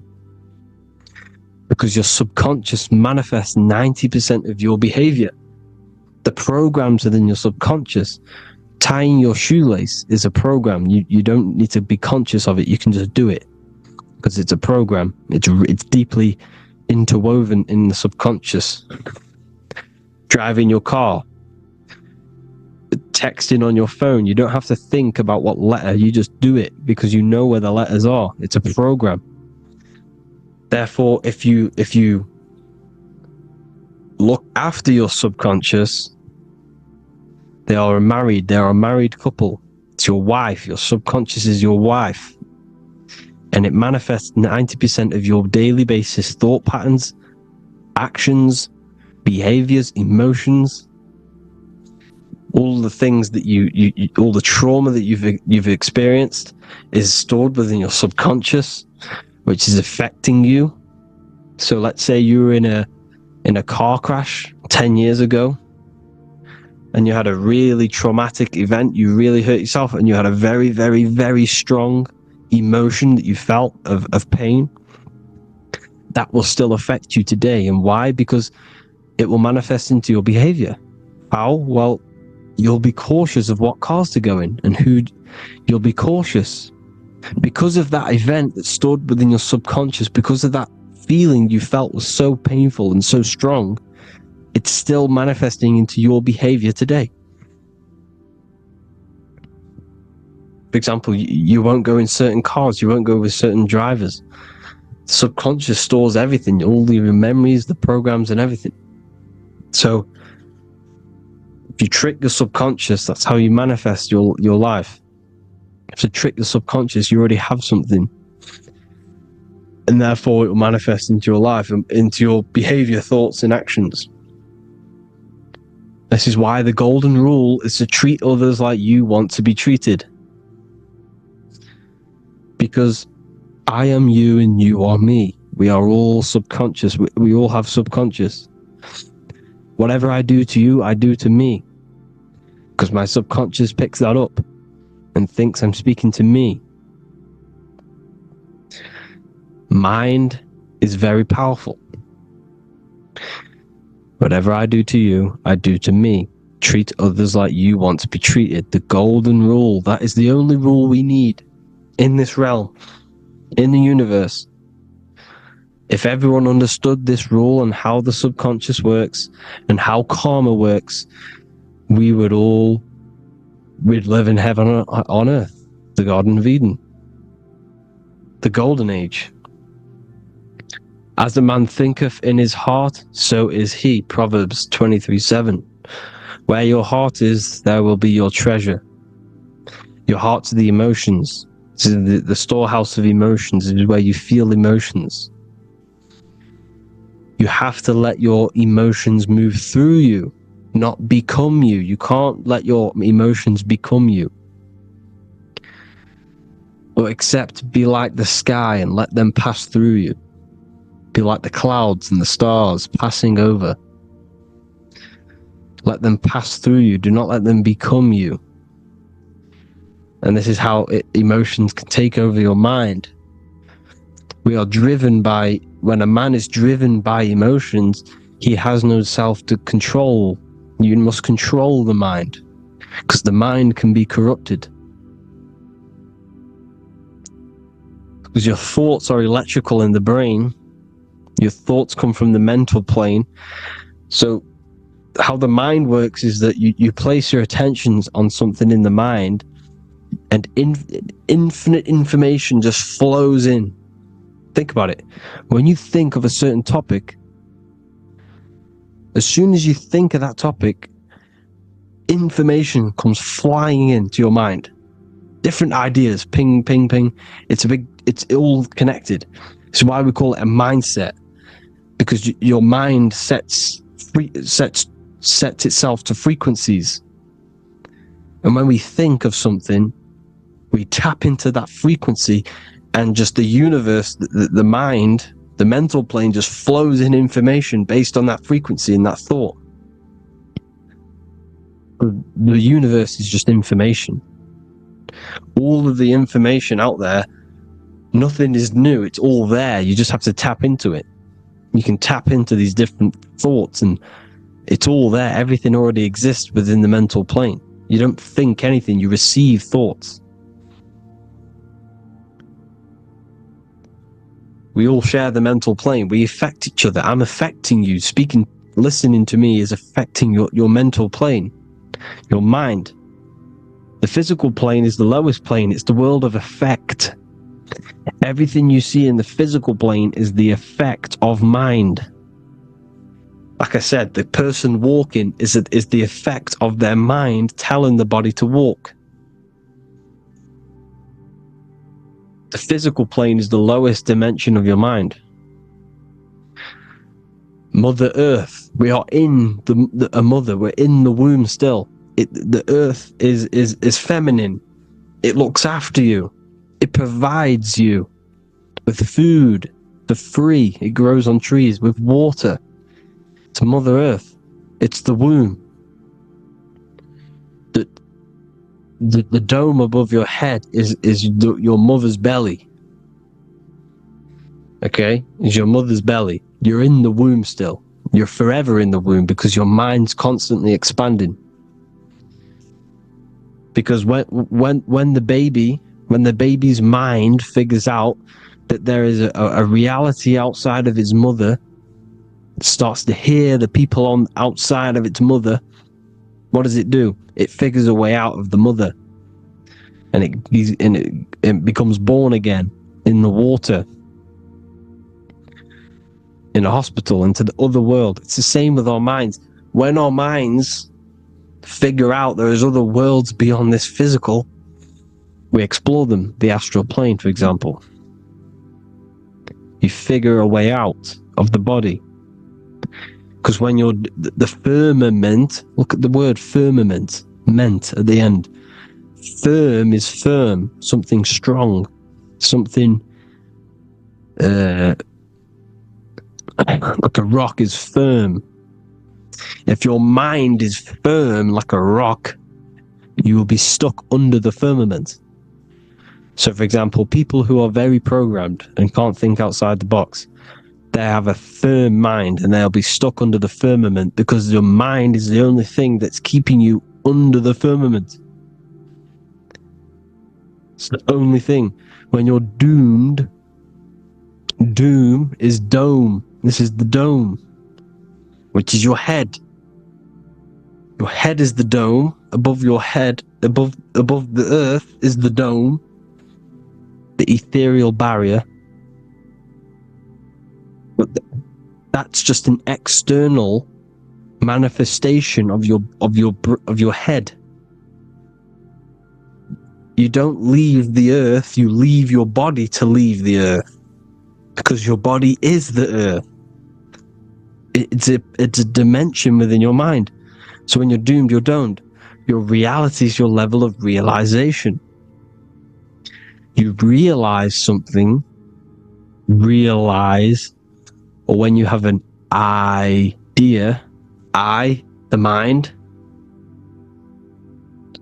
Because your subconscious manifests 90% of your behavior. The programs within your subconscious, tying your shoelace is a program. You don't need to be conscious of it. You can just do it because it's a program. It's deeply interwoven in the subconscious. Driving your car, texting on your phone, you don't have to think about what letter, you just do it because you know where the letters are. It's a program. Therefore, if you look after your subconscious, they are a married couple. It's your wife. Your subconscious is your wife. And it manifests 90% of your daily basis thought patterns, actions, behaviors, emotions, all the things that you all the trauma that you've experienced is stored within your subconscious, which is affecting you. So let's say you were in a car crash 10 years ago and you had a really traumatic event, you really hurt yourself, and you had a very, very, very strong emotion that you felt of pain. That will still affect you today. And why? Because it will manifest into your behavior. How? Well, you'll be cautious of what cars to go in and who. You'll be cautious because of that event that stored within your subconscious, because of that feeling you felt was so painful and so strong. It's still manifesting into your behavior today. For example, you won't go in certain cars, you won't go with certain drivers. The subconscious stores everything, all your memories, the programs and everything. So if you trick your subconscious, that's how you manifest your life. If you trick the subconscious, you already have something. And therefore it will manifest into your life, into your behavior, thoughts and actions. This is why the golden rule is to treat others like you want to be treated. Because I am you and you are me. We are all subconscious. We all have subconscious. Whatever I do to you, I do to me. Because my subconscious picks that up and thinks I'm speaking to me. Mind is very powerful. Whatever I do to you, I do to me. Treat others like you want to be treated. The golden rule. That is the only rule we need in this realm, in the universe. If everyone understood this rule and how the subconscious works and how karma works, we'd live in heaven on earth, the Garden of Eden, the golden age. As a man thinketh in his heart, so is he. Proverbs 23:7. Where your heart is, there will be your treasure. Your heart's the emotions. This is the storehouse of emotions. It is where you feel emotions. You have to let your emotions move through you, not become you. You can't let your emotions become you. But except be like the sky and let them pass through you. Be like the clouds and the stars passing over. Let them pass through you. Do not let them become you. And this is how emotions can take over your mind. We are driven by, when a man is driven by emotions, he has no self to control. You must control the mind, because the mind can be corrupted. Because your thoughts are electrical in the brain. Your thoughts come from the mental plane. So how the mind works is that you place your attentions on something in the mind, and infinite information just flows in. Think about it. When you think of a certain topic, as soon as you think of that topic, information comes flying into your mind. Different ideas, ping, ping, ping. It's all connected. It's why we call it a mindset, because your mind sets itself to frequencies. And when we think of something, We tap into that frequency, and just the universe, the mind, the mental plane just flows in information based on that frequency and that thought. The universe is just information. All of the information out there, nothing is new. It's all there. You just have to tap into it. You can tap into these different thoughts, and it's all there. Everything already exists within the mental plane. You don't think anything. You receive thoughts. We all share the mental plane. We affect each other. I'm affecting you. Speaking, listening to me is affecting your mental plane, your mind. The physical plane is the lowest plane. It's the world of effect. Everything you see in the physical plane is the effect of mind. Like I said, the person walking is the effect of their mind telling the body to walk. The physical plane is the lowest dimension of your mind. Mother Earth, we are in a mother. We're in the womb still. The Earth is feminine. It looks after you. It provides you with food for free. It grows on trees with water. It's Mother Earth. It's the womb. The dome above your head is your mother's belly. Okay? Is your mother's belly. You're in the womb still. You're forever in the womb because your mind's constantly expanding. Because when the baby's mind figures out that there is a reality outside of its mother, it starts to hear the people on outside of its mother, what does it do? It figures a way out of the mother, and it becomes born again in the water, in a hospital, into the other world. It's the same with our minds. When our minds figure out there is other worlds beyond this physical, we explore them. The astral plane, for example. You figure a way out of the body. Because when you're the firmament, look at the word firmament, meant at the end. Firm is firm, something strong, something like a rock is firm. If your mind is firm like a rock, you will be stuck under the firmament. So, for example, people who are very programmed and can't think outside the box, they have a firm mind and they'll be stuck under the firmament because your mind is the only thing that's keeping you under the firmament. It's the only thing. When you're doomed, doom is dome. This is the dome, which is your head. Your head is the dome. Above your head, above the earth is the dome, the ethereal barrier. But that's just an external manifestation of your head. You don't leave the earth, you leave your body to leave the earth, because your body is the earth. It's a dimension within your mind. So when you're doomed, you're domed. Your reality is your level of realization. You realize something, or when you have an idea, the mind,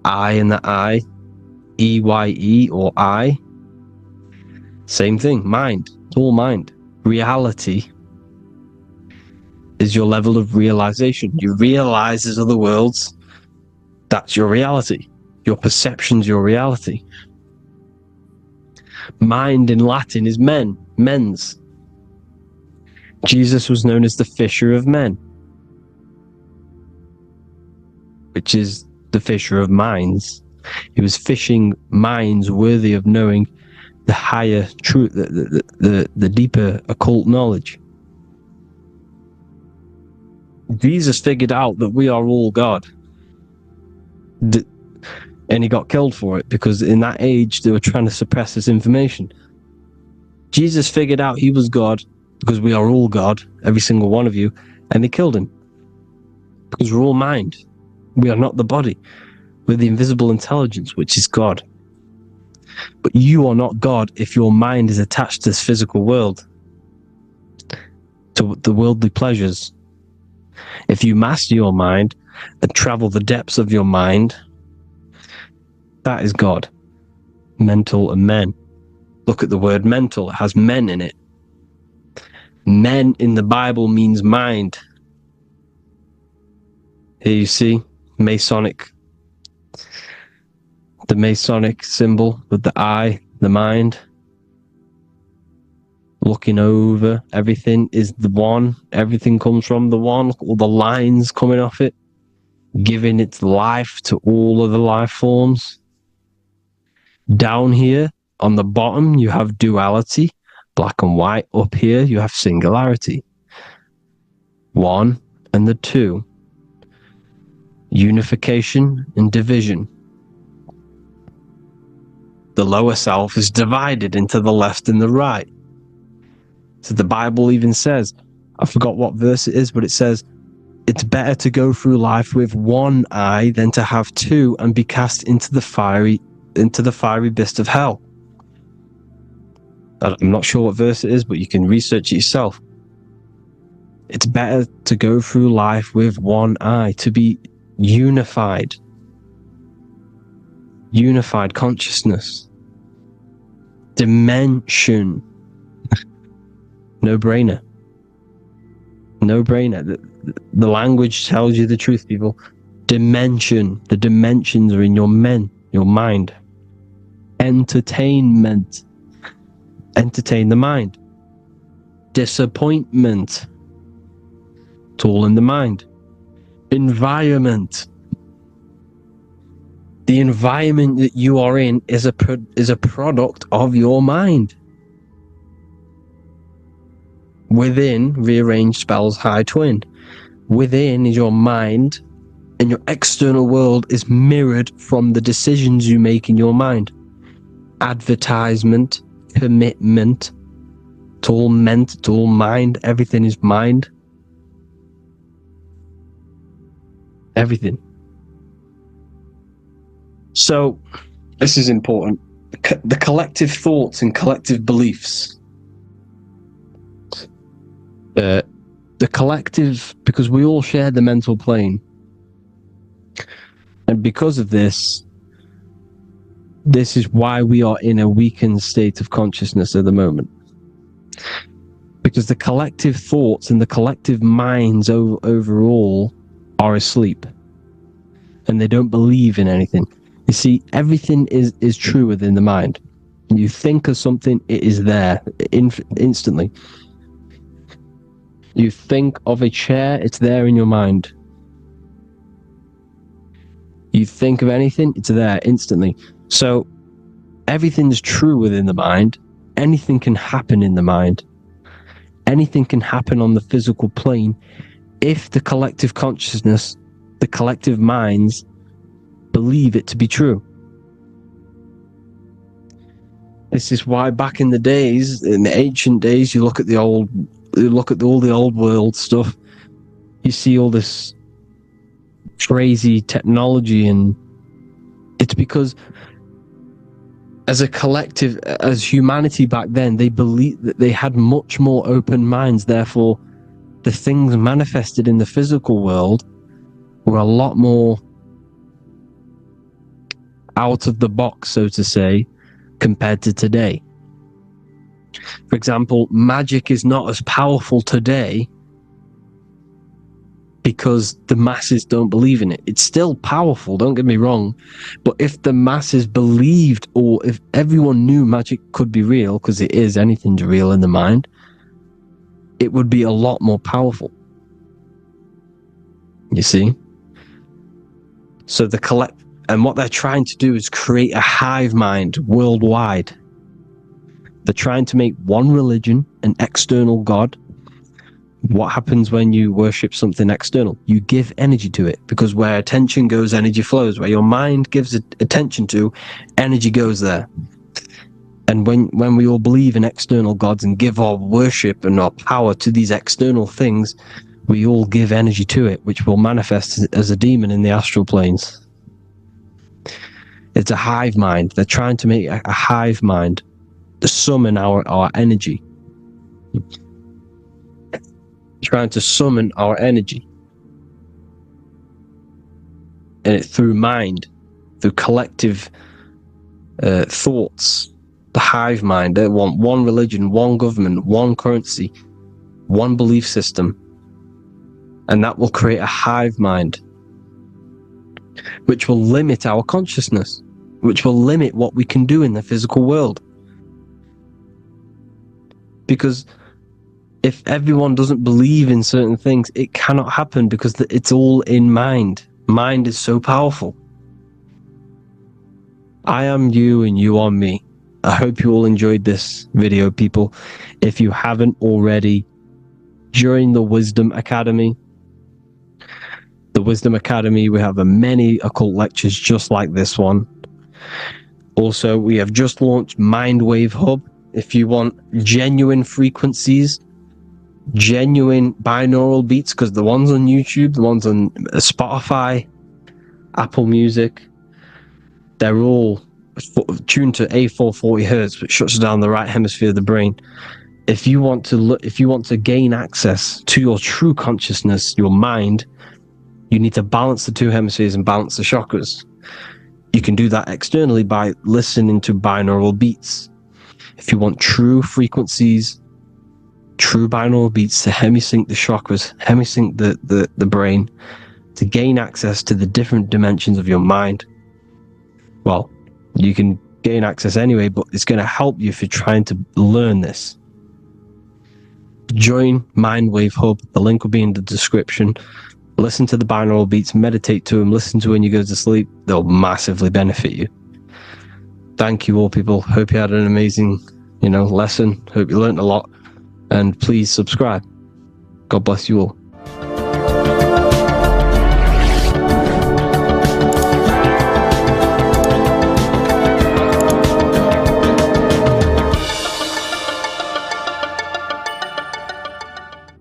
in the EYE or I, same thing, mind, it's all mind. Reality is your level of realization. You realize there's other worlds, that's your reality. Your perception's your reality. Mind in Latin is mens. Jesus was known as the fisher of men, which is the fisher of minds. He was fishing minds worthy of knowing the higher truth, the deeper occult knowledge. Jesus figured out that we are all God. And he got killed for it, because in that age they were trying to suppress this information. Jesus figured out he was God, because we are all God, every single one of you, and they killed him. Because we're all mind. We are not the body. We're the invisible intelligence, which is God. But you are not God if your mind is attached to this physical world, to the worldly pleasures. If you master your mind and travel the depths of your mind, that is God. Mental and men. Look at the word mental. It has men in it. Men in the Bible means mind. Here you see Masonic. The Masonic symbol with the eye, the mind. Looking over everything is the one. Everything comes from the one. All the lines coming off it. Giving its life to all of the life forms. Down here on the bottom, you have duality, black and white. Up here, you have singularity. One and the two. Unification and division. The lower self is divided into the left and the right. So the Bible even says, I forgot what verse it is, but it says, it's better to go through life with one eye than to have two and be cast into the fiery abyss of hell. I'm not sure what verse it is, but you can research it yourself. It's better to go through life with one eye, to be unified. Unified consciousness. Dimension. No brainer. No brainer. The language tells you the truth, people. Dimension. The dimensions are in your mind. Entertainment. Entertain the mind. Disappointment. It's all in the mind. Environment. The environment that you are in is a product of your mind. Within, rearranged spells high twin. Within is your mind, and your external world is mirrored from the decisions you make in your mind. Advertisement, commitment, it's all meant, it's all mind, everything is mind. Everything. So, this is important. The collective thoughts and collective beliefs. The collective, because we all share the mental plane. And because of this is why we are in a weakened state of consciousness at the moment. Because the collective thoughts and the collective minds overall are asleep. And they don't believe in anything. You see, everything is true within the mind. You think of something, it is there instantly. You think of a chair, it's there in your mind. You think of anything, it's there instantly. So everything's true within the mind. Anything can happen in the mind. Anything can happen on the physical plane if the collective consciousness, the collective minds, believe it to be true. This is why back in the days, in the ancient days, you look at all the old world stuff, you see all this crazy technology, and it's because as a collective, as humanity back then, they believed that they had much more open minds. Therefore, the things manifested in the physical world were a lot more out of the box, so to say, compared to today. For example, magic is not as powerful today because the masses don't believe in it. It's still powerful, don't get me wrong, but if the masses believed, or if everyone knew magic could be real, because it is, anything's real in the mind, it would be a lot more powerful. You see? So and what they're trying to do is create a hive mind worldwide. They're trying to make one religion, an external God. What happens when you worship something external? You give energy to it, because where attention goes, energy flows. Where your mind gives attention to, energy goes there. And when we all believe in external gods and give our worship and our power to these external things, we all give energy to it, which will manifest as a demon in the astral planes. It's a hive mind. They're trying to make a hive mind to summon our energy. Trying to summon our energy. And it through mind, through collective thoughts. The hive mind. They want one religion, one government, one currency, one belief system. And that will create a hive mind, which will limit our consciousness, which will limit what we can do in the physical world. Because if everyone doesn't believe in certain things, it cannot happen because it's all in mind. Mind is so powerful. I am you and you are me. I hope you all enjoyed this video, people. If you haven't already, join the Wisdom Academy. The Wisdom Academy, we have many occult lectures just like this one. Also, we have just launched Mindwave Hub. If you want genuine frequencies, genuine binaural beats, because the ones on YouTube, the ones on Spotify, Apple Music, they're all tuned to A440 hertz, which shuts down the right hemisphere of the brain. If you want to gain access to your true consciousness, your mind, you need to balance the two hemispheres and balance the chakras. You can do that externally by listening to binaural beats. If you want true frequencies, true binaural beats to hemisync the chakras, hemisync the brain, to gain access to the different dimensions of your mind, well, you can gain access anyway, but it's going to help you if you're trying to learn this. Join Mindwave Hub. The link will be in the description. Listen to the binaural beats, meditate to them, listen to when you go to sleep. They'll massively benefit you. Thank you all, people. Hope you had an amazing, lesson. Hope you learned a lot. And please subscribe. God bless you all.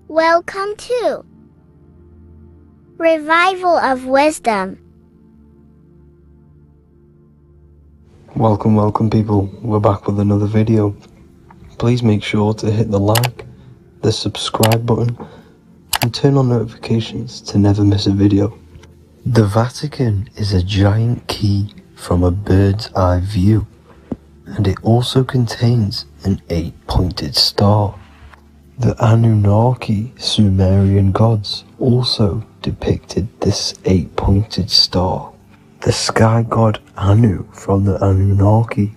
Welcome to Revival of Wisdom. Welcome people, we're back with another video. Please make sure to hit the like, the subscribe button, and turn on notifications to never miss a video. The Vatican is a giant key from a bird's eye view, and it also contains an 8-pointed star. The Anunnaki Sumerian gods also depicted this 8-pointed star. The sky god Anu from the Anunnaki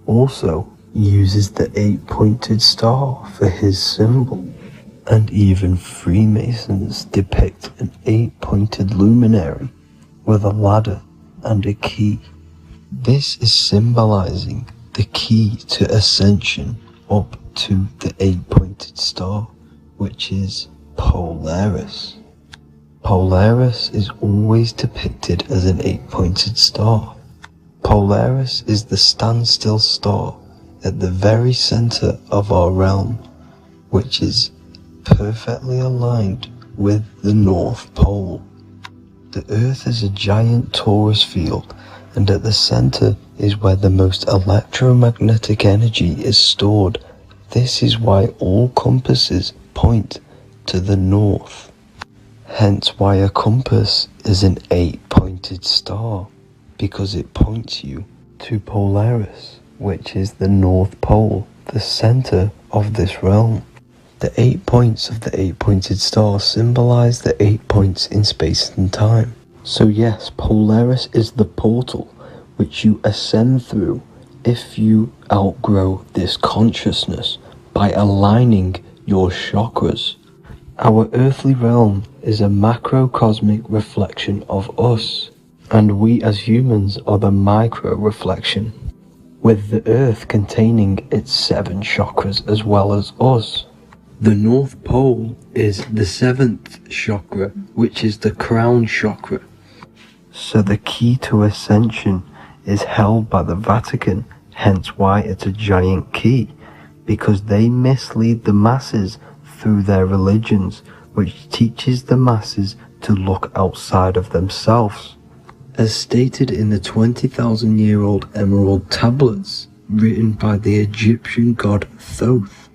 also uses the 8-pointed star for his symbol. And even Freemasons depict an 8-pointed luminary with a ladder and a key. This is symbolizing the key to ascension up to the 8-pointed star, which is Polaris. Polaris is always depicted as an 8-pointed star. Polaris is the standstill star at the very center of our realm, which is perfectly aligned with the North Pole. The Earth is a giant torus field, and at the center is where the most electromagnetic energy is stored. This is why all compasses point to the north. Hence why a compass is an 8-pointed star, because it points you to Polaris, which is the North Pole, the center of this realm. The 8 points of the 8-pointed star symbolize the 8 points in space and time. So yes, Polaris is the portal which you ascend through if you outgrow this consciousness by aligning your chakras. Our earthly realm is a macrocosmic reflection of us, and we as humans are the micro reflection, with the earth containing its 7 chakras as well as us. The North Pole is the 7th chakra, which is the crown chakra. So the key to ascension is held by the Vatican, hence why it's a giant key, because they mislead the masses through their religions, which teaches the masses to look outside of themselves. as stated in the 20,000-year-old emerald tablets written by the Egyptian god Thoth.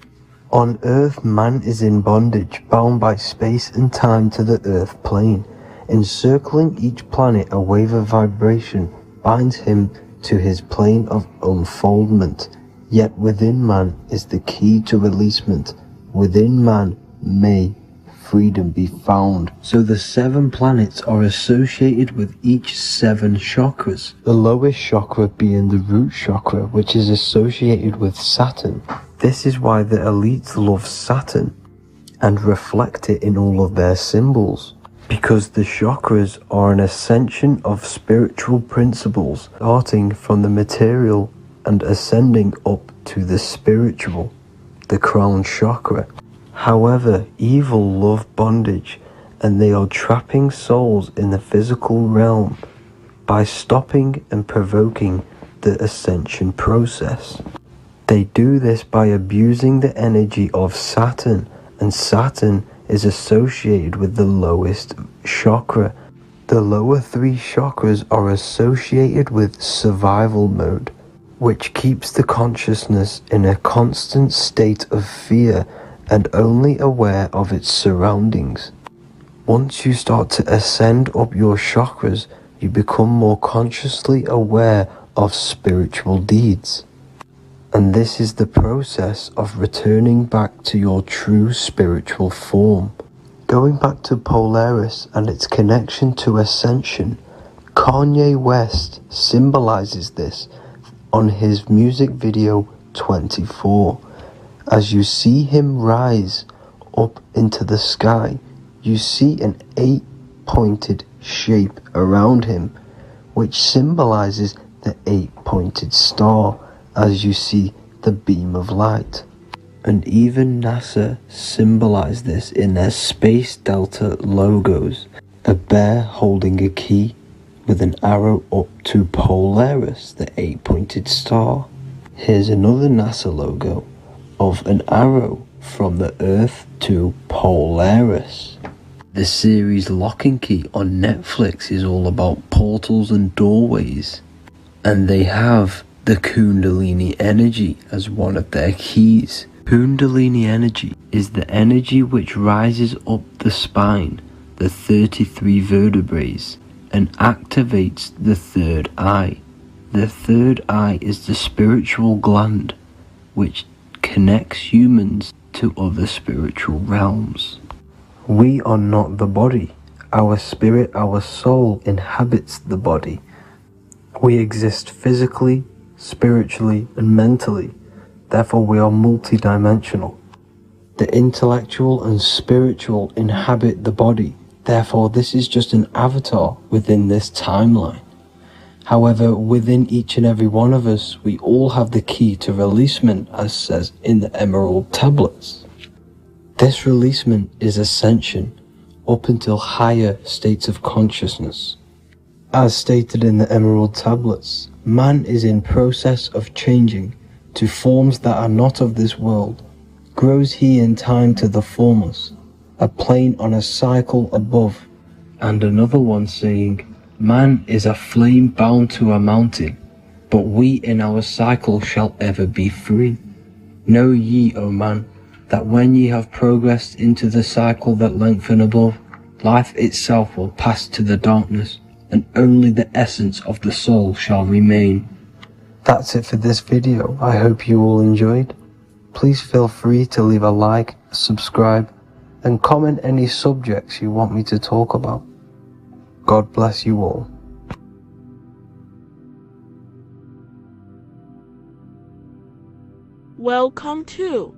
On earth, man is in bondage, bound by space and time to the earth plane. Encircling each planet, a wave of vibration binds him to his plane of unfoldment. Yet within man is the key to releasement. Within man may freedom be found. So the 7 planets are associated with each 7 chakras. The lowest chakra being the root chakra, which is associated with Saturn. This is why the elites love Saturn and reflect it in all of their symbols. Because the chakras are an ascension of spiritual principles, starting from the material and ascending up to the spiritual, the crown chakra. However, evil love bondage, and they are trapping souls in the physical realm by stopping and provoking the ascension process. They do this by abusing the energy of Saturn, and Saturn is associated with the lowest chakra. The lower 3 chakras are associated with survival mode, which keeps the consciousness in a constant state of fear and only aware of its surroundings. Once you start to ascend up your chakras, you become more consciously aware of spiritual deeds. And this is the process of returning back to your true spiritual form. Going back to Polaris and its connection to ascension, Kanye West symbolizes this on his music video 24. As you see him rise up into the sky, you see an 8-pointed shape around him, which symbolizes the 8-pointed star, as you see the beam of light. And even NASA symbolized this in their Space Delta logos, a bear holding a key with an arrow up to Polaris, the 8-pointed star. Here's another NASA logo of an arrow from the Earth to Polaris. The series Lock and Key on Netflix is all about portals and doorways, and they have the Kundalini energy as one of their keys. Kundalini energy is the energy which rises up the spine, the 33 vertebrae, and activates the third eye. The third eye is the spiritual gland, which connects humans to other spiritual realms. We are not the body. Our spirit, our soul inhabits the body. We exist physically, spiritually, and mentally. Therefore, we are multidimensional. The intellectual and spiritual inhabit the body. Therefore, this is just an avatar within this timeline. However, within each and every one of us, we all have the key to releasement, as says in the Emerald Tablets. This releasement is ascension, up until higher states of consciousness. As stated in the Emerald Tablets, man is in process of changing to forms that are not of this world. Grows he in time to the formless, a plane on a cycle above, and another one saying, man is a flame bound to a mountain, but we in our cycle shall ever be free. Know ye, O man, that when ye have progressed into the cycle that lengthen above, life itself will pass to the darkness, and only the essence of the soul shall remain. That's it for this video. I hope you all enjoyed. Please feel free to leave a like, subscribe, and comment any subjects you want me to talk about. God bless you all. Welcome to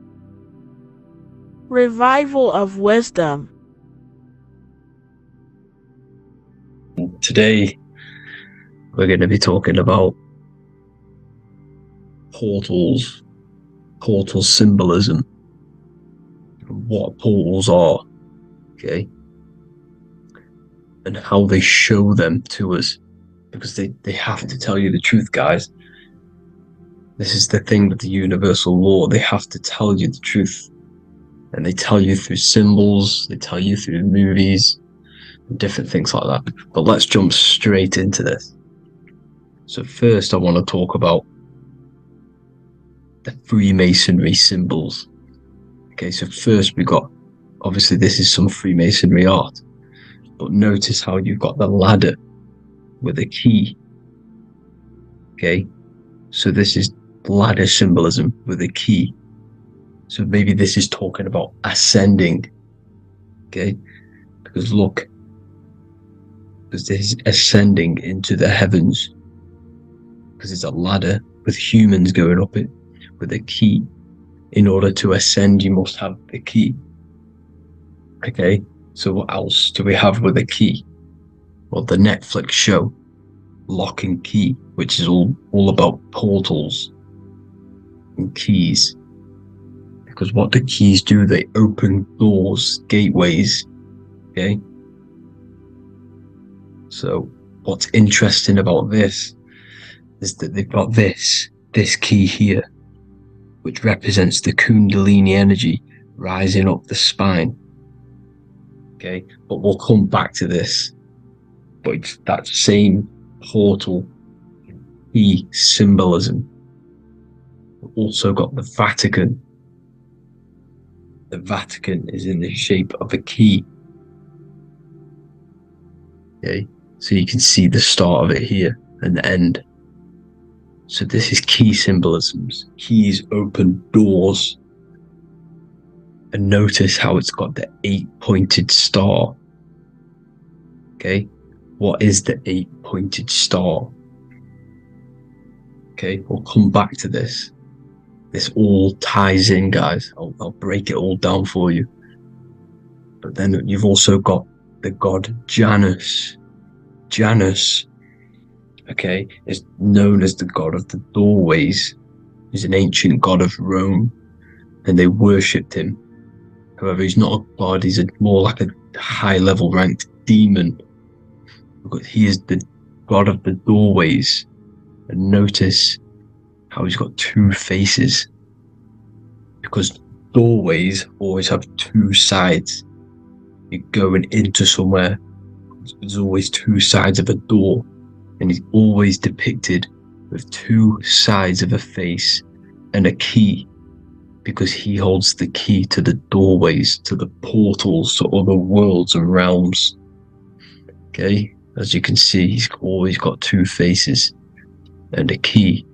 Revival of Wisdom. Today, we're going to be talking about portals, portal symbolism, what portals are, okay, and how they show them to us, because they have to tell you the truth, guys. This is the thing with the universal law. They have to tell you the truth, and they tell you through symbols, they tell you through movies, different things like that. But let's jump straight into this. So first I want to talk about the Freemasonry symbols. Okay, so first we got, obviously this is some Freemasonry art, but notice how you've got the ladder with a key. Okay, so this is ladder symbolism with a key. So maybe this is talking about ascending. Okay, because look, because this is ascending into the heavens, because it's a ladder with humans going up it with a key. In order to ascend, you must have a key. Okay, so what else do we have with a key? Well, the Netflix show Lock and Key, which is all about portals and keys. Because what the keys do, they open doors, gateways. Okay, so what's interesting about this is that they've got this key here, which represents the Kundalini energy rising up the spine. Okay, but we'll come back to this. But it's that same portal key symbolism. We've also got the Vatican. The Vatican is in the shape of a key. Okay, so you can see the start of it here and the end. So this is key symbolisms. Keys open doors. And notice how it's got the 8-pointed star. Okay, what is the 8-pointed star? Okay, we'll come back to this. This all ties in, guys. I'll break it all down for you. But then you've also got the god Janus. Janus, okay, is known as the god of the doorways. He's an ancient god of Rome, and they worshipped him. However, he's not a god, he's more like a high-level ranked demon. Because he is the god of the doorways. And notice how he's got two faces. Because doorways always have two sides. You're going into somewhere, there's always two sides of a door. And he's always depicted with two sides of a face and a key. Because he holds the key to the doorways, to the portals, to other worlds and realms. Okay, as you can see, he's always got two faces and a key.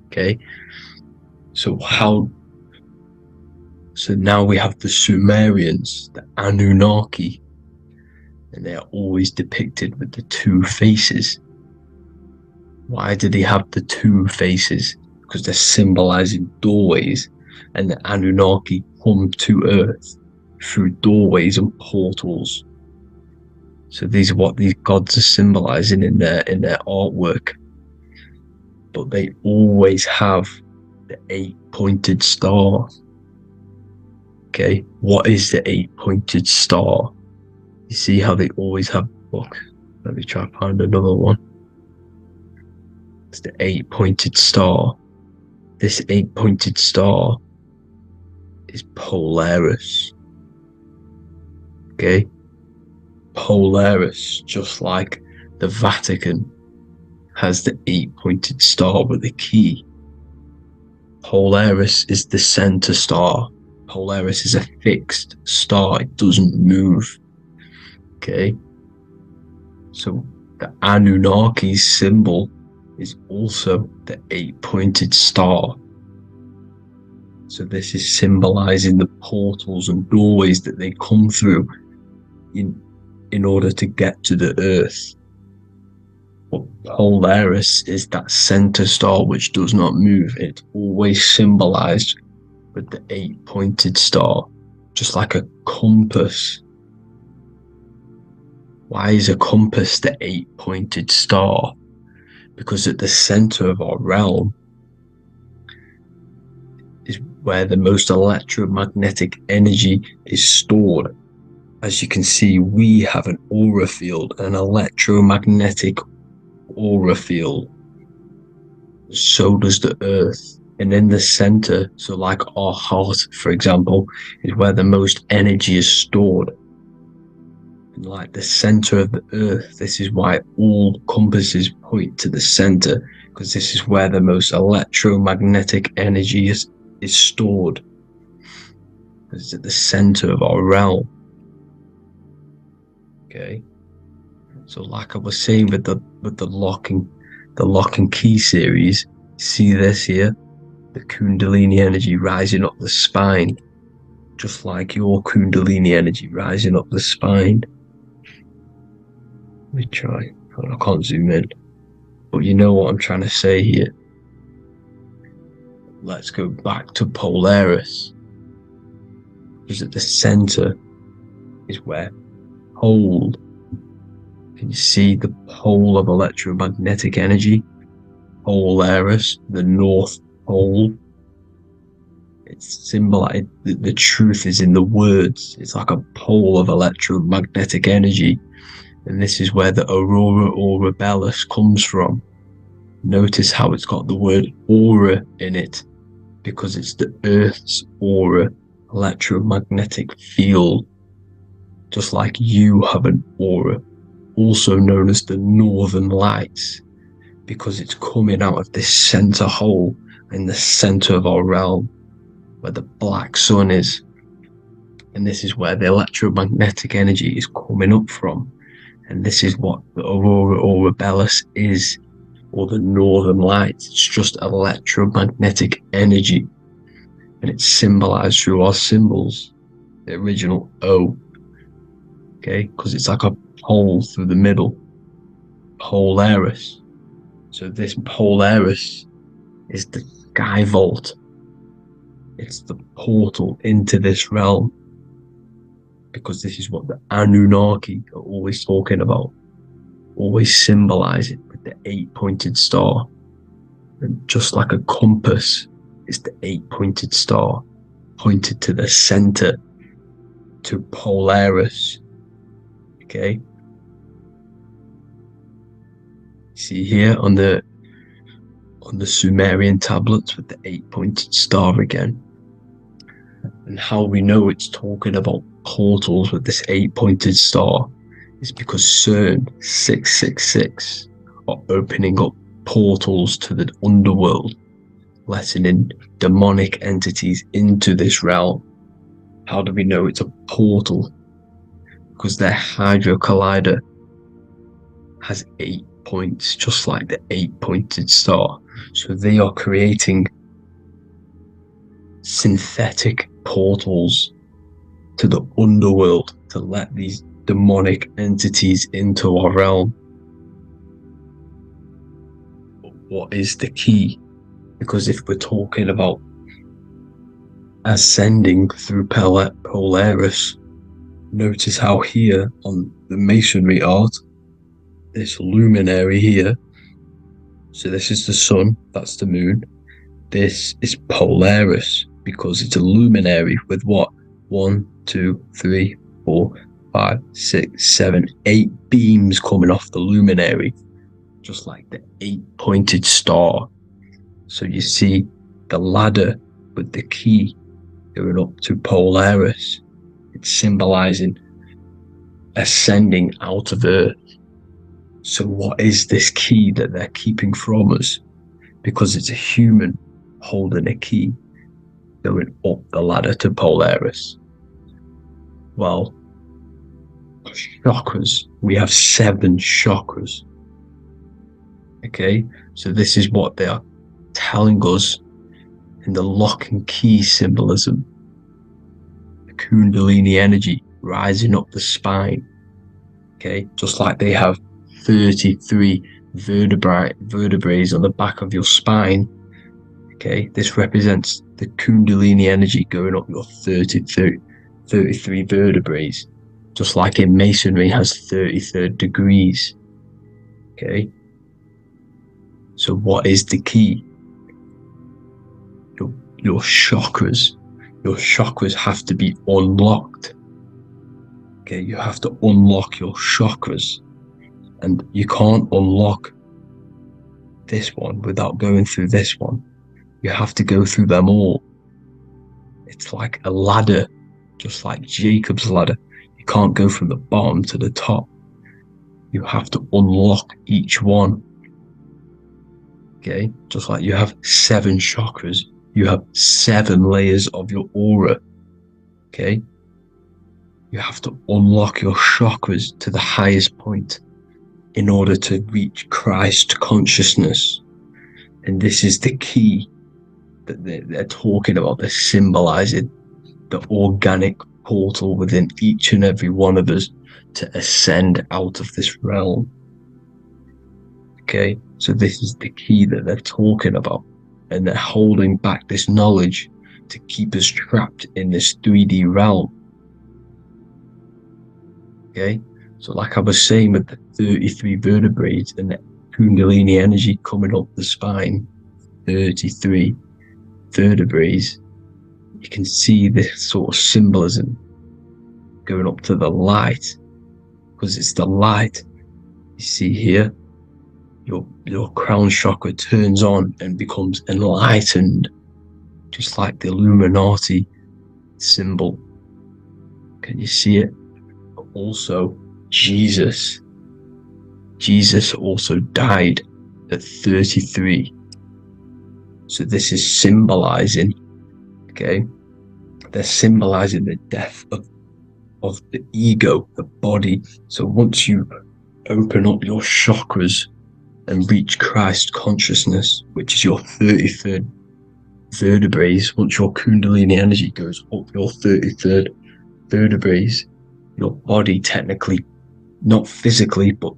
Okay, so now we have the Sumerians, the Anunnaki, and they are always depicted with the two faces. Why do they have the two faces? Because they're symbolizing doorways, and the Anunnaki come to Earth through doorways and portals. So these are what these gods are symbolizing in their artwork. But they always have the 8-pointed star. Okay, what is the 8-pointed star? You see how they always have, look, let me try to find another one. It's the 8-pointed star. This 8-pointed star is Polaris. Okay? Polaris, just like the Vatican, has the 8-pointed star with a key. Polaris is the center star. Polaris is a fixed star. It doesn't move. Okay? So the Anunnaki's symbol is also the 8-pointed star. So this is symbolizing the portals and doorways that they come through in order to get to the Earth. But Polaris is that center star which does not move. It's always symbolized with the 8-pointed star, just like a compass. Why is a compass the 8-pointed star? Because at the center of our realm is where the most electromagnetic energy is stored. As you can see, we have an aura field, an electromagnetic aura field. So does the Earth. And in the center, so like our heart, for example, is where the most energy is stored. And like the center of the earth, this is why all compasses point to the center, because this is where the most electromagnetic energy is stored. It's at the center of our realm. Okay. So like I was saying with the lock and key series, see this here? The Kundalini energy rising up the spine, just like your Kundalini energy rising up the spine. Let me try. I can't zoom in. But you know what I'm trying to say here. Let's go back to Polaris. Because at the center is where pole. Can you see the pole of electromagnetic energy? Polaris, the North Pole. It's symbolized. The truth is in the words. It's like a pole of electromagnetic energy. And this is where the aurora borealis comes from. Notice how it's got the word aura in it, because it's the Earth's aura, electromagnetic field. Just like you have an aura, also known as the Northern Lights, because it's coming out of this center hole in the center of our realm, where the black sun is. And this is where the electromagnetic energy is coming up from. And this is what the aurora borealis is, or the Northern Lights. It's just electromagnetic energy. And it's symbolized through our symbols. The original O. Okay, because it's like a pole through the middle. Polaris. So this Polaris is the sky vault. It's the portal into this realm. Because this is what the Anunnaki are always talking about. Always symbolize it with the 8-pointed star. And just like a compass is the 8-pointed star, pointed to the center, to Polaris. Okay? See here on the Sumerian tablets with the 8-pointed star again. And how we know it's talking about portals with this 8-pointed star is because CERN 666 are opening up portals to the underworld, letting in demonic entities into this realm. How do we know it's a portal? Because their Hydro Collider has 8 points, just like the 8-pointed star. So they are creating synthetic portals to the underworld to let these demonic entities into our realm. But what is the key? Because if we're talking about ascending through Polaris, notice how here on the masonry art, this luminary here, so this is the sun, that's the moon, this is Polaris, because it's a luminary with what? 1, 2, 3, 4, 5, 6, 7, 8 beams coming off the luminary, just like the 8-pointed star. So you see the ladder with the key going up to Polaris. It's symbolizing ascending out of Earth. So what is this key that they're keeping from us? Because it's a human holding a key going up the ladder to Polaris. Well, chakras. We have 7 chakras. Okay, so this is what they are telling us in the lock and key symbolism. The Kundalini energy rising up the spine. Okay, just like they have 33 vertebrae on the back of your spine. Okay, this represents the Kundalini energy going up your 33 vertebrae, just like in masonry has 33rd degrees. Okay, so what is the key? Your chakras. Your chakras have to be unlocked. Okay, you have to unlock your chakras, and you can't unlock this one without going through this one. You have to go through them all. It's like a ladder, just like Jacob's ladder. You can't go from the bottom to the top. You have to unlock each one. Okay? Just like you have 7 chakras, you have 7 layers of your aura. Okay? You have to unlock your chakras to the highest point in order to reach Christ consciousness. And this is the key that they're talking about. They're symbolizing the organic portal within each and every one of us to ascend out of this realm. Okay, so this is the key that they're talking about, and they're holding back this knowledge to keep us trapped in this 3D realm. Okay, so like I was saying with the 33 vertebrae and the Kundalini energy coming up the spine, 33 vertebrae, you can see this sort of symbolism going up to the light, because it's the light. You see here, your crown chakra turns on and becomes enlightened, just like the Illuminati symbol. Can you see it? But also, Jesus also died at 33. So this is symbolizing, okay? They're symbolizing the death of the ego, the body. So once you open up your chakras and reach Christ consciousness, which is your 33rd vertebrae, once your Kundalini energy goes up your 33rd vertebrae, your body technically, not physically, but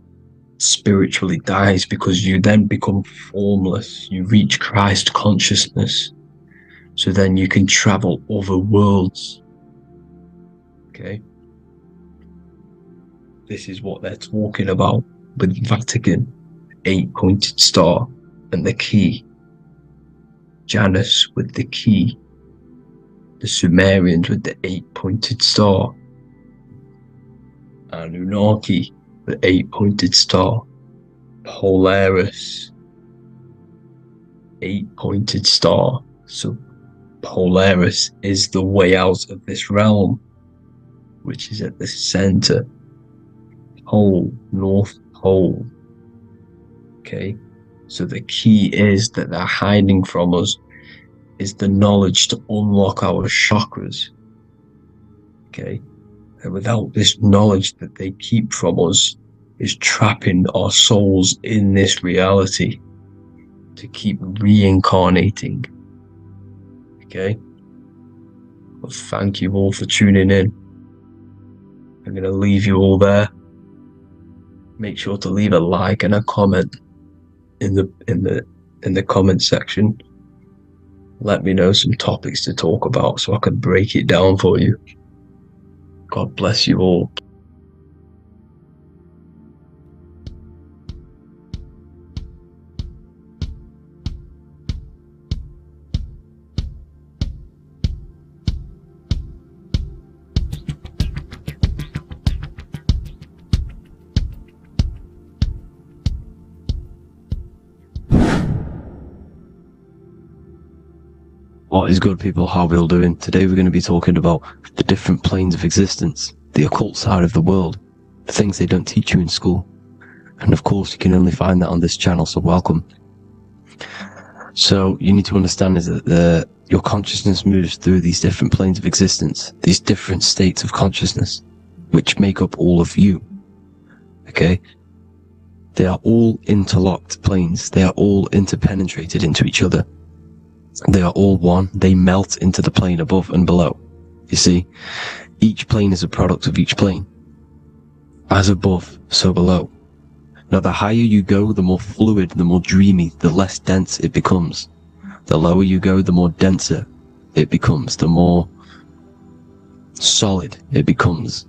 spiritually dies, because you then become formless. You reach Christ consciousness. So then you can travel other worlds. Okay? This is what they're talking about with Vatican, 8-pointed star, and the key. Janus with the key. The Sumerians with the 8-pointed star. Anunnaki, the 8-pointed star. Polaris, 8-pointed star. So Polaris is the way out of this realm, which is at the center. Pole, North Pole. Okay, so the key is that they're hiding from us is the knowledge to unlock our chakras. Okay, and without this knowledge that they keep from us is trapping our souls in this reality to keep reincarnating. Okay, well, thank you all for tuning in. I'm going to leave you all there. Make sure to leave a like and a comment in the comment section. Let me know some topics to talk about so I can break it down for you. God bless you all. What is good, people? How are we all doing? Today we're going to be talking about the different planes of existence, the occult side of the world, the things they don't teach you in school. And of course, you can only find that on this channel, so welcome. So you need to understand is that your consciousness moves through these different planes of existence, these different states of consciousness, which make up all of you. Okay? They are all interlocked planes. They are all interpenetrated into each other. They are all one. They melt into the plane above and below. You see, each plane is a product of each plane. As above, so below. Now, the higher you go, the more fluid, the more dreamy, the less dense it becomes. The lower you go, the more denser it becomes, the more solid it becomes.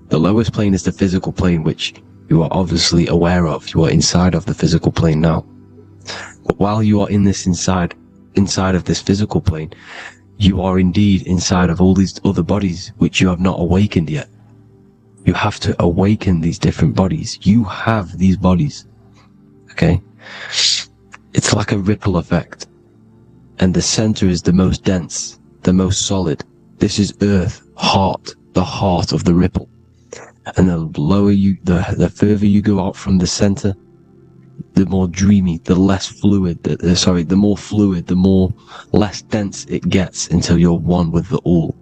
The lowest plane is the physical plane, which you are obviously aware of. You are inside of the physical plane now. But while you are in this inside of this physical plane, you are indeed inside of all these other bodies which you have not awakened yet. You have to awaken these different bodies. You have these bodies. Okay? It's like a ripple effect. And the center is the most dense, the most solid. This is earth, heart, the heart of the ripple. And the lower you, the further you go out from the center, the more dreamy, the less fluid, the more fluid, the more less dense it gets until you're one with the all.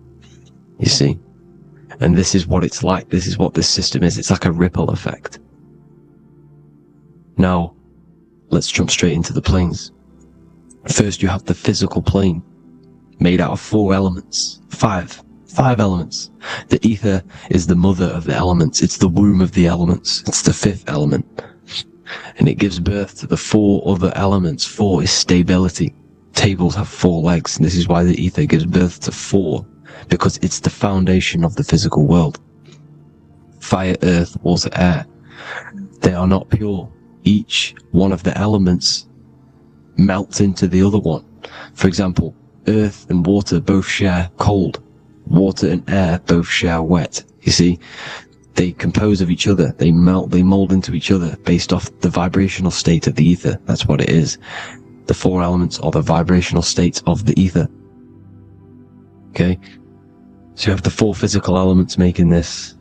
You see? And this is what it's like. This is what this system is. It's like a ripple effect. Now, let's jump straight into the planes. First, you have the physical plane, made out of 4 elements. Five elements. The ether is the mother of the elements. It's the womb of the elements. It's the 5th element. And it gives birth to the 4 other elements. 4 is stability. Tables have 4 legs, and this is why the ether gives birth to 4, because it's the foundation of the physical world. Fire, earth, water, air. They are not pure. Each one of the elements melts into the other one. For example, earth and water both share cold. Water and air both share wet. You see, they compose of each other. They melt, they mold into each other based off the vibrational state of the ether. That's what it is. The 4 elements are the vibrational states of the ether. Okay? So you have the 4 physical elements making this,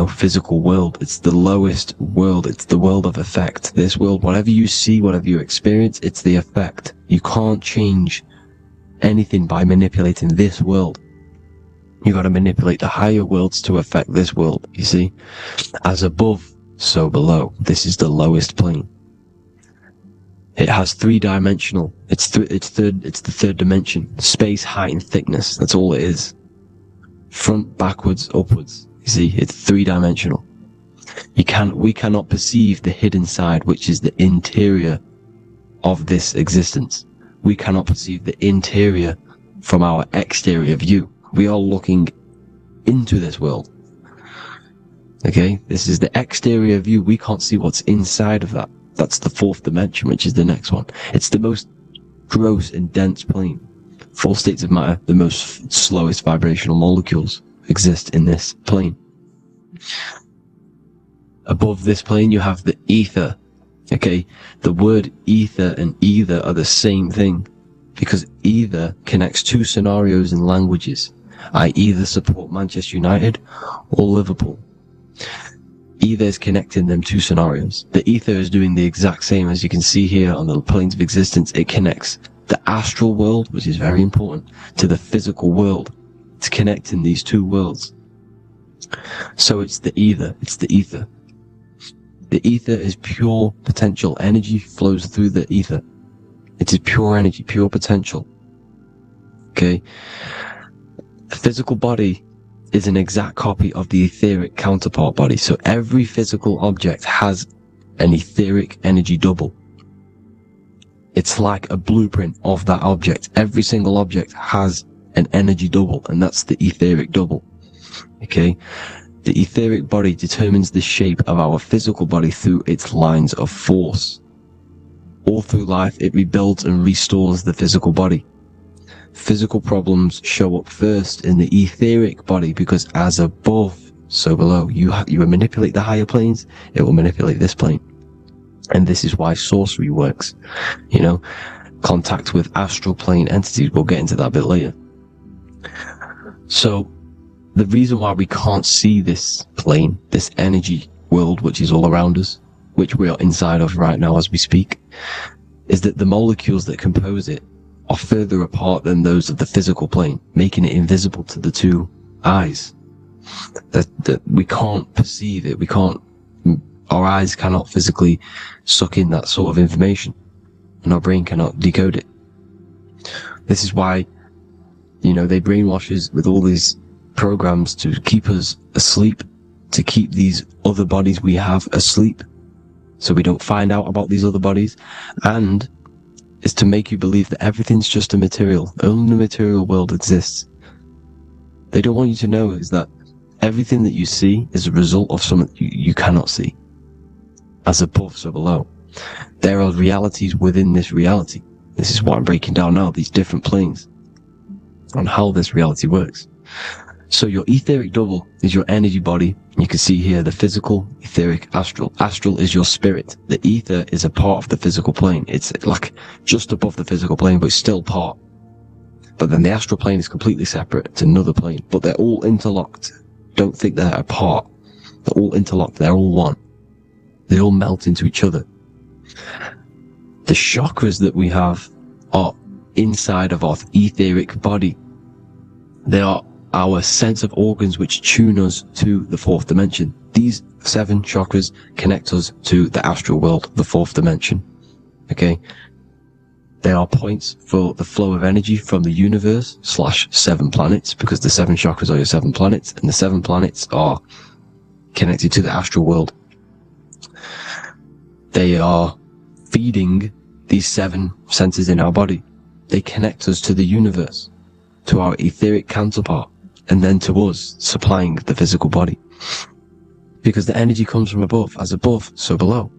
physical world. It's the lowest world. It's the world of effect. This world, whatever you see, whatever you experience, it's the effect. You can't change anything by manipulating this world. You got to manipulate the higher worlds to affect this world, you see? As above, so below. This is the lowest plane. It has 3-dimensional. It's the 3rd dimension. Space, height, and thickness. That's all it is. Front, backwards, upwards. You see, it's 3-dimensional. We cannot perceive the hidden side, which is the interior of this existence. We cannot perceive the interior from our exterior view. We are looking into this world. Okay? This is the exterior view. We can't see what's inside of that. That's the 4th dimension, which is the next one. It's the most gross and dense plane. 4 states of matter, the most slowest vibrational molecules, exist in this plane. Above this plane, you have the ether. Okay? The word ether and either are the same thing, because either connects 2 scenarios in languages. I either support Manchester United or Liverpool. Either is connecting them 2 scenarios. The ether is doing the exact same, as you can see here on the planes of existence. It connects the astral world, which is very important, to the physical world. It's connecting these 2 worlds. So it's the ether. It's the ether. The ether is pure potential. Energy flows through the ether. It is pure energy, pure potential. Okay? The physical body is an exact copy of the etheric counterpart body. So every physical object has an etheric energy double. It's like a blueprint of that object. Every single object has an energy double, and that's the etheric double. Okay? The etheric body determines the shape of our physical body through its lines of force. All through life, it rebuilds and restores the physical body. Physical problems show up first in the etheric body, because as above, so below. You manipulate the higher planes, it will manipulate this plane. And this is why sorcery works. Contact with astral plane entities. We'll get into that a bit later. So, the reason why we can't see this plane, this energy world, which is all around us, which we are inside of right now as we speak, is that the molecules that compose it are further apart than those of the physical plane, making it invisible to the 2 eyes. That we can't perceive it. Our eyes cannot physically suck in that sort of information, and our brain cannot decode it. This is why, they brainwash us with all these programs to keep us asleep, to keep these other bodies we have asleep, so we don't find out about these other bodies, and is to make you believe that everything's just a material. Only the material world exists. They don't want you to know is that everything that you see is a result of something you cannot see. As above, so below. There are realities within this reality. This is what I'm breaking down now, these different planes, on how this reality works. So your etheric double is your energy body. You can see here the physical, etheric, astral. Astral is your spirit. The ether is a part of the physical plane. It's like just above the physical plane, but it's still part. But then the astral plane is completely separate. It's another plane, but they're all interlocked. Don't think they're apart. They're all interlocked. They're all one. They all melt into each other. The chakras that we have are inside of our etheric body. They are our sense of organs which tune us to the fourth dimension. These 7 chakras connect us to the astral world, the fourth dimension. Okay? They are points for the flow of energy from the universe / 7 planets, because the 7 chakras are your 7 planets, and the 7 planets are connected to the astral world. They are feeding these 7 centers in our body. They connect us to the universe, to our etheric counterpart, and then to us, supplying the physical body. Because the energy comes from above. As above, so below.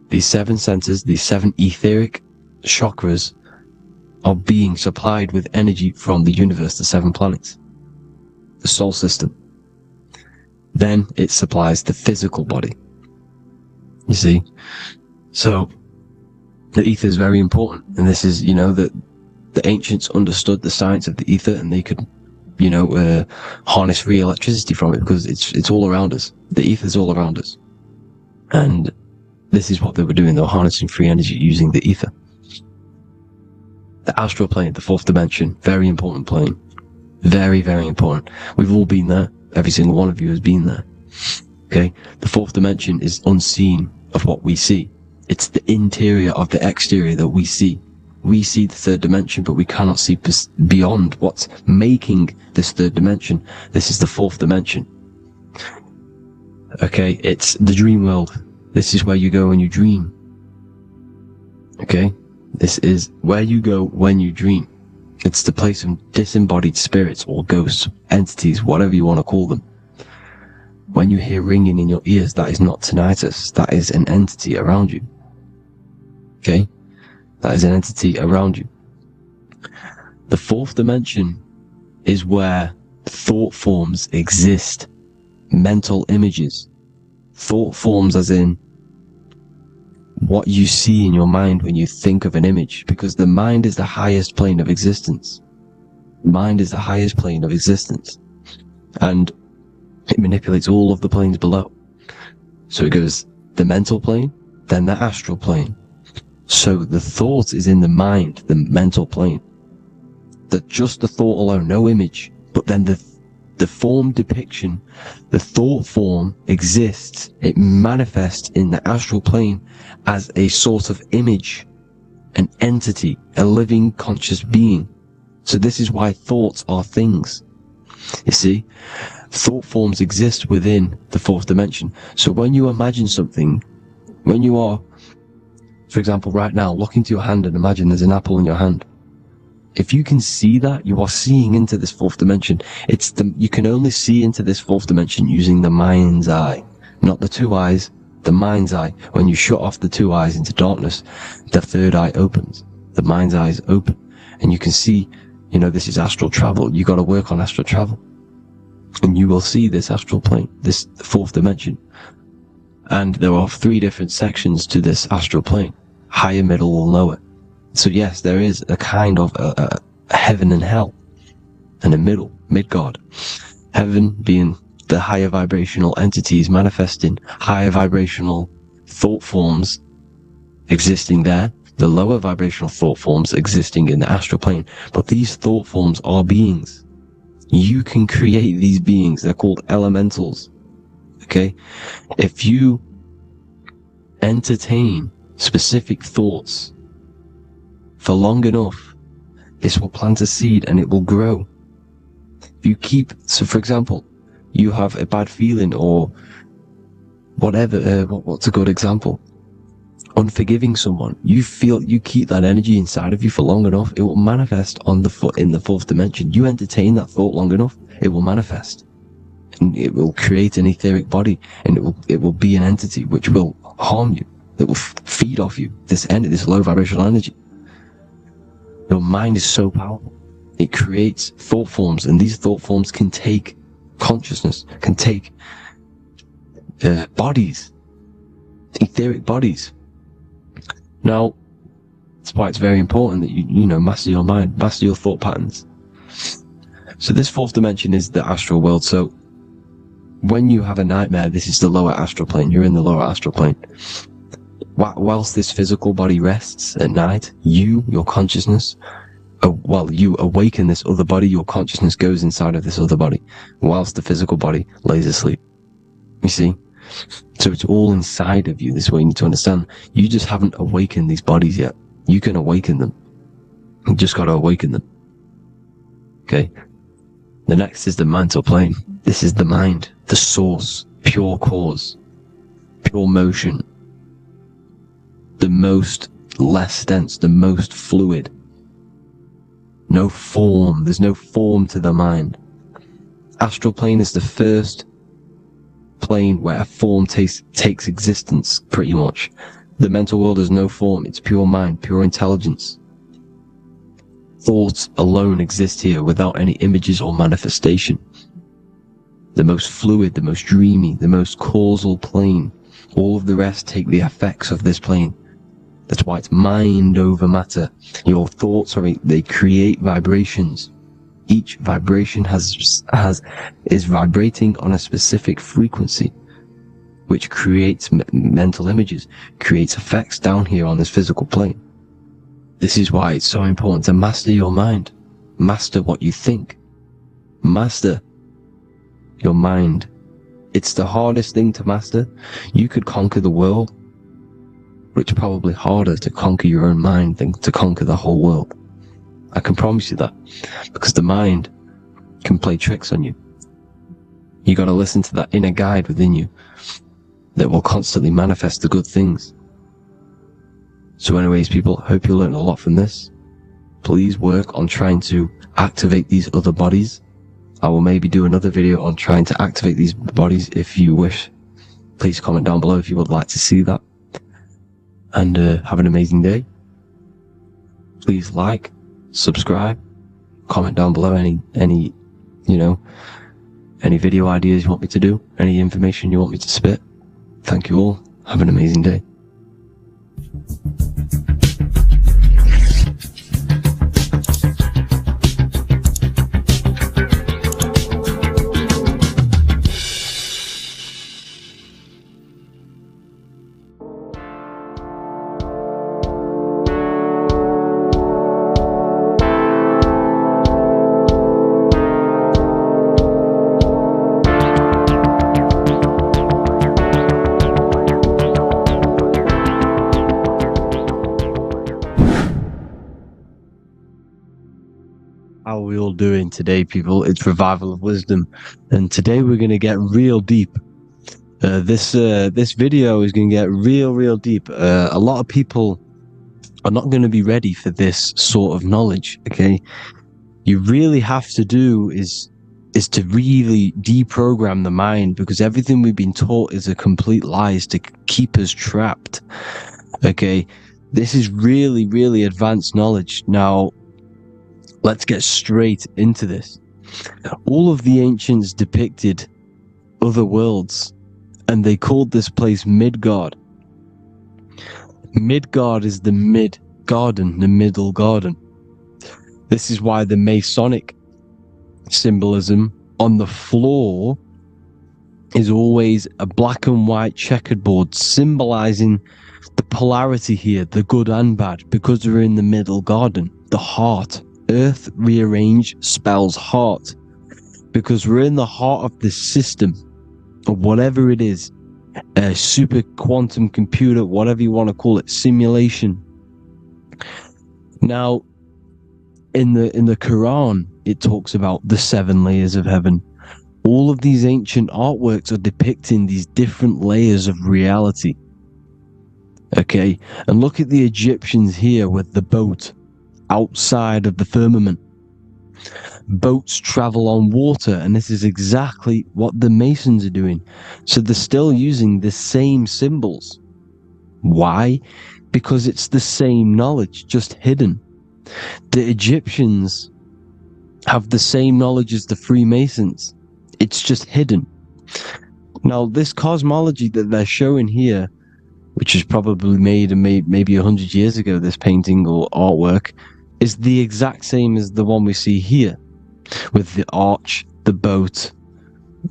These 7 centers, these 7 etheric chakras, are being supplied with energy from the universe, the 7 planets, the solar system. Then it supplies the physical body. You see? So, the ether is very important. And this is, that the ancients understood the science of the ether, and they could, harness free electricity from it, because it's all around us. The ether is all around us. And this is what they were doing. They were harnessing free energy using the ether. The astral plane, the fourth dimension, very important plane. Very, very important. We've all been there. Every single one of you has been there. Okay? The fourth dimension is unseen of what we see. It's the interior of the exterior that we see. We see the third dimension, but we cannot see beyond what's making this third dimension. This is the fourth dimension. Okay? It's the dream world. This is where you go when you dream. Okay? This is where you go when you dream. It's the place of disembodied spirits or ghosts, entities, whatever you want to call them. When you hear ringing in your ears, that is not tinnitus. That is an entity around you. Okay? That is an entity around you. The fourth dimension is where thought forms exist. Mental images. Thought forms as in what you see in your mind when you think of an image, because the mind is the highest plane of existence. Mind is the highest plane of existence, and it manipulates all of the planes below. So it goes the mental plane, then the astral plane. So the thought is in the mind, the mental plane. Just the thought alone, no image, but then the form depiction, the thought form exists. It manifests in the astral plane as a sort of image, an entity, a living conscious being. So this is why thoughts are things. You see, thought forms exist within the fourth dimension. So when you imagine something, when you are, for example, right now, look into your hand and imagine there's an apple in your hand. If you can see that, you are seeing into this fourth dimension. You can only see into this fourth dimension using the mind's eye, not the 2 eyes, the mind's eye. When you shut off the 2 eyes into darkness, the third eye opens. The mind's eye is open, and you can see, this is astral travel. You got to work on astral travel, and you will see this astral plane, this fourth dimension. And there are 3 different sections to this astral plane: higher, middle, or lower. So yes, there is a kind of a heaven and hell, and a mid-God. Heaven being the higher vibrational entities manifesting higher vibrational thought forms existing there, the lower vibrational thought forms existing in the astral plane. But these thought forms are beings. You can create these beings. They're called elementals. Okay? If you entertain specific thoughts for long enough, this will plant a seed and it will grow. If you so for example, you have a bad feeling or whatever, what's a good example? Unforgiving someone. You keep that energy inside of you for long enough, it will manifest in the fourth dimension. You entertain that thought long enough, it will manifest. And it will create an etheric body, and it will be an entity which will harm you. It will feed off you, this low vibrational energy. Your mind is so powerful. It creates thought forms, and these thought forms can take consciousness, can take bodies, etheric bodies. Now, That's why it's very important that you master your mind, master your thought patterns. So this fourth dimension is the astral world. So when you have a nightmare, this is the lower astral plane. You're in the lower astral plane. Whilst this physical body rests at night, your consciousness, while you awaken this other body, your consciousness goes inside of this other body, whilst the physical body lays asleep. You see? So it's all inside of you. This is what you need to understand. You just haven't awakened these bodies yet. You can awaken them. You just got to awaken them. Okay? The next is the mental plane. This is the mind, the source, pure cause, pure motion, the most less dense, the most fluid. No form. There's no form to the mind. Astral plane is the first plane where a form takes existence, pretty much. The mental world has no form. It's pure mind, pure intelligence. Thoughts alone exist here without any images or manifestation. The most fluid, the most dreamy, the most causal plane. All of the rest take the effects of this plane. That's why it's mind over matter. Your thoughts they create vibrations. Each vibration is vibrating on a specific frequency, which creates mental images, creates effects down here on this physical plane. This is why it's so important to master your mind. Master what you think. Master your mind. It's the hardest thing to master. You could conquer the world, but it's probably harder to conquer your own mind than to conquer the whole world. I can promise you that, because the mind can play tricks on you. You got to listen to that inner guide within you that will constantly manifest the good things. So anyways, people, hope you learned a lot from this. Please work on trying to activate these other bodies. I will maybe do another video on trying to activate these bodies if you wish. Please comment down below if you would like to see that. And have an amazing day. Please like, subscribe, comment down below any video ideas you want me to do, any information you want me to spit. Thank you all. Have an amazing day. How are we all doing today, people? It's Revival of Wisdom, and today we're going to get real deep. This video is going to get real deep. A lot of people are not going to be ready for this sort of knowledge. Okay, you really have to do is to really deprogram the mind, because everything we've been taught is a complete lie, is to keep us trapped. Okay, this is really advanced knowledge. Now, let's get straight into this. All of the ancients depicted other worlds, and they called this place Midgard. Midgard is the mid-garden, the middle garden. This is why the Masonic symbolism on the floor is always a black and white checkered board, symbolizing the polarity here, the good and bad, because we're in the middle garden, the heart. Earth rearranged spells heart, because we're in the heart of this system, or whatever it is, a super quantum computer, whatever you want to call it, simulation. Now, in the Quran, it talks about the 7 layers of heaven. All of these ancient artworks are depicting these different layers of reality. Okay, and look at the Egyptians here with the boat outside of the firmament. Boats travel on water, and this is exactly what the Masons are doing. So they're still using the same symbols. Why? Because it's the same knowledge, just hidden. The Egyptians have the same knowledge as the Freemasons. It's just hidden. Now, this cosmology that they're showing here, which was probably made maybe 100 years ago, this painting or artwork, is the exact same as the one we see here, with the arch, the boat.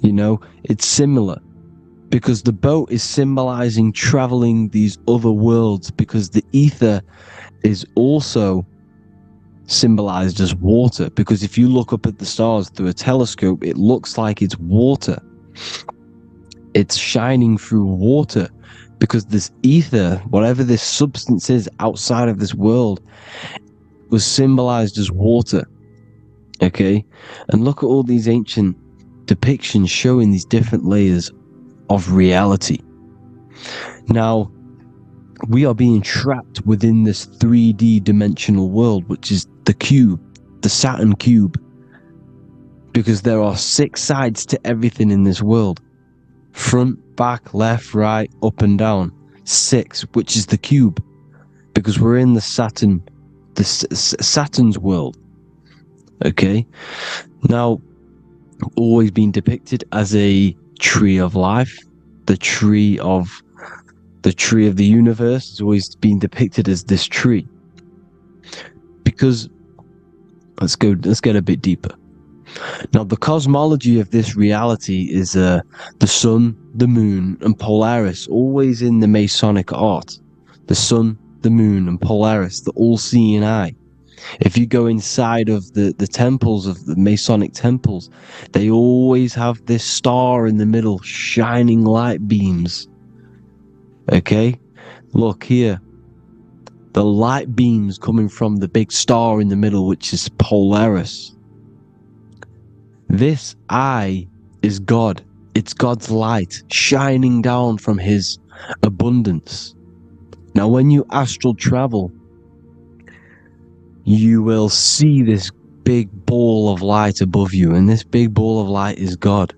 You know, it's similar, because the boat is symbolizing traveling these other worlds, because the ether is also symbolized as water, because if you look up at the stars through a telescope, it looks like it's water. It's shining through water, because this ether, whatever this substance is outside of this world, was symbolized as water. Okay? And look at all these ancient depictions showing these different layers of reality. Now, we are being trapped within this 3D dimensional world, which is the cube, the Saturn cube, because there are 6 sides to everything in this world. Front, back, left, right, up and down. 6, which is the cube, because we're in the Saturn's world. Okay? Now, always been depicted as a tree of life, the tree of the universe has always been depicted as this tree. Because let's get a bit deeper. Now, the cosmology of this reality is the sun, the moon, and Polaris, always in the Masonic art. The sun, the moon, and Polaris, the all-seeing eye. If you go inside of the temples, of the Masonic temples, they always have this star in the middle, shining light beams. Okay? Look here. The light beams coming from the big star in the middle, which is Polaris. This eye is God. It's God's light shining down from his abundance. Now, when you astral travel, you will see this big ball of light above you, and this big ball of light is God.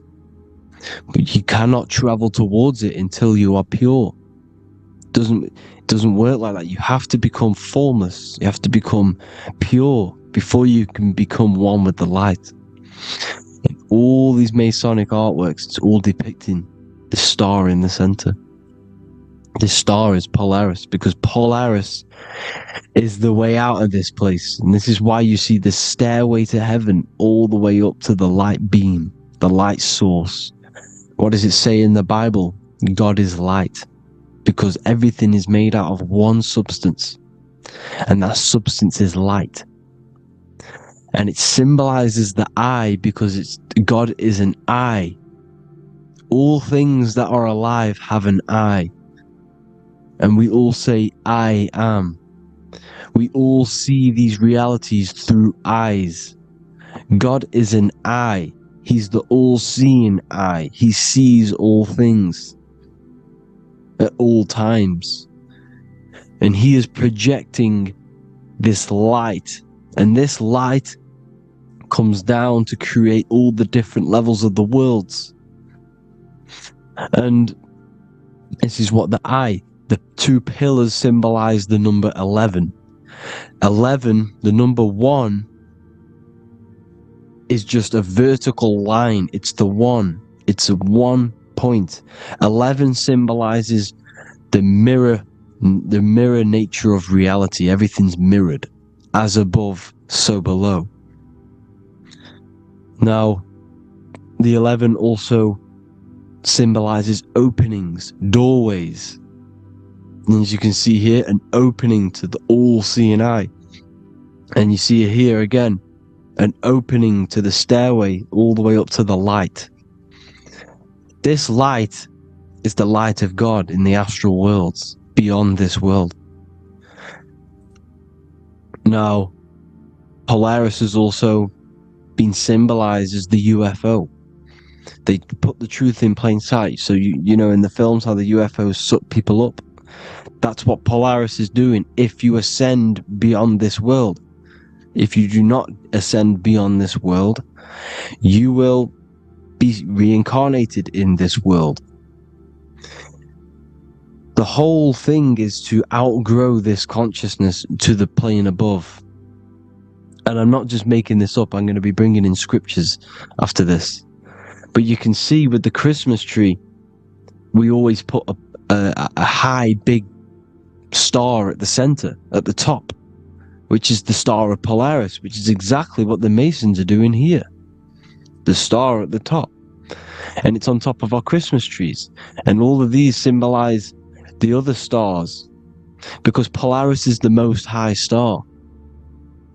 But you cannot travel towards it until you are pure. It doesn't work like that. You have to become formless. You have to become pure before you can become one with the light. In all these Masonic artworks, it's all depicting the star in the center. This star is Polaris, because Polaris is the way out of this place. And this is why you see the stairway to heaven all the way up to the light beam, the light source. What does it say in the Bible? God is light, because everything is made out of one substance, and that substance is light. And it symbolizes the eye, because God is an eye. All things that are alive have an eye. And we all say, I am. We all see these realities through eyes. God is an eye. He's the all-seeing eye. He sees all things at all times. And he is projecting this light. And this light comes down to create all the different levels of the worlds. And this is what the 2 pillars symbolize the number 11. 11, the number 1, is just a vertical line. It's the 1. It's a 1 point. 11 symbolizes the mirror nature of reality. Everything's mirrored. As above, so below. Now, the 11 also symbolizes openings, doorways. And as you can see here, an opening to the all-seeing eye. And you see here again, an opening to the stairway all the way up to the light. This light is the light of God in the astral worlds, beyond this world. Now, Polaris has also been symbolized as the UFO. They put the truth in plain sight. So you know in the films how the UFOs suck people up. That's what Polaris is doing. If you ascend beyond this world, if you do not ascend beyond this world, you will be reincarnated in this world. The whole thing is to outgrow this consciousness to the plane above. And I'm not just making this up. I'm going to be bringing in scriptures after this. But you can see with the Christmas tree, we always put a high, big star at the center, at the top, which is the star of Polaris, which is exactly what the Masons are doing here. The star at the top. And it's on top of our Christmas trees. And all of these symbolize the other stars, because Polaris is the most high star.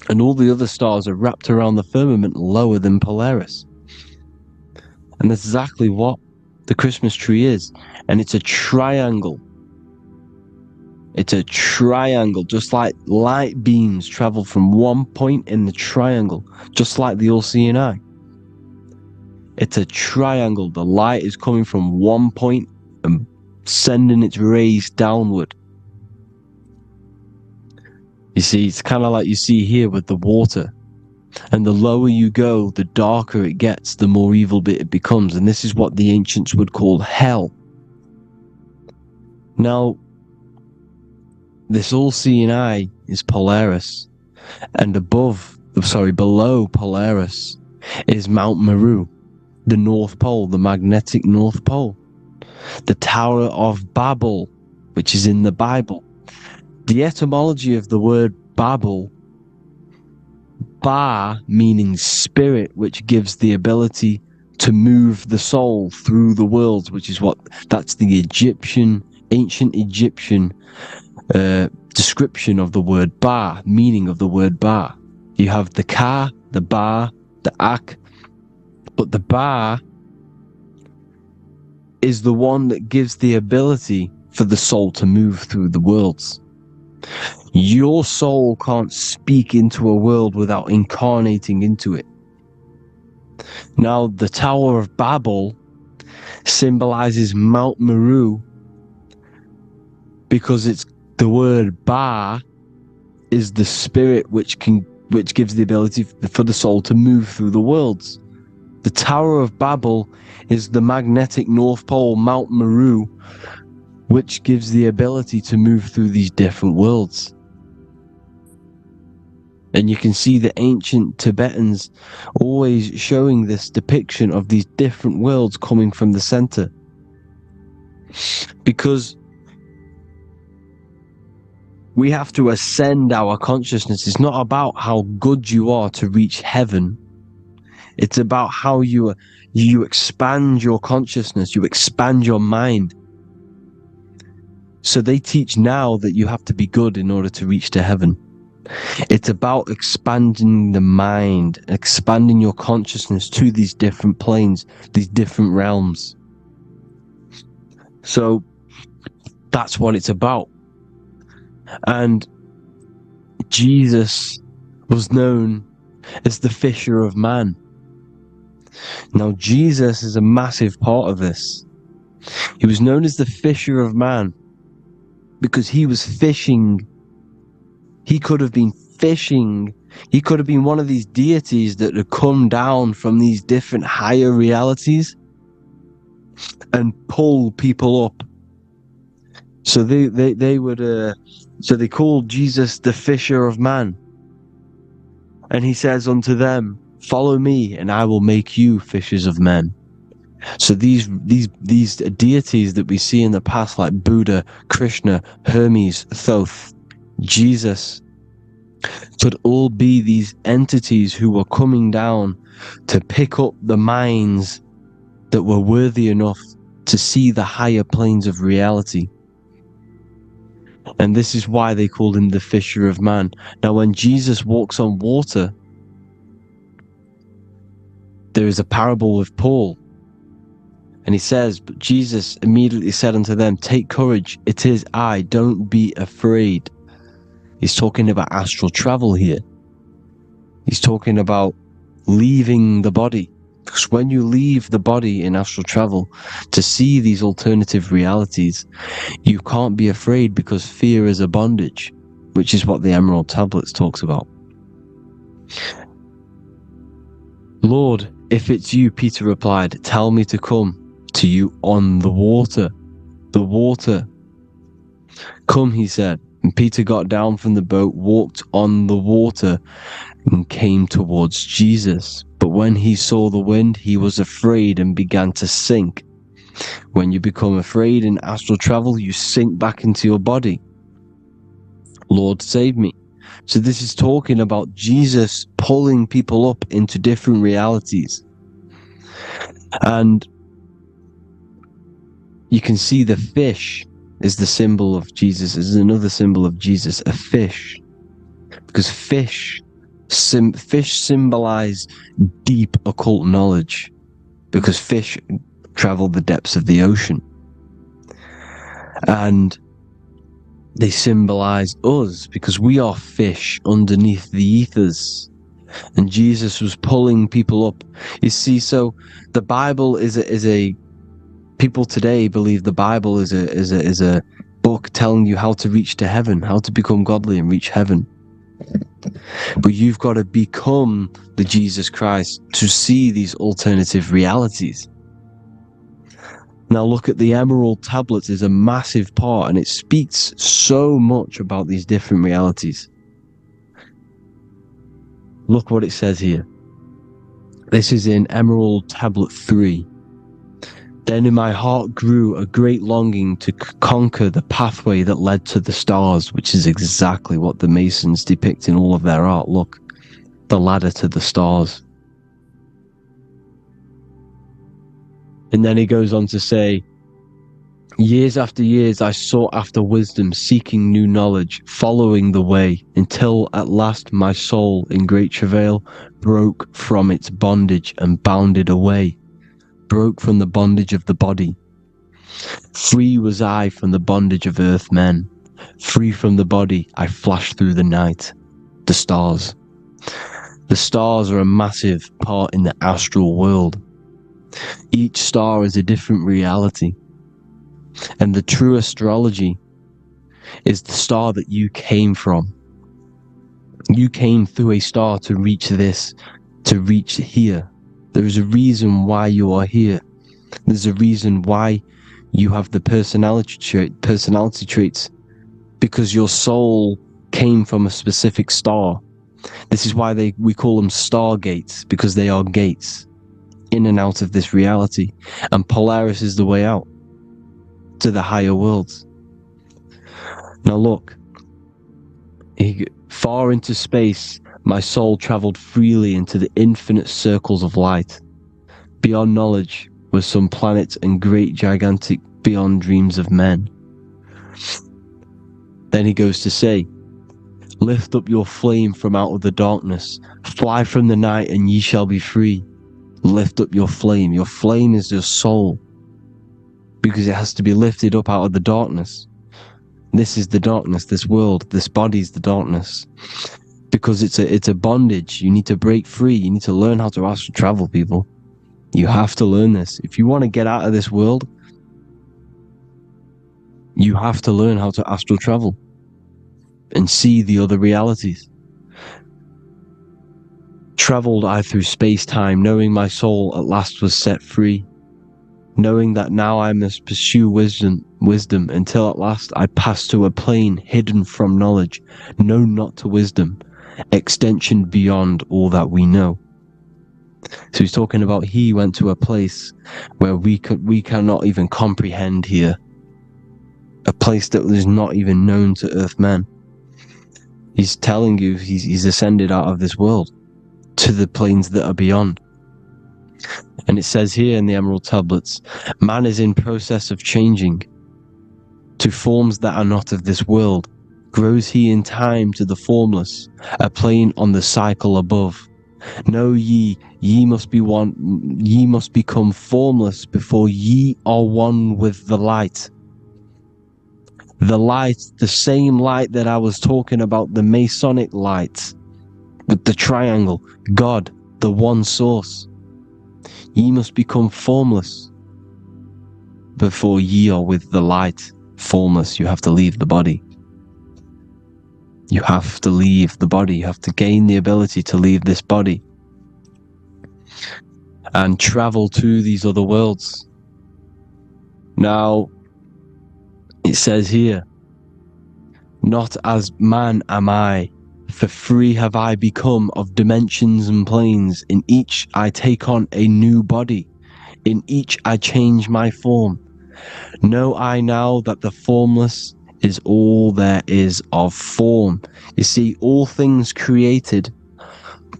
And all the other stars are wrapped around the firmament lower than Polaris. And that's exactly what the Christmas tree is. And it's a triangle. It's a triangle, just like light beams travel from one point in the triangle, just like the all-seeing eye. It's a triangle. The light is coming from one point and sending its rays downward. You see, it's kind of like you see here with the water. And the lower you go, the darker it gets, the more evil it becomes. And this is what the ancients would call hell. Now, this all-seeing eye is Polaris. And below Polaris is Mount Meru, the North Pole, the magnetic North Pole. The Tower of Babel, which is in the Bible. The etymology of the word Babel, Ba meaning spirit, which gives the ability to move the soul through the worlds, which is that's the ancient Egyptian description of the word Ba, meaning of the word Ba. You have the Ka, the Ba, the Ak, but the Ba is the one that gives the ability for the soul to move through the worlds. Your soul can't speak into a world without incarnating into it. Now, the Tower of Babel symbolizes Mount Meru because it's the word Ba is the spirit which gives the ability for the soul to move through the worlds. The Tower of Babel is the magnetic North Pole, Mount Meru, which gives the ability to move through these different worlds. And you can see the ancient Tibetans always showing this depiction of these different worlds coming from the center. Because we have to ascend our consciousness. It's not about how good you are to reach heaven. It's about how you expand your consciousness, you expand your mind. So they teach now that you have to be good in order to reach to heaven. It's about expanding the mind, expanding your consciousness to these different planes, these different realms. So that's what it's about. And Jesus was known as the fisher of man. Now, Jesus is a massive part of this. He was known as the fisher of man because he was fishing. He could have been fishing. He could have been one of these deities that had come down from these different higher realities and pull people up. So they would. So they called Jesus the fisher of man. And he says unto them, "Follow me, and I will make you fishers of men." So these deities that we see in the past, like Buddha, Krishna, Hermes, Thoth, Jesus, could all be these entities who were coming down to pick up the minds that were worthy enough to see the higher planes of reality. And this is why they called him the fisher of man. Now, when Jesus walks on water, there is a parable with Paul. And he says, "But Jesus immediately said unto them, Take courage, it is I, don't be afraid." He's talking about astral travel here. He's talking about leaving the body. Because when you leave the body in astral travel to see these alternative realities, you can't be afraid because fear is a bondage, which is what the Emerald Tablets talks about. "Lord, if it's you," Peter replied, "tell me to come to you on the water." The water. "Come," he said. And Peter got down from the boat, walked on the water, and came towards Jesus. But when he saw the wind, he was afraid and began to sink. When you become afraid in astral travel, you sink back into your body. Lord, save me. So this is talking about Jesus pulling people up into different realities. And you can see the fish is the symbol of Jesus. Is another symbol of Jesus, a fish. Because fish symbolize deep occult knowledge. Because fish travel the depths of the ocean. And they symbolize us because we are fish underneath the ethers. And Jesus was pulling people up. You see, so the Bible is a people today believe the Bible is a book telling you how to reach to heaven, how to become godly and reach heaven. But you've got to become the Jesus Christ to see these alternative realities. Now look at the emerald tablets is a massive part, and it speaks so much about these different realities. Look what it says here. This is in Emerald Tablet 3. Then in my heart grew a great longing to conquer the pathway that led to the stars, which is exactly what the Masons depict in all of their art. Look, the ladder to the stars. And then he goes on to say, years after years I sought after wisdom, seeking new knowledge, following the way, until at last my soul in great travail broke from its bondage and bounded away, broke from the bondage of the body. Free was I from the bondage of earth men, free from the body I flashed through the night. The stars. The stars are a massive part in the astral world. Each star is a different reality. And the true astrology is the star that you came from. You came through a star to reach this, to reach here. There is a reason why you are here. There's a reason why you have the personality traits, because your soul came from a specific star. This is why we call them stargates, because they are gates in and out of this reality, and Polaris is the way out to the higher worlds. Now look, far into space, my soul traveled freely into the infinite circles of light. Beyond knowledge were some planets and great gigantic beyond dreams of men. Then he goes to say, lift up your flame from out of the darkness, fly from the night and ye shall be free. Lift up your flame. Your flame is your soul, because it has to be lifted up out of the darkness. This is the darkness, this world, this body is the darkness. Because it's a bondage. You need to break free. You need to learn how to astral travel, people. You have to learn this. If you want to get out of this world, you have to learn how to astral travel and see the other realities. Traveled I through space-time, knowing my soul at last was set free, knowing that now I must pursue wisdom until at last I pass to a plane hidden from knowledge, known not to wisdom, extension beyond all that we know. So he's talking about he went to a place where we cannot even comprehend here, a place that is not even known to earthmen. He's telling you he's ascended out of this world to the planes that are beyond. And it says here in the Emerald Tablets, man is in process of changing to forms that are not of this world. Grows he in time to the formless, a plane on the cycle above. Know ye must be one, ye must become formless before ye are one with the light. The light, the same light that I was talking about, the Masonic light, with the triangle, God, the one source. Ye must become formless before ye are with the light. Formless, you have to leave the body. You have to leave the body. You have to gain the ability to leave this body and travel to these other worlds. Now, it says here, not as man am I, for free have I become of dimensions and planes. In each I take on a new body. In each I change my form. Know I now that the formless is all there is of form. You see, all things created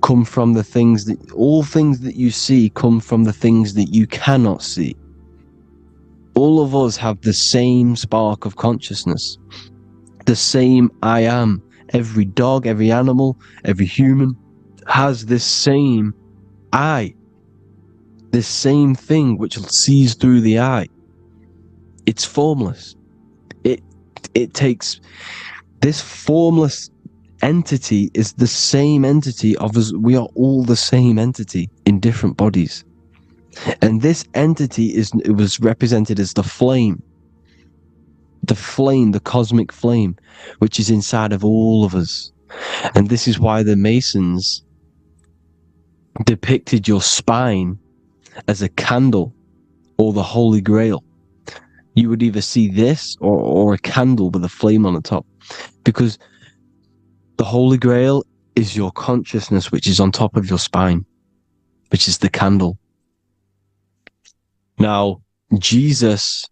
come from the things that, all things that you see come from the things that you cannot see. All of us have the same spark of consciousness, the same I am. Every dog, every animal, every human has this same I, this same thing which sees through the eye. It's formless. It takes this formless entity is the same entity of us. We are all the same entity in different bodies. And this entity it was represented as the flame, the cosmic flame, which is inside of all of us. And this is why the Masons depicted your spine as a candle or the Holy Grail. You would either see this or a candle with a flame on the top, because the Holy Grail is your consciousness, which is on top of your spine, which is the candle. Now, Jesus,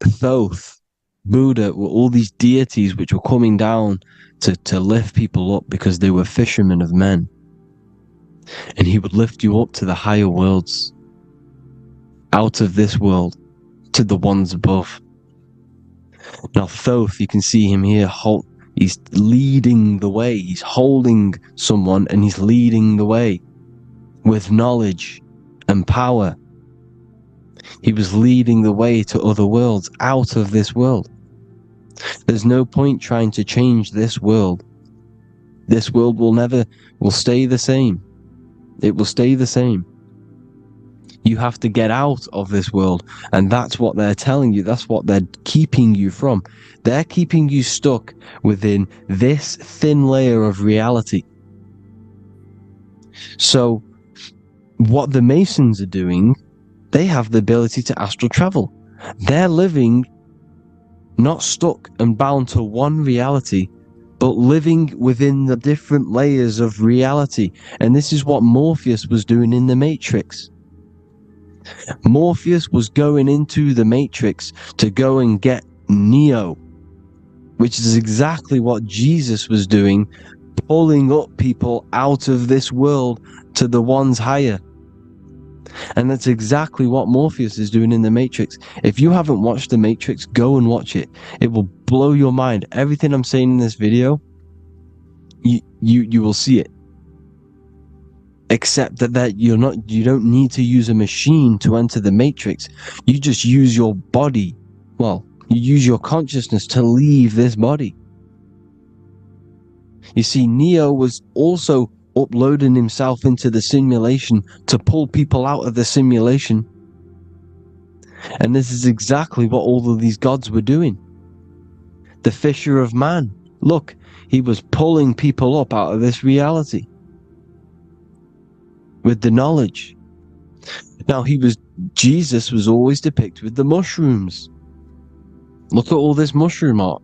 Thoth, Buddha were all these deities which were coming down to lift people up because they were fishermen of men. And he would lift you up to the higher worlds, out of this world, to the ones above. Now, Thoth, you can see him here, he's leading the way. He's holding someone and he's leading the way with knowledge and power. He was leading the way to other worlds, out of this world. There's no point trying to change this world. This world will stay the same. It will stay the same. You have to get out of this world, and that's what they're telling you. That's what they're keeping you from. They're keeping you stuck within this thin layer of reality. So what the Masons are doing, they have the ability to astral travel. They're living not stuck and bound to one reality, but living within the different layers of reality. And this is what Morpheus was doing in the Matrix. Morpheus was going into the Matrix to go and get Neo, which is exactly what Jesus was doing, pulling up people out of this world to the ones higher. And that's exactly what Morpheus is doing in the Matrix. If you haven't watched the Matrix, go and watch it. It will blow your mind. Everything I'm saying in this video, you will see it. Except that you don't need to use a machine to enter the Matrix. You just use your body. Well, you use your consciousness to leave this body. You see, Neo was also uploading himself into the simulation to pull people out of the simulation. And this is exactly what all of these gods were doing. The fisher of man. Look, he was pulling people up out of this reality with the knowledge. Now, Jesus was always depicted with the mushrooms. Look at all this mushroom art.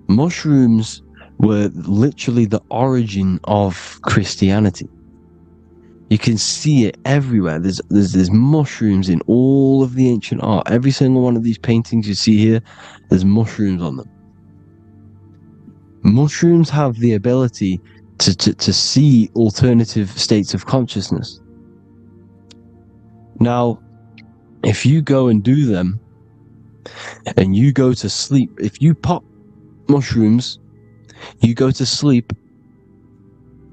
Mushrooms were literally the origin of Christianity. You can see it everywhere. There's mushrooms in all of the ancient art. Every single one of these paintings you see here, there's mushrooms on them. Mushrooms have the ability to see alternative states of consciousness. Now, if you go and do them, and you go to sleep, if you pop mushrooms, you go to sleep,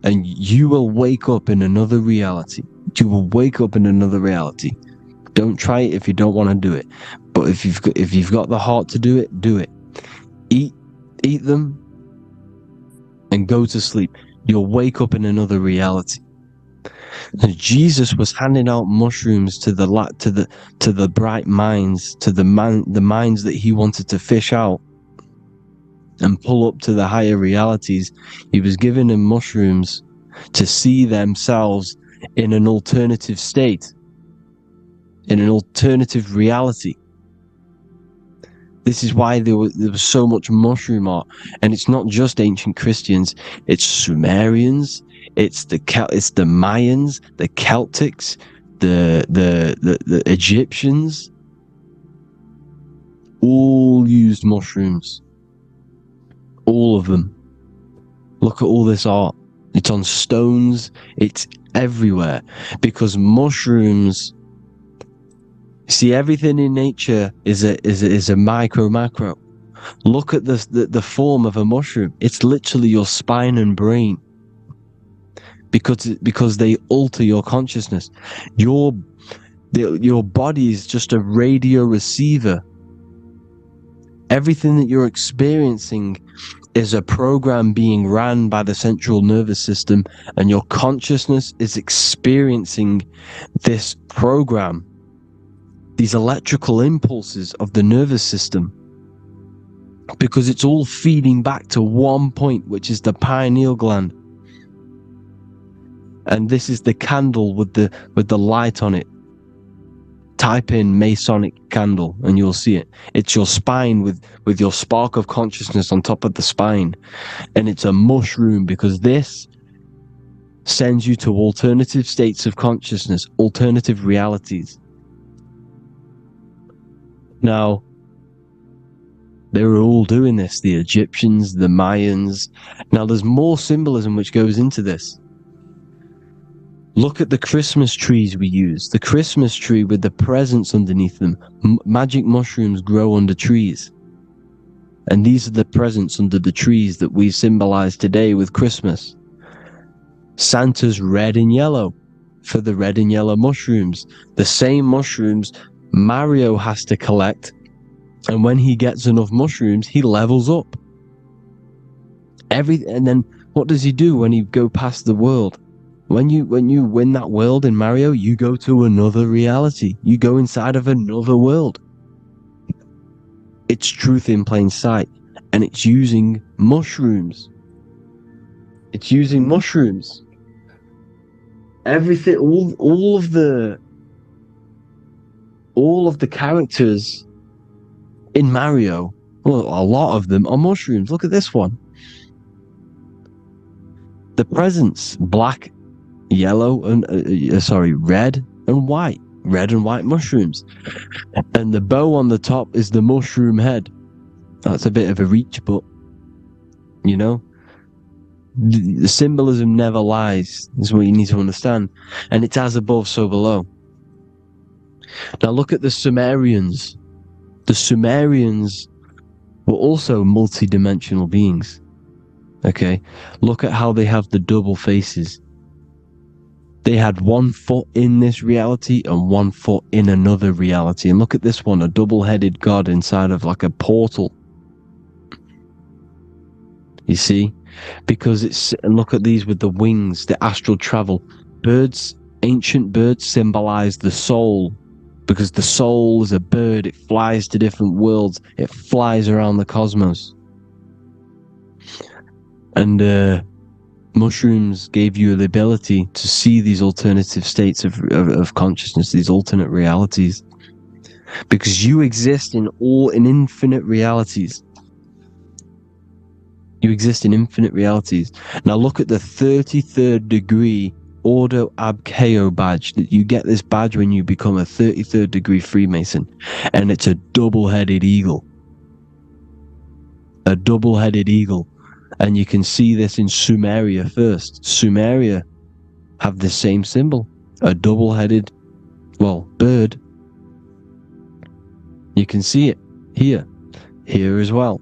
and you will wake up in another reality. You will wake up in another reality. Don't try it if you don't want to do it. But if you've got the heart to do it, do it. Eat them, and go to sleep. You'll wake up in another reality. And Jesus was handing out mushrooms to the bright minds, to the minds that he wanted to fish out and pull up to the higher realities. He was giving them mushrooms to see themselves in an alternative state, in an alternative reality. This is why there was so much mushroom art. And it's not just ancient Christians, it's Sumerians, it's the Mayans, the Celtics, the Egyptians all used mushrooms. All of them. Look at all this art. It's on stones. It's everywhere. Because mushrooms, see, everything in nature is a macro. Look at the form of a mushroom. It's literally your spine and brain. Because they alter your consciousness. Your body is just a radio receiver. Everything that you're experiencing is a program being ran by the central nervous system, and your consciousness is experiencing this program, these electrical impulses of the nervous system, because it's all feeding back to one point, which is the pineal gland. And this is the candle with the light on it. Type in Masonic candle and you'll see it. It's your spine with your spark of consciousness on top of the spine. And it's a mushroom, because this sends you to alternative states of consciousness, alternative realities. Now, they were all doing this, the Egyptians, the Mayans. Now, there's more symbolism which goes into this. Look at the Christmas trees we use. The Christmas tree with the presents underneath them. Magic mushrooms grow under trees. And these are the presents under the trees that we symbolize today with Christmas. Santa's red and yellow for the red and yellow mushrooms. The same mushrooms Mario has to collect. And when he gets enough mushrooms, he levels up. And then what does he do when he go past the world? When you win that world in Mario, you go to another reality. You go inside of another world. It's truth in plain sight. And it's using mushrooms. It's using mushrooms. Everything, all of the characters in Mario, well, a lot of them are mushrooms. Look at this one. The presents, black, yellow, and red and white mushrooms. And the bow on the top is the mushroom head. That's a bit of a reach, but you know, the symbolism never lies. This is what you need to understand. And it's as above, so below. Now look at the Sumerians. The Sumerians were also multi-dimensional beings. Okay, look at how they have the double faces. They had 1 foot in this reality and 1 foot in another reality. And look at this one, a double-headed god inside of like a portal. You see? Because it's, and look at these with the wings, the astral travel. Birds, ancient birds symbolize the soul. Because the soul is a bird, it flies to different worlds. It flies around the cosmos. And mushrooms gave you the ability to see these alternative states of consciousness, these alternate realities. Because you exist in infinite realities. You exist in infinite realities. Now look at the 33rd degree Ordo Abkeo badge. That you get this badge when you become a 33rd degree Freemason. And it's a double-headed eagle. A double-headed eagle. And you can see this in Sumeria first. Sumeria have the same symbol. A double-headed, bird. You can see it here. Here as well.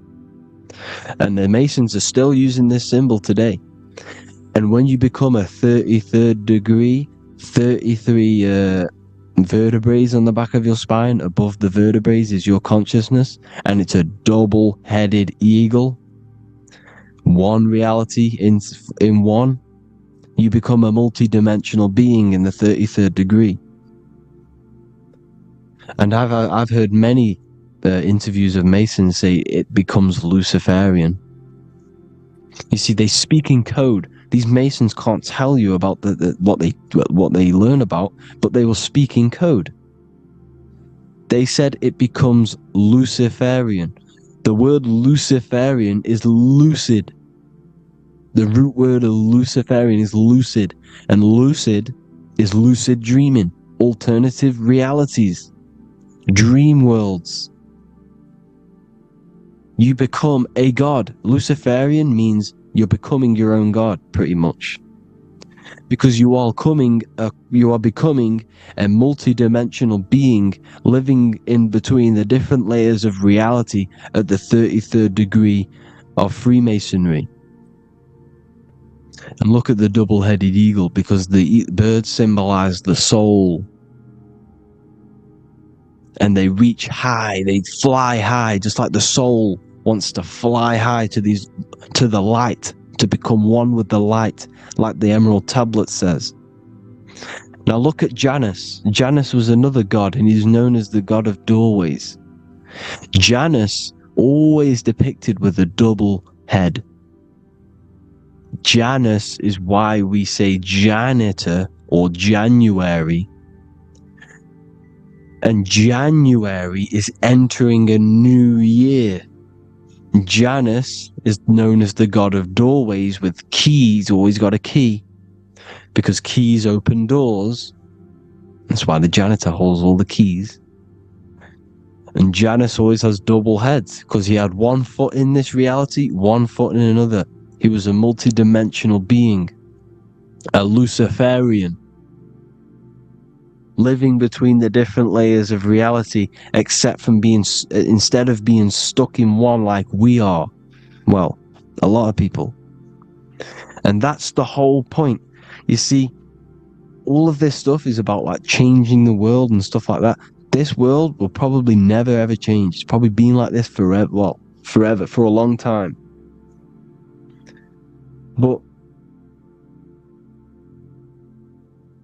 And the Masons are still using this symbol today. And when you become a 33rd degree, 33 vertebrae on the back of your spine, above the vertebrae is your consciousness, and it's a double-headed eagle. One reality in one, you become a multi-dimensional being in the 33rd degree. And I've heard many interviews of Masons say it becomes Luciferian. You see, they speak in code. These Masons can't tell you about what they learn about, but they will speak in code. They said it becomes Luciferian. The word Luciferian is lucid. The root word of Luciferian is lucid, and lucid is lucid dreaming. alternative realities, dream worlds. You become a god. Luciferian means you're becoming your own god, pretty much. Because you are becoming a multi-dimensional being living in between the different layers of reality at the 33rd degree of Freemasonry. And look at the double-headed eagle, because the birds symbolize the soul. And they reach high, they fly high, just like the soul wants to fly high to the light, to become one with the light, like the Emerald Tablet says. Now look at Janus. Janus was another god, and he's known as the god of doorways. Janus always depicted with a double head. Janus is why we say janitor or January. And January is entering a new year. Janus is known as the god of doorways with keys, always got a key. Because keys open doors. That's why the janitor holds all the keys. And Janus always has double heads, because he had one foot in this reality, one foot in another. He was a multi-dimensional being. A Luciferian. Living between the different layers of reality, instead of being stuck in one like we are. Well, a lot of people. And that's the whole point. You see, all of this stuff is about like changing the world and stuff like that. This world will probably never ever change. It's probably been like this forever. Well, forever, for a long time. But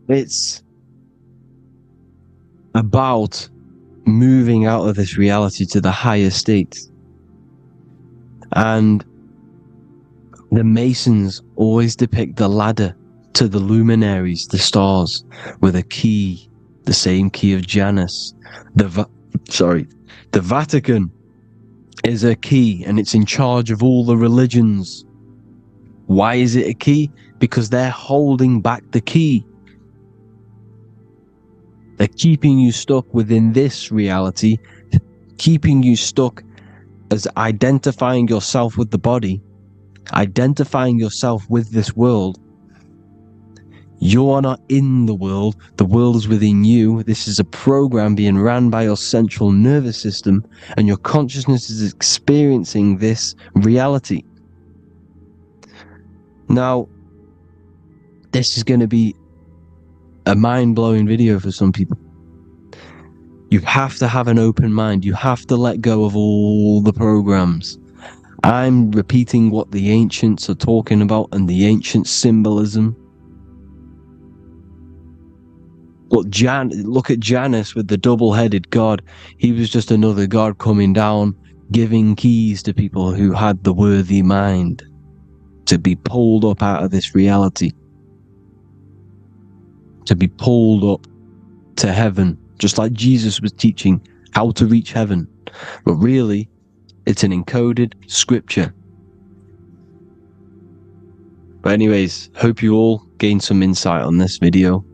it's about moving out of this reality to the higher states. And the Masons always depict the ladder to the luminaries, the stars, with a key, the same key of Janus. The Vatican is a key, and it's in charge of all the religions. Why is it a key? Because they're holding back the key. They're keeping you stuck within this reality, keeping you stuck as identifying yourself with the body, identifying yourself with this world. You are not in the world is within you. This is a program being ran by your central nervous system, and your consciousness is experiencing this reality. Now, this is going to be a mind-blowing video for some people. You have to have an open mind. You have to let go of all the programs. I'm repeating what the ancients are talking about and the ancient symbolism. Look at Janus with the double-headed god. He was just another god coming down, giving keys to people who had the worthy mind to be pulled up out of this reality, to be pulled up to heaven, just like Jesus was teaching how to reach heaven. But really, it's an encoded scripture. But anyways, hope you all gained some insight on this video.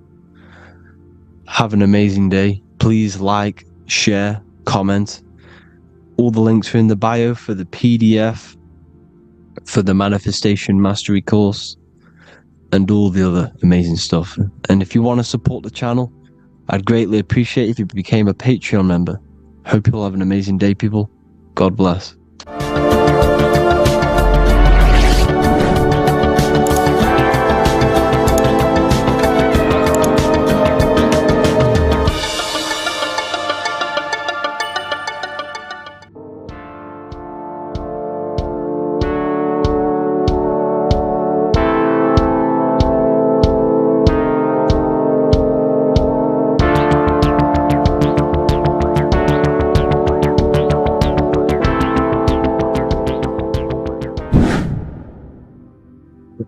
Have an amazing day. Please like, share, comment. All the links are in the bio for the PDF, for the Manifestation Mastery course, and all the other amazing stuff. And if you want to support the channel, I'd greatly appreciate if you became a Patreon member. Hope you'll have an amazing day, people. God bless.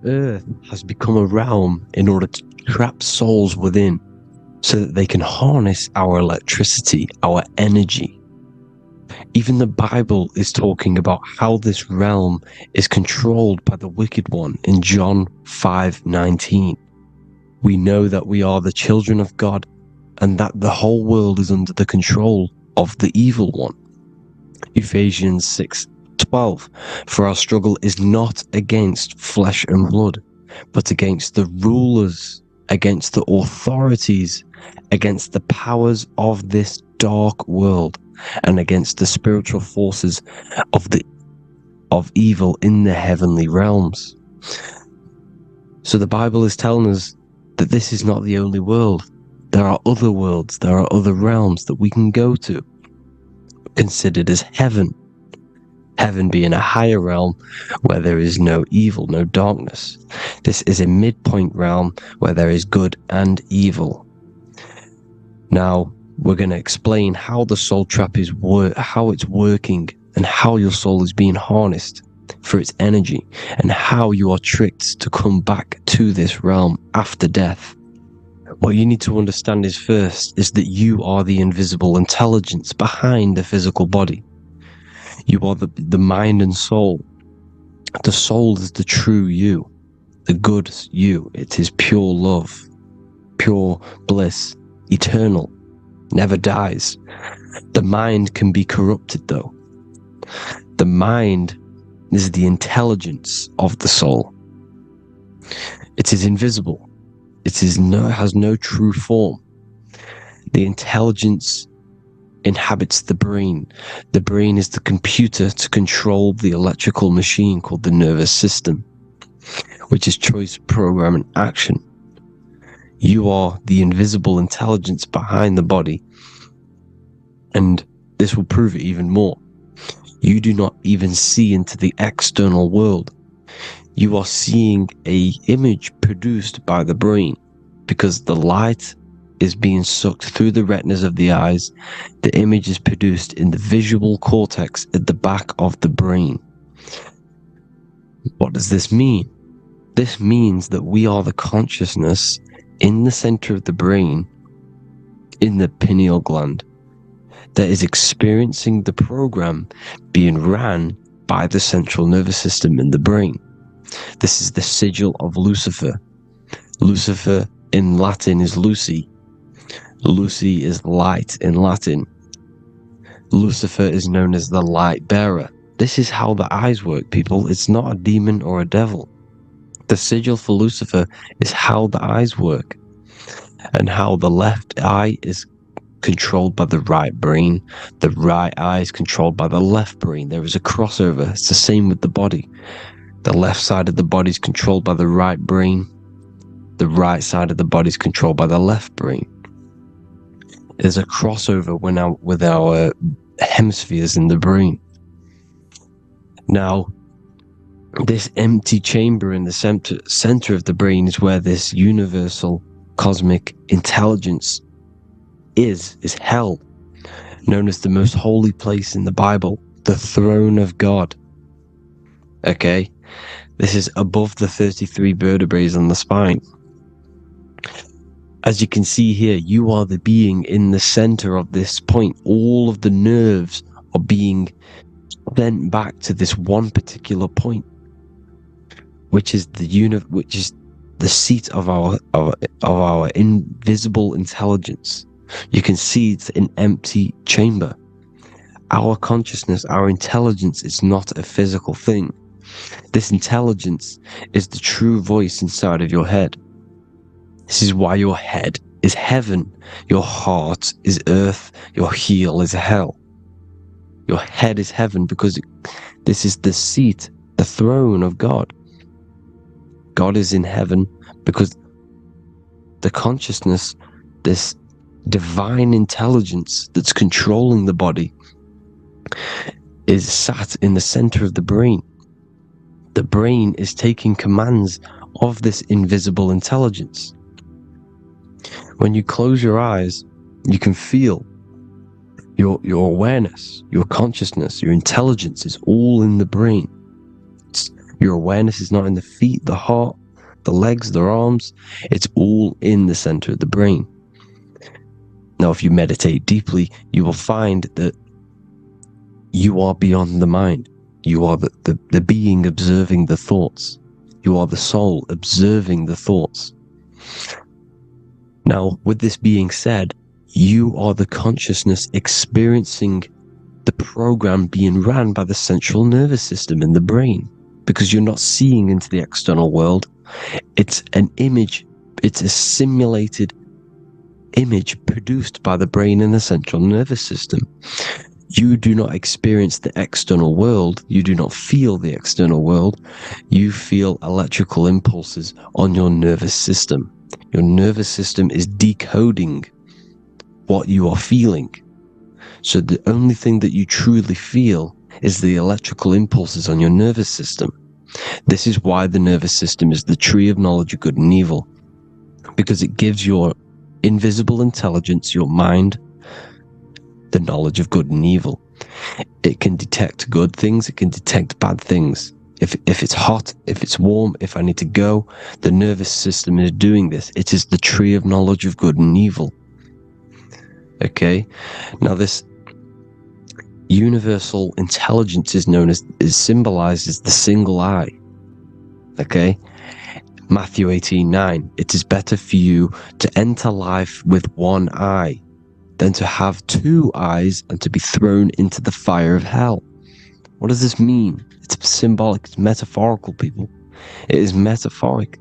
Earth has become a realm in order to trap souls within, so that they can harness our electricity, our energy. Even the Bible is talking about how this realm is controlled by the wicked one in John 5:19. We know that we are the children of God and that the whole world is under the control of the evil one. Ephesians 6:12, for our struggle is not against flesh and blood, but against the rulers, against the authorities, against the powers of this dark world, and against the spiritual forces of evil in the heavenly realms. So the Bible is telling us that this is not the only world. There are other worlds, there are other realms that we can go to, considered as heaven. Heaven being a higher realm where there is no evil, no darkness. This is a midpoint realm where there is good and evil. Now, we're going to explain how the soul trap is how it's working, and how your soul is being harnessed for its energy, and how you are tricked to come back to this realm after death. What you need to understand is first is that you are the invisible intelligence behind the physical body. You are the mind and soul. The soul is the true you, the good you. It is pure love, pure bliss, eternal, never dies. The mind can be corrupted though. The mind is the intelligence of the soul. It is invisible. It has no true form. The intelligence inhabits the brain. The brain is the computer to control the electrical machine called the nervous system, which is choice, program, and action. You are the invisible intelligence behind the body, and this will prove it even more. You do not even see into the external world. You are seeing an image produced by the brain, because the light is being sucked through the retinas of the eyes. The image is produced in the visual cortex at the back of the brain. What does this mean? This means that we are the consciousness in the center of the brain, in the pineal gland, that is experiencing the program being ran by the central nervous system in the brain. This is the sigil of Lucifer. Lucifer in Latin is Lucy. Lucy is light in Latin. Lucifer is known as the light bearer. This is how the eyes work, people. It's not a demon or a devil. The sigil for Lucifer is how the eyes work, and how the left eye is controlled by the right brain. The right eye is controlled by the left brain. There is a crossover. It's the same with the body. The left side of the body is controlled by the right brain. The right side of the body is controlled by the left brain. There's a crossover with our hemispheres in the brain. Now, this empty chamber in the center of the brain is where this universal cosmic intelligence is held, known as the most holy place in the Bible, the throne of God. Okay, this is above the 33 vertebrae on the spine. As you can see here, you are the being in the center of this point. All of the nerves are being sent back to this one particular point, which is the seat of our invisible intelligence. You can see it's an empty chamber. Our consciousness, our intelligence is not a physical thing. This intelligence is the true voice inside of your head. This is why your head is heaven, your heart is earth, your heel is hell. Your head is heaven because this is the seat, the throne of God. God is in heaven because the consciousness, this divine intelligence that's controlling the body, is sat in the center of the brain. The brain is taking commands of this invisible intelligence. When you close your eyes, you can feel your awareness, your consciousness, your intelligence is all in the brain. Your awareness is not in the feet, the heart, the legs, the arms. It's all in the center of the brain. Now, if you meditate deeply, you will find that you are beyond the mind. You are the being observing the thoughts. You are the soul observing the thoughts. Now, with this being said, You are the consciousness experiencing the program being ran by the central nervous system in the brain, because you're not seeing into the external world. It's an image, it's a simulated image produced by the brain and the central nervous system. You do not experience the external world, you do not feel the external world, you feel electrical impulses on your nervous system. Your nervous system is decoding what you are feeling. So the only thing that you truly feel is the electrical impulses on your nervous system. This is why the nervous system is the tree of knowledge of good and evil, because it gives your invisible intelligence, your mind, the knowledge of good and evil. It can detect good things, it can detect bad things. If it's hot, if it's warm, if I need to go, the nervous system is doing this. It is the tree of knowledge of good and evil. Okay, now this universal intelligence is symbolized as the single eye. Okay, Matthew 18:9. It is better for you to enter life with one eye than to have two eyes and to be thrown into the fire of hell. What does this mean? It's symbolic, it's metaphorical, people. It is metaphoric.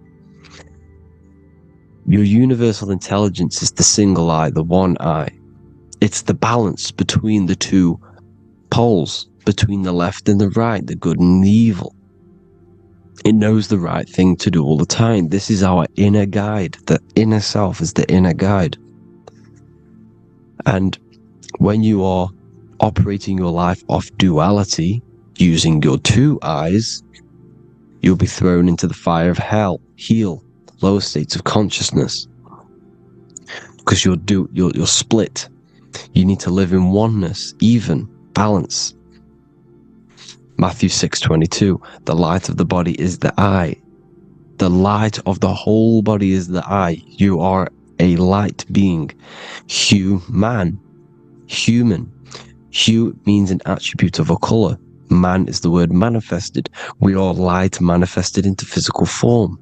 Your universal intelligence is the single eye, the one eye. It's the balance between the two poles, between the left and the right, the good and the evil. It knows the right thing to do all the time. This is our inner guide. The inner self is the inner guide. And when you are operating your life off duality, using your two eyes, you'll be thrown into the fire of hell, lower states of consciousness, because you're split. You need to live in oneness, even, balance. Matthew 6:22, the light of the body is the eye. The light of the whole body is the eye. You are a light being. Human. Hue means an attribute of a color. Man is the word manifested. We are light manifested into physical form.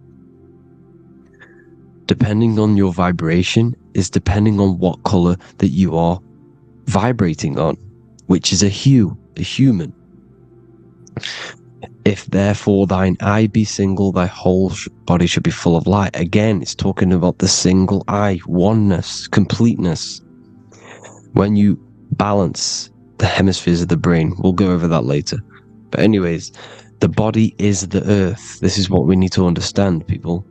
Depending on your vibration is depending on what color that you are vibrating on, which is a hue, a human. If therefore thine eye be single, thy whole body should be full of light. Again, it's talking about the single eye, oneness, completeness. When you balance the hemispheres of the brain, we'll go over that later. But anyways, the body is the earth. This is what we need to understand, people.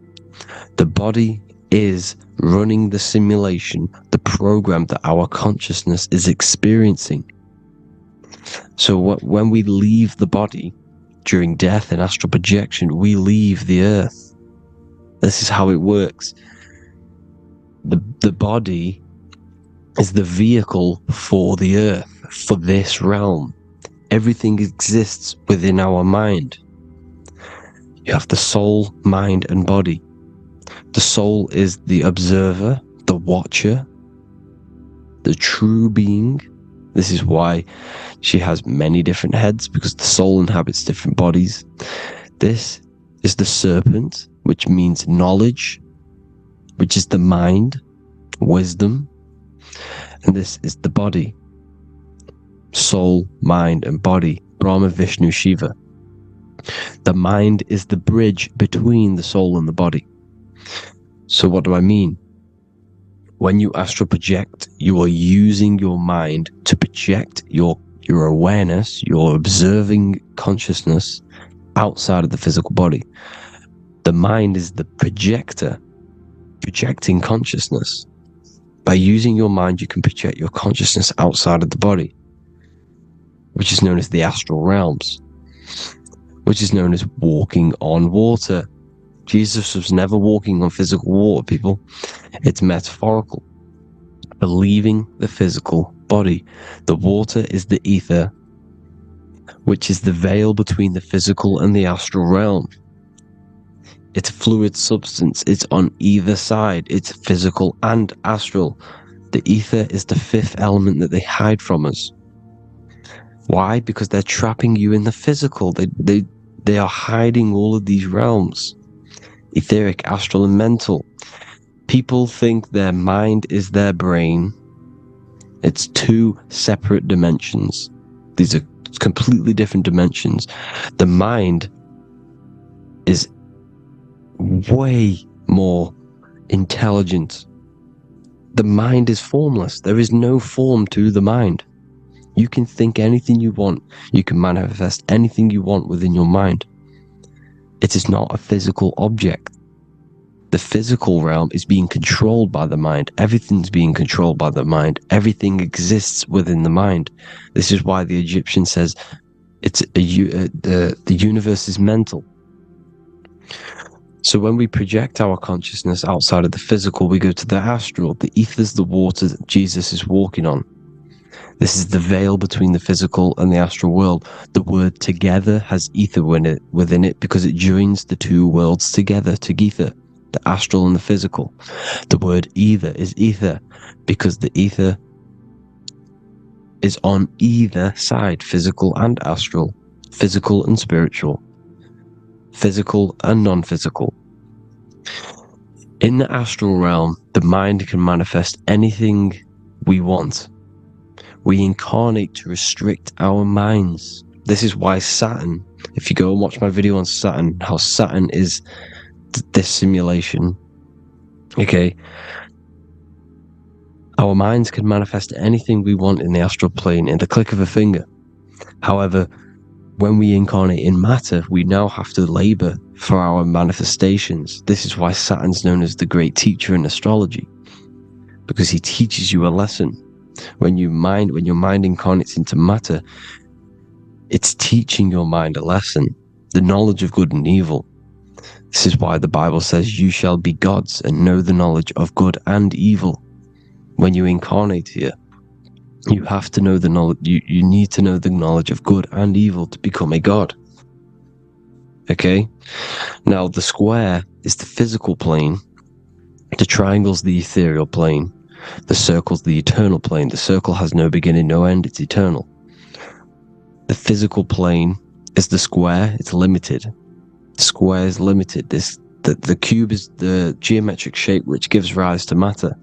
The body is running the simulation, the program that our consciousness is experiencing. So when we leave the body during death and astral projection, we leave the earth. This is how it works. The body is the vehicle for the earth, for this realm. Everything exists within our mind. You have the soul, mind, and body. The soul is the observer, the watcher, the true being. This is why she has many different heads, because the soul inhabits different bodies. This is the serpent, which means knowledge, which is the mind, wisdom. And this is the body. Soul, mind, and body. Brahma, Vishnu, Shiva. The mind is the bridge between the soul and the body. So what do I mean? When you astral project, you are using your mind to project your awareness, your observing consciousness outside of the physical body. The mind is the projector, projecting consciousness. By using your mind, you can project your consciousness outside of the body, which is known as the astral realms, which is known as walking on water. Jesus was never walking on physical water, people. It's metaphorical. Believing the physical body. The water is the ether, which is the veil between the physical and the astral realm. It's a fluid substance. It's on either side. It's physical and astral. The ether is the fifth element that they hide from us. Why? Because they're trapping you in the physical. They are hiding all of these realms. Etheric, astral, and mental. People think their mind is their brain, It's two separate dimensions. These are completely different dimensions. The mind is way more intelligent. The mind is formless. There is no form to the mind. You can think anything you want. You can manifest anything you want within your mind. It is not a physical object. The physical realm is being controlled by the mind. Everything's being controlled by the mind. Everything exists within the mind. This is why the Egyptian says the universe is mental. So when we project our consciousness outside of the physical, we go to the astral. The ether is the water that Jesus is walking on. This is the veil between the physical and the astral world. The word together has ether within it because it joins the two worlds together, the astral and the physical. The word either is ether because the ether is on either side, physical and astral, physical and spiritual, physical and non-physical. In the astral realm, the mind can manifest anything we want. We incarnate to restrict our minds. This is why Saturn, if you go and watch my video on Saturn, how Saturn is this simulation, okay, our minds can manifest anything we want in the astral plane in the click of a finger. However, when we incarnate in matter, we now have to labor for our manifestations. This is why Saturn's known as the great teacher in astrology, because he teaches you a lesson. When your mind incarnates into matter, it's teaching your mind a lesson, the knowledge of good and evil. This is why the Bible says, you shall be gods and know the knowledge of good and evil. When you incarnate here, you have to know the knowledge, you need to know the knowledge of good and evil to become a god. Okay? Now, the square is the physical plane, the triangle's the ethereal plane, the circle's the eternal plane. The circle has no beginning, no end, it's eternal. The physical plane is the square, it's limited. The square is limited. The cube is the geometric shape which gives rise to matter.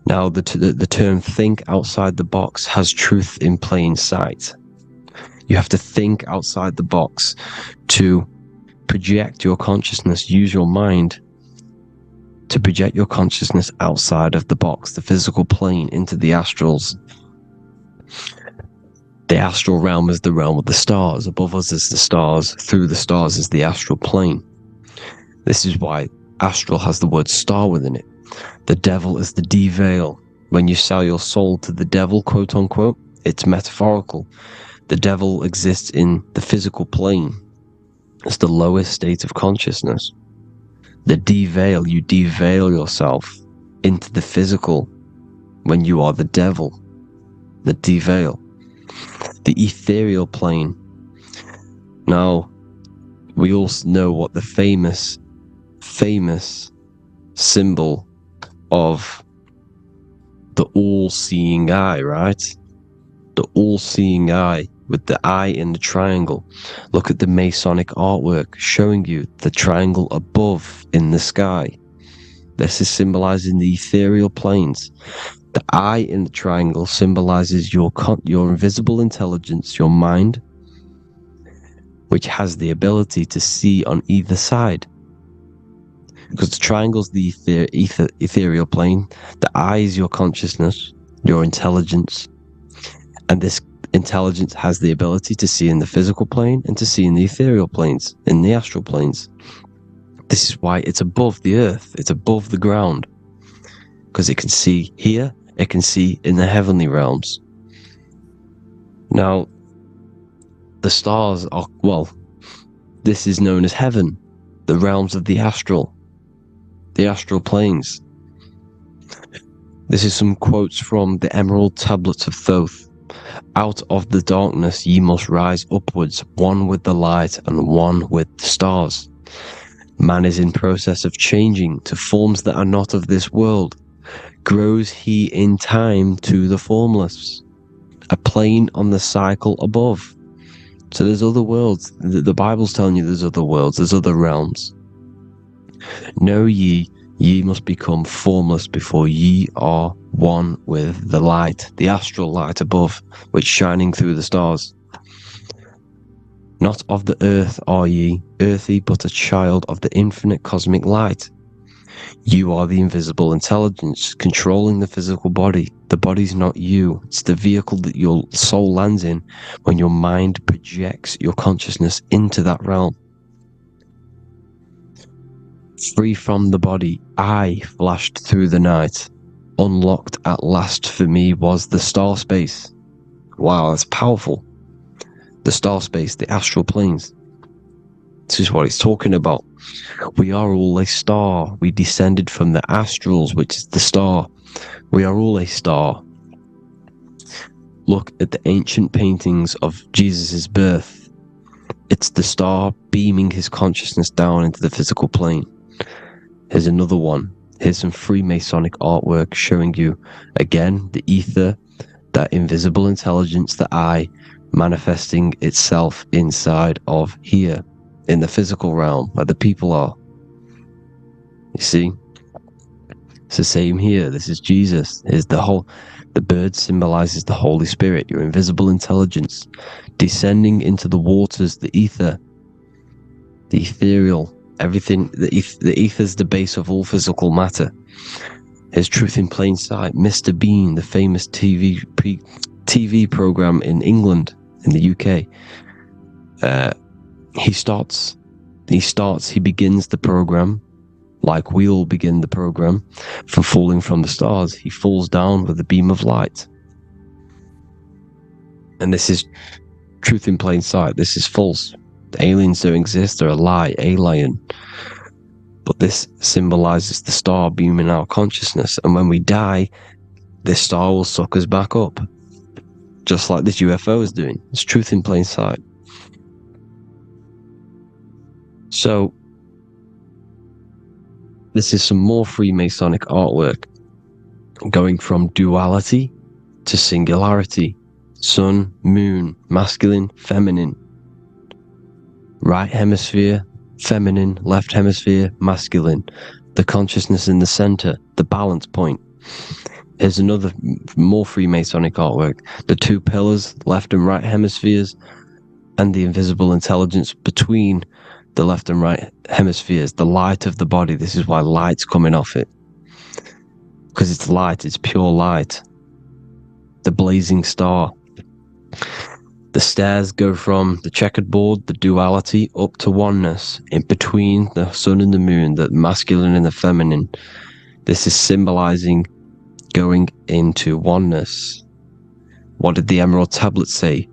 Now, the term think outside the box has truth in plain sight. You have to think outside the box to project your consciousness, use your mind to project your consciousness outside of the box, the physical plane, into the astrals. The astral realm is the realm of the stars. Above us is the stars. Through the stars is the astral plane. This is why astral has the word star within it. The devil is the de-veil. When you sell your soul to the devil, quote unquote, it's metaphorical. The devil exists in the physical plane. It's the lowest state of consciousness. The de-veil, you de-veil yourself into the physical when you are the devil. The de-veil. The ethereal plane. Now, we all know what the famous symbol of the all-seeing eye, right? The all-seeing eye with the eye in the triangle. Look at the Masonic artwork showing you the triangle above in the sky. This is symbolizing the ethereal planes. The eye in the triangle symbolizes your invisible intelligence, your mind, which has the ability to see on either side. Because the triangle's the ethereal plane, the eye is your consciousness, your intelligence, and this intelligence has the ability to see in the physical plane and to see in the ethereal planes, in the astral planes. This is why it's above the earth, it's above the ground, because it can see here, it can see in the heavenly realms. Now, the stars are, well, this is known as heaven, the realms of the astral planes. This is some quotes from the Emerald Tablets of Thoth. Out of the darkness ye must rise upwards, one with the light and one with the stars. Man is in process of changing to forms that are not of this world. Grows he in time to the formless, a plane on the cycle above. So there's other worlds. The Bible's telling you there's other worlds, there's other realms. Know ye Ye must become formless before ye are one with the light, the astral light above, which shining through the stars. Not of the earth are ye, earthy, but a child of the infinite cosmic light. You are the invisible intelligence controlling the physical body. The body's not you. It's the vehicle that your soul lands in when your mind projects your consciousness into that realm. Free from the body, I flashed through the night. Unlocked at last for me was the star space. Wow, that's powerful. The star space, the astral planes. This is what it's talking about. We are all a star. We descended from the astrals, which is the star. We are all a star. Look at the ancient paintings of Jesus' birth. It's the star beaming his consciousness down into the physical plane. Here's another one. Here's some Freemasonic artwork showing you, again, the ether, that invisible intelligence, the I, manifesting itself inside of here, in the physical realm, where the people are. You see? It's the same here. This is Jesus. Here's the bird symbolizes the Holy Spirit, your invisible intelligence, descending into the waters, the ether, the ethereal, everything. The ether's the base of all physical matter. Here's Truth in Plain Sight. Mr. Bean, the famous TV program in England, in the UK. He begins the program like we all begin the program, from falling from the stars. He falls down with a beam of light. And this is Truth in Plain Sight. This is false. The aliens don't exist. They're a lie, alien. But this symbolizes the star beaming our consciousness. And when we die, this star will suck us back up. Just like this UFO is doing. It's Truth in Plain Sight. So, this is some more Freemasonic artwork, going from duality to singularity. Sun, moon, masculine, feminine. Right hemisphere, feminine, left hemisphere, masculine. The consciousness in the center, the balance point. Here's another more Freemasonic artwork. The two pillars, left and right hemispheres, and the invisible intelligence between the left and right hemispheres, the light of the body. This is why light's coming off it. Because it's light, it's pure light. The blazing star. The stairs go from the checkered board, the duality, up to oneness, in between the sun and the moon, the masculine and the feminine. This is symbolizing going into oneness. What did the Emerald Tablet say?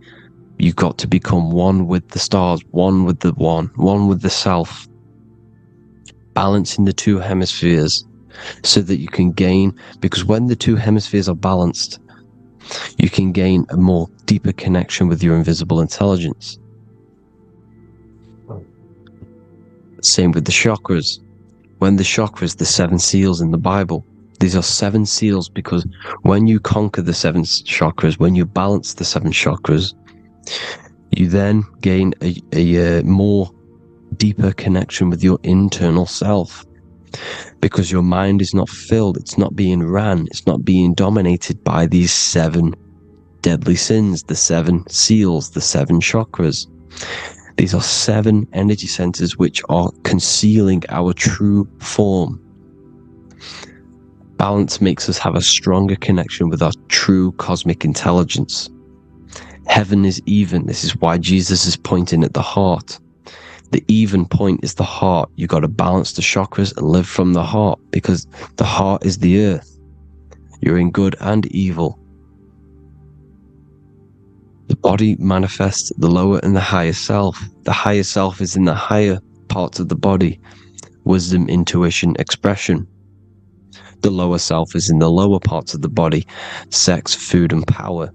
You've got to become one with the stars, one with the one with the self. Balancing the two hemispheres so that you can gain, because when the two hemispheres are balanced, you can gain a more deeper connection with your invisible intelligence. Same with the chakras. When the chakras, the 7 seals in the Bible, these are 7 seals because when you conquer the 7 chakras, when you balance the 7 chakras, you then gain a more deeper connection with your internal self, because your mind is not filled, it's not being ran, it's not being dominated by these 7 deadly sins, the 7 seals, the 7 chakras. These are 7 energy centers which are concealing our true form. Balance makes us have a stronger connection with our true cosmic intelligence. Heaven is even. This is why Jesus is pointing at the heart. The even point is the heart. You got to balance the chakras and live from the heart, because the heart is the earth. You're in good and evil. The body manifests the lower and the higher self. The higher self is in the higher parts of the body. Wisdom, intuition, expression. The lower self is in the lower parts of the body. Sex, food, and power.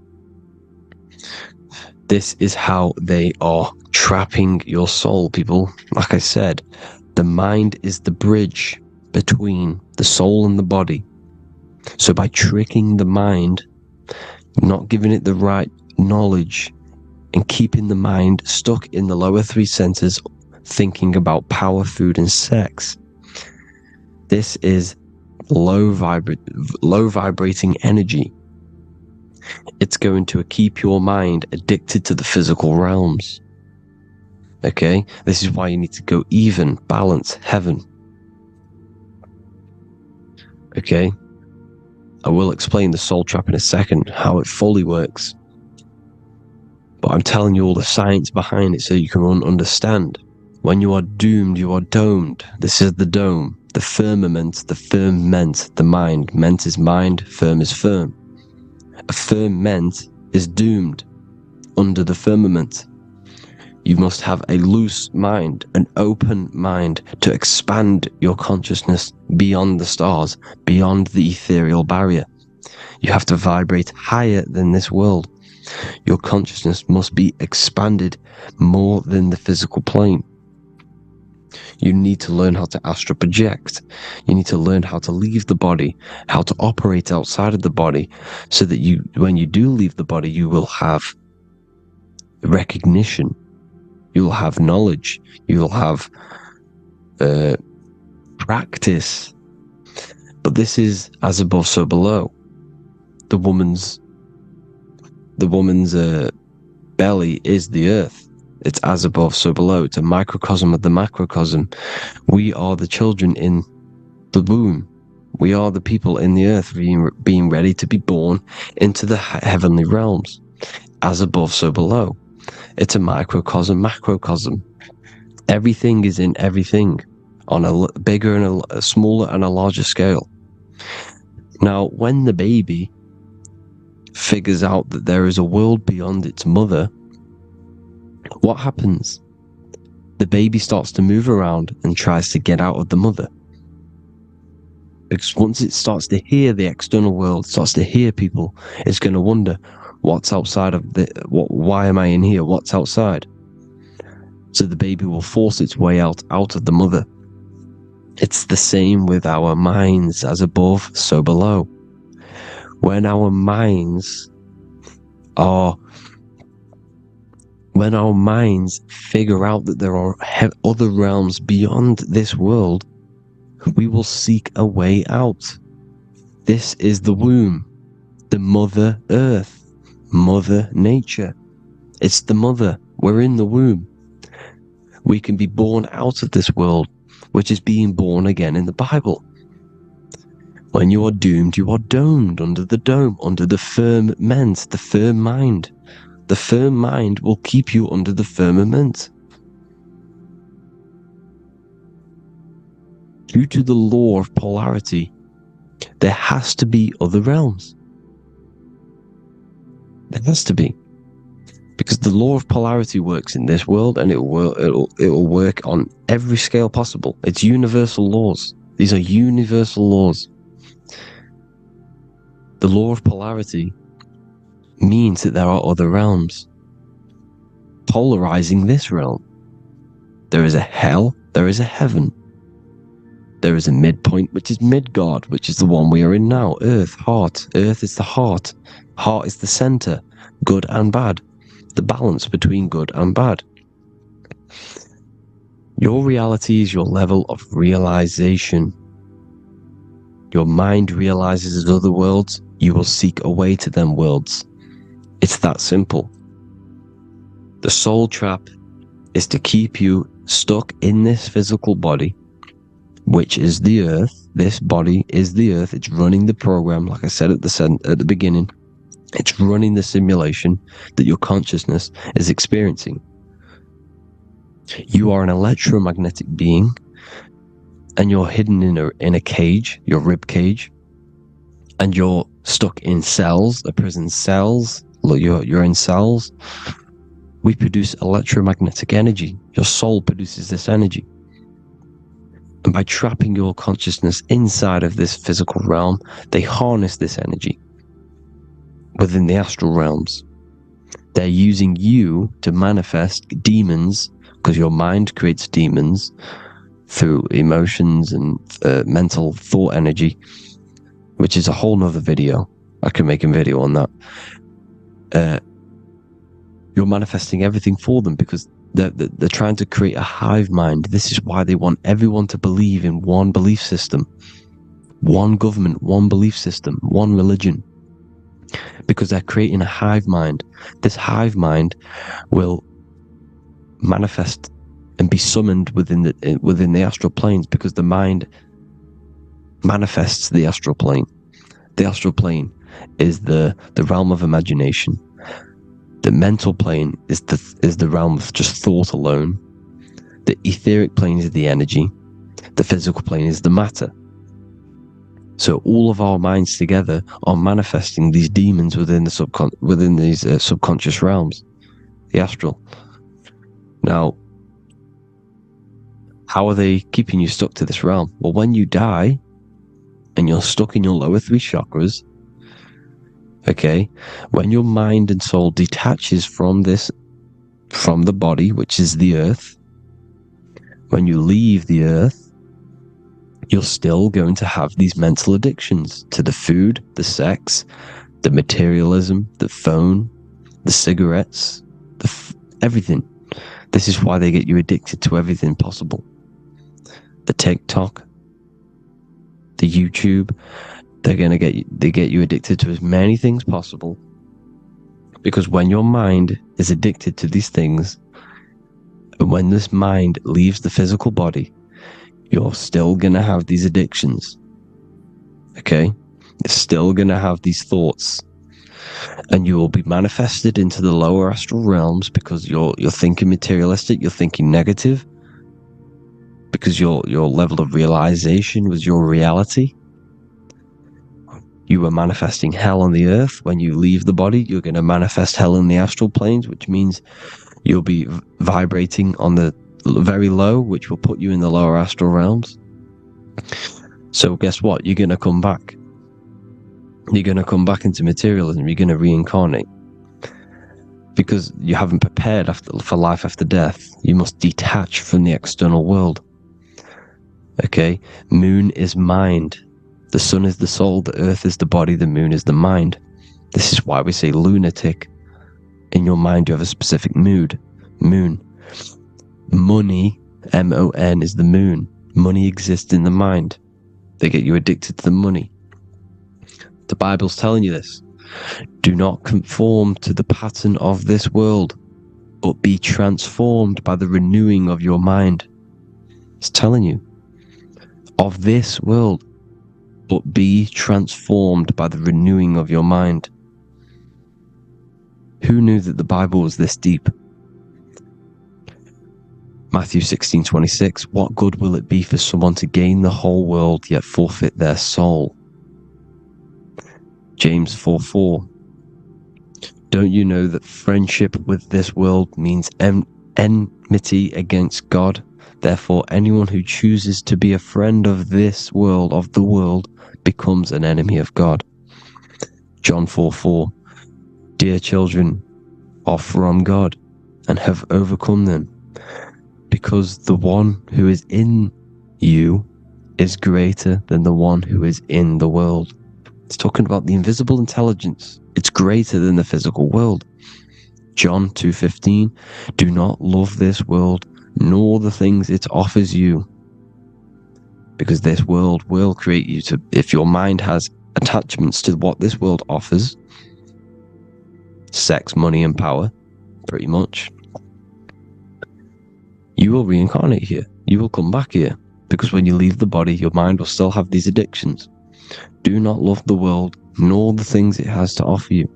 This is how they are trapping your soul, people. Like I said, the mind is the bridge between the soul and the body. So by tricking the mind, not giving it the right knowledge, and keeping the mind stuck in the lower 3 centers, thinking about power, food, and sex, This is low vibrating energy. It's going to keep your mind addicted to the physical realms. Okay? This is why you need to go even, balance, heaven. Okay? I will explain the soul trap in a second, how it fully works. But I'm telling you all the science behind it so you can understand. When you are doomed, you are domed. This is the dome, the firmament, the firmament, the mind. Ment is mind, firm is firm. A firmament is doomed under the firmament. You must have a loose mind, an open mind to expand your consciousness beyond the stars, beyond the ethereal barrier. You have to vibrate higher than this world. Your consciousness must be expanded more than the physical plane. You need to learn how to astral project. You need to learn how to leave the body, how to operate outside of the body, so that you, when you do leave the body, you will have recognition. You'll have knowledge. You'll have practice. But this is as above, so below. The woman's belly is the earth. It's as above, so below. It's a microcosm of the macrocosm. We are the children in the womb. We are the people in the earth being ready to be born into the heavenly realms. As above, so below. It's a microcosm, macrocosm. Everything is in everything on a bigger and a smaller and a larger scale. Now, when the baby figures out that there is a world beyond its mother, what happens? The baby starts to move around and tries to get out of the mother. Because once it starts to hear the external world, starts to hear people, it's going to wonder, what's outside of why am I in here? What's outside? So the baby will force its way out of the mother. It's the same with our minds, as above, so below. When our minds figure out that there are other realms beyond this world, we will seek a way out. This is the womb, the Mother Earth, Mother Nature. It's the mother. We're in the womb. We can be born out of this world, which is being born again in the Bible. When you are doomed, you are domed under the dome, under the firmament, the firm mind. The firm mind will keep you under the firmament. Due to the law of polarity, there has to be other realms. There has to be. Because the law of polarity works in this world, and it will work on every scale possible. It's universal laws. These are universal laws. The law of polarity means that there are other realms polarizing this realm. There is a hell, there is a heaven. There is a midpoint, which is Midgard, which is the one we are in now. Earth, heart. Earth is the heart. Heart is the center, good and bad. The balance between good and bad. Your reality is your level of realization. Your mind realizes other worlds, you will seek a way to them worlds. It's that simple. The soul trap is to keep you stuck in this physical body, which is the earth. This body is the earth. It's running the program, like I said at the beginning. It's running the simulation that your consciousness is experiencing. You are an electromagnetic being, and you're hidden in a cage, your rib cage, and you're stuck in cells, a prison cells. Look, you're in cells. We produce electromagnetic energy. Your soul produces this energy. And by trapping your consciousness inside of this physical realm, they harness this energy within the astral realms. They're using you to manifest demons, because your mind creates demons through emotions and mental thought energy, which is a whole nother video. I can make a video on that. You're manifesting everything for them because they're trying to create a hive mind. This is why they want everyone to believe in one belief system, one government, one belief system, one religion, because they're creating a hive mind. This hive mind will manifest and be summoned within the astral planes, because the mind manifests the astral plane. The astral plane is the realm of imagination. The mental plane is the realm of just thought alone. The etheric plane is the energy. The physical plane is the matter. So all of our minds together are manifesting these demons within these subconscious realms, the astral. Now, how are they keeping you stuck to this realm? Well, when you die and you're stuck in your lower three chakras, okay, when your mind and soul detaches from the body, which is the earth, when you leave the earth, you're still going to have these mental addictions to the food, the sex, the materialism, the phone, the cigarettes, everything. This is why they get you addicted to everything possible. The TikTok, the YouTube, they get you addicted to as many things possible, because when your mind is addicted to these things, and when this mind leaves the physical body, you're still gonna have these addictions. Okay? You're still gonna have these thoughts, and you will be manifested into the lower astral realms, because you're thinking materialistic, you're thinking negative, because your level of realization was your reality. You were manifesting hell on the earth. When you leave the body, you're going to manifest hell in the astral planes, which means you'll be vibrating on the very low, which will put you in the lower astral realms. So guess what? You're going to come back. You're going to come back into materialism. You're going to reincarnate, because you haven't prepared for life after death. You must detach from the external world. Okay? Moon is mind. The sun is the soul, the earth is the body, the moon is the mind. This is why we say lunatic. In your mind, you have a specific mood. Moon. Money, M-O-N, is the moon. Money exists in the mind. They get you addicted to the money. The Bible's telling you this. Do not conform to the pattern of this world, but be transformed by the renewing of your mind. It's telling you. Of this world, but be transformed by the renewing of your mind. Who knew that the Bible was this deep? Matthew 16:26, what good will it be for someone to gain the whole world yet forfeit their soul? James 4:4, don't you know that friendship with this world means enmity against God? Therefore, anyone who chooses to be a friend of this world, of the world, becomes an enemy of God. John 4:4, dear children are from God and have overcome them, because the one who is in you is greater than the one who is in the world. It's talking about the invisible intelligence. It's greater than the physical world. John 2:15, do not love this world, nor the things it offers you, because this world will create you to, if your mind has attachments to what this world offers, sex, money, and power, pretty much, you will reincarnate here. You will come back here, because when you leave the body, your mind will still have these addictions. Do not love the world, nor the things it has to offer you.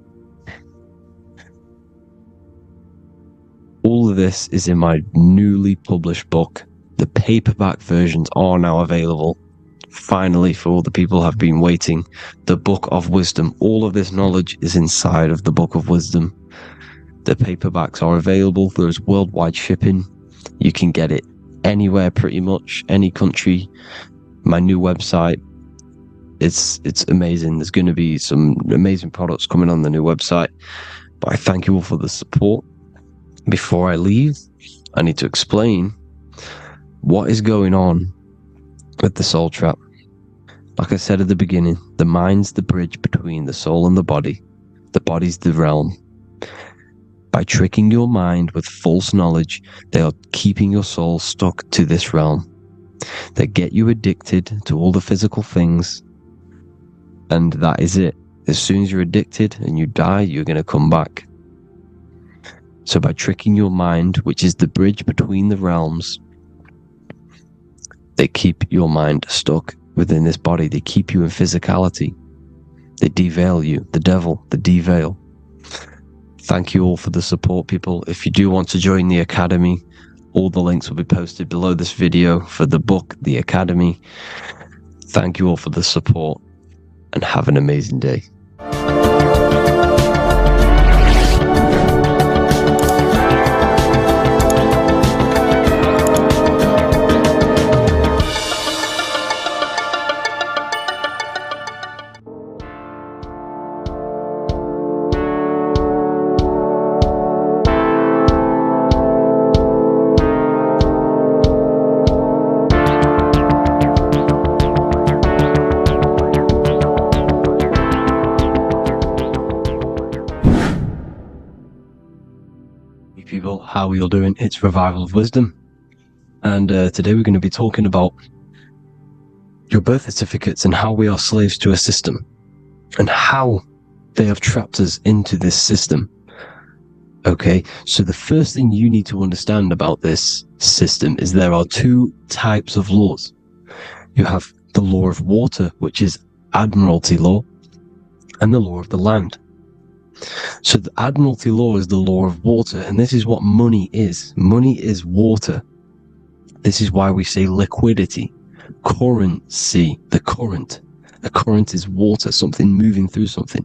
All of this is in my newly published book. The paperback versions are now available. Finally, for all the people who have been waiting, the Book of Wisdom. All of this knowledge is inside of the Book of Wisdom. The paperbacks are available. There's worldwide shipping. You can get it anywhere, pretty much, any country. My new website, it's amazing. There's going to be some amazing products coming on the new website. But I thank you all for the support. Before I leave, I need to explain what is going on with the soul trap. Like I said at the beginning, the mind's the bridge between the soul and the body. The body's the realm. By tricking your mind with false knowledge, they are keeping your soul stuck to this realm. They get you addicted to all the physical things, and that is it. As soon as you're addicted and you die, you're going to come back. So by tricking your mind, which is the bridge between the realms, they keep your mind stuck within this body. They keep you in physicality. They deveil you. The devil, the deveil. Thank you all for the support, people. If you do want to join the Academy, all the links will be posted below this video for the book, The Academy. Thank you all for the support, and have an amazing day. People, how are you all doing? It's Revival of Wisdom, and today we're going to be talking about your birth certificates and how we are slaves to a system and how they have trapped us into this system. Okay, so the first thing you need to understand about this system is there are two types of laws. You have the law of water, which is Admiralty law, and the law of the land. So the Admiralty law is the law of water, and this is what money is. Money is water. This is why we say liquidity, currency, the current. A current is water, something moving through something.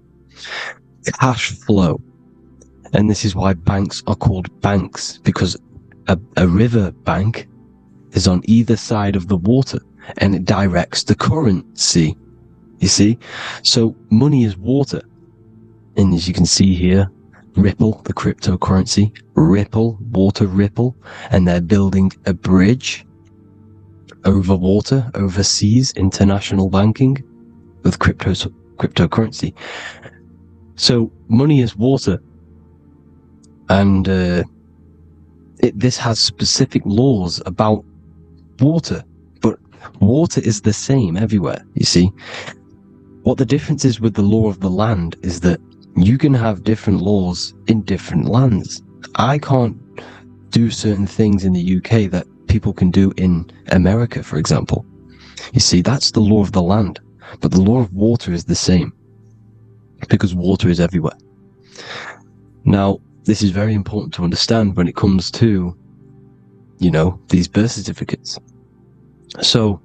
Cash flow. And this is why banks are called banks, because a river bank is on either side of the water, and it directs the currency. You see? So money is water. And as you can see here, Ripple, the cryptocurrency, Ripple, water Ripple, and they're building a bridge over water, over seas, international banking with cryptocurrency. So money is water, and this has specific laws about water, but water is the same everywhere, you see. What the difference is with the law of the land is that you can have different laws in different lands. I can't do certain things in the UK that people can do in America, for example. You see, that's the law of the land. But the law of water is the same, because water is everywhere. Now, this is very important to understand when it comes to, you know, these birth certificates. So,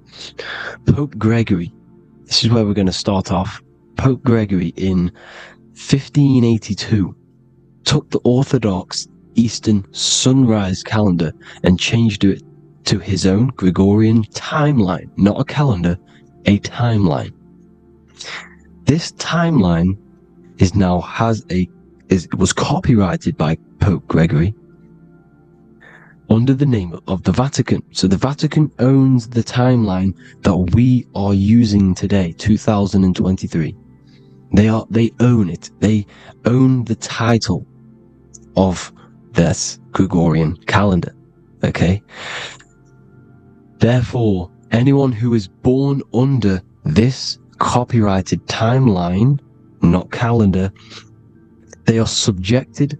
Pope Gregory, this is where we're going to start off. Pope Gregory in 1582 took the Orthodox Eastern sunrise calendar and changed it to his own Gregorian timeline, not a calendar, a timeline. This timeline was copyrighted by Pope Gregory under the name of the Vatican. So the Vatican owns the timeline that we are using today, 2023. They own it. They own the title of this Gregorian calendar. Okay? Therefore, anyone who is born under this copyrighted timeline, not calendar, they are subjected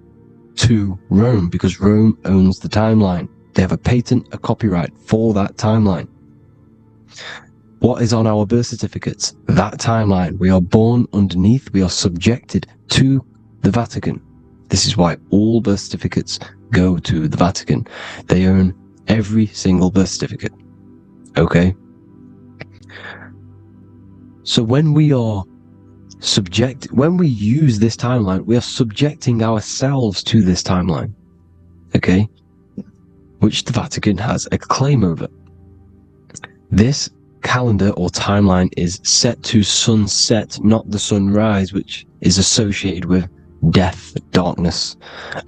to Rome, because Rome owns the timeline. They have a patent, a copyright for that timeline. What is on our birth certificates? That timeline. We are born underneath, we are subjected to the Vatican. This is why all birth certificates go to the Vatican. They own every single birth certificate. Okay? So when we use this timeline, we are subjecting ourselves to this timeline. Okay? Which the Vatican has a claim over. This calendar or timeline is set to sunset, not the sunrise, which is associated with death, darkness,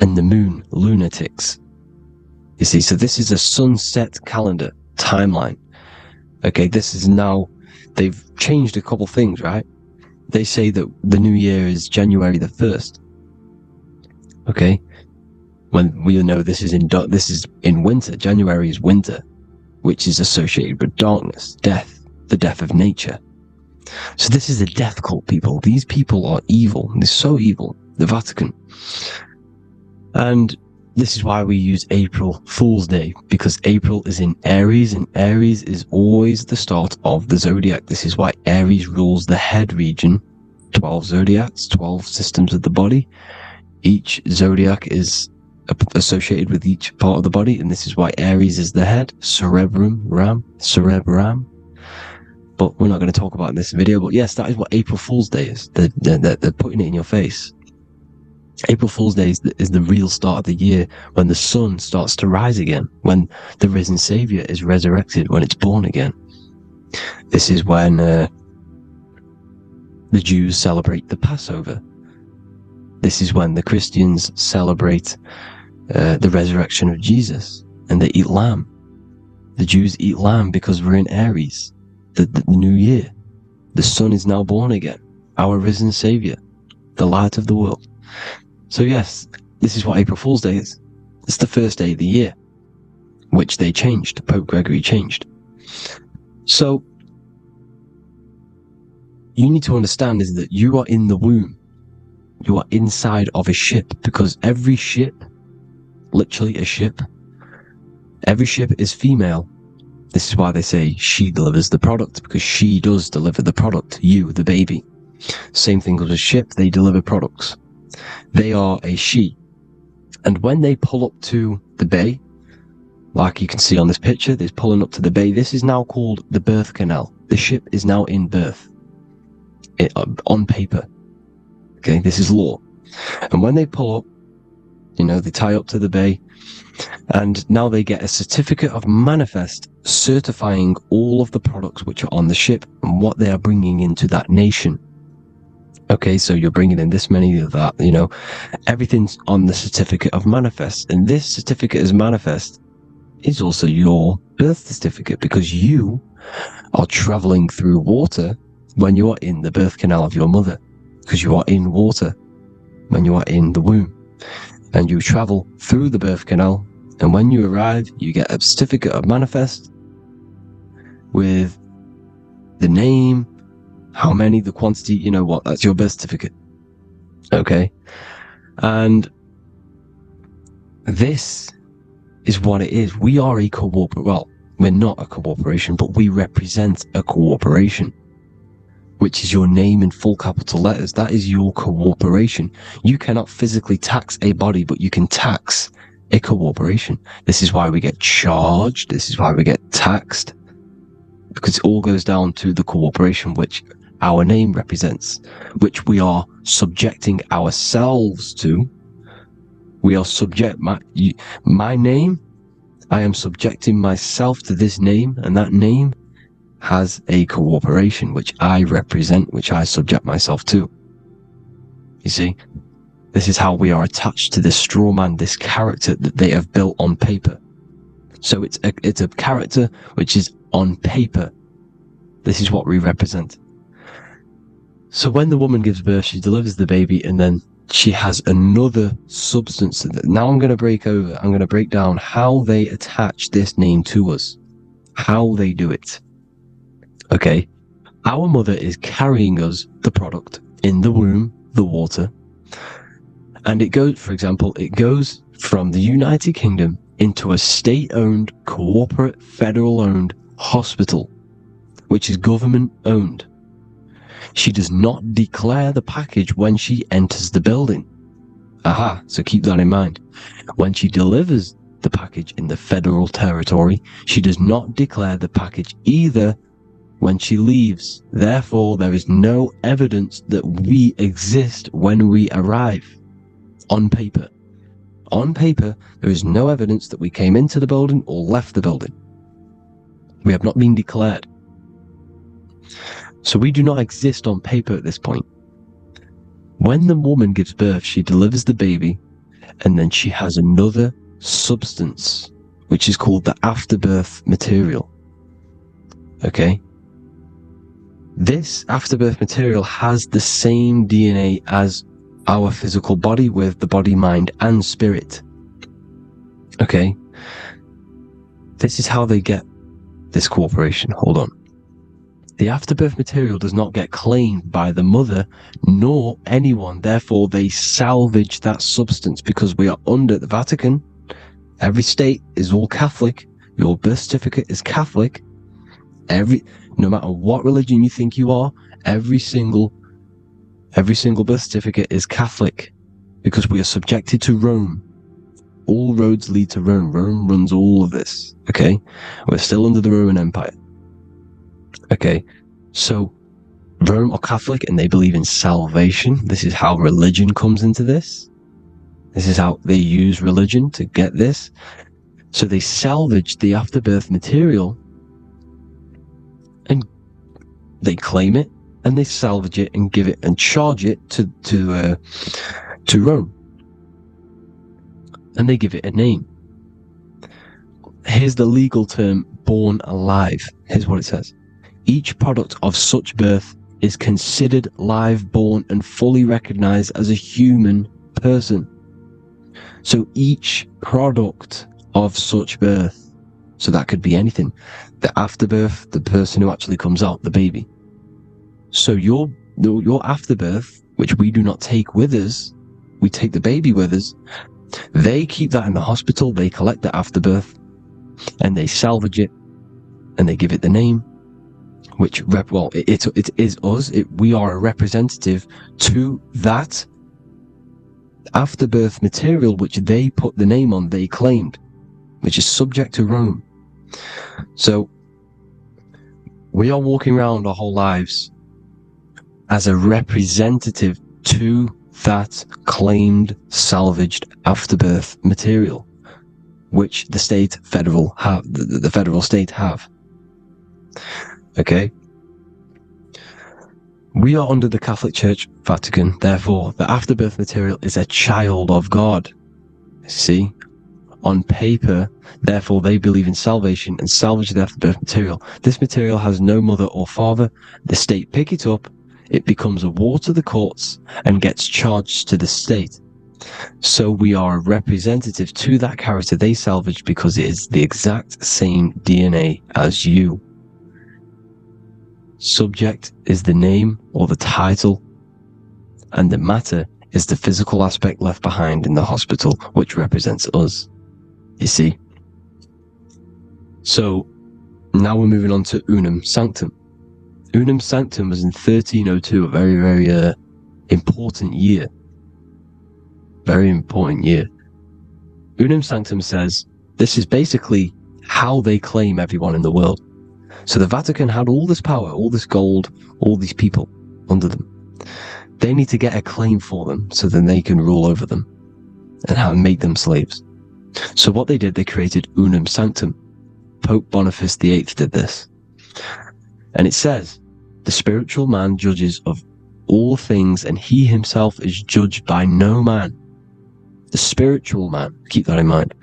and the moon, lunatics. You see, so this is a sunset calendar timeline. Okay, this is now, they've changed a couple things, right? They say that the new year is January the 1st. Okay, when we know this is in winter. January is winter, which is associated with darkness, death, the death of nature. So this is a death cult, people. These people are evil. They're so evil, the Vatican. And this is why we use April Fool's Day, because April is in Aries, and Aries is always the start of the zodiac. This is why Aries rules the head region. 12 zodiacs, 12 systems of the body. Each zodiac is associated with each part of the body, and this is why Aries is the head, cerebrum. But we're not going to talk about it in this video. But yes, that is what April Fool's Day is. They're putting it in your face. April Fool's Day is the real start of the year, when the sun starts to rise again, when the risen Savior is resurrected, when it's born again. This is when the Jews celebrate the Passover. This is when the Christians celebrate the resurrection of Jesus, and they eat lamb. The Jews eat lamb because we're in Aries, the new year. The sun is now born again, our risen Savior, the light of the world. So yes, this is what April Fool's Day is. It's the first day of the year, which they changed. Pope Gregory changed. So you need to understand is that you are in the womb. You are inside of a ship, because every ship, literally a ship, every ship is female. This is why they say she delivers the product, because she does deliver the product, you, the baby. Same thing with a ship, they deliver products. They are a she. And when they pull up to the bay, like you can see on this picture, they're pulling up to the bay. This is now called the birth canal. The ship is now in birth, on paper. Okay, this is law. And when they pull up, they tie up to the bay, and now they get a certificate of manifest certifying all of the products which are on the ship and what they are bringing into that nation. Okay, so you're bringing in this many of that, everything's on the certificate of manifest. And this certificate of manifest is also your birth certificate, because you are traveling through water when you are in the birth canal of your mother, because you are in water when you are in the womb. And you travel through the birth canal, and when you arrive, you get a certificate of manifest with the name, how many, the quantity, that's your birth certificate. Okay. And this is what it is. We are a we're not a corporation, but we represent a corporation, which is your name in full capital letters. That is your corporation. You cannot physically tax a body, but you can tax a corporation. This is why we get charged. This is why we get taxed, because it all goes down to the corporation which our name represents, which we are subjecting ourselves to. We are my name, I am subjecting myself to this name, and that name has a corporation which I represent, which I subject myself to. You see, this is how we are attached to this straw man, this character that they have built on paper. So it's a character which is on paper. This is what we represent. So when the woman gives birth, she delivers the baby, and then she has another substance. Now I'm going to break down how they attach this name to us, how they do it. Okay, our mother is carrying us the product in the womb, the water, and it goes, for example, it goes from the United Kingdom into a state-owned, corporate, federal-owned hospital, which is government-owned. She does not declare the package when she enters the building. Aha, so keep that in mind. When she delivers the package in the federal territory, she does not declare the package either when she leaves. Therefore, there is no evidence that we exist when we arrive. On paper. On paper, there is no evidence that we came into the building or left the building. We have not been declared. So we do not exist on paper at this point. When the woman gives birth, she delivers the baby, and then she has another substance, which is called the afterbirth material. Okay? This afterbirth material has the same DNA as our physical body, with the body, mind, and spirit. Okay? This is how they get this cooperation. Hold on. The afterbirth material does not get claimed by the mother nor anyone. Therefore, they salvage that substance because we are under the Vatican. Every state is all Catholic. Your birth certificate is Catholic. No matter what religion you think you are, every single birth certificate is Catholic because we are subjected to Rome. All roads lead to Rome. Rome runs all of this. Okay? We're still under the Roman Empire. Okay, so Rome are Catholic and they believe in salvation. This is how religion comes into this. This is how they use religion to get this. So they salvage the afterbirth material and they claim it and they salvage it and give it and charge it to Rome. And they give it a name. Here's the legal term, born alive. Here's what it says. Each product of such birth is considered live born and fully recognized as a human person. So each product of such birth, so that could be anything, the afterbirth, the person who actually comes out, the baby. So your afterbirth, which we do not take with us, we take the baby with us, they keep that in the hospital, they collect the afterbirth, and they salvage it, and they give it the name, which, it is us. We are a representative to that afterbirth material, which they put the name on, they claimed, which is subject to Rome. So we are walking around our whole lives as a representative to that claimed salvaged afterbirth material, which the federal state have. Okay? We are under the Catholic Church, Vatican, therefore the afterbirth material is a child of God. See? On paper, therefore they believe in salvation and salvage the afterbirth material. This material has no mother or father. The state pick it up, it becomes a war to the courts and gets charged to the state. So we are a representative to that character they salvaged because it is the exact same DNA as you. Subject is the name or the title, and the matter is the physical aspect left behind in the hospital, which represents us. You see? So now we're moving on to Unum Sanctum. Unum Sanctum was in 1302, a very, very important year. Very important year. Unum Sanctum says this is basically how they claim everyone in the world. So the Vatican had all this power, all this gold, all these people under them. They need to get a claim for them so then they can rule over them and make them slaves. So what they did, they created Unum Sanctum. Pope Boniface VIII did this. And it says, the spiritual man judges of all things and he himself is judged by no man. The spiritual man, keep that in mind,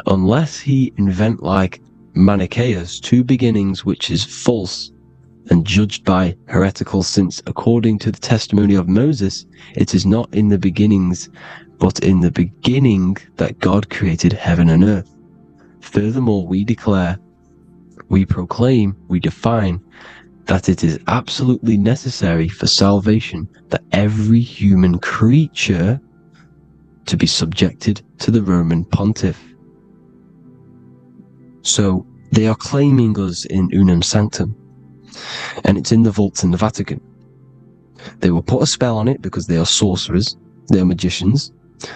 unless he invent like Manichaeus, two beginnings which is false and judged by heretical, since according to the testimony of Moses, it is not in the beginnings, but in the beginning that God created heaven and earth. Furthermore, we declare, we proclaim, we define that it is absolutely necessary for salvation that every human creature to be subjected to the Roman pontiff. So they are claiming us in Unum Sanctum, and it's in the vaults in the Vatican. They will put a spell on it because they are sorcerers, they are magicians.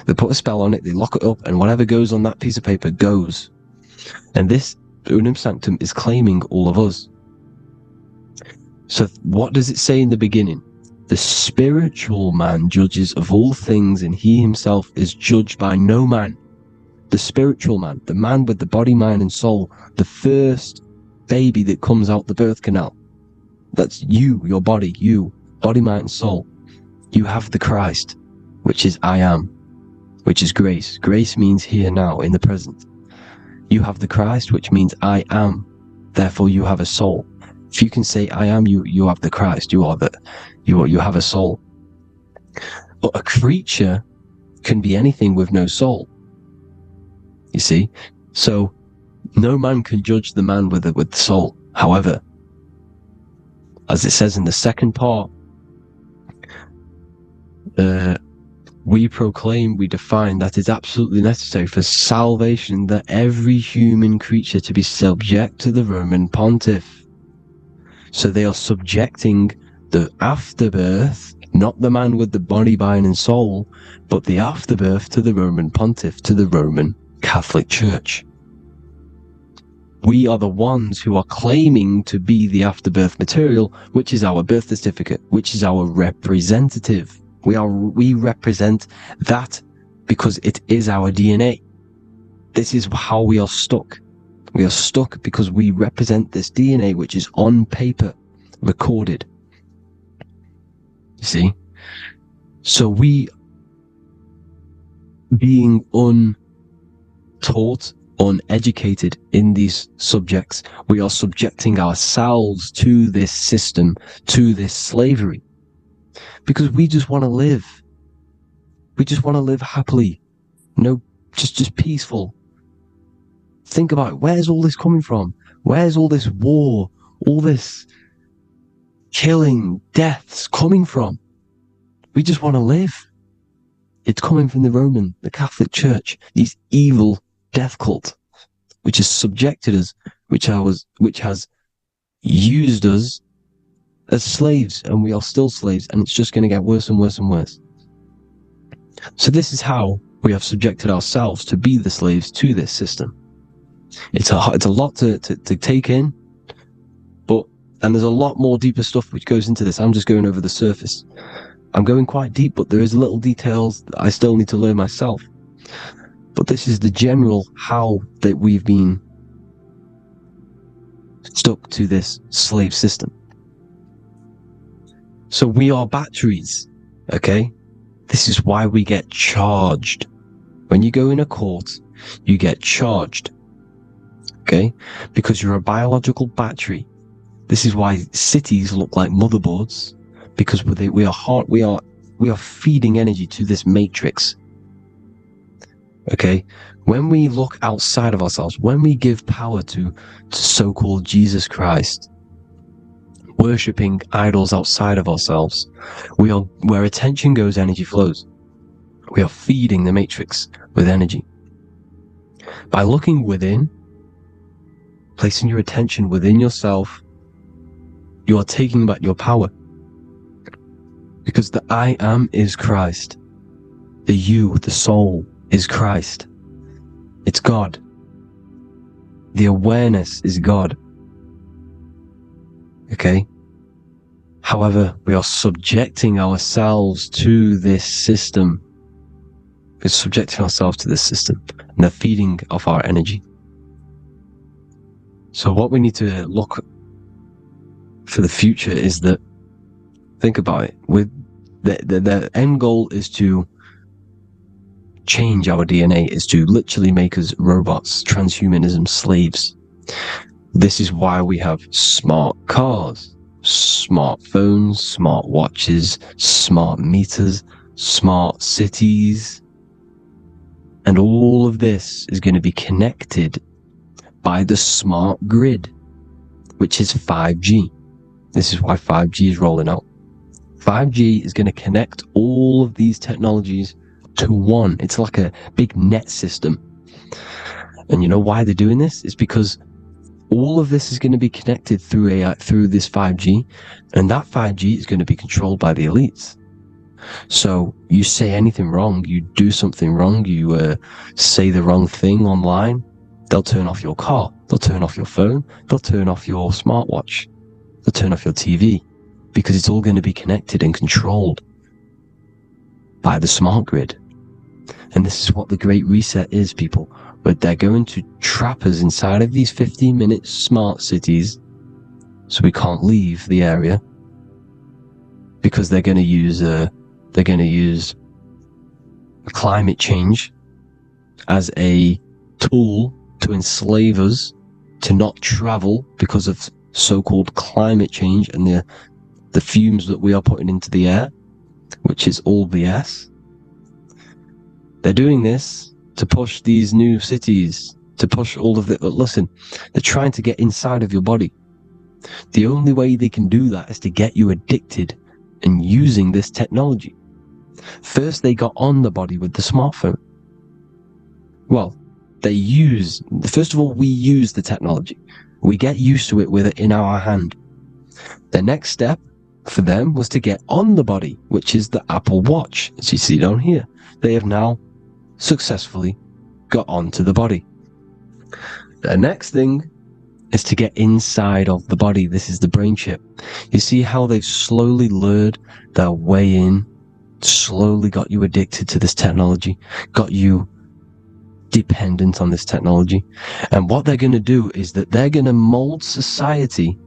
They put a spell on it, they lock it up, and whatever goes on that piece of paper goes. And this Unum Sanctum is claiming all of us. So what does it say in the beginning? The spiritual man judges of all things, and he himself is judged by no man. The spiritual man, the man with the body, mind, and soul, the first baby that comes out the birth canal. That's you, your body, body, mind, and soul. You have the Christ, which is I am, which is grace. Grace means here now, in the present. You have the Christ, which means I am. Therefore, you have a soul. If you can say I am, you have the Christ. You have a soul. But a creature can be anything with no soul. You see? So no man can judge the man with the soul. However, as it says in the second part, we proclaim, we define that it's absolutely necessary for salvation that every human creature to be subject to the Roman pontiff. So they are subjecting the afterbirth, not the man with the body, mind, and soul, but the afterbirth to the Roman pontiff, to the Roman Catholic Church. We are the ones who are claiming to be the afterbirth material, which is our birth certificate, which is our representative. We represent that because it is our DNA. This is how we are stuck. We are stuck because we represent this DNA, which is on paper, recorded. You see? So we, being untaught, uneducated in these subjects, we are subjecting ourselves to this system, to this slavery. Because we just want to live. We just want to live happily. Just peaceful. Think about it. Where's all this coming from? Where's all this war, all this killing, deaths coming from? We just want to live. It's coming from the Catholic Church, these evil death cult, which has subjected us, which has used us as slaves, and we are still slaves, and it's just going to get worse and worse and worse. So this is how we have subjected ourselves to be the slaves to this system. It's a lot to take in, and there's a lot more deeper stuff which goes into this. I'm just going over the surface. I'm going quite deep, but there is little details that I still need to learn myself. But this is the general how that we've been stuck to this slave system. So we are batteries, okay? This is why we get charged. When you go in a court, you get charged, okay? Because you're a biological battery. This is why cities look like motherboards, because we are feeding energy to this matrix, okay? When we look outside of ourselves, when we give power to so-called Jesus Christ, worshipping idols outside of ourselves, where attention goes, energy flows. We are feeding the matrix with energy. By looking within, placing your attention within yourself, you are taking back your power. Because the I am is Christ. The you, the soul, is Christ. It's God. The awareness is God. Okay? However, we are subjecting ourselves to this system. We're subjecting ourselves to this system and the feeding of our energy. So what we need to look for the future is that, think about it, with the end goal is to change our DNA, is to literally make us robots, transhumanism, slaves. This is why we have smart cars, smartphones, smart watches, smart meters, smart cities. And all of this is going to be connected by the smart grid, which is 5G. This is why 5G is rolling out. 5G is going to connect all of these technologies to one. It's like a big net system. And you know why they're doing this? It's because all of this is going to be connected through AI, through this 5G, and that 5G is going to be controlled by the elites. So you say anything wrong, you do something wrong, you say the wrong thing online, they'll turn off your car, they'll turn off your phone, they'll turn off your smartwatch, they'll turn off your TV, because it's all going to be connected and controlled by the smart grid. And this is what the Great Reset is, people. But they're going to trap us inside of these 15-minute smart cities, so we can't leave the area, because they're going to use climate change as a tool to enslave us to not travel because of so-called climate change and the fumes that we are putting into the air, which is all BS. They're doing this to push these new cities, to push all of it. Listen, they're trying to get inside of your body. The only way they can do that is to get you addicted and using this technology. First, they got on the body with the smartphone. Well, first of all, we use the technology. We get used to it with it in our hand. The next step for them was to get on the body, which is the Apple Watch, as you see down here. They have now successfully got onto the body. The next thing is to get inside of the body. This is the brain chip. You see how they've slowly lured their way in, slowly got you addicted to this technology, got you dependent on this technology. And what they're going to do is that they're going to mold society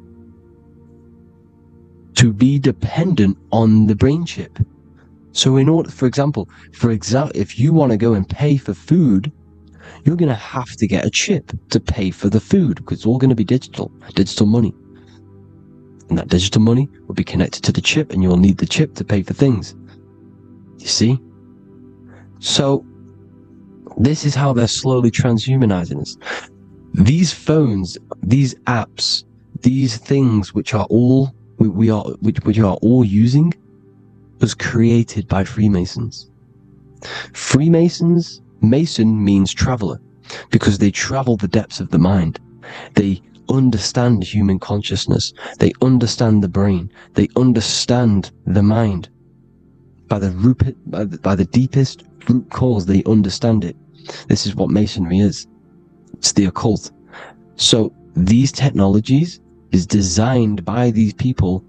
to be dependent on the brain chip. So in order, for example, if you want to go and pay for food, you're going to have to get a chip to pay for the food, because it's all going to be digital money. And that digital money will be connected to the chip, and you'll need the chip to pay for things. You see? So this is how they're slowly transhumanizing us. These phones, these apps, these things which are all we are all using was created by Freemasons. Mason means traveler, because they travel the depths of the mind. They understand human consciousness. They understand the brain. They understand the mind. By the deepest root cause, they understand it. This is what Masonry is. It's the occult. So these technologies is designed by these people.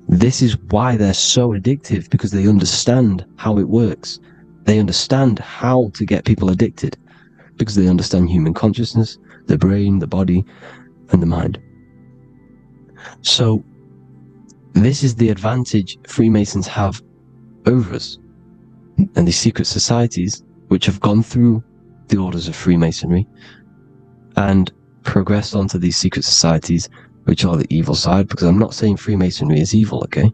This is why they're so addictive, because they understand how it works. They understand how to get people addicted, because they understand human consciousness, the brain, the body, and the mind. So this is the advantage Freemasons have over us. And these secret societies, which have gone through the orders of Freemasonry and progressed onto these secret societies, which are the evil side, because I'm not saying Freemasonry is evil, okay?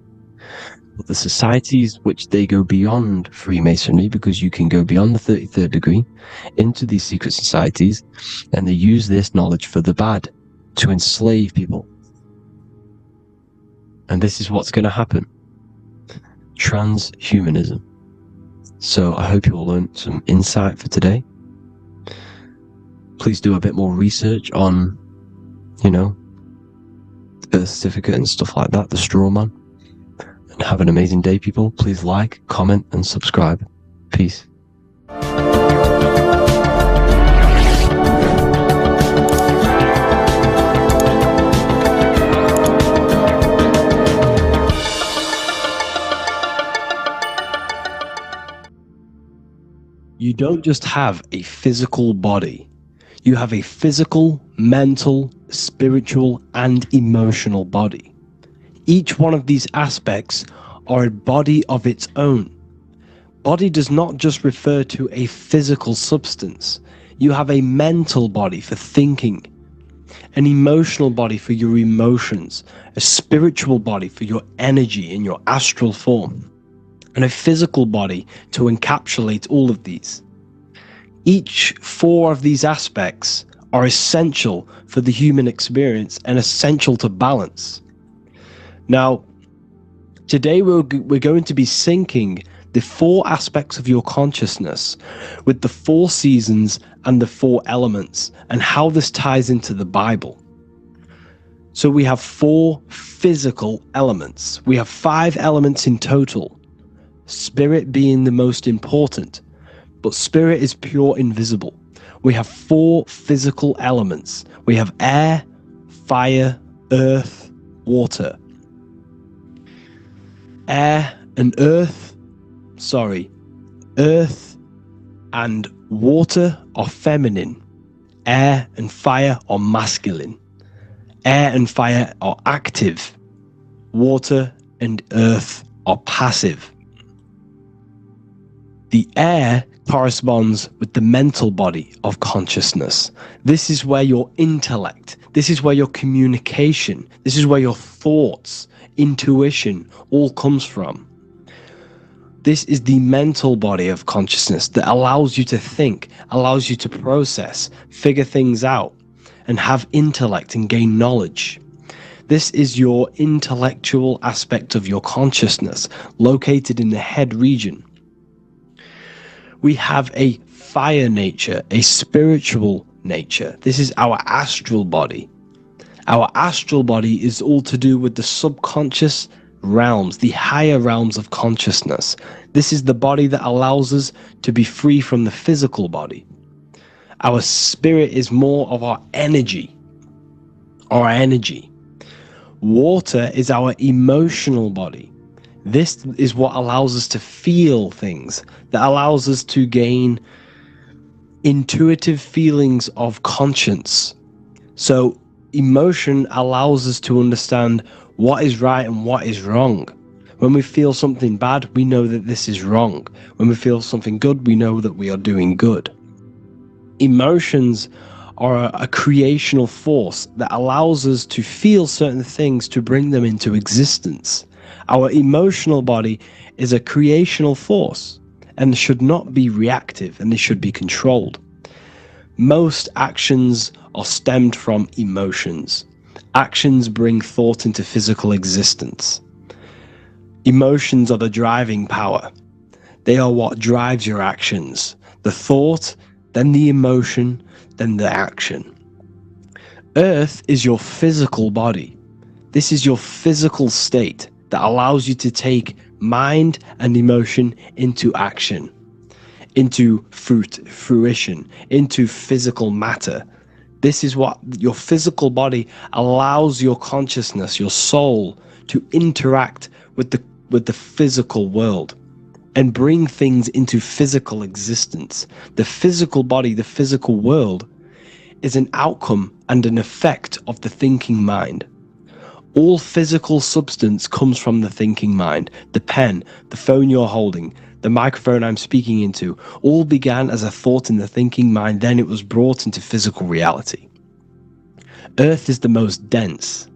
But the societies which they go beyond Freemasonry, because you can go beyond the 33rd degree into these secret societies, and they use this knowledge for the bad, to enslave people. And this is what's going to happen. Transhumanism. So I hope you all learned some insight for today. Please do a bit more research on, the birth certificate and stuff like that, the straw man. And have an amazing day, people. Please like, comment, and subscribe. Peace. You don't just have a physical body. You have a physical, mental, spiritual, and emotional body. Each one of these aspects are a body of its own. Body does not just refer to a physical substance. You have a mental body for thinking, an emotional body for your emotions, a spiritual body for your energy in your astral form, and a physical body to encapsulate all of these. Each four of these aspects are essential for the human experience and essential to balance. Now, today we're going to be syncing the four aspects of your consciousness with the four seasons and the four elements, and how this ties into the Bible. So we have four physical elements. We have 5 elements in total, spirit being the most important, but spirit is pure invisible. We have 4 physical elements. We have air, fire, earth, water. Earth and water are feminine. Air and fire are masculine. Air and fire are active. Water and earth are passive. The air corresponds with the mental body of consciousness. This is where your intellect, this is where your communication, this is where your thoughts, intuition all comes from. This is the mental body of consciousness that allows you to think, allows you to process, figure things out, and have intellect and gain knowledge. This is your intellectual aspect of your consciousness, located in the head region. We have a fire nature, a spiritual nature. This is our astral body. Our astral body is all to do with the subconscious realms, the higher realms of consciousness. This is the body that allows us to be free from the physical body. Our spirit is more of our energy. Water is our emotional body. This is what allows us to feel things, that allows us to gain intuitive feelings of conscience. So emotion allows us to understand what is right and what is wrong. When we feel something bad, we know that this is wrong. When we feel something good, we know that we are doing good. Emotions are a creational force that allows us to feel certain things to bring them into existence. Our emotional body is a creational force and should not be reactive, and they should be controlled. Most actions are stemmed from emotions. Actions bring thought into physical existence. Emotions are the driving power. They are what drives your actions. The thought, then the emotion, then the action. Earth is your physical body. This is your physical state that allows you to take mind and emotion into action, into fruition, into physical matter. This is what your physical body allows your consciousness, your soul, to interact with the physical world and bring things into physical existence. The physical body, the physical world, is an outcome and an effect of the thinking mind. All physical substance comes from the thinking mind. The pen, the phone you're holding, the microphone I'm speaking into, all began as a thought in the thinking mind, then it was brought into physical reality. Earth is the most dense.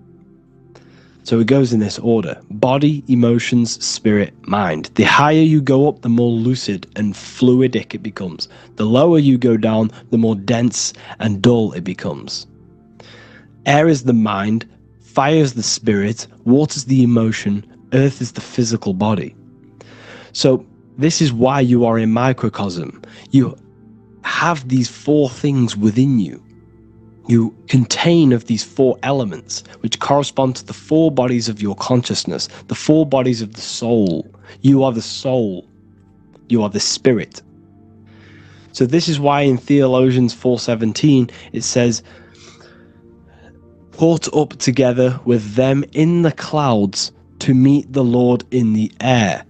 So it goes in this order: body, emotions, spirit, mind. The higher you go up, the more lucid and fluidic it becomes. The lower you go down, the more dense and dull it becomes. Air is the mind, fire is the spirit, water is the emotion, earth is the physical body. So this is why you are a microcosm. You have these four things within you. You contain of these four elements, which correspond to the four bodies of your consciousness, the four bodies of the soul. You are the soul. You are the spirit. So this is why in Theologians 4:17 it says, caught up together with them in the clouds to meet the Lord in the air.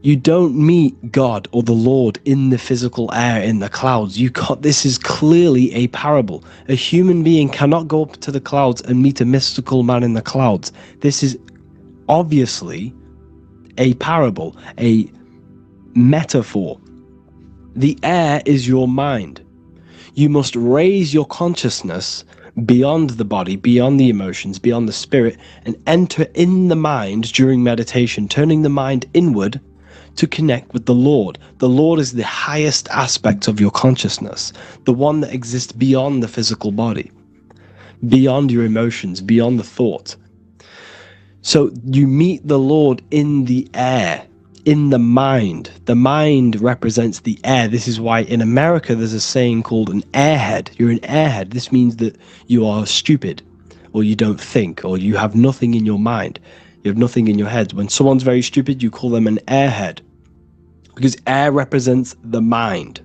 You don't meet God or the Lord in the physical air, in the clouds. This is clearly a parable. A human being cannot go up to the clouds and meet a mystical man in the clouds. This is obviously a parable, a metaphor. The air is your mind. You must raise your consciousness beyond the body, beyond the emotions, beyond the spirit, and enter in the mind during meditation, turning the mind inward to connect with the Lord. The Lord is the highest aspect of your consciousness, the one that exists beyond the physical body, beyond your emotions, beyond the thought. So you meet the Lord in the air, in the mind. The mind represents the air. This is why in America there's a saying called an airhead. You're an airhead. This means that you are stupid, or you don't think, or you have nothing in your mind. You have nothing in your head. When someone's very stupid, you call them an airhead, because air represents the mind.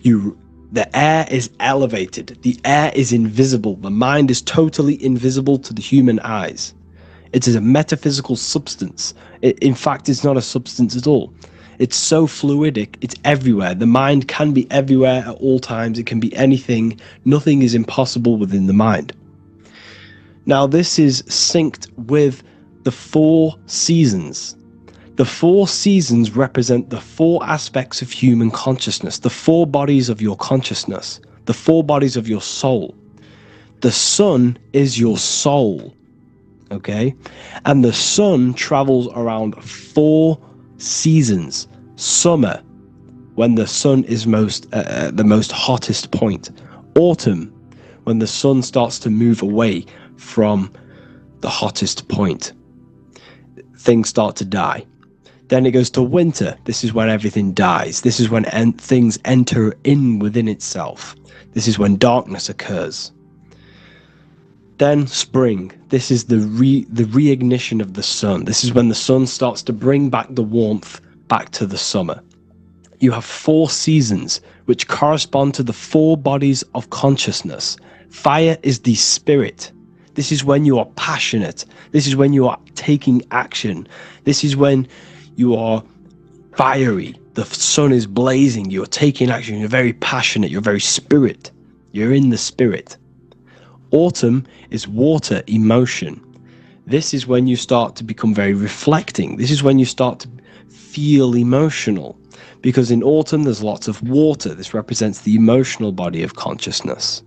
The air is elevated. The air is invisible. The mind is totally invisible to the human eyes. It is a metaphysical substance. In fact, it's not a substance at all. It's so fluidic, it's everywhere. The mind can be everywhere at all times. It can be anything. Nothing is impossible within the mind. Now, this is synced with the 4 seasons. The 4 seasons represent the 4 aspects of human consciousness, the 4 bodies of your consciousness, the 4 bodies of your soul. The sun is your soul, okay? And the sun travels around 4 seasons. Summer, when the sun is the most hottest point. Autumn, when the sun starts to move away from the hottest point. Things start to die. Then it goes to winter. This is when everything dies. This is when things enter in within itself. This is when darkness occurs. Then spring. This is the reignition of the sun. This is when the sun starts to bring back the warmth back to the summer. You have 4 seasons which correspond to the 4 bodies of consciousness. Fire is the spirit. This is when you are passionate. This is when you are taking action. This is when you are fiery. The sun is blazing. You're taking action. You're very passionate. You're very spirit. You're in the spirit. Autumn is water, emotion. This is when you start to become very reflecting. This is when you start to feel emotional. Because in autumn, there's lots of water. This represents the emotional body of consciousness.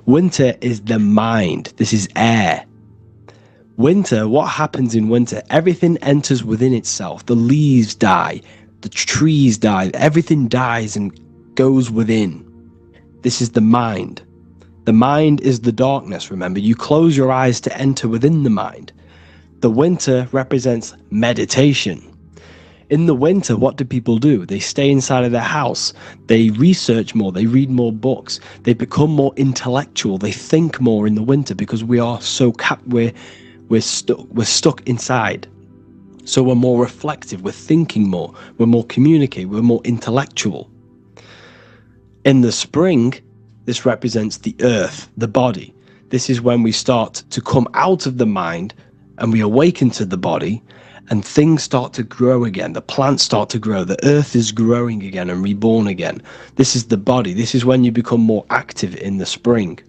Winter is the mind. This is air. Winter, what happens in winter? Everything enters within itself. The leaves die. The trees die. Everything dies and goes within. This is the mind. The mind is the darkness, remember. You close your eyes to enter within the mind. The winter represents meditation. In the winter, what do people do? They stay inside of their house. They research more. They read more books. They become more intellectual. They think more in the winter because we are so we're stuck inside. So we're more reflective. We're thinking more. We're more communicative. We're more intellectual. In the spring, this represents the earth, the body. This is when we start to come out of the mind and we awaken to the body. And things start to grow again. The plants start to grow. The earth is growing again and reborn again. This is the body. This is when you become more active in the spring.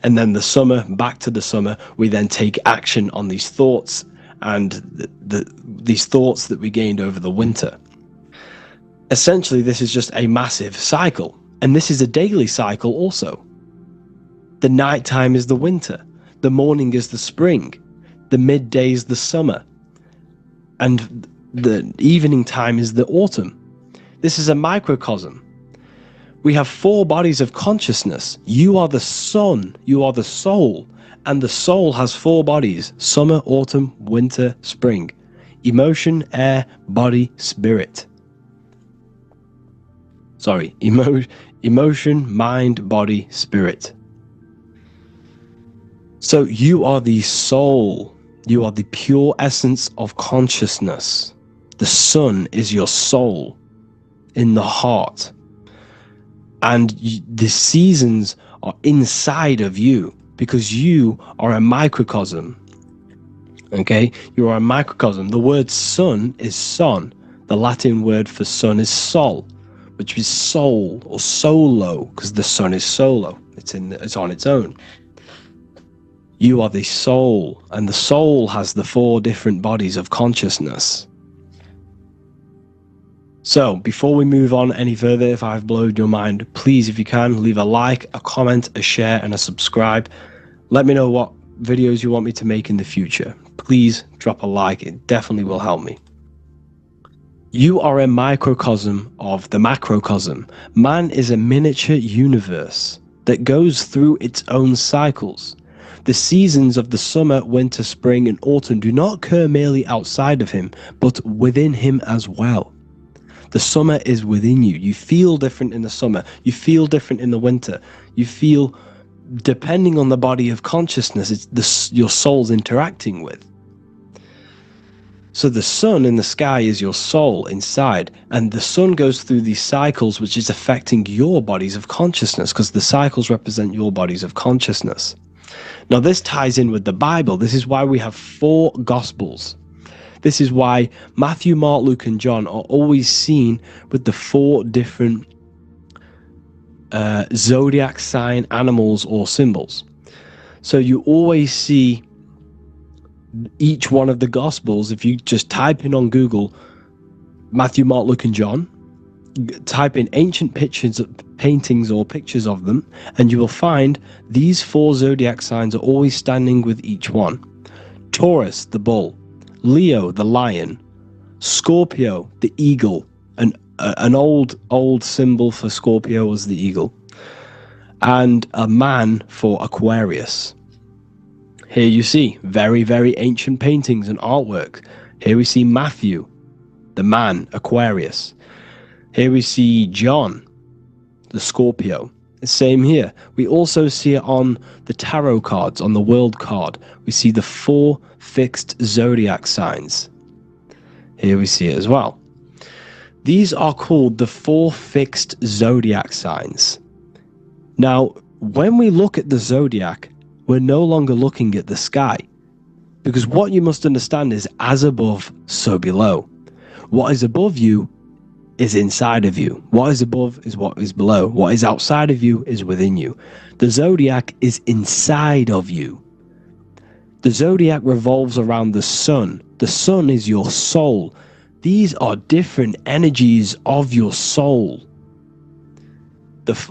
And then the summer, back to the summer, we then take action on these thoughts and these thoughts that we gained over the winter. Essentially, this is just a massive cycle. And this is a daily cycle also. The nighttime is the winter. The morning is the spring. The midday is the summer. And the evening time is the autumn. This is a microcosm. We have 4 bodies of consciousness. You are the sun, you are the soul, and the soul has 4 bodies: summer, autumn, winter, spring. Emotion, air, body, spirit. Sorry, emotion, mind, body, spirit. So you are the soul. You are the pure essence of consciousness. The sun is your soul in the heart. And the seasons are inside of you because you are a microcosm. Okay? You are a microcosm. The word sun is son. The Latin word for sun is sol, which is soul or solo, because the sun is solo. It's on its own. You are the soul, and the soul has the 4 different bodies of consciousness. So, before we move on any further, if I've blown your mind, please, if you can, leave a like, a comment, a share, and a subscribe. Let me know what videos you want me to make in the future. Please drop a like, it definitely will help me. You are a microcosm of the macrocosm. Man is a miniature universe that goes through its own cycles. The seasons of the summer, winter, spring, and autumn do not occur merely outside of him, but within him as well. The summer is within you. You feel different in the summer. You feel different in the winter. You feel, depending on the body of consciousness, it's your soul's interacting with. So the sun in the sky is your soul inside, and the sun goes through these cycles which is affecting your bodies of consciousness, because the cycles represent your bodies of consciousness. Now this ties in with the Bible. This is why we have 4 Gospels. This is why Matthew, Mark, Luke, and John are always seen with the 4 different zodiac sign animals or symbols. So you always see each one of the Gospels. If you just type in on Google Matthew, Mark, Luke, and John, type in ancient pictures, paintings or pictures of them, and you will find these 4 zodiac signs are always standing with each one. Taurus, the bull; Leo, the lion; Scorpio, the eagle. An old symbol for Scorpio was the eagle. And a man for Aquarius. Here you see very, very ancient paintings and artwork. Here we see Matthew, the man, Aquarius. Here we see John, the Scorpio. Same here. We also see it on the tarot cards, on the world card. We see the 4 fixed zodiac signs. Here we see it as well. These are called the 4 fixed zodiac signs. Now, when we look at the zodiac, we're no longer looking at the sky. Because what you must understand is, as above, so below. What is above you is inside of you. What is above is what is below. What is outside of you is within you. The zodiac is inside of you. The zodiac revolves around the sun. The sun is your soul. These are different energies of your soul.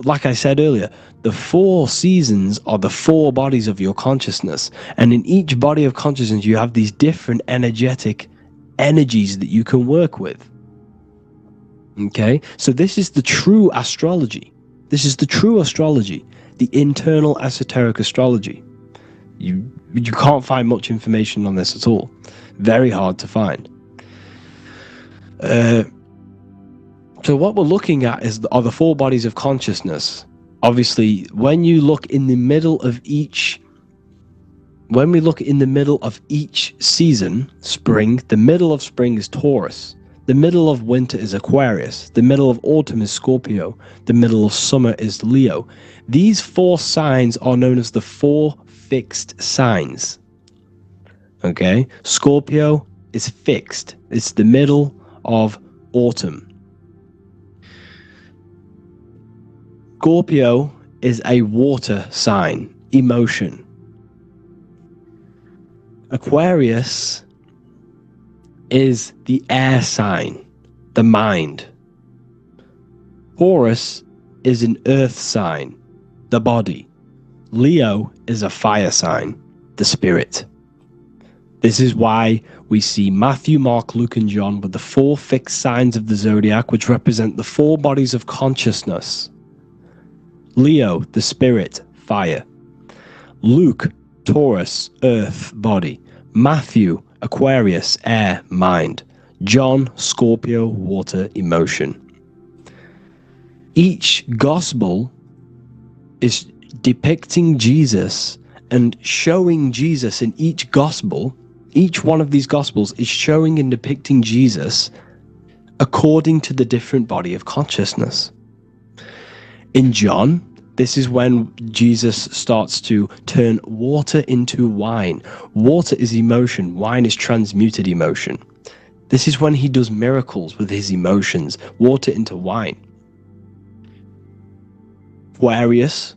Like I said earlier, the 4 seasons are the 4 bodies of your consciousness. And in each body of consciousness, you have these different energetic energies that you can work with. Okay? So this is the true astrology. This is the true astrology, the internal esoteric astrology. You can't find much information on this at all. Very hard to find. So what we're looking at are the 4 bodies of consciousness. Obviously, when you look in the middle of each, when we look in the middle of each season, spring, the middle of spring is Taurus. The middle of winter is Aquarius. The middle of autumn is Scorpio. The middle of summer is Leo. These 4 signs are known as the 4 fixed signs. Okay? Scorpio is fixed. It's the middle of autumn. Scorpio is a water sign, emotion. Aquarius is the air sign, the mind. Taurus is an earth sign, the body. Leo is a fire sign, the spirit. This is why we see Matthew, Mark, Luke, and John with the 4 fixed signs of the zodiac, which represent the 4 bodies of consciousness. Leo, the spirit, fire. Luke, Taurus, earth, body. Matthew, Aquarius, air, mind. John, Scorpio, water, emotion. Each gospel is depicting Jesus and showing Jesus in each gospel. Each one of these gospels is showing and depicting Jesus according to the different body of consciousness. In John, this is when Jesus starts to turn water into wine. Water is emotion. Wine is transmuted emotion. This is when he does miracles with his emotions. Water into wine. Aquarius,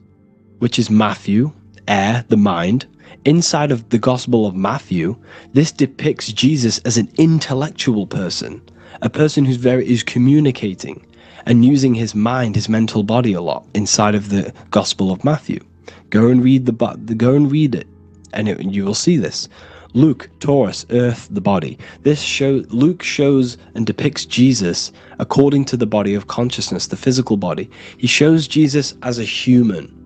which is Matthew, air, the mind. Inside of the Gospel of Matthew, this depicts Jesus as an intellectual person. A person who's communicating and using his mind, his mental body a lot inside of the Gospel of Matthew. Go and read it, and you will see this. Luke, Taurus, earth, the body. Luke shows and depicts Jesus according to the body of consciousness, the physical body. He shows Jesus as a human,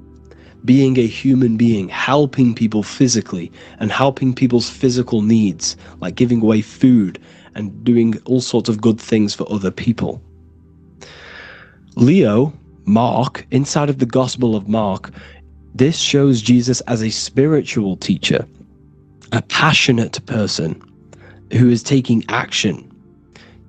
being a human being, helping people physically and helping people's physical needs, like giving away food and doing all sorts of good things for other people. Leo, Mark, inside of the Gospel of Mark, this shows Jesus as a spiritual teacher, a passionate person who is taking action.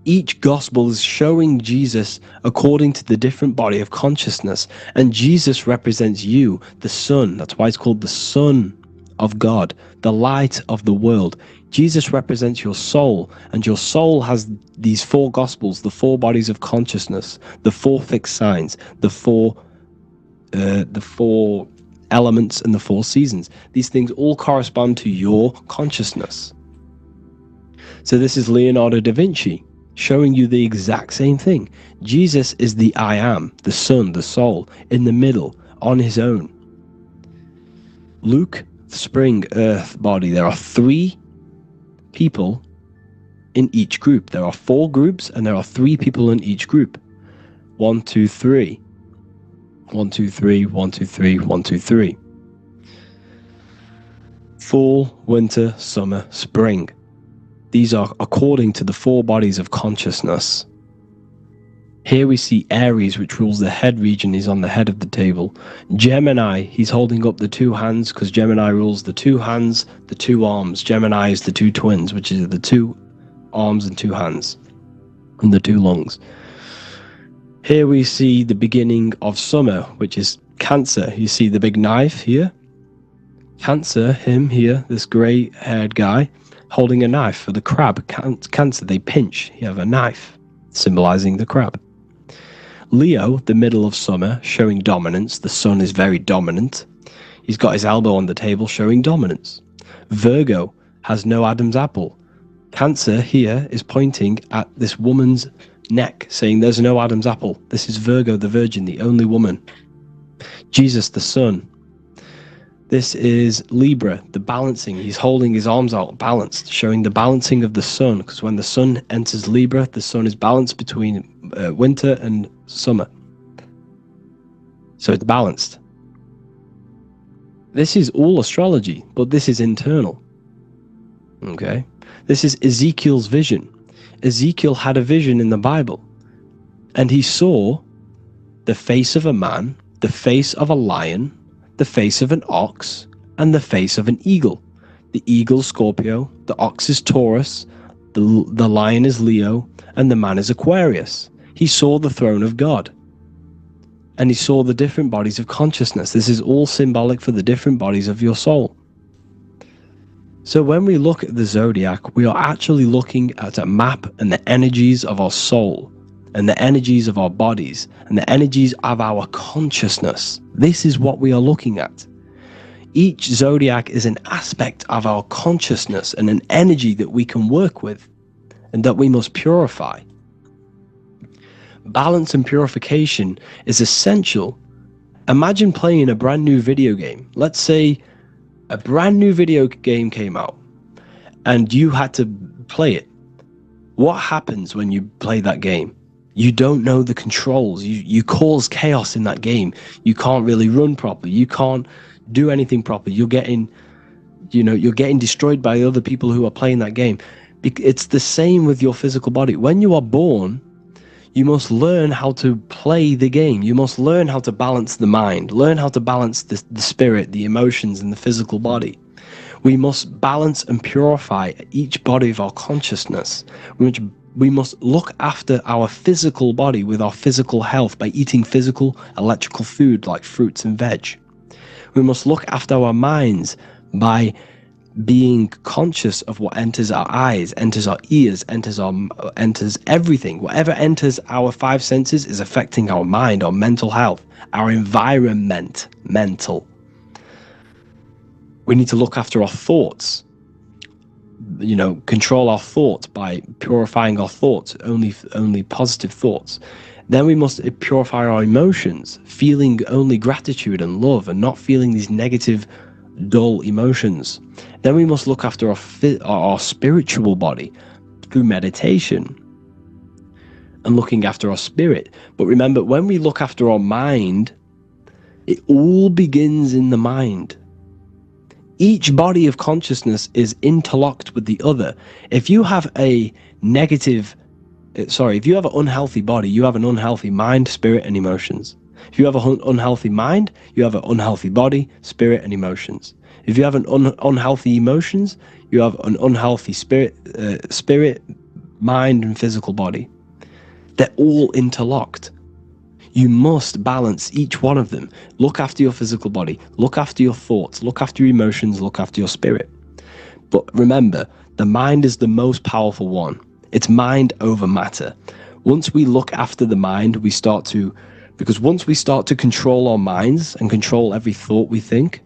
Each gospel is showing Jesus according to the different body of consciousness, and Jesus represents you, the sun. That's why it's called the Son of God, the light of the world. Jesus represents your soul, and your soul has these 4 gospels, the 4 bodies of consciousness, the 4 fixed signs, the 4 elements, and the 4 seasons. These things all correspond to your consciousness. So this is Leonardo da Vinci showing you the exact same thing. Jesus is the I am, the sun, the soul, in the middle, on his own. Luke, spring, earth, body. There are 3 people in each group. There are 4 groups and there are 3 people in each group. 1, 2, 3. 1, 2, 3, 1, 2, 3, 1, 2, 3. Fall, winter, summer, spring. These are according to the 4 bodies of consciousness. Here we see Aries, which rules the head region. He's on the head of the table. Gemini, he's holding up the 2 hands because Gemini rules the 2 hands, the 2 arms. Gemini is the 2 twins, which is the 2 arms and 2 hands, and the 2 lungs. Here we see the beginning of summer, which is Cancer. You see the big knife here? Cancer, him here, this grey-haired guy, holding a knife for the crab. Cancer, they pinch. You have a knife, symbolizing the crab. Leo, the middle of summer, showing dominance. The sun is very dominant. He's got his elbow on the table, showing dominance. Virgo has no Adam's apple. Cancer here is pointing at this woman's neck, saying there's no Adam's apple. This is Virgo, the virgin, the only woman. Jesus, the sun. This is Libra, the balancing. He's holding his arms out, balanced, showing the balancing of the sun, because when the sun enters Libra, the sun is balanced between winter and summer. So it's balanced. This is all astrology, but this is internal. Okay? This is Ezekiel's vision. Ezekiel had a vision in the Bible, and he saw the face of a man, the face of a lion, the face of an ox, and the face of an eagle. The eagle is Scorpio, the ox is Taurus, the lion is Leo, and the man is Aquarius. He saw the throne of God, and he saw the different bodies of consciousness. This is all symbolic for the different bodies of your soul. So when we look at the zodiac, we are actually looking at a map and the energies of our soul, and the energies of our bodies, and the energies of our consciousness. This is what we are looking at. Each zodiac is an aspect of our consciousness and an energy that we can work with and that we must purify. Balance and purification is essential. Imagine playing a brand new video game. Let's say a brand new video game came out and you had to play it. What happens when you play that game? You don't know the controls. You cause chaos in that game. You can't really run properly. You can't do anything properly. You're getting destroyed by other people who are playing that game. It's the same with your physical body. When you are born, you must learn how to play the game. You must learn how to balance the mind, learn how to balance the spirit, the emotions, and the physical body. We must balance and purify each body of our consciousness. We must look after our physical body with our physical health by eating physical, electrical food like fruits and veg. We must look after our minds by being conscious of what enters our eyes, enters our ears, enters everything. Whatever enters our 5 senses is affecting our mind, our mental health, our environment, mental. We need to look after our thoughts. Control our thoughts by purifying our thoughts, only positive thoughts. Then we must purify our emotions, feeling only gratitude and love and not feeling these negative, dull emotions. Then we must look after our spiritual body through meditation and looking after our spirit. But remember, when we look after our mind, it all begins in the mind. Each body of consciousness is interlocked with the other. If you have an unhealthy body, you have an unhealthy mind, spirit, and emotions. If you have an unhealthy mind, you have an unhealthy body, spirit, and emotions. If you have an unhealthy emotions, you have an unhealthy spirit, mind, and physical body. They're all interlocked. You must balance each one of them. Look after your physical body, look after your thoughts, look after your emotions, look after your spirit. But remember, the mind is the most powerful one. It's mind over matter. Once we look after the mind, because once we start to control our minds and control every thought we think,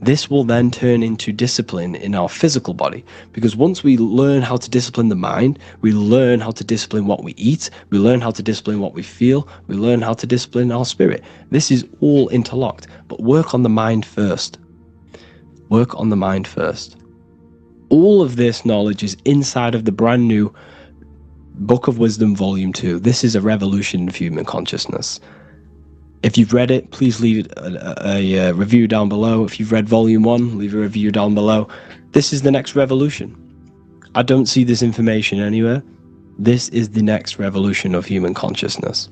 this will then turn into discipline in our physical body. Because once we learn how to discipline the mind, we learn how to discipline what we eat, we learn how to discipline what we feel, we learn how to discipline our spirit. This is all interlocked, but work on the mind first. Work on the mind first. All of this knowledge is inside of the brand new Book of Wisdom, Volume 2. This is a revolution of human consciousness. If you've read it, please leave a review down below. If you've read Volume 1, leave a review down below. This is the next revolution. I don't see this information anywhere. This is the next revolution of human consciousness.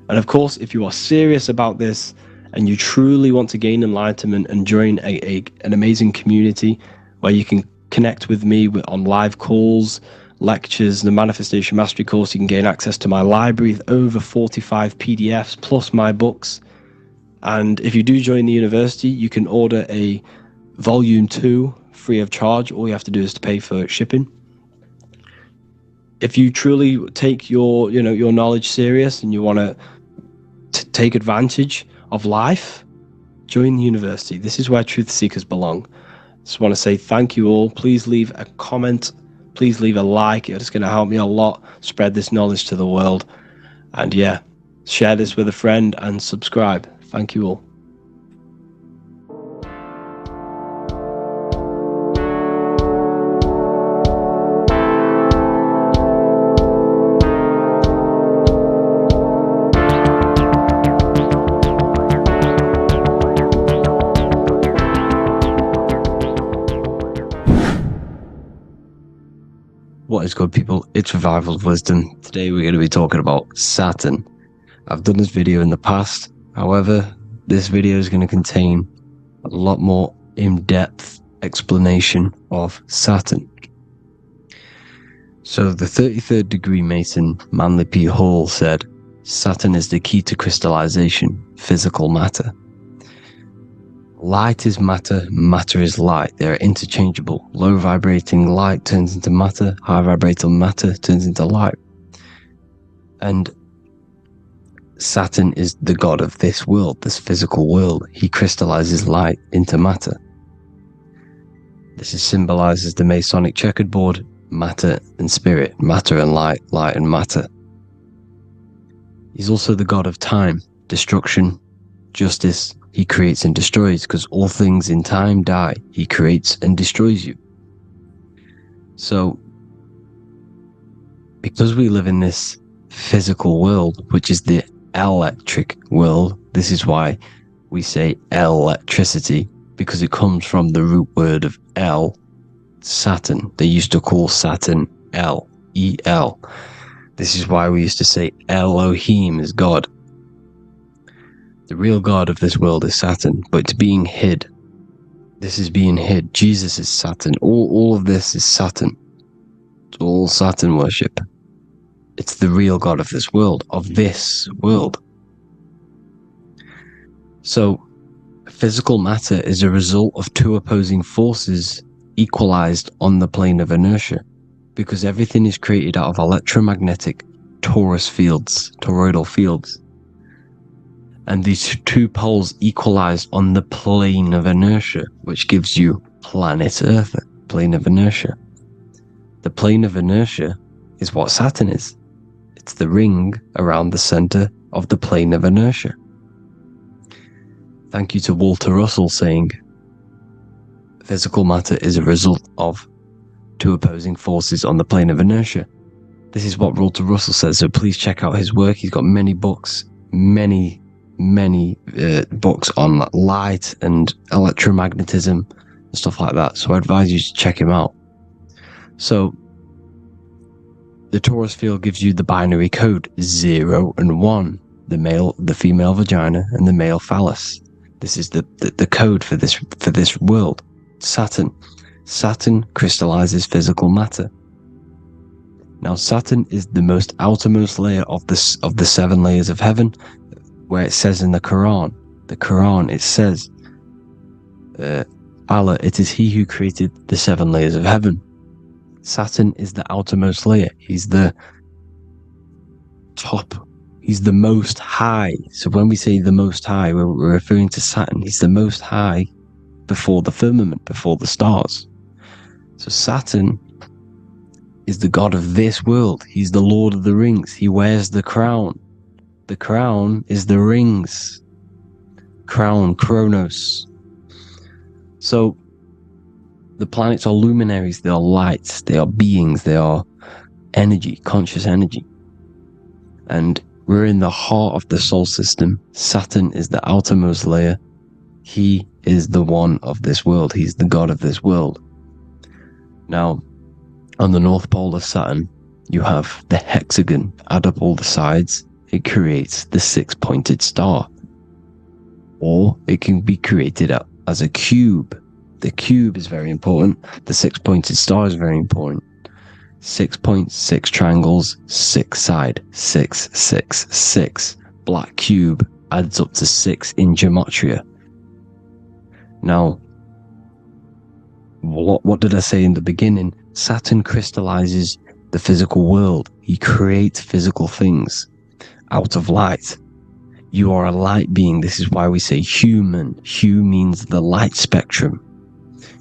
And of course, if you are serious about this and you truly want to gain enlightenment and join an amazing community where you can connect with me on live calls, lectures, the Manifestation Mastery course, you can gain access to my library of over 45 PDFs plus my books. And if you do join the university, you can order a Volume 2 free of charge. All you have to do is to pay for shipping. If you truly take your knowledge serious and you want to take advantage of life, join the university. This is where truth seekers belong. Just want to say thank you all. Please leave a comment. Please leave a like. It's going to help me a lot spread this knowledge to the world. And yeah, share this with a friend and subscribe. Thank you all. What is good, people? It's Revival of Wisdom. Today we're going to be talking about Saturn. I've done this video in the past. However, this video is going to contain a lot more in-depth explanation of Saturn. So the 33rd degree Mason, Manly P. Hall, said, Saturn is the key to crystallization, physical matter. Light is matter, matter is light. They are interchangeable. Low vibrating light turns into matter, high vibrating matter turns into light. And Saturn is the god of this world, this physical world. He crystallizes light into matter. This is symbolized as the Masonic checkered board, matter and spirit, matter and light, light and matter. He's also the god of time, destruction, justice. He creates and destroys, because all things in time die. He creates and destroys you. So, because we live in this physical world, which is the electric world, this is why we say electricity, because it comes from the root word of El, Saturn. They used to call Saturn El, E-L. This is why we used to say Elohim is God. The real god of this world is Saturn, but it's being hid. This is being hid. Jesus is Saturn. All of this is Saturn. It's all Saturn worship. It's the real god of this world, So, physical matter is a result of two opposing forces equalized on the plane of inertia, because everything is created out of electromagnetic toroidal fields. And these two poles equalize on the plane of inertia, which gives you planet Earth, plane of inertia. The plane of inertia is what Saturn is. It's the ring around the center of the plane of inertia. Thank you to Walter Russell saying, physical matter is a result of two opposing forces on the plane of inertia. This is what Walter Russell says, so please check out his work. He's got many books, many books on light and electromagnetism and stuff like that, so I advise you to check him out. So the torus field gives you the binary code 0 and 1, the female vagina and the male phallus. This is the code for this world. Saturn crystallizes physical matter. Now Saturn is the most outermost layer of the 7 layers of heaven, where it says in the Quran, it says, Allah, it is He who created the 7 layers of heaven. Saturn is the outermost layer. He's the top. He's the most high. So when we say the most high, we're referring to Saturn. He's the most high before the firmament, before the stars. So Saturn is the god of this world. He's the Lord of the Rings. He wears the crown. The crown is the rings. Crown, Chronos. So The planets are luminaries, they are lights, they are beings, they are energy, conscious energy. And we're in the heart of the solar system. Saturn is the outermost layer. He is the one of this world. He's the god of this world. Now, on the North Pole of Saturn, you have the hexagon. Add up all the sides, it creates the six-pointed star. Or it can be created as a cube. The cube is very important. The six-pointed star is very important. 6 points, 6 triangles, 6 side, 6, 6, 6. Black cube adds up to 6 in gematria. Now, what did I say in the beginning? Saturn crystallizes the physical world. He creates physical things out of light. You are a light being. This is why we say human. Hue means the light spectrum.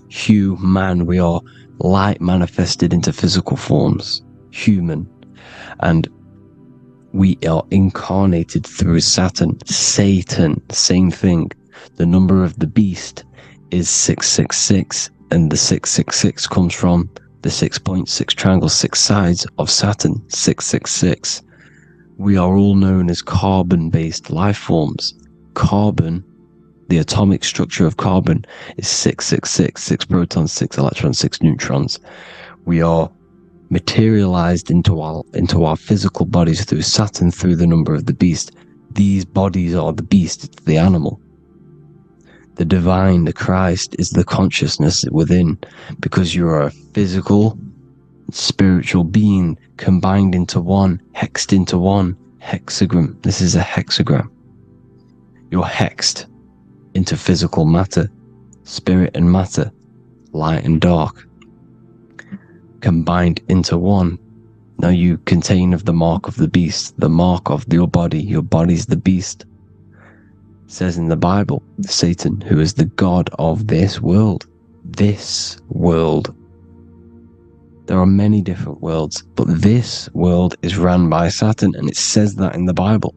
Hue, man, we are light manifested into physical forms. Human. And we are incarnated through Saturn. Satan, same thing. The number of the beast is 666, and the 666 comes from the 6 points, 6 triangles, 6 sides of Saturn, 666. We are all known as carbon-based life forms. Carbon, the atomic structure of carbon, is 666, 6 protons, 6 electrons, 6 neutrons. We are materialized into our physical bodies through Saturn, through the number of the beast. These bodies are the beast, it's the animal. The divine, the Christ, is the consciousness within, because you are a physical, spiritual being combined into one, hexed into one. Hexagram. This is a hexagram. You're hexed into physical matter, spirit and matter, light and dark, combined into one. Now you contain of the mark of the beast, the mark of your body. Your body's the beast. It says in the Bible, Satan, who is the god of this world. This world. There are many different worlds, but this world is run by Saturn, and it says that in the Bible.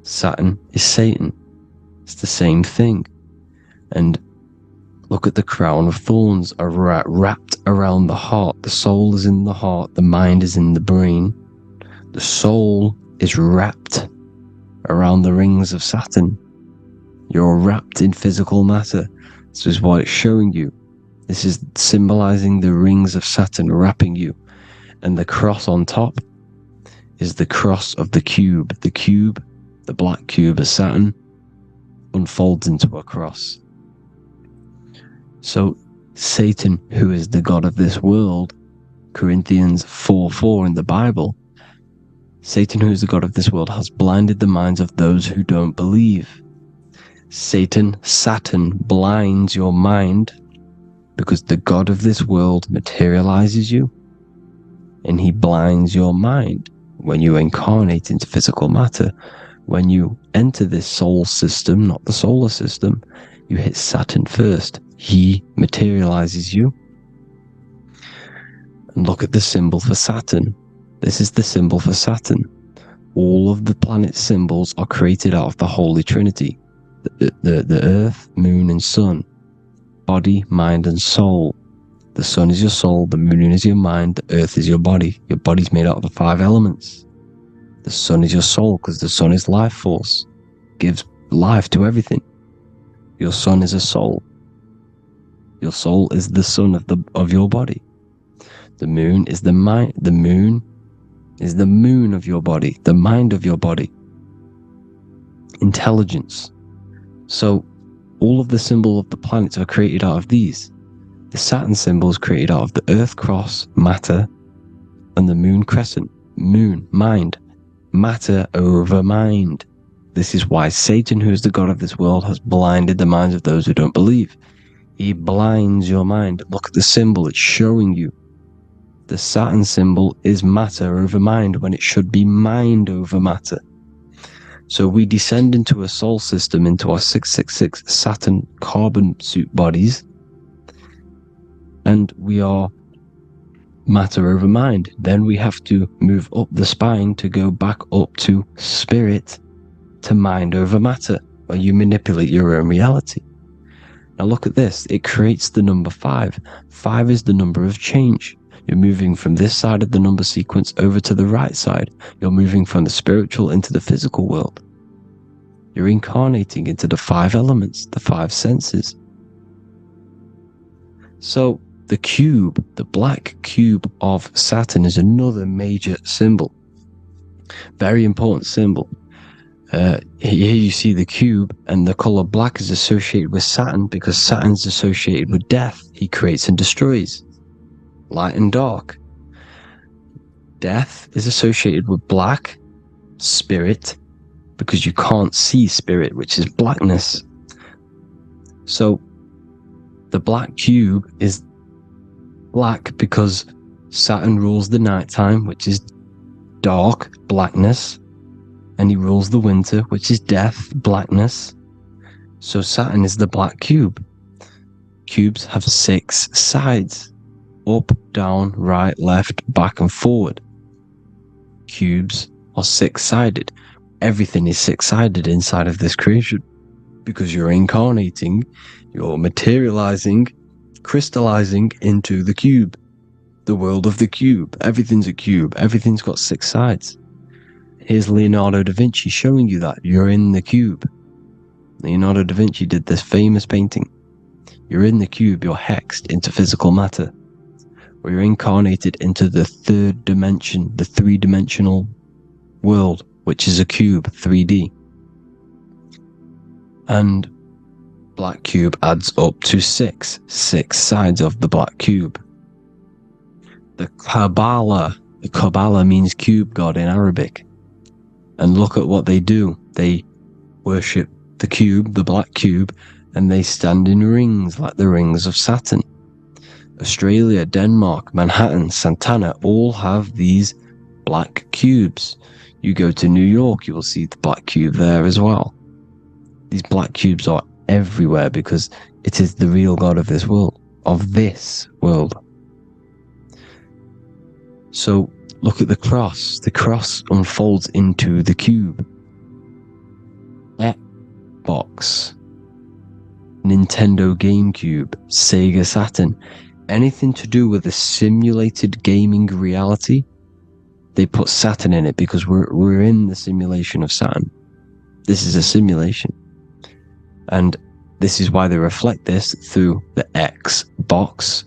Saturn is Satan. It's the same thing. And look at the crown of thorns are wrapped around the heart. The soul is in the heart. The mind is in the brain. The soul is wrapped around the rings of Saturn. You're wrapped in physical matter. This is what it's showing you. This is symbolizing the rings of Saturn wrapping you. And the cross on top is the cross of the cube. The cube, the black cube of Saturn, unfolds into a cross. So Satan, who is the god of this world, Corinthians 4:4 in the Bible, Satan, who is the god of this world, has blinded the minds of those who don't believe. Saturn blinds your mind because the god of this world materializes you, and he blinds your mind when you incarnate into physical matter. When you enter this soul system, not the solar system, you hit Saturn first. He materializes you. And look at the symbol for Saturn. This is the symbol for Saturn. All of the planet symbols are created out of the Holy Trinity. The Earth, Moon, and Sun. Body, mind, and soul. The sun is your soul, the moon is your mind, the earth is your body. Your body's made out of the 5 elements. The sun is your soul, because the sun is life force. Gives life to everything. Your sun is a soul. Your soul is the sun of your body. The moon is the mind. The moon is the moon of your body, the mind of your body. Intelligence. So all of the symbol of the planets are created out of these. The Saturn symbol is created out of the Earth cross, matter, and the moon crescent, moon, mind, matter over mind. This is why Satan, who is the god of this world, has blinded the minds of those who don't believe. He blinds your mind. Look at the symbol, it's showing you. The Saturn symbol is matter over mind when it should be mind over matter. So we descend into a soul system, into our 666 Saturn carbon suit bodies, and we are matter over mind. Then we have to move up the spine to go back up to spirit, to mind over matter, where you manipulate your own reality. Now look at this. It creates the number 5. 5 is the number of change. You're moving from this side of the number sequence over to the right side. You're moving from the spiritual into the physical world. You're incarnating into the 5 elements, the 5 senses. So the cube, the black cube of Saturn, is another major symbol. Very important symbol. Here you see the cube, and the color black is associated with Saturn because Saturn's associated with death. He creates and destroys. Light and dark. Death is associated with black, spirit, because you can't see spirit, which is blackness. So the black cube is black because Saturn rules the nighttime, which is dark, blackness, and he rules the winter, which is death, blackness. So Saturn is the black cube. Cubes have 6 sides: up, down, right, left, back, and forward. Cubes are 6-sided. Everything is 6-sided inside of this creation because you're incarnating, you're materializing, crystallizing into the cube, the world of the cube. Everything's a cube. Everything's got 6 sides. Here's Leonardo da Vinci showing you that you're in the cube. Leonardo da Vinci did this famous painting. You're in the cube, you're hexed into physical matter, or you're incarnated into the 3rd dimension, the 3-dimensional world, which is a cube, 3D. And black cube adds up to 6 sides of the black cube. The Kabbalah means cube god in Arabic. And look at what they do. They worship the cube, the black cube, and they stand in rings like the rings of Saturn. Australia, Denmark, Manhattan, Santana all have these black cubes. You go to New York, you will see the black cube there as well. These black cubes are everywhere because it is the real God of this world, So look at the cross. The cross unfolds into the cube. Xbox, Nintendo GameCube, Sega Saturn, anything to do with a simulated gaming reality, they put Saturn in it because we're in the simulation of Saturn. This is a simulation. And this is why they reflect this through the Xbox,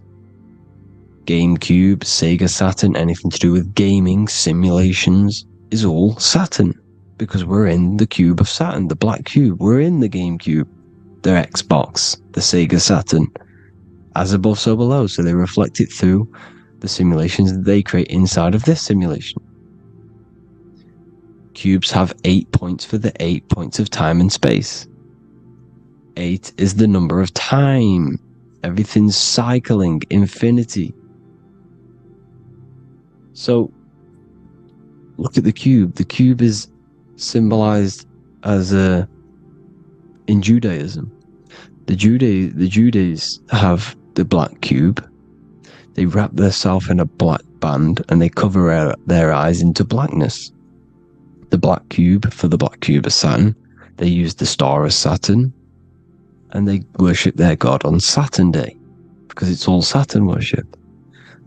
GameCube, Sega Saturn. Anything to do with gaming, simulations is all Saturn because we're in the cube of Saturn, the black cube. We're in the GameCube, the Xbox, the Sega Saturn. As above, so below. So they reflect it through the simulations that they create inside of this simulation. Cubes have 8 points for the 8 points of time and space. 8 is the number of time. Everything's cycling, infinity. So look at the cube. The cube is symbolized as in Judaism. The Judees have the black cube. They wrap themselves in a black band and they cover their eyes into blackness. The black cube, for the black cube of Saturn, they use the star of Saturn and they worship their god on Saturn Day because it's all Saturn worship.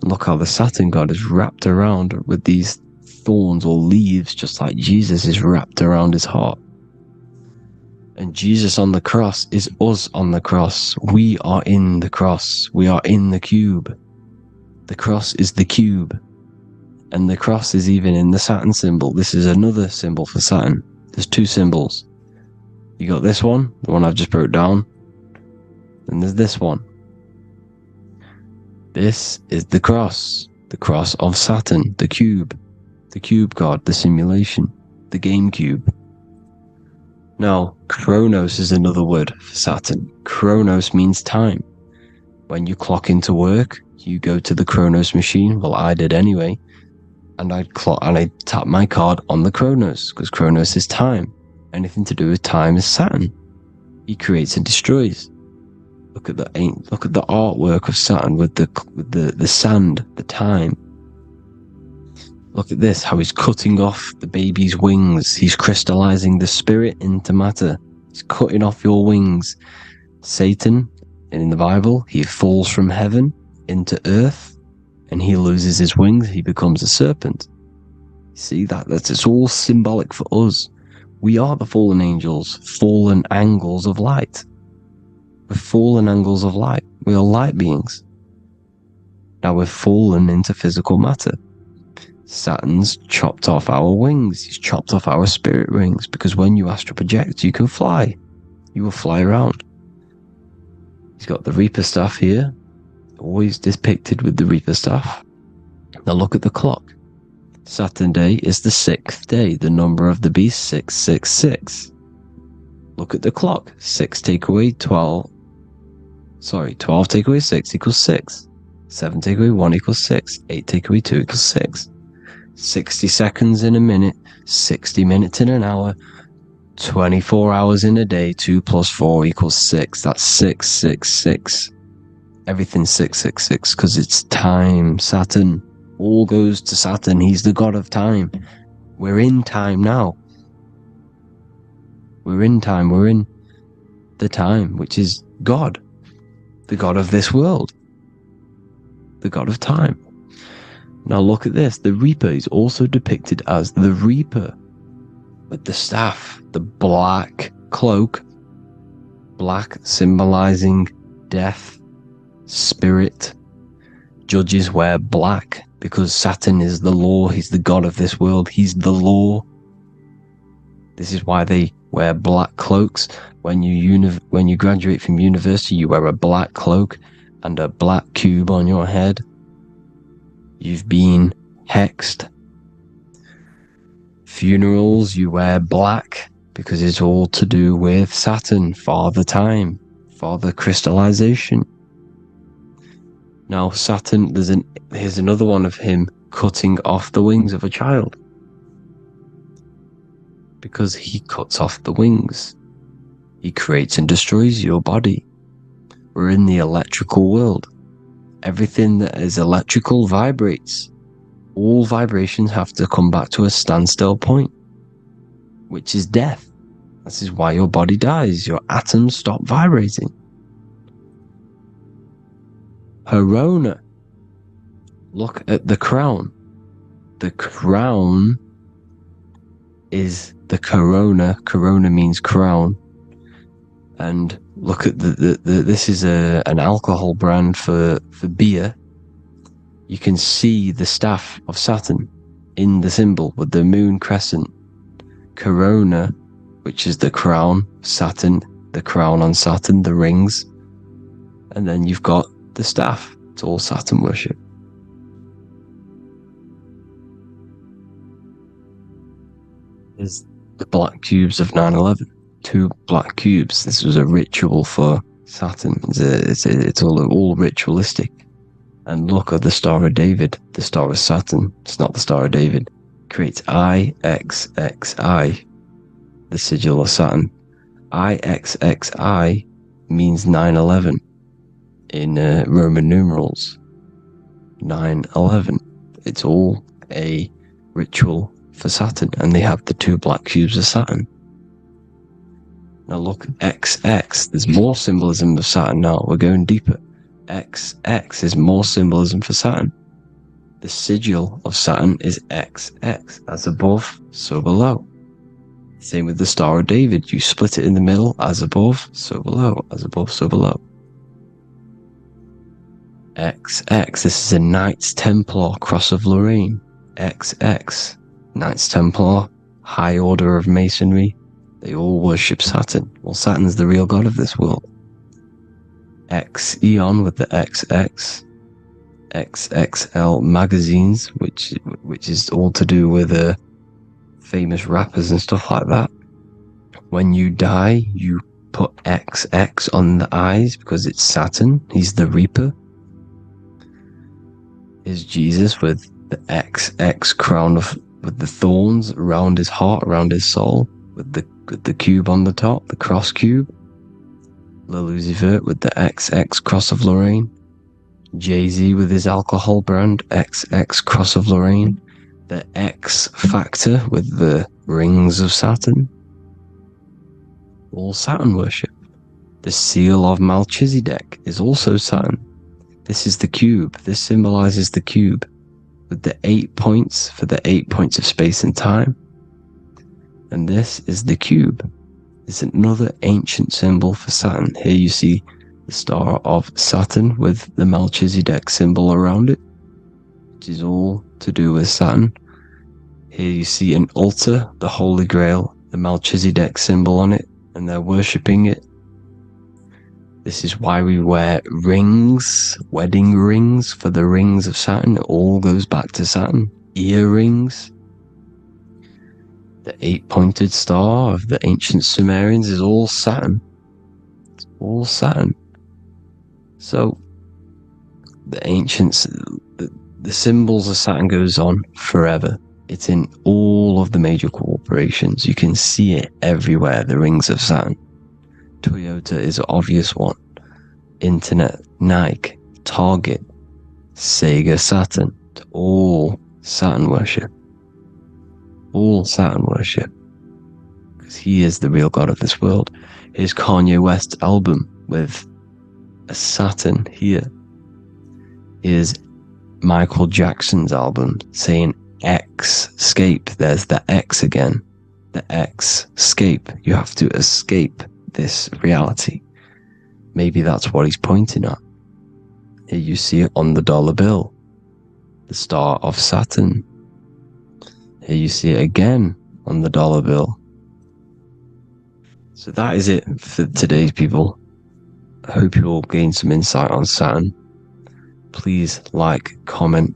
And look how the Saturn god is wrapped around with these thorns or leaves, just like Jesus is wrapped around his heart. And Jesus on the cross is us on the cross. We are in the cross. We are in the cube. The cross is the cube. And the cross is even in the Saturn symbol. This is another symbol for Saturn. There's 2 symbols. You got this one, the one I've just broke down. And there's this one. This is the cross of Saturn, the cube god, the simulation, the GameCube. Now, Chronos is another word for Saturn. Chronos means time. When you clock into work, you go to the Chronos machine. Well, I did anyway. And I'd tap my card on the Chronos, because Chronos is time. Anything to do with time is Saturn. He creates and destroys. Look at the artwork of Saturn with the sand, the time. Look at this, how he's cutting off the baby's wings. He's crystallizing the spirit into matter. He's cutting off your wings. Satan in the Bible, he falls from heaven into earth and he loses his wings, he becomes a serpent. See, it's all symbolic for us. We are the fallen angels, fallen angles of light. We're fallen angles of light. We are light beings. Now we're fallen into physical matter. Saturn's chopped off our wings. He's chopped off our spirit wings, because when you astral project, you can fly. You will fly around. He's got the Reaper staff here, always depicted with the Reaper staff. Now look at the clock. Saturn day is the 6th day. The number of the beast, 666. Look at the clock. 6 take away 12. 12 take away 6 equals 6. 7 take away 1 equals 6. 8 take away 2 equals 6. 60 seconds in a minute. 60 minutes in an hour. 24 hours in a day. 2 plus 4 equals 6. That's 666. Everything's 666 because it's time. Saturn. All goes to Saturn. He's the god of time. We're in time now. We're in time. We're in the time, which is God. The god of this world. The god of time. Now look at this. The Reaper is also depicted as the Reaper. With the staff. The black cloak. Black symbolizing death. Spirit. Judges wear black. Because Saturn is the law. He's the god of this world. He's the law. This is why they wear black cloaks. When you graduate from university, you wear a black cloak and a black cube on your head. You've been hexed. Funerals, you wear black because it's all to do with Saturn, Father Time, Father Crystallization. Now Saturn, here's another one of him cutting off the wings of a child. Because he cuts off the wings. He creates and destroys your body. We're in the electrical world. Everything that is electrical vibrates. All vibrations have to come back to a standstill point, which is death. This is why your body dies. Your atoms stop vibrating. Corona. Look at the crown. The crown is the corona. Corona means crown. And look at this is an alcohol brand for beer. You can see the staff of Saturn in the symbol with the moon crescent. Corona, which is the crown. Saturn, the crown on Saturn, the rings. And then you've got the staff. It's all Saturn worship. Is the black cubes of 9/11. 2 black cubes. This was a ritual for Saturn. It's all ritualistic. And look at the Star of David, the Star of Saturn. It's not the Star of David. Creates IXXI, the sigil of Saturn. IXXI means 9/11 in Roman numerals. 9/11. It's all a ritual for Saturn, and they have the 2 black cubes of Saturn. Now look, XX, there's more symbolism of Saturn now. We're going deeper. XX is more symbolism for Saturn. The sigil of Saturn is XX, as above, so below. Same with the Star of David. You split it in the middle, as above, so below, as above, so below. XX, this is a Knights Templar Cross of Lorraine. XX, Knights Templar, High Order of Masonry. They all worship Saturn. Well, Saturn's the real god of this world. X Eon with the XX. XXL magazines, which is all to do with famous rappers and stuff like that. When you die, you put XX on the eyes because it's Saturn. He's the Reaper. Is Jesus with the XX crown with the thorns around his heart, around his soul, with the cube on the top, the cross cube. Lucifer with the XX Cross of Lorraine. Jay-Z with his alcohol brand, XX Cross of Lorraine. The X Factor with the rings of Saturn. All Saturn worship. The seal of Melchizedek is also Saturn. This is the cube. This symbolizes the cube with the 8 points for the 8 points of space and time. And this is the cube. It's another ancient symbol for Saturn. Here you see the star of Saturn with the Melchizedek symbol around it, which is all to do with Saturn. Here you see an altar, the Holy Grail, the Melchizedek symbol on it, and they're worshipping it. This is why we wear rings, wedding rings for the rings of Saturn. It all goes back to Saturn. Earrings. The 8-pointed star of the ancient Sumerians is all Saturn. It's all Saturn. So, the ancients, the symbols of Saturn goes on forever. It's in all of the major corporations. You can see it everywhere, the rings of Saturn. Toyota is an obvious one. Internet, Nike, Target, Sega, Saturn. It's all Saturn worship. All Saturn worship. Because he is the real God of this world. Here's Kanye West's album with a Saturn here. Here's Michael Jackson's album saying escape. There's the X again. The X, escape. You have to escape this reality. Maybe that's what he's pointing at. Here you see it on the dollar bill. The star of Saturn. Here you see it again on the dollar bill. So that is it for today's people. I hope you all gain some insight on Saturn. Please like, comment,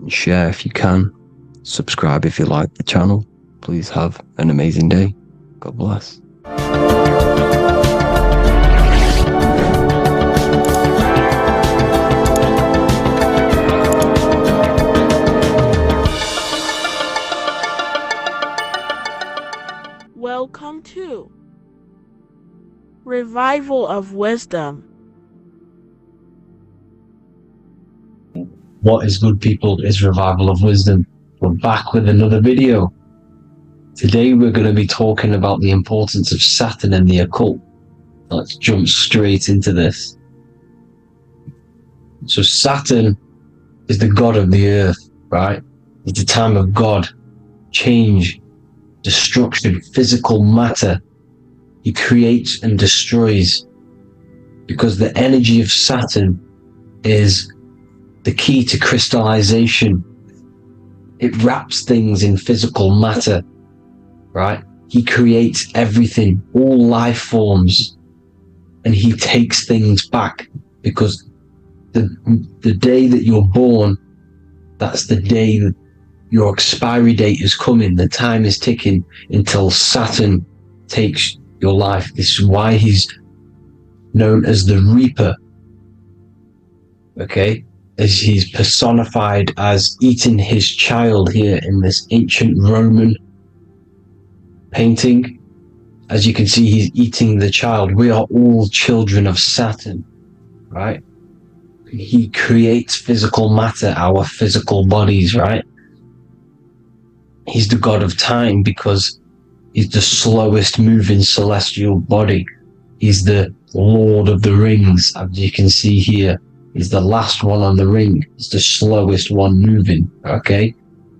and share if you can. Subscribe if you like the channel. Please have an amazing day. God bless. Welcome to Revival of Wisdom. What is good, people? Is Revival of Wisdom. We're back with another video. Today we're going to be talking about the importance of Saturn and the occult. Let's jump straight into this. So Saturn is the god of the earth, right? It's the time of God, change, destruction, physical matter. He creates and destroys, because the energy of Saturn is the key to crystallization. It wraps things in physical matter, right? He creates everything, all life forms, and he takes things back, because the day that you're born, that's the day that your expiry date is coming. The time is ticking until Saturn takes your life. This is why he's known as the Reaper. Okay? As he's personified as eating his child here in this ancient Roman painting. As you can see, he's eating the child. We are all children of Saturn, right? He creates physical matter, our physical bodies, right? He's the god of time because he's the slowest moving celestial body. He's the Lord of the Rings, as you can see here. He's the last one on the ring. He's the slowest one moving, okay?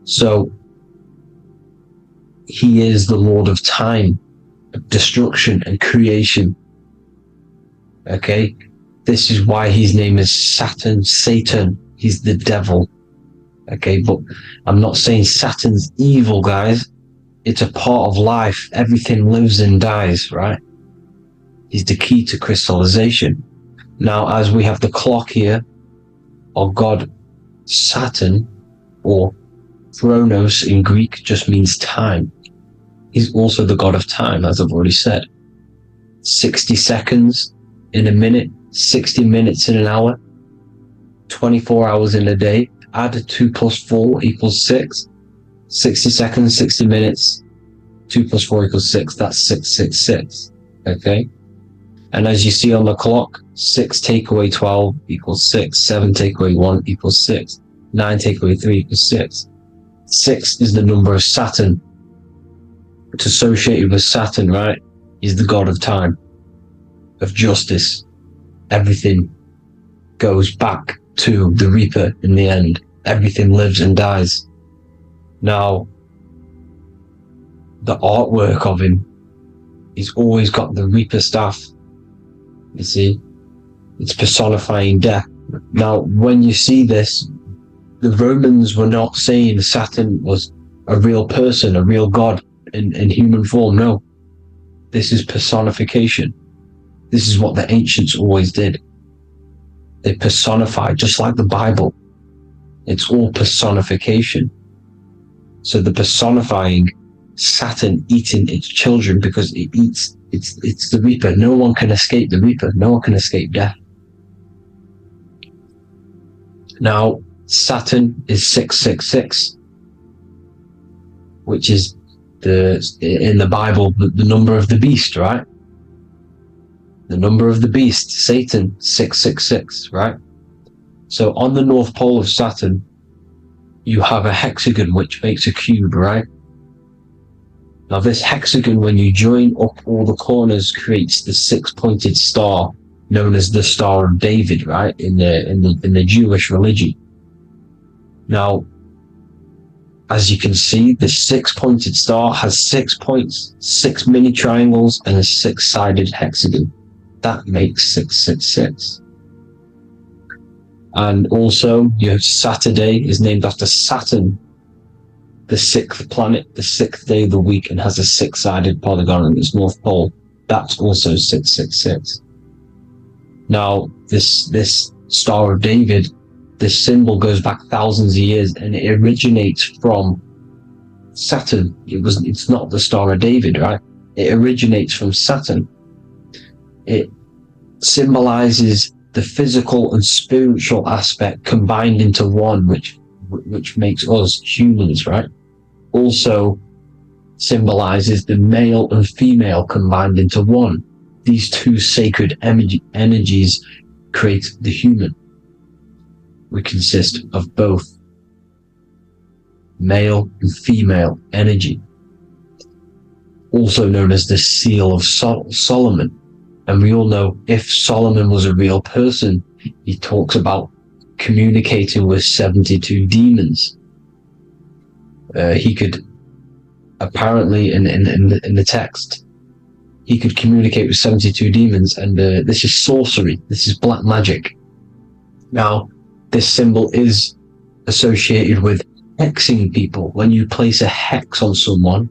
So, he is the Lord of time, destruction and creation, okay? This is why his name is Saturn, Satan. He's the devil, okay? But I'm not saying Saturn's evil, guys. It's a part of life. Everything lives and dies, right? He's the key to crystallization. Now, as we have the clock here, our god Saturn, or Chronos in Greek, just means time. He's also the god of time, as I've already said. 60 seconds in a minute, 60 minutes in an hour, 24 hours in a day. Add 2 plus 4 equals 6. 60 seconds, 60 minutes, 2 plus 4 equals 6. That's 666, okay? And as you see on the clock, 6 take away 12 equals 6. 7 take away 1 equals 6. 9 take away 3 equals 6. 6 is the number of Saturn. It's associated with Saturn, right? He's the god of time. of justice. Everything goes back to the Reaper in the end. Everything lives and dies. Now, the artwork of him, he's always got the Reaper staff. You see, it's personifying death. Now, when you see this, the Romans were not saying Saturn was a real person, a real god in human form. No, this is personification. This is what the ancients always did. They personified, just like the Bible. It's all personification. So the personifying Saturn eating its children because it eats, it's the Reaper. No one can escape the Reaper. No one can escape death. Now, Saturn is 666, which is in the Bible, the number of the beast, right? The number of the beast, Satan, 666, right? So on the North Pole of Saturn, you have a hexagon which makes a cube, right? Now this hexagon, when you join up all the corners, creates the six-pointed star known as the Star of David, right? In the Jewish religion. Now, as you can see, the six-pointed star has 6 points, 6 mini triangles, and a 6-sided hexagon. That makes 666. And also, you have Saturday is named after Saturn, the 6th planet, the 6th day of the week, and has a 6-sided polygon in its north pole. That's also 666. Now, this Star of David, this symbol goes back thousands of years, and it originates from Saturn. It's not the Star of David, right? It originates from Saturn. It symbolizes the physical and spiritual aspect combined into one, which makes us humans, right? Also symbolizes the male and female combined into one. These two sacred energies create the human. We consist of both male and female energy, also known as the Seal of Solomon. And we all know if Solomon was a real person, he talks about communicating with 72 demons. He could apparently, in the text, he could communicate with 72 demons, and this is sorcery. This is black magic. Now, this symbol is associated with hexing people. When you place a hex on someone,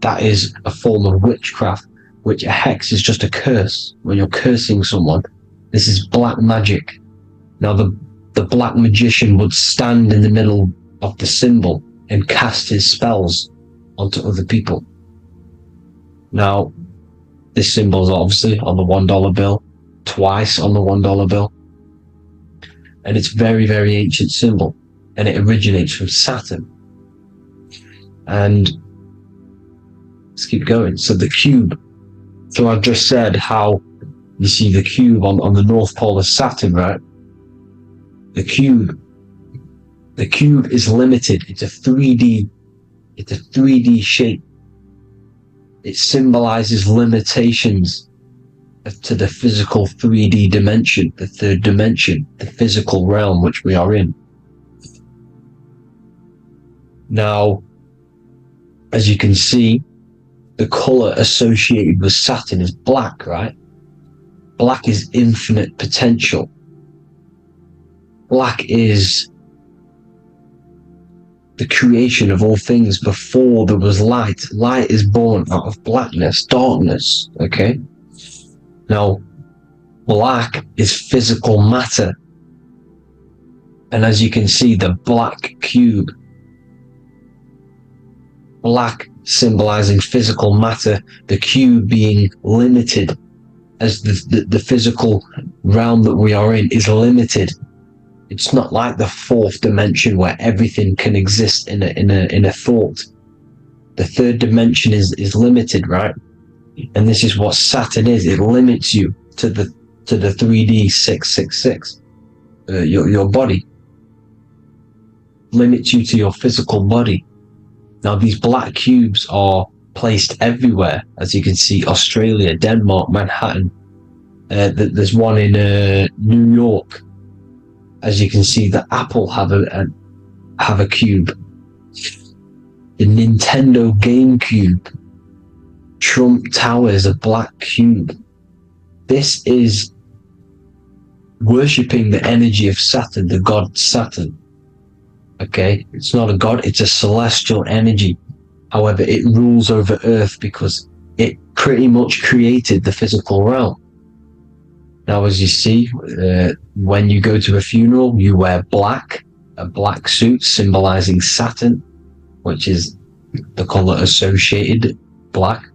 that is a form of witchcraft, which a hex is just a curse. When you're cursing someone, this is black magic. Now, the black magician would stand in the middle of the symbol and cast his spells onto other people. Now, this symbol is obviously on the $1 bill, twice on the $1 bill. And it's very, very ancient symbol, and it originates from Saturn. And let's keep going. So the cube. So I've just said how you see the cube on the North Pole of Saturn, right? The cube is limited. It's a 3D shape. It symbolizes limitations to the physical 3D dimension, the third dimension, the physical realm which we are in. Now, as you can see, the color associated with Saturn is black, right? Black is infinite potential. Black is the creation of all things. Before there was light. Light is born out of blackness, darkness, okay? Now, black is physical matter. And as you can see, the black cube, black symbolizing physical matter, the cube being limited, as the physical realm that we are in is limited. It's not like the fourth dimension where everything can exist in a thought. The third dimension is limited, right? And this is what Saturn is. It limits you to the 3D 666. Your body limits you to your physical body. Now, these black cubes are placed everywhere. As you can see, Australia, Denmark, Manhattan, There's one in New York. As you can see, the Apple have a cube. The Nintendo GameCube, Trump Tower is a black cube. This is worshipping the energy of Saturn, the god Saturn. Okay, it's not a god, it's a celestial energy. However, it rules over Earth because it pretty much created the physical realm. Now, as you see, when you go to a funeral, you wear black, a black suit symbolizing Saturn, which is the color associated, black.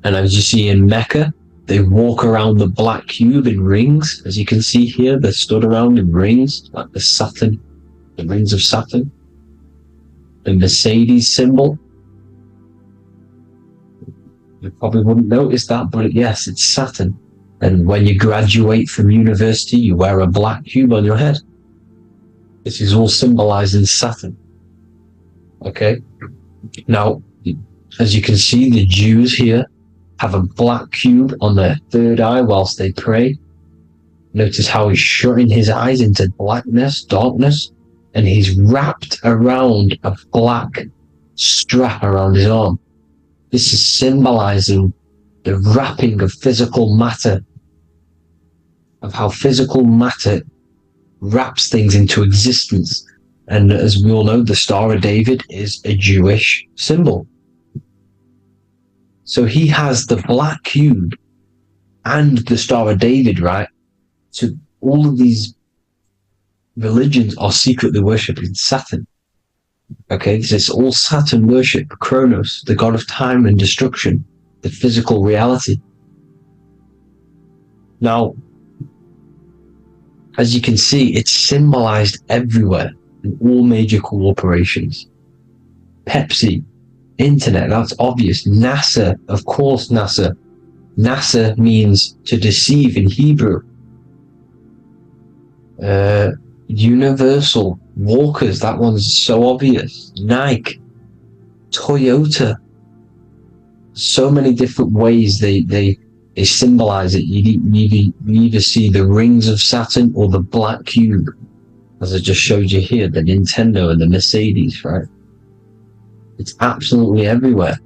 And as you see in Mecca, they walk around the black cube in rings. As you can see here, they're stood around in rings, like the Saturn, the rings of Saturn. The Mercedes symbol. You probably wouldn't notice that, but yes, it's Saturn. And when you graduate from university, you wear a black cube on your head. This is all symbolizing Saturn. Okay? Now, as you can see, the Jews here have a black cube on their third eye whilst they pray. Notice how he's shutting his eyes into blackness, darkness, and he's wrapped around a black strap around his arm. This is symbolizing the wrapping of physical matter, of how physical matter wraps things into existence. And as we all know, the Star of David is a Jewish symbol. So he has the black cube and the Star of David, right? So all of these religions are secretly worshipping Saturn. Okay, this is all Saturn worship, Kronos, the god of time and destruction, the physical reality. Now, as you can see, it's symbolized everywhere in all major corporations. Pepsi, internet, that's obvious. NASA, of course, NASA. NASA means to deceive in Hebrew. Universal, Walkers, that one's so obvious. Nike, Toyota. So many different ways they symbolize it. You either see the rings of Saturn or the black cube, as I just showed you here, the Nintendo and the Mercedes, right? It's absolutely everywhere.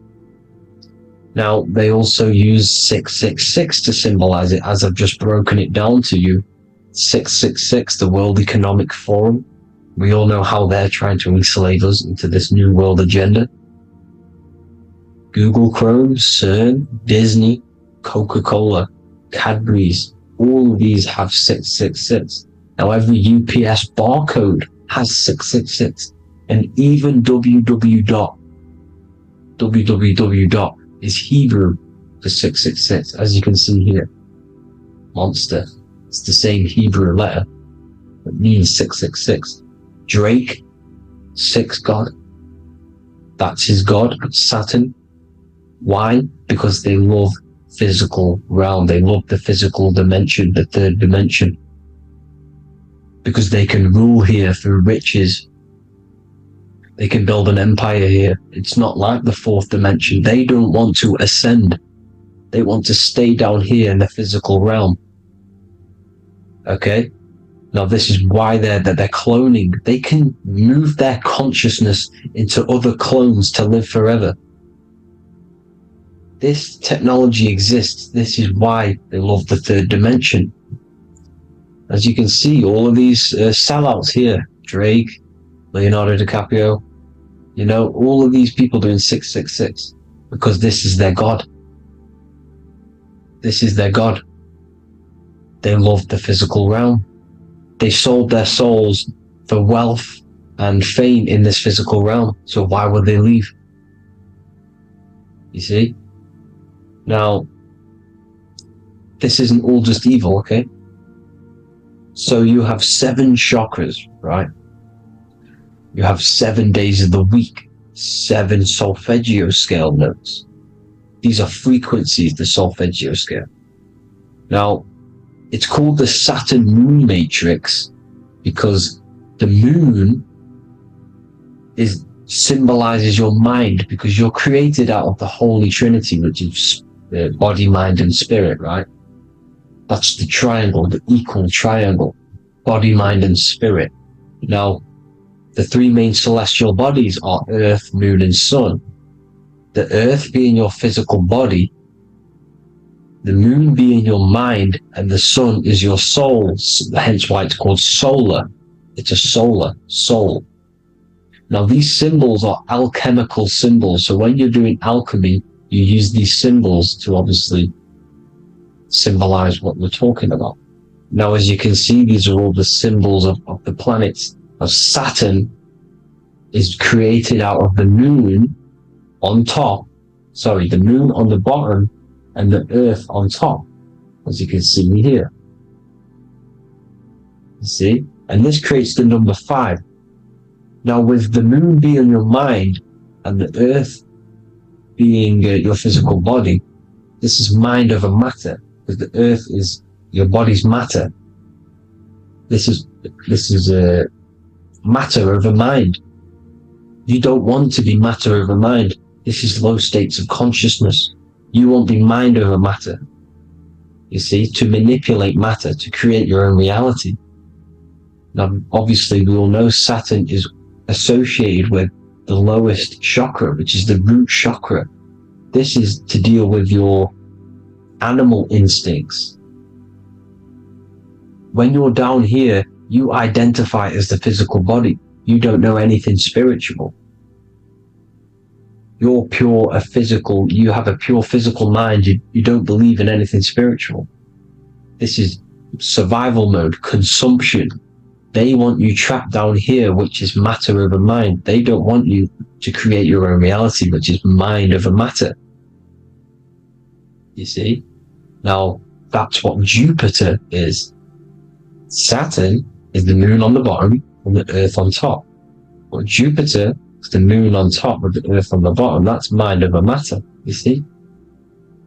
Now, they also use 666 to symbolize it, as I've just broken it down to you. 666, the World Economic Forum. We all know how they're trying to enslave us into this new world agenda. Google Chrome, CERN, Disney, Coca-Cola, Cadbury's, all of these have 666. Now, every UPS barcode has 666. And even www. Is Hebrew for 666, as you can see here. Monster. It's the same Hebrew letter that means 666. Drake, 6 God. That's his God, Saturn. Why? Because they love physical realm. They love the physical dimension, the third dimension. Because they can rule here through riches. They can build an empire here. It's not like the fourth dimension. They don't want to ascend. They want to stay down here in the physical realm. Okay? Now this is why they're cloning. They can move their consciousness into other clones to live forever. This technology exists. This is why they love the third dimension. As you can see, all of these sellouts here, Drake, Leonardo DiCaprio, you know, all of these people doing 666 because this is their God. This is their God. They love the physical realm. They sold their souls for wealth and fame in this physical realm. So why would they leave? You see? Now, this isn't all just evil, okay? So you have 7 chakras, right? You have 7 days of the week, 7 solfeggio scale notes. These are frequencies, the solfeggio scale. Now, it's called the Saturn Moon Matrix because the moon symbolizes your mind, because you're created out of the Holy Trinity, which is body, mind, and spirit, right? That's the triangle, the equal triangle. Body, mind, and spirit. Now, the three main celestial bodies are Earth, Moon, and Sun. The Earth being your physical body, the Moon being your mind, and the Sun is your soul, hence why it's called solar. It's a solar soul. Now, these symbols are alchemical symbols, so when you're doing alchemy, you use these symbols to obviously symbolize what we're talking about. Now, as you can see, these are all the symbols of the planets. Of Saturn is created out of the moon on top, the moon on the bottom and the earth on top, as you can see here. You see? And this creates the number 5. Now, with the moon being your mind and the earth being your physical body, this is mind over matter, because the earth is your body's matter. This is matter over mind. You don't want to be matter over mind. This is low states of consciousness. You won't be mind over matter. You see, to manipulate matter, to create your own reality. Now, obviously, we all know Saturn is associated with the lowest chakra, which is the root chakra. This is to deal with your animal instincts. When you're down here, you identify as the physical body. You don't know anything spiritual. You're pure a physical, you have a pure physical mind. You don't believe in anything spiritual. This is survival mode, consumption. They want you trapped down here, which is matter over mind. They don't want you to create your own reality, which is mind over matter. You see? Now, that's what Jupiter is. Saturn is the moon on the bottom and the earth on top. But Jupiter is the moon on top with the earth on the bottom. That's mind over matter, you see?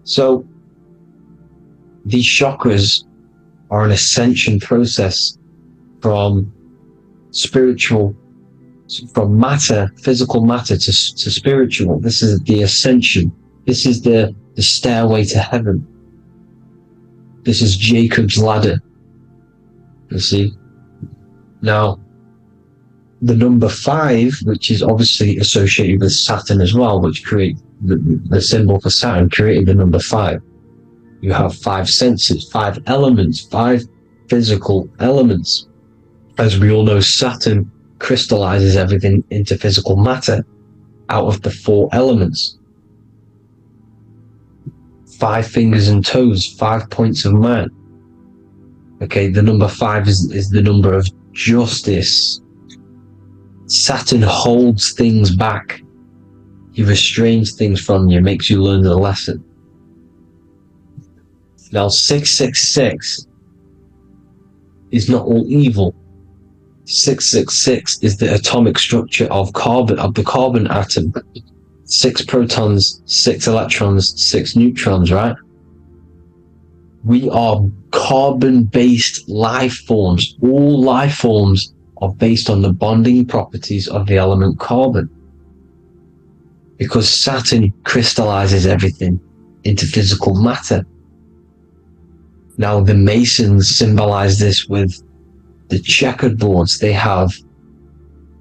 So, these chakras are an ascension process from spiritual, from matter, physical matter to spiritual. This is the ascension. This is the stairway to heaven. This is Jacob's ladder. You see? Now, the number 5, which is obviously associated with Saturn as well, which create the symbol for Saturn, created the number 5. You have 5 senses, 5 elements, 5 physical elements. As we all know, Saturn crystallizes everything into physical matter out of the 4 elements. 5 fingers and toes, 5 points of man. Okay, the number 5 is the number of justice. Saturn holds things back. He restrains things from you, makes you learn the lesson. Now, 666 is not all evil. 666 is the atomic structure of the carbon atom. 6 protons, 6 electrons, 6 neutrons, right? We are carbon-based life forms. All life forms are based on the bonding properties of the element carbon. Because Saturn crystallizes everything into physical matter. Now, the Masons symbolize this with the checkered boards. They have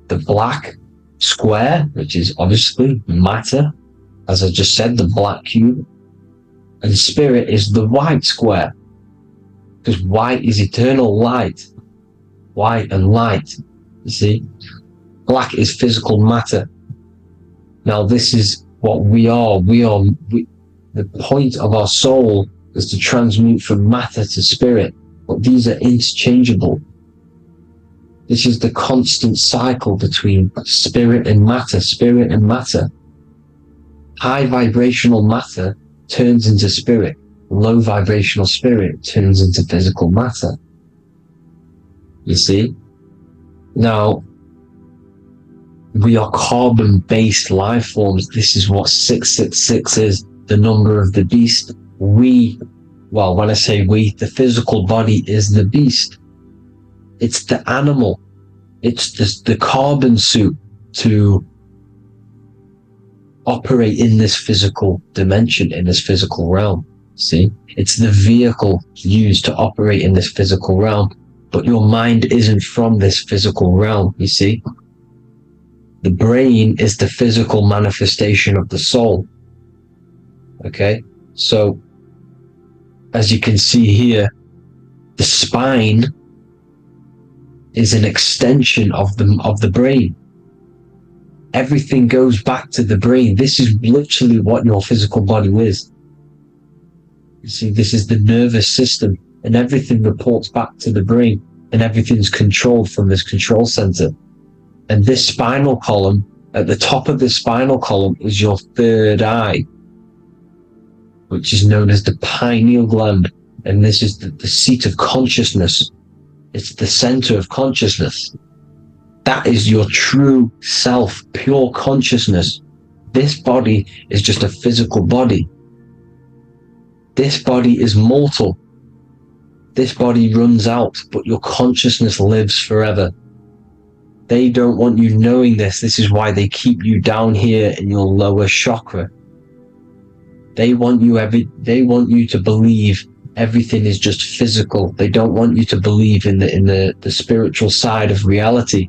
the black square, which is obviously matter, as I just said, the black cube, and spirit is the white square, because white is eternal light. White and light, you see? Black is physical matter. Now, this is what we are. The point of our soul is to transmute from matter to spirit, but these are interchangeable. This is the constant cycle between spirit and matter, spirit and matter. High vibrational matter turns into spirit. Low vibrational spirit turns into physical matter. You see? Now, we are carbon-based life forms. This is what 666 is, the number of the beast. Well, when I say we, the physical body is the beast. It's the animal. It's the carbon suit to operate in this physical dimension, in this physical realm. See, it's the vehicle used to operate in this physical realm, but your mind isn't from this physical realm, you see. The brain is the physical manifestation of the soul. Okay, so as you can see here, the spine is an extension of the brain. Everything goes back to the brain. This is literally what your physical body is. You see, this is the nervous system, and everything reports back to the brain, and everything's controlled from this control center. And this spinal column, at the top of the spinal column, is your third eye, which is known as the pineal gland. And this is the seat of consciousness. It's the center of consciousness. That is your true self, pure consciousness. This body is just a physical body. This body is mortal. This body runs out, but your consciousness lives forever. They don't want you knowing this. This is why they keep you down here in your lower chakra. They want you to believe everything is just physical. They don't want you to believe in the spiritual side of reality.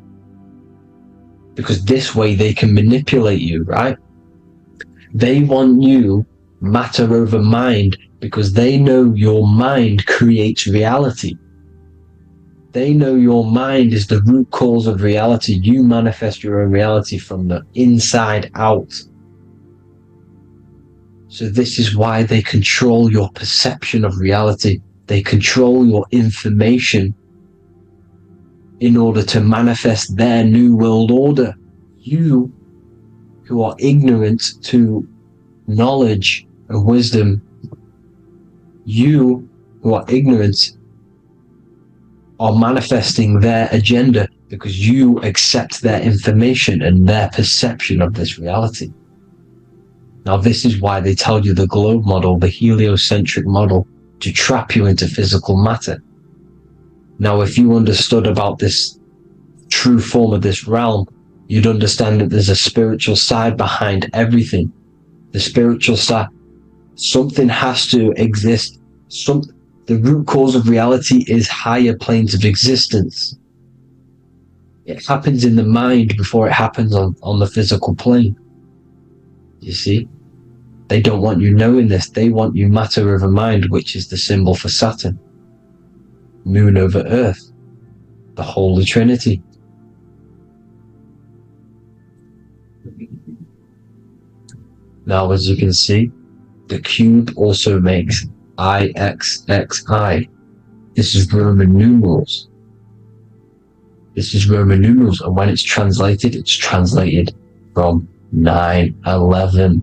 Because this way they can manipulate you, right? They want you matter over mind, because they know your mind creates reality. They know your mind is the root cause of reality. You manifest your own reality from the inside out. So this is why they control your perception of reality. They control your information in order to manifest their new world order. You, who are ignorant to knowledge and wisdom, you who are ignorant are manifesting their agenda because you accept their information and their perception of this reality. Now, this is why they tell you the globe model, the heliocentric model, to trap you into physical matter. Now, if you understood about this true form of this realm, you'd understand that there's a spiritual side behind everything. The spiritual side, something has to exist. The root cause of reality is higher planes of existence. It happens in the mind before it happens on the physical plane. You see? They don't want you knowing this. They want you matter over mind, which is the symbol for Saturn. Moon over Earth. The Holy Trinity. Now, as you can see, the cube also makes IXXI. This is Roman numerals. This is Roman numerals, and when it's translated from 9/11.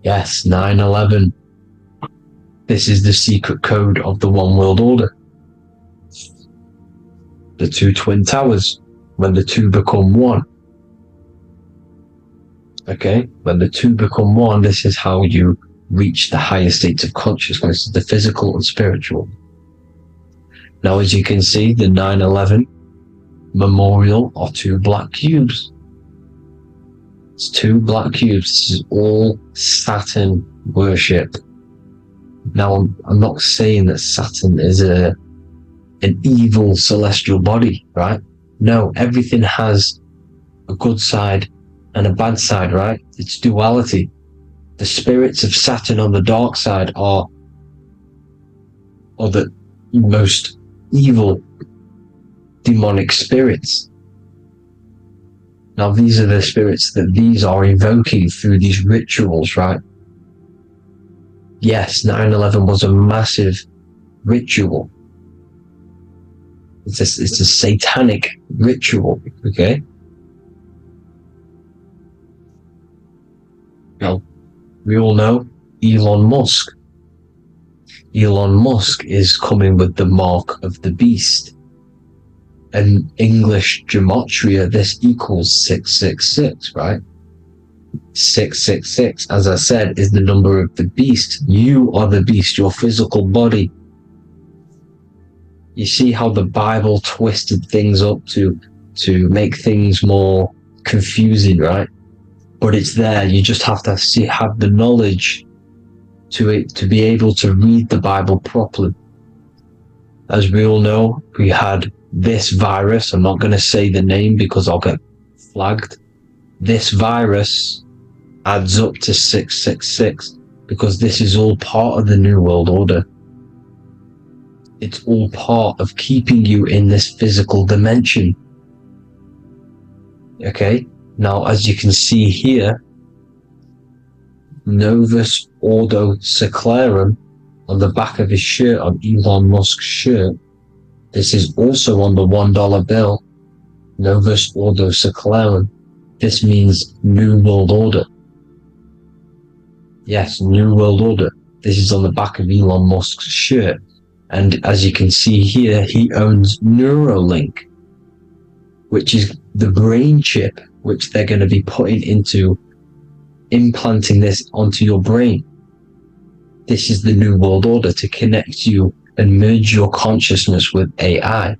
Yes, 9/11. This is the secret code of the One World Order. The two twin towers, when the two become one. Okay, when the two become one, this is how you reach the higher states of consciousness, the physical and spiritual. Now, as you can see, the 9/11 memorial are two black cubes. It's two black cubes. This is all Saturn worship. Now, I'm not saying that Saturn is an evil celestial body, right? No, everything has a good side and a bad side, right? It's duality. The spirits of Saturn on the dark side are the most evil demonic spirits. Now, these are the spirits that these are invoking through these rituals, right? Yes, 9/11 was a massive ritual. It's a satanic ritual, okay? Now, we all know Elon Musk. Elon Musk is coming with the mark of the beast. And English gematria, this equals 666, right? 666, as I said, is the number of the beast. You are the beast, your physical body. You see how the Bible twisted things up to make things more confusing, right? But it's there. You just have to have the knowledge to be able to read the Bible properly. As we all know, we had this virus. I'm not going to say the name because I'll get flagged. This virus adds up to 666 because this is all part of the New World Order. It's all part of keeping you in this physical dimension. Okay, now as you can see here, Novus Ordo Seclorum on the back of his shirt, on Elon Musk's shirt. This is also on the $1 bill, Novus Ordo Seclorum. This means New World Order. Yes, New World Order. This is on the back of Elon Musk's shirt. And as you can see here, he owns Neuralink, which is the brain chip which they're going to be putting into, implanting this onto your brain. This is the New World Order, to connect you and merge your consciousness with AI.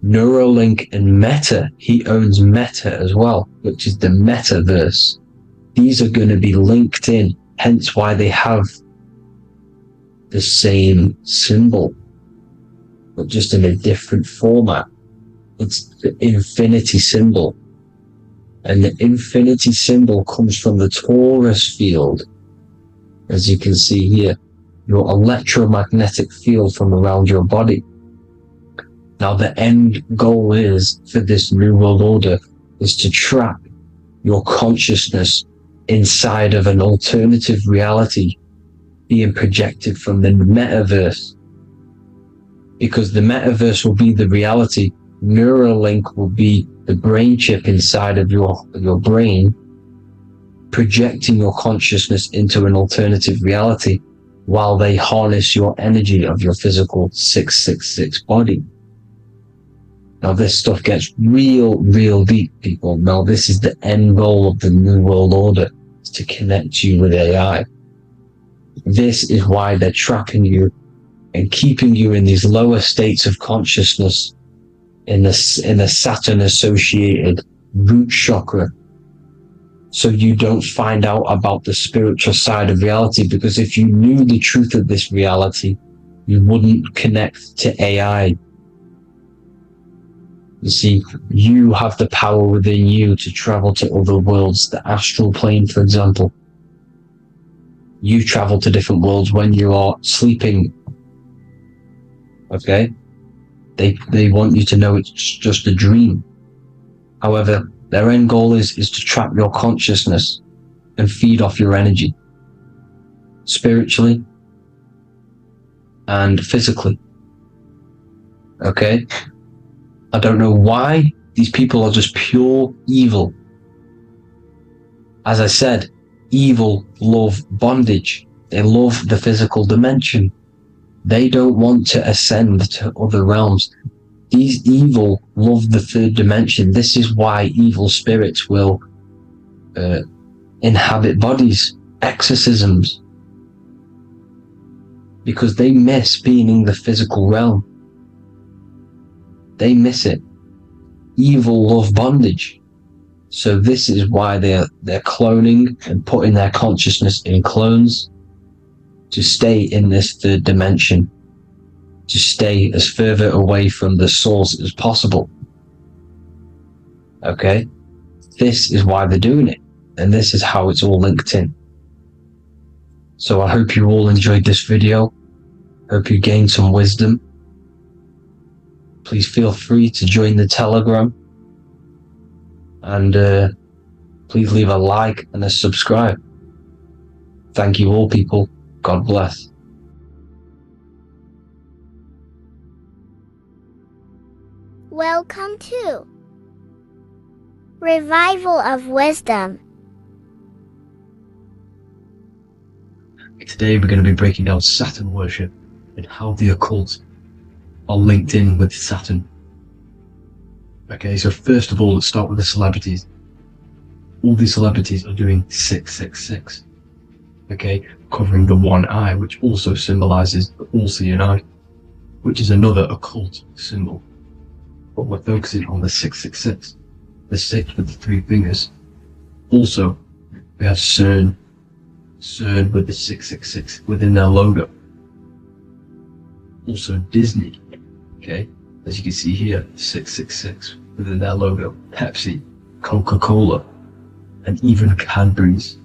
Neuralink and Meta, he owns Meta as well, which is the metaverse. These are going to be linked in, hence why they have the same symbol, but just in a different format. It's the infinity symbol. And the infinity symbol comes from the torus field. As you can see here, your electromagnetic field from around your body. Now the end goal is, for this New World Order, is to trap your consciousness inside of an alternative reality being projected from the metaverse. Because the metaverse will be the reality, Neuralink will be the brain chip inside of your brain, projecting your consciousness into an alternative reality while they harness your energy of your physical 666 body. Now this stuff gets real deep, people. Now this is the end goal of the New World Order, is to connect you with AI. This is why they're trapping you and keeping you in these lower states of consciousness in the Saturn associated root chakra, so you don't find out about the spiritual side of reality. Because if you knew the truth of this reality, you wouldn't connect to AI. You see, you have the power within you to travel to other worlds, the astral plane, for example. You travel to different worlds when you are sleeping. Okay? They want you to know it's just a dream. However, their end goal is to trap your consciousness and feed off your energy, spiritually and physically. Okay? I don't know why these people are just pure evil. As I said, evil love bondage. They love the physical dimension. They don't want to ascend to other realms. These evil love the third dimension. This is why evil spirits will inhabit bodies, exorcisms, because they miss being in the physical realm. They miss it. Evil love bondage. So this is why they're cloning and putting their consciousness in clones to stay in this third dimension, to stay as further away from the source as possible. Okay? This is why they're doing it. And this is how it's all linked in. So I hope you all enjoyed this video. Hope you gained some wisdom. Please feel free to join the Telegram. And please leave a like and a subscribe. Thank you all, people. God bless. Welcome to Revival of Wisdom. Today we're going to be breaking down Saturn worship and how the occult are linked in with Saturn. Okay, so first of all, let's start with the celebrities. All these celebrities are doing 666. Okay, covering the one eye, which also symbolizes the all-seeing eye, which is another occult symbol. But we're focusing on the 666, the 6 with the 3 fingers. Also, we have CERN. CERN with the 666 within their logo. Also Disney, okay, as you can see here, 666 within their logo. Pepsi, Coca-Cola, and even Cadbury's.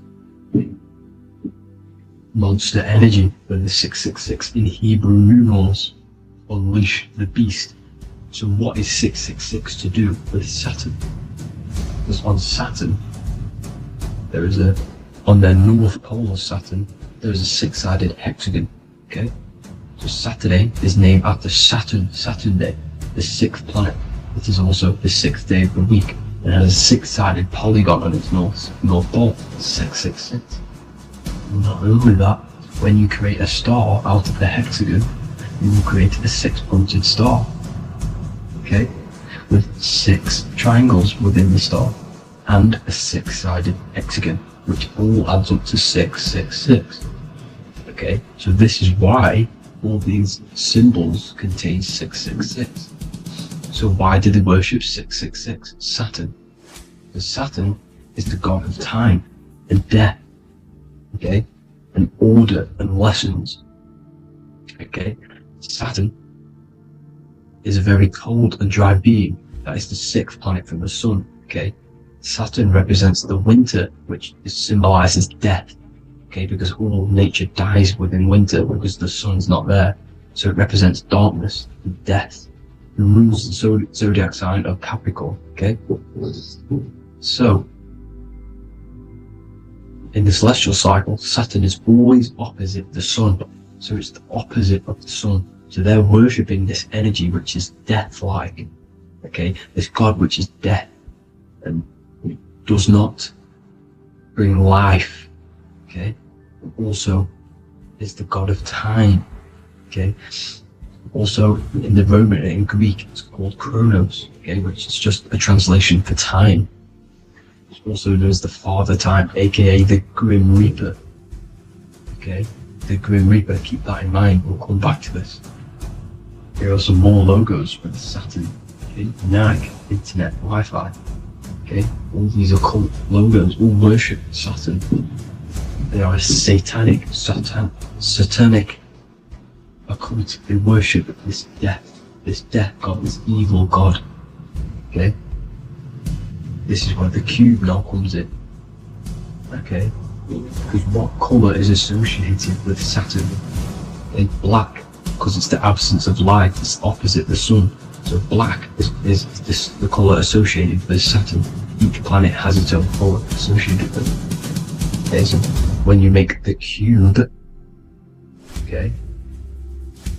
Monster Energy with the 666 in Hebrew numerals. Unleash the beast. So what is 666 to do with Saturn? Because on Saturn, there is on their north pole of Saturn, there is a six-sided hexagon, okay? So Saturday is named after Saturn Day, the sixth planet. It is also the sixth day of the week, and has a six-sided polygon on its north pole, 666. Not only that, when you create a star out of the hexagon, you will create a six-pointed star, okay, with 6 triangles within the star, and a six-sided hexagon, which all adds up to 666. Okay, so this is why all these symbols contain 666. So why do they worship 666? Saturn. Because Saturn is the god of time and death, okay, and order and lessons. Okay, Saturn is a very cold and dry being. That is the 6th planet from the sun. Okay, Saturn represents the winter, which symbolizes death. Okay, because all nature dies within winter because the sun's not there. So it represents darkness and death. It rules the zodiac sign of Capricorn. Okay, so in the celestial cycle, Saturn is always opposite the sun. So it's the opposite of the sun. So they're worshipping this energy which is death-like. Okay, this god which is death and does not bring life. Okay, also is the god of time. Okay, also in the Roman and in Greek it's called Chronos. Okay, which is just a translation for time. It's also known as the Father Time, aka the Grim Reaper. Okay, the Grim Reaper, keep that in mind, we'll come back to this. Here are some more logos with Saturn. Okay, Nike, Internet, Wi-Fi. Okay, all these occult logos all worship Saturn. They are a satanic occult. They worship this death god, this evil god. Okay, this is where the cube now comes in. Okay, because what colour is associated with Saturn? It's black, because it's the absence of light. It's opposite the sun. So black is the colour associated with Saturn. Each planet has its own colour associated with it. Okay, so when you make the cube, okay,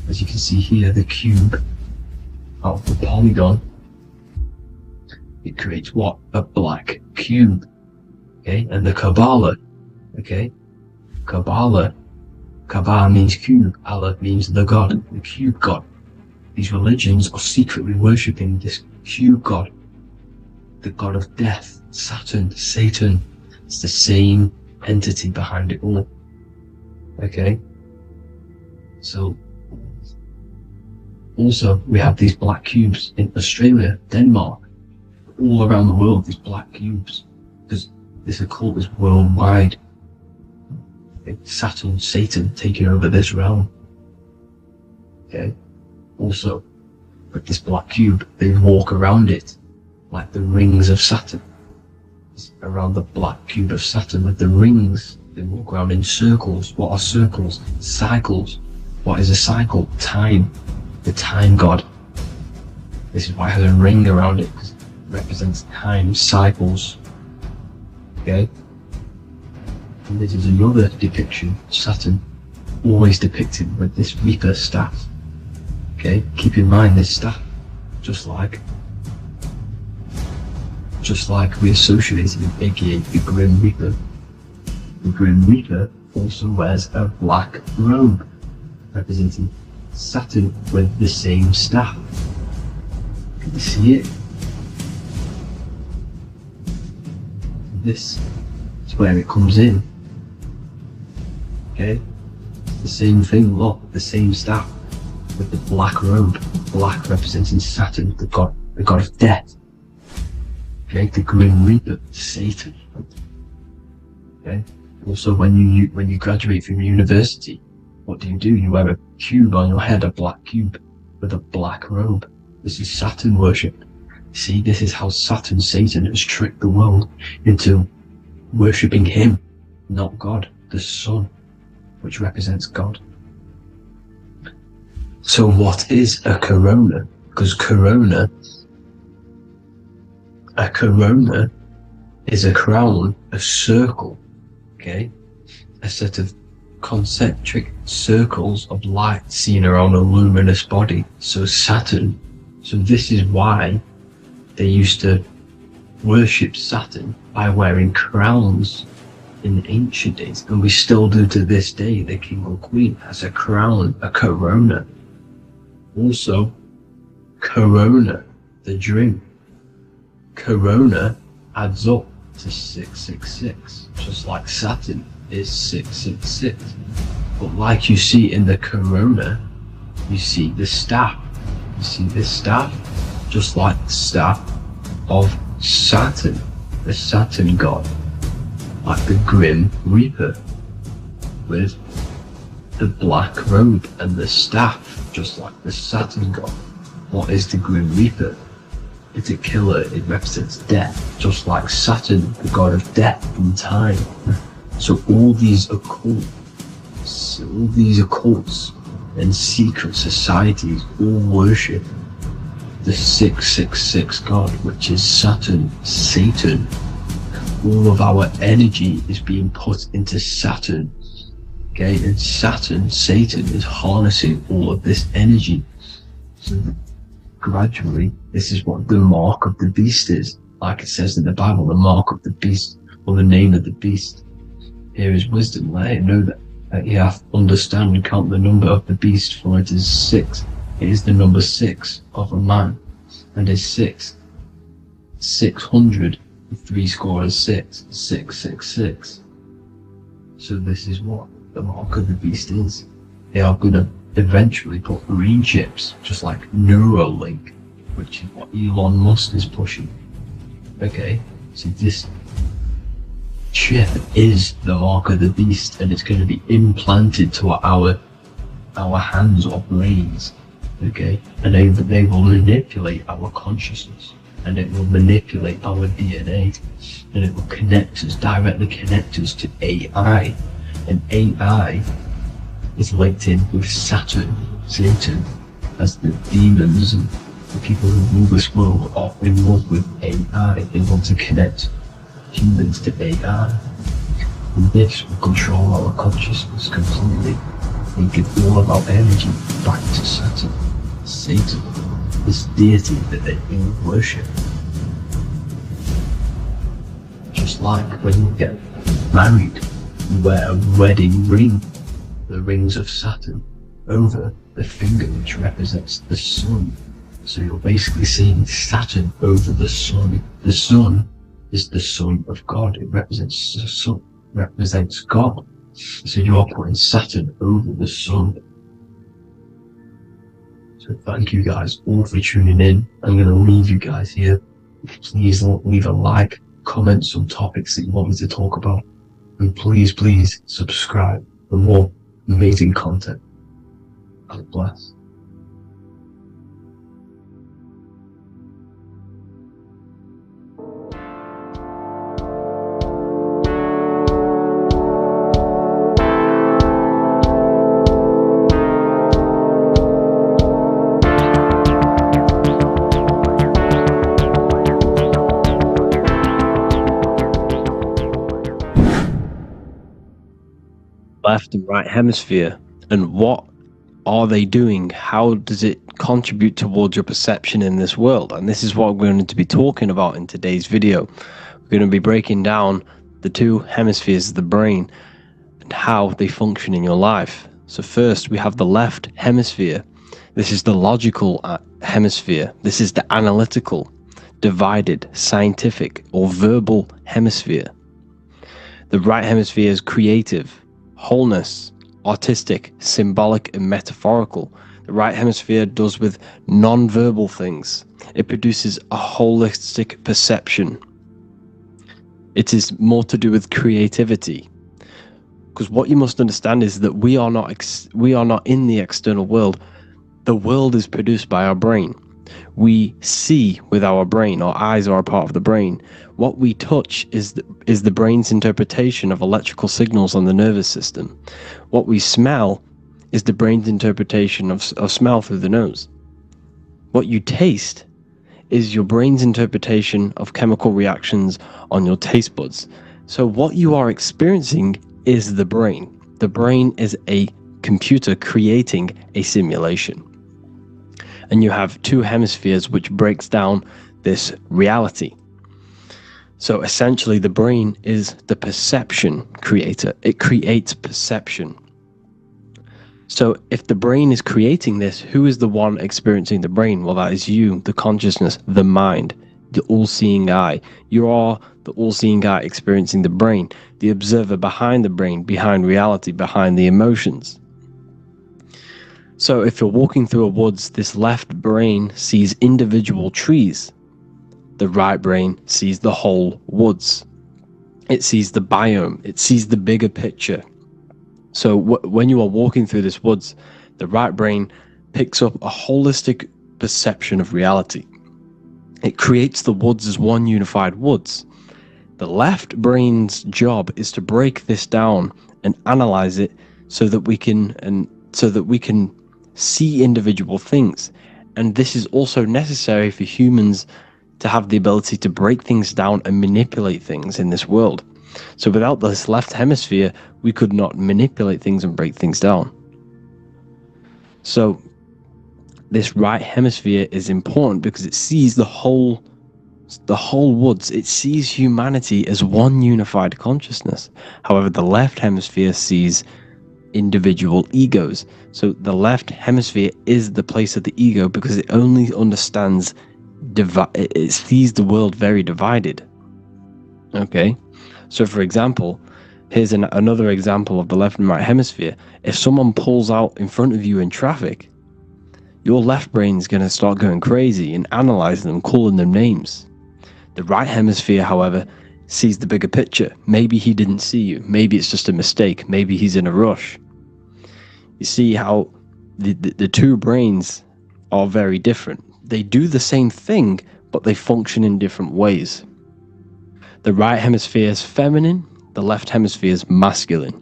as you can see here, the cube out of the polygon, it creates what? A black cube. Okay, and the Kabbalah, okay, Kabbalah means cube, Allah means the god, the cube god. These religions are secretly worshipping this cube god, the god of death, Saturn, Satan. It's the same entity behind it all. Okay, so also we have these black cubes in Australia, Denmark, all around the world, these black cubes, because this occult is worldwide. Saturn, Satan taking over this realm. Okay, also with this black cube, they walk around it like the rings of Saturn. It's around the black cube of Saturn with the rings. They walk around in circles. What are circles? Cycles. What is a cycle? Time. The time god. This is why it has a ring around it, because it represents time, cycles. Okay, and this is another depiction. Saturn, always depicted with this Reaper staff. Okay, keep in mind this staff, just like we associated with aka the Grim Reaper. The Grim Reaper also wears a black robe, representing Saturn with the same staff. Can you see it? This is where it comes in. Okay, the same thing, look, the same staff with the black robe, black representing Saturn, the god of death. Okay, the Grim Reaper, Satan. Okay, Also, when you graduate from university, what do? You wear a cube on your head, a black cube with a black robe. This is Saturn worship. See, this is how Satan has tricked the world into worshipping him, not God, the sun, which represents God. So what is a corona? Because a corona is a crown, a circle, okay? A set of concentric circles of light seen around a luminous body. So Saturn, so this is why they used to worship Saturn by wearing crowns in ancient days, and we still do to this day. The king or queen has a crown, a corona. Also, corona, the drink. Corona adds up to 666, just like Saturn is 666. But like you see in the corona, you see the staff. You see this staff, just like the staff of Saturn, the Saturn god, like the Grim Reaper, with the black robe and the staff, just like the Saturn god. What is the Grim Reaper? It's a killer. It represents death, just like Saturn, the god of death and time. So all these occults and secret societies all worship the 666 god, which is Saturn, Satan. All of our energy is being put into Saturn, okay? And Saturn, Satan, is harnessing all of this energy. So gradually, this is what the mark of the beast is. Like it says in the Bible, the mark of the beast, or the name of the beast. Here is wisdom. Let it know that you have to understand and count the number of the beast, for it is 6. It is the number 6 of a man, and is 600, 666, 666. So this is what the mark of the beast is. They are going to eventually put green chips, just like Neuralink, which is what Elon Musk is pushing. Okay, so this chip is the mark of the beast, and it's going to be implanted to our hands or brains. Okay, and they will manipulate our consciousness, and it will manipulate our DNA, and it will directly connect us to AI, and AI is linked in with Saturn, Satan, as the demons and the people who rule this world are in love with AI. They want to connect humans to AI, and this will control our consciousness completely and give all of our energy back to Saturn, Satan, this deity that they all worship. Just like when you get married, you wear a wedding ring, the rings of Saturn, over the finger, which represents the sun. So you're basically seeing Saturn over the sun. The sun is the son of God. It represents the sun, represents God. So you are putting Saturn over the sun. So thank you guys all for tuning in. I'm going to leave you guys here. Please leave a like, comment some topics that you want me to talk about, and please subscribe for more amazing content. God bless. Left and right hemisphere, and what are they doing? How does it contribute towards your perception in this world? And this is what we're going to be talking about in today's video. We're going to be breaking down the two hemispheres of the brain and how they function in your life. So first, we have the left hemisphere. This is the logical hemisphere. This is the analytical, divided, scientific, or verbal hemisphere. The right hemisphere is creative, wholeness, artistic, symbolic, and metaphorical. The right hemisphere does with non-verbal things. It produces a holistic perception. It is more to do with creativity. Because what you must understand is that we are not in the external world. The world is produced by our brain. We see with our brain. Our eyes are a part of the brain. What we touch is the brain's interpretation of electrical signals on the nervous system. What we smell is the brain's interpretation of smell through the nose. What you taste is your brain's interpretation of chemical reactions on your taste buds. So what you are experiencing is the brain. The brain is a computer creating a simulation. And you have two hemispheres which breaks down this reality. So essentially the brain is the perception creator. It creates perception. So if the brain is creating this, who is the one experiencing the brain? Well, that is you, the consciousness, the mind, the all-seeing eye. You are the all-seeing eye experiencing the brain, the observer behind the brain, behind reality, behind the emotions. So if you're walking through a woods, this left brain sees individual trees. The right brain sees the whole woods. It sees the biome. It sees the bigger picture. So when you are walking through this woods, the right brain picks up a holistic perception of reality. It creates the woods as one unified woods. The left brain's job is to break this down and analyze it so that we can see individual things. And this is also necessary for humans to have the ability to break things down and manipulate things in this world. So without this left hemisphere, we could not manipulate things and break things down. So this right hemisphere is important because it sees the whole woods. It sees humanity as one unified consciousness. However, the left hemisphere sees individual egos. So the left hemisphere is the place of the ego because it only understands, it sees the world very divided. Okay? So for example, here's another example of the left and right hemisphere. If someone pulls out in front of you in traffic, your left brain is going to start going crazy and analyzing them, calling them names. The right hemisphere, however, sees the bigger picture. Maybe he didn't see you. Maybe it's just a mistake. Maybe he's in a rush. You see how the two brains are very different. They do the same thing, but they function in different ways. The right hemisphere is feminine, the left hemisphere is masculine.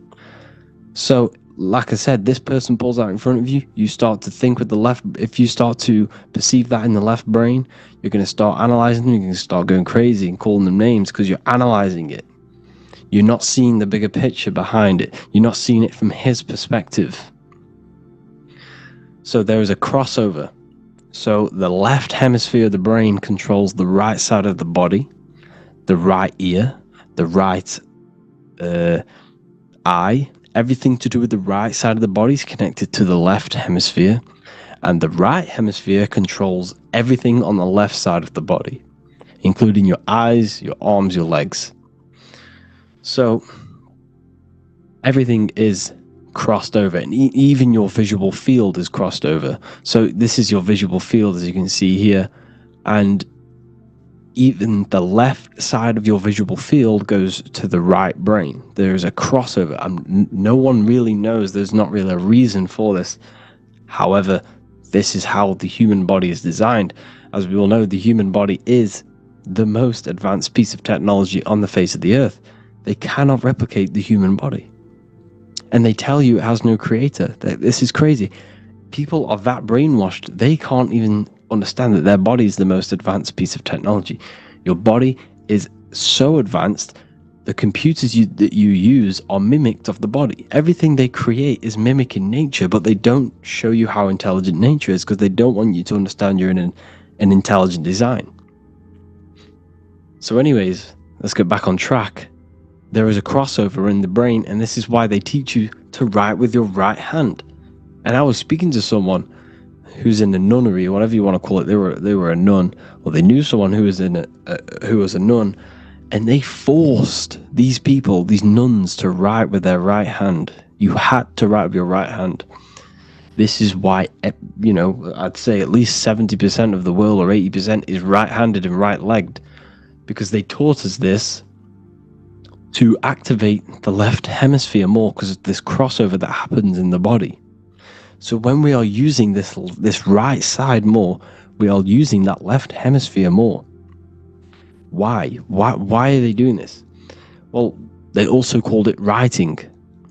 So, like I said, this person pulls out in front of you, you start to think with the left. If you start to perceive that in the left brain, you're going to start analyzing them, you're going to start going crazy and calling them names because you're analyzing it. You're not seeing the bigger picture behind it. You're not seeing it from his perspective. So there is a crossover. So the left hemisphere of the brain controls the right side of the body, the right ear, the right eye. Everything to do with the right side of the body is connected to the left hemisphere, and the right hemisphere controls everything on the left side of the body, including your eyes, your arms, your legs. So everything is crossed over, and even your visual field is crossed over. So this is your visual field, as you can see here, and even the left side of your visual field goes to the right brain. There's a crossover. No one really knows. There's not really a reason for this. However, this is how the human body is designed. As we all know, the human body is the most advanced piece of technology on the face of the earth. They cannot replicate the human body. And they tell you it has no creator. This is crazy. People are that brainwashed, they can't even understand that their body is the most advanced piece of technology. Your body is so advanced, the computers that you use are mimicked of the body. Everything they create is mimicking nature, but they don't show you how intelligent nature is because they don't want you to understand you're in an intelligent design. So anyways, let's get back on track. There is a crossover in the brain, and this is why they teach you to write with your right hand. And I was speaking to someone who's in a nunnery, or whatever you want to call it. They were a nun, or they knew someone who was a nun, and they forced these people, these nuns, to write with their right hand. You had to write with your right hand. This is why, I'd say at least 70% of the world, or 80%, is right-handed and right-legged, because they taught us this to activate the left hemisphere more because of this crossover that happens in the body. So when we are using this right side more, we are using that left hemisphere more. Why? Why are they doing this? Well, they also called it writing.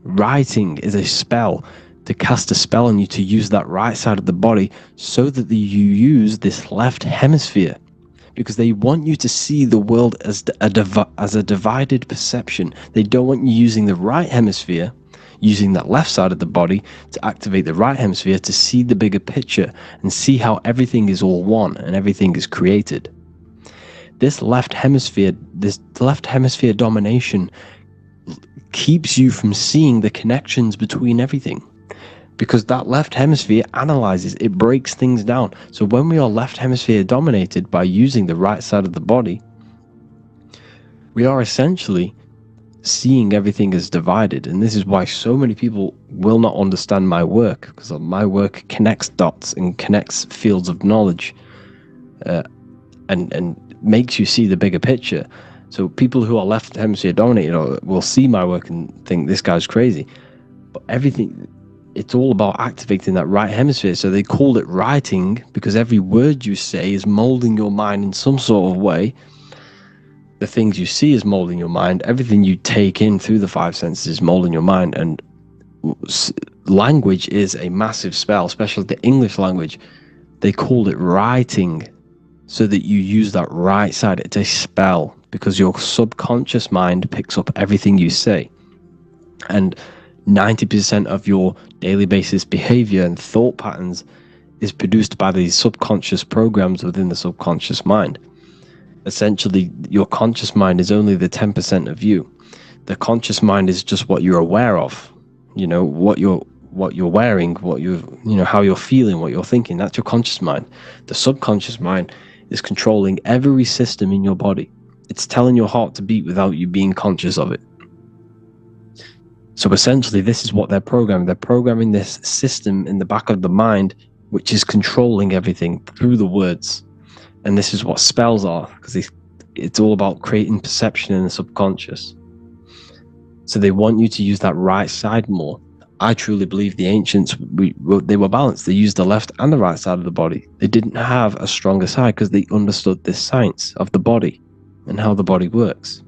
Writing is a spell, to cast a spell on you to use that right side of the body so that you use this left hemisphere, because they want you to see the world as a divided perception. They don't want you using the right hemisphere, using that left side of the body to activate the right hemisphere to see the bigger picture and see how everything is all one and everything is created. This left hemisphere domination keeps you from seeing the connections between everything, because that left hemisphere analyzes, it breaks things down. So when we are left hemisphere dominated by using the right side of the body, we are essentially seeing everything as divided. And this is why so many people will not understand my work, because my work connects dots and connects fields of knowledge, and makes you see the bigger picture. So people who are left hemisphere dominated will see my work and think this guy's crazy. But everything, it's all about activating that right hemisphere. So they call it writing because every word you say is molding your mind in some sort of way. The things you see is molding your mind. Everything you take in through the five senses is molding your mind. And language is a massive spell, especially the English language. They called it writing so that you use that right side. It's a spell because your subconscious mind picks up everything you say. And 90% of your daily basis behavior and thought patterns is produced by these subconscious programs within the subconscious mind. Essentially, your conscious mind is only the 10% of you. The conscious mind is just what you're aware of, what you're wearing, how you're feeling, what you're thinking. That's your conscious mind. The subconscious mind is controlling every system in your body. It's telling your heart to beat without you being conscious of it. So essentially, this is what they're programming. They're programming this system in the back of the mind, which is controlling everything through the words. And this is what spells are, because it's all about creating perception in the subconscious. So they want you to use that right side more. I truly believe the ancients, they were balanced. They used the left and the right side of the body. They didn't have a stronger side because they understood this science of the body and how the body works.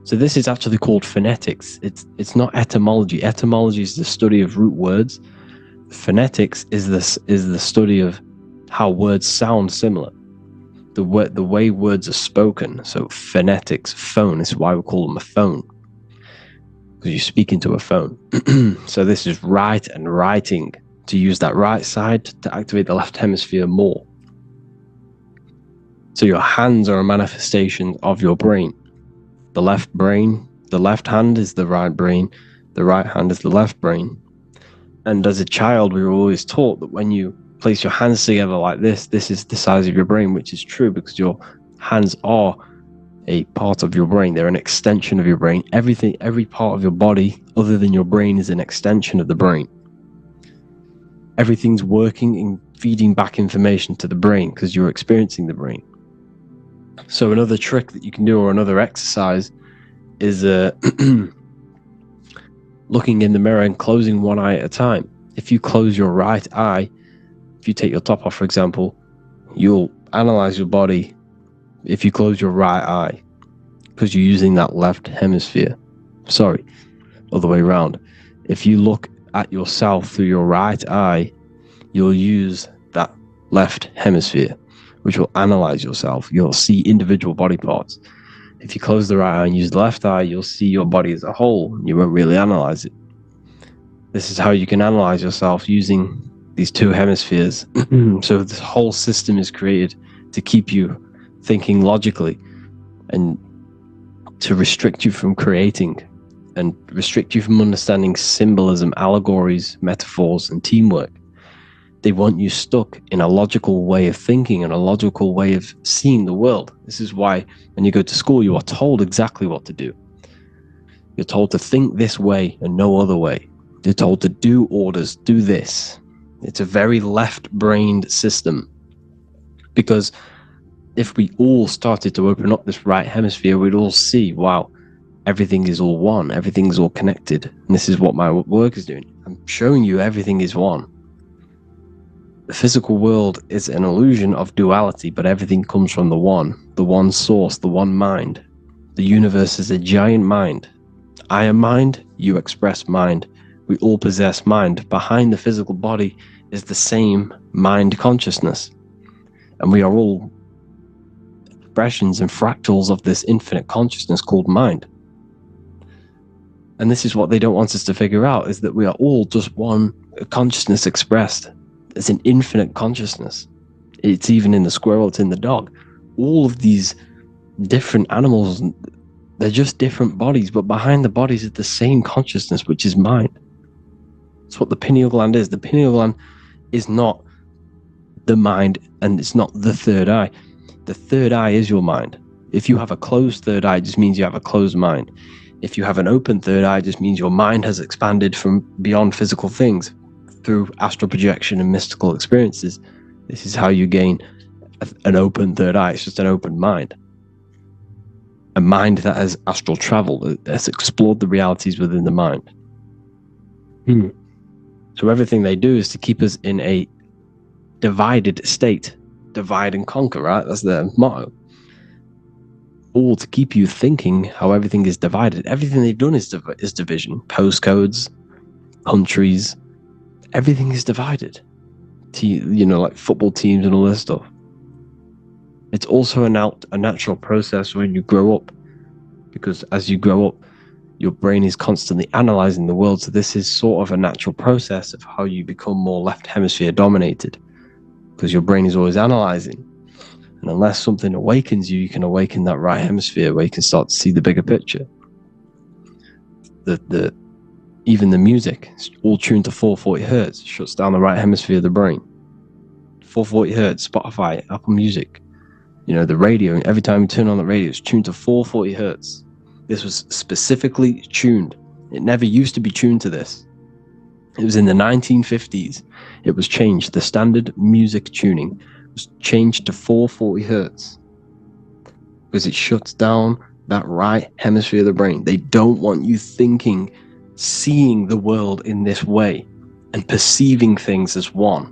So this is actually called phonetics. It's not etymology. Etymology is the study of root words. Phonetics is the study of how words sound similar. The way words are spoken. So phonetics, phone, is why we call them a phone, because you speak into a phone. So this is write and writing, to use that right side to activate the left hemisphere more. So your hands are a manifestation of your brain. The left hand is the right brain, the right hand is the left brain. And as a child, we were always taught that when you place your hands together like this is the size of your brain, which is true because your hands are a part of your brain. They're an extension of your brain. Every part of your body other than your brain is an extension of the brain. Everything's working and feeding back information to the brain because you're experiencing the brain. So another trick that you can do, or another exercise, is looking in the mirror and closing one eye at a time. If you close your right eye, if you take your top off, for example, you'll analyze your body if you close your right eye, because you're using that left hemisphere. Sorry, other way around. If you look at yourself through your right eye, you'll use that left hemisphere, which will analyze yourself. You'll see individual body parts. If you close the right eye and use the left eye, you'll see your body as a whole. You won't really analyze it. This is how you can analyze yourself, using these two hemispheres. So this whole system is created to keep you thinking logically and to restrict you from creating and restrict you from understanding symbolism, allegories, metaphors, and teamwork. They want you stuck in a logical way of thinking and a logical way of seeing the world. This is why when you go to school, you are told exactly what to do. You're told to think this way and no other way. You're told to do orders, do this. It's a very left-brained system, because if we all started to open up this right hemisphere, we'd all see, wow, everything is all one, everything's all connected. And this is what my work is doing. I'm showing you everything is one. The physical world is an illusion of duality, but everything comes from the one source, the one mind. The universe is a giant mind. I am mind, you express mind. We all possess mind. Behind the physical body is the same mind consciousness. And we are all expressions and fractals of this infinite consciousness called mind. And this is what they don't want us to figure out, is that we are all just one consciousness expressed. It's an infinite consciousness. It's even in the squirrel, it's in the dog. All of these different animals, they're just different bodies, but behind the bodies is the same consciousness, which is mind. That's what the pineal gland is. The pineal gland is not the mind, and it's not the third eye. The third eye is your mind. If you have a closed third eye, it just means you have a closed mind. If you have an open third eye, it just means your mind has expanded from beyond physical things through astral projection and mystical experiences. This is how you gain an open third eye. It's just an open mind. A mind that has astral travel, that has explored the realities within the mind. So everything they do is to keep us in a divided state. Divide and conquer, right? That's their motto. All to keep you thinking how everything is divided. Everything they've done is division. Postcodes, countries, everything is divided. Like football teams and all this stuff. It's also a natural process when you grow up, because as you grow up, your brain is constantly analyzing the world. So this is sort of a natural process of how you become more left hemisphere dominated, because your brain is always analyzing. And unless something awakens you, you can awaken that right hemisphere where you can start to see the bigger picture. Even the music, it's all tuned to 440 hertz, shuts down the right hemisphere of the brain. 440 hertz, Spotify, Apple Music, the radio, every time you turn on the radio, it's tuned to 440 hertz. This was specifically tuned. It never used to be tuned to this. It was in the 1950s. It was changed. The standard music tuning was changed to 440 hertz because it shuts down that right hemisphere of the brain. They don't want you thinking, seeing the world in this way and perceiving things as one.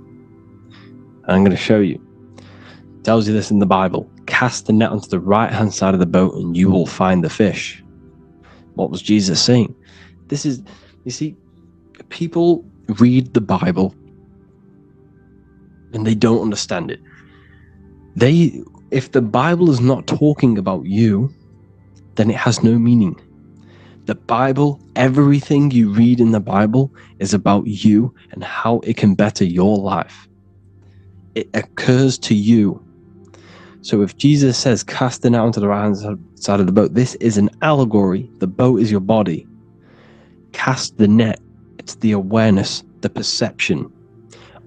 And I'm going to show you. It tells you this in the Bible. Cast the net onto the right hand side of the boat and you will find the fish. What was Jesus saying? This is, you see, people read the Bible and they don't understand it. If the Bible is not talking about you, then it has no meaning. The Bible, everything you read in the Bible is about you and how it can better your life. It occurs to you. So if Jesus says, cast the net onto the right hand side of the boat, this is an allegory. The boat is your body. Cast the net, it's the awareness, the perception,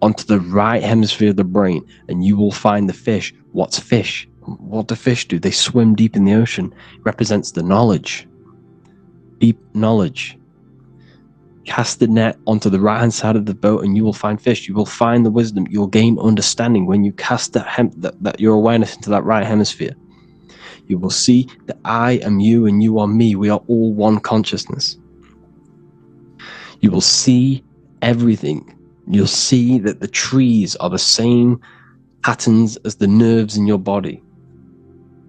onto the right hemisphere of the brain, and you will find the fish. What's fish? What do fish do? They swim deep in the ocean. It represents the knowledge. Deep knowledge. Cast the net onto the right hand side of the boat and you will find fish. You will find the wisdom. You'll gain understanding when you cast that your awareness into that right hemisphere. You will see that I am you and you are me. We are all one consciousness. You will see everything. You'll see that the trees are the same patterns as the nerves in your body.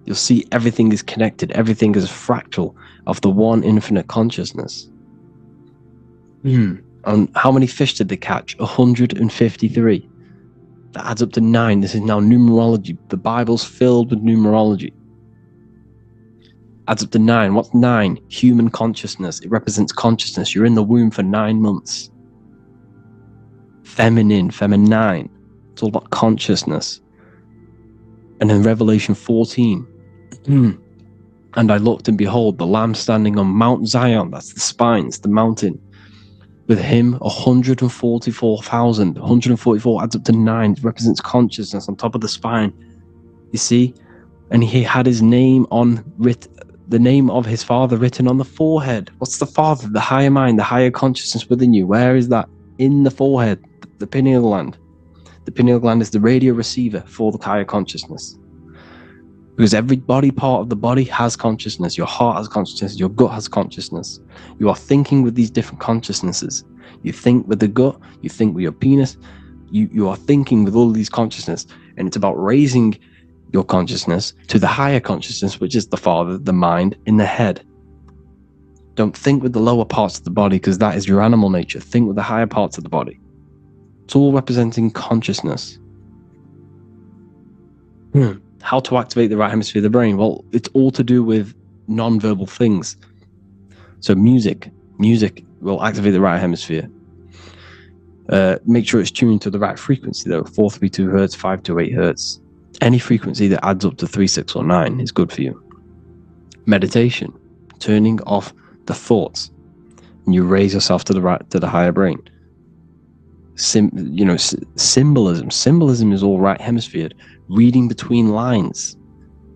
You'll see everything is connected. Everything is a fractal of the one infinite consciousness. And how many fish did they catch? 153. That adds up to 9. This is now numerology. The Bible's filled with numerology. Adds up to 9. What's 9? Human consciousness. It represents consciousness. You're in the womb for 9 months. Feminine. It's all about consciousness. And in Revelation 14, and I looked and behold, the Lamb standing on Mount Zion. That's the spine. It's the mountain. With him, 144,000. 144 adds up to 9. It represents consciousness on top of the spine. You see? And he had his name the name of his Father written on the forehead. What's the Father? The higher mind, the higher consciousness within you. Where is that? In the forehead, the pineal gland. The pineal gland is the radio receiver for the higher consciousness. Because every body part of the body has consciousness. Your heart has consciousness. Your gut has consciousness. You are thinking with these different consciousnesses. You think with the gut. You think with your penis. You are thinking with all these consciousness. And it's about raising your consciousness to the higher consciousness, which is the Father, the mind, in the head. Don't think with the lower parts of the body, because that is your animal nature. Think with the higher parts of the body. It's all representing consciousness. How to activate the right hemisphere of the brain? Well, it's all to do with non-verbal things. So music will activate the right hemisphere. Make sure it's tuned to the right frequency though. 432 hertz, 528 hertz. Any frequency that adds up to 3, 6, or 9 is good for you. Meditation, turning off the thoughts, and you raise yourself to the higher brain. Symbolism is all right hemisphered. Reading between lines,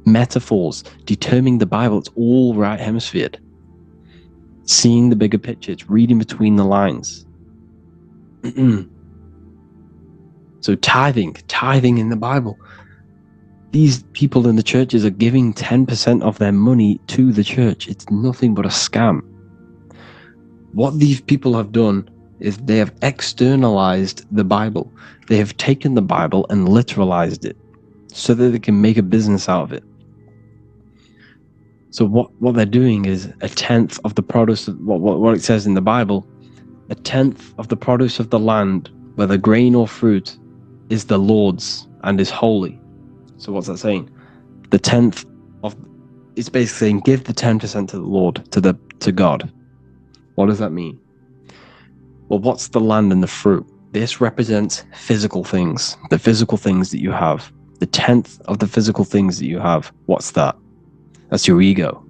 metaphors, determining the Bible, it's all right hemisphered. Seeing the bigger picture, it's reading between the lines. So tithing in the Bible. These people in the churches are giving 10% of their money to the church. It's nothing but a scam. What these people have done is they have externalized the Bible. They have taken the Bible and literalized it so that they can make a business out of it. So what they're doing is 1/10 of the produce of what it says in the Bible, 1/10 of the produce of the land, whether grain or fruit, is the Lord's and is holy. So what's that saying? The 10th of, it's basically saying give the 10% to the Lord, to God. What does that mean? Well, what's the land and the fruit? This represents physical things, the physical things that you have. The 10th of the physical things that you have, what's that? That's your ego.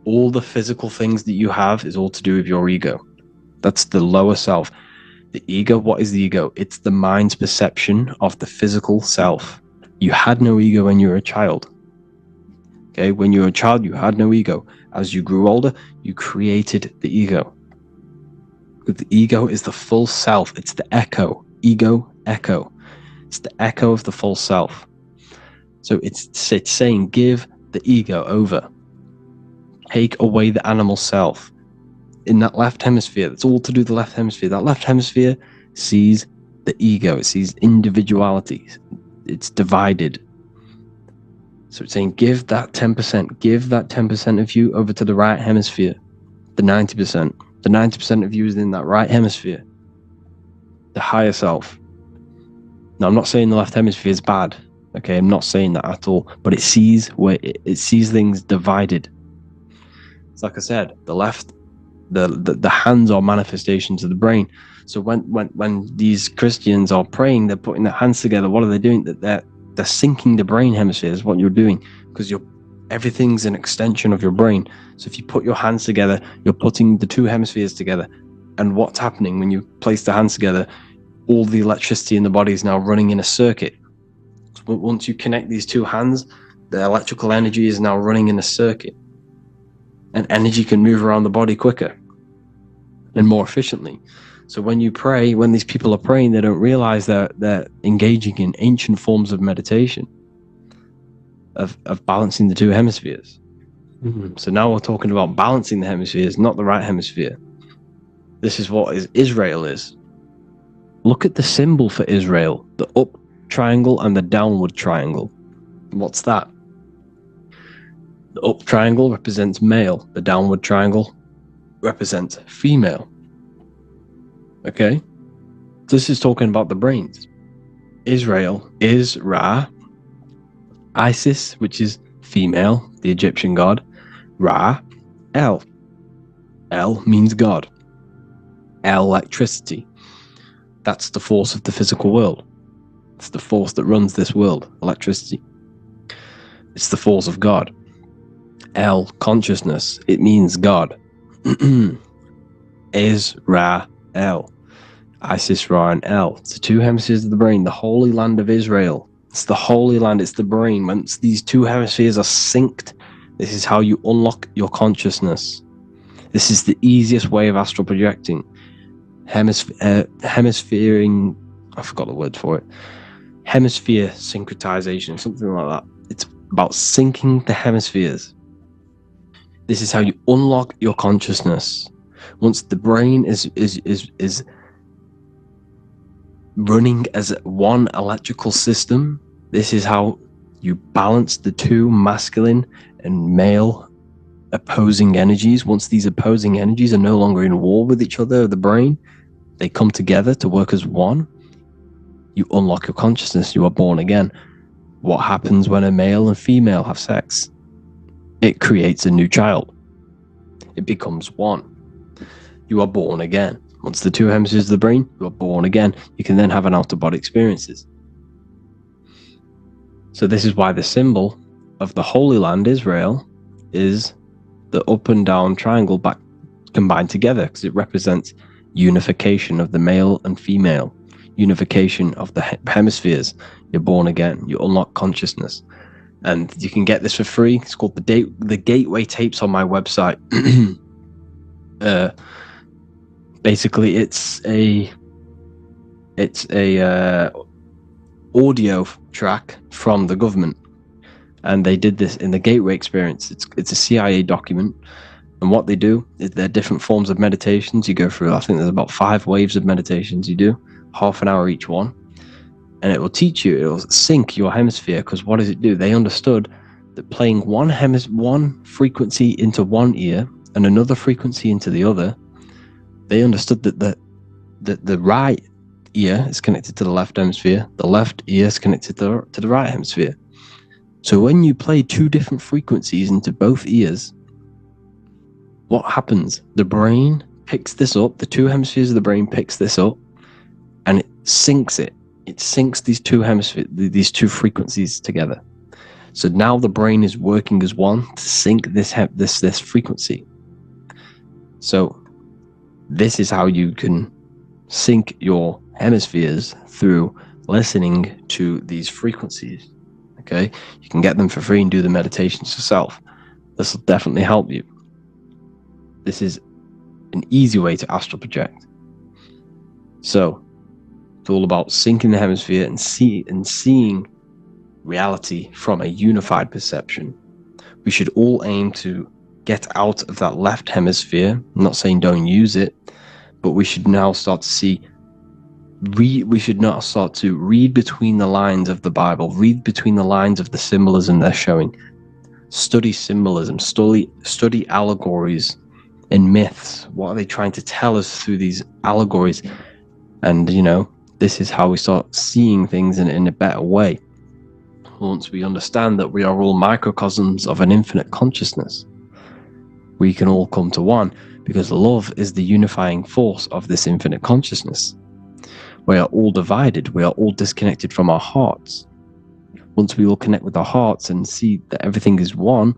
All the physical things that you have is all to do with your ego. That's the lower self. The ego, what is the ego? It's the mind's perception of the physical self. You had no ego when you were a child. Okay, when you were a child, you had no ego. As you grew older, you created the ego. But the ego is the full self. It's the echo. Ego, echo. It's the echo of the full self. So it's saying give the ego over. Take away the animal self. In that left hemisphere, that's all to do with the left hemisphere. That left hemisphere sees the ego. It sees individuality. It's divided. So it's saying give that 10%. Give that 10% of you over to the right hemisphere. The 90%. The 90% of you is in that right hemisphere. The higher self. Now, I'm not saying the left hemisphere is bad. Okay, I'm not saying that at all. But it sees it sees things divided. It's like I said, the left, the hands are manifestations of the brain. So when these Christians are praying, they're putting their hands together. What are they doing? They're syncing the brain hemisphere is what you're doing, because everything's an extension of your brain. So if you put your hands together, you're putting the two hemispheres together. And what's happening when you place the hands together? All the electricity in the body is now running in a circuit. So once you connect these two hands, the electrical energy is now running in a circuit. And energy can move around the body quicker and more efficiently. So when you pray, when these people are praying, they don't realize that they're engaging in ancient forms of meditation, of balancing the two hemispheres. So now we're talking about balancing the hemispheres, not the right hemisphere. This is what Israel is. Look at the symbol for Israel, the up triangle and the downward triangle. What's that? The up triangle represents male. The downward triangle represents female. Okay? This is talking about the brains. Israel is Ra. Isis, which is female, the Egyptian god. Ra, El. El means God. Electricity. That's the force of the physical world. It's the force that runs this world, electricity. It's the force of God. El, consciousness. It means God. Israel. Isis, Ra, and El. It's the two hemispheres of the brain, the holy land of Israel. It's the holy land, it's the brain. Once these two hemispheres are synced, this is how you unlock your consciousness. This is the easiest way of astral projecting. Hemisphering, I forgot the word for it. Hemisphere syncretization, something like that. It's about syncing the hemispheres. This is how you unlock your consciousness. Once the brain is running as one electrical system, this is how you balance the two masculine and male opposing energies. Once these opposing energies are no longer in war with each other, the brain, they come together to work as one. You unlock your consciousness. You are born again. What happens when a male and female have sex? It creates a new child. It becomes one. You are born again. Once the two hemispheres of the brain, you are born again. You can then have an out-of-body experiences. So this is why the symbol of the Holy Land, Israel, is the up and down triangle back combined together, because it represents unification of the male and female, unification of the hemispheres. You're born again. You unlock consciousness. And you can get this for free. It's called the Gateway Tapes on my website. Basically, it's a audio track from the government, and they did this in the Gateway Experience. It's a CIA document, and what they do is there are different forms of meditations you go through. I think there's about 5 waves of meditations you do, half an hour each one, and it will teach you. It will sync your hemisphere, because what does it do? They understood that playing one frequency into one ear and another frequency into the other, they understood that the right ear is connected to the left hemisphere, the left ear is connected to the right hemisphere. So when you play 2 different frequencies into both ears, what happens? The brain picks this up, the 2 hemispheres of the brain picks this up, and it syncs it. It syncs these 2 hemispheres, these 2 frequencies together. So now the brain is working as one to sync this frequency. So this is how you can sync your hemispheres, through listening to these frequencies. Okay, you can get them for free and do the meditations yourself. This will definitely help you. This is an easy way to astral project. So it's all about syncing the hemisphere and seeing reality from a unified perception. We should all aim to get out of that left hemisphere. I'm not saying don't use it, but we should now start to read between the lines of the Bible, read between the lines of the symbolism they're showing. Study symbolism, study allegories and myths. What are they trying to tell us through these allegories? And, this is how we start seeing things in a better way. Once we understand that we are all microcosms of an infinite consciousness, we can all come to one, because love is the unifying force of this infinite consciousness. We are all divided. We are all disconnected from our hearts. Once we all connect with our hearts and see that everything is one,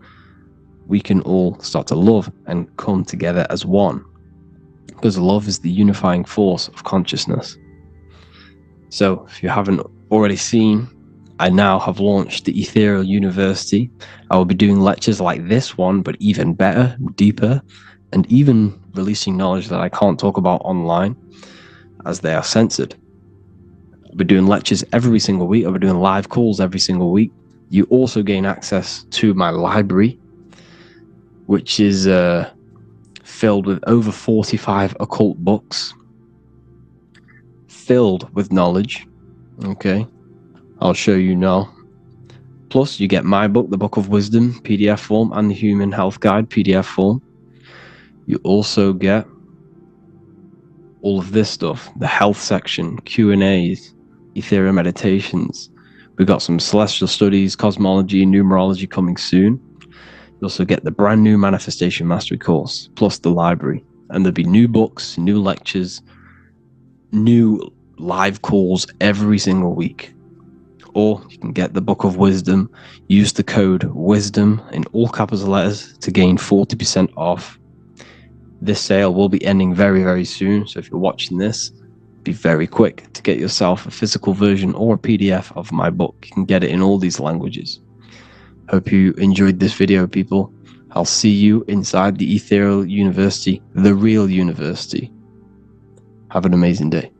we can all start to love and come together as one, because love is the unifying force of consciousness. So if you haven't already seen, I now have launched the Ethereal University. I will be doing lectures like this one, but even better, deeper, and even releasing knowledge that I can't talk about online, as they are censored. I'll be doing lectures every single week. I'll be doing live calls every single week. You also gain access to my library, which is filled with over 45 occult books, filled with knowledge. Okay, I'll show you now. Plus, you get my book, The Book of Wisdom, PDF form, and the Human Health Guide, PDF form. You also get all of this stuff, the health section, Q&As, ethereal meditations. We've got some celestial studies, cosmology, numerology coming soon. You also get the brand new Manifestation Mastery course, plus the library. And there'll be new books, new lectures, new live calls every single week. Or you can get the Book of Wisdom, use the code WISDOM in all capital letters to gain 40% off. This sale will be ending very, very soon. So if you're watching this, be very quick to get yourself a physical version or a PDF of my book. You can get it in all these languages. Hope you enjoyed this video, people. I'll see you inside the Ethereal University, the real university. Have an amazing day.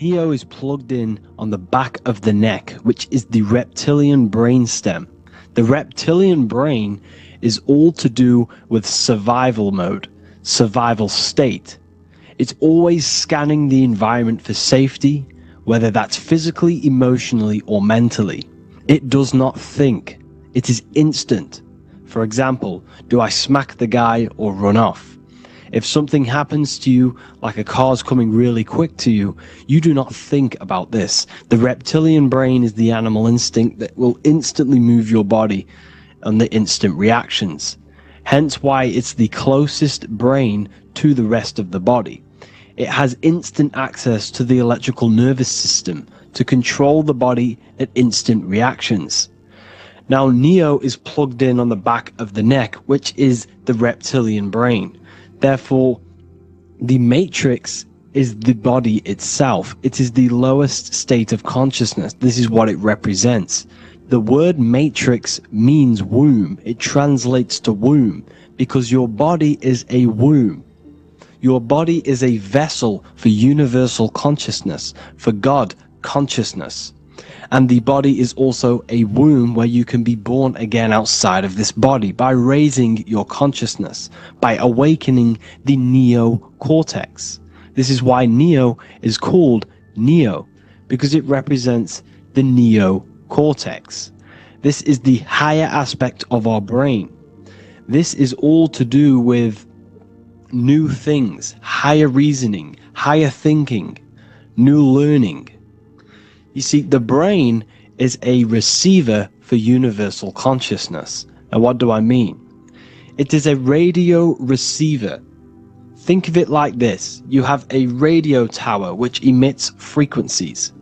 Neo is plugged in on the back of the neck, which is the reptilian brainstem. The reptilian brain is all to do with survival mode, survival state. It's always scanning the environment for safety, whether that's physically, emotionally, or mentally. It does not think. It is instant. For example, do I smack the guy or run off? If something happens to you, like a car's coming really quick to you, you do not think about this. The reptilian brain is the animal instinct that will instantly move your body and the instant reactions. Hence why it's the closest brain to the rest of the body. It has instant access to the electrical nervous system to control the body at instant reactions. Now, Neo is plugged in on the back of the neck, which is the reptilian brain. Therefore, the matrix is the body itself. It is the lowest state of consciousness. This is what it represents. The word matrix means womb. It translates to womb because your body is a womb. Your body is a vessel for universal consciousness, for God consciousness. And the body is also a womb where you can be born again outside of this body by raising your consciousness, by awakening the neocortex. This is why Neo is called Neo, because it represents the neocortex. This is the higher aspect of our brain. This is all to do with new things, higher reasoning, higher thinking, new learning. You see, the brain is a receiver for universal consciousness. And what do I mean? It is a radio receiver. Think of it like this. You have a radio tower which emits frequencies.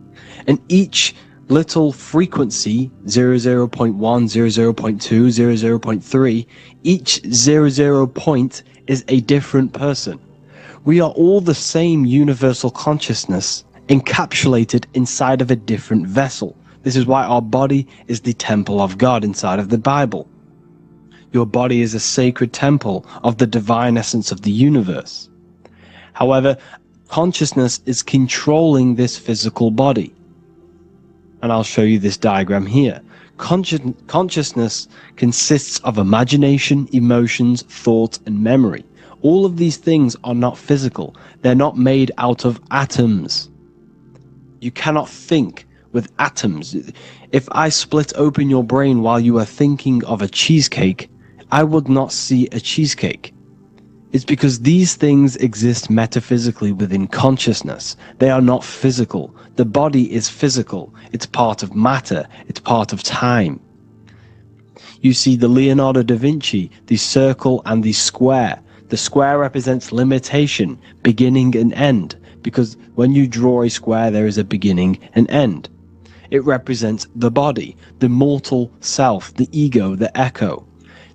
And each little frequency, 00.1, 00.2, 00.3, each 00 point is a different person. We are all the same universal consciousness, encapsulated inside of a different vessel. This is why our body is the temple of God inside of the Bible. Your body is a sacred temple of the divine essence of the universe. However, consciousness is controlling this physical body. And I'll show you this diagram here. Consciousness consists of imagination, emotions, thought, and memory. All of these things are not physical. They're not made out of atoms. You cannot think with atoms. If I split open your brain while you are thinking of a cheesecake, I would not see a cheesecake. It's because these things exist metaphysically within consciousness. They are not physical. The body is physical. It's part of matter. It's part of time. You see the Leonardo da Vinci, the circle and the square. The square represents limitation, beginning and end, because when you draw a square, there is a beginning and end. It represents the body, the mortal self, the ego, the echo.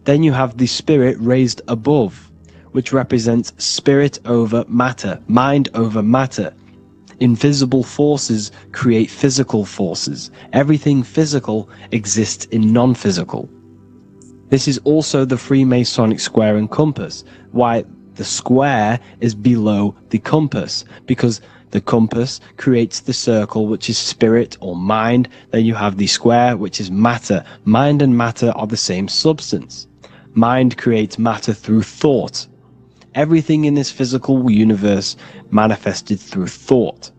Then you have the spirit raised above, which represents spirit over matter, mind over matter. Invisible forces create physical forces. Everything physical exists in non-physical. This is also the Freemasonic square and compass, why the square is below the compass, because the compass creates the circle, which is spirit or mind. Then you have the square, which is matter. Mind and matter are the same substance. Mind creates matter through thought. Everything in this physical universe manifested through thought.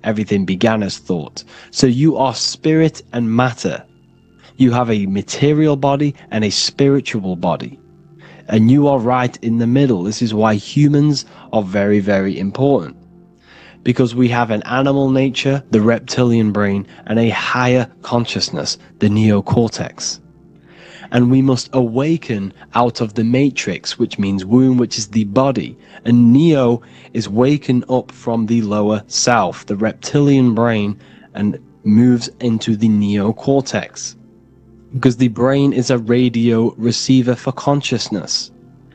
Everything began as thought. So you are spirit and matter. You have a material body and a spiritual body. And you are right in the middle. This is why humans are very, very important. Because we have an animal nature, the reptilian brain, and a higher consciousness, the neocortex. And we must awaken out of the matrix, which means womb, which is the body. And Neo is waken up from the lower self, the reptilian brain, and moves into the neocortex. Because the brain is a radio receiver for consciousness.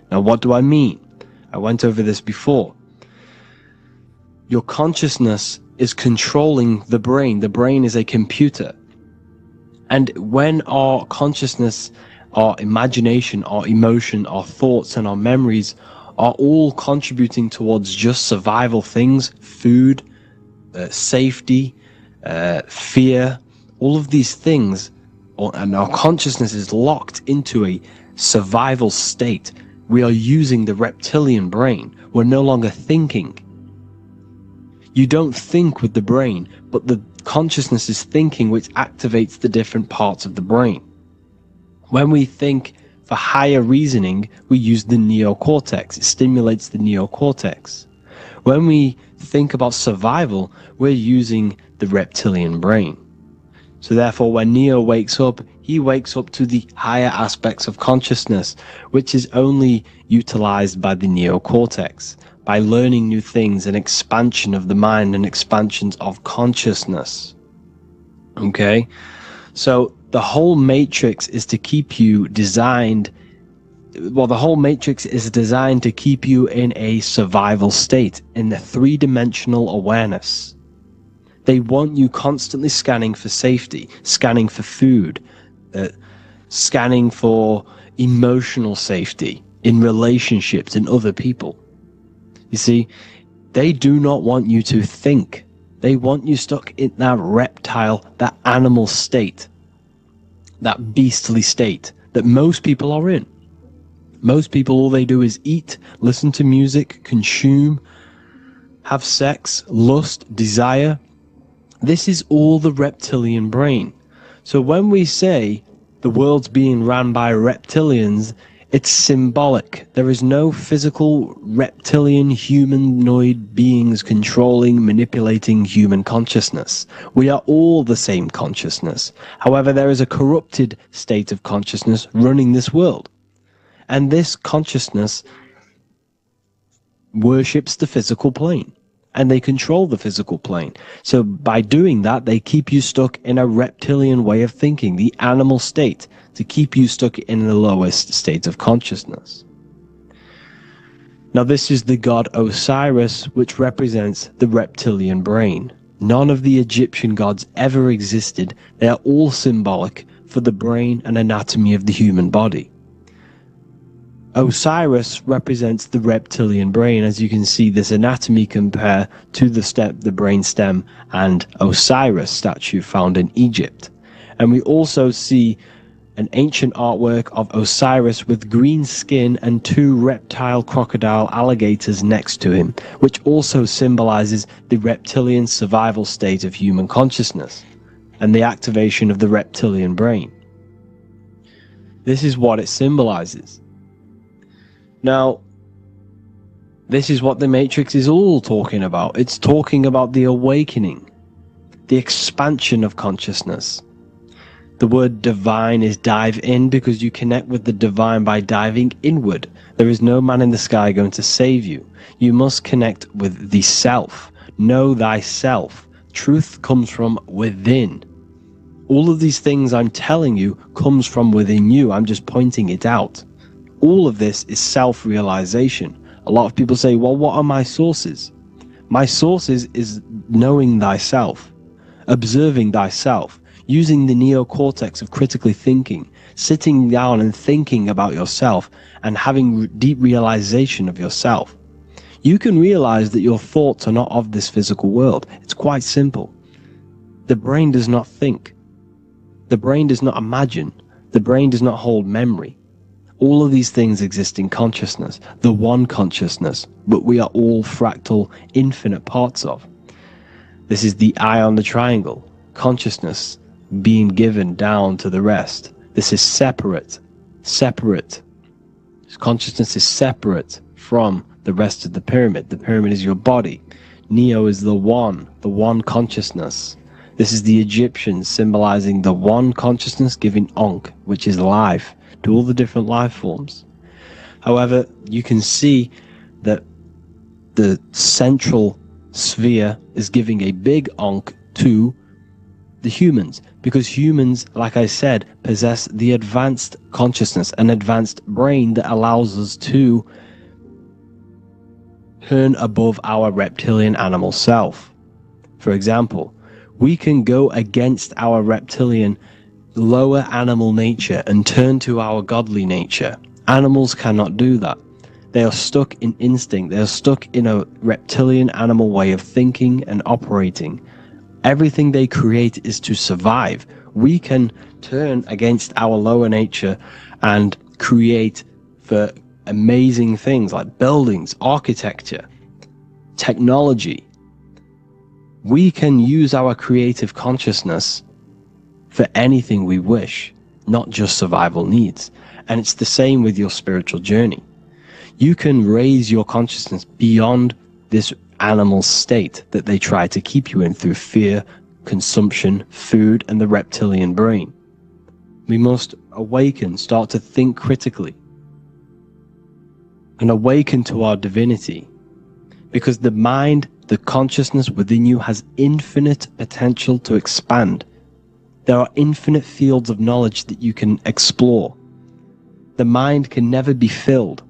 Now, what do I mean? I went over this before. Your consciousness is controlling the brain. The brain is a computer. And when our consciousness, our imagination, our emotion, our thoughts, and our memories are all contributing towards just survival things, food, safety, fear, all of these things, and our consciousness is locked into a survival state. We are using the reptilian brain. We're no longer thinking. You don't think with the brain, but the consciousness is thinking, which activates the different parts of the brain. When we think for higher reasoning, we use the neocortex. It stimulates the neocortex. When we think about survival, we're using the reptilian brain. So therefore, when Neo wakes up, he wakes up to the higher aspects of consciousness, which is only utilized by the neocortex, by learning new things and expansion of the mind and expansions of consciousness. Okay? So the whole matrix is to keep you designed, well, the whole matrix is designed to keep you in a survival state, in the three-dimensional awareness. They want you constantly scanning for safety, scanning for food, scanning for emotional safety in relationships and other people. You see, they do not want you to think. They want you stuck in that reptile, that animal state, that beastly state that most people are in. Most people, all they do is eat, listen to music, consume, have sex, lust, desire. This is all the reptilian brain. So when we say the world's being ran by reptilians, it's symbolic. There is no physical reptilian humanoid beings controlling, manipulating human consciousness. We are all the same consciousness. However, there is a corrupted state of consciousness running this world. And this consciousness worships the physical plane. And they control the physical plane. So by doing that, they keep you stuck in a reptilian way of thinking, the animal state, to keep you stuck in the lowest state of consciousness. Now this is the god Osiris, which represents the reptilian brain. None of the Egyptian gods ever existed. They are all symbolic for the brain and anatomy of the human body. Osiris represents the reptilian brain. As you can see, this anatomy compare to the brain stem and Osiris statue found in Egypt. And we also see an ancient artwork of Osiris with green skin and two reptile crocodile alligators next to him, which also symbolizes the reptilian survival state of human consciousness and the activation of the reptilian brain. This is what it symbolizes. Now, this is what the Matrix is all talking about. It's talking about the awakening, the expansion of consciousness. The word divine is dive in because you connect with the divine by diving inward. There is no man in the sky going to save you. You must connect with the self. Know thyself. Truth comes from within. All of these things I'm telling you comes from within you. I'm just pointing it out. All of this is self-realization. A lot of people say, well, what are my sources? My sources is knowing thyself, observing thyself, using the neocortex of critically thinking, sitting down and thinking about yourself and having deep realization of yourself. You can realize that your thoughts are not of this physical world. It's quite simple. The brain does not think. The brain does not imagine. The brain does not hold memory. All of these things exist in consciousness, the one consciousness, but we are all fractal, infinite parts of. This is the eye on the triangle, consciousness being given down to the rest. This is separate. Consciousness is separate from the rest of the pyramid. The pyramid is your body. Neo is the one consciousness. This is the Egyptians symbolizing the one consciousness giving Ankh, which is life, to all the different life forms. However, you can see that the central sphere is giving a big Ankh to the humans, because humans, like I said, possess the advanced consciousness, an advanced brain that allows us to turn above our reptilian animal self. For example, we can go against our reptilian lower animal nature and turn to our godly nature. Animals cannot do that. They are stuck in instinct. They are stuck in a reptilian animal way of thinking and operating. Everything they create is to survive. We can turn against our lower nature and create for amazing things like buildings, architecture, technology. We can use our creative consciousness for anything we wish, not just survival needs. And it's the same with your spiritual journey. You can raise your consciousness beyond this animal state that they try to keep you in through fear, consumption, food, and the reptilian brain. We must awaken, start to think critically, and awaken to our divinity, because the mind, the consciousness within you has infinite potential to expand. There are infinite fields of knowledge that you can explore. The mind can never be filled.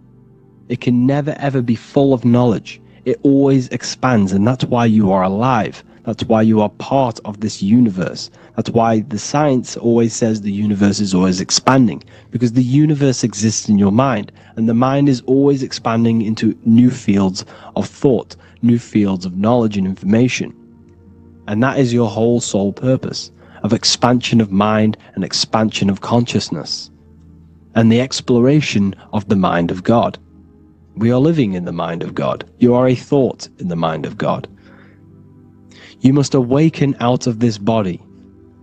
It can never ever be full of knowledge. It always expands, and that's why you are alive. That's why you are part of this universe. That's why the science always says the universe is always expanding, because the universe exists in your mind, and the mind is always expanding into new fields of thought, new fields of knowledge and information. And that is your whole sole purpose, of expansion of mind and expansion of consciousness, and the exploration of the mind of God. We are living in the mind of God. You are a thought in the mind of God. You must awaken out of this body.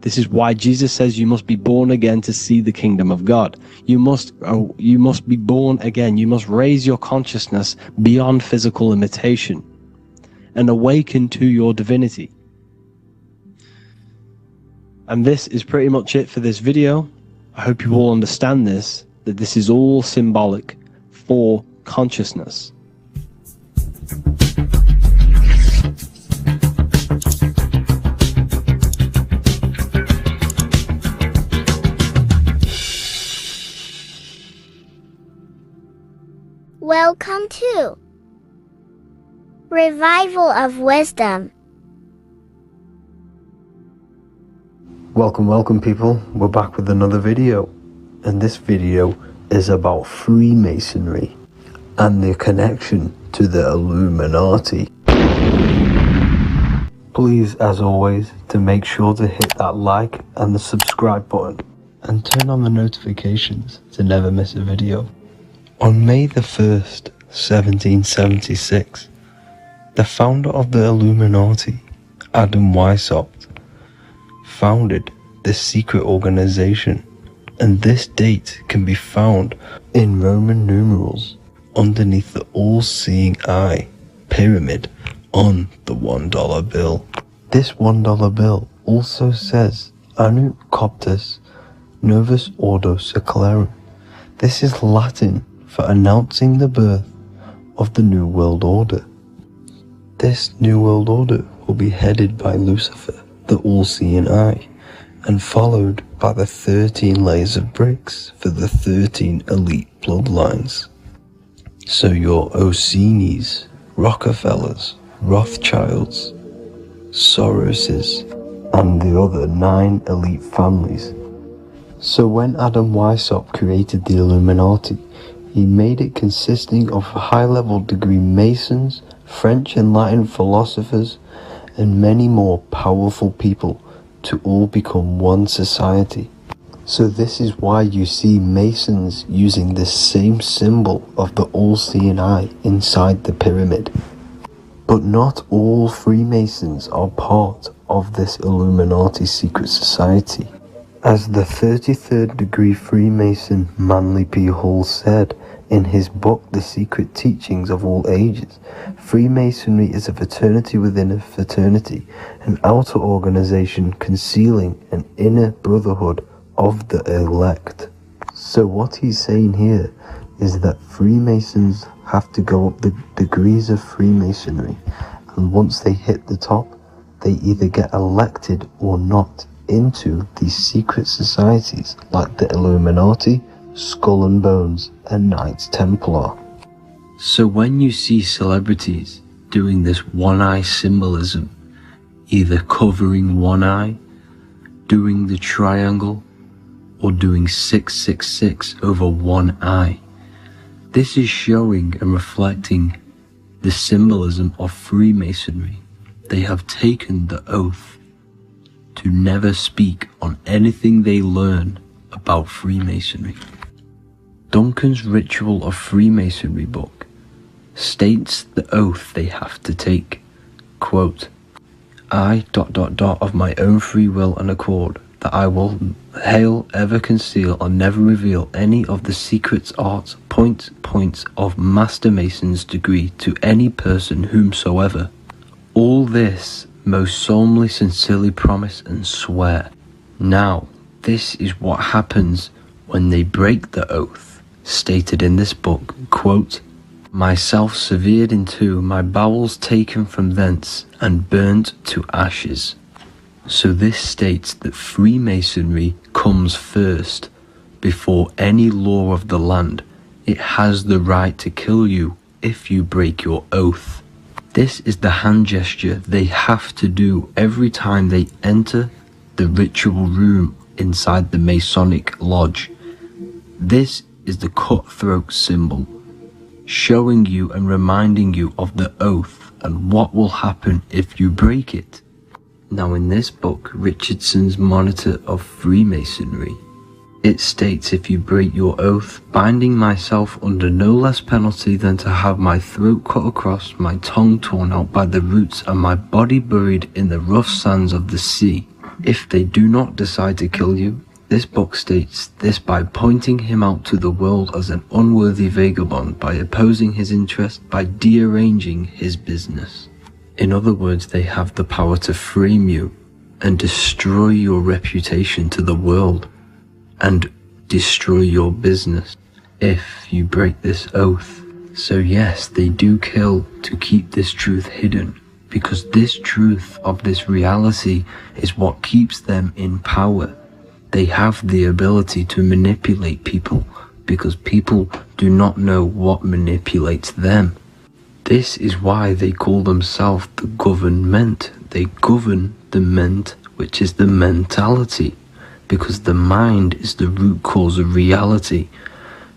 This is why Jesus says you must be born again to see the kingdom of God. You must be born again. You must raise your consciousness beyond physical limitation and awaken to your divinity. And this is pretty much it for this video. I hope you all understand this, that this is all symbolic for consciousness. Welcome to Revival of Wisdom. Welcome people, we're back with another video, and this video is about Freemasonry and the connection to the Illuminati. Please, as always, to make sure to hit that like and the subscribe button and turn on the notifications to never miss a video. On May the 1st, 1776, the founder of the Illuminati, Adam Weishaupt, founded this secret organization, and this date can be found in Roman numerals underneath the all-seeing eye pyramid on the $1 bill. This $1 bill also says Anu Coptus Novus Ordo Secularum. This is Latin for announcing the birth of the New World Order. This New World Order will be headed by Lucifer, the all-seeing eye, and followed by the 13 layers of bricks for the 13 elite bloodlines. So your Orsini's, Rockefellers, Rothschilds, Soroses, and the other 9 elite families. So when Adam Weishaupt created the Illuminati, he made it consisting of high-level degree Masons, French and Latin philosophers, and many more powerful people to all become one society. So this is why you see Masons using this same symbol of the all-seeing eye inside the pyramid. But not all Freemasons are part of this Illuminati secret society. As the 33rd degree Freemason Manly P. Hall said in his book The Secret Teachings of All Ages, Freemasonry is a fraternity within a fraternity, an outer organization concealing an inner brotherhood of the elect. So what he's saying here is that Freemasons have to go up the degrees of Freemasonry, and once they hit the top, they either get elected or not into these secret societies like the Illuminati, Skull and Bones, and Knights Templar. So when you see celebrities doing this one-eye symbolism, either covering one eye, doing the triangle, or doing 666 over one eye, This is showing and reflecting the symbolism of Freemasonry. They have taken the oath to never speak on anything they learn about Freemasonry. Duncan's Ritual of Freemasonry book states the oath they have to take. Quote, I ... of my own free will and accord, that I will ever conceal and never reveal any of the secrets, arts, points of Master Mason's degree to any person whomsoever. All this most solemnly, sincerely promise and swear. Now, this is what happens when they break the oath, stated in this book, quote, myself severed in two, my bowels taken from thence, and burnt to ashes. So this states that Freemasonry comes first, before any law of the land. It has the right to kill you if you break your oath. This is the hand gesture they have to do every time they enter the ritual room inside the Masonic lodge. This is the cutthroat symbol, showing you and reminding you of the oath and what will happen if you break it. Now in this book, Richardson's Monitor of Freemasonry, it states, if you break your oath, binding myself under no less penalty than to have my throat cut across, my tongue torn out by the roots, and my body buried in the rough sands of the sea. If they do not decide to kill you, this book states this by pointing him out to the world as an unworthy vagabond, by opposing his interest, by dearranging his business. In other words, they have the power to frame you and destroy your reputation to the world and destroy your business if you break this oath. So yes, they do kill to keep this truth hidden, because this truth of this reality is what keeps them in power. They have the ability to manipulate people because people do not know what manipulates them. This is why they call themselves the government. They govern the ment, which is the mentality, because the mind is the root cause of reality.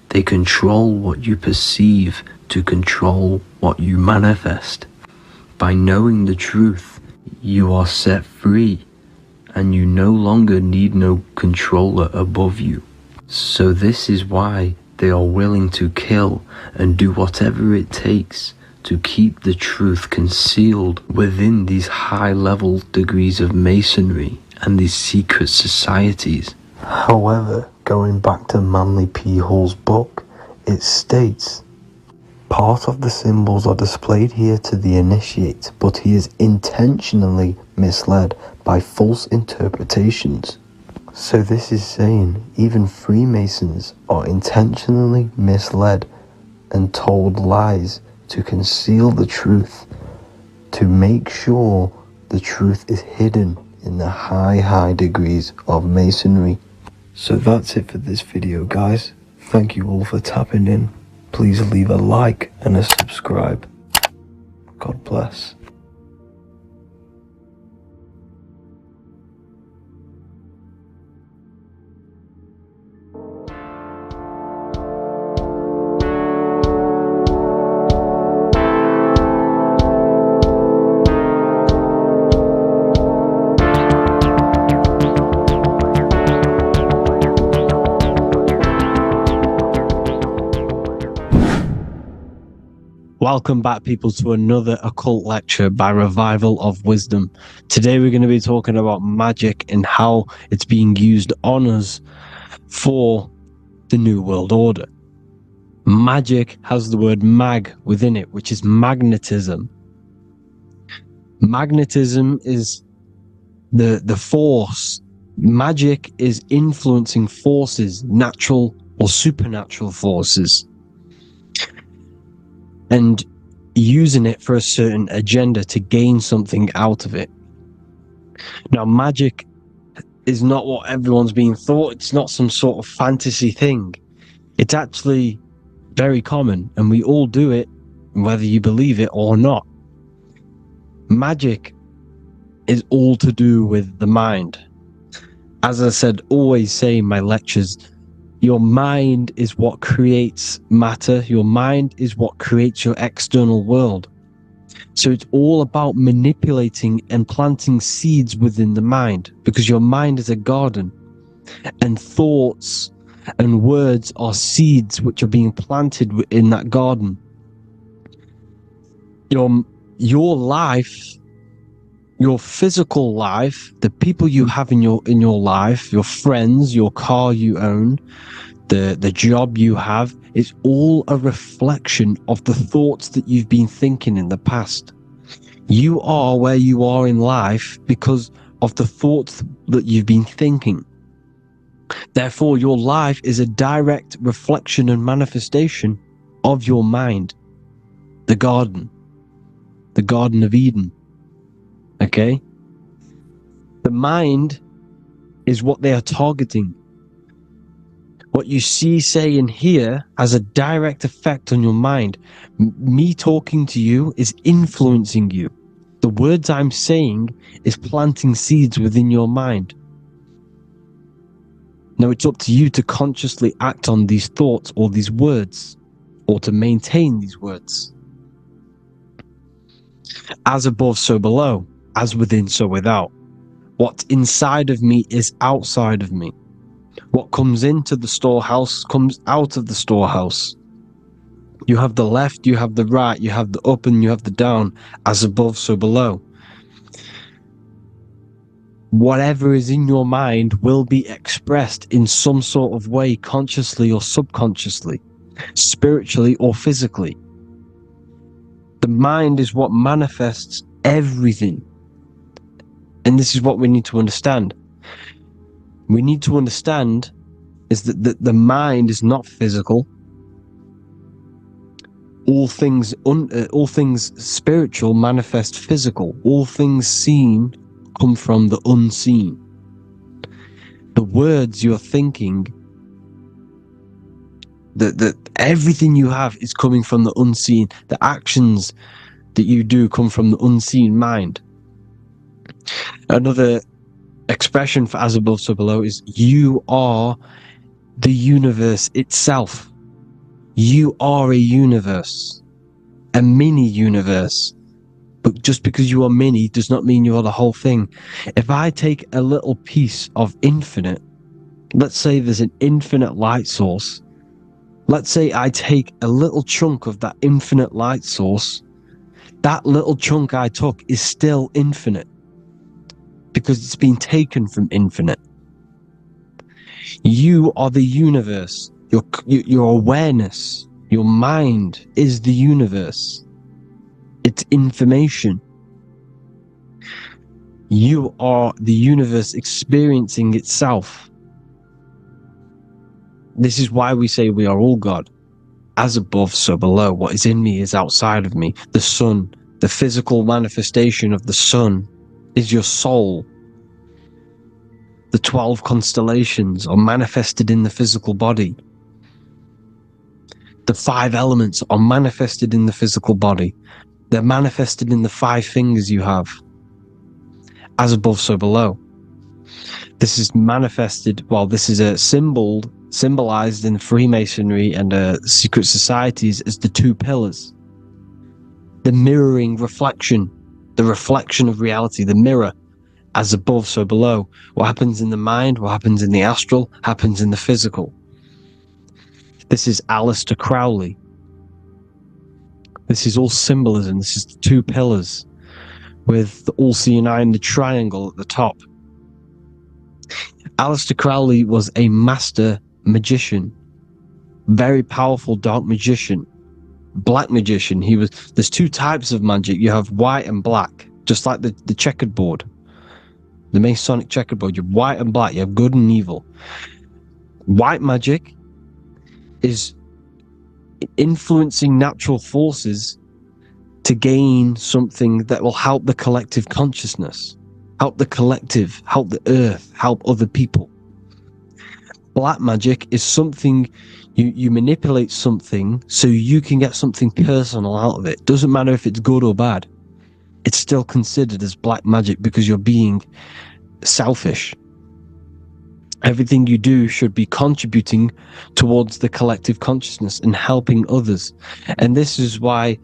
They control what you perceive to control what you manifest. By knowing the truth, you are set free, and you no longer need no controller above you. So this is why they are willing to kill and do whatever it takes to keep the truth concealed within these high-level degrees of masonry and these secret societies. However, going back to Manly P. Hall's book, it states, part of the symbols are displayed here to the initiate, but he is intentionally misled by false interpretations. So this is saying even Freemasons are intentionally misled and told lies to conceal the truth, to make sure the truth is hidden in the high degrees of masonry. So that's it for this video, guys. Thank you all for tapping in. Please leave a like and a subscribe. God bless. Welcome back, people, to another occult lecture by Revival of Wisdom. Today we're going to be talking about magic and how it's being used on us for the New World Order. Magic has the word mag within it, which is magnetism. Magnetism is the force. Magic is influencing forces, natural or supernatural forces, and using it for a certain agenda to gain something out of it. Now, magic is not what everyone's being thought. It's not some sort of fantasy thing. It's actually very common, and we all do it, whether you believe it or not. Magic is all to do with the mind. As I said, always say in my lectures, Your mind is what creates matter. Your mind is what creates your external world. So it's all about manipulating and planting seeds within the mind, because your mind is a garden, and thoughts and words are seeds which are being planted in that garden. Your life, your physical life, the people you have in your life, your friends, your car you own, the job you have, is all a reflection of the thoughts that you've been thinking in the past. You are where you are in life because of the thoughts that you've been thinking. Therefore, your life is a direct reflection and manifestation of your mind. The Garden of Eden. Okay? The mind is what they are targeting. What you see, say, and hear has a direct effect on your mind. Me talking to you is influencing you. The words I'm saying is planting seeds within your mind. Now it's up to you to consciously act on these thoughts or these words, or to maintain these words. As above, so below. As within, so without. What's inside of me is outside of me. What comes into the storehouse comes out of the storehouse. You have the left, you have the right, you have the up and you have the down. As above, so below. Whatever is in your mind will be expressed in some sort of way, consciously or subconsciously, spiritually or physically. The mind is what manifests everything. And this is what we need to understand. We need to understand is that the mind is not physical. All things spiritual manifest physical. All things seen come from the unseen. The words you're thinking, that everything you have is coming from the unseen. The actions that you do come from the unseen mind. Another expression for as above, so below is you are the universe itself. You are a universe, a mini universe. But just because you are mini does not mean you are the whole thing. If I take a little piece of infinite, let's say there's an infinite light source. Let's say I take a little chunk of that infinite light source. That little chunk I took is still infinite because it's been taken from infinite. You are the universe. Your awareness, your mind is the universe. It's information. You are the universe experiencing itself. This is why we say we are all God. As above, so below. What is in me is outside of me. The sun, the physical manifestation of the sun, is your soul. The 12 constellations are manifested in the physical body. The 5 elements are manifested in the physical body. They're manifested in the 5 fingers you have. As above, so below. This is manifested, well, this is a symbolized in Freemasonry and secret societies as the 2 pillars. The mirroring reflection, the reflection of reality, the mirror. As above, so below. What happens in the mind, what happens in the astral, happens in the physical. This is Aleister Crowley. This is all symbolism. This is the 2 pillars with the all-seeing eye and the triangle at the top. Aleister Crowley was a master magician, very powerful dark magician, black magician. There's 2 types of magic. You have white and black, just like the checkered board. The Masonic checkerboard, you have white and black, you have good and evil. White magic is influencing natural forces to gain something that will help the collective consciousness, help the collective, help the earth, help other people. Black magic is something, you manipulate something so you can get something personal out of it. Doesn't matter if it's good or bad. It's still considered as black magic because you're being selfish. Everything you do should be contributing towards the collective consciousness and helping others. And this is why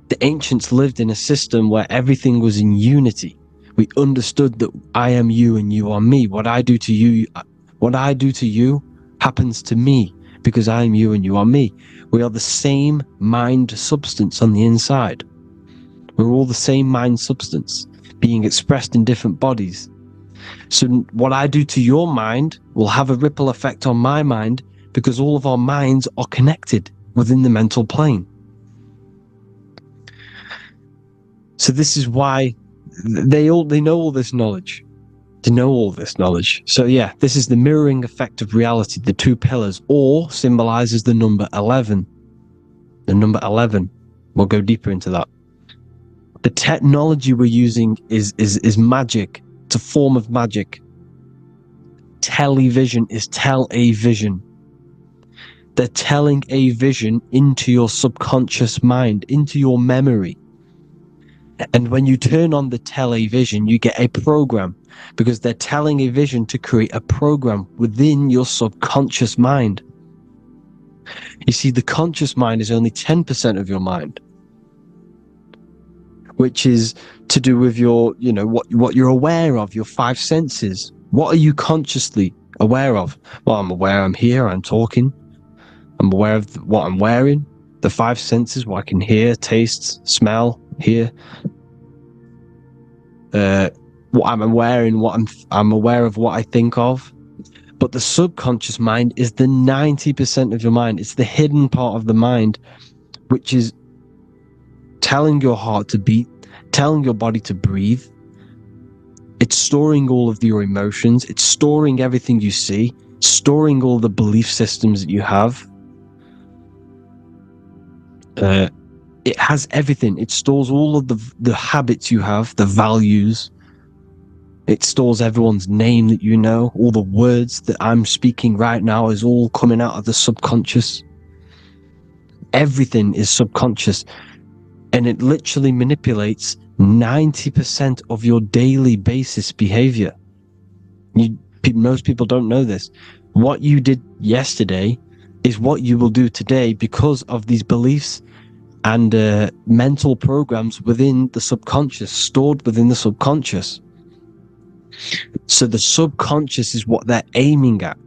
the ancients lived in a system where everything was in unity. We understood that I am you and you are me. What I do to you happens to me because I am you and you are me. We are the same mind substance on the inside. We're all the same mind substance being expressed in different bodies. So what I do to your mind will have a ripple effect on my mind because all of our minds are connected within the mental plane. So this is why they know all this knowledge. They know all this knowledge. So yeah, this is the mirroring effect of reality, the two pillars, or symbolizes the number 11. The number 11. We'll go deeper into that. The technology we're using is magic. It's a form of magic. Television is tell a vision. They're telling a vision into your subconscious mind, into your memory. And when you turn on the television, you get a program because they're telling a vision to create a program within your subconscious mind. You see, the conscious mind is only 10% of your mind, which is to do with your, what you're aware of, your five senses. What are you consciously aware of? Well, I'm aware I'm here, I'm talking. I'm aware of what I'm wearing, the five senses, what I can hear, taste, smell, hear. What I'm wearing, I'm aware of what I think of. But the subconscious mind is the 90% of your mind. It's the hidden part of the mind, which is telling your heart to beat, telling your body to breathe. It's storing all of your emotions. It's storing everything you see, storing all the belief systems that you have. It has everything. It stores all of the habits you have, the values. It stores everyone's name that you know. All the words that I'm speaking right now is all coming out of the subconscious. Everything is subconscious. And it literally manipulates 90% of your daily basis behavior. Most people don't know this. What you did yesterday is what you will do today because of these beliefs and mental programs within the subconscious, stored within the subconscious. So the subconscious is what they're aiming at.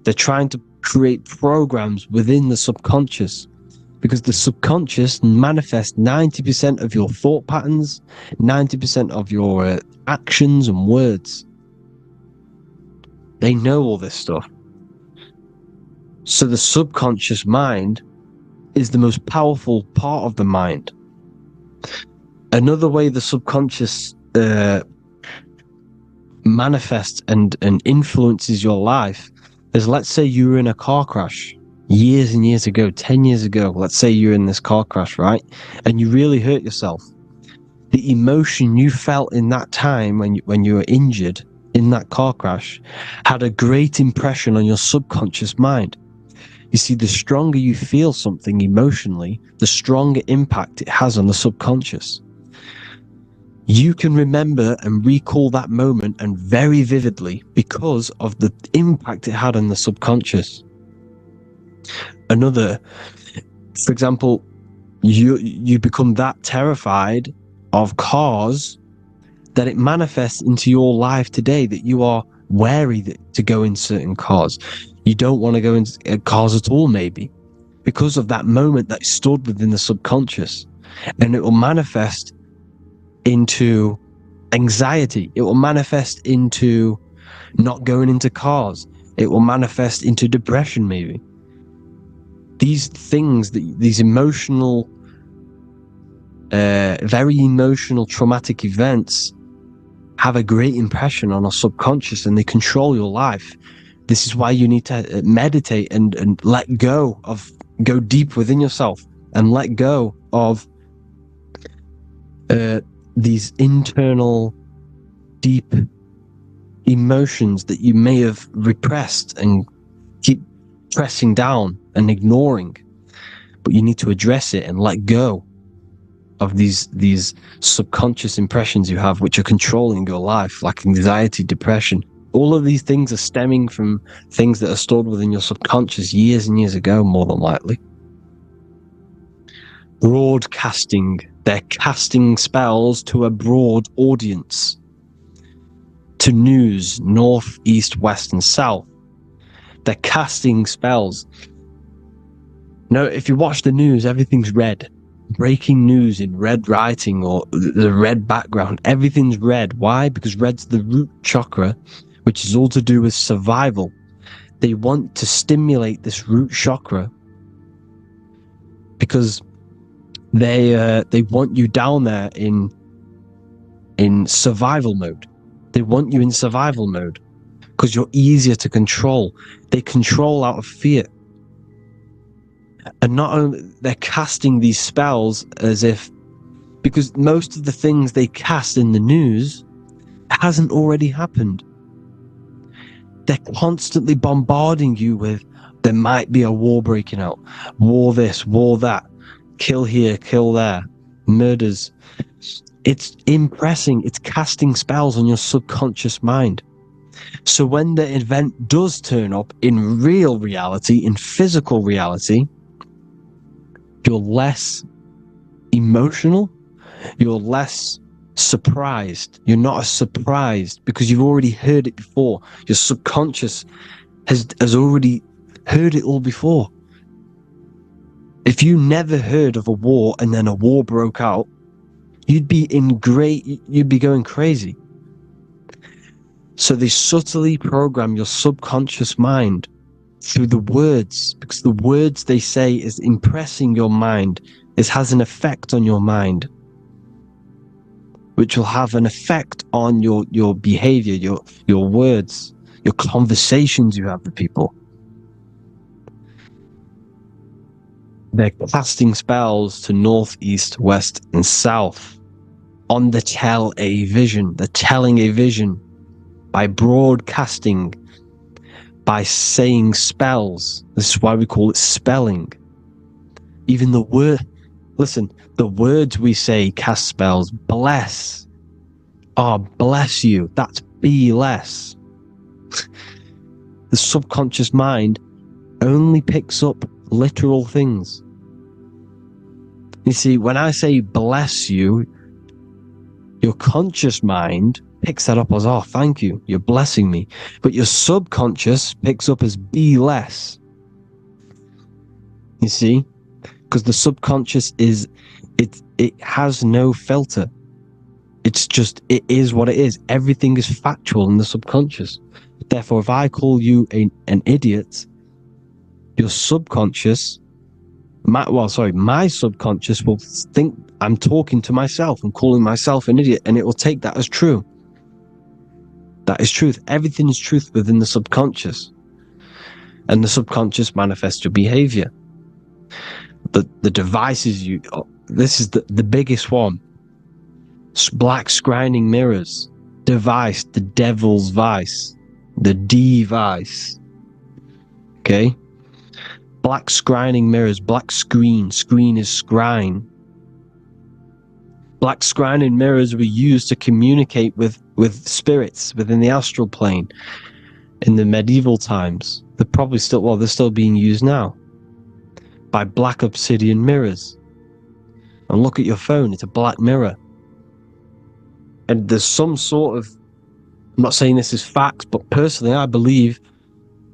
They're trying to create programs within the subconscious because the subconscious manifests 90% of your thought patterns, 90% of your actions and words. They know all this stuff. So the subconscious mind is the most powerful part of the mind. Another way the subconscious manifests and influences your life is, let's say you were in a car crash years and years ago, 10 years ago. Let's say you're in this car crash, right? And you really hurt yourself. The emotion you felt in that time when you were injured in that car crash had a great impression on your subconscious mind. You see, the stronger you feel something emotionally, the stronger impact it has on the subconscious. You can remember and recall that moment and very vividly because of the impact it had on the subconscious. For example, you become that terrified of cars that it manifests into your life today, that you are wary to go in certain cars. You don't want to go into cars at all, maybe, because of that moment that stood within the subconscious. And it will manifest into anxiety. It will manifest into not going into cars. It will manifest into depression, maybe. These things, these emotional, very emotional, traumatic events have a great impression on our subconscious and they control your life. This is why you need to meditate and let go deep within yourself and let go of these internal, deep emotions that you may have repressed and keep pressing down and ignoring. But you need to address it and let go of these subconscious impressions you have, which are controlling your life, like anxiety, depression, All of these things are stemming from things that are stored within your subconscious years and years ago, more than likely. Broadcasting. They're casting spells to a broad audience. To news, north, east, west, and south. They're casting spells. No, if you watch the news, everything's red. Breaking news in red writing or the red background. Everything's red. Why? Because red's the root chakra, which is all to do with survival. They want to stimulate this root chakra because they want you down there in survival mode. They want you in survival mode because you're easier to control. They control out of fear. And not only they're casting these spells as if, because most of the things they cast in the news hasn't already happened. They're constantly bombarding you with, there might be a war breaking out, war this, war that, kill here, kill there, murders. It's impressing, it's casting spells on your subconscious mind. So when the event does turn up in real reality, in physical reality, you're less emotional, you're less surprised. You're not as surprised because you've already heard it before. Your subconscious has already heard it all before. If you never heard of a war and then a war broke out, you'd be going crazy. So they subtly program your subconscious mind through the words, because the words they say is impressing your mind. It has an effect on your mind, which will have an effect on your behavior, your words, your conversations you have with people. They're casting spells to north, east, west, and south on the tell a vision. They're telling a vision by broadcasting, by saying spells. This is why we call it spelling. Even the word, listen, the words we say cast spells. Bless. Oh, bless you. That's be less. The subconscious mind only picks up literal things. You see, when I say bless you, your conscious mind picks that up as, oh, thank you, you're blessing me. But your subconscious picks up as be less. You see? Because the subconscious it has no filter. It's just, it is what it is. Everything is factual in the subconscious. Therefore, if I call you an idiot, your subconscious, my subconscious will think I'm talking to myself and calling myself an idiot, and it will take that as true. That is truth. Everything is truth within the subconscious. And the subconscious manifests your behavior. The devices this is the biggest one. Black scrying mirrors. Device, the devil's vice. The device. Okay? Black scrying mirrors, black screen is scrying. Black scrying mirrors were used to communicate with spirits within the astral plane in the medieval times. They're still being used now by black obsidian mirrors. And look at your phone, it's a black mirror. And there's some sort of, I'm not saying this is facts, but personally I believe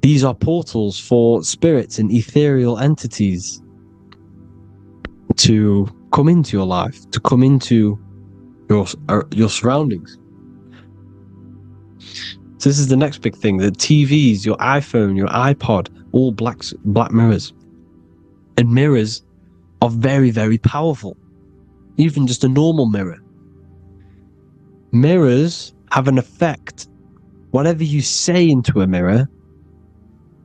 these are portals for spirits and ethereal entities to come into your life, to come into your surroundings. So this is the next big thing. The TVs, your iPhone, your iPod, all black mirrors. And mirrors are very, very powerful. Even just a normal mirror. Mirrors have an effect. Whatever you say into a mirror,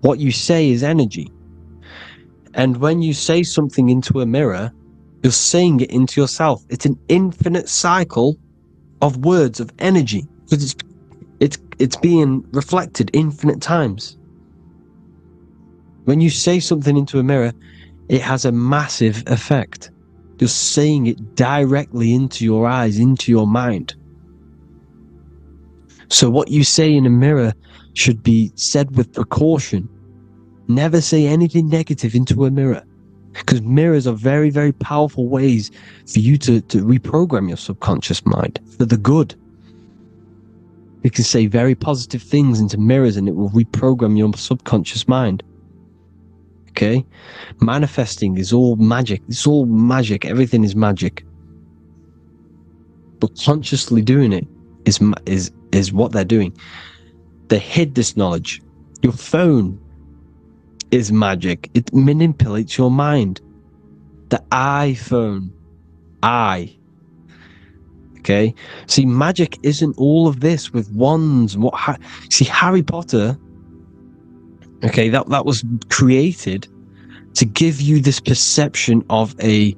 what you say is energy. And when you say something into a mirror, you're saying it into yourself. It's an infinite cycle of words, of energy, because it's being reflected infinite times. When you say something into a mirror, it has a massive effect. You're saying it directly into your eyes, into your mind. So what you say in a mirror should be said with precaution. Never say anything negative into a mirror, because mirrors are very, very powerful ways for you to reprogram your subconscious mind for the good. You can say very positive things into mirrors and it will reprogram your subconscious mind. Okay? Manifesting is all magic. It's all magic. Everything is magic. But consciously doing it is what they're doing. They hid this knowledge. Your phone is magic. It manipulates your mind. The iPhone. Okay? See, magic isn't all of this with wands. See, Harry Potter, okay, that was created to give you this perception of a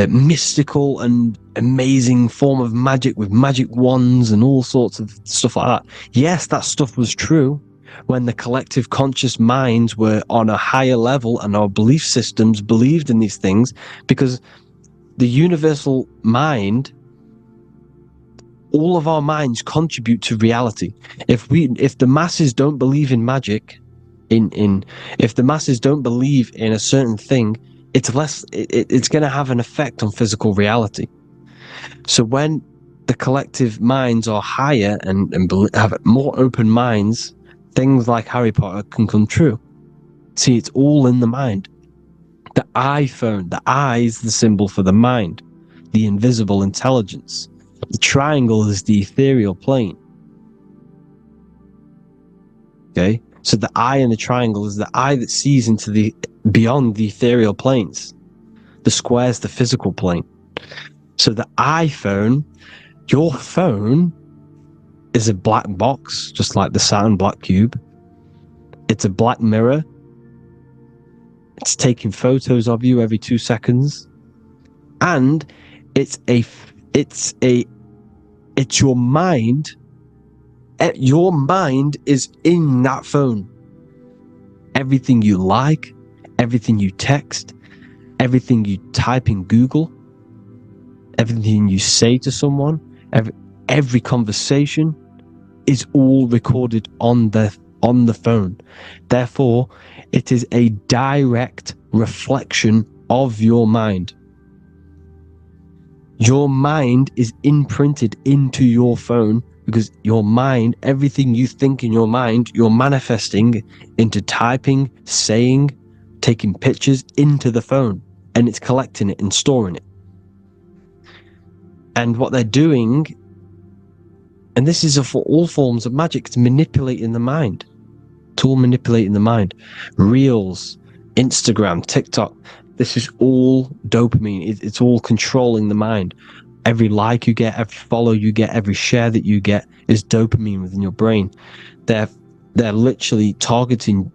mystical and amazing form of magic with magic wands and all sorts of stuff like that. Yes, that stuff was true when the collective conscious minds were on a higher level and our belief systems believed in these things, because the universal mind, all of our minds contribute to reality. If the masses don't believe in magic, if the masses don't believe in a certain thing, it's going to have an effect on physical reality. So when the collective minds are higher and have more open minds, things like Harry Potter can come true. See, it's all in the mind. The iPhone, the I is the symbol for the mind, the invisible intelligence. The triangle is the ethereal plane. Okay? So the eye in the triangle is the eye that sees into beyond the ethereal planes. The square is the physical plane. So the iPhone, your phone, is a black box, just like the Saturn black cube. It's a black mirror. It's taking photos of you every 2 seconds. And it's your mind. Your mind is in that phone. Everything you like, everything you text, everything you type in Google, everything you say to someone, every conversation is all recorded on the phone. Therefore, it is a direct reflection of your mind. Your mind is imprinted into your phone, because your mind, everything you think in your mind, you're manifesting into typing, saying, taking pictures into the phone, and it's collecting it and storing it. And what they're doing, and this is for all forms of magic, it's manipulating the mind. It's all manipulating the mind. Reels, Instagram, TikTok, this is all dopamine. It's all controlling the mind. Every like you get, every follow you get, every share that you get is dopamine within your brain. They're literally targeting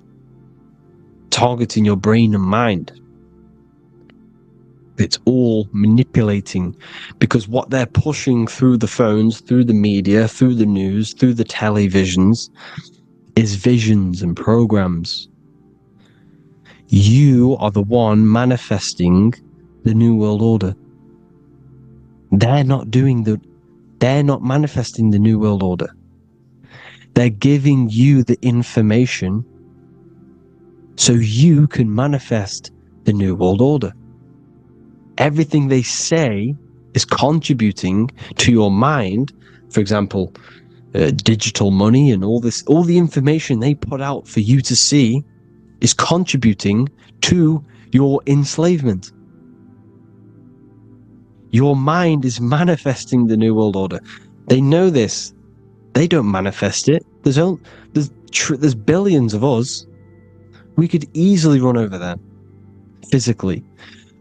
your brain and mind. It's all manipulating, because what they're pushing through the phones, through the media, through the news, through the televisions, is visions and programs. You are the one manifesting the New World Order. They're not manifesting the New World Order. They're giving you the information so you can manifest the New World Order. Everything they say is contributing to your mind. For example, digital money and all the information they put out for you to see is contributing to your enslavement. Your mind is manifesting the New World Order. They know this. They don't manifest it. There's billions of us. We could easily run over them physically.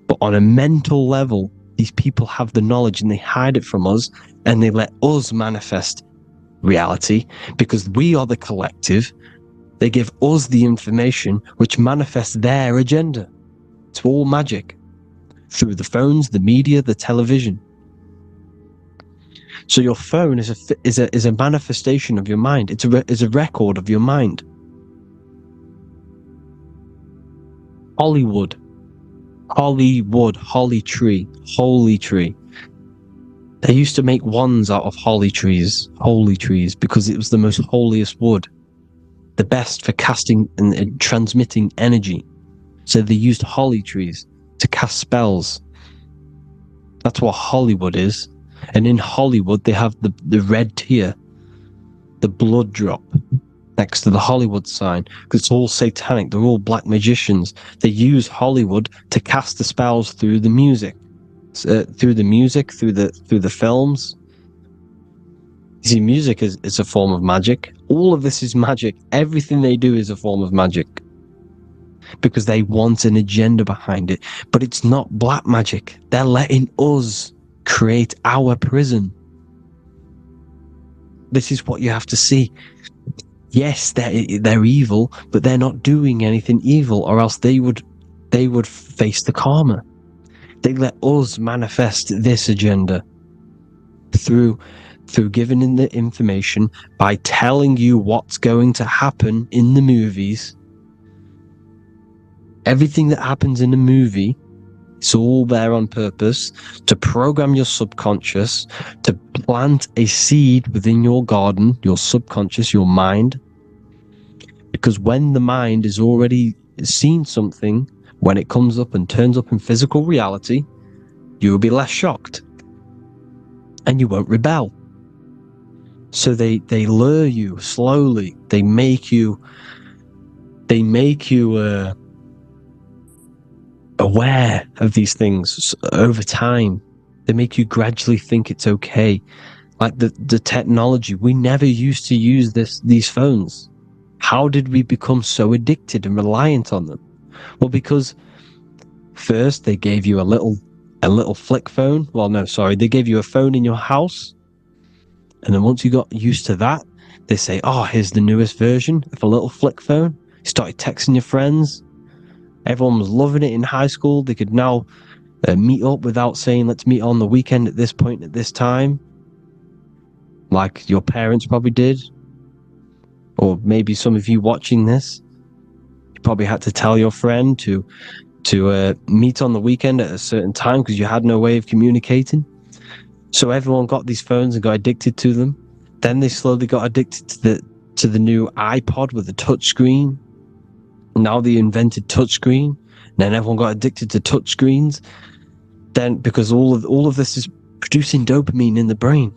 But on a mental level, these people have the knowledge and they hide it from us, and they let us manifest reality because we are the collective. They give us the information which manifests their agenda. It's all magic through the phones, the media, the television. So your phone is a manifestation of your mind. It's a record of your mind. Hollywood, holly tree. They used to make wands out of holy trees, because it was the most holiest wood, the best for casting and transmitting energy. So they used holly trees to cast spells. That's what Hollywood is. And in Hollywood, they have the red tear, the blood drop next to the Hollywood sign, because it's all satanic. They're all black magicians. They use Hollywood to cast the spells through the music. Through the films. You see, music is a form of magic. All of this is magic. Everything they do is a form of magic, because they want an agenda behind it. But it's not black magic. They're letting us create our prison. This is what you have to see. Yes, they're evil, but they're not doing anything evil, or else they would face the karma. They let us manifest this agenda through giving in the information, by telling you what's going to happen in the movies. Everything that happens in a movie, it's all there on purpose to program your subconscious, to plant a seed within your garden, your subconscious, your mind. Because when the mind has already seen something, when it comes up and turns up in physical reality, you will be less shocked and you won't rebel. So they lure you slowly. They make you aware of these things over time. They make you gradually think it's okay. Like the technology, we never used to use these phones. How did we become so addicted and reliant on them? Well, because first they gave you a little flick phone. Well, no, sorry, they gave you a phone in your house, and then once you got used to that, they say, "Oh, here's the newest version of a little flick phone." You started texting your friends. Everyone was loving it in high school. They could now meet up without saying, "Let's meet on the weekend at this point at this time," like your parents probably did, or maybe some of you watching this, you probably had to tell your friend to meet on the weekend at a certain time because you had no way of communicating. So everyone got these phones and got addicted to them. Then they slowly got addicted to the new iPod with the touch screen. Now they invented touch screen. Then everyone got addicted to touch screens. Then because all of this is producing dopamine in the brain,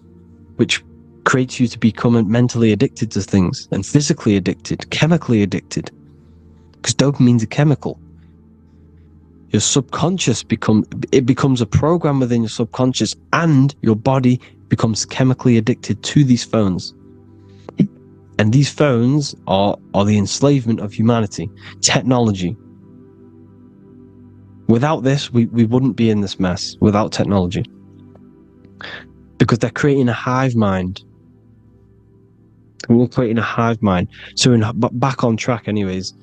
which creates you to become mentally addicted to things, and physically addicted, chemically addicted, because dopamine's a chemical. Your subconscious becomes a program within your subconscious, and your body becomes chemically addicted to these phones. And these phones are the enslavement of humanity, technology. Without this, we wouldn't be in this mess, without technology. Because they're creating a hive mind. We're creating a hive mind. So back on track anyways,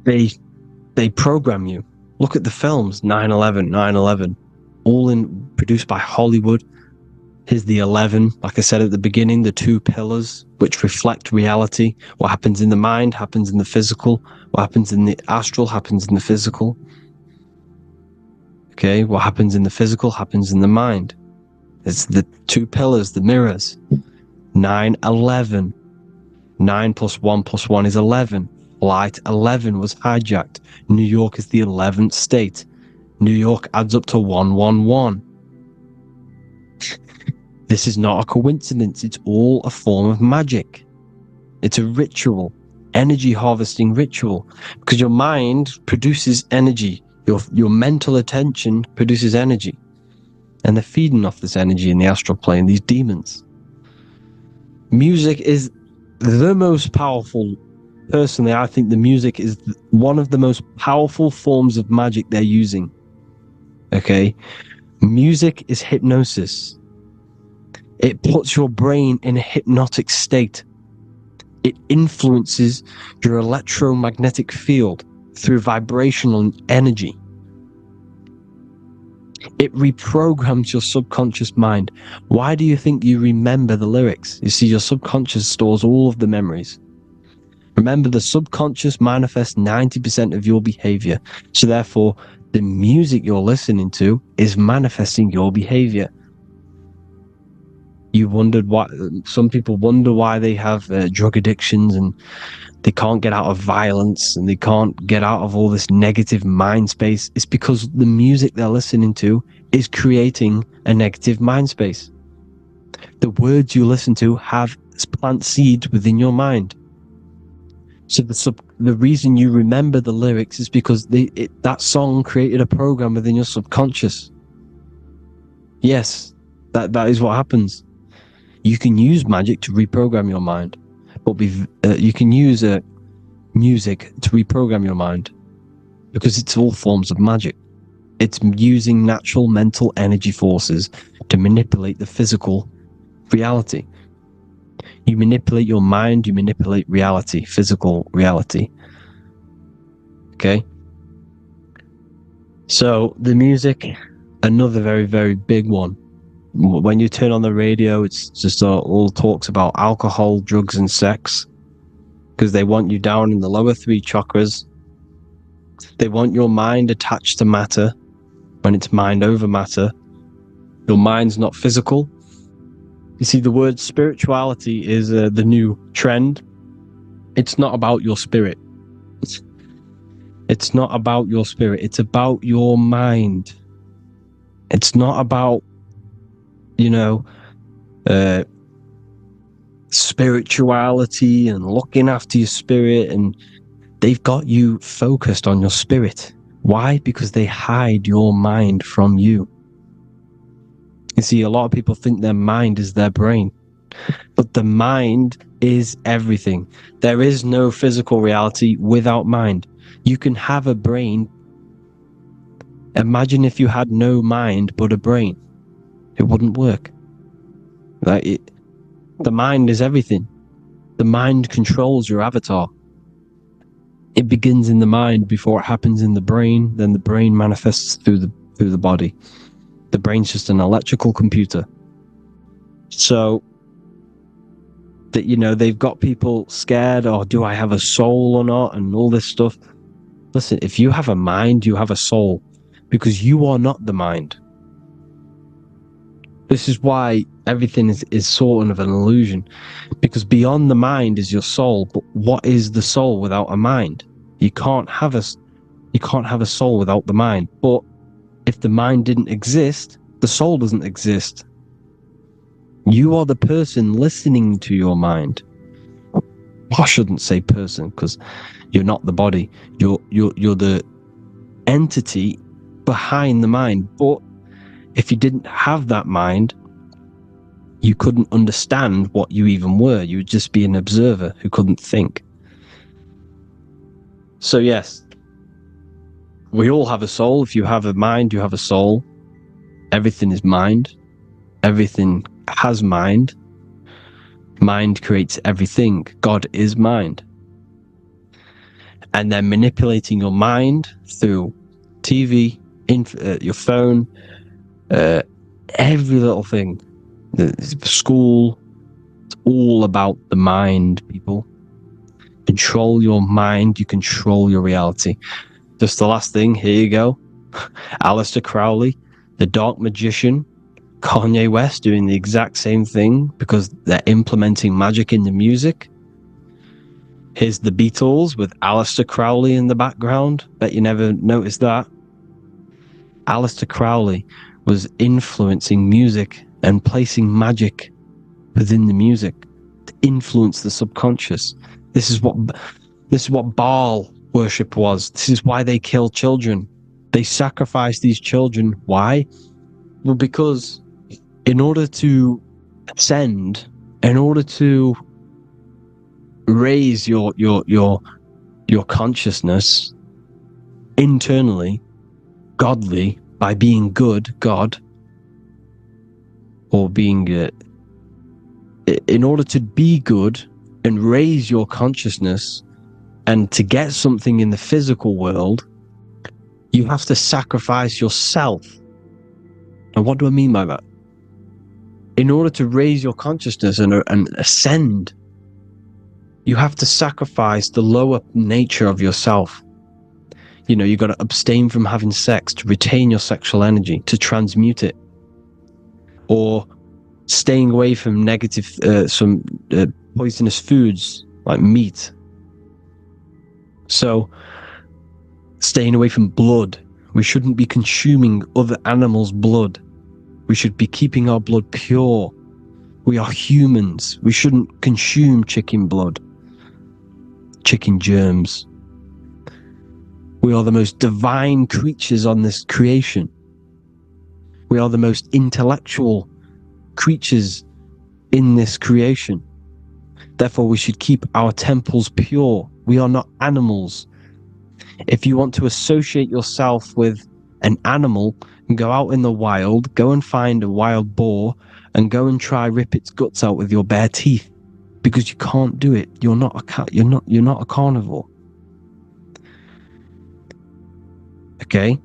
they program you. Look at the films, 9/11, all produced by Hollywood. Here's the 11, like I said at the beginning, the two pillars which reflect reality. What happens in the mind happens in the physical. What happens in the astral happens in the physical. Okay, what happens in the physical happens in the mind. It's the two pillars, the mirrors. 9/11. 9 + 1 + 1 is 11. Flight 11 was hijacked. New York is the 11th state. New York adds up to 111. This is not a coincidence. It's all a form of magic. It's a ritual, energy harvesting ritual, because your mind produces energy. Your mental attention produces energy, and they're feeding off this energy in the astral plane, these demons. Music is the most powerful. Personally, I think the music is one of the most powerful forms of magic they're using. Okay? Music is hypnosis. It puts your brain in a hypnotic state. It influences your electromagnetic field through vibrational energy. It reprograms your subconscious mind. Why do you think you remember the lyrics? You see, your subconscious stores all of the memories. Remember, the subconscious manifests 90% of your behavior. So therefore, the music you're listening to is manifesting your behavior. You wondered why some people wonder why they have drug addictions and they can't get out of violence and they can't get out of all this negative mind space. It's because the music they're listening to is creating a negative mind space. The words you listen to have plant seeds within your mind. So the reason you remember the lyrics is because that song created a program within your subconscious. Yes, that is what happens. You can use magic to reprogram your mind, but you can use music to reprogram your mind because it's all forms of magic. It's using natural mental energy forces to manipulate the physical reality. You manipulate your mind, you manipulate reality, physical reality. Okay? So the music, another very, very big one. When you turn on the radio, it's just all talks about alcohol, drugs, and sex, because they want you down in the lower three chakras. They want your mind attached to matter when it's mind over matter. Your mind's not physical. You see, the word spirituality is the new trend. It's not about your spirit. It's not about your spirit. It's about your mind. It's not about, spirituality and looking after your spirit. And they've got you focused on your spirit. Why? Because they hide your mind from you. You see, a lot of people think their mind is their brain, but the mind is everything. There is no physical reality without mind. You can have a brain. Imagine if you had no mind but a brain. It wouldn't work. The mind is everything. The mind controls your avatar. It begins in the mind before it happens in the brain. Then the brain manifests through the body. The brain's just an electrical computer. So that, they've got people scared, or do I have a soul or not, and all this stuff. Listen, if you have a mind, you have a soul, because you are not the mind. This is why everything is sort of an illusion, because beyond the mind is your soul. But what is the soul without a mind? You can't have a soul without the mind. But if the mind didn't exist, the soul doesn't exist. You are the person listening to your mind. I shouldn't say person, because you're not the body. You're the entity behind the mind. But if you didn't have that mind, you couldn't understand what you even were. You would just be an observer who couldn't think. So yes, we all have a soul. If you have a mind, you have a soul. Everything is mind. Everything has mind. Mind creates everything. God is mind. And they're manipulating your mind through TV, your phone, every little thing. The school. It's all about the mind, people. Control your mind, you control your reality. Just the last thing, here you go. Aleister Crowley, the dark magician, Kanye West doing the exact same thing because they're implementing magic in the music. Here's the Beatles with Aleister Crowley in the background. Bet you never noticed that. Aleister Crowley was influencing music and placing magic within the music to influence the subconscious. This is what Baal worship was. This is why they kill children. They sacrifice these children. Why? Well, because in order to ascend, in order to raise your consciousness internally, godly, by being good, God, or being in order to be good and raise your consciousness and to get something in the physical world, you have to sacrifice yourself. And what do I mean by that? In order to raise your consciousness and ascend, you have to sacrifice the lower nature of yourself. You got to abstain from having sex to retain your sexual energy, to transmute it, or staying away from some poisonous foods like meat. So, staying away from blood. We shouldn't be consuming other animals' blood. We should be keeping our blood pure. We are humans. We shouldn't consume chicken blood, chicken germs. We are the most divine creatures on this creation. We are the most intellectual creatures in this creation. Therefore, we should keep our temples pure. We are not animals. If you want to associate yourself with an animal, go out in the wild, go and find a wild boar, and go and try rip its guts out with your bare teeth, because you can't do it. You're not a cat. You're not a carnivore. Okay?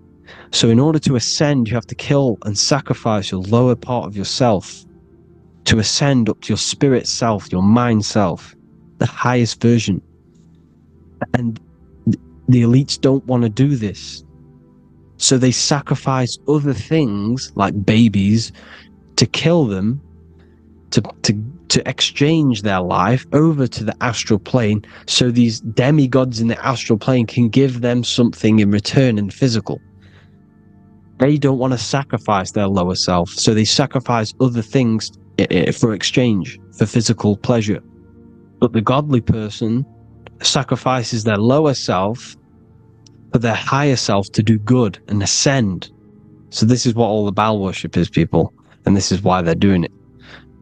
So in order to ascend, you have to kill and sacrifice your lower part of yourself to ascend up to your spirit self, your mind self, the highest version. And the elites don't want to do this. So they sacrifice other things like babies to kill them, to exchange their life over to the astral plane, so these demigods in the astral plane can give them something in return in physical. They don't want to sacrifice their lower self, so they sacrifice other things for exchange, for physical pleasure. But the godly person sacrifices their lower self for their higher self to do good and ascend. So this is what all the Baal worship is, people, and this is why they're doing it.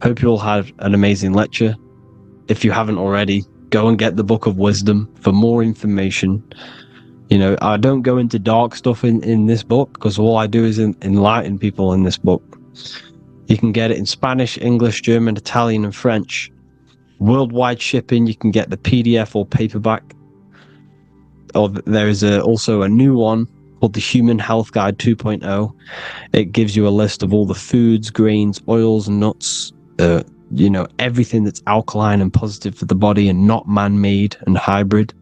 Hope you all had an amazing lecture. If you haven't already, go and get the Book of Wisdom for more information. I don't go into dark stuff in this book, because all I do is enlighten people in this book. You can get it in Spanish, English, German, Italian, and French. Worldwide shipping. You can get the PDF or paperback. Or there is also a new one called the Human Health Guide 2.0. It gives you a list of all the foods, grains, oils, nuts, everything that's alkaline and positive for the body and not man-made and hybrid.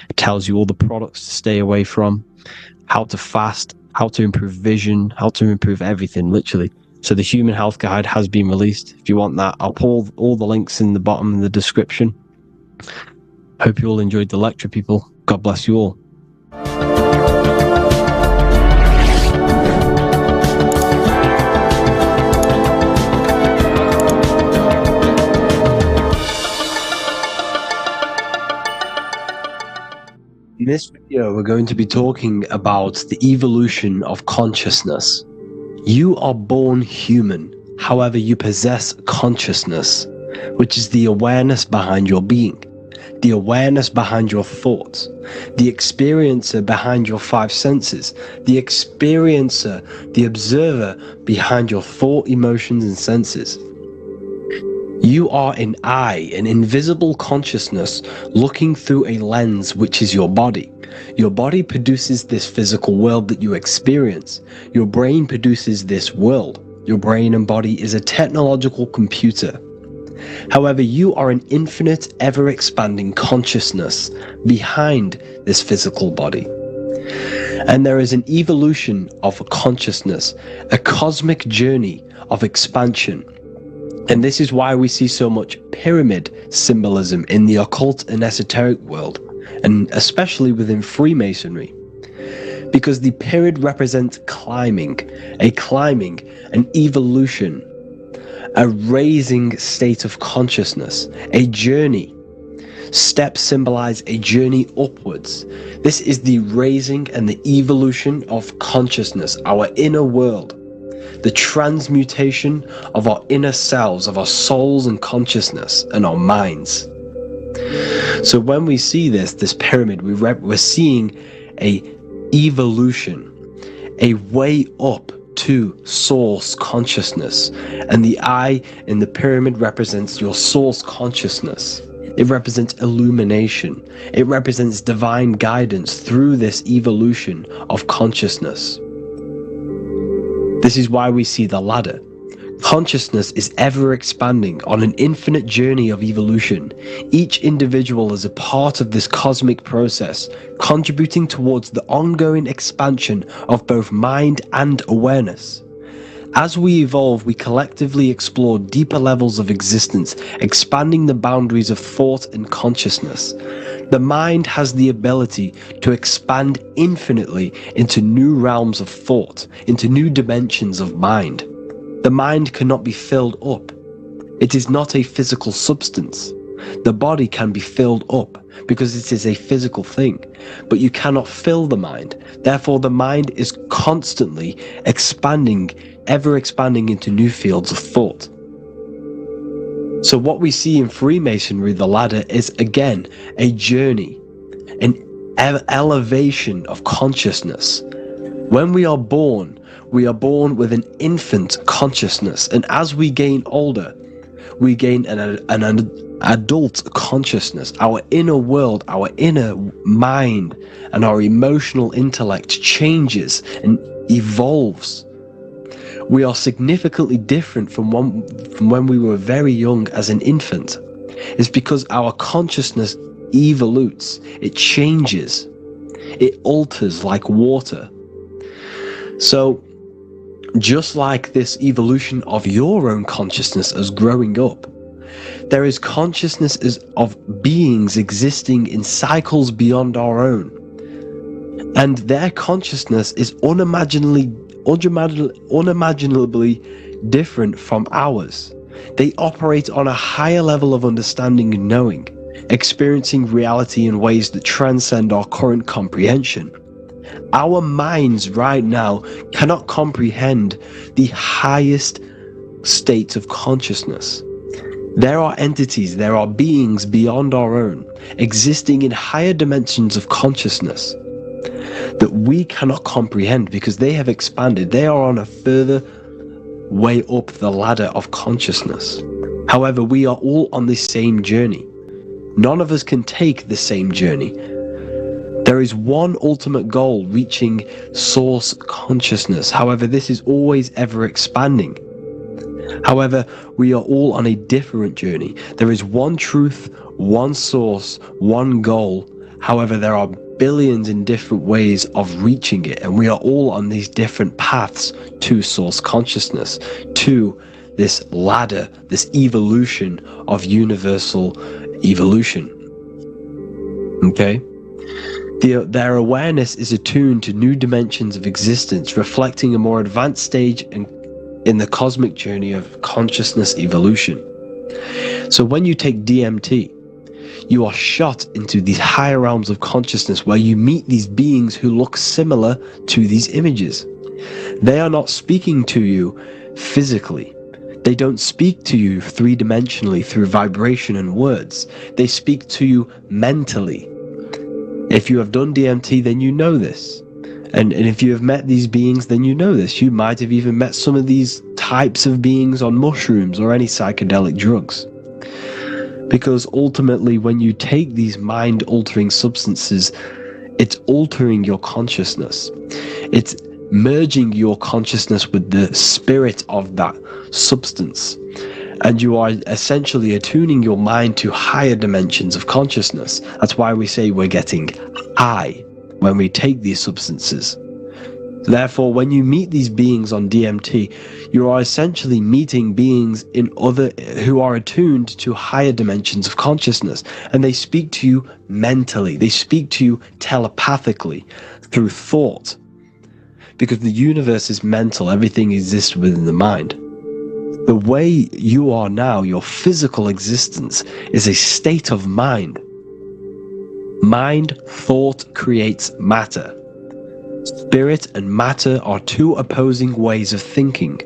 It tells you all the products to stay away from, how to fast, how to improve vision, how to improve everything, literally. So the Human Health Guide has been released. If you want that, I'll put all the links in the bottom of the description. Hope you all enjoyed the lecture, people. God bless you all. In this video, we're going to be talking about the evolution of consciousness. You are born human, however, you possess consciousness, which is the awareness behind your being, the awareness behind your thoughts, the experiencer behind your five senses, the experiencer, the observer behind your thought, emotions, and senses. You are an eye, an invisible consciousness looking through a lens, which is your body. Your body produces this physical world that you experience. Your brain produces this world. Your brain and body is a technological computer. However, you are an infinite, ever-expanding consciousness behind this physical body. And there is an evolution of consciousness, a cosmic journey of expansion. And this is why we see so much pyramid symbolism in the occult and esoteric world, and especially within Freemasonry. Because the pyramid represents climbing, an evolution, a raising state of consciousness, a journey. Steps symbolize a journey upwards. This is the raising and the evolution of consciousness, our inner world. The transmutation of our inner selves, of our souls and consciousness and our minds. So when we see this pyramid, we're seeing a evolution, a way up to source consciousness. And the eye in the pyramid represents your source consciousness. It represents illumination. It represents divine guidance through this evolution of consciousness. This is why we see the ladder Consciousness is ever expanding on an infinite journey of evolution. Each individual is a part of this cosmic process, contributing towards the ongoing expansion of both mind and awareness. As we evolve, we collectively explore deeper levels of existence, expanding the boundaries of thought and consciousness. The mind has the ability to expand infinitely into new realms of thought, into new dimensions of mind. The mind cannot be filled up. It is not a physical substance. The body can be filled up because it is a physical thing, but you cannot fill the mind. Therefore, the mind is constantly expanding, ever expanding into new fields of thought. So what we see in Freemasonry, the ladder, is again a journey, an elevation of consciousness. When we are born with an infant consciousness, and as we gain older, we gain an adult consciousness. Our inner world, our inner mind, and our emotional intellect changes and evolves. We are significantly different from when we were very young as an infant. It's because our consciousness evolutes, it changes, it alters like water. So, just like this evolution of your own consciousness as growing up, there is consciousness of beings existing in cycles beyond our own. And their consciousness is unimaginably different from ours. They operate on a higher level of understanding and knowing, experiencing reality in ways that transcend our current comprehension. Our minds right now cannot comprehend the highest states of consciousness. There are entities, there are beings beyond our own, existing in higher dimensions of consciousness that we cannot comprehend because they have expanded. They are on a further way up the ladder of consciousness. However, we are all on the same journey. None of us can take the same journey. There is one ultimate goal, reaching source consciousness. However, this is always ever expanding. However, we are all on a different journey. There is one truth, one source, one goal. However, there are billions in different ways of reaching it, and we are all on these different paths to source consciousness, to this ladder, this evolution of universal evolution. Okay? Their awareness is attuned to new dimensions of existence, reflecting a more advanced stage in the cosmic journey of consciousness evolution. So when you take DMT, you are shot into these higher realms of consciousness where you meet these beings who look similar to these images. They are not speaking to you physically. They don't speak to you three-dimensionally through vibration and words. They speak to you mentally. If you have done DMT, then you know this. And if you have met these beings, then you know this. You might have even met some of these types of beings on mushrooms or any psychedelic drugs. Because ultimately, when you take these mind-altering substances, it's altering your consciousness. It's merging your consciousness with the spirit of that substance. And you are essentially attuning your mind to higher dimensions of consciousness. That's why we say we're getting high when we take these substances. Therefore, when you meet these beings on DMT, you are essentially meeting beings who are attuned to higher dimensions of consciousness, and they speak to you mentally. They speak to you telepathically through thought, because the universe is mental. Everything exists within the mind. The way you are now, your physical existence, is a state of mind. Mind, thought creates matter. Spirit and matter are two opposing ways of thinking.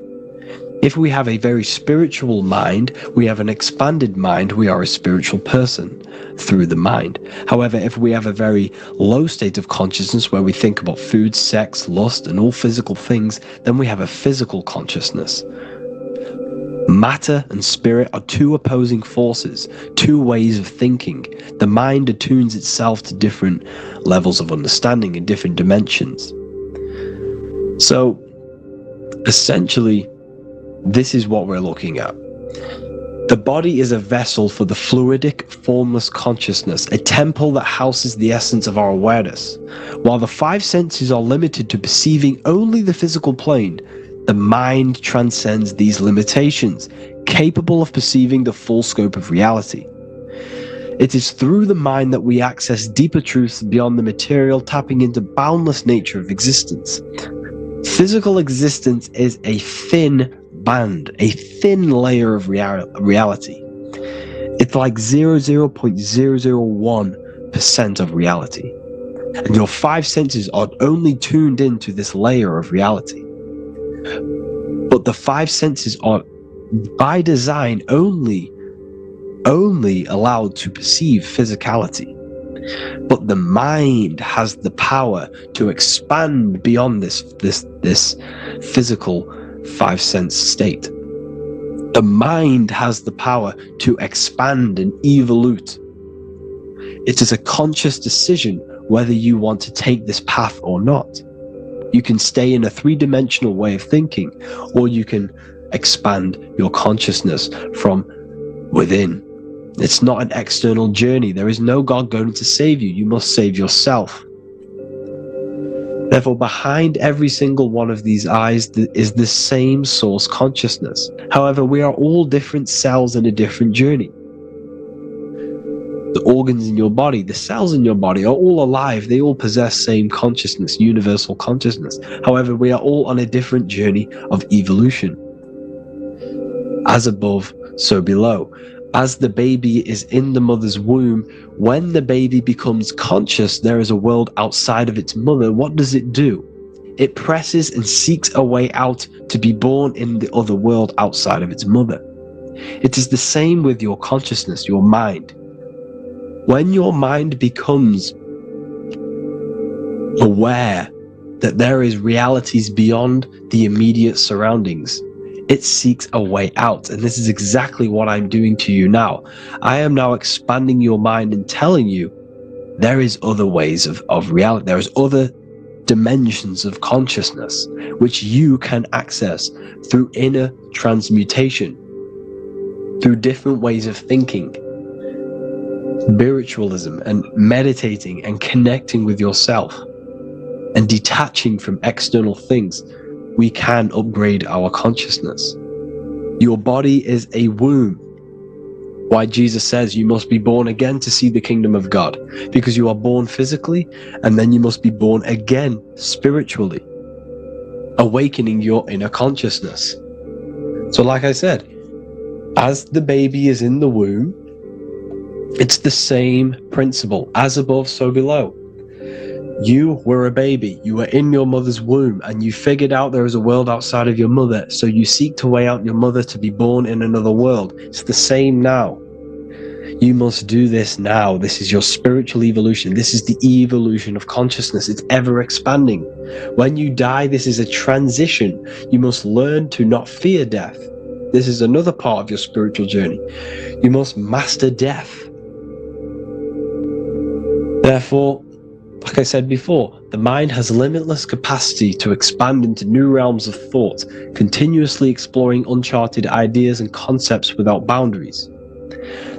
If we have a very spiritual mind, we have an expanded mind, we are a spiritual person through the mind. However, if we have a very low state of consciousness where we think about food, sex, lust, and all physical things, then we have a physical consciousness. Matter and spirit are two opposing forces, two ways of thinking. The mind attunes itself to different levels of understanding in different dimensions. So, essentially, this is what we're looking at. The body is a vessel for the fluidic, formless consciousness, a temple that houses the essence of our awareness. While the five senses are limited to perceiving only the physical plane, the mind transcends these limitations, capable of perceiving the full scope of reality. It is through the mind that we access deeper truths beyond the material, tapping into boundless nature of existence. Physical existence is a thin band, a thin layer of reality. It's like 0.001% of reality. And your five senses are only tuned into this layer of reality. But the five senses are, by design, only allowed to perceive physicality. But the mind has the power to expand beyond this physical five sense state. The mind has the power to expand and evolute. It is a conscious decision whether you want to take this path or not. You can stay in a three-dimensional way of thinking, or you can expand your consciousness from within. It's not an external journey. There is no God going to save you. You must save yourself. Therefore, behind every single one of these eyes is the same source consciousness. However, we are all different cells in a different journey. The organs in your body, the cells in your body are all alive. They all possess same consciousness, universal consciousness. However, we are all on a different journey of evolution. As above, so below. As the baby is in the mother's womb, when the baby becomes conscious, there is a world outside of its mother. What does it do? It presses and seeks a way out to be born in the other world outside of its mother. It is the same with your consciousness, your mind. When your mind becomes aware that there is realities beyond the immediate surroundings, it seeks a way out. And this is exactly what I'm doing to you now. I am now expanding your mind and telling you there is other ways of reality. There is other dimensions of consciousness which you can access through inner transmutation, through different ways of thinking, spiritualism, and meditating and connecting with yourself and detaching from external things. We can upgrade our consciousness. Your body is a womb. Why Jesus says you must be born again to see the kingdom of God, because you are born physically and then you must be born again spiritually, awakening your inner consciousness. So like I said, as the baby is in the womb, it's the same principle. As above, so below. You were a baby, you were in your mother's womb, and you figured out there is a world outside of your mother, so you seek to way out your mother to be born in another world. It's the same now. You must do this now. This is your spiritual evolution. This is the evolution of consciousness. It's ever expanding. When you die, this is a transition. You must learn to not fear death. This is another part of your spiritual journey. You must master death. Therefore, like I said before, the mind has limitless capacity to expand into new realms of thought, continuously exploring uncharted ideas and concepts without boundaries.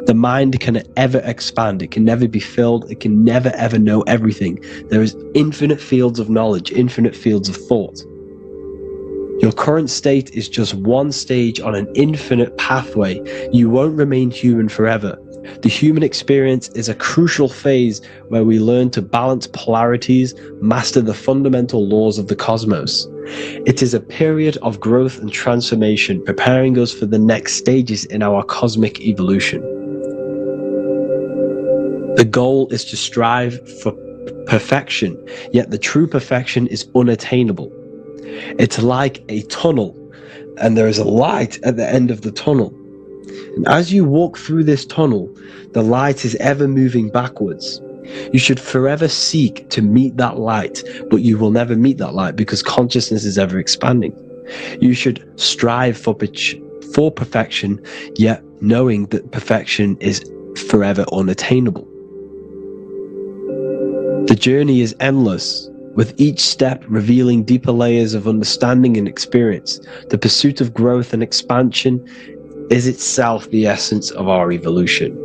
The mind can ever expand. It can never be filled. It can never ever know everything. There is infinite fields of knowledge, infinite fields of thought. Your current state is just one stage on an infinite pathway. You won't remain human forever. The human experience is a crucial phase where we learn to balance polarities, master the fundamental laws of the cosmos. It is a period of growth and transformation, preparing us for the next stages in our cosmic evolution. The goal is to strive for perfection, yet the true perfection is unattainable. It's like a tunnel, and there is a light at the end of the tunnel. And as you walk through this tunnel, the light is ever moving backwards. You should forever seek to meet that light, but you will never meet that light because consciousness is ever expanding. You should strive for perfection, yet knowing that perfection is forever unattainable. The journey is endless. with each step revealing deeper layers of understanding and experience. The pursuit of growth and expansion is itself the essence of our evolution.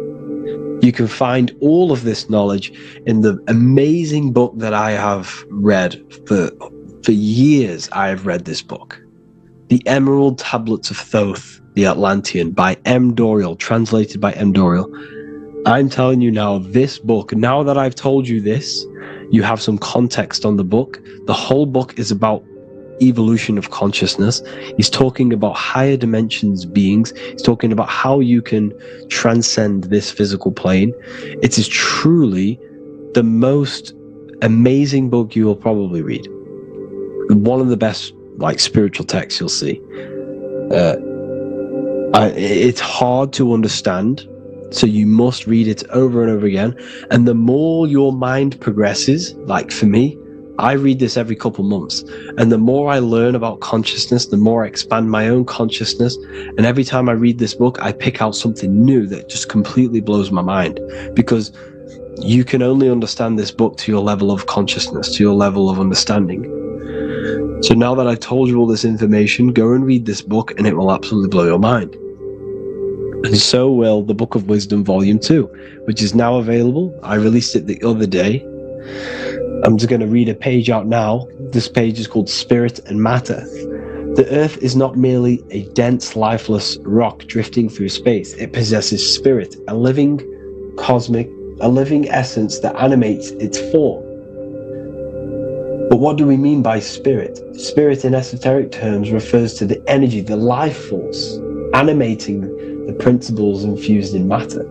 You can find all of this knowledge in the amazing book that I have read for years. I have read this book, The Emerald Tablets of Thoth, the Atlantean, by M. Dorial, translated by M. Dorial. I'm telling you now, this book, now that I've told you this, you have some context on the book. The whole book is about evolution of consciousness. He's talking about higher dimensions beings. He's talking about how you can transcend this physical plane. It is truly the most amazing book you will probably read. One of the best spiritual texts you'll see. It's hard to understand, so you must read it over and over again. And the more your mind progresses, like for me, I read this every couple months, and the more I learn about consciousness, the more I expand my own consciousness. And every time I read this book, I pick out something new that just completely blows my mind, because you can only understand this book to your level of consciousness, to your level of understanding. So now that I've told you all this information, go and read this book and it will absolutely blow your mind. And so will the Book of Wisdom Volume 2, which is now available. I released it the other day. I'm just going to read a page out now. This page is called Spirit and Matter. The Earth is not merely a dense, lifeless rock drifting through space. It possesses spirit, a living essence that animates its form. But what do we mean by spirit? Spirit in esoteric terms refers to the energy, the life force, animating the principles infused in matter.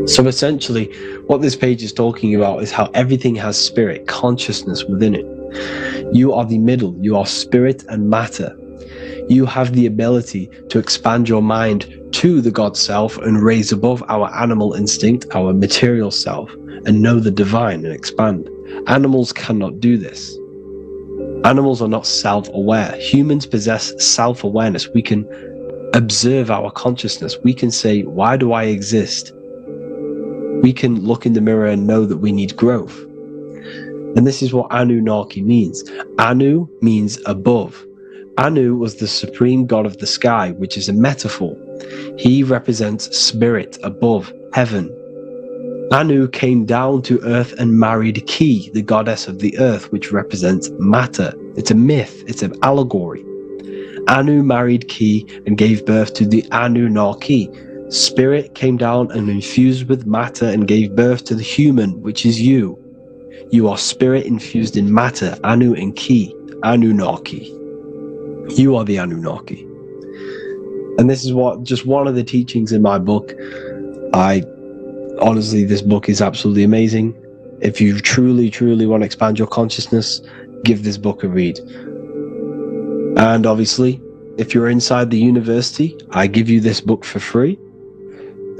So essentially, what this page is talking about is how everything has spirit, consciousness within it. You are the middle, you are spirit and matter. You have the ability to expand your mind to the God self and raise above our animal instinct, our material self, and know the divine and expand. Animals cannot do this. Animals are not self-aware. Humans possess self-awareness. We can observe our consciousness. We can say, why do I exist? We can look in the mirror and know that we need growth. And this is what Anunnaki means. Anu means above. Anu was the supreme god of the sky, which is a metaphor. He represents spirit above, heaven. Anu came down to earth and married Ki, the goddess of the earth, which represents matter. It's a myth, it's an allegory. Anu married Ki and gave birth to the Anunnaki. Spirit came down and infused with matter and gave birth to the human, which is you. You are spirit infused in matter, Anu and Ki, Anunnaki. You are the Anunnaki. And this is just one of the teachings in my book. Honestly, this book is absolutely amazing. If you truly, truly want to expand your consciousness, give this book a read. And obviously, if you're inside the university, I give you this book for free.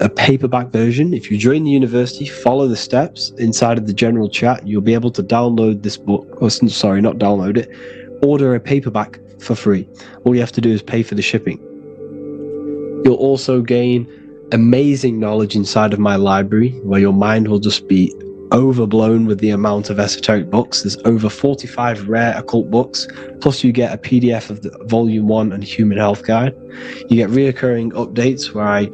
A paperback version. If you join the university, follow the steps inside of the general chat, you'll be able to download this book. Not download it. Order a paperback for free. All you have to do is pay for the shipping. You'll also gain amazing knowledge inside of my library, where your mind will just be overblown with the amount of esoteric books. There's over 45 rare occult books, plus you get a PDF of the Volume 1 and Human Health Guide. You get reoccurring updates where I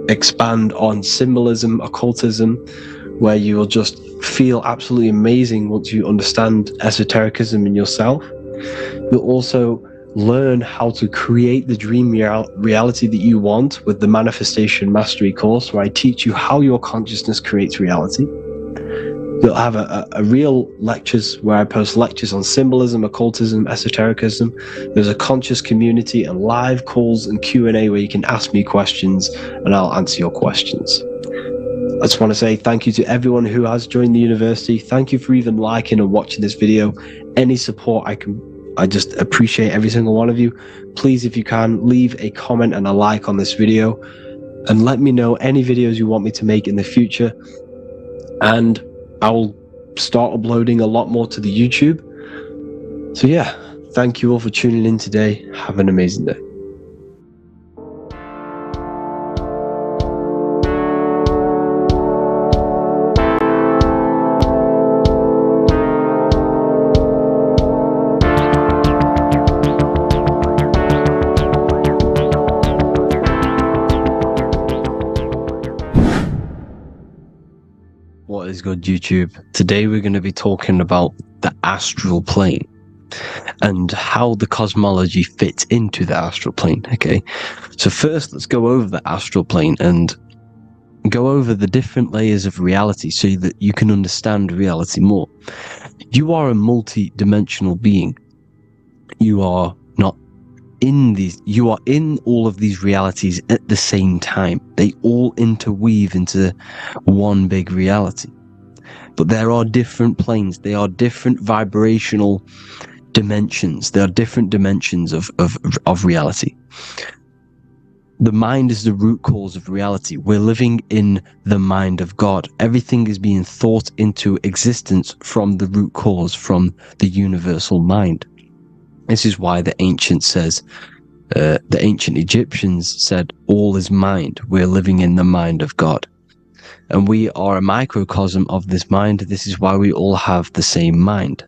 expand on symbolism, occultism, where you will just feel absolutely amazing once you understand esotericism in yourself. You'll also learn how to create the dream reality that you want with the Manifestation Mastery course, where I teach you how your consciousness creates reality. You'll have a real lectures where I post lectures on symbolism, occultism, esotericism. There's a conscious community and live calls and Q&A where you can ask me questions and I'll answer your questions. I just want to say thank you to everyone who has joined the university. Thank you for even liking and watching this video. Any support I just appreciate every single one of you. Please, if you can, leave a comment and a like on this video and let me know any videos you want me to make in the future. And I will start uploading a lot more to the YouTube. So yeah, thank you all for tuning in today. Have an amazing day. is good, YouTube? Today we're going to be talking about the astral plane and how the cosmology fits into the astral plane, okay? So first, let's go over the astral plane and go over the different layers of reality so that you can understand reality more. You are a multi-dimensional being. You are not in these, you are in all of these realities at the same time. They all interweave into one big reality. But there are different planes. They are different vibrational dimensions. There are different dimensions of reality. The mind is the root cause of reality. We're living in the mind of God. Everything is being thought into existence from the root cause, from the universal mind. This is why the ancient Egyptians said, all is mind. We're living in the mind of God. And we are a microcosm of this mind. This is why we all have the same mind.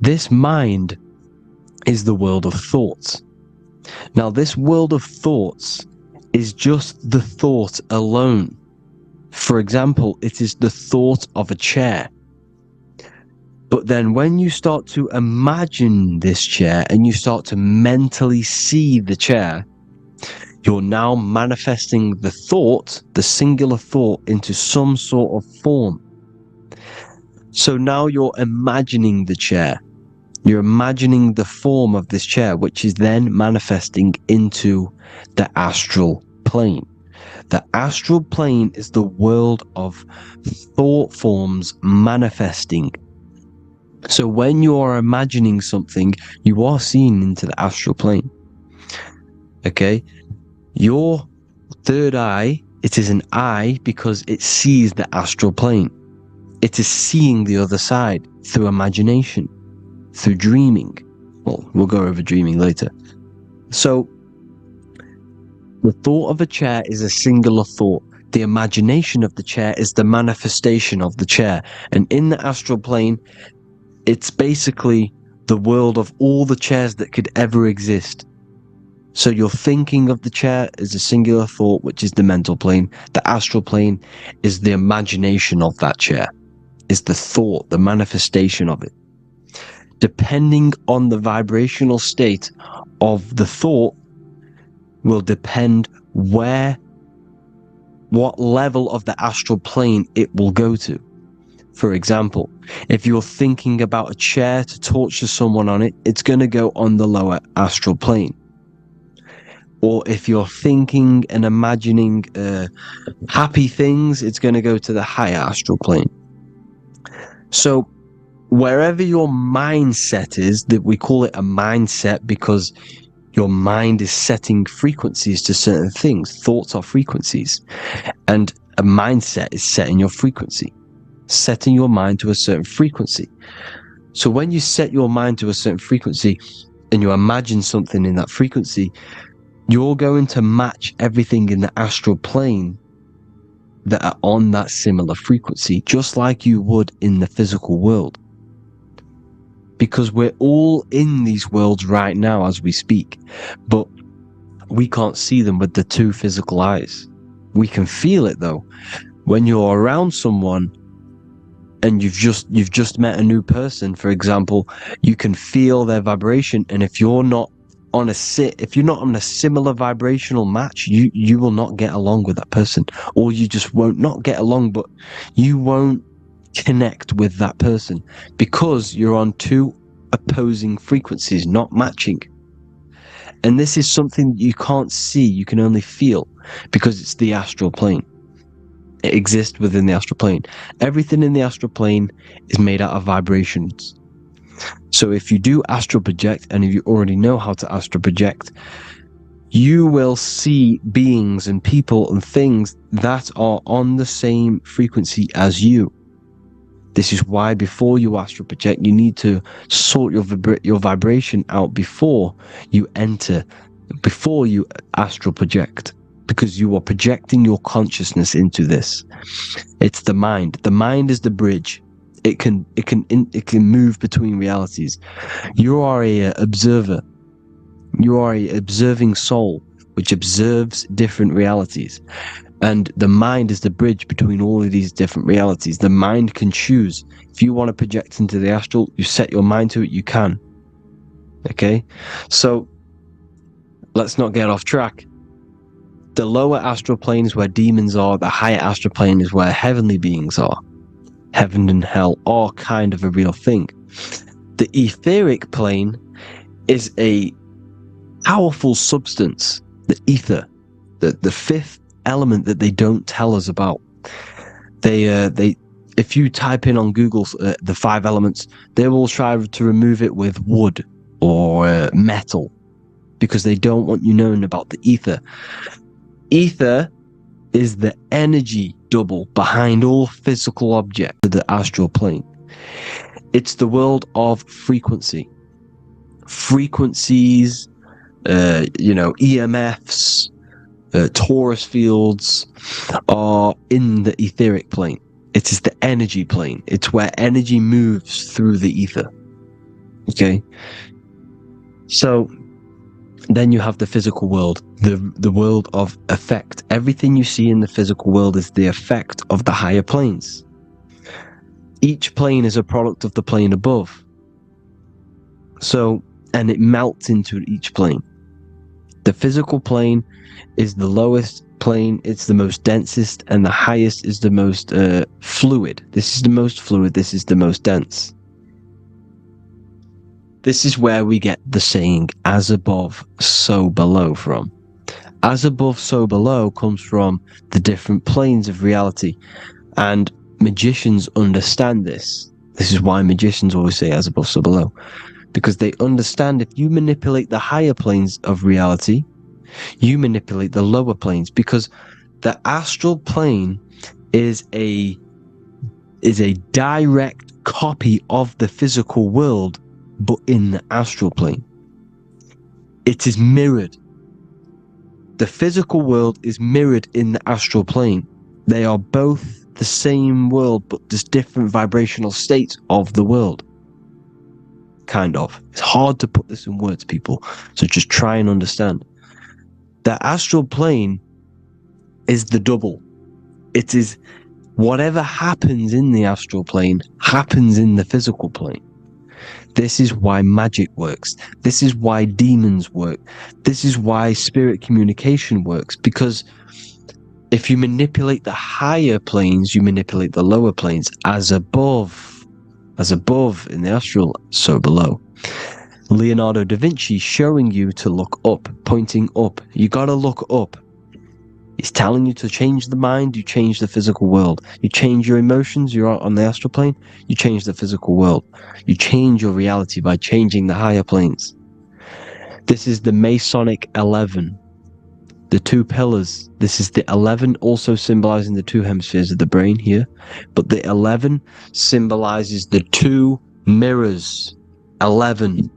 This mind is the world of thoughts. Now, this world of thoughts is just the thought alone. For example, it is the thought of a chair. But then when you start to imagine this chair and you start to mentally see the chair, you're now manifesting the thought, the singular thought, into some sort of form. So now you're imagining the chair. You're imagining the form of this chair, which is then manifesting into the astral plane. The astral plane is the world of thought forms manifesting. So when you are imagining something, you are seeing into the astral plane. Okay? Your third eye, it is an eye because it sees the astral plane. It is seeing the other side through imagination, through dreaming. Well, we'll go over dreaming later. So, the thought of a chair is a singular thought. The imagination of the chair is the manifestation of the chair. And in the astral plane, it's basically the world of all the chairs that could ever exist. So you're thinking of the chair as a singular thought, which is the mental plane. The astral plane is the imagination of that chair, is the thought, the manifestation of it. Depending on the vibrational state of the thought will depend what level of the astral plane it will go to. For example, if you're thinking about a chair to torture someone on it, it's going to go on the lower astral plane. Or if you're thinking and imagining happy things, it's going to go to the higher astral plane. So wherever your mindset is, that we call it a mindset because your mind is setting frequencies to certain things. Thoughts are frequencies. And a mindset is setting your frequency. Setting your mind to a certain frequency. So when you set your mind to a certain frequency and you imagine something in that frequency, you're going to match everything in the astral plane that are on that similar frequency, just like you would in the physical world. Because we're all in these worlds right now as we speak, but we can't see them with the two physical eyes. We can feel it though. When you're around someone and you've just met a new person, for example, you can feel their vibration, and if you're not on a similar vibrational match, you will not get along with that person, or you just won't not get along, but you won't connect with that person because you're on two opposing frequencies, not matching. And this is something you can't see, you can only feel, because it's the astral plane. It exists within the astral plane. Everything in the astral plane is made out of vibrations. So if you do astral project, and if you already know how to astral project, you will see beings and people and things that are on the same frequency as you. This is why before you astral project, you need to sort your vibration out before you astral project, because you are projecting your consciousness into this. It's the mind. The mind is the bridge. It can move between realities. You are a observer. You are a observing soul which observes different realities. And the mind is the bridge between all of these different realities. The mind can choose. If you want to project into the astral, you set your mind to it, you can. Okay? So, let's not get off track. The lower astral plane is where demons are. The higher astral plane is where heavenly beings are. Heaven and hell are kind of a real thing. The etheric plane is a powerful substance, the ether, the fifth element that they don't tell us about. If you type in on Google the 5 elements, they will try to remove it with wood or metal because they don't want you knowing about the ether. Ether is the energy double behind all physical objects of the astral plane. It's the world of frequency. Frequencies, EMFs, torus fields are in the etheric plane. It is the energy plane. It's where energy moves through the ether. Okay? So then you have the physical world, the world of effect. Everything you see in the physical world is the effect of the higher planes. Each plane is a product of the plane above. So, and it melts into each plane. The physical plane is the lowest plane, it's the most densest, and the highest is the most fluid. This is the most fluid, this is the most dense. This is where we get the saying, as above, so below from. As above, so below comes from the different planes of reality. And magicians understand this. This is why magicians always say as above, so below. Because they understand if you manipulate the higher planes of reality, you manipulate the lower planes. Because the astral plane is a direct copy of the physical world, but in the astral plane. It is mirrored. The physical world is mirrored in the astral plane. They are both the same world, but just different vibrational states of the world. Kind of. It's hard to put this in words, people. So just try and understand. The astral plane is the double. It is whatever happens in the astral plane happens in the physical plane. This is why magic works. This is why demons work. This is why spirit communication works. Because if you manipulate the higher planes, you manipulate the lower planes. As above in the astral, so below. Leonardo da Vinci showing you to look up, pointing up. You gotta look up. He's telling you to change the mind, you change the physical world. You change your emotions, you're on the astral plane, you change the physical world. You change your reality by changing the higher planes. This is the Masonic 11. The 2 pillars. This is the 11, also symbolizing the 2 hemispheres of the brain here. But the 11 symbolizes the 2 mirrors. 11.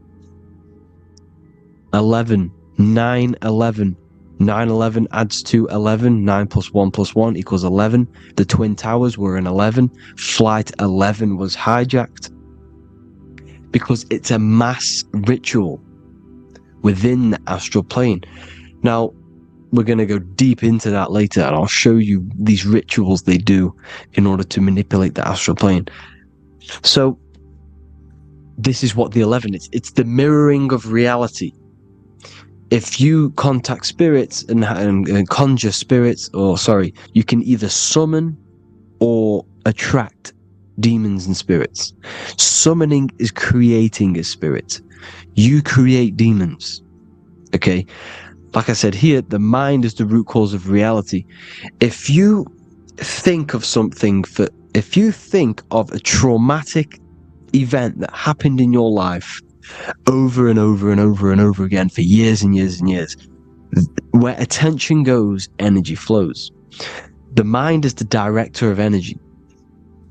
11. 9, 11. 9, 11 adds to 11. 9 plus 1 plus 1 equals 11. The Twin Towers were an 11. Flight 11 was hijacked. Because it's a mass ritual within the astral plane. Now, we're going to go deep into that later, and I'll show you these rituals they do in order to manipulate the astral plane. So, this is what the 11 is. It's the mirroring of reality. If you contact spirits and conjure spirits, you can either summon or attract demons and spirits. Summoning is creating a spirit. You create demons. Okay? Like I said here, the mind is the root cause of reality. If you think of if you think of a traumatic event that happened in your life over and over and over and over again for years and years and years, where attention goes, energy flows. The mind is the director of energy.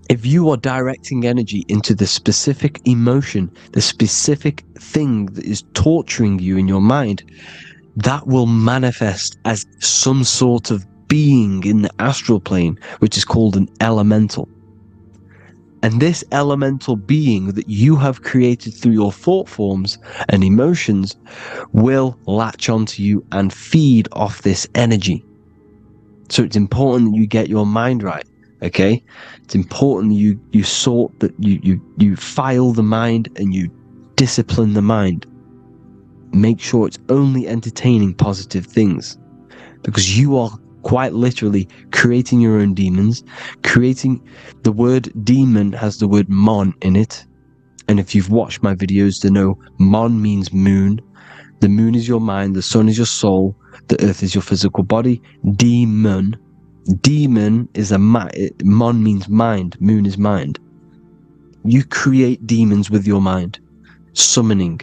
If you are directing energy into the specific emotion, the specific thing that is torturing you in your mind, that will manifest as some sort of being in the astral plane, which is called an elemental. And this elemental being that you have created through your thought forms and emotions will latch onto you and feed off this energy. So it's important that you get your mind right. Okay, it's important that you sort that you file the mind and you discipline the mind. Make sure it's only entertaining positive things, because you are quite literally creating your own demons. Creating the word demon has the word mon in it, and if you've watched my videos to know mon means moon. The moon is your mind, the sun is your soul, the earth is your physical body. Demon is mon means mind, moon is mind. You create demons with your mind. Summoning.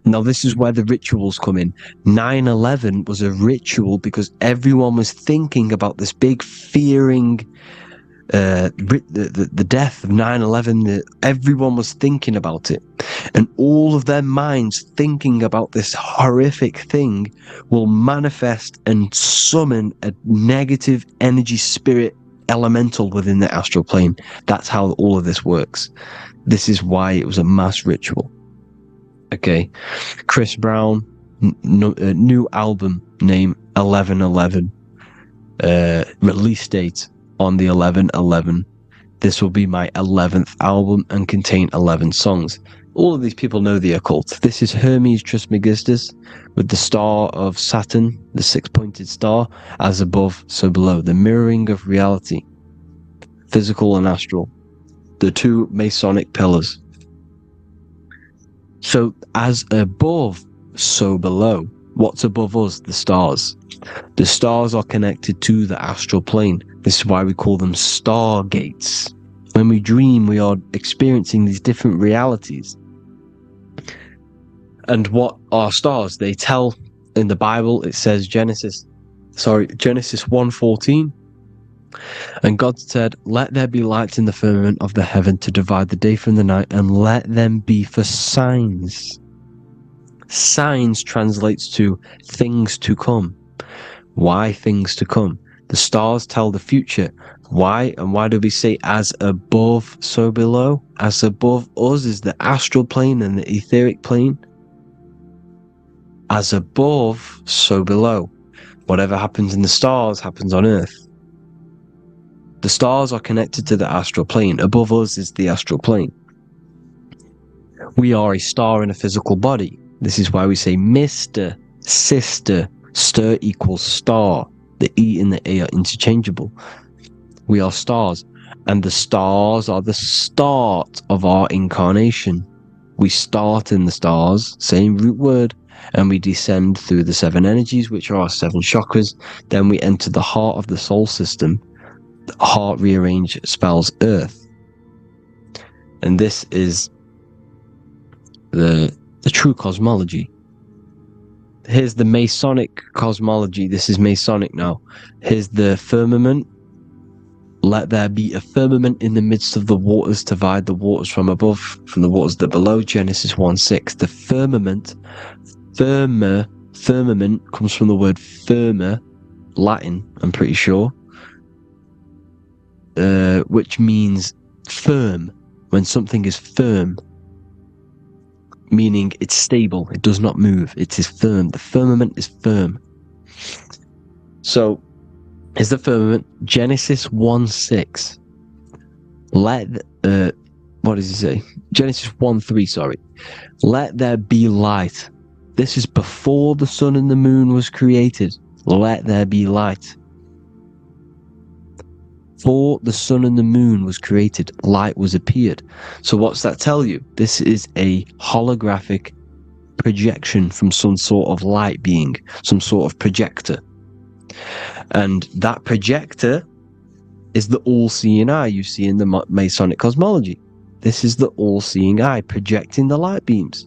Now this is where the rituals come in. 9/11 was a ritual because everyone was thinking about this big fearing, the death of 9/11. Everyone was thinking about it, and all of their minds thinking about this horrific thing will manifest and summon a negative energy spirit elemental within the astral plane. That's how all of this works. This is why it was a mass ritual. Okay, Chris Brown, new album name 11/11, release date on the 11/11. This will be my 11th album and contain 11 songs. All of these people know the occult. This is Hermes Trismegistus with the star of Saturn, the six-pointed star, as above, so below. The mirroring of reality, physical and astral, the two Masonic pillars. So as above, so below. What's above us? The stars. The stars are connected to the astral plane. This is why we call them stargates. When we dream, we are experiencing these different realities. And what are stars? They tell in the Bible, it says Genesis 1:14. And God said, "Let there be lights in the firmament of the heaven to divide the day from the night, and let them be for signs." Signs translates to things to come. Why things to come? The stars tell the future. Why? And why do we say as above, so below? As above us is the astral plane and the etheric plane. As above, so below. Whatever happens in the stars happens on Earth. The stars are connected to the astral plane. Above us is the astral plane. We are a star in a physical body. This is why we say Mr., Sister, stir equals star. The E and the A are interchangeable. We are stars, and the stars are the start of our incarnation. We start in the stars, same root word, and we descend through the seven energies, which are our seven chakras. Then we enter the heart of the soul system. The heart rearranged spells Earth. And this is the true cosmology. Here's the Masonic cosmology. This is Masonic now. Here's the firmament. Let there be a firmament in the midst of the waters to divide the waters from above, from the waters that below. Genesis 1:6. The firmament, firmament comes from the word firma, Latin, I'm pretty sure, which means firm. When something is firm, meaning it's stable, it does not move, it is firm. The firmament is firm. So, is the firmament Genesis 1:6. What does he say? Genesis 1:3, sorry. Let there be light. This is before the sun and the moon was created. Let there be light. Before the sun and the moon was created, light was appeared. So what's that tell you? This is a holographic projection from some sort of light being, some sort of projector. And that projector is the all-seeing eye you see in the Masonic cosmology. This is the all-seeing eye projecting the light beams.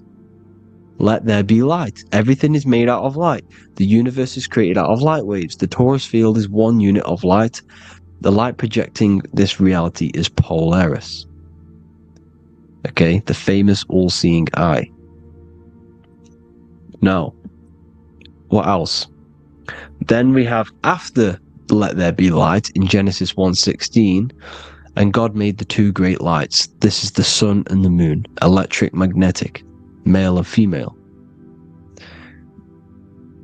Let there be light. Everything is made out of light. The universe is created out of light waves. The torus field is one unit of light. The light projecting this reality is Polaris. Okay, the famous all-seeing eye. Now, what else? Then we have after let there be light in Genesis 1:16, and God made the two great lights. This is the sun and the moon, electric, magnetic, male and female.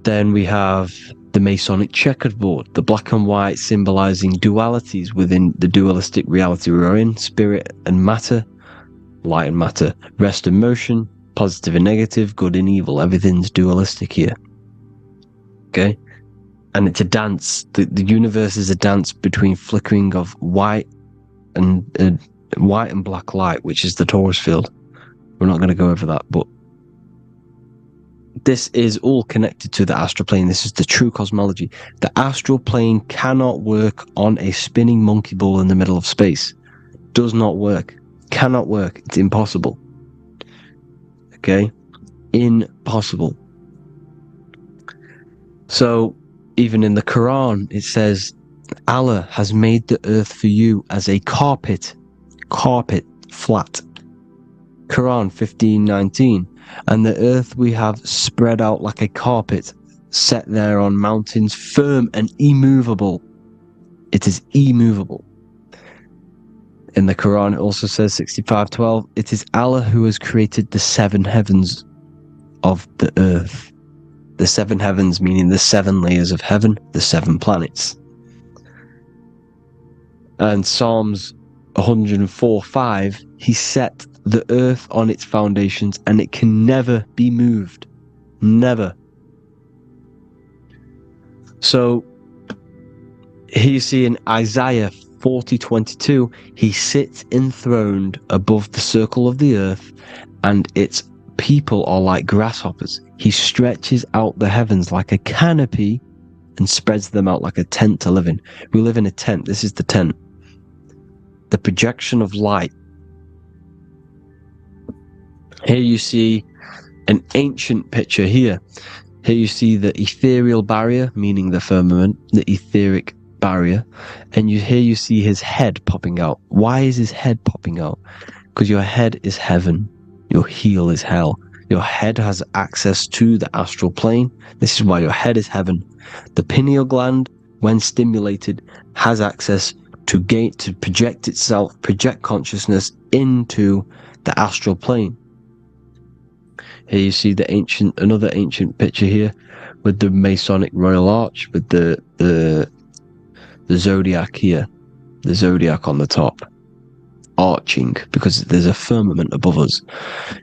Then we have The Masonic checkerboard, the black and white symbolizing dualities within the dualistic reality we're in, spirit and matter, light and matter, rest and motion, positive and negative, good and evil. Everything's dualistic here. Okay? And it's a dance. The universe is a dance between flickering of white and black light, which is the Taurus field. We're not going to go over that, but this is all connected to the astral plane. This is the true cosmology. The astral plane cannot work on a spinning monkey ball in the middle of space. Does not work. Cannot work. It's impossible. Okay? Impossible. So, even in the Quran, it says, Allah has made the earth for you as a carpet, flat. Quran 15:19. And the earth we have spread out like a carpet, set there on mountains, firm and immovable. It is immovable. In the Quran, it also says 65:12, it is Allah who has created the 7 heavens of the earth. The 7 heavens meaning the 7 layers of heaven, the 7 planets. And Psalms 104:5, he set the earth on its foundations and it can never be moved. Never. So here you see in Isaiah 40:22, he sits enthroned above the circle of the earth and its people are like grasshoppers. He stretches out the heavens like a canopy and spreads them out like a tent to live in. We live in a tent. This is the tent. The projection of light. Here you see an ancient picture here. Here you see the ethereal barrier, meaning the firmament, the etheric barrier. And here you see his head popping out. Why is his head popping out? Because your head is heaven. Your heel is hell. Your head has access to the astral plane. This is why your head is heaven. The pineal gland, when stimulated, has access to project itself, project consciousness into the astral plane. Here you see another ancient picture here with the Masonic Royal Arch, with the zodiac here, the zodiac on the top, arching, because there's a firmament above us.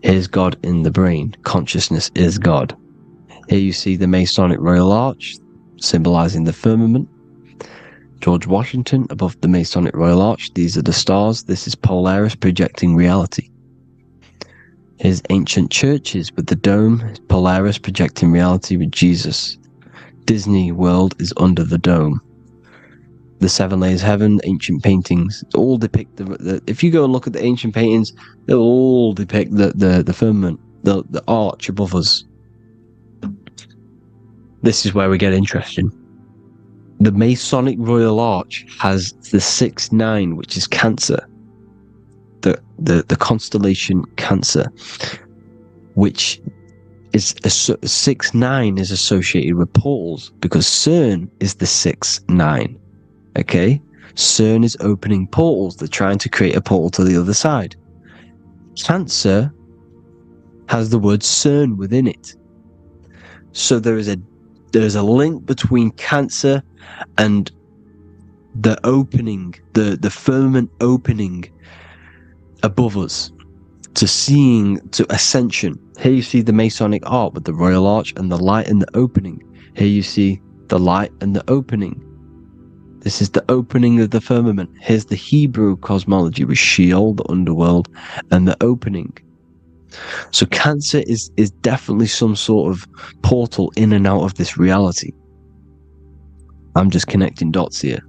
Here's God in the brain. Consciousness is God. Here you see the Masonic Royal Arch, symbolizing the firmament. George Washington above the Masonic Royal Arch. These are the stars. This is Polaris projecting reality. Here's ancient churches with the dome. Polaris projecting reality with Jesus. Disney World is under the dome. The 7 layers of heaven, ancient paintings, all depict if you go and look at the ancient paintings, they'll all depict the firmament, the arch above us. This is where we get interesting. The Masonic Royal Arch has the 6-9, which is Cancer. The constellation Cancer, which is 6-9 is associated with portals, because CERN is the 6-9. Okay, CERN is opening portals. They're trying to create a portal to the other side. Cancer has the word CERN within it, so there is a link between Cancer and the opening, the firmament opening above us, to ascension. Here you see the Masonic art with the Royal Arch and the light and the opening. Here you see the light and the opening. This is the opening of the firmament. Here's the Hebrew cosmology with Sheol, the underworld, and the opening. So Cancer is definitely some sort of portal in and out of this reality. I'm just connecting dots here.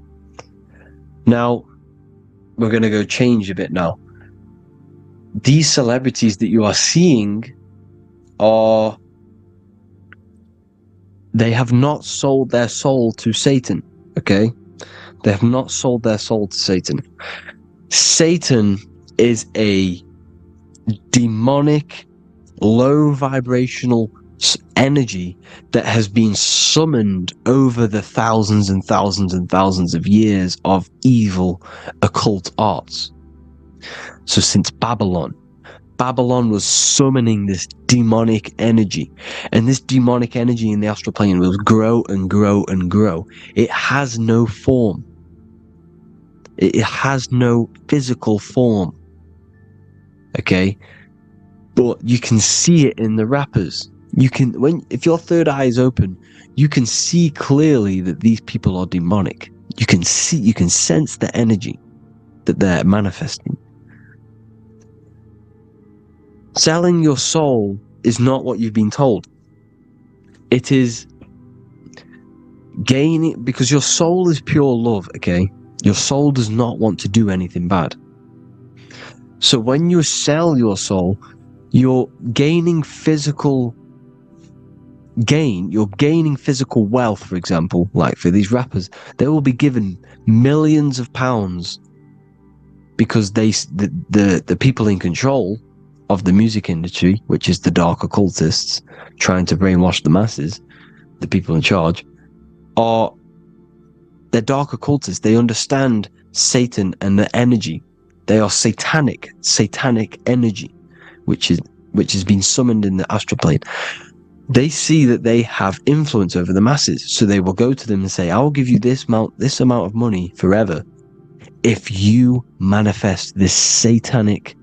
Now, we're going to go change a bit now. These celebrities that you are seeing they have not sold their soul to Satan, okay? They have not sold their soul to Satan. Satan is a demonic, low vibrational energy that has been summoned over the thousands and thousands and thousands of years of evil occult arts. So since Babylon, Babylon was summoning this demonic energy, and this demonic energy in the astral plane will grow and grow and grow. It has no form. It has no physical form. Okay? But you can see it in the rappers. If your third eye is open, you can see clearly that these people are demonic. You can sense the energy that they're manifesting. Selling your soul is not what you've been told. It is gaining, because your soul is pure love, okay? Your soul does not want to do anything bad. So when you sell your soul, you're gaining physical gain. You're gaining physical wealth, for example. Like for these rappers, they will be given millions of pounds because the people in control of the music industry, which is the dark occultists trying to brainwash the masses, the people in charge, they're dark occultists. They understand Satan and the energy. They are satanic energy, which has been summoned in the astral plane. They see that they have influence over the masses, so they will go to them and say, "I will give you this amount of money forever if you manifest this satanic,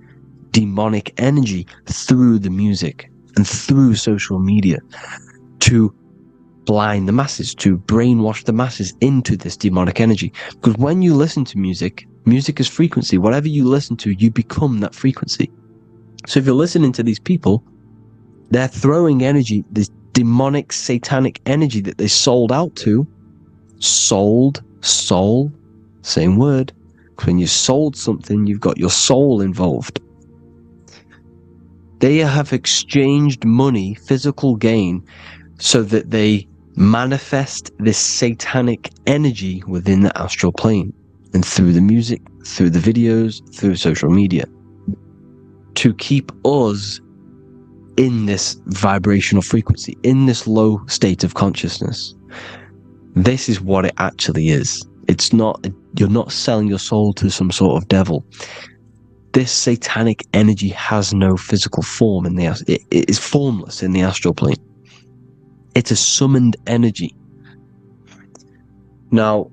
demonic energy through the music and through social media to blind the masses, to brainwash the masses into this demonic energy." Because when you listen to music is frequency. Whatever you listen to, you become that frequency. So if you're listening to these people, they're throwing energy, this demonic, satanic energy that they sold out to. Soul, same word. When you sold something, you've got your soul involved. They have exchanged money, physical gain, so that they manifest this satanic energy within the astral plane and through the music, through the videos, through social media, to keep us in this vibrational frequency, in this low state of consciousness. This is what it actually is. It's not, you're not selling your soul to some sort of devil. This satanic energy has no physical form it is formless in the astral plane. It's a summoned energy. Now,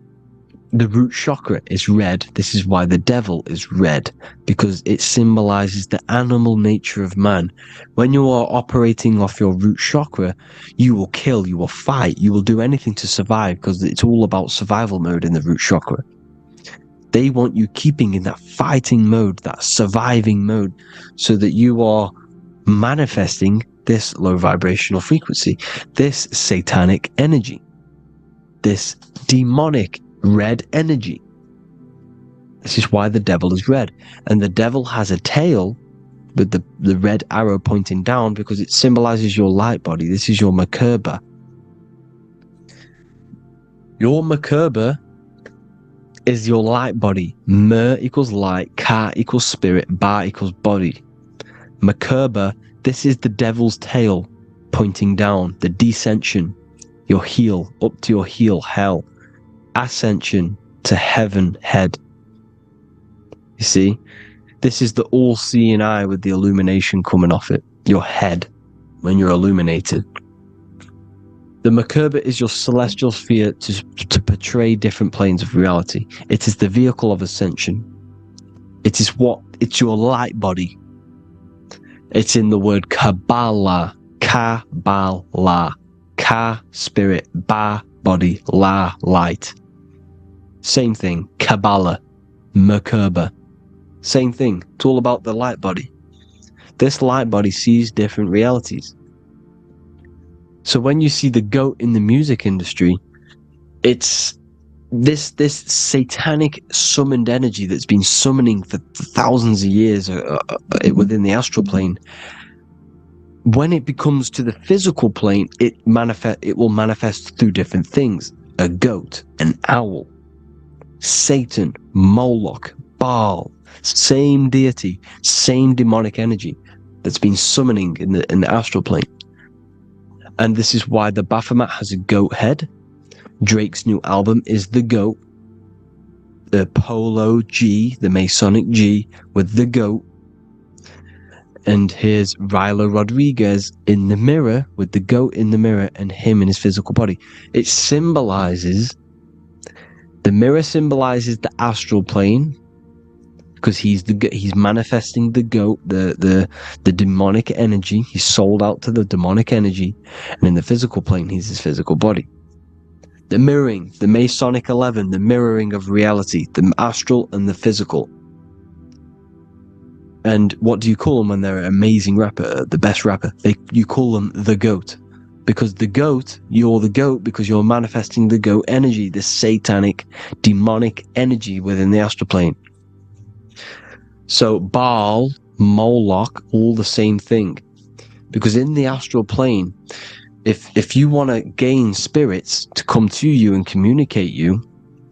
the root chakra is red. This is why the devil is red, because it symbolizes the animal nature of man. When you are operating off your root chakra, you will kill, you will fight, you will do anything to survive, because it's all about survival mode in the root chakra. They want you keeping in that fighting mode, that surviving mode, so that you are manifesting this low vibrational frequency, this satanic energy, this demonic red energy. This is why the devil is red. And the devil has a tail with the red arrow pointing down, because it symbolizes your light body. This is your Merkaba. Your Merkaba is your light body. Mer equals light, Ka equals spirit, Ba equals body. Merkaba, this is the devil's tail pointing down, the descension, your heel, up to your heel, hell. Ascension to heaven, head. You see, this is the all-seeing eye with the illumination coming off it, your head, when you're illuminated. The Merkaba is your celestial sphere to portray different planes of reality. It is the vehicle of ascension. It's your light body. It's in the word Kabbalah, Kabbalah, Ka, spirit, Ba, body, La, light. Same thing, Kabbalah, Merkaba. Same thing, it's all about the light body. This light body sees different realities. So when you see the goat in the music industry, it's this satanic summoned energy that's been summoning for thousands of years within the astral plane. When it becomes to the physical plane, it will manifest through different things. A goat, an owl, Satan, Moloch, Baal, same deity, same demonic energy that's been summoning in the astral plane. And this is why the Baphomet has a goat head. Drake's new album is the goat. The Polo G, the Masonic G with the goat. and here's Rilo Rodriguez in the mirror with the goat in the mirror and him in his physical body. It symbolizes, the mirror symbolizes the astral plane, because he's manifesting the goat, the demonic energy. He's sold out to the demonic energy, and in the physical plane, he's his physical body. The mirroring, the Masonic 11, the mirroring of reality, the astral and the physical. And what do you call them when they're an amazing rapper, the best rapper? You call them the goat, because the goat, you're the goat because you're manifesting the goat energy, the satanic, demonic energy within the astral plane. So Baal, Moloch, all the same thing. Because in the astral plane, if you want to gain spirits to come to you and communicate you,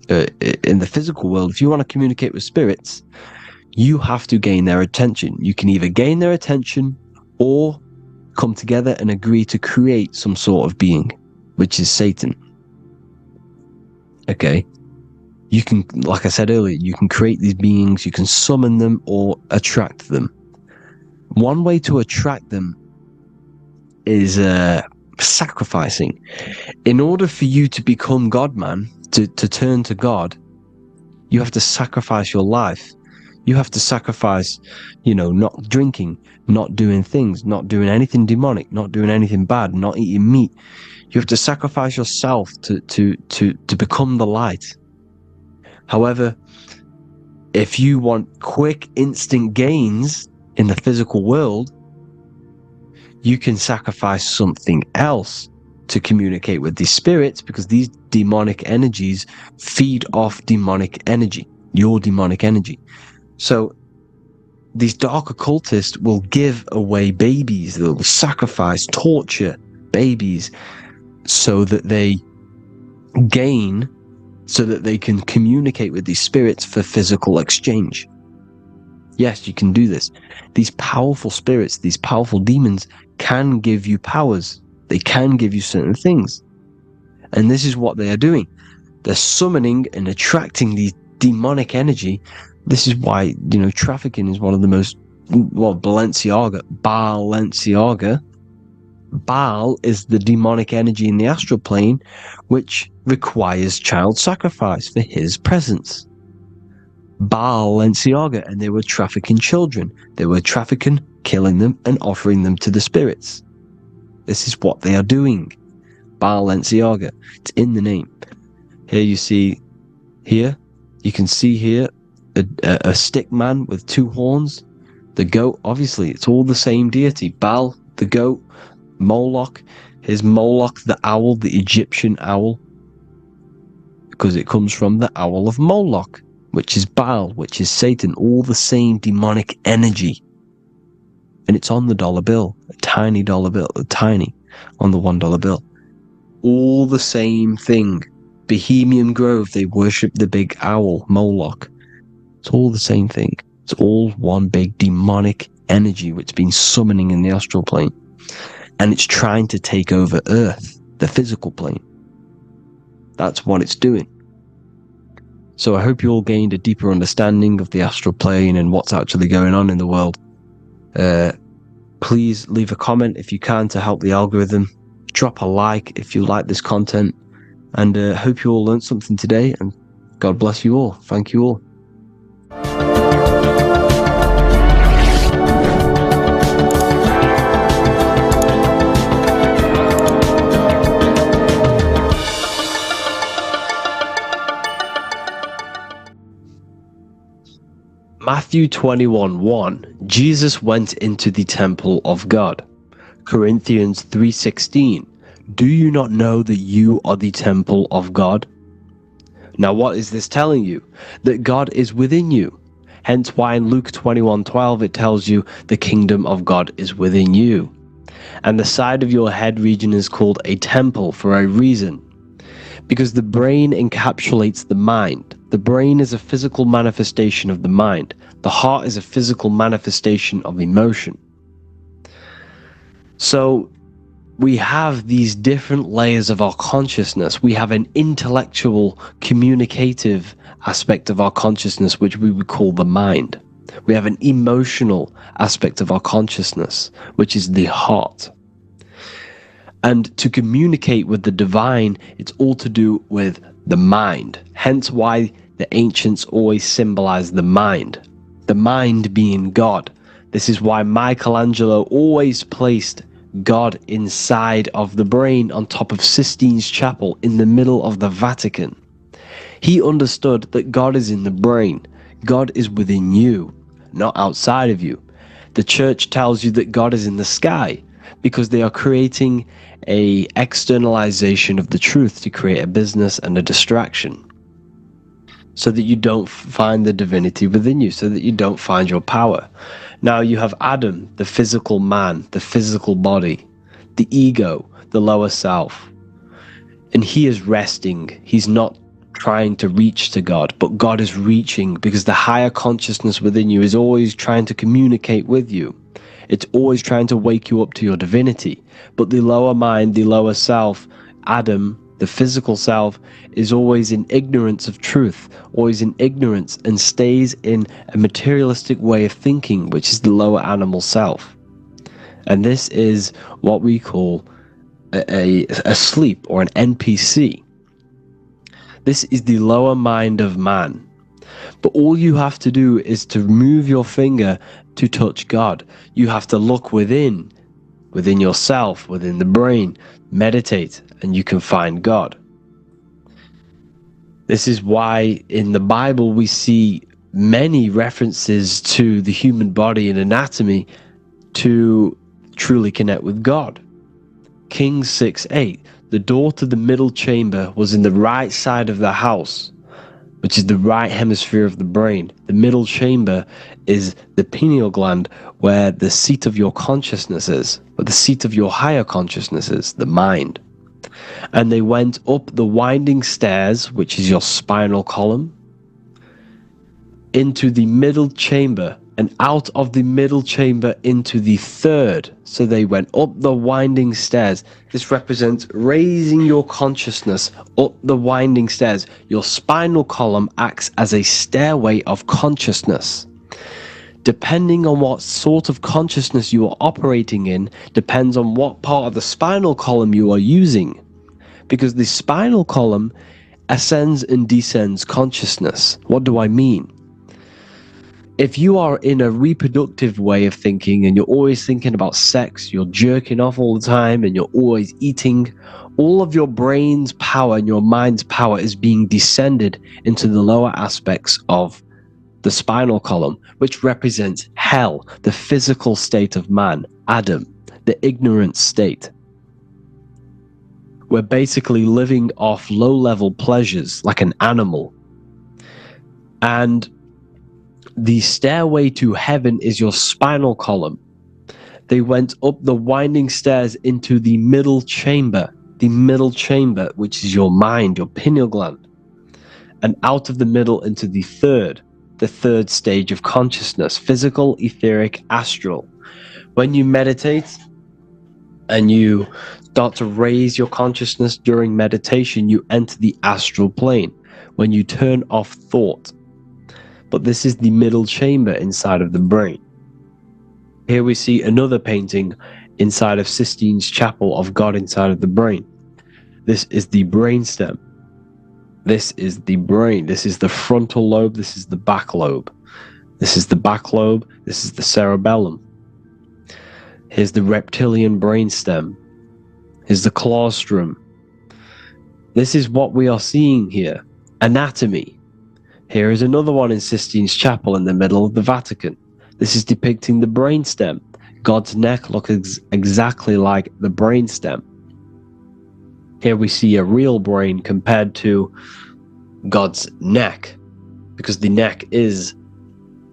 in the physical world, if you want to communicate with spirits, you have to gain their attention. You can either gain their attention or come together and agree to create some sort of being, which is Satan. Okay? You can, like I said earlier, you can create these beings, you can summon them or attract them. One way to attract them is sacrificing. In order for you to become God, man, to turn to God, you have to sacrifice your life. You have to sacrifice, not drinking, not doing things, not doing anything demonic, not doing anything bad, not eating meat. You have to sacrifice yourself to become the light. However, if you want quick, instant gains in the physical world, you can sacrifice something else to communicate with these spirits, because these demonic energies feed off demonic energy, your demonic energy. So these dark occultists will give away babies, they'll sacrifice, torture babies so that they gain, so that they can communicate with these spirits for physical exchange. Yes, you can do this. These powerful spirits, these powerful demons can give you powers. They can give you certain things. And this is what they are doing. They're summoning and attracting these demonic energy. This is why, trafficking is one of the most, Balenciaga. Baal is the demonic energy in the astral plane, which requires child sacrifice for his presence. Balenciaga, and they were trafficking children. They were trafficking, killing them, and offering them to the spirits. This is what they are doing. Balenciaga. It's in the name. Here you can see here a stick man with two horns. The goat, obviously, it's all the same deity. Baal, the goat. Moloch, here's Moloch, the owl, the Egyptian owl, because it comes from the owl of Moloch, which is Baal, which is Satan, all the same demonic energy. And it's on the dollar bill, a tiny dollar bill, tiny, on the $1 bill. All the same thing. Bohemian Grove, they worship the big owl, Moloch. It's all the same thing. It's all one big demonic energy which has been summoning in the astral plane. And it's trying to take over Earth, the physical plane. That's what it's doing. So I hope you all gained a deeper understanding of the astral plane and what's actually going on in the world. Please leave a comment if you can to help the algorithm. Drop a like if you like this content. And hope you all learned something today. And God bless you all. Thank you all. Matthew 21:1, Jesus went into the temple of God. Corinthians 3:16, do you not know that you are the temple of God? Now what is this telling you? That God is within you. Hence why in Luke 21:12 it tells you the kingdom of God is within you. And the side of your head region is called a temple for a reason. Because the brain encapsulates the mind. The brain is a physical manifestation of the mind. The heart is a physical manifestation of emotion. So we have these different layers of our consciousness. We have an intellectual, communicative aspect of our consciousness, which we would call the mind. We have an emotional aspect of our consciousness, which is the heart. And to communicate with the divine, it's all to do with the mind. Hence why the ancients always symbolize the mind being God. This is why Michelangelo always placed God inside of the brain on top of Sistine Chapel in the middle of the Vatican. He understood that God is in the brain. God is within you, not outside of you. The church tells you that God is in the sky because they are creating a externalization of the truth to create a business and a distraction, so that you don't find the divinity within you, so that you don't find your power. Now you have Adam, the physical man, the physical body, the ego, the lower self. And he is resting. He's not trying to reach to God, but God is reaching, because the higher consciousness within you is always trying to communicate with you. It's always trying to wake you up to your divinity. But the lower mind, the lower self, Adam, the physical self, is always in ignorance of truth, always in ignorance, and stays in a materialistic way of thinking, which is the lower animal self. And this is what we call a sleep, or an NPC. This is the lower mind of man. But all you have to do is to move your finger to touch God. You have to look within yourself, within the brain, meditate, and you can find God. This is why in the Bible we see many references to the human body and anatomy to truly connect with God. Kings 6:8, the door to the middle chamber was in the right side of the house, which is the right hemisphere of the brain. The middle chamber is the pineal gland, where the seat of your consciousness is, where the seat of your higher consciousness is, the mind. And they went up the winding stairs, which is your spinal column, into the middle chamber, and out of the middle chamber into the third. So they went up the winding stairs. This represents raising your consciousness up the winding stairs. Your spinal column acts as a stairway of consciousness. Depending on what sort of consciousness you are operating in, depends on what part of the spinal column you are using. Because the spinal column ascends and descends consciousness. What do I mean? If you are in a reproductive way of thinking and you're always thinking about sex, you're jerking off all the time and you're always eating, all of your brain's power and your mind's power is being descended into the lower aspects of the spinal column, which represents hell, the physical state of man, Adam, the ignorant state. We're basically living off low-level pleasures like an animal. And the stairway to heaven is your spinal column. They went up the winding stairs into the middle chamber, which is your mind, your pineal gland, and out of the middle into the third stage of consciousness, physical, etheric, astral. When you meditate and you start to raise your consciousness during meditation, you enter the astral plane when you turn off thought. But this is the middle chamber inside of the brain. Here we see another painting inside of Sistine's Chapel of God inside of the brain. This is the brainstem. This is the brain. This is the frontal lobe. This is the back lobe. This is the back lobe. This is the cerebellum. Here's the reptilian brainstem. Here's the claustrum. This is what we are seeing here. Anatomy. Here is another one in Sistine's Chapel in the middle of the Vatican. This is depicting the brainstem. God's neck looks exactly like the brainstem. Here we see a real brain compared to God's neck, because the neck is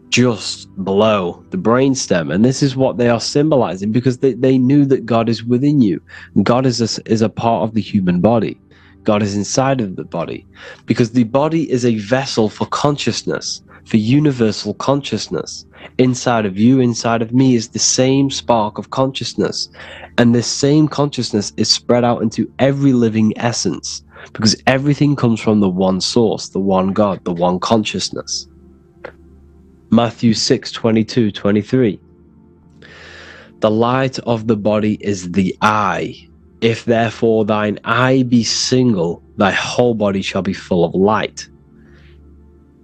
just below the brainstem. And this is what they are symbolizing, because they knew that God is within you. God is a part of the human body. God is inside of the body, because the body is a vessel for consciousness, for universal consciousness. Inside of you, inside of me, is the same spark of consciousness. And this same consciousness is spread out into every living essence, because everything comes from the one source, the one God, the one consciousness. Matthew 6:22-23. The light of the body is the eye. If therefore thine eye be single, thy whole body shall be full of light.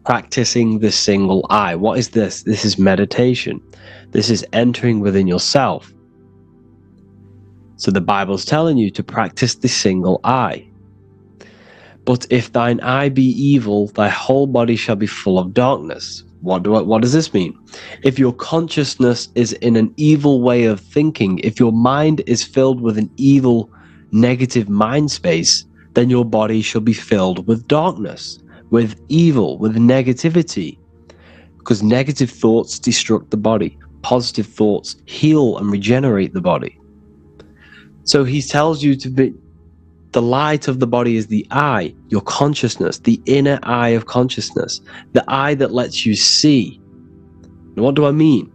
Practicing the single eye. What is this? This is meditation. This is entering within yourself. So the Bible's telling you to practice the single eye. But if thine eye be evil, thy whole body shall be full of darkness. What does this mean? If your consciousness is in an evil way of thinking, if your mind is filled with an evil, negative mind space, then your body shall be filled with darkness, with evil, with negativity. Because negative thoughts destruct the body. Positive thoughts heal and regenerate the body. So he tells you to be, the light of the body is the eye, your consciousness, the inner eye of consciousness, the eye that lets you see. Now, what do I mean?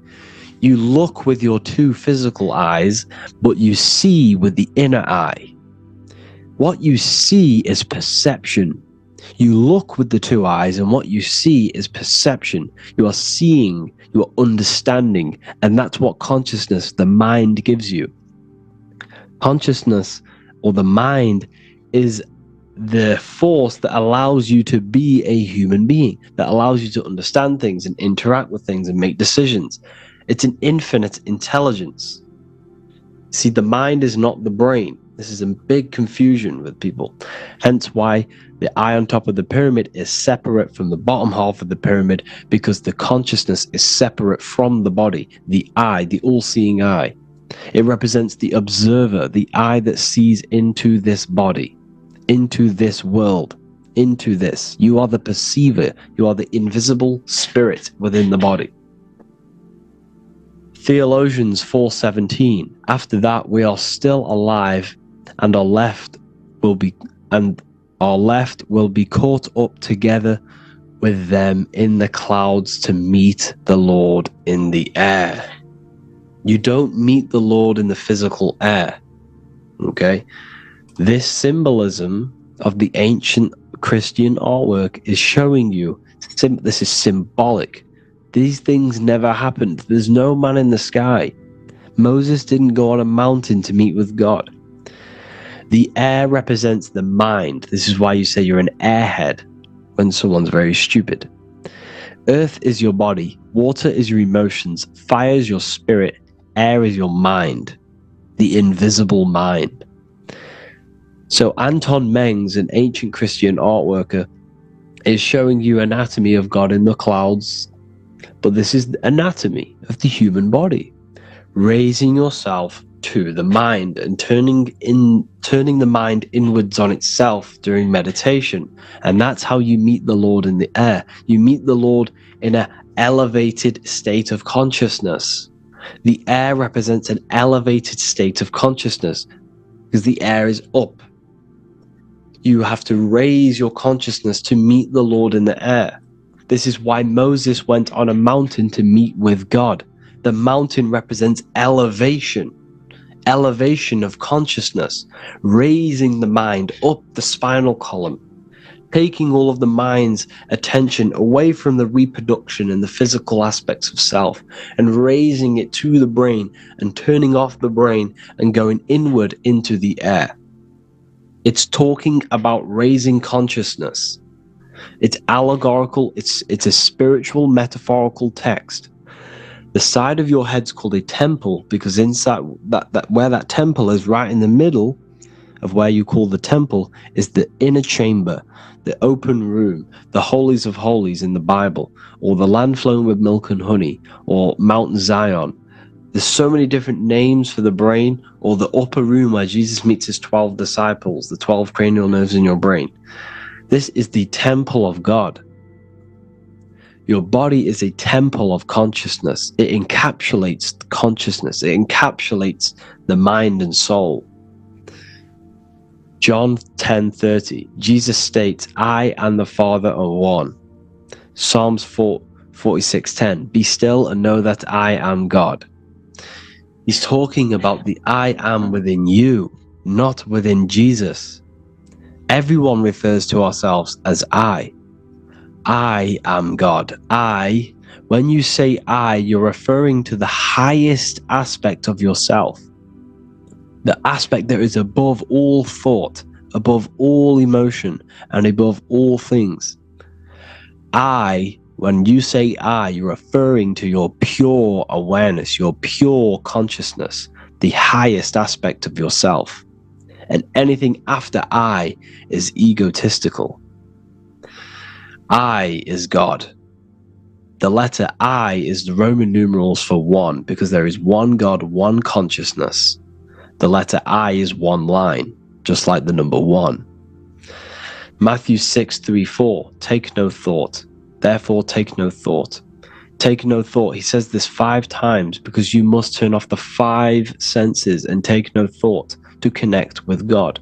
You look with your two physical eyes, but you see with the inner eye. What you see is perception. You look with the two eyes, and what you see is perception. You are seeing, you are understanding, and that's what consciousness, the mind, gives you. Consciousness, or the mind, is the force that allows you to be a human being, that allows you to understand things and interact with things and make decisions. It's an infinite intelligence. See, the mind is not the brain. This is a big confusion with people. Hence why the eye on top of the pyramid is separate from the bottom half of the pyramid, because the consciousness is separate from the body, the eye, the all-seeing eye. It represents the observer, the eye that sees into this body, into this world, into this. You are the perceiver. You are the invisible spirit within the body. Theologians 4:17. After that, we are still alive, and our left will be caught up together with them in the clouds to meet the Lord in the air. You don't meet the Lord in the physical air. Okay? This symbolism of the ancient Christian artwork is showing you this is symbolic. These things never happened. There's no man in the sky. Moses didn't go on a mountain to meet with God. The air represents the mind. This is why you say you're an airhead when someone's very stupid. Earth is your body. Water is your emotions. Fire is your spirit. Air is your mind, the invisible mind. So Anton Mengs, an ancient Christian art worker, is showing you anatomy of God in the clouds, but this is the anatomy of the human body. Raising yourself to the mind and turning the mind inwards on itself during meditation. And that's how you meet the Lord in the air. You meet the Lord in an elevated state of consciousness. The air represents an elevated state of consciousness because the air is up. You have to raise your consciousness to meet the Lord in the air. This is why Moses went on a mountain to meet with God. The mountain represents elevation of consciousness, raising the mind up the spinal column, taking all of the mind's attention away from the reproduction and the physical aspects of self and raising it to the brain and turning off the brain and going inward into the air. It's talking about raising consciousness. It's allegorical. It's a spiritual, metaphorical text. The side of your head's called a temple because inside that where that temple is, right in the middle of where you call the temple, is the inner chamber, the open room, the holies of holies in the Bible, or the land flowing with milk and honey, or Mount Zion. There's so many different names for the brain, or the upper room where Jesus meets his 12 disciples, the 12 cranial nerves in your brain. This is the temple of God. Your body is a temple of consciousness. It encapsulates consciousness. It encapsulates the mind and soul. John 10:30, Jesus states, I and the Father are one. Psalms 46:10, be still and know that I am God. He's talking about the I am within you, not within Jesus. Everyone refers to ourselves as I. I am God. I When you say I, you're referring to the highest aspect of yourself, the aspect that is above all thought, above all emotion, and above all things. I, when you say I, you're referring to your pure awareness, your pure consciousness, the highest aspect of yourself. And anything after I is egotistical. I is God. The letter I is the Roman numerals for one, because there is one God, one consciousness. The letter I is one line, just like the number 1. Matthew 6:3-4, take no thought, therefore take no thought. Take no thought. He says this 5 times because you must turn off the 5 senses and take no thought to connect with God.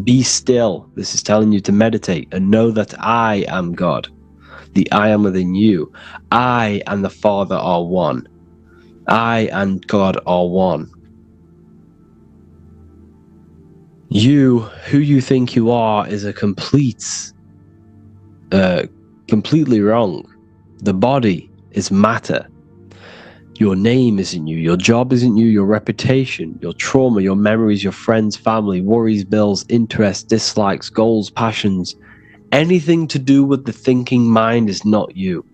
Be still. This is telling you to meditate and know that I am God. The I am within you. I and the Father are one. I and God are one. You, who you think you are, is a completely wrong. The body is matter. Your name isn't you. Your job isn't you. Your reputation, your trauma, your memories, your friends, family, worries, bills, interests, dislikes, goals, passions. Anything to do with the thinking mind is not you.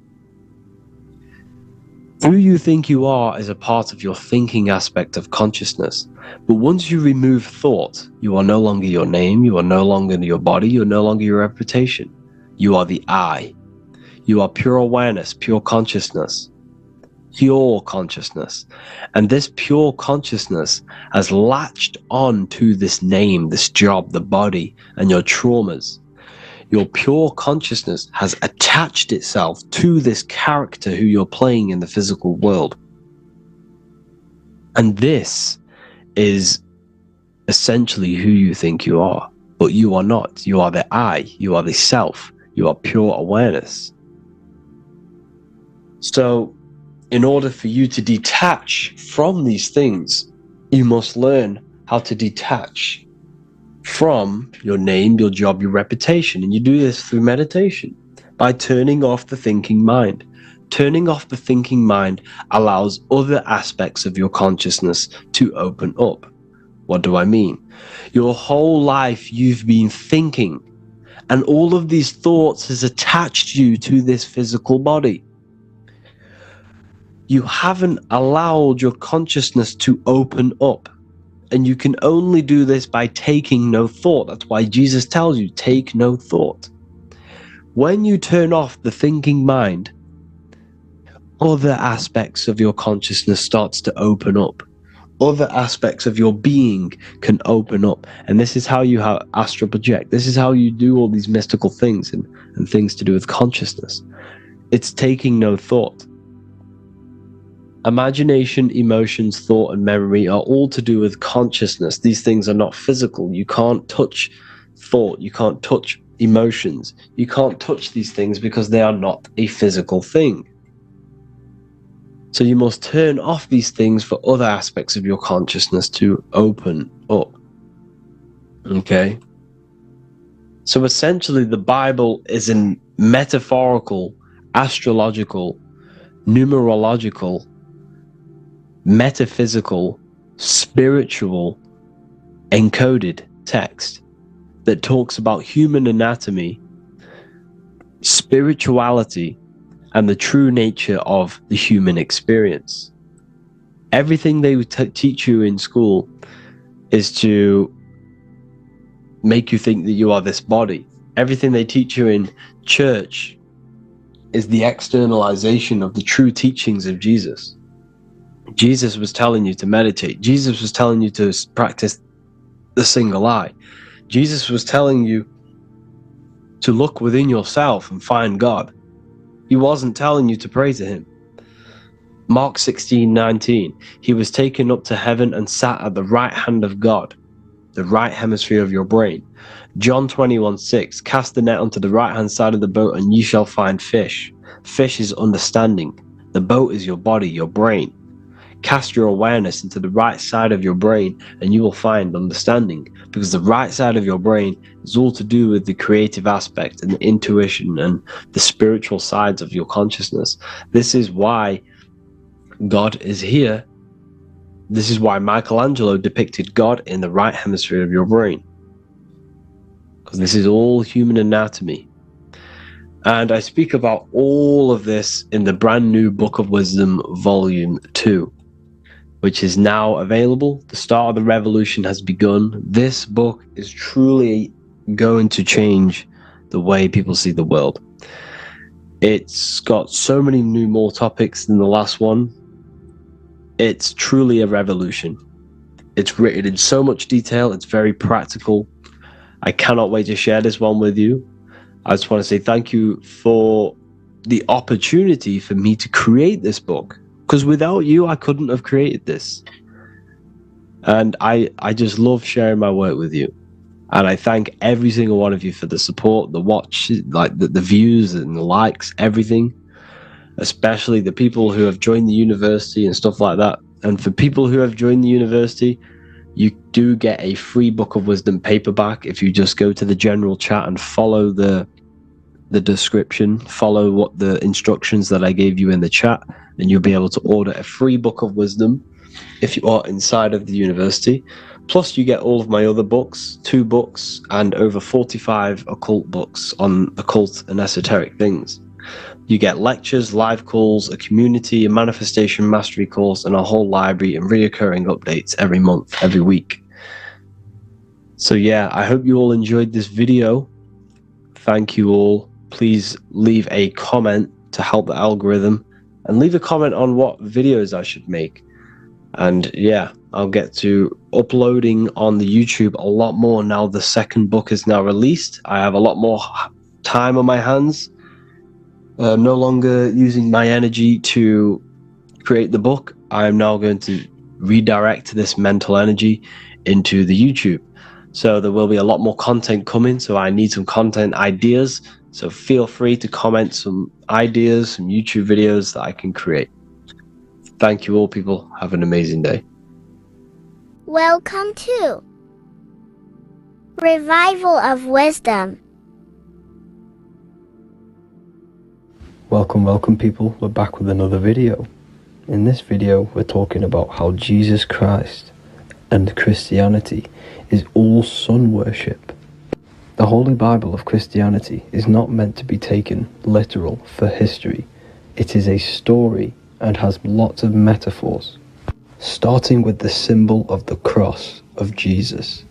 Who you think you are is a part of your thinking aspect of consciousness. But once you remove thought, you are no longer your name, you are no longer your body, you are no longer your reputation. You are the I. You are pure awareness, pure consciousness. Pure consciousness. And this pure consciousness has latched on to this name, this job, the body, and your traumas. Your pure consciousness has attached itself to this character who you're playing in the physical world. And this is essentially who you think you are. But you are not. You are the I. You are the self. You are pure awareness. So, in order for you to detach from these things, you must learn how to detach from your name, your job, your reputation. And you do this through meditation, by turning off the thinking mind. Turning off the thinking mind allows other aspects of your consciousness to open up. What do I mean? Your whole life you've been thinking, and all of these thoughts has attached you to this physical body. You haven't allowed your consciousness to open up. And you can only do this by taking no thought. That's why Jesus tells you, take no thought. When you turn off the thinking mind, other aspects of your consciousness starts to open up. Other aspects of your being can open up. And this is how you astral project. This is how you do all these mystical things and things to do with consciousness. It's taking no thought. Imagination, emotions, thought, and memory are all to do with consciousness. These things are not physical. You can't touch thought. You can't touch emotions. You can't touch these things because they are not a physical thing. So you must turn off these things for other aspects of your consciousness to open up. Okay? So essentially, the Bible is a metaphorical, astrological, numerological, metaphysical, spiritual, encoded text that talks about human anatomy, spirituality, and the true nature of the human experience. Everything they teach you in school is to make you think that you are this body. Everything they teach you in church is the externalization of the true teachings of Jesus. Jesus was telling you to meditate. Jesus was telling you to practice the single eye. Jesus was telling you to look within yourself and find God. He wasn't telling you to pray to him. Mark 16:19, he was taken up to heaven and sat at the right hand of God, the right hemisphere of your brain. John 21:6, cast the net onto the right hand side of the boat and ye shall find fish. Fish is understanding. The boat is your body, your brain. Cast your awareness into the right side of your brain and you will find understanding, because the right side of your brain is all to do with the creative aspect and the intuition and the spiritual sides of your consciousness. This is why God is here. This is why Michelangelo depicted God in the right hemisphere of your brain, because this is all human anatomy. And I speak about all of this in the brand new Book of Wisdom, Volume 2, which is now available. The start of the revolution has begun. This book is truly going to change the way people see the world. It's got so many more topics than the last one. It's truly a revolution. It's written in so much detail. It's very practical. I cannot wait to share this one with you. I just want to say thank you for the opportunity for me to create this book, because without you, I couldn't have created this. And I just love sharing my work with you. And I thank every single one of you for the support, the watch, like the views and the likes, everything, especially the people who have joined the university and stuff like that. And for people who have joined the university, you do get a free Book of Wisdom paperback if you just go to the general chat and follow the description, follow what the instructions that I gave you in the chat, and you'll be able to order a free Book of Wisdom if you are inside of the university. Plus you get all of my other books, 2 books, and over 45 occult books on occult and esoteric things. You get lectures, live calls, a community, a manifestation mastery course, and a whole library and reoccurring updates every month, every week. So yeah, I hope you all enjoyed this video. Thank you all. Please leave a comment to help the algorithm, and leave a comment on what videos I should make. And yeah, I'll get to uploading on the YouTube a lot more now the second book is now released. I have a lot more time on my hands. No longer using my energy to create the book. I am now going to redirect this mental energy into the YouTube. So there will be a lot more content coming. So I need some content ideas. So feel free to comment some ideas, some YouTube videos that I can create. Thank you all, people. Have an amazing day. Welcome to Revival of Wisdom. Welcome people, we're back with another video. In this video we're talking about how Jesus Christ and Christianity is all sun worship. The Holy Bible of Christianity is not meant to be taken literal for history. It is a story and has lots of metaphors. Starting with the symbol of the cross of Jesus.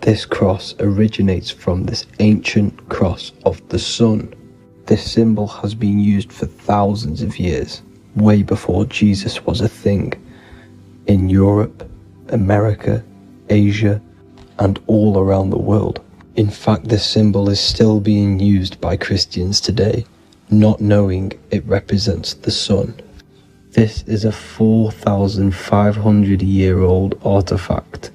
This cross originates from this ancient cross of the sun. This symbol has been used for thousands of years, way before Jesus was a thing, in Europe, America, Asia, and all around the world. In fact, this symbol is still being used by Christians today, not knowing it represents the sun. This is a 4,500-year-old artifact,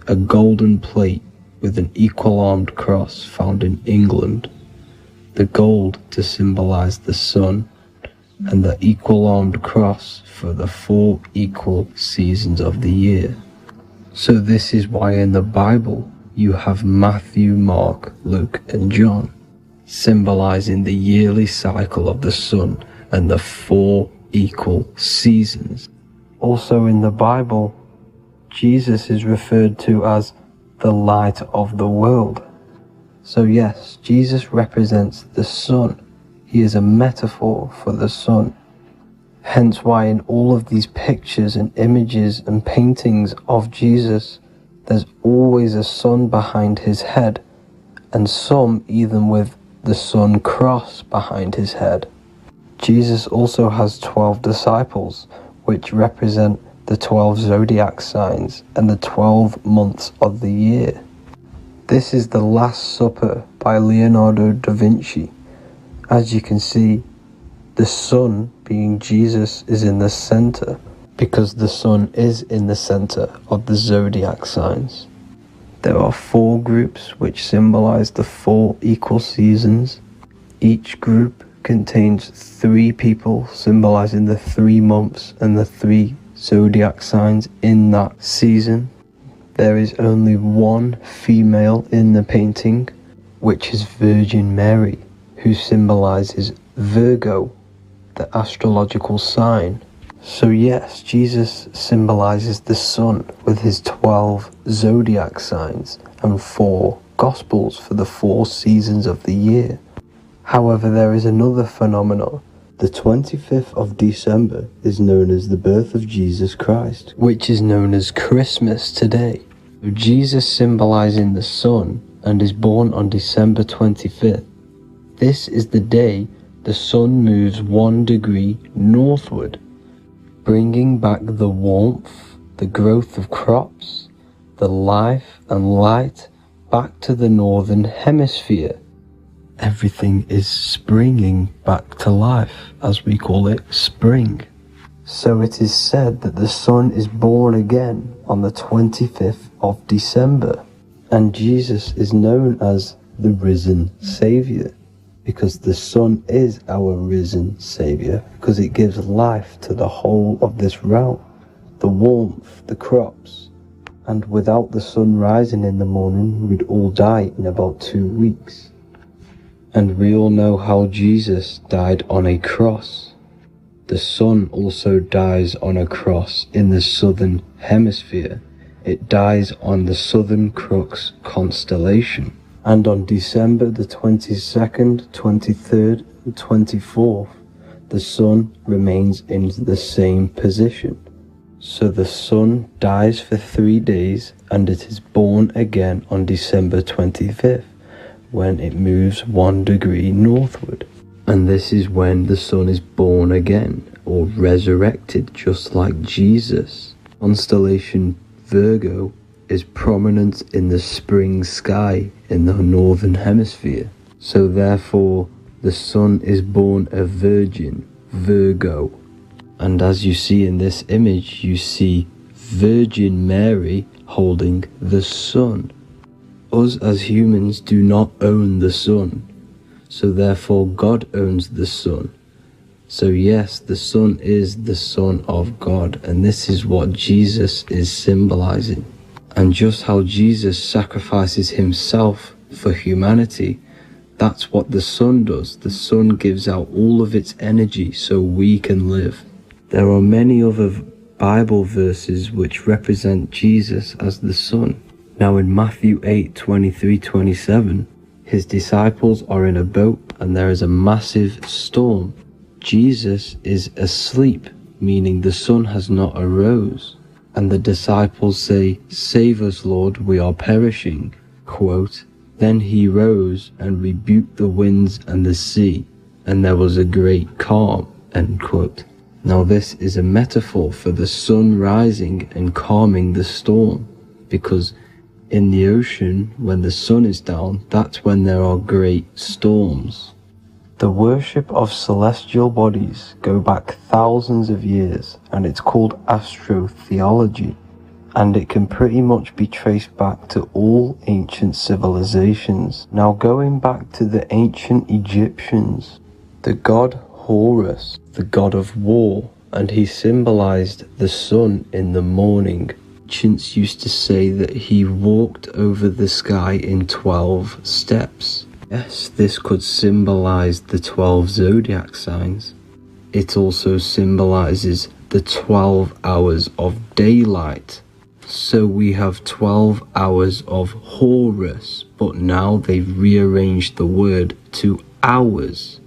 a golden plate with an equal-armed cross found in England. The gold to symbolize the sun, and the equal-armed cross for the 4 equal seasons of the year. So this is why in the Bible you have Matthew, Mark, Luke, and John, symbolizing the yearly cycle of the sun and the 4 equal seasons. Also in the Bible, Jesus is referred to as the light of the world. So yes, Jesus represents the sun. He is a metaphor for the sun. Hence why in all of these pictures and images and paintings of Jesus, there's always a sun behind his head, and some even with the sun cross behind his head. Jesus also has 12 disciples, which represent the 12 zodiac signs and the 12 months of the year. This is the Last Supper by Leonardo da Vinci. As you can see, the sun, being Jesus, is in the center, because the sun is in the center of the zodiac signs. There are 4 groups which symbolize the 4 equal seasons. Each group contains 3 people symbolizing the 3 months and the 3 zodiac signs in that season. There is only one female in the painting, which is Virgin Mary, who symbolizes Virgo, the astrological sign. So yes, Jesus symbolizes the sun with his 12 zodiac signs and 4 gospels for the 4 seasons of the year. However, there is another phenomenon. The 25th of December is known as the birth of Jesus Christ, which is known as Christmas today. So Jesus symbolizing the sun and is born on December 25th. This is the day the sun moves 1 degree northward, bringing back the warmth, the growth of crops, the life and light back to the northern hemisphere. Everything is springing back to life, as we call it, spring. So it is said that the sun is born again on the 25th of December, and Jesus is known as the risen Saviour, because the sun is our risen Saviour, because it gives life to the whole of this realm, the warmth, the crops. And without the sun rising in the morning, we'd all die in about 2 weeks. And we all know how Jesus died on a cross. The sun also dies on a cross in the southern hemisphere. It dies on the Southern Crux constellation. And on December the 22nd, 23rd, and 24th, the sun remains in the same position. So the sun dies for 3 days and it is born again on December 25th, when it moves 1 degree northward. And this is when the sun is born again, or resurrected, just like Jesus. Constellation Virgo is prominent in the spring sky in the northern hemisphere. So therefore, the sun is born a virgin, Virgo. And as you see in this image, you see Virgin Mary holding the sun. Us as humans do not own the sun, so therefore God owns the sun. So yes, the sun is the Son of God, and this is what Jesus is symbolizing. And just how Jesus sacrifices himself for humanity, that's what the sun does. The sun gives out all of its energy so we can live. There are many other Bible verses which represent Jesus as the sun. Now in Matthew 8:23-27, his disciples are in a boat and there is a massive storm. Jesus is asleep, meaning the sun has not arose. And the disciples say, "Save us, Lord, we are perishing." Quote, "Then he rose and rebuked the winds and the sea, and there was a great calm." End quote. Now this is a metaphor for the sun rising and calming the storm, because in the ocean, when the sun is down, that's when there are great storms. The worship of celestial bodies go back thousands of years, and it's called astrotheology, and it can pretty much be traced back to all ancient civilizations. Now going back to the ancient Egyptians, the god Horus, the god of war, and he symbolized the sun in the morning. Ancients used to say that he walked over the sky in 12 steps. Yes, this could symbolize the 12 zodiac signs. It also symbolizes the 12 hours of daylight. So we have 12 hours of Horus, but now they've rearranged the word to hours.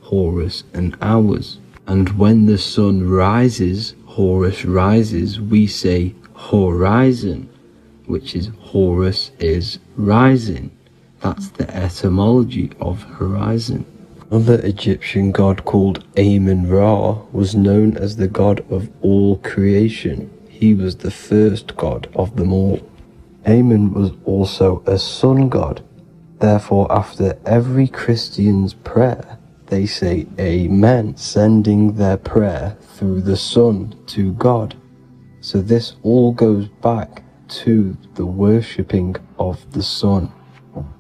Horus and hours. And when the sun rises, Horus rises, we say horizon, which is Horus is rising. That's the etymology of horizon. Another Egyptian god called Amun-Ra was known as the god of all creation. He was the first god of them all. Amun was also a sun god. Therefore, after every Christian's prayer, they say Amen, sending their prayer through the sun to God. So this all goes back to the worshipping of the sun.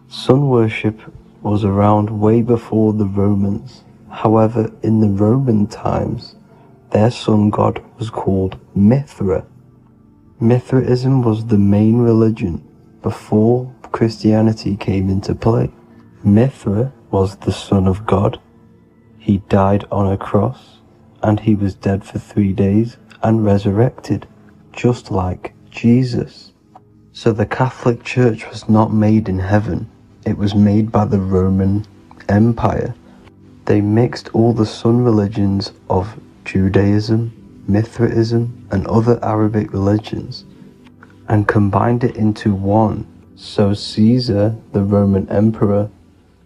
Sun worship was around way before the Romans. However, in the Roman times, their sun god was called Mithra. Mithraism was the main religion before Christianity came into play. Mithra was the son of God. He died on a cross, and he was dead for 3 days and resurrected, just like Jesus. So the Catholic Church was not made in heaven, it was made by the Roman Empire. They mixed all the sun religions of Judaism, Mithraism, and other Arabic religions, and combined it into one, so Caesar, the Roman emperor,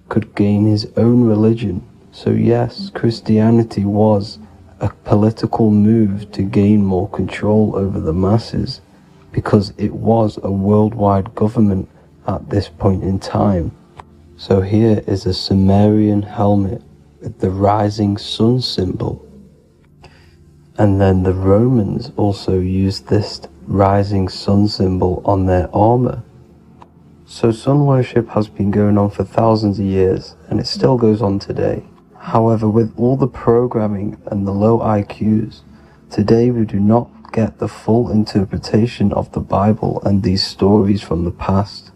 could gain his own religion. So yes, Christianity was a political move to gain more control over the masses, because it was a worldwide government at this point in time. So here is a Sumerian helmet with the rising sun symbol. And then the Romans also used this rising sun symbol on their armor. So sun worship has been going on for thousands of years, and it still goes on today. However, with all the programming and the low IQs, today we do not get the full interpretation of the Bible and these stories from the past.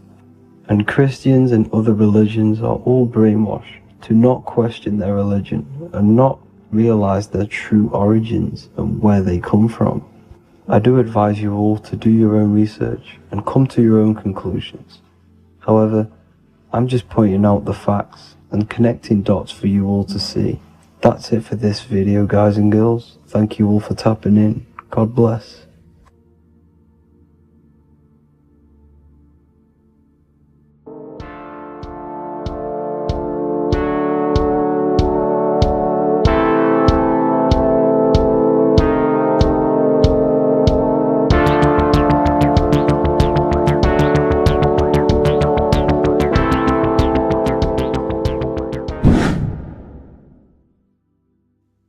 And Christians and other religions are all brainwashed to not question their religion and not realize their true origins and where they come from. I do advise you all to do your own research and come to your own conclusions. However, I'm just pointing out the facts and connecting dots for you all to see. That's it for this video, guys and girls. Thank you all for tapping in. God bless.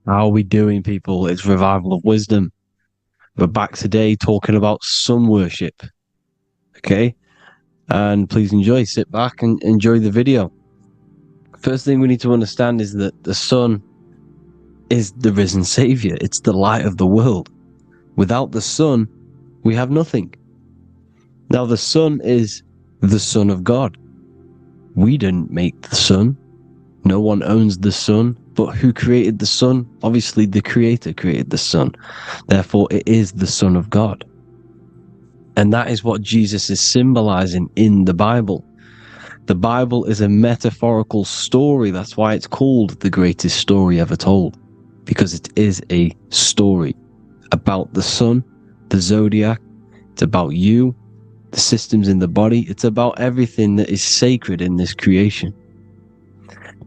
How are we doing, people? It's Revival of Wisdom. We're back today talking about sun worship. Okay? And please enjoy. Sit back and enjoy the video. First thing we need to understand is that the sun is the risen Savior. It's the light of the world. Without the sun, we have nothing. Now, the sun is the Son of God. We didn't make the sun. No one owns the sun. But who created the sun? Obviously, the Creator created the sun. Therefore, it is the Son of God. And that is what Jesus is symbolizing in the Bible. The Bible is a metaphorical story. That's why it's called the greatest story ever told. Because it is a story about the sun, the zodiac. It's about you, the systems in the body. It's about everything that is sacred in this creation.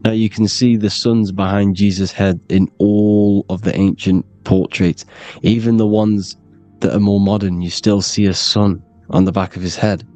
Now you can see the suns behind Jesus' head in all of the ancient portraits. Even the ones that are more modern, you still see a sun on the back of his head.